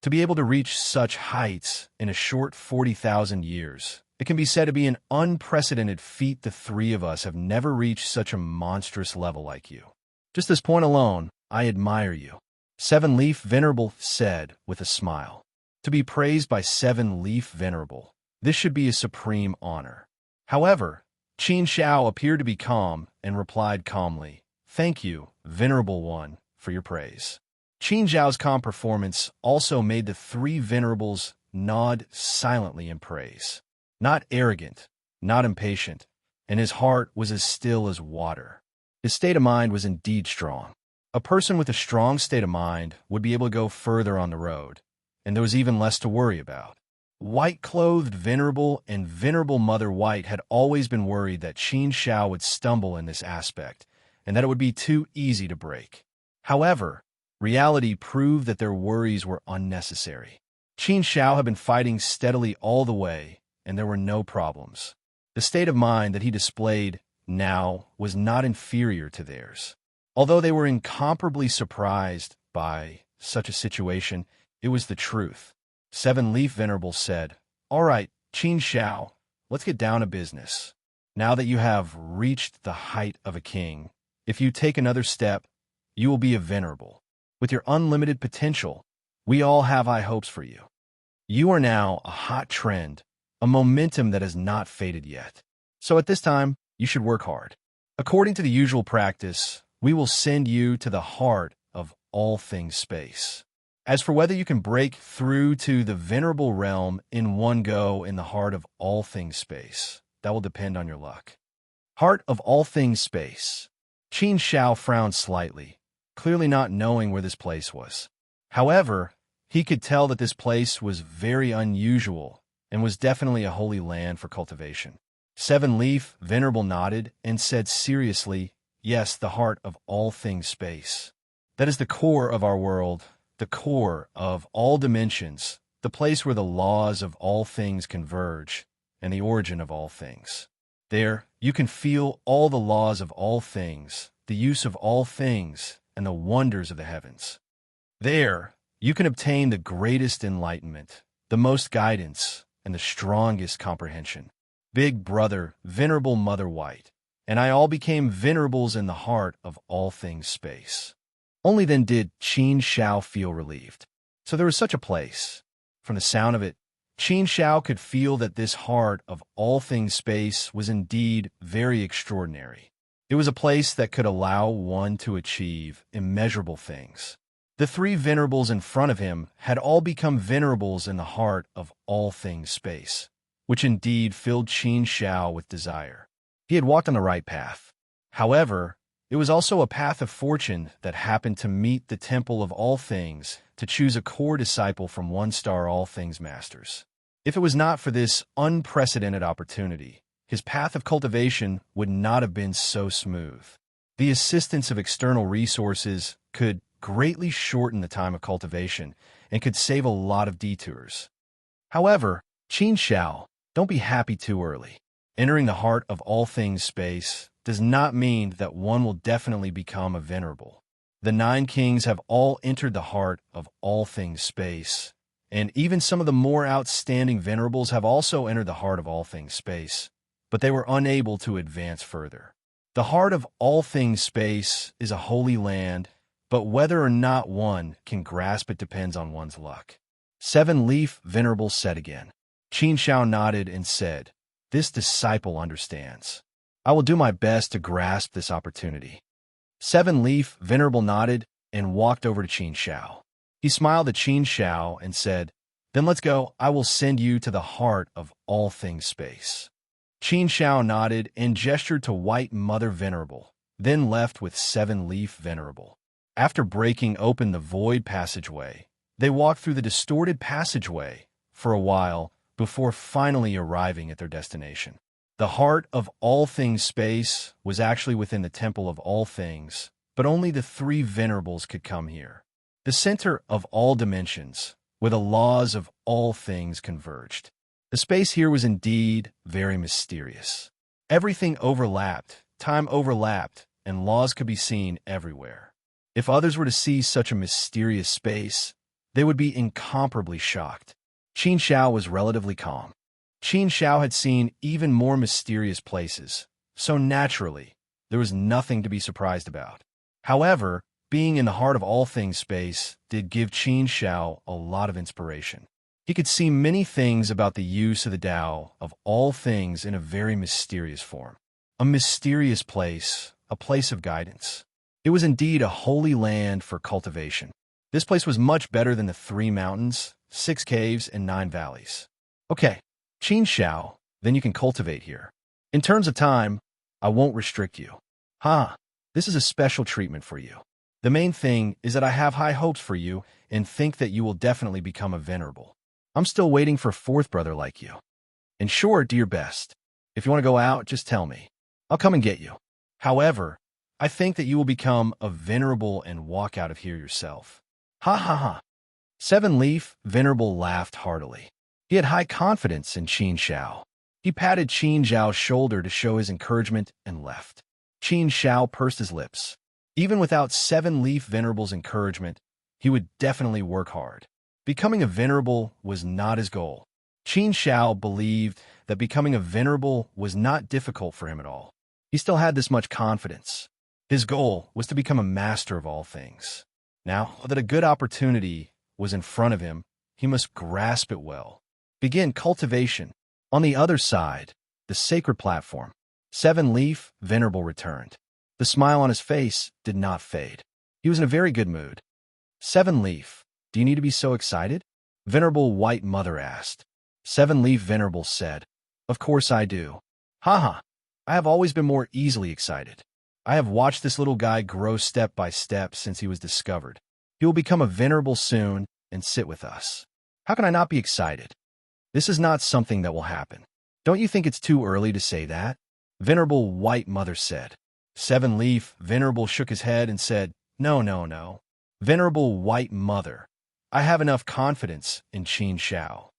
To be able to reach such heights in a short 40,000 years, it can be said to be an unprecedented feat. The three of us have never reached such a monstrous level like you. Just this point alone, I admire you. Seven-Leaf Venerable said with a smile. To be praised by Seven-Leaf Venerable, this should be a supreme honor. However, Qin Zhao appeared to be calm and replied calmly, "Thank you, Venerable One, for your praise." Qin Zhao's calm performance also made the three venerables nod silently in praise. Not arrogant, not impatient, and his heart was as still as water. His state of mind was indeed strong. A person with a strong state of mind would be able to go further on the road, and there was even less to worry about. White-clothed Venerable and Venerable Mother White had always been worried that Qin Zhao would stumble in this aspect, and that it would be too easy to break. However, reality proved that their worries were unnecessary. Qin Zhao had been fighting steadily all the way, and there were no problems. The state of mind that he displayed now was not inferior to theirs. Although they were incomparably surprised by such a situation, it was the truth. Seven-Leaf Venerable said, "All right, Qin Zhao, let's get down to business. Now that you have reached the height of a king, if you take another step, you will be a venerable. With your unlimited potential, we all have high hopes for you. You are now a hot trend, a momentum that has not faded yet. So at this time, you should work hard. According to the usual practice, we will send you to the heart of all things space. As for whether you can break through to the venerable realm in one go in the heart of all things space, that will depend on your luck." Heart of all things space. Qin Zhao frowned slightly, clearly not knowing where this place was. However, he could tell that this place was very unusual and was definitely a holy land for cultivation. Seven-Leaf Venerable nodded and said seriously, "Yes, the heart of all things space. That is the core of our world, the core of all dimensions, the place where the laws of all things converge, and the origin of all things. There, you can feel all the laws of all things, the use of all things, and the wonders of the heavens. There, you can obtain the greatest enlightenment, the most guidance, and the strongest comprehension. Big Brother, Venerable Mother White, and I all became venerables in the heart of all things space." Only then did Qin Zhao feel relieved. So there was such a place. From the sound of it, Qin Zhao could feel that this heart of all things space was indeed very extraordinary. It was a place that could allow one to achieve immeasurable things. The three venerables in front of him had all become venerables in the heart of all things space, which indeed filled Qin Zhao with desire. He had walked on the right path. However, it was also a path of fortune that happened to meet the temple of all things to choose a core disciple from one-star all things masters. If it was not for this unprecedented opportunity, his path of cultivation would not have been so smooth. The assistance of external resources could greatly shorten the time of cultivation and could save a lot of detours. However, Qin Zhao, don't be happy too early. Entering the heart of all things space does not mean that one will definitely become a venerable. The 9 kings have all entered the heart of all things space, and even some of the more outstanding venerables have also entered the heart of all things space, but they were unable to advance further. The heart of all things space is a holy land, but whether or not one can grasp it depends on one's luck. Seven-Leaf Venerable said again. Qin Zhao nodded and said, "This disciple understands. I will do my best to grasp this opportunity." Seven-Leaf Venerable nodded and walked over to Qin Zhao. He smiled at Qin Zhao and said, "Then let's go. I will send you to the heart of all things space." Qin Shao nodded and gestured to White Mother Venerable, then left with Seven Leaf Venerable. After breaking open the void passageway, they walked through the distorted passageway for a while before finally arriving at their destination. The heart of all things space was actually within the temple of all things, but only the three venerables could come here. The center of all dimensions, where the laws of all things converged. The space here was indeed very mysterious. Everything overlapped, time overlapped, and laws could be seen everywhere. If others were to see such a mysterious space, they would be incomparably shocked. Qin Shao was relatively calm. Qin Shao had seen even more mysterious places, so naturally, there was nothing to be surprised about. However, being in the heart of all things space did give Qin Shao a lot of inspiration. He could see many things about the use of the Tao of all things in a very mysterious form. A mysterious place, a place of guidance. It was indeed a holy land for cultivation. This place was much better than the 3 mountains, 6 caves, and 9 valleys. Okay, Qin Shao, then you can cultivate here. In terms of time, I won't restrict you. This is a special treatment for you. The main thing is that I have high hopes for you and think that you will definitely become a venerable. I'm still waiting for a 4th brother like you. And sure, do your best. If you want to go out, just tell me. I'll come and get you. However, I think that you will become a venerable and walk out of here yourself. Ha ha ha. Seven Leaf Venerable laughed heartily. He had high confidence in Qin Shao. He patted Qin Shao's shoulder to show his encouragement and left. Qin Shao pursed his lips. Even without Seven Leaf Venerable's encouragement, he would definitely work hard. Becoming a venerable was not his goal. Qin Shao believed that becoming a venerable was not difficult for him at all. He still had this much confidence. His goal was to become a master of all things. Now that a good opportunity was in front of him, he must grasp it well. Begin cultivation. On the other side, the sacred platform, Seven Leaf Venerable returned. The smile on his face did not fade. He was in a very good mood. Seven Leaf, do you need to be so excited? Venerable White Mother asked. Seven Leaf Venerable said, Of course I do. I have always been more easily excited. I have watched this little guy grow step by step since he was discovered. He will become a venerable soon and sit with us. How can I not be excited? This is not something that will happen. Don't you think it's too early to say that? Venerable White Mother said. Seven Leaf Venerable shook his head and said, No. Venerable White Mother, I have enough confidence in Qin Shao.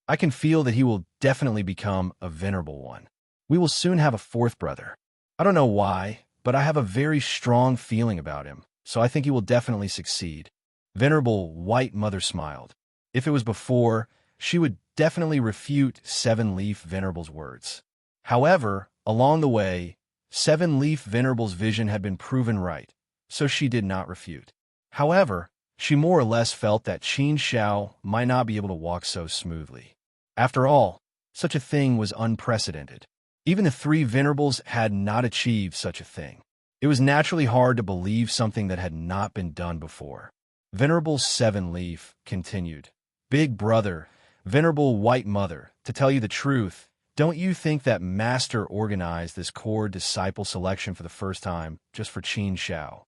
I can feel that he will definitely become a venerable one. We will soon have a 4th brother. I don't know why, but I have a very strong feeling about him, so I think he will definitely succeed. Venerable White Mother smiled. If it was before, she would definitely refute Seven Leaf Venerable's words. However, along the way, Seven Leaf Venerable's vision had been proven right, so she did not refute. However, she more or less felt that Qin Shao might not be able to walk so smoothly. After all, such a thing was unprecedented. Even the 3 venerables had not achieved such a thing. It was naturally hard to believe something that had not been done before. Venerable Seven Leaf continued, Big brother, Venerable White Mother, to tell you the truth, don't you think that Master organized this core disciple selection for the first time just for Qin Shao?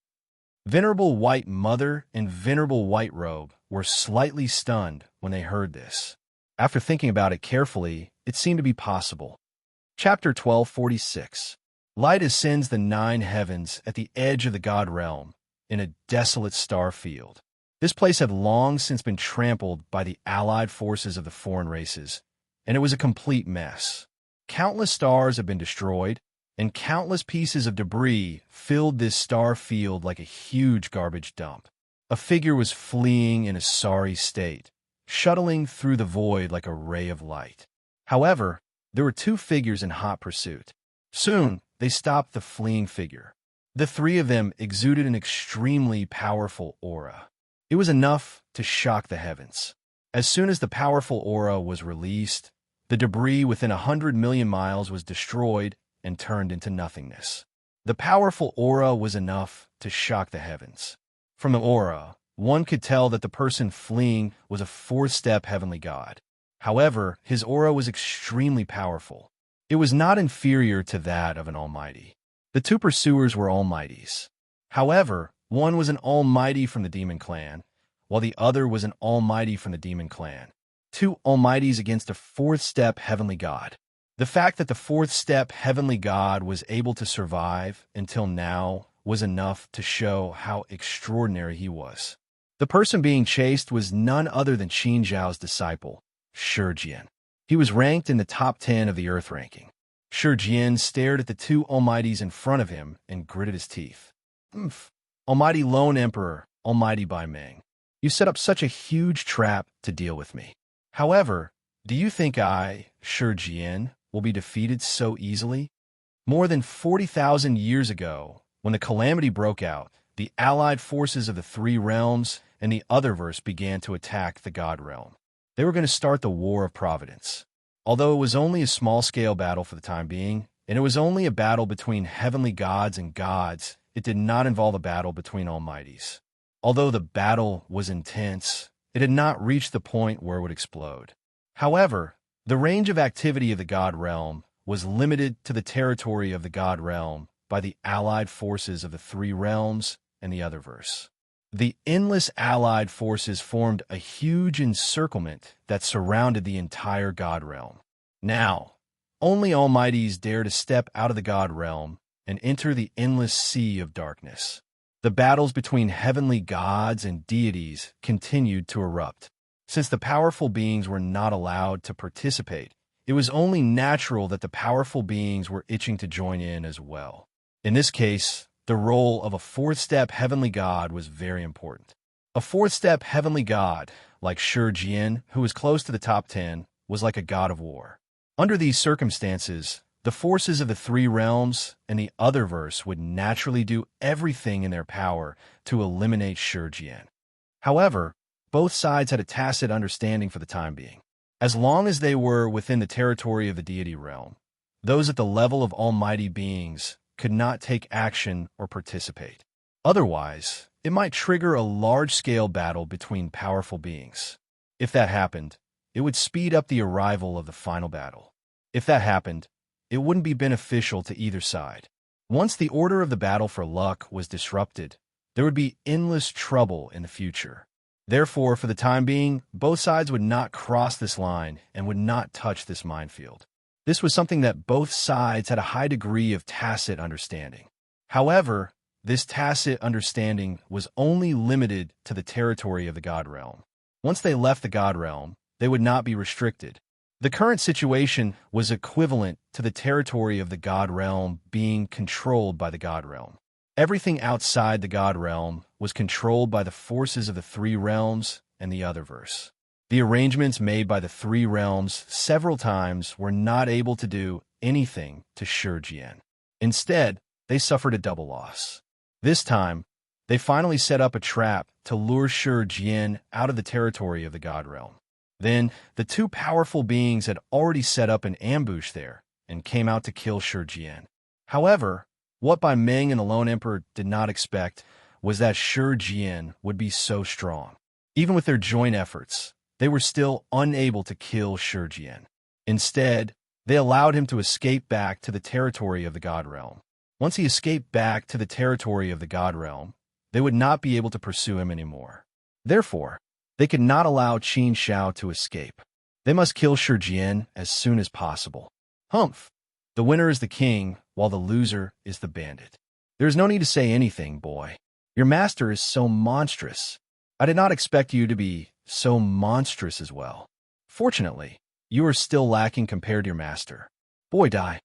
Venerable White Mother and Venerable White Robe were slightly stunned when they heard this. After thinking about it carefully, it seemed to be possible. Chapter 1246. Light ascends the 9 heavens at the edge of the God realm, in a desolate star field. This place had long since been trampled by the allied forces of the foreign races, and it was a complete mess. Countless stars had been destroyed, and countless pieces of debris filled this star field like a huge garbage dump. A figure was fleeing in a sorry state, shuttling through the void like a ray of light. However, there were 2 figures in hot pursuit. Soon, they stopped the fleeing figure. The 3 of them exuded an extremely powerful aura. It was enough to shock the heavens. As soon as the powerful aura was released, the debris within 100 million miles was destroyed and turned into nothingness. The powerful aura was enough to shock the heavens. From the aura, one could tell that the person fleeing was a 4th-step heavenly god. However, his aura was extremely powerful. It was not inferior to that of an almighty. The two pursuers were almighties. However, one was an almighty from the demon clan, while the other was an almighty from the demon clan. Two almighties against a fourth-step heavenly god. The fact that the fourth-step heavenly god was able to survive until now was enough to show how extraordinary he was. The person being chased was none other than Qin Zhao's disciple, Shi Jian. He was ranked in the top 10 of the Earth ranking. Shi Jian stared at the two almighties in front of him and gritted his teeth. "Umph. Almighty Lone Emperor, almighty Bai Meng. You set up such a huge trap to deal with me. However, do you think I, Shi Jian, will be defeated so easily? More than 40,000 years ago, when the calamity broke out, the allied forces of the three realms and the Otherverse began to attack the God realm. They were going to start the War of Providence. Although it was only a small-scale battle for the time being, and it was only a battle between heavenly gods and gods, it did not involve a battle between almighties. Although the battle was intense, it had not reached the point where it would explode. However, the range of activity of the God realm was limited to the territory of the God realm by the allied forces of the three realms and the Otherverse. The endless allied forces formed a huge encirclement that surrounded the entire God realm. Now, only almighties dare to step out of the God realm and enter the endless sea of darkness. The battles between heavenly gods and deities continued to erupt. Since the powerful beings were not allowed to participate, it was only natural that the powerful beings were itching to join in as well. In this case, the role of a fourth-step heavenly god was very important. A fourth-step heavenly god, like Shi Jian, who was close to the top 10, was like a god of war. Under these circumstances, the forces of the three realms and the Otherverse would naturally do everything in their power to eliminate Shi Jian. However, both sides had a tacit understanding for the time being. As long as they were within the territory of the deity realm, those at the level of almighty beings could not take action or participate. Otherwise, it might trigger a large-scale battle between powerful beings. If that happened, it would speed up the arrival of the final battle. If that happened, it wouldn't be beneficial to either side. Once the order of the battle for luck was disrupted, there would be endless trouble in the future. Therefore, for the time being, both sides would not cross this line and would not touch this minefield. This was something that both sides had a high degree of tacit understanding. However, this tacit understanding was only limited to the territory of the God realm. Once they left the God realm, they would not be restricted. The current situation was equivalent to the territory of the God realm being controlled by the God realm. Everything outside the God realm was controlled by the forces of the three realms and the Otherverse. The arrangements made by the three realms several times were not able to do anything to Shi Jian. Instead, they suffered a double loss. This time, they finally set up a trap to lure Shi Jian out of the territory of the God realm. Then, the two powerful beings had already set up an ambush there and came out to kill Shi Jian. However, what Bai Meng and the Lone Emperor did not expect was that Shi Jian would be so strong. Even with their joint efforts, they were still unable to kill Shi Jian. Instead, they allowed him to escape back to the territory of the God realm. Once he escaped back to the territory of the God realm, they would not be able to pursue him anymore. Therefore, they could not allow Qin Zhao to escape. They must kill Shi Jian as soon as possible. Humph! The winner is the king, while the loser is the bandit. There is no need to say anything, boy. Your master is so monstrous. I did not expect you to be so monstrous as well. Fortunately, you are still lacking compared to your master. Boy, die.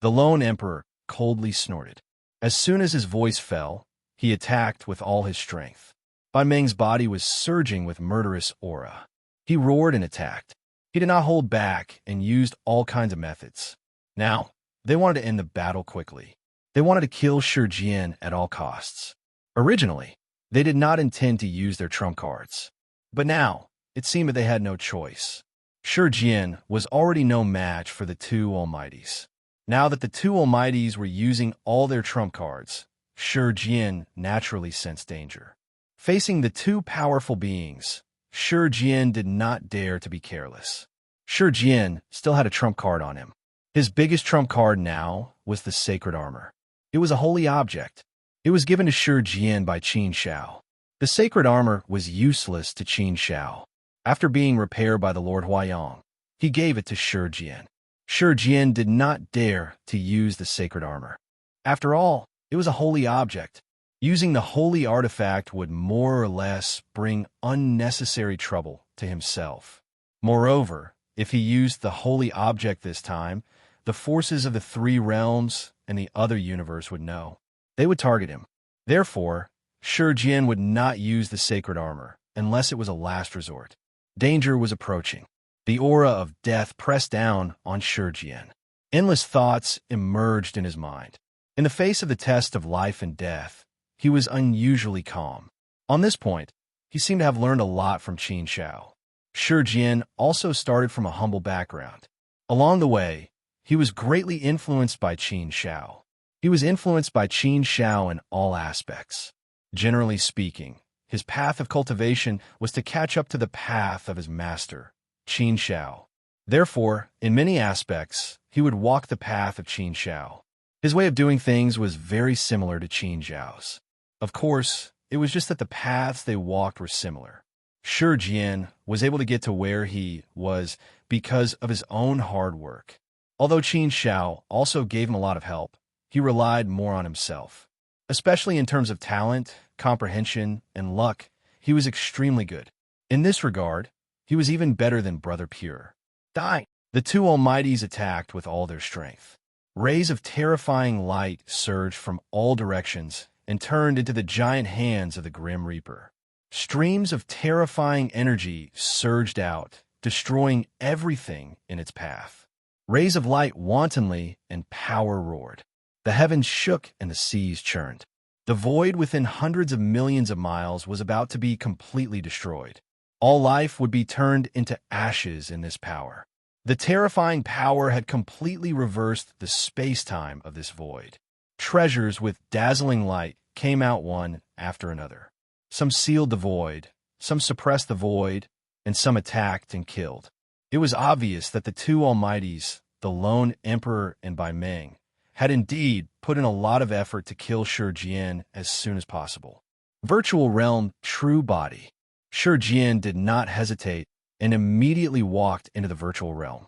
The Lone Emperor coldly snorted. As soon as his voice fell, he attacked with all his strength. Bai Meng's body was surging with murderous aura. He roared and attacked. He did not hold back and used all kinds of methods. Now, they wanted to end the battle quickly. They wanted to kill Shi Jian at all costs. Originally, they did not intend to use their trump cards. But now, it seemed that they had no choice. Shi Jian was already no match for the two almighties. Now that the two almighties were using all their trump cards, Shi Jian naturally sensed danger. Facing the two powerful beings, Shi Jian did not dare to be careless. Shi Jian still had a trump card on him. His biggest trump card now was the sacred armor. It was a holy object. It was given to Shi Jian by Qin Shao. The sacred armor was useless to Qin Shao. After being repaired by the Lord Huayong, he gave it to Shi Jian. Shi Jian did not dare to use the sacred armor. After all, it was a holy object. Using the holy artifact would more or less bring unnecessary trouble to himself. Moreover, if he used the holy object this time, the forces of the three realms and the other universe would know. They would target him. Therefore, Shi Jian would not use the sacred armor unless it was a last resort. Danger was approaching. The aura of death pressed down on Shi Jian. Endless thoughts emerged in his mind. In the face of the test of life and death, he was unusually calm. On this point, he seemed to have learned a lot from Qin Shao. Shi Jian also started from a humble background. Along the way, he was greatly influenced by Qin Shao. He was influenced by Qin Shao in all aspects. Generally speaking, his path of cultivation was to catch up to the path of his master, Qin Shao. Therefore, in many aspects, he would walk the path of Qin Shao. His way of doing things was very similar to Qin Shao's. Of course, it was just that the paths they walked were similar. Shi Jian was able to get to where he was because of his own hard work. Although Qin Shao also gave him a lot of help, he relied more on himself. Especially in terms of talent, comprehension, and luck, he was extremely good. In this regard, he was even better than Brother Pure. Die! The two almighties attacked with all their strength. Rays of terrifying light surged from all directions and turned into the giant hands of the Grim Reaper. Streams of terrifying energy surged out, destroying everything in its path. Rays of light wantonly and power roared. The heavens shook and the seas churned. The void within hundreds of millions of miles was about to be completely destroyed. All life would be turned into ashes in this power. The terrifying power had completely reversed the space-time of this void. Treasures with dazzling light came out one after another. Some sealed the void, some suppressed the void, and some attacked and killed. It was obvious that the two almighties, the lone emperor and Bai Meng, had indeed put in a lot of effort to kill Shi Jian as soon as possible. Virtual realm true body. Shi Jian did not hesitate and immediately walked into the virtual realm.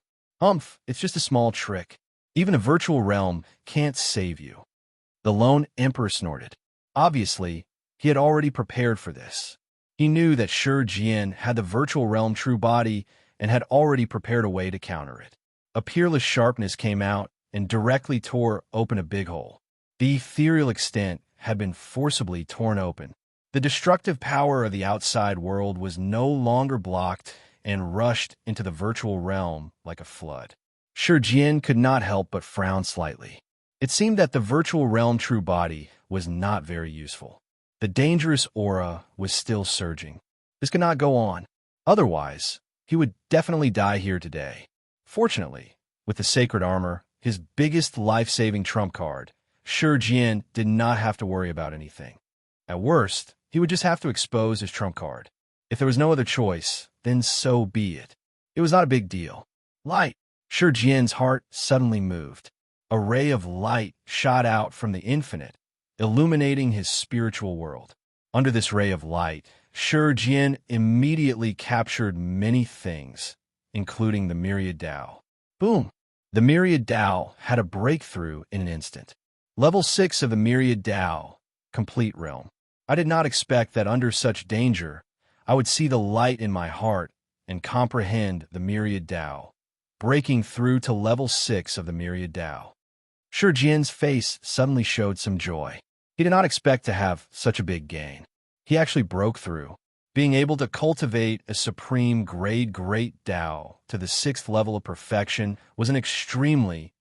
It's just a small trick. Even a virtual realm can't save you. The lone emperor snorted. Obviously, he had already prepared for this. He knew that Shi Jian had the virtual realm true body and had already prepared a way to counter it. A peerless sharpness came out and directly tore open a big hole. The ethereal extent had been forcibly torn open. The destructive power of the outside world was no longer blocked and rushed into the virtual realm like a flood. Shi Jian could not help but frown slightly. It seemed that the virtual realm true body was not very useful. The dangerous aura was still surging. This could not go on. Otherwise, he would definitely die here today. Fortunately, with the sacred armor, his biggest life-saving trump card, Shi Jian did not have to worry about anything. At worst, he would just have to expose his trump card. If there was no other choice, then so be it. It was not a big deal. Light! Shi Jian's heart suddenly moved. A ray of light shot out from the infinite, illuminating his spiritual world. Under this ray of light, Shi Jian immediately captured many things, including the myriad Tao. Boom! The myriad Tao had a breakthrough in an instant. Level 6 of the myriad Tao, complete realm. I did not expect that under such danger, I would see the light in my heart and comprehend the myriad Tao, breaking through to level 6 of the myriad Tao. Shi Jian's face suddenly showed some joy. He did not expect to have such a big gain. He actually broke through. Being able to cultivate a supreme grade great Tao to the 6th level of perfection was an extremely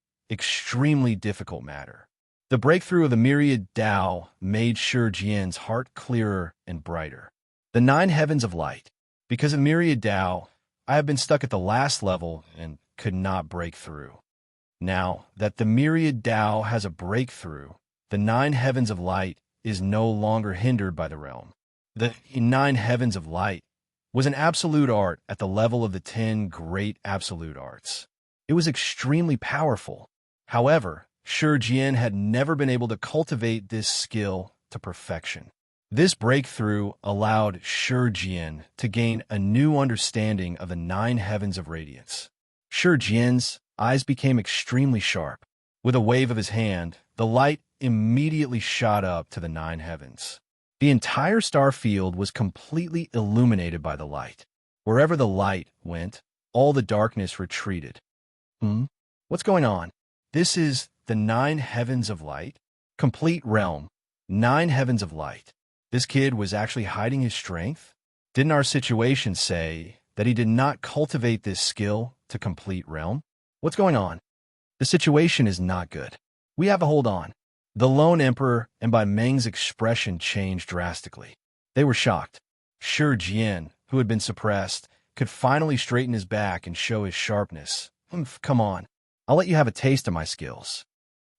difficult matter. The breakthrough of the myriad Tao made Shi Jian's heart clearer and brighter. The 9 heavens of light. Because of myriad Tao, I have been stuck at the last level and could not break through. Now that the myriad Tao has a breakthrough, the 9 heavens of light is no longer hindered by the realm. The 9 heavens of light was an absolute art at the level of the 10 great absolute arts. It was extremely powerful. However, Shi Jian had never been able to cultivate this skill to perfection. This breakthrough allowed Shi Jian to gain a new understanding of the 9 heavens of radiance. Shi Jian's eyes became extremely sharp. With a wave of his hand, the light immediately shot up to the 9 heavens. The entire star field was completely illuminated by the light. Wherever the light went, all the darkness retreated. What's going on? This is the 9 heavens of light? Complete realm. 9 heavens of light. This kid was actually hiding his strength? Didn't our situation say that he did not cultivate this skill to complete realm? What's going on? The situation is not good. We have a hold on. The lone emperor and Bai Meng's expression changed drastically. They were shocked. Shi Jian, who had been suppressed, could finally straighten his back and show his sharpness. Come on. I'll let you have a taste of my skills.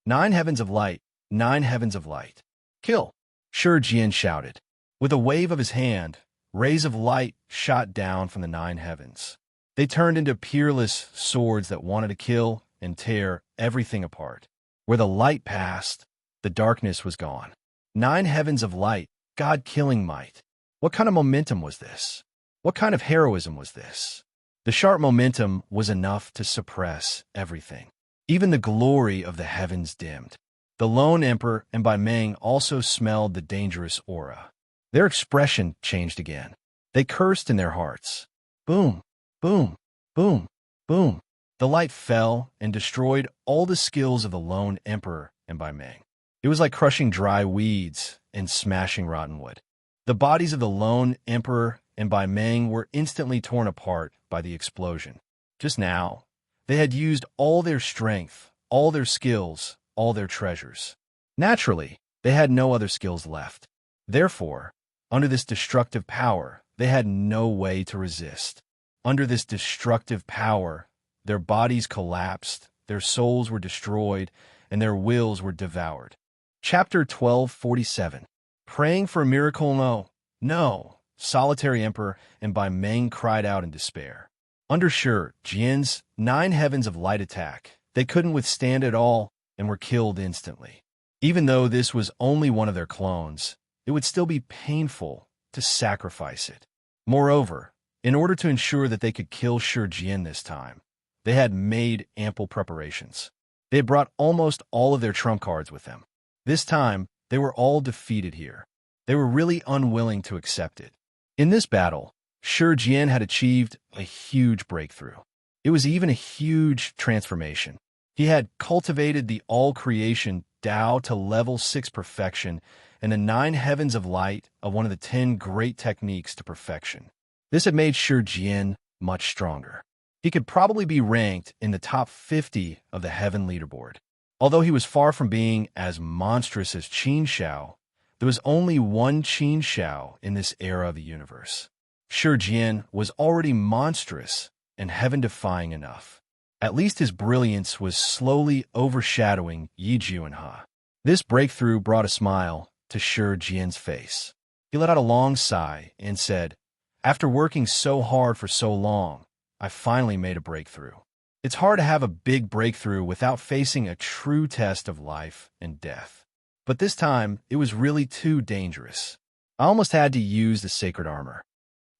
9 heavens of light, 9 heavens of light. Kill! Shi Jian shouted. With a wave of his hand, rays of light shot down from the 9 heavens. They turned into peerless swords that wanted to kill and tear everything apart. Where the light passed, the darkness was gone. 9 heavens of light, God-killing might. What kind of momentum was this? What kind of heroism was this? The sharp momentum was enough to suppress everything. Even the glory of the heavens dimmed. The lone emperor and Bai Meng also smelled the dangerous aura. Their expression changed again. They cursed in their hearts. Boom, boom, boom, boom. The light fell and destroyed all the skills of the lone emperor and Bai Meng. It was like crushing dry weeds and smashing rotten wood. The bodies of the lone emperor and Bai Meng were instantly torn apart by the explosion. Just now, they had used all their strength, all their skills, all their treasures. Naturally, they had no other skills left. Therefore, under this destructive power, they had no way to resist. Under this destructive power, their bodies collapsed, their souls were destroyed, and their wills were devoured. Chapter 1247. Praying for a miracle? No, no. Solitary Emperor and Bai Meng cried out in despair. Under Shi Jian's 9 heavens of light attack, they couldn't withstand it all and were killed instantly. Even though this was only one of their clones, it would still be painful to sacrifice it. Moreover, in order to ensure that they could kill Shi Jian this time, they had made ample preparations. They had brought almost all of their trump cards with them. This time, they were all defeated here. They were really unwilling to accept it. In this battle, Shi Jian had achieved a huge breakthrough. It was even a huge transformation. He had cultivated the all-creation Tao to level 6 perfection and the 9 heavens of light of one of the 10 great techniques to perfection. This had made Shi Jian much stronger. He could probably be ranked in the top 50 of the heaven leaderboard. Although he was far from being as monstrous as Qin Shao, there was only one Qin Shao in this era of the universe. Shi Jian was already monstrous and heaven-defying enough. At least his brilliance was slowly overshadowing Yi Juanhe. This breakthrough brought a smile to Shi Jian's face. He let out a long sigh and said, "After working so hard for so long, I finally made a breakthrough." It's hard to have a big breakthrough without facing a true test of life and death. But this time, it was really too dangerous. I almost had to use the sacred armor.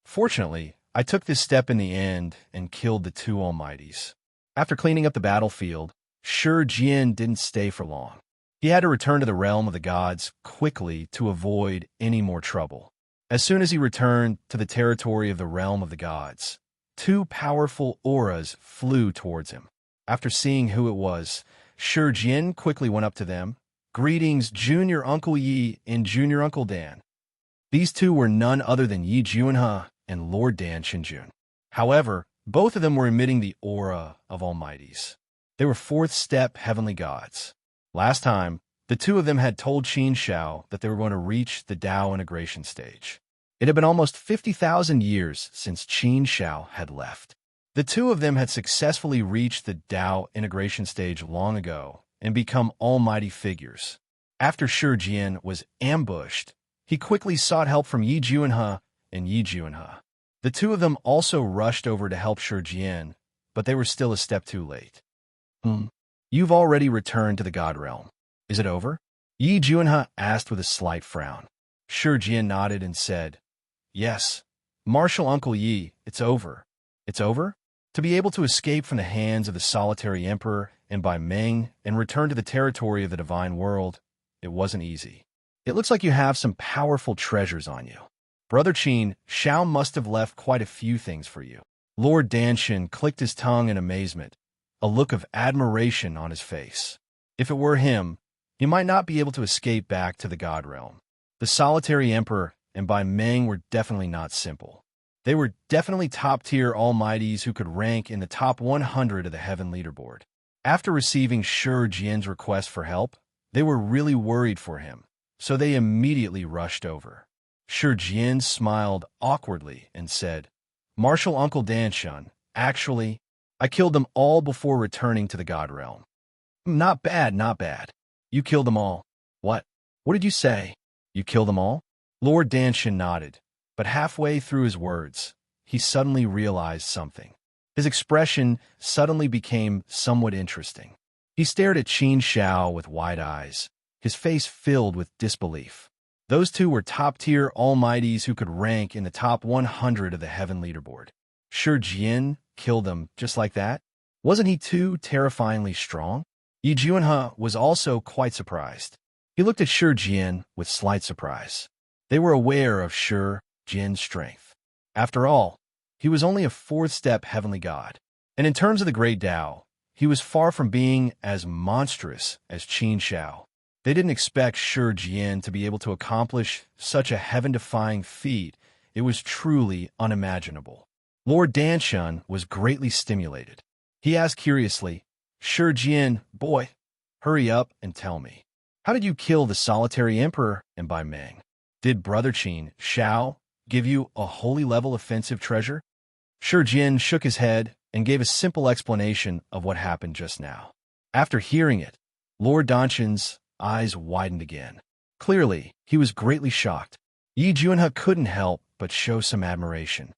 Fortunately, I took this step in the end and killed the 2 almighties. After cleaning up the battlefield, Shi Jian didn't stay for long. He had to return to the realm of the gods quickly to avoid any more trouble. As soon as he returned to the territory of the realm of the gods, 2 powerful auras flew towards him. After seeing who it was, Shi Jian quickly went up to them. "Greetings, Junior Uncle Yi and Junior Uncle Dan." These 2 were none other than Yi Juanhe and Lord Dan Xinjun. However, both of them were emitting the aura of almighties. They were 4th-step heavenly gods. Last time, the 2 of them had told Qin Shao that they were going to reach the Tao integration stage. It had been almost 50,000 years since Qin Shao had left. The 2 of them had successfully reached the Tao integration stage long ago and become almighty figures. After Shi Jian was ambushed, he quickly sought help from Yi Juanhe and Yi Juanhe. The 2 of them also rushed over to help Shi Jian, but they were still a step too late. You've already returned to the God realm. Is it over? Yi Juanhe asked with a slight frown. Shi Jian nodded and said, Yes, Martial Uncle Yi, it's over. It's over? To be able to escape from the hands of the solitary emperor and by Meng and return to the territory of the divine world, it wasn't easy. It looks like you have some powerful treasures on you. Brother Qin, Shao must have left quite a few things for you. Lord Danshan clicked his tongue in amazement, a look of admiration on his face. If it were him, he might not be able to escape back to the God realm. The solitary emperor and by Meng were definitely not simple. They were definitely top-tier almighties who could rank in the top 100 of the heaven leaderboard. After receiving Shi Jian's request for help, they were really worried for him, so they immediately rushed over. Shi Jian smiled awkwardly and said, Martial Uncle Danshan, actually, I killed them all before returning to the God realm. Not bad, not bad. You killed them all. What? What did you say? You killed them all? Lord Danshan nodded, but halfway through his words, he suddenly realized something. His expression suddenly became somewhat interesting. He stared at Qin Shao with wide eyes, his face filled with disbelief. Those two were top-tier almighties who could rank in the top 100 of the heaven leaderboard. Shi Jian killed them just like that? Wasn't he too terrifyingly strong? Yi Juanhe was also quite surprised. He looked at Shi Jian with slight surprise. They were aware of Shi Jian's strength. After all, he was only a fourth-step heavenly god. And in terms of the great Tao, he was far from being as monstrous as Qin Shao. They didn't expect Shi Jian to be able to accomplish such a heaven-defying feat. It was truly unimaginable. Lord Danshan was greatly stimulated. He asked curiously, Shi Jian, boy, hurry up and tell me. How did you kill the solitary emperor and by Meng? Did Brother Qin Shao give you a holy-level offensive treasure? Shi Jian shook his head and gave a simple explanation of what happened just now. After hearing it, Lord Danshan's eyes widened again. Clearly, he was greatly shocked. Yi Juanhe couldn't help but show some admiration.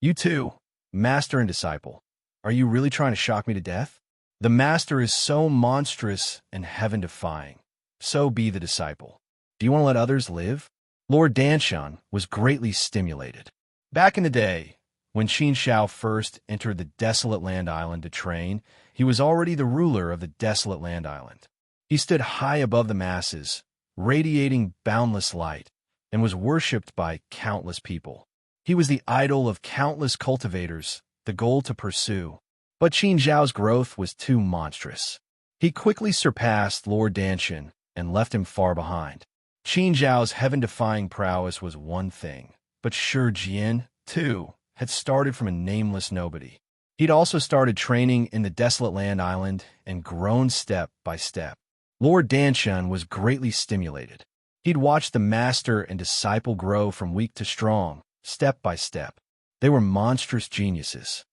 You too, master and disciple. Are you really trying to shock me to death? The master is so monstrous and heaven-defying. So be the disciple. Do you want to let others live? Lord Danshan was greatly stimulated. Back in the day, when Qin Shao first entered the desolate land island to train, he was already the ruler of the desolate land island. He stood high above the masses, radiating boundless light, and was worshipped by countless people. He was the idol of countless cultivators, the goal to pursue. But Qin Shao's growth was too monstrous. He quickly surpassed Lord Danshan and left him far behind. Qin Shao's heaven-defying prowess was one thing, but Shi Jian, too, had started from a nameless nobody. He'd also started training in the desolate land island and grown step by step. Lord Danshan was greatly stimulated. He'd watched the master and disciple grow from weak to strong, step by step. They were monstrous geniuses.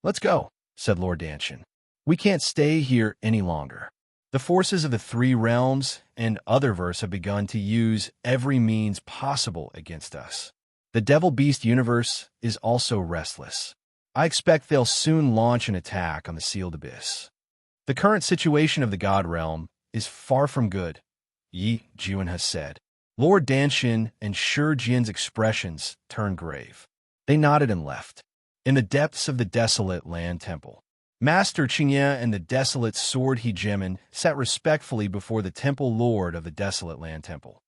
Let's go, said Lord Danshan. We can't stay here any longer. The forces of the three realms and Otherverse have begun to use every means possible against us. The Devil-Beast universe is also restless. I expect they'll soon launch an attack on the Sealed Abyss. The current situation of the God Realm is far from good, Yi Juanhe said. Lord Danshan and Shi Jian's expressions turned grave. They nodded and left. In the depths of the desolate land temple, Master Qingye and the desolate sword hegemon sat respectfully before the temple lord of the desolate land temple.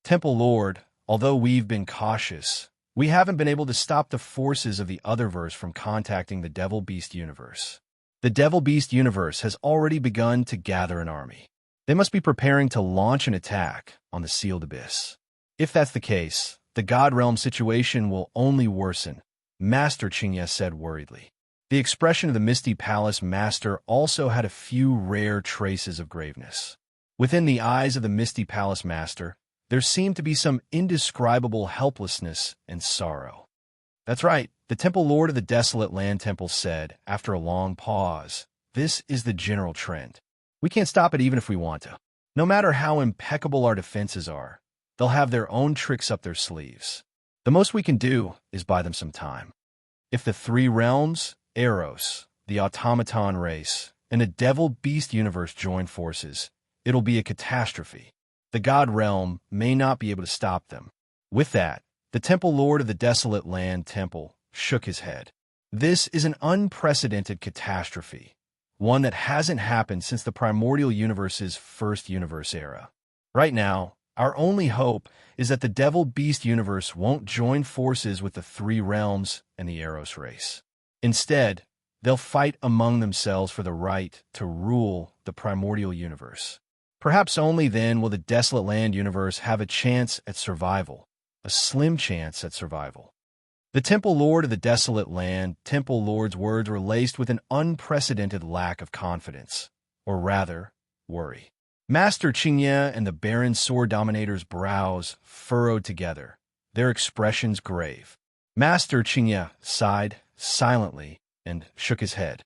Temple Lord, although we've been cautious, we haven't been able to stop the forces of the Otherverse from contacting the Devil-Beast universe. The Devil-Beast universe has already begun to gather an army. They must be preparing to launch an attack on the Sealed Abyss. If that's the case, the God Realm situation will only worsen, Master Qingye said worriedly. The expression of the Misty Palace Master also had a few rare traces of graveness. Within the eyes of the Misty Palace Master, there seemed to be some indescribable helplessness and sorrow. That's right, the Temple Lord of the Desolate Land Temple said, after a long pause, this is the general trend. We can't stop it even if we want to. No matter how impeccable our defenses are, they'll have their own tricks up their sleeves. The most we can do is buy them some time. If the three realms, Eros, the automaton race, and the devil-beast universe join forces, it'll be a catastrophe. The God realm may not be able to stop them. With that, the Temple Lord of the Desolate Land Temple shook his head. This is an unprecedented catastrophe, one that hasn't happened since the primordial universe's first universe era. Right now, our only hope is that the devil-beast universe won't join forces with the three realms and the Eros race. Instead, they'll fight among themselves for the right to rule the primordial universe. Perhaps only then will the Desolate Land universe have a chance at survival, a slim chance at survival. The Temple Lord of the Desolate Land Temple Lord's words were laced with an unprecedented lack of confidence, or rather, worry. Master Qingye and the Baron Sword Dominator's brows furrowed together, their expressions grave. Master Qingye sighed silently and shook his head.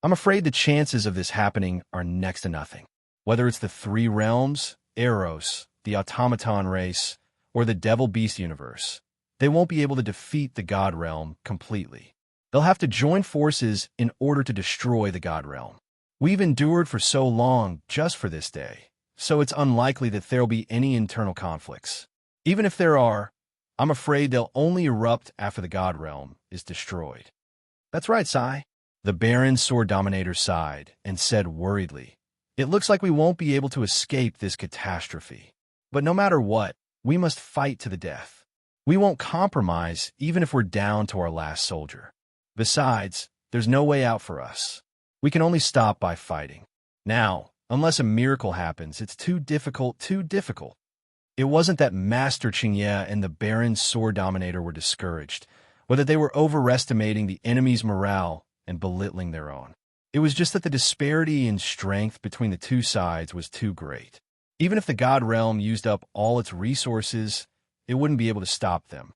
I'm afraid the chances of this happening are next to nothing. Whether it's the three realms, Eros, the automaton race, or the devil-beast universe, they won't be able to defeat the God realm completely. They'll have to join forces in order to destroy the God realm. We've endured for so long just for this day, so it's unlikely that there'll be any internal conflicts. Even if there are, I'm afraid they'll only erupt after the God realm is destroyed. That's right, Sai. The Baron Sword Dominator sighed and said worriedly, it looks like we won't be able to escape this catastrophe. But no matter what, we must fight to the death. We won't compromise even if we're down to our last soldier. Besides, there's no way out for us. We can only stop by fighting. Now, unless a miracle happens, it's too difficult. It wasn't that Master Qingye and the Baron Sword Dominator were discouraged, or that they were overestimating the enemy's morale and belittling their own. It was just that the disparity in strength between the two sides was too great. Even if the God realm used up all its resources, it wouldn't be able to stop them.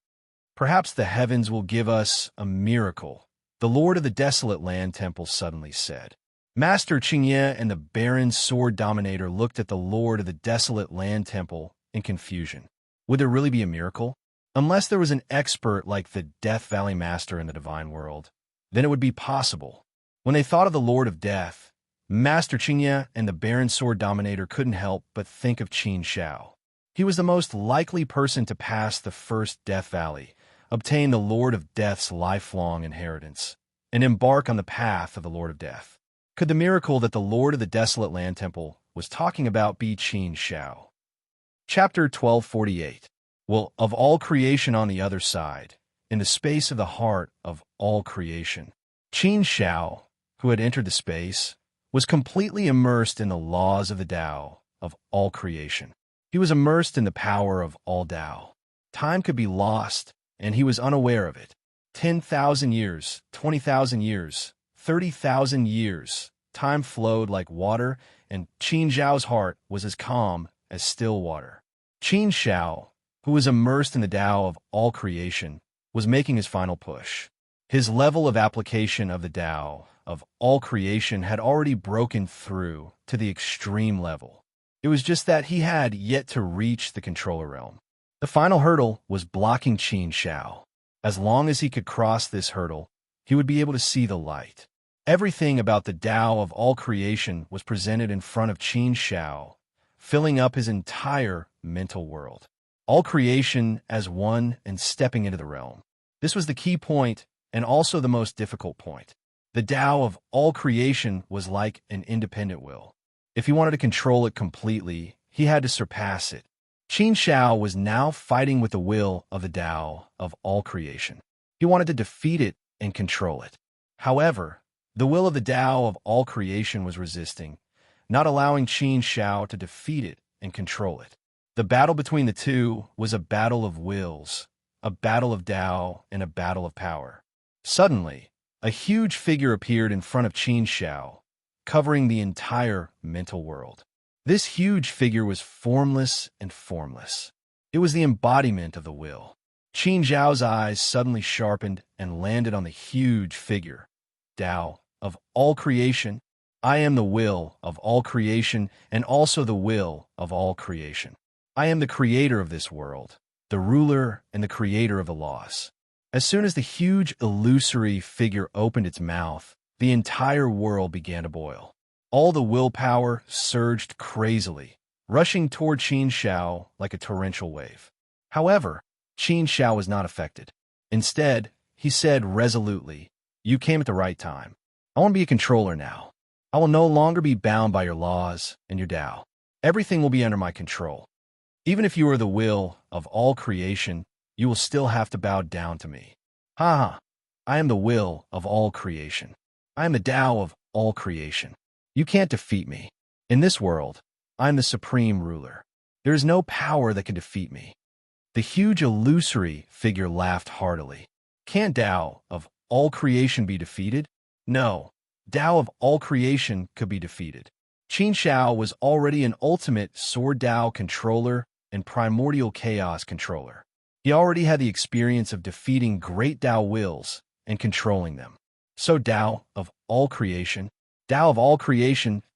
Perhaps the heavens will give us a miracle, the Lord of the Desolate Land Temple suddenly said. Master Qingye and the Baron Sword Dominator looked at the Lord of the Desolate Land Temple in confusion. Would there really be a miracle? Unless there was an expert like the Death Valley Master in the Divine World, then it would be possible. When they thought of the Lord of Death, Master Qingye and the Baron Sword Dominator couldn't help but think of Qin Shao. He was the most likely person to pass the first Death Valley, obtain the Lord of Death's lifelong inheritance, and embark on the path of the Lord of Death. Could the miracle that the Lord of the Desolate Land Temple was talking about be Qin Shao? Chapter 1248. Well, of all creation on the other side, in the space of the heart of all creation, Qin Shao, who had entered the space, was completely immersed in the laws of the Tao of all creation. He was immersed in the power of all Tao. Time could be lost, and he was unaware of it. 10,000 years, 20,000 years, 30,000 years, time flowed like water, and Qin Shao's heart was as calm as still water. Qin Shao, who was immersed in the Tao of all creation, was making his final push. His level of application of the Tao of all creation had already broken through to the extreme level. It was just that he had yet to reach the controller realm. The final hurdle was blocking Qin Shao. As long as he could cross this hurdle, he would be able to see the light. Everything about the Tao of all creation was presented in front of Qin Shao, filling up his entire mental world. All creation as one and stepping into the realm. This was the key point and also the most difficult point. The Tao of all creation was like an independent will. If he wanted to control it completely, he had to surpass it. Qin Shao was now fighting with the will of the Tao of all creation. He wanted to defeat it and control it. However, the will of the Tao of all creation was resisting, not allowing Qin Shao to defeat it and control it. The battle between the two was a battle of wills, a battle of Tao, and a battle of power. Suddenly, a huge figure appeared in front of Qin Shao, covering the entire mental world. This huge figure was formless and formless. It was the embodiment of the will. Qin Shao's eyes suddenly sharpened and landed on the huge figure. Tao of all creation, I am the will of all creation and also the will of all creation. I am the creator of this world, the ruler and the creator of the laws. As soon as the huge illusory figure opened its mouth, the entire world began to boil. All the willpower surged crazily, rushing toward Qin Shao like a torrential wave. However, Qin Shao was not affected. Instead, he said resolutely, "You came at the right time. I want to be a controller now. I will no longer be bound by your laws and your Tao. Everything will be under my control. Even if you are the will of all creation, you will still have to bow down to me. Ha ha! I am the will of all creation. I am the Tao of all creation. You can't defeat me. In this world, I am the supreme ruler. There is no power that can defeat me." The huge illusory figure laughed heartily. Can't Tao of all creation be defeated? No, Tao of all creation could be defeated. Qin Shao was already an ultimate Sword Tao controller and primordial chaos controller. He already had the experience of defeating great Tao wills and controlling them. So Tao of all creation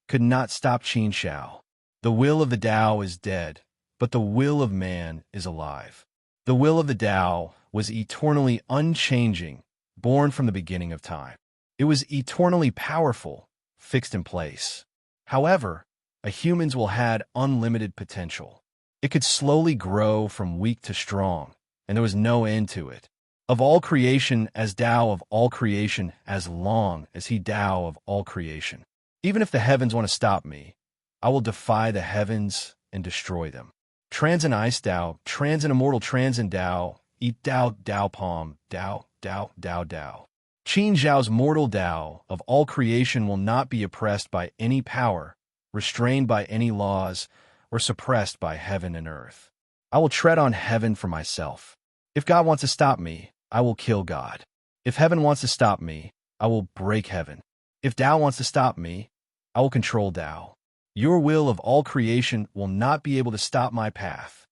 could not stop Qin Shao. The will of the Tao is dead, but the will of man is alive. The will of the Tao was eternally unchanging, born from the beginning of time. It was eternally powerful, fixed in place. However, a human's will had unlimited potential. It could slowly grow from weak to strong, and there was no end to it. Of all creation as Tao of all creation, as long as he Tao of all creation. Even if the heavens want to stop me, I will defy the heavens and destroy them. Transcend Ice Tao, transcend Immortal Transcend Tao, eat Tao, Tao Palm, Tao, Tao, Tao, Tao. Qin Zhao's mortal Tao of all creation will not be oppressed by any power, restrained by any laws, or suppressed by heaven and earth. I will tread on heaven for myself. If God wants to stop me, I will kill God. If heaven wants to stop me, I will break heaven. If Tao wants to stop me, I will control Tao. Your will of all creation will not be able to stop my path."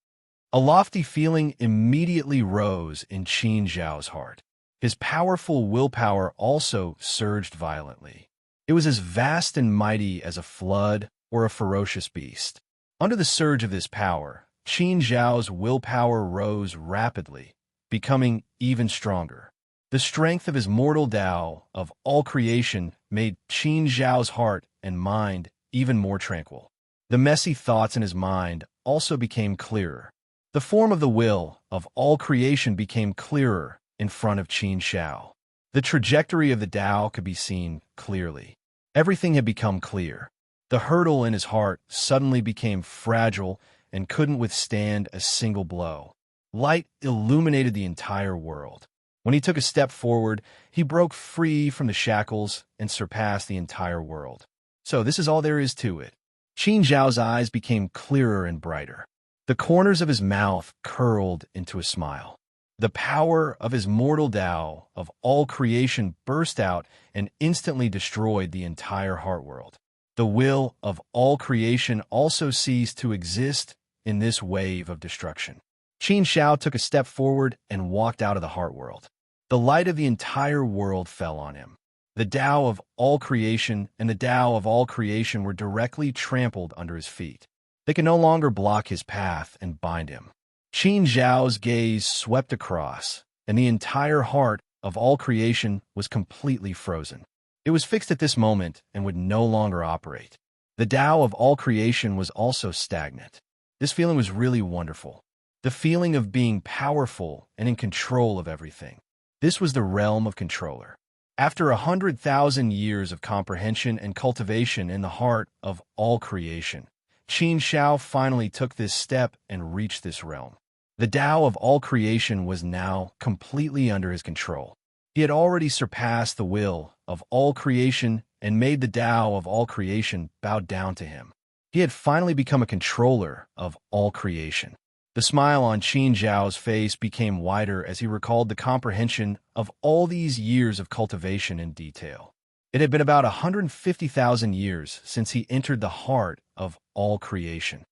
A lofty feeling immediately rose in Qin Zhao's heart. His powerful willpower also surged violently. It was as vast and mighty as a flood or a ferocious beast. Under the surge of this power, Qin Zhao's willpower rose rapidly, becoming even stronger. The strength of his mortal Tao of all creation made Qin Zhao's heart and mind even more tranquil. The messy thoughts in his mind also became clearer. The form of the will of all creation became clearer in front of Qin Shao. The trajectory of the Tao could be seen clearly. Everything had become clear. The hurdle in his heart suddenly became fragile and couldn't withstand a single blow. Light illuminated the entire world. When he took a step forward, he broke free from the shackles and surpassed the entire world. So this is all there is to it. Qin Zhao's eyes became clearer and brighter. The corners of his mouth curled into a smile. The power of his mortal Tao of all creation burst out and instantly destroyed the entire heart world. The will of all creation also ceased to exist in this wave of destruction. Qin Shao took a step forward and walked out of the heart world. The light of the entire world fell on him. The Tao of all creation and the Tao of all creation were directly trampled under his feet. They could no longer block his path and bind him. Qin Zhao's gaze swept across, and the entire heart of all creation was completely frozen. It was fixed at this moment and would no longer operate. The Tao of all creation was also stagnant. This feeling was really wonderful. The feeling of being powerful and in control of everything. This was the realm of controller. After 100,000 years of comprehension and cultivation in the heart of all creation, Qin Shao finally took this step and reached this realm. The Tao of all creation was now completely under his control. He had already surpassed the will of all creation and made the Tao of all creation bow down to him. He had finally become a controller of all creation. The smile on Qin Zhao's face became wider as he recalled the comprehension of all these years of cultivation in detail. It had been about 150,000 years since he entered the heart of all creation.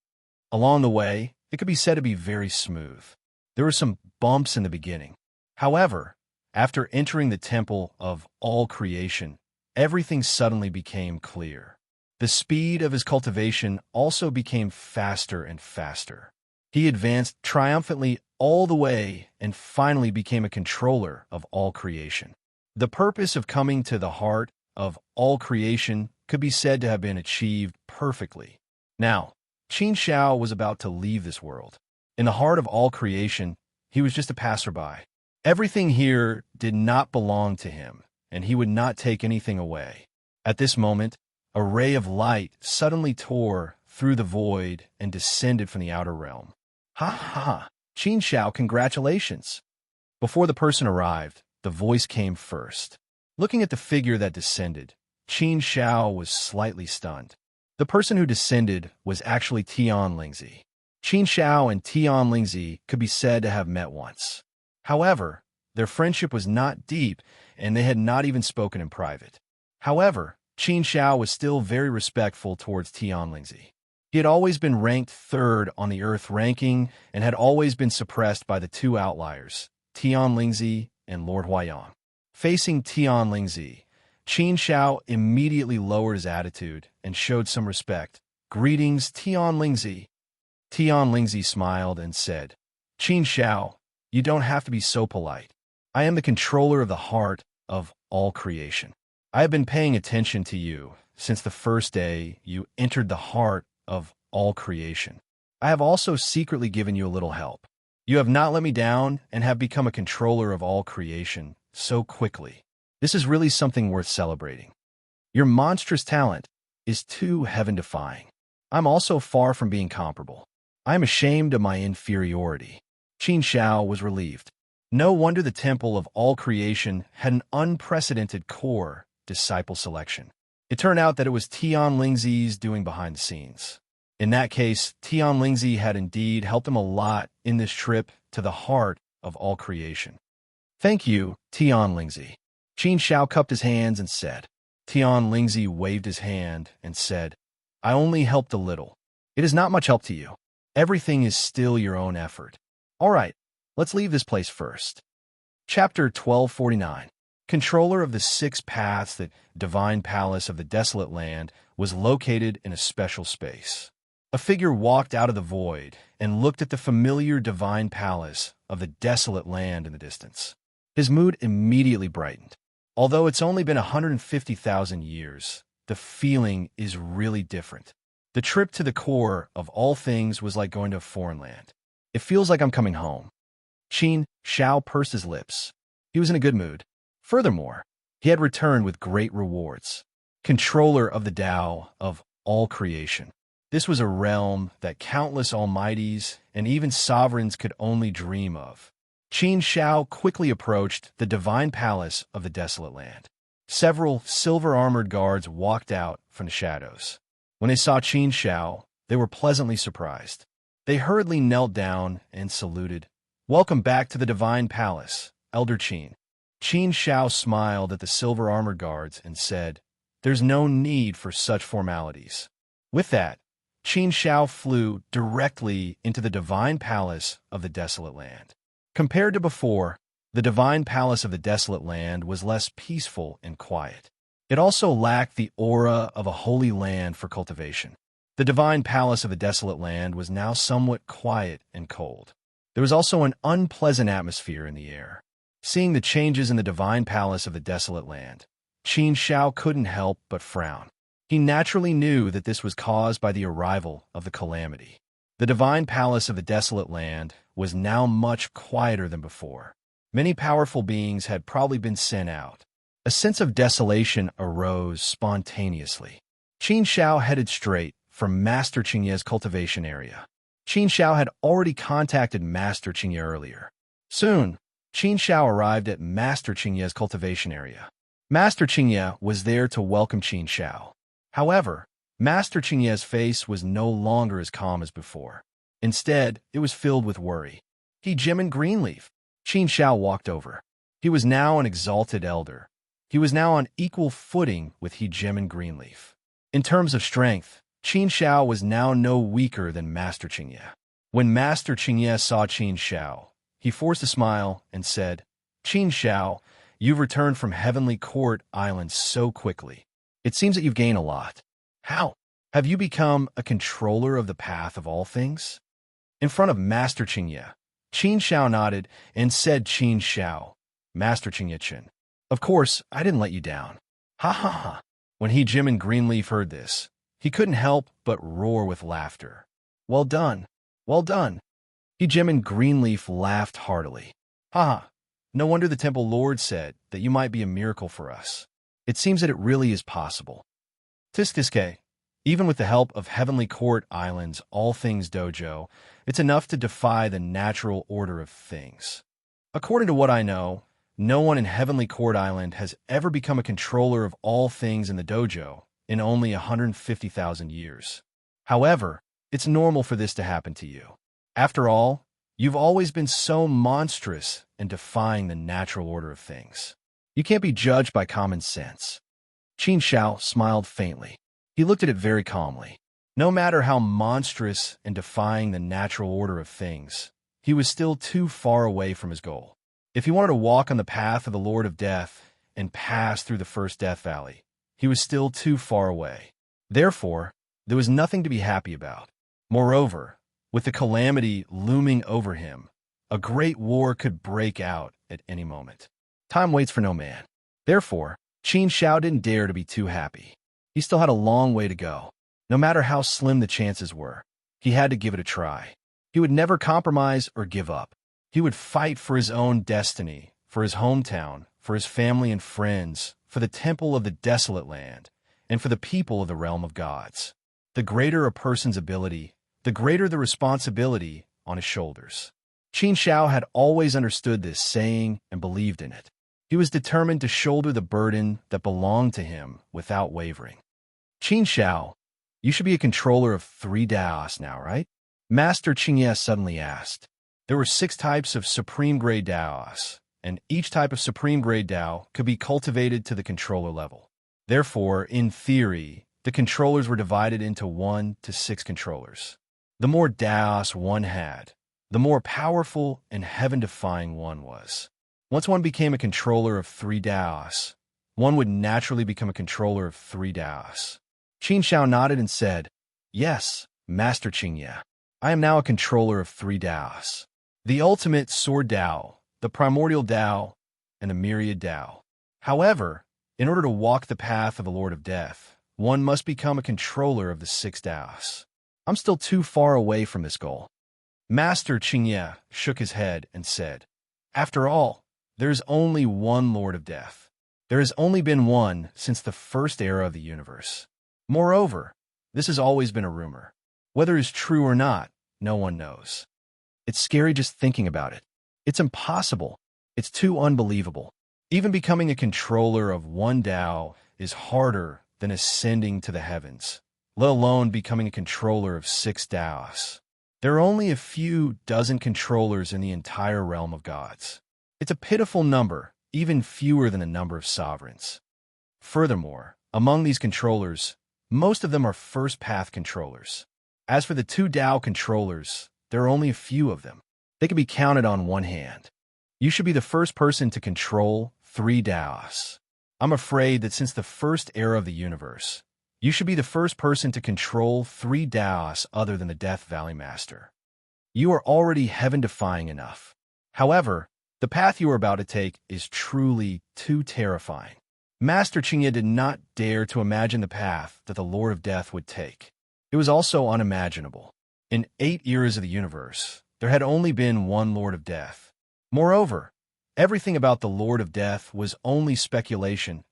Along the way, it could be said to be very smooth. There were some bumps in the beginning. However, after entering the temple of all creation, everything suddenly became clear. The speed of his cultivation also became faster and faster. He advanced triumphantly all the way and finally became a controller of all creation. The purpose of coming to the heart of all creation could be said to have been achieved perfectly. Now, Qin Shao was about to leave this world. In the heart of all creation, he was just a passerby. Everything here did not belong to him, and he would not take anything away. At this moment, a ray of light suddenly tore through the void and descended from the outer realm. Ha ha! Qin Shao, congratulations! Before the person arrived, the voice came first. Looking at the figure that descended, Qin Shao was slightly stunned. The person who descended was actually Tian Lingzi. Qin Shao and Tian Lingzi could be said to have met once. However, their friendship was not deep, and they had not even spoken in private. However, Qin Shao was still very respectful towards Tian Lingzi. He had always been ranked third on the Earth ranking and had always been suppressed by the two outliers, Tian Lingzi and Lord Huaiyang. Facing Tian Lingzi, Qin Shao immediately lowered his attitude and showed some respect. "Greetings, Tian Lingzi." Tian Lingzi smiled and said, "Qin Shao, you don't have to be so polite. I am the controller of the heart of all creation. I have been paying attention to you since the first day you entered the heart of all creation. I have also secretly given you a little help. You have not let me down and have become a controller of all creation so quickly. This is really something worth celebrating. Your monstrous talent is too heaven-defying. I'm also far from being comparable. I am ashamed of my inferiority." Qin Shao was relieved. No wonder the temple of all creation had an unprecedented core disciple selection. It turned out that it was Tian Lingzi's doing behind the scenes. In that case, Tian Lingzi had indeed helped him a lot in this trip to the heart of all creation. "Thank you, Tian Lingzi." Qin Shao cupped his hands and said. Tian Lingzi waved his hand and said, "I only helped a little. It is not much help to you. Everything is still your own effort. All right, let's leave this place first." Chapter 1249. Controller of the six paths, the divine palace of the desolate land was located in a special space. A figure walked out of the void and looked at the familiar divine palace of the desolate land in the distance. His mood immediately brightened. Although it's only been 150,000 years, the feeling is really different. The trip to the core of all things was like going to a foreign land. It feels like I'm coming home. Qin Shao pursed his lips. He was in a good mood. Furthermore, he had returned with great rewards. Controller of the Tao of all creation. This was a realm that countless almighties and even sovereigns could only dream of. Qin Shao quickly approached the divine palace of the desolate land. Several silver-armored guards walked out from the shadows. When they saw Qin Shao, they were pleasantly surprised. They hurriedly knelt down and saluted. "Welcome back to the divine palace, Elder Qin." Qin Shao smiled at the silver-armored guards and said, "There's no need for such formalities." With that, Qin Shao flew directly into the divine palace of the desolate land. Compared to before, the divine palace of the desolate land was less peaceful and quiet. It also lacked the aura of a holy land for cultivation. The divine palace of the desolate land was now somewhat quiet and cold. There was also an unpleasant atmosphere in the air. Seeing the changes in the divine palace of the desolate land, Qin Shao couldn't help but frown. He naturally knew that this was caused by the arrival of the calamity. The divine palace of the desolate land was now much quieter than before. Many powerful beings had probably been sent out. A sense of desolation arose spontaneously. Qin Shao headed straight for Master Qingye's cultivation area. Qin Shao had already contacted Master Qingye earlier. Soon, Qin Shao arrived at Master Qingye's cultivation area. Master Qingye was there to welcome Qin Shao. However, Master Qingye's face was no longer as calm as before. Instead, it was filled with worry. He Jimin Greenleaf. Qin Shao walked over. He was now an exalted elder. He was now on equal footing with He Jimin Greenleaf. In terms of strength, Qin Shao was now no weaker than Master Qingye. When Master Qingye saw Qin Shao, he forced a smile and said, "Qin Shao, you've returned from Heavenly Court Island so quickly. It seems that you've gained a lot. How? Have you become a controller of the path of all things?" In front of Master Qingye, Qin Shao nodded and said, "Qin Shao, Master Qingye Chen. Of course, I didn't let you down. Ha ha ha. When Jim and Greenleaf heard this, he couldn't help but roar with laughter. Well done. Well done. Jim and Greenleaf laughed heartily. Ha ha. No wonder the temple lord said that you might be a miracle for us. It seems that it really is possible. Tiskiske, even with the help of Heavenly Court Island's All Things Dojo, it's enough to defy the natural order of things. According to what I know, no one in Heavenly Court Island has ever become a controller of all things in the dojo in only 150,000 years. However, it's normal for this to happen to you. After all, you've always been so monstrous in defying the natural order of things. You can't be judged by common sense. Qin Shao smiled faintly. He looked at it very calmly. No matter how monstrous in defying the natural order of things, he was still too far away from his goal. If he wanted to walk on the path of the Lord of Death and pass through the first Death Valley, he was still too far away. Therefore, there was nothing to be happy about. Moreover, with the calamity looming over him, a great war could break out at any moment. Time waits for no man. Therefore, Qin Shao didn't dare to be too happy. He still had a long way to go. No matter how slim the chances were, he had to give it a try. He would never compromise or give up. He would fight for his own destiny, for his hometown, for his family and friends, for the temple of the desolate land, and for the people of the realm of gods. The greater a person's ability, the greater the responsibility on his shoulders. Qin Shao had always understood this saying and believed in it. He was determined to shoulder the burden that belonged to him without wavering. Qin Shao, you should be a controller of 3 Daos now, right? Master Qingye suddenly asked. There were 6 types of supreme grade Daos, and each type of supreme grade Dao could be cultivated to the controller level. Therefore, in theory, the controllers were divided into 1 to 6 controllers. The more Daos one had, the more powerful and heaven-defying one was. Once one became a controller of 3 Daos, one would naturally become a controller of 3 Daos. Qin Shao nodded and said, Yes, Master Qingye. I am now a controller of 3 Daos. The ultimate Sword Dao, the primordial Dao, and the myriad Dao. However, in order to walk the path of the Lord of Death, one must become a controller of the 6 Daos. I'm still too far away from this goal. Master Qingye shook his head and said, After all, there is only one Lord of Death. There has only been one since the first era of the universe. Moreover, this has always been a rumor. Whether it is true or not, no one knows. It's scary just thinking about it. It's impossible. It's too unbelievable. Even becoming a controller of 1 Dao is harder than ascending to the heavens, let alone becoming a controller of 6 Daos. There are only a few dozen controllers in the entire realm of gods. It's a pitiful number, even fewer than the number of sovereigns. Furthermore, among these controllers, most of them are first path controllers. As for the 2 Dao controllers, there are only a few of them. They can be counted on one hand. You should be the first person to control 3 Daos. I'm afraid that since the first era of the universe, you should be the first person to control 3 Daos other than the Death Valley Master. You are already heaven-defying enough. However, the path you are about to take is truly too terrifying. Master Qingye did not dare to imagine the path that the Lord of Death would take. It was also unimaginable. In 8 eras of the universe, there had only been one Lord of Death. Moreover, everything about the Lord of Death was only speculation,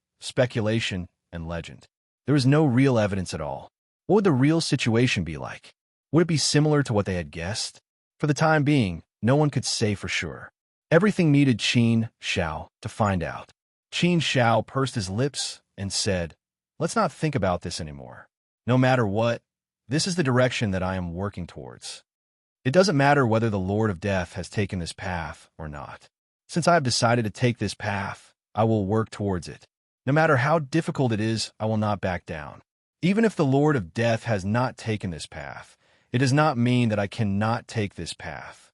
and legend. There was no real evidence at all. What would the real situation be like? Would it be similar to what they had guessed? For the time being, no one could say for sure. Everything needed Qin Shao to find out. Qin Shao pursed his lips and said, Let's not think about this anymore. No matter what, this is the direction that I am working towards. It doesn't matter whether the Lord of Death has taken this path or not. Since I have decided to take this path, I will work towards it. No matter how difficult it is, I will not back down. Even if the Lord of Death has not taken this path, it does not mean that I cannot take this path.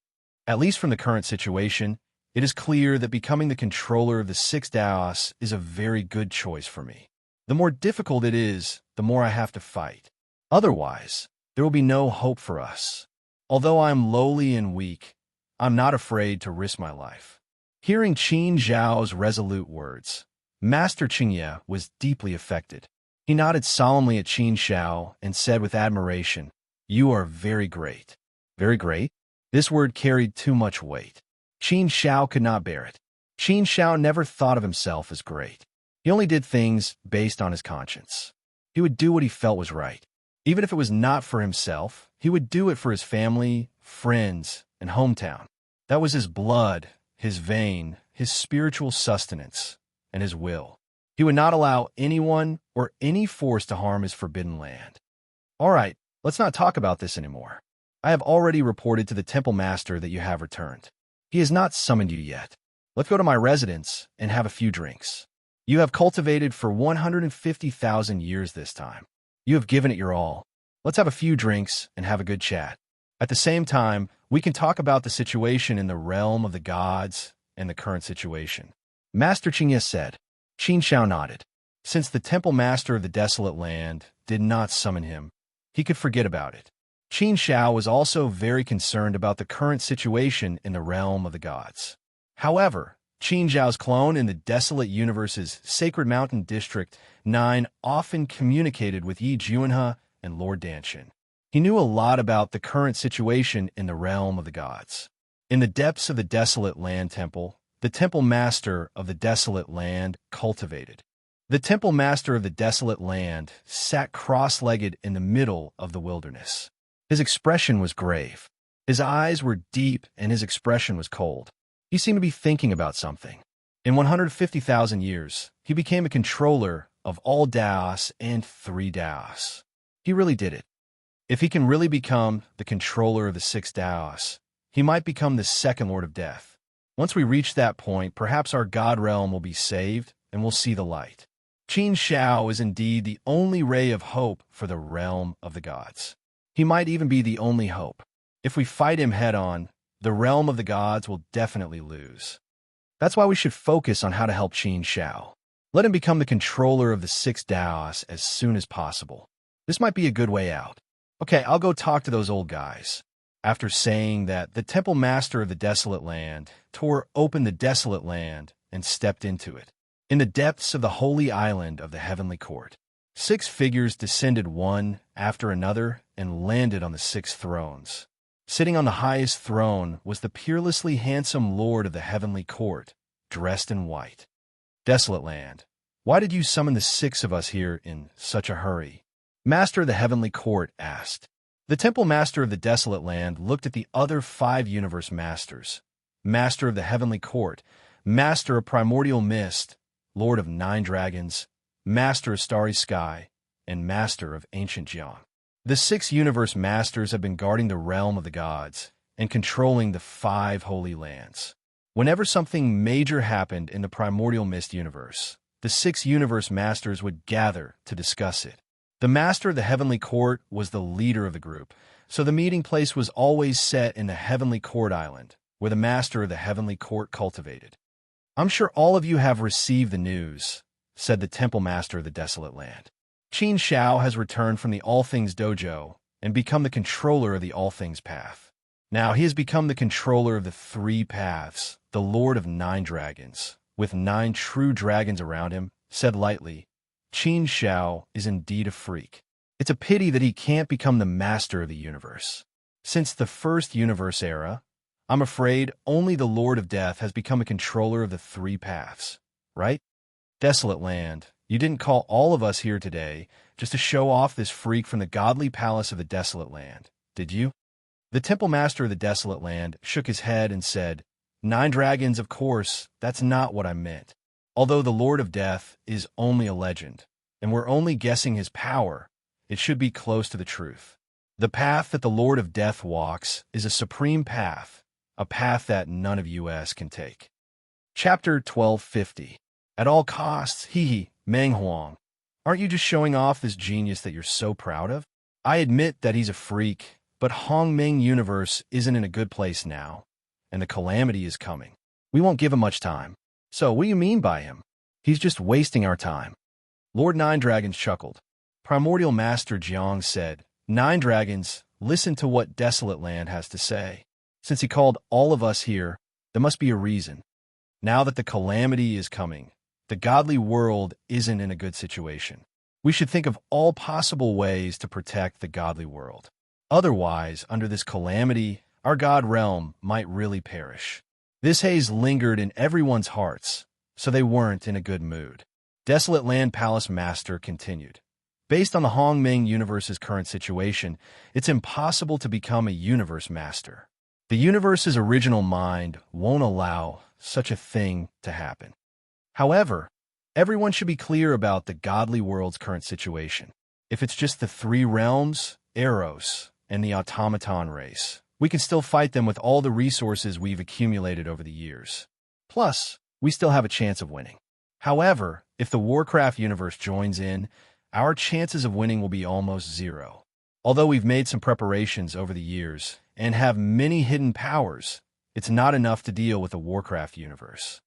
At least from the current situation, it is clear that becoming the controller of the 6 Daos is a very good choice for me. The more difficult it is, the more I have to fight. Otherwise, there will be no hope for us. Although I am lowly and weak, I'm not afraid to risk my life. Hearing Qin Zhao's resolute words, Master Qingye was deeply affected. He nodded solemnly at Qin Shao and said with admiration, "You are very great." Very great? This word carried too much weight. Qin Shao could not bear it. Qin Shao never thought of himself as great. He only did things based on his conscience. He would do what he felt was right. Even if it was not for himself, he would do it for his family, friends, and hometown. That was his blood, his vein, his spiritual sustenance, and his will. He would not allow anyone or any force to harm his forbidden land. All right, let's not talk about this anymore. I have already reported to the temple master that you have returned. He has not summoned you yet. Let's go to my residence and have a few drinks. You have cultivated for 150,000 years this time. You have given it your all. Let's have a few drinks and have a good chat. At the same time, we can talk about the situation in the realm of the gods and the current situation. Master Qingye said. Qin Shao nodded. Since the temple master of the desolate land did not summon him, he could forget about it. Qin Shao was also very concerned about the current situation in the realm of the gods. However, Qin Zhao's clone in the desolate universe's Sacred Mountain District 9 often communicated with Yi Juanhe and Lord Danshin. He knew a lot about the current situation in the realm of the gods. In the depths of the desolate land temple, the temple master of the desolate land cultivated. The temple master of the desolate land sat cross-legged in the middle of the wilderness. His expression was grave. His eyes were deep and his expression was cold. He seemed to be thinking about something. In 150,000 years, he became a controller of all Daos and 3 Daos. He really did it. If he can really become the controller of the 6 Daos, he might become the second Lord of Death. Once we reach that point, perhaps our God realm will be saved and we'll see the light. Qin Shao is indeed the only ray of hope for the realm of the gods. He might even be the only hope. If we fight him head-on, the realm of the gods will definitely lose. That's why we should focus on how to help Qin Shao. Let him become the controller of the 6 Daos as soon as possible. This might be a good way out. Okay, I'll go talk to those old guys. After saying that, the temple master of the desolate land tore open the desolate land and stepped into it. In the depths of the holy island of the heavenly court, 6 figures descended one after another and landed on the 6 thrones. Sitting on the highest throne was the peerlessly handsome lord of the heavenly court, dressed in white. Desolate land, why did you summon the 6 of us here in such a hurry? Master of the heavenly court asked. The temple master of the desolate land looked at the other 5 universe masters. Master of the heavenly court, master of primordial mist, lord of 9 dragons, master of starry sky, and master of ancient Jiang. The 6 universe masters have been guarding the realm of the gods and controlling the 5 holy lands. Whenever something major happened in the primordial mist universe, the 6 universe masters would gather to discuss it. The master of the heavenly court was the leader of the group, so the meeting place was always set in the heavenly court island, where the master of the heavenly court cultivated. I'm sure all of you have received the news, said the temple master of the desolate land. Qin Shao has returned from the All Things Dojo and become the controller of the All Things Path. Now he has become the controller of the 3 paths, the lord of 9 dragons, with 9 true dragons around him, said lightly, Qin Shao is indeed a freak. It's a pity that he can't become the master of the universe. Since the first universe era, I'm afraid only the Lord of Death has become a controller of the 3 paths, right? Desolate land, you didn't call all of us here today just to show off this freak from the godly palace of the desolate land, did you? The temple master of the desolate land shook his head and said, 9 dragons, of course, that's not what I meant. Although the Lord of Death is only a legend, and we're only guessing his power, it should be close to the truth. The path that the Lord of Death walks is a supreme path, a path that none of us can take. Chapter 1250. At all costs, Meng Huang. Aren't you just showing off this genius that you're so proud of? I admit that he's a freak, but Hong Ming universe isn't in a good place now, and the calamity is coming. We won't give him much time. So, what do you mean by him? He's just wasting our time. Lord 9 Dragons chuckled. Primordial Master Jiang said, 9 Dragons, listen to what Desolate Land has to say. Since he called all of us here, there must be a reason. Now that the calamity is coming, the godly world isn't in a good situation. We should think of all possible ways to protect the godly world. Otherwise, under this calamity, our god realm might really perish. This haze lingered in everyone's hearts, so they weren't in a good mood. Desolate Land Palace Master continued. Based on the Hongming universe's current situation, it's impossible to become a universe master. The universe's original mind won't allow such a thing to happen. However, everyone should be clear about the godly world's current situation. If it's just the three realms, Eros, and the automaton race, we can still fight them with all the resources we've accumulated over the years. Plus, we still have a chance of winning. However, if the Warcraft universe joins in, our chances of winning will be almost zero. Although we've made some preparations over the years and have many hidden powers, it's not enough to deal with the Warcraft universe.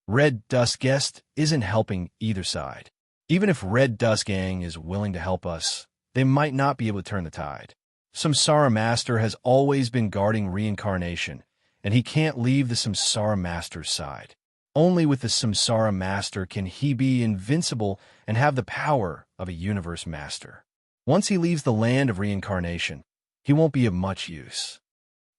Red Dust Guest isn't helping either side. Even if Red Dust Gang is willing to help us, they might not be able to turn the tide. Samsara Master has always been guarding reincarnation, and he can't leave the Samsara Master's side. Only with the Samsara Master can he be invincible and have the power of a universe master. Once he leaves the land of reincarnation, he won't be of much use.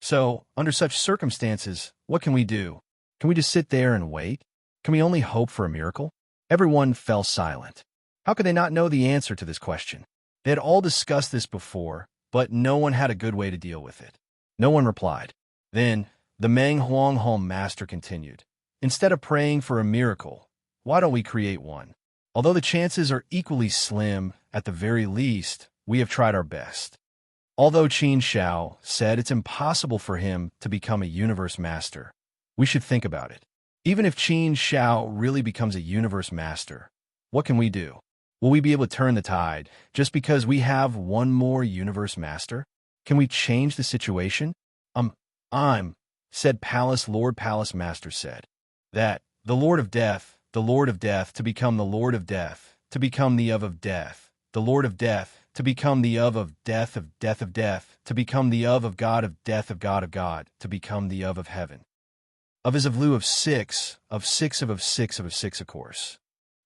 So, under such circumstances, what can we do? Can we just sit there and wait? Can we only hope for a miracle? Everyone fell silent. How could they not know the answer to this question? They had all discussed this before, but no one had a good way to deal with it. No one replied. Then, the Meng Huanghong Master continued. Instead of praying for a miracle, why don't we create one? Although the chances are equally slim, at the very least, we have tried our best. Although Qin Shao said it's impossible for him to become a universe master, we should think about it. Even if Qin Shao really becomes a universe master, what can we do? Will we be able to turn the tide just because we have one more universe master? Can we change the situation? Said Lord Palace Master said. That, the Lord of Death, to become the Lord of Death, to become the of Death, the Lord of Death, to become the of Death of Death, to become the of God of Death of God, to become the of Heaven. Of is of lieu of six, of six, of six, of course.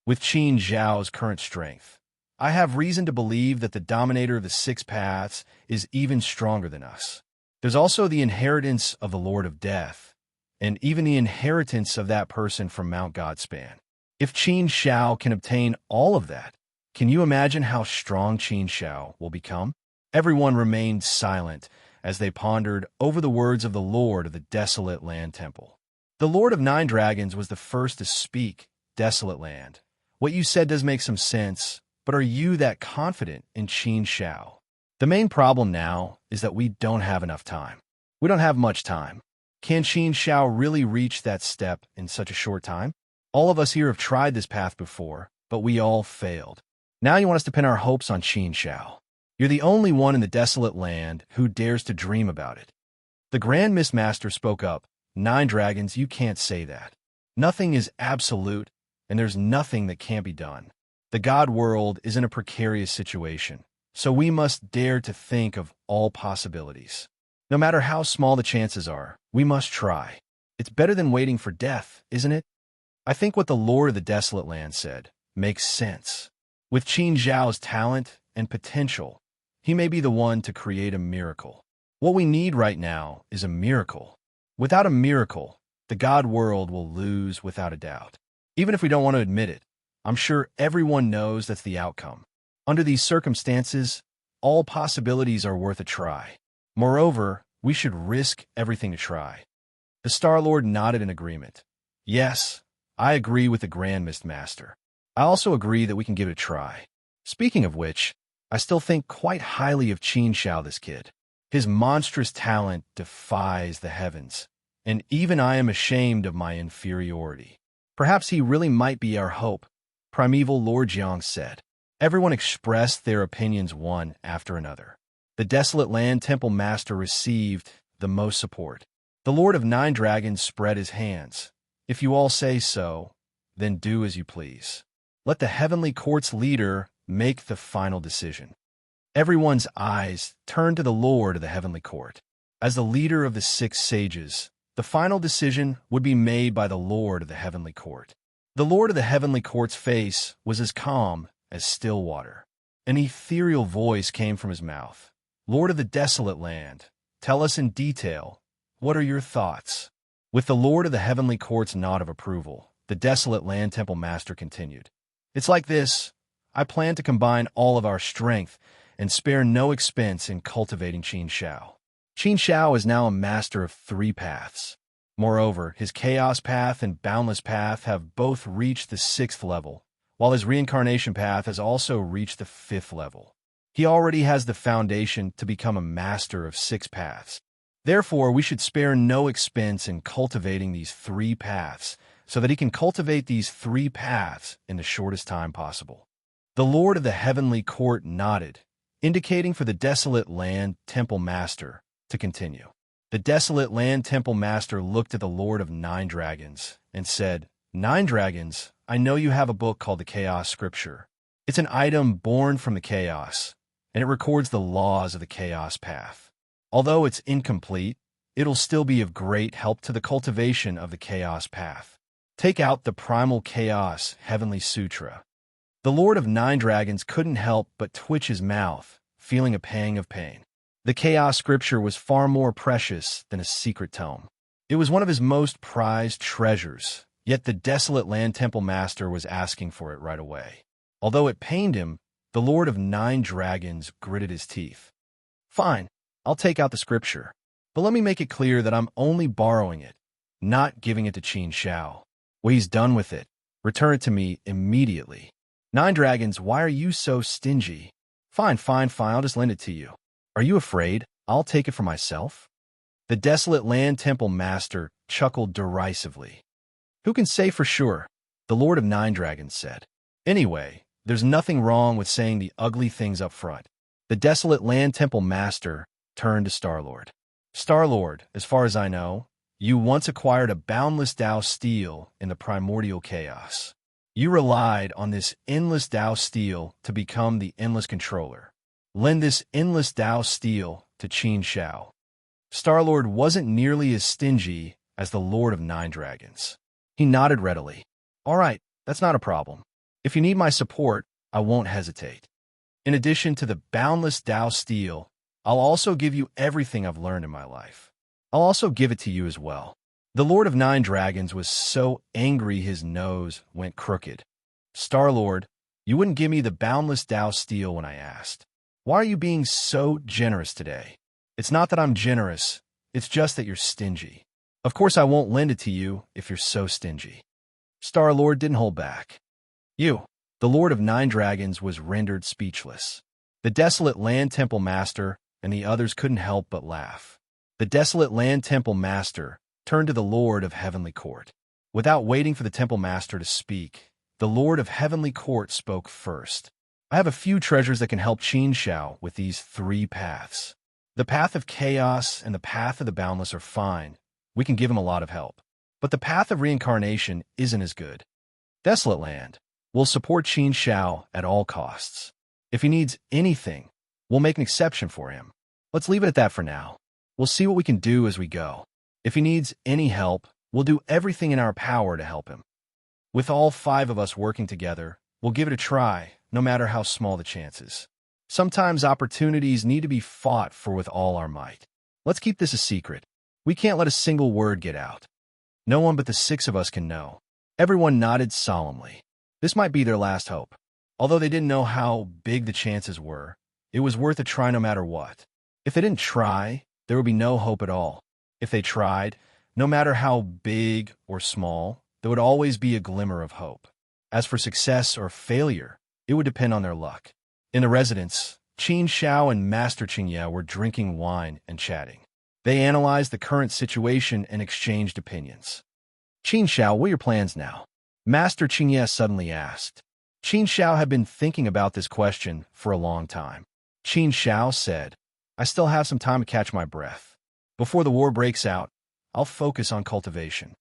With Qin Zhao's current strength, I have reason to believe that the dominator of the six paths is even stronger than us. There's also the inheritance of the Lord of Death, and even the inheritance of that person from Mount Godspan. If Qin Shao can obtain all of that, can you imagine how strong Qin Shao will become? Everyone remained silent as they pondered over the words of the Lord of the Desolate Land Temple. The Lord of Nine Dragons was the first to speak. Desolate Land. What you said does make some sense, but are you that confident in Qin Shao? The main problem now is that we don't have enough time. We don't have much time. Can Qin Shao really reach that step in such a short time? All of us here have tried this path before, but we all failed. Now you want us to pin our hopes on Qin Shao. You're the only one in the Desolate Land who dares to dream about it. The Grand Mist Master spoke up. Nine Dragons, you can't say that. Nothing is absolute, and there's nothing that can't be done. The God world is in a precarious situation, so we must dare to think of all possibilities. No matter how small the chances are, we must try. It's better than waiting for death, isn't it? I think what the Lord of the Desolate Land said makes sense. With Qin Zhao's talent and potential, he may be the one to create a miracle. What we need right now is a miracle. Without a miracle, the God world will lose without a doubt. Even if we don't want to admit it, I'm sure everyone knows that's the outcome. Under these circumstances, all possibilities are worth a try. Moreover, we should risk everything to try. The Star-Lord nodded in agreement. Yes, I agree with the Grand Mist Master. I also agree that we can give it a try. Speaking of which, I still think quite highly of Qin Shao, this kid. His monstrous talent defies the heavens, and even I am ashamed of my inferiority. Perhaps he really might be our hope, Primeval Lord Jiang said. Everyone expressed their opinions one after another. The Desolate Land Temple Master received the most support. The Lord of Nine Dragons spread his hands. If you all say so, then do as you please. Let the Heavenly Court's leader make the final decision. Everyone's eyes turned to the Lord of the Heavenly Court. As the leader of the six sages, the final decision would be made by the Lord of the Heavenly Court. The Lord of the Heavenly Court's face was as calm as still water. An ethereal voice came from his mouth. Lord of the desolate land, tell us in detail, what are your thoughts? With the Lord of the Heavenly Court's nod of approval, the desolate land temple master continued. It's like this. I plan to combine all of our strength and spare no expense in cultivating Qin Shao. Qin Shao is now a master of 3 paths. Moreover, his chaos path and boundless path have both reached the 6th level, while his reincarnation path has also reached the 5th level. He already has the foundation to become a master of 6 paths. Therefore, we should spare no expense in cultivating these 3 paths, so that he can cultivate these 3 paths in the shortest time possible. The Lord of the Heavenly Court nodded, indicating for the desolate land temple master to continue. The desolate land temple master looked at the Lord of 9 Dragons and said, 9 Dragons, I know you have a book called the Chaos Scripture. It's an item born from the chaos, and it records the laws of the chaos path. Although it's incomplete, it'll still be of great help to the cultivation of the chaos path. Take out the Primal Chaos Heavenly Sutra. The Lord of 9 Dragons couldn't help but twitch his mouth, feeling a pang of pain. The Chaos Scripture was far more precious than a secret tome. It was one of his most prized treasures, yet the desolate land temple master was asking for it right away. Although it pained him, the Lord of 9 Dragons gritted his teeth. Fine, I'll take out the scripture, but let me make it clear that I'm only borrowing it, not giving it to Qin Shao. When he's done with it, return it to me immediately. 9 Dragons, why are you so stingy? Fine, I'll just lend it to you. Are you afraid I'll take it for myself? The desolate land temple master chuckled derisively. Who can say for sure? The Lord of 9 Dragons said. Anyway, there's nothing wrong with saying the ugly things up front. The desolate land temple master turned to Star-Lord. Star-Lord, as far as I know, you once acquired a boundless Tao steel in the primordial chaos. You relied on this endless Tao steel to become the endless controller. Lend this endless Tao steel to Qin Shao. Star-Lord wasn't nearly as stingy as the Lord of 9 Dragons. He nodded readily. All right, that's not a problem. If you need my support, I won't hesitate. In addition to the boundless Tao steel, I'll also give you everything I've learned in my life. I'll also give it to you as well. The Lord of 9 Dragons was so angry his nose went crooked. Star-Lord, you wouldn't give me the boundless Tao steel when I asked. Why are you being so generous today? It's not that I'm generous, it's just that you're stingy. Of course I won't lend it to you if you're so stingy. Star-Lord didn't hold back. You, the Lord of 9 Dragons, was rendered speechless. The desolate land temple master and the others couldn't help but laugh. The desolate land temple master turned to the Lord of Heavenly Court. Without waiting for the temple master to speak, the Lord of Heavenly Court spoke first. I have a few treasures that can help Qin Shao with these 3 paths. The path of chaos and the path of the boundless are fine. We can give him a lot of help. But the path of reincarnation isn't as good. Desolate Land will support Qin Shao at all costs. If he needs anything, we'll make an exception for him. Let's leave it at that for now. We'll see what we can do as we go. If he needs any help, we'll do everything in our power to help him. With all 5 of us working together, we'll give it a try, no matter how small the chances. Sometimes opportunities need to be fought for with all our might. Let's keep this a secret. We can't let a single word get out. No one but the 6 of us can know. Everyone nodded solemnly. This might be their last hope. Although they didn't know how big the chances were, it was worth a try no matter what. If they didn't try, there would be no hope at all. If they tried, no matter how big or small, there would always be a glimmer of hope. As for success or failure, it would depend on their luck. In the residence, Qin Shao and Master Qingye were drinking wine and chatting. They analyzed the current situation and exchanged opinions. Qin Shao, what are your plans now? Master Qingye suddenly asked. Qin Shao had been thinking about this question for a long time. Qin Shao said, I still have some time to catch my breath. Before the war breaks out, I'll focus on cultivation.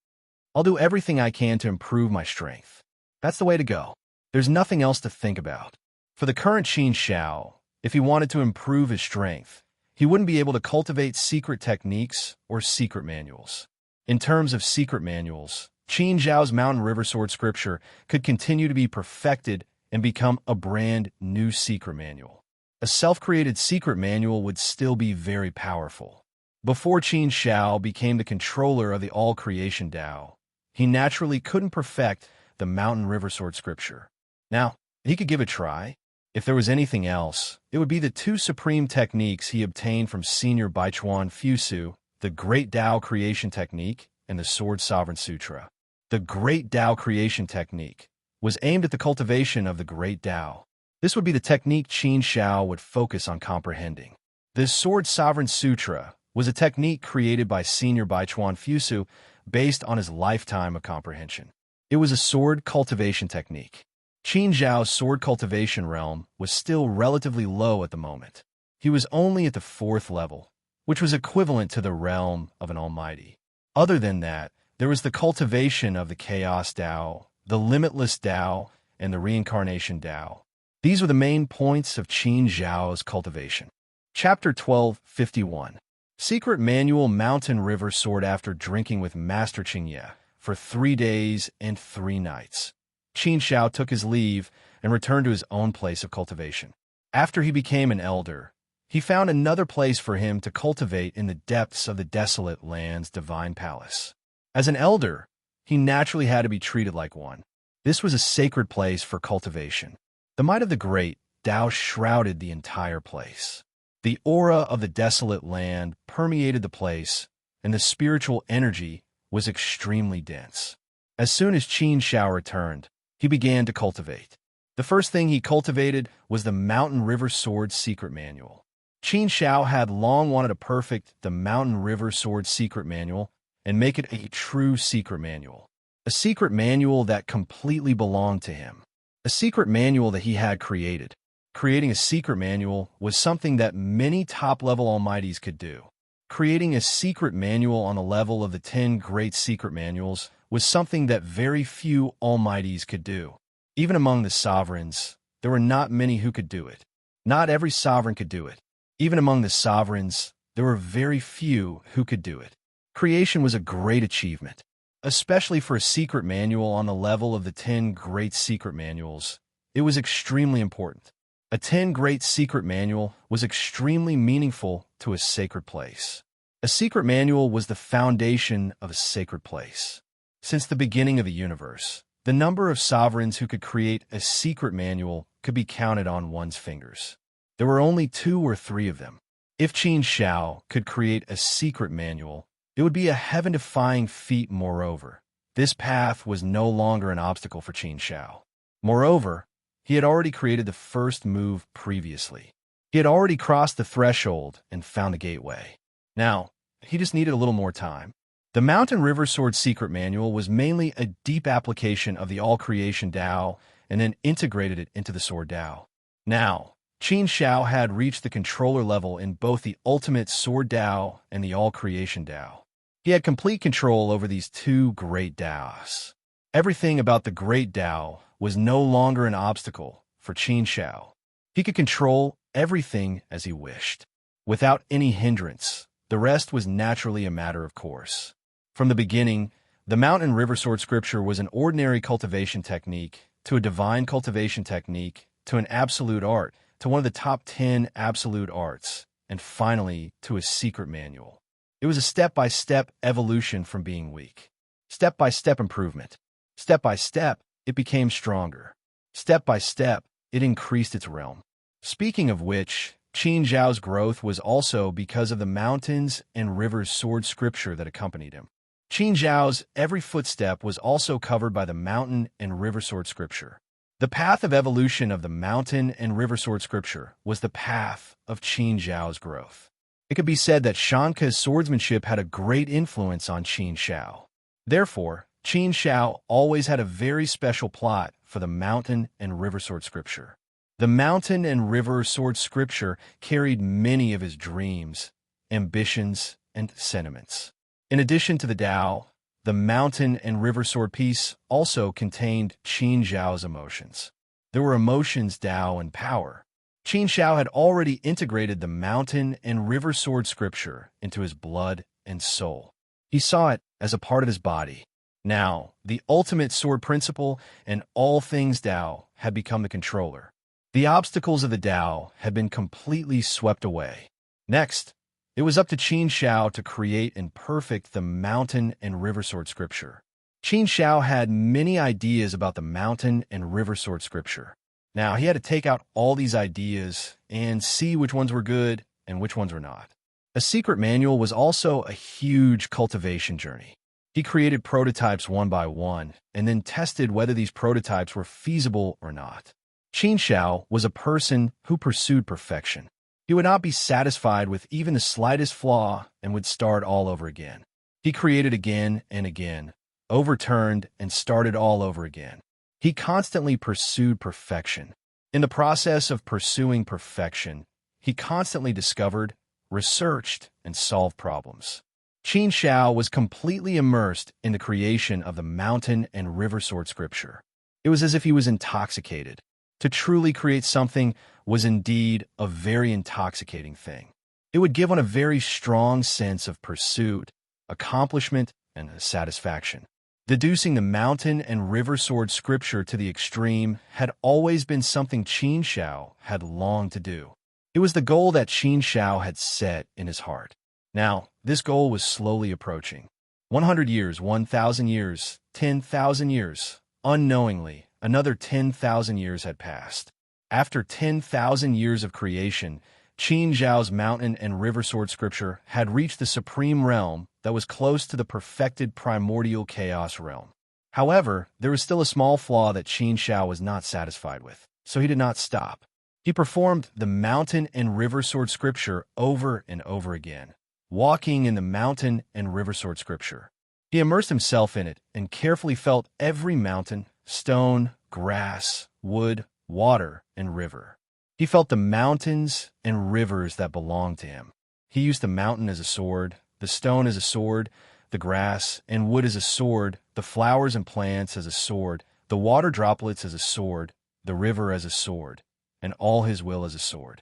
I'll do everything I can to improve my strength. That's the way to go. There's nothing else to think about. For the current Qin Shao, if he wanted to improve his strength, he wouldn't be able to cultivate secret techniques or secret manuals. In terms of secret manuals, Qin Zhao's Mountain River Sword scripture could continue to be perfected and become a brand new secret manual. A self-created secret manual would still be very powerful. Before Qin Zhao became the controller of the all-creation Tao, he naturally couldn't perfect the Mountain River Sword scripture. Now, he could give it a try. If there was anything else, it would be the two supreme techniques he obtained from Senior Baichuan Fusu, the Great Tao Creation Technique and the Sword Sovereign Sutra. The Great Tao Creation Technique was aimed at the cultivation of the Great Tao. This would be the technique Qin Zhao would focus on comprehending. The Sword Sovereign Sutra was a technique created by Senior Baichuan Fusu based on his lifetime of comprehension. It was a sword cultivation technique. Qin Zhao's sword cultivation realm was still relatively low at the moment. He was only at the 4th level, which was equivalent to the realm of an almighty. Other than that, there was the cultivation of the Chaos Tao, the Limitless Tao, and the Reincarnation Tao. These were the main points of Qin Zhao's cultivation. Chapter 12:51. Secret Manual Mountain River Sword. After drinking with Master Qingye for 3 days and 3 nights, Qin Zhao took his leave and returned to his own place of cultivation. After he became an elder, he found another place for him to cultivate in the depths of the desolate land's divine palace. As an elder, he naturally had to be treated like one. This was a sacred place for cultivation. The might of the great Tao shrouded the entire place. The aura of the desolate land permeated the place, and the spiritual energy was extremely dense. As soon as Qin Zhao returned, he began to cultivate. The first thing he cultivated was the Mountain River Sword Secret Manual. Qin Zhao had long wanted to perfect the Mountain River Sword Secret Manual and make it a true secret manual. A secret manual that completely belonged to him. A secret manual that he had created. Creating a secret manual was something that many top-level almighties could do. Creating a secret manual on the level of the 10 great secret manuals was something that very few almighties could do. Even among the sovereigns, there were not many who could do it. Not every sovereign could do it. Even among the sovereigns, there were very few who could do it. Creation was a great achievement, especially for a secret manual on the level of the 10 great secret manuals. It was extremely important. A 10 great secret manual was extremely meaningful to a sacred place. A secret manual was the foundation of a sacred place. Since the beginning of the universe, the number of sovereigns who could create a secret manual could be counted on one's fingers. There were only 2 or 3 of them. If Qin Zhao could create a secret manual, it would be a heaven-defying feat. Moreover, this path was no longer an obstacle for Qin Zhao. Moreover, he had already created the first move previously. He had already crossed the threshold and found the gateway. Now, he just needed a little more time. The Mountain River Sword Secret Manual was mainly a deep application of the All-Creation Tao and then integrated it into the Sword Tao. Now, Qin Zhao had reached the controller level in both the Ultimate Sword Tao and the All-Creation Tao. He had complete control over these 2 great Taos. Everything about the Great Tao was no longer an obstacle for Qin Zhao. He could control everything as he wished. Without any hindrance, the rest was naturally a matter of course. From the beginning, the Mountain River Sword Scripture was an ordinary cultivation technique, to a divine cultivation technique, to an absolute art, to one of the top 10 absolute arts, and finally to a secret manual. It was a step-by-step evolution from being weak. Step-by-step improvement. Step-by-step, it became stronger. Step-by-step, it increased its realm. Speaking of which, Qin Zhao's growth was also because of the mountains and rivers sword scripture that accompanied him. Qin Zhao's every footstep was also covered by the mountain and river sword scripture. The path of evolution of the mountain and river sword scripture was the path of Qin Zhao's growth. It could be said that Shanka's swordsmanship had a great influence on Qin Zhao. Therefore, Qin Zhao always had a very special plot for the mountain and river sword scripture. The mountain and river sword scripture carried many of his dreams, ambitions, and sentiments. In addition to the Tao, the mountain and river sword piece also contained Qin Zhao's emotions. There were emotions, Tao, and power. Qin Zhao had already integrated the mountain and river sword scripture into his blood and soul. He saw it as a part of his body. Now, the ultimate sword principle and all things Tao had become the controller. The obstacles of the Tao had been completely swept away. Next, it was up to Qin Shao to create and perfect the mountain and river sword scripture. Qin Shao had many ideas about the mountain and river sword scripture. Now, he had to take out all these ideas and see which ones were good and which ones were not. A secret manual was also a huge cultivation journey. He created prototypes one by one and then tested whether these prototypes were feasible or not. Qin Shao was a person who pursued perfection. He would not be satisfied with even the slightest flaw and would start all over again. He created again and again, overturned and started all over again. He constantly pursued perfection. In the process of pursuing perfection, he constantly discovered, researched, and solved problems. Qin Shao was completely immersed in the creation of the mountain and river sword scripture. It was as if he was intoxicated. To truly create something was indeed a very intoxicating thing. It would give one a very strong sense of pursuit, accomplishment, and satisfaction. Deducing the mountain and river sword scripture to the extreme had always been something Qin Shao had longed to do. It was the goal that Qin Shao had set in his heart. Now, this goal was slowly approaching. 100 years, 1,000 years, 10,000 years. Unknowingly, another 10,000 years had passed. After 10,000 years of creation, Qin Shao's mountain and river sword scripture had reached the supreme realm that was close to the perfected primordial chaos realm. However, there was still a small flaw that Qin Shao was not satisfied with, so he did not stop. He performed the mountain and river sword scripture over and over again, walking in the mountain and river sword scripture. He immersed himself in it and carefully felt every mountain, stone, grass, wood, water, and river. He felt the mountains and rivers that belonged to him. He used the mountain as a sword, the stone as a sword, the grass and wood as a sword, the flowers and plants as a sword, the water droplets as a sword, the river as a sword, and all his will as a sword.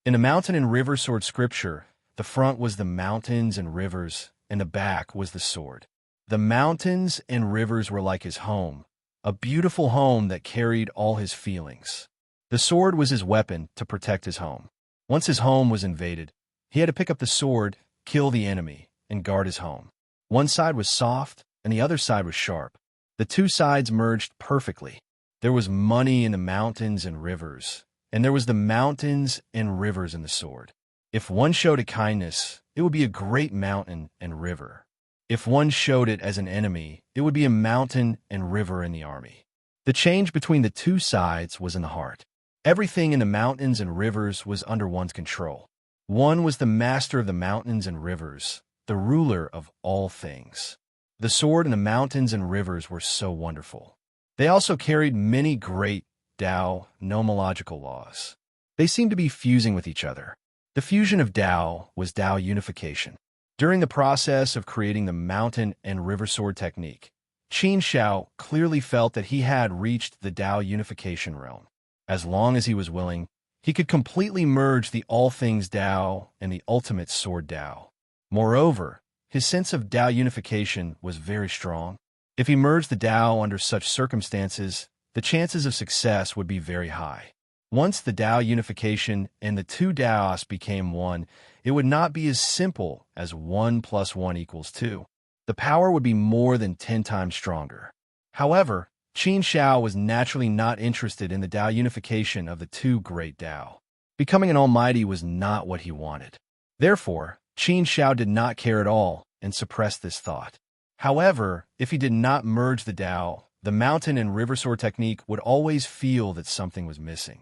In the mountain and river sword scripture, the front was the mountains and rivers, and the back was the sword. The mountains and rivers were like his home, a beautiful home that carried all his feelings. The sword was his weapon to protect his home. Once his home was invaded, he had to pick up the sword, kill the enemy, and guard his home. One side was soft, and the other side was sharp. The two sides merged perfectly. There was money in the mountains and rivers, and there was the mountains and rivers in the sword. If one showed it kindness, it would be a great mountain and river. If one showed it as an enemy, it would be a mountain and river in the army. The change between the two sides was in the heart. Everything in the mountains and rivers was under one's control. One was the master of the mountains and rivers, the ruler of all things. The sword and the mountains and rivers were so wonderful. They also carried many great Tao nomological laws. They seemed to be fusing with each other. The fusion of Tao was Tao unification. During the process of creating the mountain and river sword technique, Qin Shao clearly felt that he had reached the Tao unification realm. As long as he was willing, he could completely merge the all things Tao and the ultimate sword Tao. Moreover, his sense of Tao unification was very strong. If he merged the Tao under such circumstances, the chances of success would be very high. Once the Tao unification and the two Taos became one, it would not be as simple as 1 + 1 = 2. The power would be more than 10 times stronger. However, Qin Shao was naturally not interested in the Tao unification of the two great Tao. Becoming an almighty was not what he wanted. Therefore, Qin Shao did not care at all and suppressed this thought. However, if he did not merge the Tao, the mountain and river sword technique would always feel that something was missing.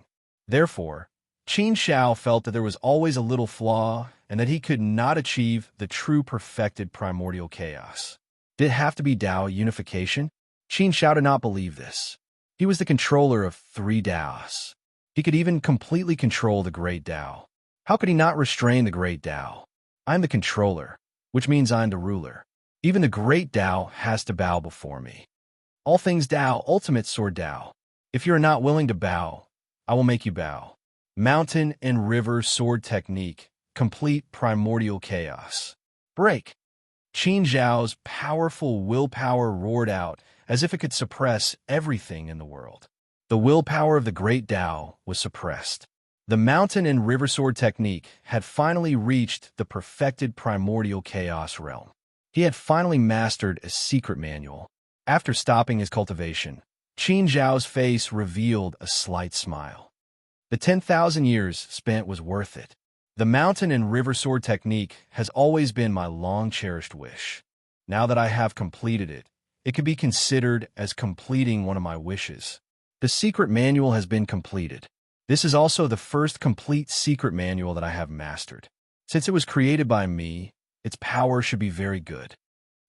Therefore, Qin Shao felt that there was always a little flaw and that he could not achieve the true perfected primordial chaos. Did it have to be Tao unification? Qin Shao did not believe this. He was the controller of 3 Taos. He could even completely control the great Tao. How could he not restrain the great Tao? I'm the controller, which means I'm the ruler. Even the great Tao has to bow before me. All things Tao, ultimate sword Tao. If you are not willing to bow, I will make you bow. Mountain and river sword technique, complete primordial chaos. Break. Qin Zhao's powerful willpower roared out as if it could suppress everything in the world. The willpower of the great Tao was suppressed. The mountain and river sword technique had finally reached the perfected primordial chaos realm. He had finally mastered a secret manual. After stopping his cultivation, Qin Zhao's face revealed a slight smile. The 10,000 years spent was worth it. The mountain and river sword technique has always been my long-cherished wish. Now that I have completed it, it can be considered as completing one of my wishes. The secret manual has been completed. This is also the first complete secret manual that I have mastered. Since it was created by me, its power should be very good,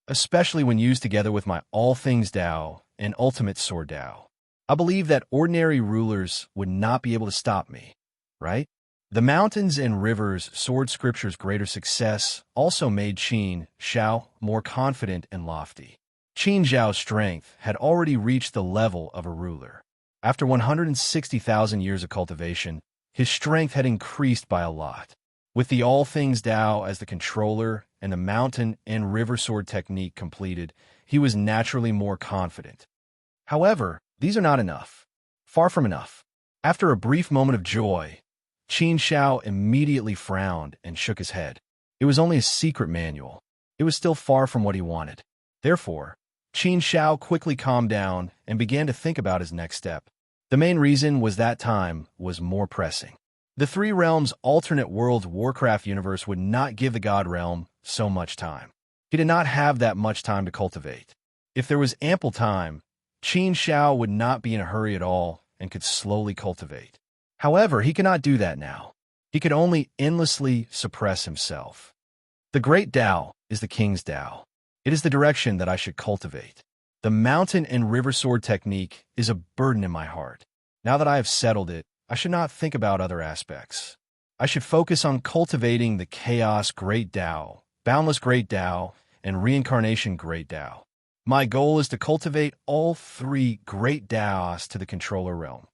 especially when used together with my All Things Tao and Ultimate Sword Tao. I believe that ordinary rulers would not be able to stop me, right? The mountains and rivers sword scripture's greater success also made Qin Zhao more confident and lofty. Qin Zhao's strength had already reached the level of a ruler. After 160,000 years of cultivation, his strength had increased by a lot. With the All Things Tao as the controller and the mountain and river sword technique completed, he was naturally more confident. However, these are not enough. Far from enough. After a brief moment of joy, Qin Zhao immediately frowned and shook his head. It was only a secret manual. It was still far from what he wanted. Therefore, Qin Zhao quickly calmed down and began to think about his next step. The main reason was that time was more pressing. The Three Realms alternate world Warcraft universe would not give the God Realm so much time. He did not have that much time to cultivate. If there was ample time, Qin Zhao would not be in a hurry at all and could slowly cultivate. However, he cannot do that now. He could only endlessly suppress himself. The Great Tao is the King's Tao. It is the direction that I should cultivate. The mountain and river sword technique is a burden in my heart. Now that I have settled it, I should not think about other aspects. I should focus on cultivating the Chaos Great Tao, Boundless Great Tao, and Reincarnation Great Tao. My goal is to cultivate all three Great Taos to the Controller Realm.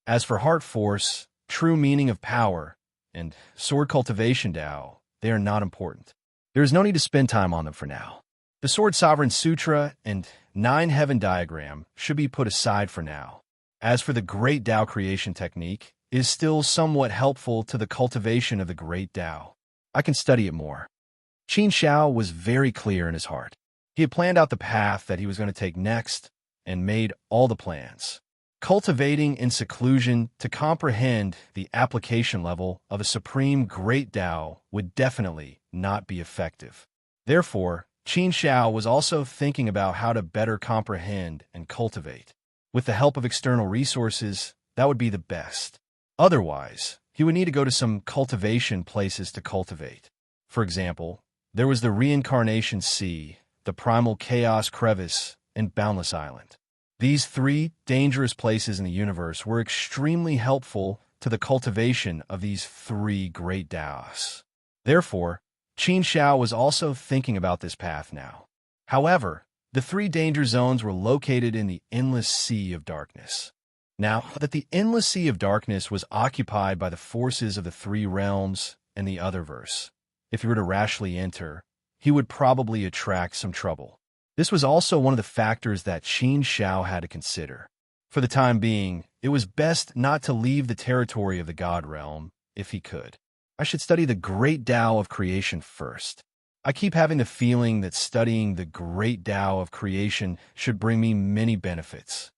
As for Heart Force, True Meaning of Power, and Sword Cultivation Tao, they are not important. There is no need to spend time on them for now. The Sword Sovereign Sutra and Nine Heaven Diagram should be put aside for now. As for the Great Tao creation technique, it is still somewhat helpful to the cultivation of the Great Tao. I can study it more. Qin Zhao was very clear in his heart. He had planned out the path that he was going to take next and made all the plans. Cultivating in seclusion to comprehend the application level of a supreme Great Tao would definitely not be effective. Therefore, Qin Zhao was also thinking about how to better comprehend and cultivate. With the help of external resources, that would be the best. Otherwise, he would need to go to some cultivation places to cultivate. For example, there was the Reincarnation Sea, the Primal Chaos Crevice, and Boundless Island. These three dangerous places in the universe were extremely helpful to the cultivation of these three Great Taos. Therefore, Qin Zhao was also thinking about this path now. However, the three danger zones were located in the Endless Sea of Darkness. Now that the Endless Sea of Darkness was occupied by the forces of the Three Realms and the Otherverse, if he were to rashly enter, he would probably attract some trouble. This was also one of the factors that Qin Zhao had to consider. For the time being, it was best not to leave the territory of the God Realm, if he could. I should study the Great Tao of Creation first. I keep having the feeling that studying the Great Tao of Creation should bring me many benefits.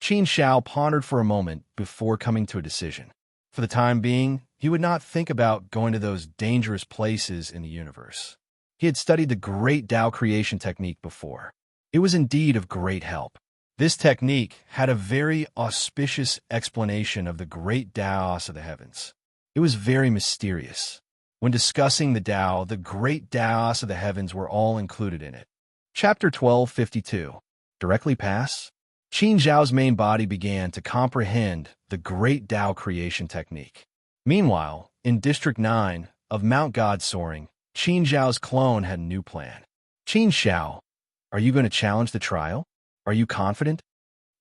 Qin Zhao pondered for a moment before coming to a decision. For the time being, he would not think about going to those dangerous places in the universe. He had studied the Great Tao creation technique before. It was indeed of great help. This technique had a very auspicious explanation of the Great Taos of the heavens. It was very mysterious. When discussing the Tao, the Great Taos of the heavens were all included in it. Chapter 1252. Directly pass? Qin Zhao's main body began to comprehend the Great Tao creation technique. Meanwhile, in District 9 of Mount God Soaring, Qin Zhao's clone had a new plan. Qin Zhao, are you going to challenge the trial? Are you confident?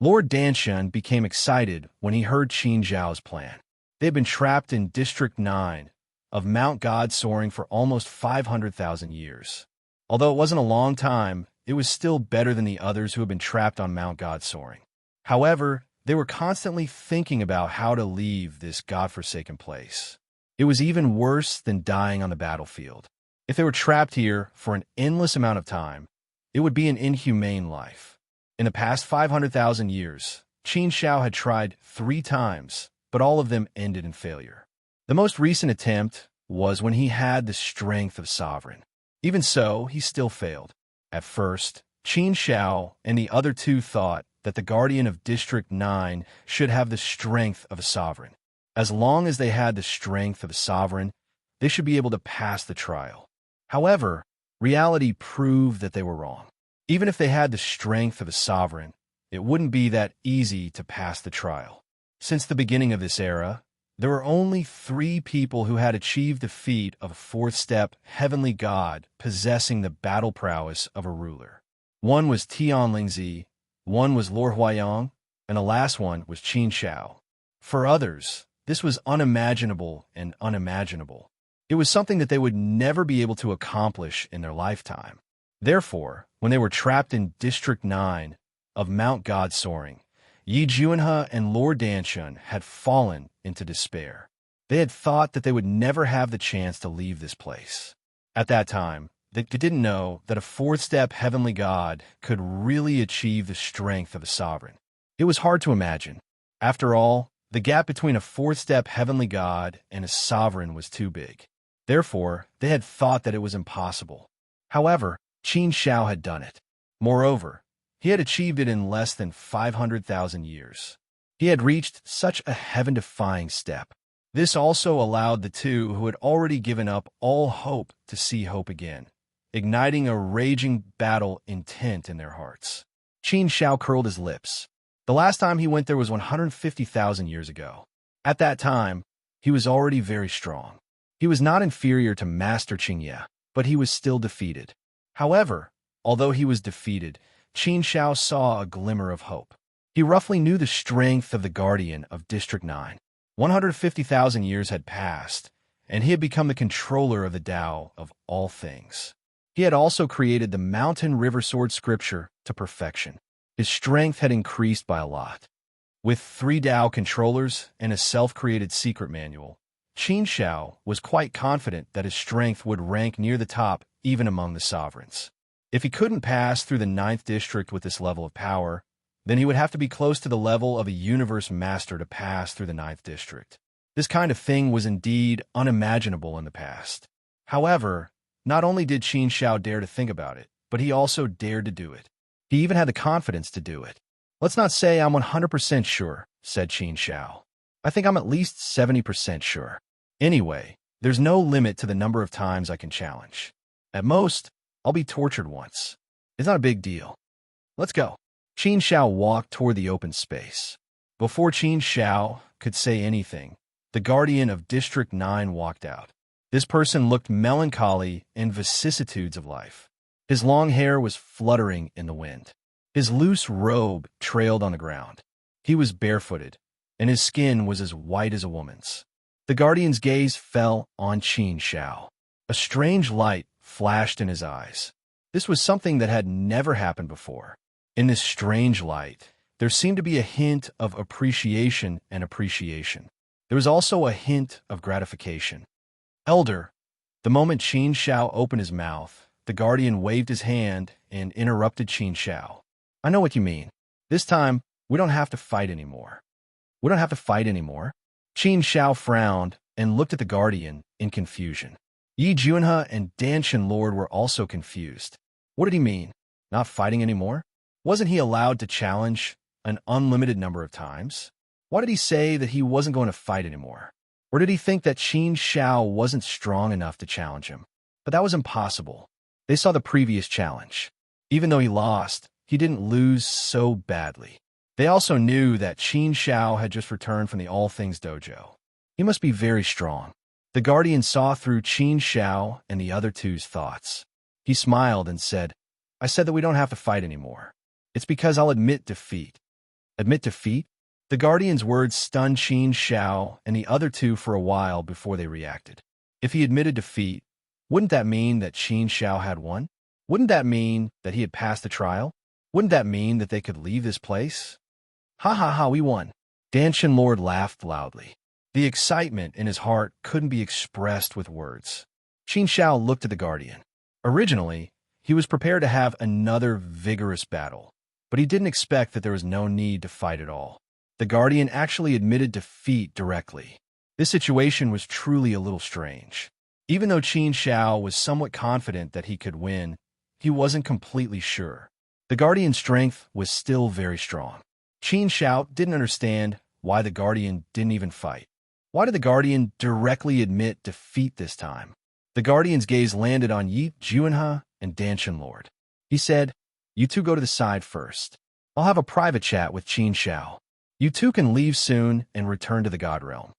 Lord Danshan became excited when he heard Qin Zhao's plan. They had been trapped in District 9 of Mount God Soaring for almost 500,000 years. Although it wasn't a long time, it was still better than the others who had been trapped on Mount God Soaring. However, they were constantly thinking about how to leave this godforsaken place. It was even worse than dying on the battlefield. If they were trapped here for an endless amount of time, it would be an inhumane life. In the past 500,000 years, Qin Shao had tried 3 times, but all of them ended in failure. The most recent attempt was when he had the strength of sovereign. Even so, he still failed. At first, Qin Shao and the other 2 thought that the guardian of District 9 should have the strength of a sovereign. As long as they had the strength of a sovereign, they should be able to pass the trial. However, reality proved that they were wrong. Even if they had the strength of a sovereign, it wouldn't be that easy to pass the trial. Since the beginning of this era, there were only 3 people who had achieved the feat of a 4th-step heavenly god possessing the battle prowess of a ruler. One was Tian Lingzi, one was Luo Huayang, and the last one was Qin Shao. For others, this was unimaginable and unimaginable. It was something that they would never be able to accomplish in their lifetime. Therefore, when they were trapped in District 9 of Mount God Soaring, Yi Juanhe and Lord Danshun had fallen into despair. They had thought that they would never have the chance to leave this place. At that time, they didn't know that a 4th-step heavenly god could really achieve the strength of a sovereign. It was hard to imagine. After all, the gap between a 4th-step heavenly god and a sovereign was too big. Therefore, they had thought that it was impossible. However, Qin Shao had done it. Moreover, he had achieved it in less than 500,000 years. He had reached such a heaven-defying step. This also allowed the 2 who had already given up all hope to see hope again, igniting a raging battle intent in their hearts. Qin Shao curled his lips. The last time he went there was 150,000 years ago. At that time, he was already very strong. He was not inferior to Master Qingye, but he was still defeated. However, although he was defeated, Qin Shao saw a glimmer of hope. He roughly knew the strength of the guardian of District 9. 150,000 years had passed, and he had become the controller of the Tao of all things. He had also created the Mountain River Sword scripture to perfection. His strength had increased by a lot. With 3 Tao controllers and a self-created secret manual, Qin Shao was quite confident that his strength would rank near the top even among the sovereigns. If he couldn't pass through the 9th district with this level of power, then he would have to be close to the level of a universe master to pass through the 9th district. This kind of thing was indeed unimaginable in the past. However, not only did Qin Shao dare to think about it, but he also dared to do it. He even had the confidence to do it. "Let's not say I'm 100% sure," said Qin Shao. "I think I'm at least 70% sure. Anyway, there's no limit to the number of times I can challenge. At most, I'll be tortured once. It's not a big deal. Let's go." Qin Shao walked toward the open space. Before Qin Shao could say anything, the guardian of District 9 walked out. This person looked melancholy in vicissitudes of life. His long hair was fluttering in the wind. His loose robe trailed on the ground. He was barefooted, and his skin was as white as a woman's. The guardian's gaze fell on Qin Shao. A strange light flashed in his eyes. This was something that had never happened before. In this strange light, there seemed to be a hint of appreciation and appreciation. There was also a hint of gratification. "Elder," the moment Qin Shao opened his mouth, the guardian waved his hand and interrupted Qin Shao. "I know what you mean. This time, we don't have to fight anymore." "We don't have to fight anymore?" Qin Shao frowned and looked at the guardian in confusion. Yi Juanhe and Danshun Lord were also confused. What did he mean? Not fighting anymore? Wasn't he allowed to challenge an unlimited number of times? Why did he say that he wasn't going to fight anymore? Or did he think that Qin Shao wasn't strong enough to challenge him? But that was impossible. They saw the previous challenge. Even though he lost, he didn't lose so badly. They also knew that Qin Shao had just returned from the All Things Dojo. He must be very strong. The guardian saw through Qin Shao and the other 2's thoughts. He smiled and said, "I said that we don't have to fight anymore. It's because I'll admit defeat." Admit defeat? The guardian's words stunned Qin Shao and the other 2 for a while before they reacted. If he admitted defeat, wouldn't that mean that Qin Shao had won? Wouldn't that mean that he had passed the trial? Wouldn't that mean that they could leave this place? Ha ha ha, we won. Danshan Lord laughed loudly. The excitement in his heart couldn't be expressed with words. Qin Shao looked at the Guardian. Originally, he was prepared to have another vigorous battle, but he didn't expect that there was no need to fight at all. The Guardian actually admitted defeat directly. This situation was truly a little strange. Even though Qin Shao was somewhat confident that he could win, he wasn't completely sure. The Guardian's strength was still very strong. Qin Shao didn't understand why the Guardian didn't even fight. Why did the Guardian directly admit defeat this time? The Guardian's gaze landed on Yi Juanhe and Danshan Lord. He said, "You two go to the side first. I'll have a private chat with Qin Shao. You two can leave soon and return to the God Realm."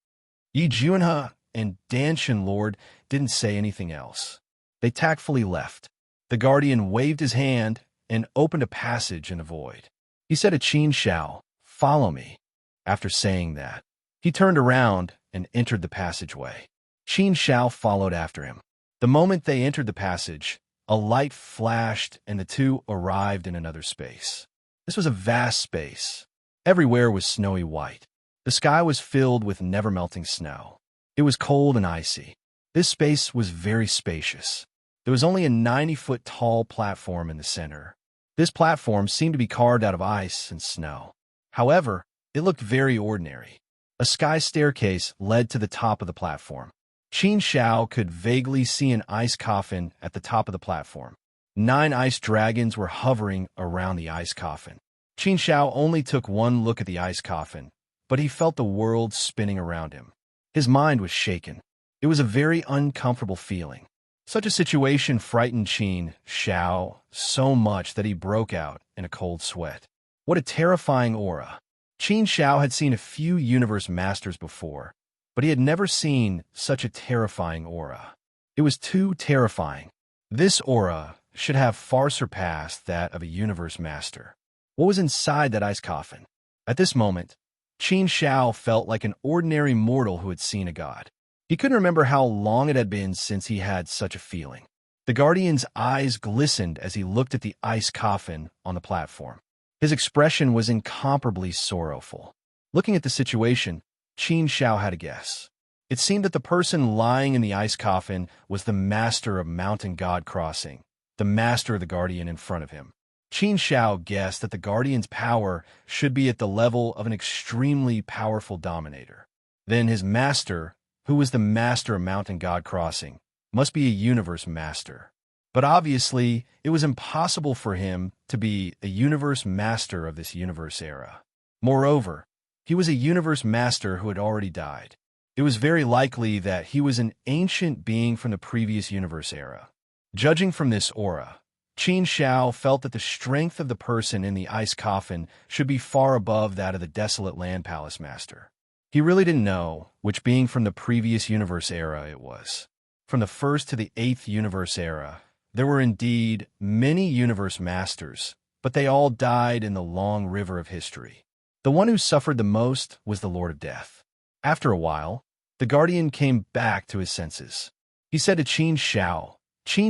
Yi Juanhe and Danshan Lord didn't say anything else. They tactfully left. The Guardian waved his hand and opened a passage in the void. He said to Qin Shao, "Follow me." After saying that, he turned around and entered the passageway. Qin Shao followed after him. The moment they entered the passage, a light flashed and the two arrived in another space. This was a vast space. Everywhere was snowy white. The sky was filled with never-melting snow. It was cold and icy. This space was very spacious. There was only a 90-foot tall platform in the center. This platform seemed to be carved out of ice and snow. However, it looked very ordinary. A sky staircase led to the top of the platform. Qin Shao could vaguely see an ice coffin at the top of the platform. 9 ice dragons were hovering around the ice coffin. Qin Shao only took one look at the ice coffin, but he felt the world spinning around him. His mind was shaken. It was a very uncomfortable feeling. Such a situation frightened Qin Shao so much that he broke out in a cold sweat. What a terrifying aura. Qin Shao had seen a few universe masters before, but he had never seen such a terrifying aura. It was too terrifying. This aura should have far surpassed that of a universe master. What was inside that ice coffin? At this moment, Qin Shao felt like an ordinary mortal who had seen a god. He couldn't remember how long it had been since he had such a feeling. The Guardian's eyes glistened as he looked at the ice coffin on the platform. His expression was incomparably sorrowful. Looking at the situation, Qin Shao had a guess. It seemed that the person lying in the ice coffin was the master of Mountain God Crossing, the master of the Guardian in front of him. Qin Shao guessed that the Guardian's power should be at the level of an extremely powerful dominator. Then his master, who was the master of Mountain God Crossing, must be a universe master. But obviously, it was impossible for him to be a universe master of this universe era. Moreover, he was a universe master who had already died. It was very likely that he was an ancient being from the previous universe era. Judging from this aura, Qin Shao felt that the strength of the person in the ice coffin should be far above that of the Desolate Land Palace Master. He really didn't know which being from the previous universe era it was. From the 1st to the 8th universe era, there were indeed many universe masters, but they all died in the long river of history. The one who suffered the most was the Lord of Death. After a while, the Guardian came back to his senses. He said to Qin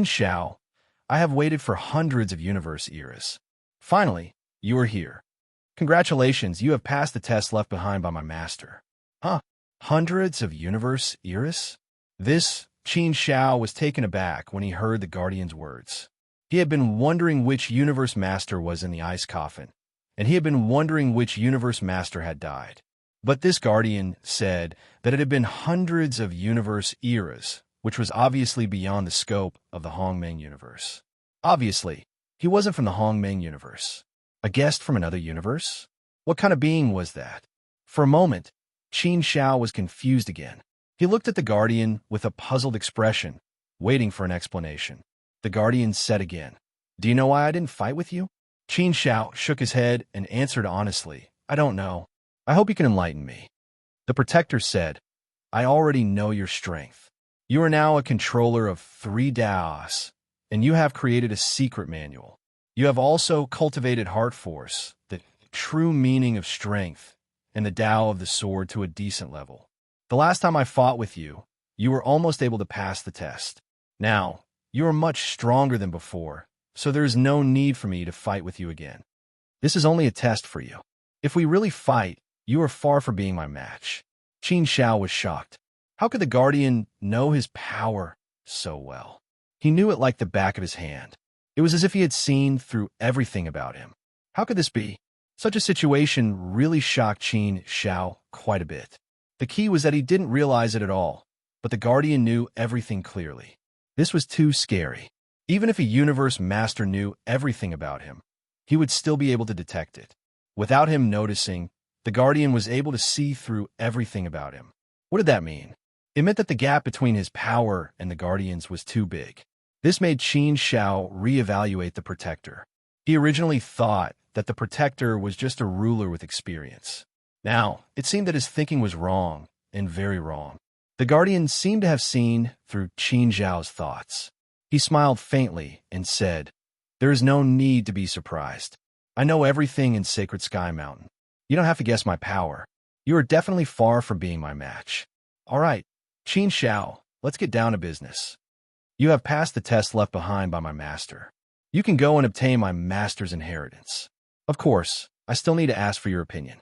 Shao, I have waited for hundreds of universe eras. Finally, you are here. Congratulations, you have passed the test left behind by my master. Huh? Hundreds of universe eras? Qin Shao was taken aback when he heard the Guardian's words. He had been wondering which universe master was in the ice coffin, and he had been wondering which universe master had died. But this Guardian said that it had been hundreds of universe eras, which was obviously beyond the scope of the Hongmeng universe. Obviously, he wasn't from the Hongmeng universe. A guest from another universe? What kind of being was that? For a moment, Qin Shao was confused again. He looked at the Guardian with a puzzled expression, waiting for an explanation. The Guardian said again, Do you know why I didn't fight with you? Qin Shao shook his head and answered honestly, I don't know. I hope you can enlighten me. The Protector said, I already know your strength. You are now a controller of 3 Daos, and you have created a secret manual. You have also cultivated heart force, the true meaning of strength, and the Tao of the sword to a decent level. The last time I fought with you, you were almost able to pass the test. Now, you are much stronger than before, so there is no need for me to fight with you again. This is only a test for you. If we really fight, you are far from being my match." Qin Xiao was shocked. How could the Guardian know his power so well? He knew it like the back of his hand. It was as if he had seen through everything about him. How could this be? Such a situation really shocked Qin Xiao quite a bit. The key was that he didn't realize it at all, but the Guardian knew everything clearly. This was too scary. Even if a universe master knew everything about him, he would still be able to detect it. Without him noticing, the Guardian was able to see through everything about him. What did that mean? It meant that the gap between his power and the Guardian's was too big. This made Qin Xiao reevaluate the Protector. He originally thought that the Protector was just a ruler with experience. Now, it seemed that his thinking was wrong, and very wrong. The Guardian seemed to have seen through Qin Xiao's thoughts. He smiled faintly and said, "There is no need to be surprised. I know everything in Sacred Sky Mountain. You don't have to guess my power. You are definitely far from being my match. All right, Qin Xiao, let's get down to business. You have passed the test left behind by my master. You can go and obtain my master's inheritance. Of course, I still need to ask for your opinion."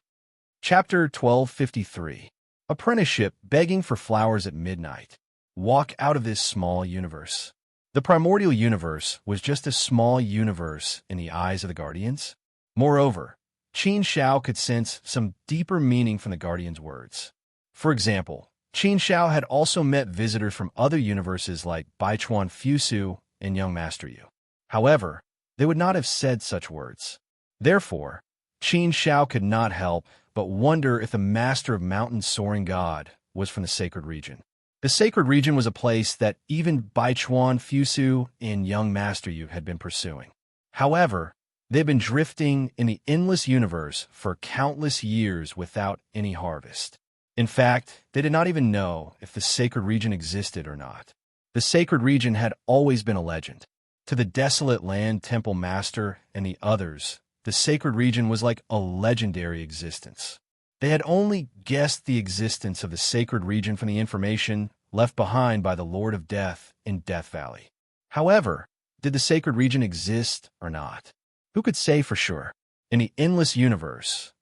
Chapter 1253. Apprenticeship begging for flowers at midnight. Walk out of this small universe. The primordial universe was just a small universe in the eyes of the Guardians. Moreover, Qin Xiao could sense some deeper meaning from the Guardian's words. For example, Qin Xiao had also met visitors from other universes like Baichuan Fusu and Young Master Yu. However, they would not have said such words. Therefore, Qin Xiao could not help but wonder if the master of Mountain Soaring God was from the Sacred Region. The Sacred Region was a place that even Baichuan Fusu and Young Master Yu had been pursuing. However, they had been drifting in the endless universe for countless years without any harvest. In fact, they did not even know if the Sacred Region existed or not. The Sacred Region had always been a legend. To the Desolate Land Temple Master and the others, the Sacred Region was like a legendary existence. They had only guessed the existence of the Sacred Region from the information left behind by the Lord of Death in Death Valley. However, did the Sacred Region exist or not? Who could say for sure? In the endless universe,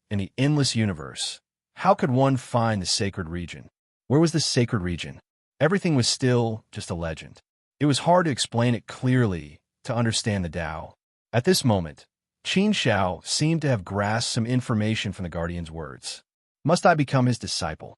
how could one find the Sacred Region? Where was the Sacred Region? Everything was still just a legend. It was hard to explain it clearly to understand the Tao. At this moment, Qin Xiao seemed to have grasped some information from the Guardian's words. Must I become his disciple?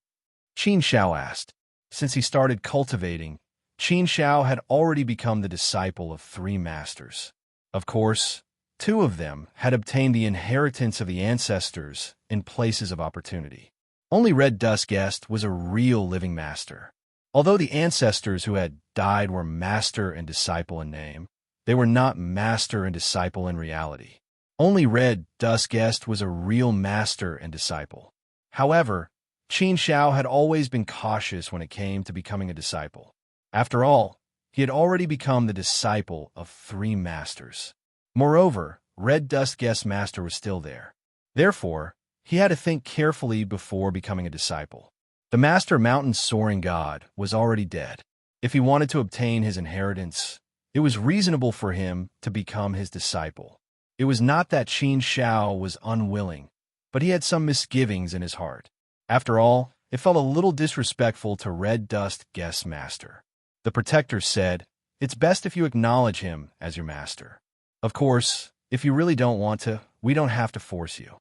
Qin Xiao asked. Since he started cultivating, Qin Xiao had already become the disciple of 3 masters. Of course, 2 of them had obtained the inheritance of the ancestors in places of opportunity. Only Red Dust Guest was a real living master. Although the ancestors who had died were master and disciple in name, they were not master and disciple in reality. Only Red Dust Guest was a real master and disciple. However, Qin Xiao had always been cautious when it came to becoming a disciple. After all, he had already become the disciple of 3 masters. Moreover, Red Dust Guest Master was still there. Therefore, he had to think carefully before becoming a disciple. The Master Mountain Soaring God was already dead. If he wanted to obtain his inheritance, it was reasonable for him to become his disciple. It was not that Qin Xiao was unwilling, but he had some misgivings in his heart. After all, it felt a little disrespectful to Red Dust Guest Master. The Protector said, "It's best if you acknowledge him as your master. Of course, if you really don't want to, we don't have to force you.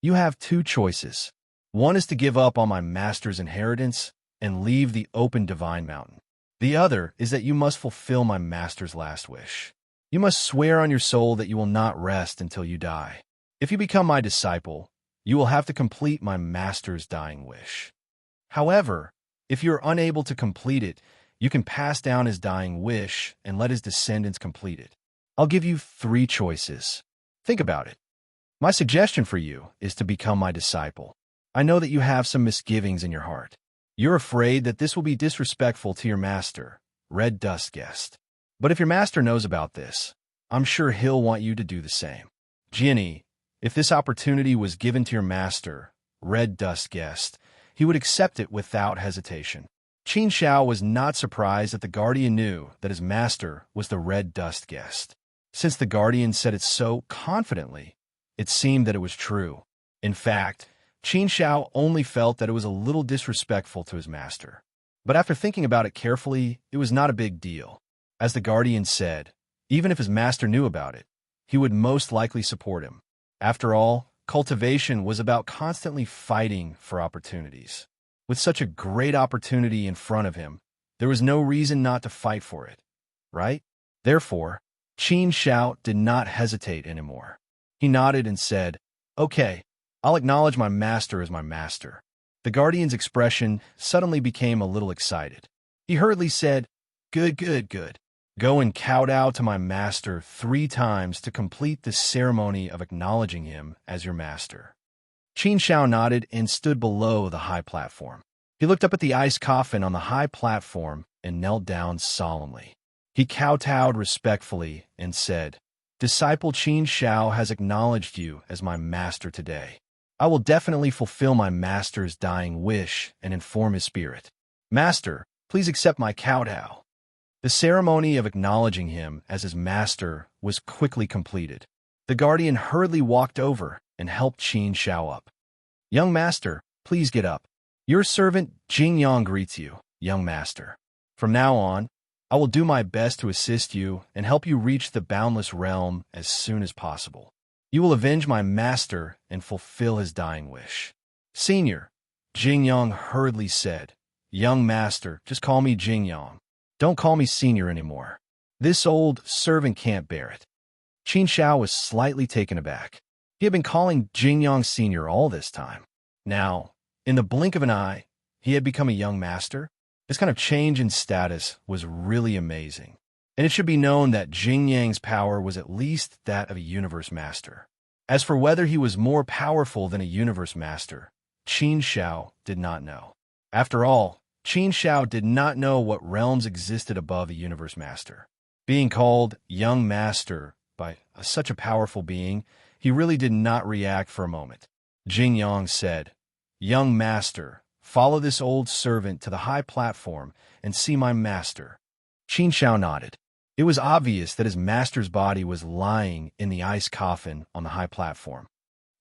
You have 2 choices. One is to give up on my master's inheritance and leave the open Divine Mountain. The other is that you must fulfill my master's last wish. You must swear on your soul that you will not rest until you die. If you become my disciple, you will have to complete my master's dying wish. However, if you are unable to complete it, you can pass down his dying wish and let his descendants complete it. I'll give you 3 choices. Think about it. My suggestion for you is to become my disciple. I know that you have some misgivings in your heart. You're afraid that this will be disrespectful to your master, Red Dust Guest. But if your master knows about this, I'm sure he'll want you to do the same. Ginny, if this opportunity was given to your master, Red Dust Guest, he would accept it without hesitation." Qin Xiao was not surprised that the Guardian knew that his master was the Red Dust Guest. Since the guardian said it so confidently, it seemed that it was true. In fact, Qin Shao only felt that it was a little disrespectful to his master. But after thinking about it carefully, it was not a big deal. As the guardian said, even if his master knew about it, he would most likely support him. After all, cultivation was about constantly fighting for opportunities. With such a great opportunity in front of him, there was no reason not to fight for it, right? Therefore, Qin Shao did not hesitate anymore. He nodded and said, "Okay, I'll acknowledge my master as my master." The guardian's expression suddenly became a little excited. He hurriedly said, "Good, good, good. Go and kowtow to my master 3 times to complete the ceremony of acknowledging him as your master." Qin Shao nodded and stood below the high platform. He looked up at the ice coffin on the high platform and knelt down solemnly. He kowtowed respectfully and said, "Disciple Qin Shao has acknowledged you as my master today. I will definitely fulfill my master's dying wish and inform his spirit. Master, please accept my kowtow." The ceremony of acknowledging him as his master was quickly completed. The guardian hurriedly walked over and helped Qin Shao up. "Young master, please get up. Your servant Jing Yang greets you, young master. From now on, I will do my best to assist you and help you reach the boundless realm as soon as possible. You will avenge my master and fulfill his dying wish." "Senior," Jing Yang hurriedly said. "Young master, just call me Jing Yang. Don't call me senior anymore. This old servant can't bear it." Qin Shao was slightly taken aback. He had been calling Jing Yang senior all this time. Now, in the blink of an eye, he had become a young master. This kind of change in status was really amazing. And it should be known that Jing Yang's power was at least that of a universe master. As for whether he was more powerful than a universe master, Qin Shao did not know. After all, Qin Shao did not know what realms existed above a universe master. Being called young master by such a powerful being, he really did not react for a moment. Jing Yang said, "Young master, follow this old servant to the high platform and see my master." Qin Shao nodded. It was obvious that his master's body was lying in the ice coffin on the high platform.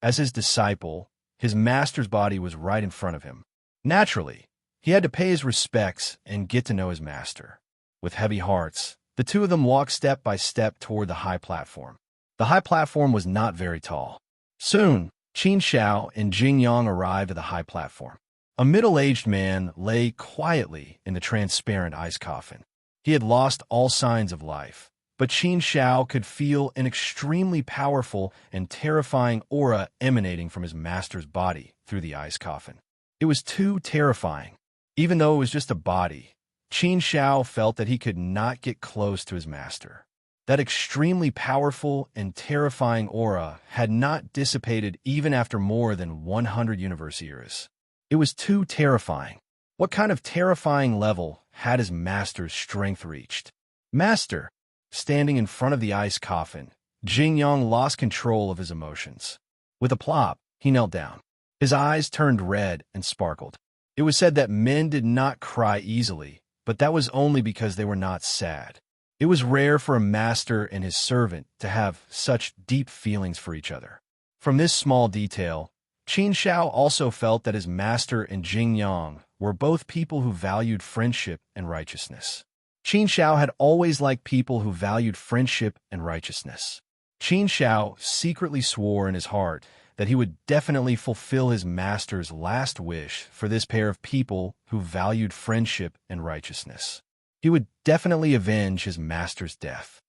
As his disciple, his master's body was right in front of him. Naturally, he had to pay his respects and get to know his master. With heavy hearts, the two of them walked step by step toward the high platform. The high platform was not very tall. Soon, Qin Shao and Jing Yang arrived at the high platform. A middle-aged man lay quietly in the transparent ice coffin. He had lost all signs of life, but Qin Shao could feel an extremely powerful and terrifying aura emanating from his master's body through the ice coffin. It was too terrifying. Even though it was just a body, Qin Shao felt that he could not get close to his master. That extremely powerful and terrifying aura had not dissipated even after more than 100 universe years. It was too terrifying. What kind of terrifying level had his master's strength reached? "Master!" Standing in front of the ice coffin, Jing Yang lost control of his emotions. With a plop, he knelt down. His eyes turned red and sparkled. It was said that men did not cry easily, but that was only because they were not sad. It was rare for a master and his servant to have such deep feelings for each other. From this small detail, Qin Shao also felt that his master and Jing Yang were both people who valued friendship and righteousness. Qin Shao had always liked people who valued friendship and righteousness. Qin Shao secretly swore in his heart that he would definitely fulfill his master's last wish for this pair of people who valued friendship and righteousness. He would definitely avenge his master's death.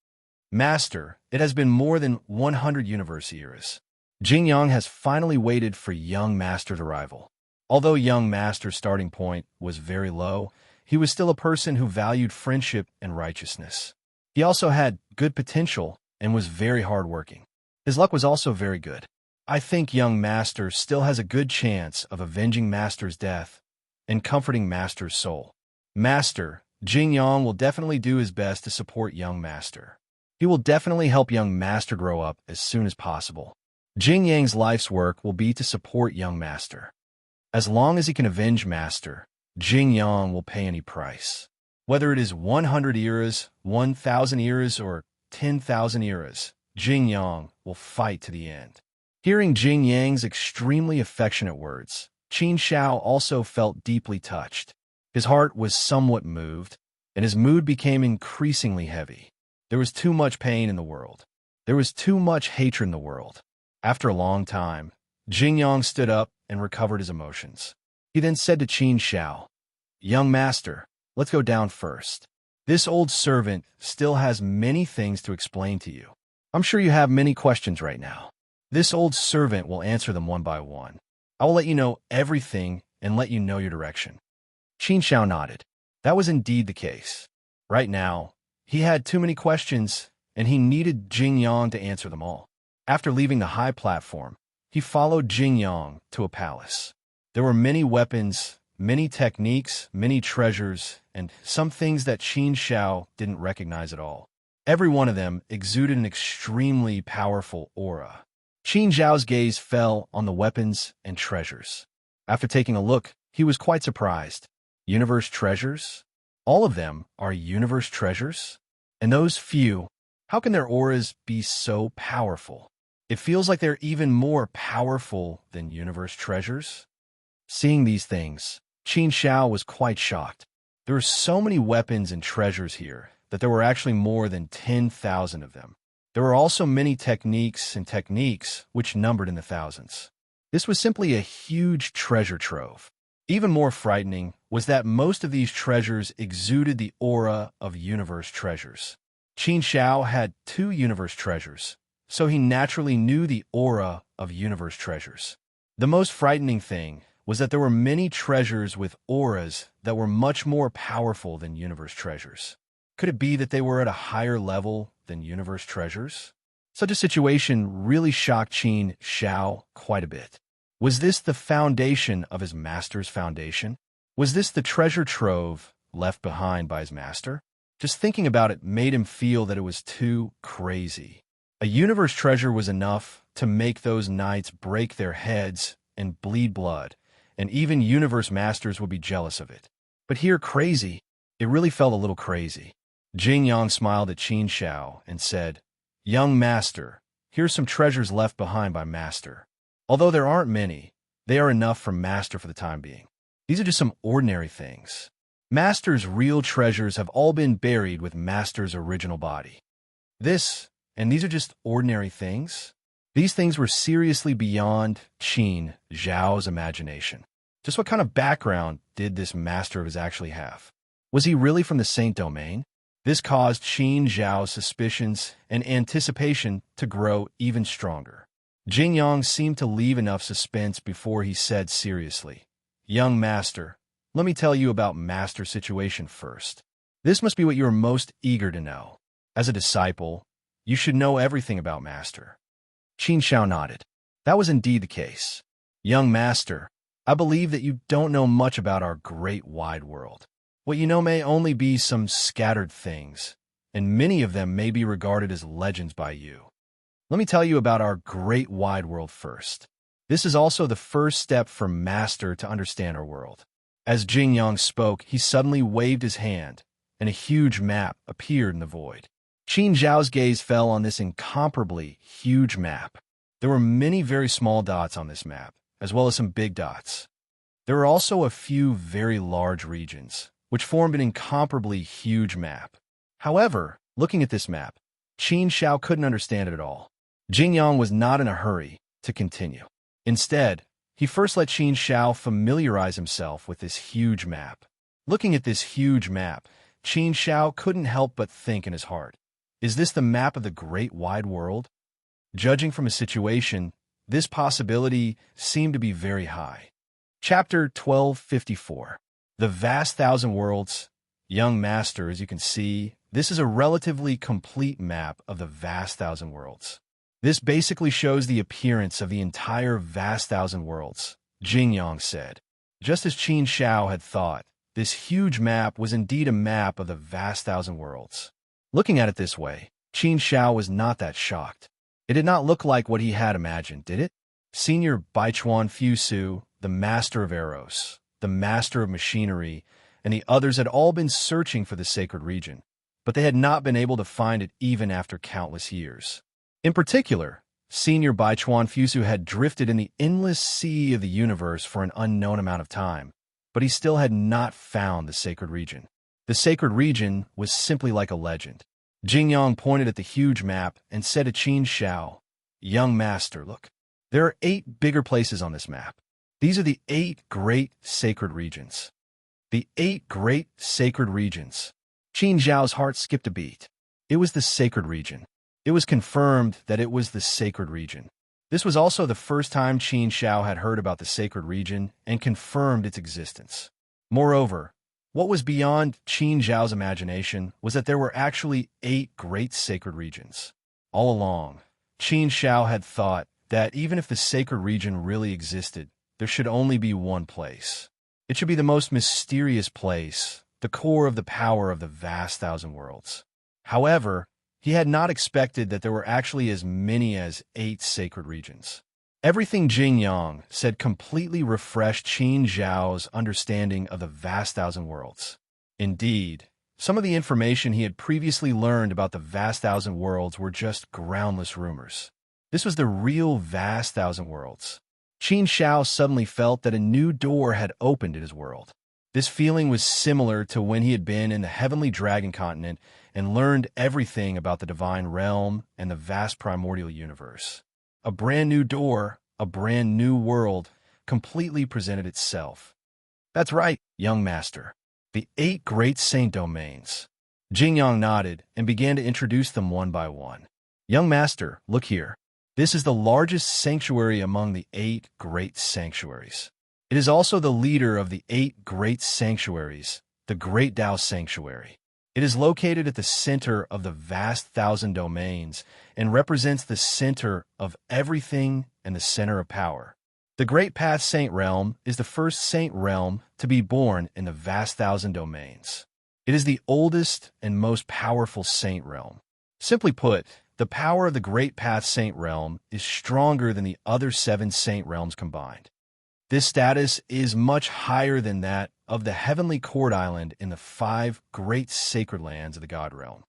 "Master, it has been more than 100 universe years. Jing Yang has finally waited for young master's arrival." Although young master's starting point was very low, he was still a person who valued friendship and righteousness. He also had good potential and was very hardworking. His luck was also very good. "I think young master still has a good chance of avenging master's death and comforting master's soul. Master, Jing Yang will definitely do his best to support young master. He will definitely help young master grow up as soon as possible. Jing Yang's life's work will be to support young master. As long as he can avenge master, Jing Yang will pay any price. Whether it is 100 years, 1,000 years, or 10,000 eras, Jing Yang will fight to the end." Hearing Jing Yang's extremely affectionate words, Qin Shao also felt deeply touched. His heart was somewhat moved, and his mood became increasingly heavy. There was too much pain in the world. There was too much hatred in the world. After a long time, Jing Yang stood up and recovered his emotions. He then said to Qin Shao, "Young master, let's go down first. This old servant still has many things to explain to you. I'm sure you have many questions right now. This old servant will answer them one by one. I will let you know everything and let you know your direction." Qin Shao nodded. That was indeed the case. Right now, he had too many questions, and he needed Jing Yang to answer them all. After leaving the high platform, he followed Jing Yang to a palace. There were many weapons, many techniques, many treasures, and some things that Qin Shao didn't recognize at all. Every one of them exuded an extremely powerful aura. Qin Zhao's gaze fell on the weapons and treasures. After taking a look, he was quite surprised. Universe treasures? All of them are universe treasures? And those few, how can their auras be so powerful? It feels like they're even more powerful than universe treasures. Seeing these things, Qin Shao was quite shocked. There were so many weapons and treasures here that there were actually more than 10,000 of them. There were also many techniques which numbered in the thousands. This was simply a huge treasure trove. Even more frightening was that most of these treasures exuded the aura of universe treasures. Qin Shao had 2 universe treasures, so he naturally knew the aura of universe treasures. The most frightening thing was that there were many treasures with auras that were much more powerful than universe treasures. Could it be that they were at a higher level than universe treasures? Such a situation really shocked Qin Shao quite a bit. Was this the foundation of his master's foundation? Was this the treasure trove left behind by his master? Just thinking about it made him feel that it was too crazy. A universe treasure was enough to make those knights break their heads and bleed blood, and even universe masters would be jealous of it. But here, crazy, it really felt a little crazy. Jing Yang smiled at Qin Shao and said, "Young master, here's some treasures left behind by master. Although there aren't many, they are enough for master for the time being. These are just some ordinary things. Master's real treasures have all been buried with master's original body. These are just ordinary things?" These things were seriously beyond Qin Zhao's imagination. Just what kind of background did this master of his actually have? Was he really from the Saint Domain? This caused Qin Zhao's suspicions and anticipation to grow even stronger. Jing Yang seemed to leave enough suspense before he said seriously, "Young master, let me tell you about master's situation first. This must be what you are most eager to know. As a disciple, you should know everything about master." Qin Shao nodded. That was indeed the case. "Young master, I believe that you don't know much about our great wide world. What you know may only be some scattered things, and many of them may be regarded as legends by you. Let me tell you about our great wide world first. This is also the first step for master to understand our world." As Jing Yang spoke, he suddenly waved his hand, and a huge map appeared in the void. Qin Zhao's gaze fell on this incomparably huge map. There were many very small dots on this map, as well as some big dots. There were also a few very large regions, which formed an incomparably huge map. However, looking at this map, Qin Shao couldn't understand it at all. Jing Yang was not in a hurry to continue. Instead, he first let Qin Shao familiarize himself with this huge map. Looking at this huge map, Qin Shao couldn't help but think in his heart, is this the map of the great wide world? Judging from his situation, this possibility seemed to be very high. Chapter 1254. The Vast Thousand Worlds. Young master, as you can see, this is a relatively complete map of the Vast Thousand Worlds. This basically shows the appearance of the entire Vast Thousand Worlds, Jing Yang said. Just as Qin Shao had thought, this huge map was indeed a map of the Vast Thousand Worlds. Looking at it this way, Qin Shao was not that shocked. It did not look like what he had imagined, did it? Senior Baichuan Fusu, the master of arrows, the master of machinery, and the others had all been searching for the sacred region. but they had not been able to find it even after countless years. In particular, Senior Baichuan Fusu had drifted in the endless sea of the universe for an unknown amount of time, but he still had not found the sacred region. The sacred region was simply like a legend. Jingyang pointed at the huge map and said to Qin Shao, "Young master, look. There are 8 bigger places on this map. These are the 8 great sacred regions." The 8 great sacred regions. Qin Zhao's heart skipped a beat. It was the sacred region. It was confirmed that it was the sacred region. This was also the first time Qin Shao had heard about the sacred region and confirmed its existence. Moreover, what was beyond Qin Zhao's imagination was that there were actually 8 great sacred regions. All along, Qin Shao had thought that even if the sacred region really existed, there should only be one place. It should be the most mysterious place, the core of the power of the vast thousand worlds. However, he had not expected that there were actually as many as 8 sacred regions. Everything Jingyang said completely refreshed Qin Zhao's understanding of the vast thousand worlds. Indeed, some of the information he had previously learned about the vast thousand worlds were just groundless rumors. This was the real vast thousand worlds. Qin Shao suddenly felt that a new door had opened in his world. This feeling was similar to when he had been in the heavenly dragon continent and learned everything about the divine realm and the vast primordial universe. A brand new door, a brand new world, completely presented itself. "That's right, young master. The 8 great saint domains." Jingyang nodded and began to introduce them one by one. "Young master, look here. This is the largest sanctuary among the 8 great sanctuaries. It is also the leader of the 8 great sanctuaries, the Great Tao Sanctuary. It is located at the center of the vast thousand domains and represents the center of everything and the center of power. The Great Path Saint Realm is the first saint realm to be born in the vast thousand domains. It is the oldest and most powerful saint realm. Simply put, the power of the Great Path Saint Realm is stronger than the other 7 saint realms combined. This status is much higher than that of the heavenly court island in the 5 great sacred lands of the God realm.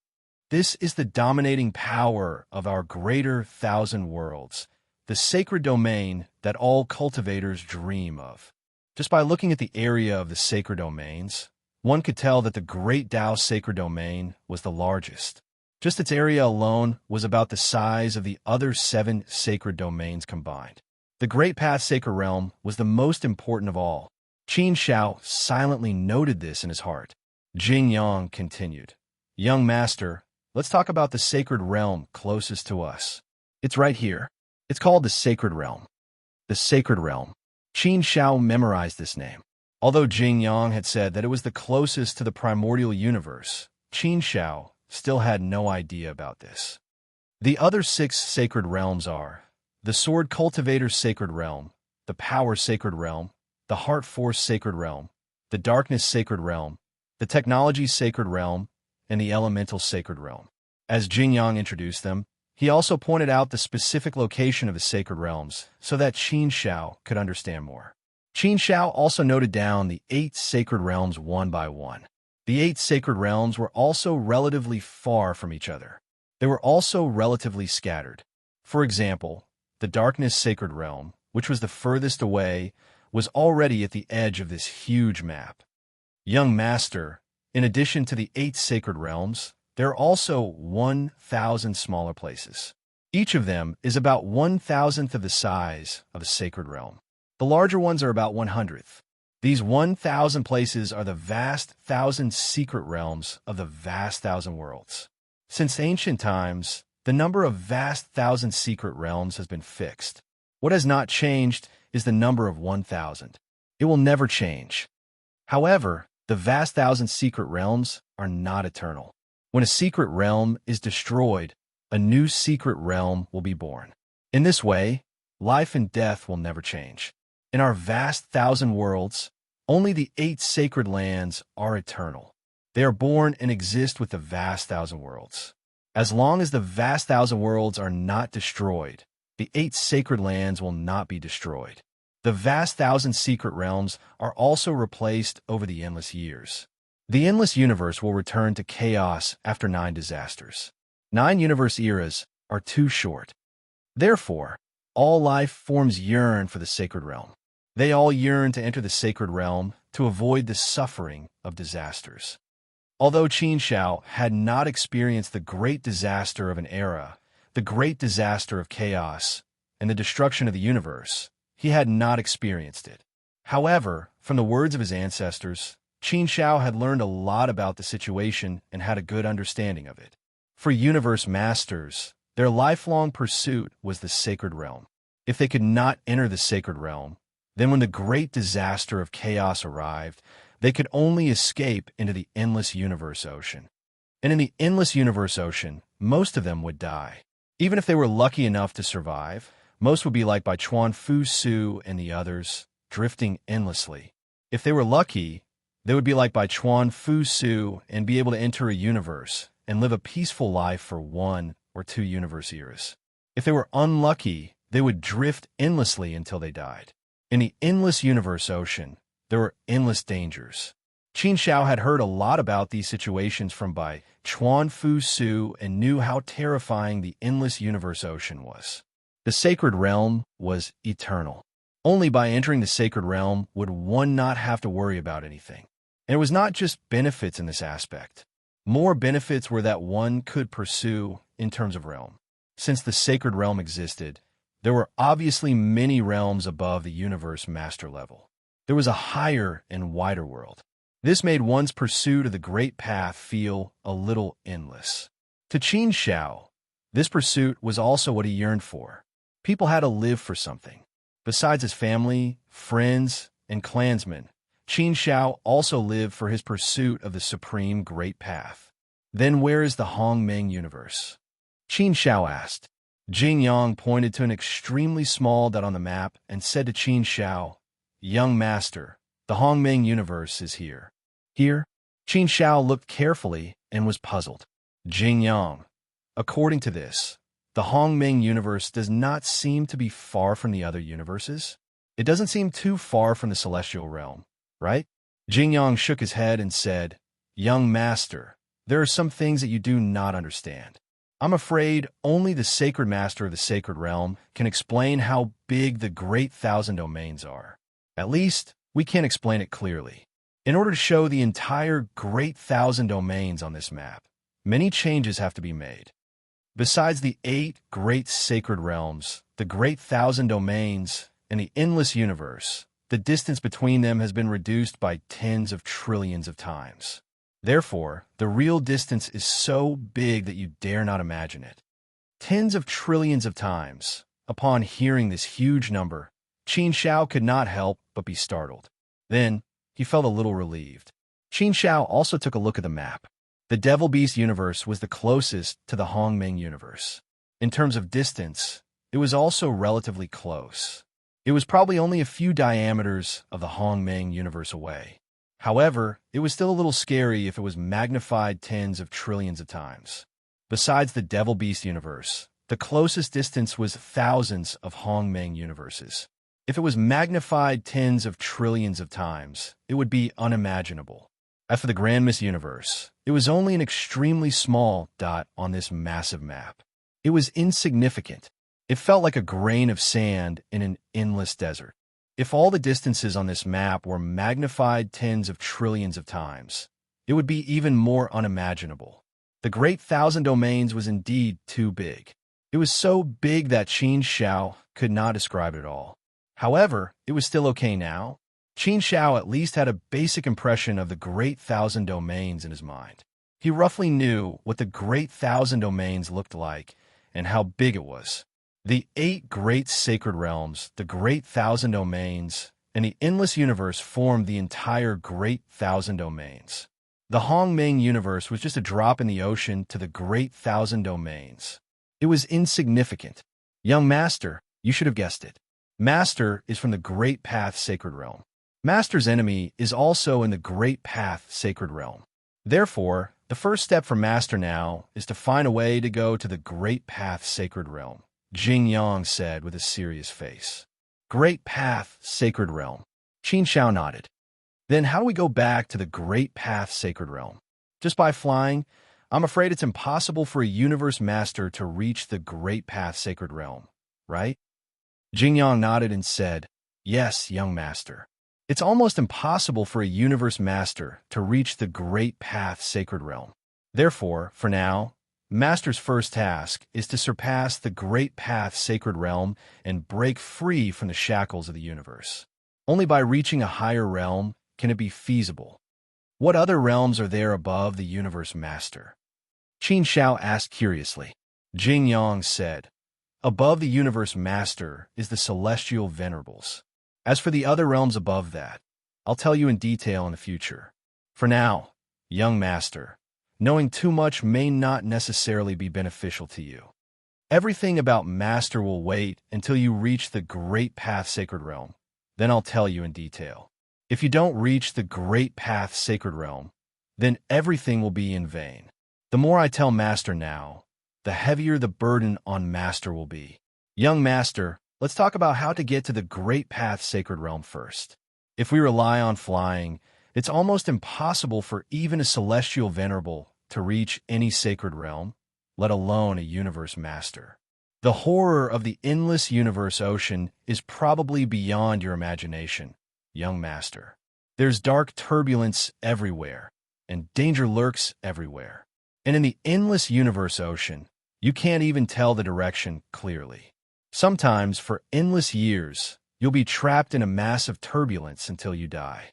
This is the dominating power of our greater thousand worlds, the sacred domain that all cultivators dream of. Just by looking at the area of the sacred domains, one could tell that the Great Tao Sacred Domain was the largest. Just its area alone was about the size of the other 7 sacred domains combined. The Great Path Sacred Realm was the most important of all. Qin Shao silently noted this in his heart. Jingyang continued, "Young master, let's talk about the sacred realm closest to us. It's right here. It's called the Sacred Realm." The Sacred Realm. Qin Shao memorized this name. Although Jingyang had said that it was the closest to the primordial universe, Qin Shao still had no idea about this. The other 6 sacred realms are the Sword Cultivator's Sacred Realm, the Power Sacred Realm, the Heart Force Sacred Realm, the Darkness Sacred Realm, the Technology Sacred Realm, and the Elemental Sacred Realm. As Jingyang introduced them, he also pointed out the specific location of the sacred realms so that Qin Shao could understand more. Qin Shao also noted down the 8 sacred realms one by one. The 8 sacred realms were also relatively far from each other. They were also relatively scattered. For example, the Darkness Sacred Realm, which was the furthest away, was already at the edge of this huge map. "Young master, in addition to the 8 sacred realms, there are also 1,000 smaller places. Each of them is about 1,000th of the size of a sacred realm. The larger ones are about 100th. These 1,000 places are the vast thousand secret realms of the vast thousand worlds. Since ancient times, the number of vast thousand secret realms has been fixed. What has not changed is the number of 1,000. It will never change. However, the vast thousand secret realms are not eternal. When a secret realm is destroyed, a new secret realm will be born. In this way, life and death will never change. In our vast thousand worlds, only the 8 sacred lands are eternal. They are born and exist with the vast thousand worlds. As long as the vast thousand worlds are not destroyed, the 8 sacred lands will not be destroyed. The vast thousand secret realms are also replaced over the endless years. The endless universe will return to chaos after 9 disasters. 9 universe eras are too short. Therefore, all life forms yearn for the sacred realm. They all yearn to enter the sacred realm to avoid the suffering of disasters. Although Qin Shao had not experienced the great disaster of an era, the great disaster of chaos, and the destruction of the universe, he had not experienced it. However, from the words of his ancestors, Qin Shao had learned a lot about the situation and had a good understanding of it. For universe masters, their lifelong pursuit was the sacred realm. If they could not enter the sacred realm, then when the great disaster of chaos arrived, they could only escape into the endless universe ocean. And in the endless universe ocean, most of them would die. Even if they were lucky enough to survive, most would be like by Chuan Fu Su and the others, drifting endlessly. If they were lucky, they would be like by Chuan Fu Su and be able to enter a universe and live a peaceful life for 1 or 2 universe eras. If they were unlucky, they would drift endlessly until they died. In the endless universe ocean, there were endless dangers. Qin Shao had heard a lot about these situations from Bai Chuan Fu Su and knew how terrifying the endless universe ocean was. The sacred realm was eternal. Only by entering the sacred realm would one not have to worry about anything. And it was not just benefits in this aspect. More benefits were that one could pursue in terms of realm. Since the sacred realm existed, there were obviously many realms above the universe master level. There was a higher and wider world. This made one's pursuit of the great path feel a little endless. To Qin Shao, this pursuit was also what he yearned for. People had to live for something. Besides his family, friends, and clansmen, Qin Shao also lived for his pursuit of the supreme great path. Then where is the Hongmeng universe? Qin Shao asked. Jing Yang pointed to an extremely small dot on the map and said to Qin Shao, "Young master, the Hongmeng universe is here." Here? Qin Shao looked carefully and was puzzled. Jing Yang, according to this, the Hongmeng universe does not seem to be far from the other universes. It doesn't seem too far from the celestial realm, right? Jing Yang shook his head and said, "Young master, there are some things that you do not understand. I'm afraid only the sacred master of the sacred realm can explain how big the great 1,000 domains are. At least, we can't explain it clearly. In order to show the entire great 1,000 domains on this map, many changes have to be made. Besides the 8 great sacred realms, the great 1,000 domains, and the endless universe, the distance between them has been reduced by tens of trillions of times. Therefore, the real distance is so big that you dare not imagine it. Tens of trillions of times. Upon hearing this huge number, Qin Shao could not help but be startled. Then, he felt a little relieved. Qin Shao also took a look at the map. The Devil Beast universe was the closest to the Hongmeng universe. In terms of distance, it was also relatively close. It was probably only a few diameters of the Hongmeng universe away. However, it was still a little scary if it was magnified tens of trillions of times. Besides the Devil Beast universe, the closest distance was thousands of Hongmeng universes. If it was magnified tens of trillions of times, it would be unimaginable. As for the Grand Mist universe, it was only an extremely small dot on this massive map. It was insignificant. It felt like a grain of sand in an endless desert. If all the distances on this map were magnified tens of trillions of times, it would be even more unimaginable. The great 1,000 domains was indeed too big. It was so big that Qin Shao could not describe it at all. However, it was still okay now. Qin Shao at least had a basic impression of the great 1,000 domains in his mind. He roughly knew what the great 1,000 domains looked like and how big it was. The 8 great sacred realms, the great 1,000 domains, and the endless universe formed the entire great 1,000 domains. The Hongmeng universe was just a drop in the ocean to the great 1,000 domains. It was insignificant. Young master, you should have guessed it. Master is from the Great Path Sacred Realm. Master's enemy is also in the Great Path Sacred Realm. Therefore, the first step for Master now is to find a way to go to the Great Path Sacred Realm, Jing Yang said with a serious face. Great Path Sacred Realm. Qin Shao nodded. Then how do we go back to the Great Path Sacred Realm? Just by flying? I'm afraid it's impossible for a universe master to reach the Great Path Sacred Realm, right? Jingyang nodded and said, "Yes, young master. It's almost impossible for a universe master to reach the Great Path Sacred Realm. Therefore, for now, Master's first task is to surpass the Great Path Sacred Realm and break free from the shackles of the universe. Only by reaching a higher realm can it be feasible. What other realms are there above the universe master?" Qin Shao asked curiously. Jing Yang said, "Above the universe master is the celestial venerables. As for the other realms above that, I'll tell you in detail in the future. For now, young master, knowing too much may not necessarily be beneficial to you. Everything about master will wait until you reach the Great Path Sacred Realm. Then I'll tell you in detail. If you don't reach the Great Path Sacred Realm, then everything will be in vain. The more I tell master now, the heavier the burden on master will be. Young master, let's talk about how to get to the Great Path Sacred Realm first. If we rely on flying, it's almost impossible for even a celestial venerable to reach any sacred realm, let alone a universe master. The horror of the endless universe ocean is probably beyond your imagination, young master. There's dark turbulence everywhere, and danger lurks everywhere. And in the endless universe ocean, you can't even tell the direction clearly. Sometimes, for endless years, you'll be trapped in a mass of turbulence until you die.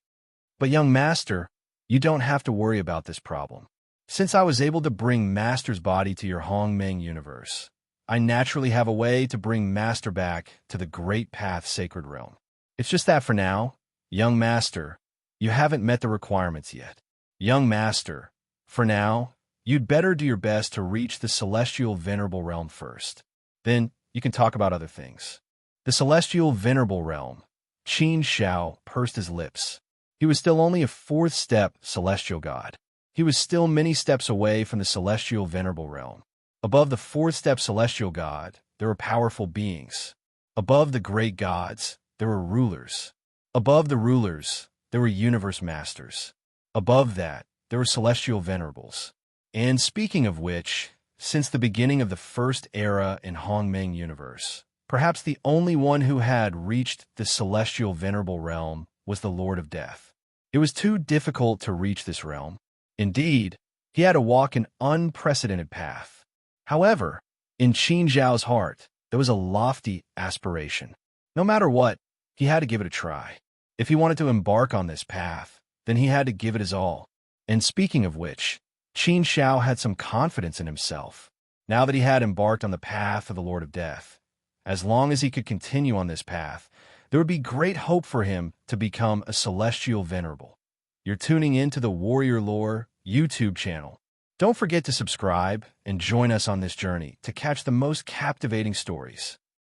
But young master, you don't have to worry about this problem. Since I was able to bring Master's body to your Hongmeng universe, I naturally have a way to bring Master back to the Great Path Sacred Realm. It's just that for now, young Master, you haven't met the requirements yet. Young Master, for now, you'd better do your best to reach the Celestial Venerable Realm first. Then you can talk about other things." The Celestial Venerable Realm. Qin Shao pursed his lips. He was still only a fourth-step celestial god. He was still many steps away from the Celestial Venerable Realm. Above the fourth-step celestial god, there were powerful beings. Above the great gods, there were rulers. Above the rulers, there were universe masters. Above that, there were celestial venerables. And speaking of which, since the beginning of the first era in Hongmeng universe, perhaps the only one who had reached the Celestial Venerable Realm was the Lord of Death. It was too difficult to reach this realm. Indeed, he had to walk an unprecedented path. However, in Qin Zhao's heart, there was a lofty aspiration. No matter what, he had to give it a try. If he wanted to embark on this path, then he had to give it his all. And speaking of which, Qin Shao had some confidence in himself. Now that he had embarked on the path of the Lord of Death, as long as he could continue on this path, there would be great hope for him to become a celestial venerable. You're tuning in to the Warrior Lore YouTube channel. Don't forget to subscribe and join us on this journey to catch the most captivating stories.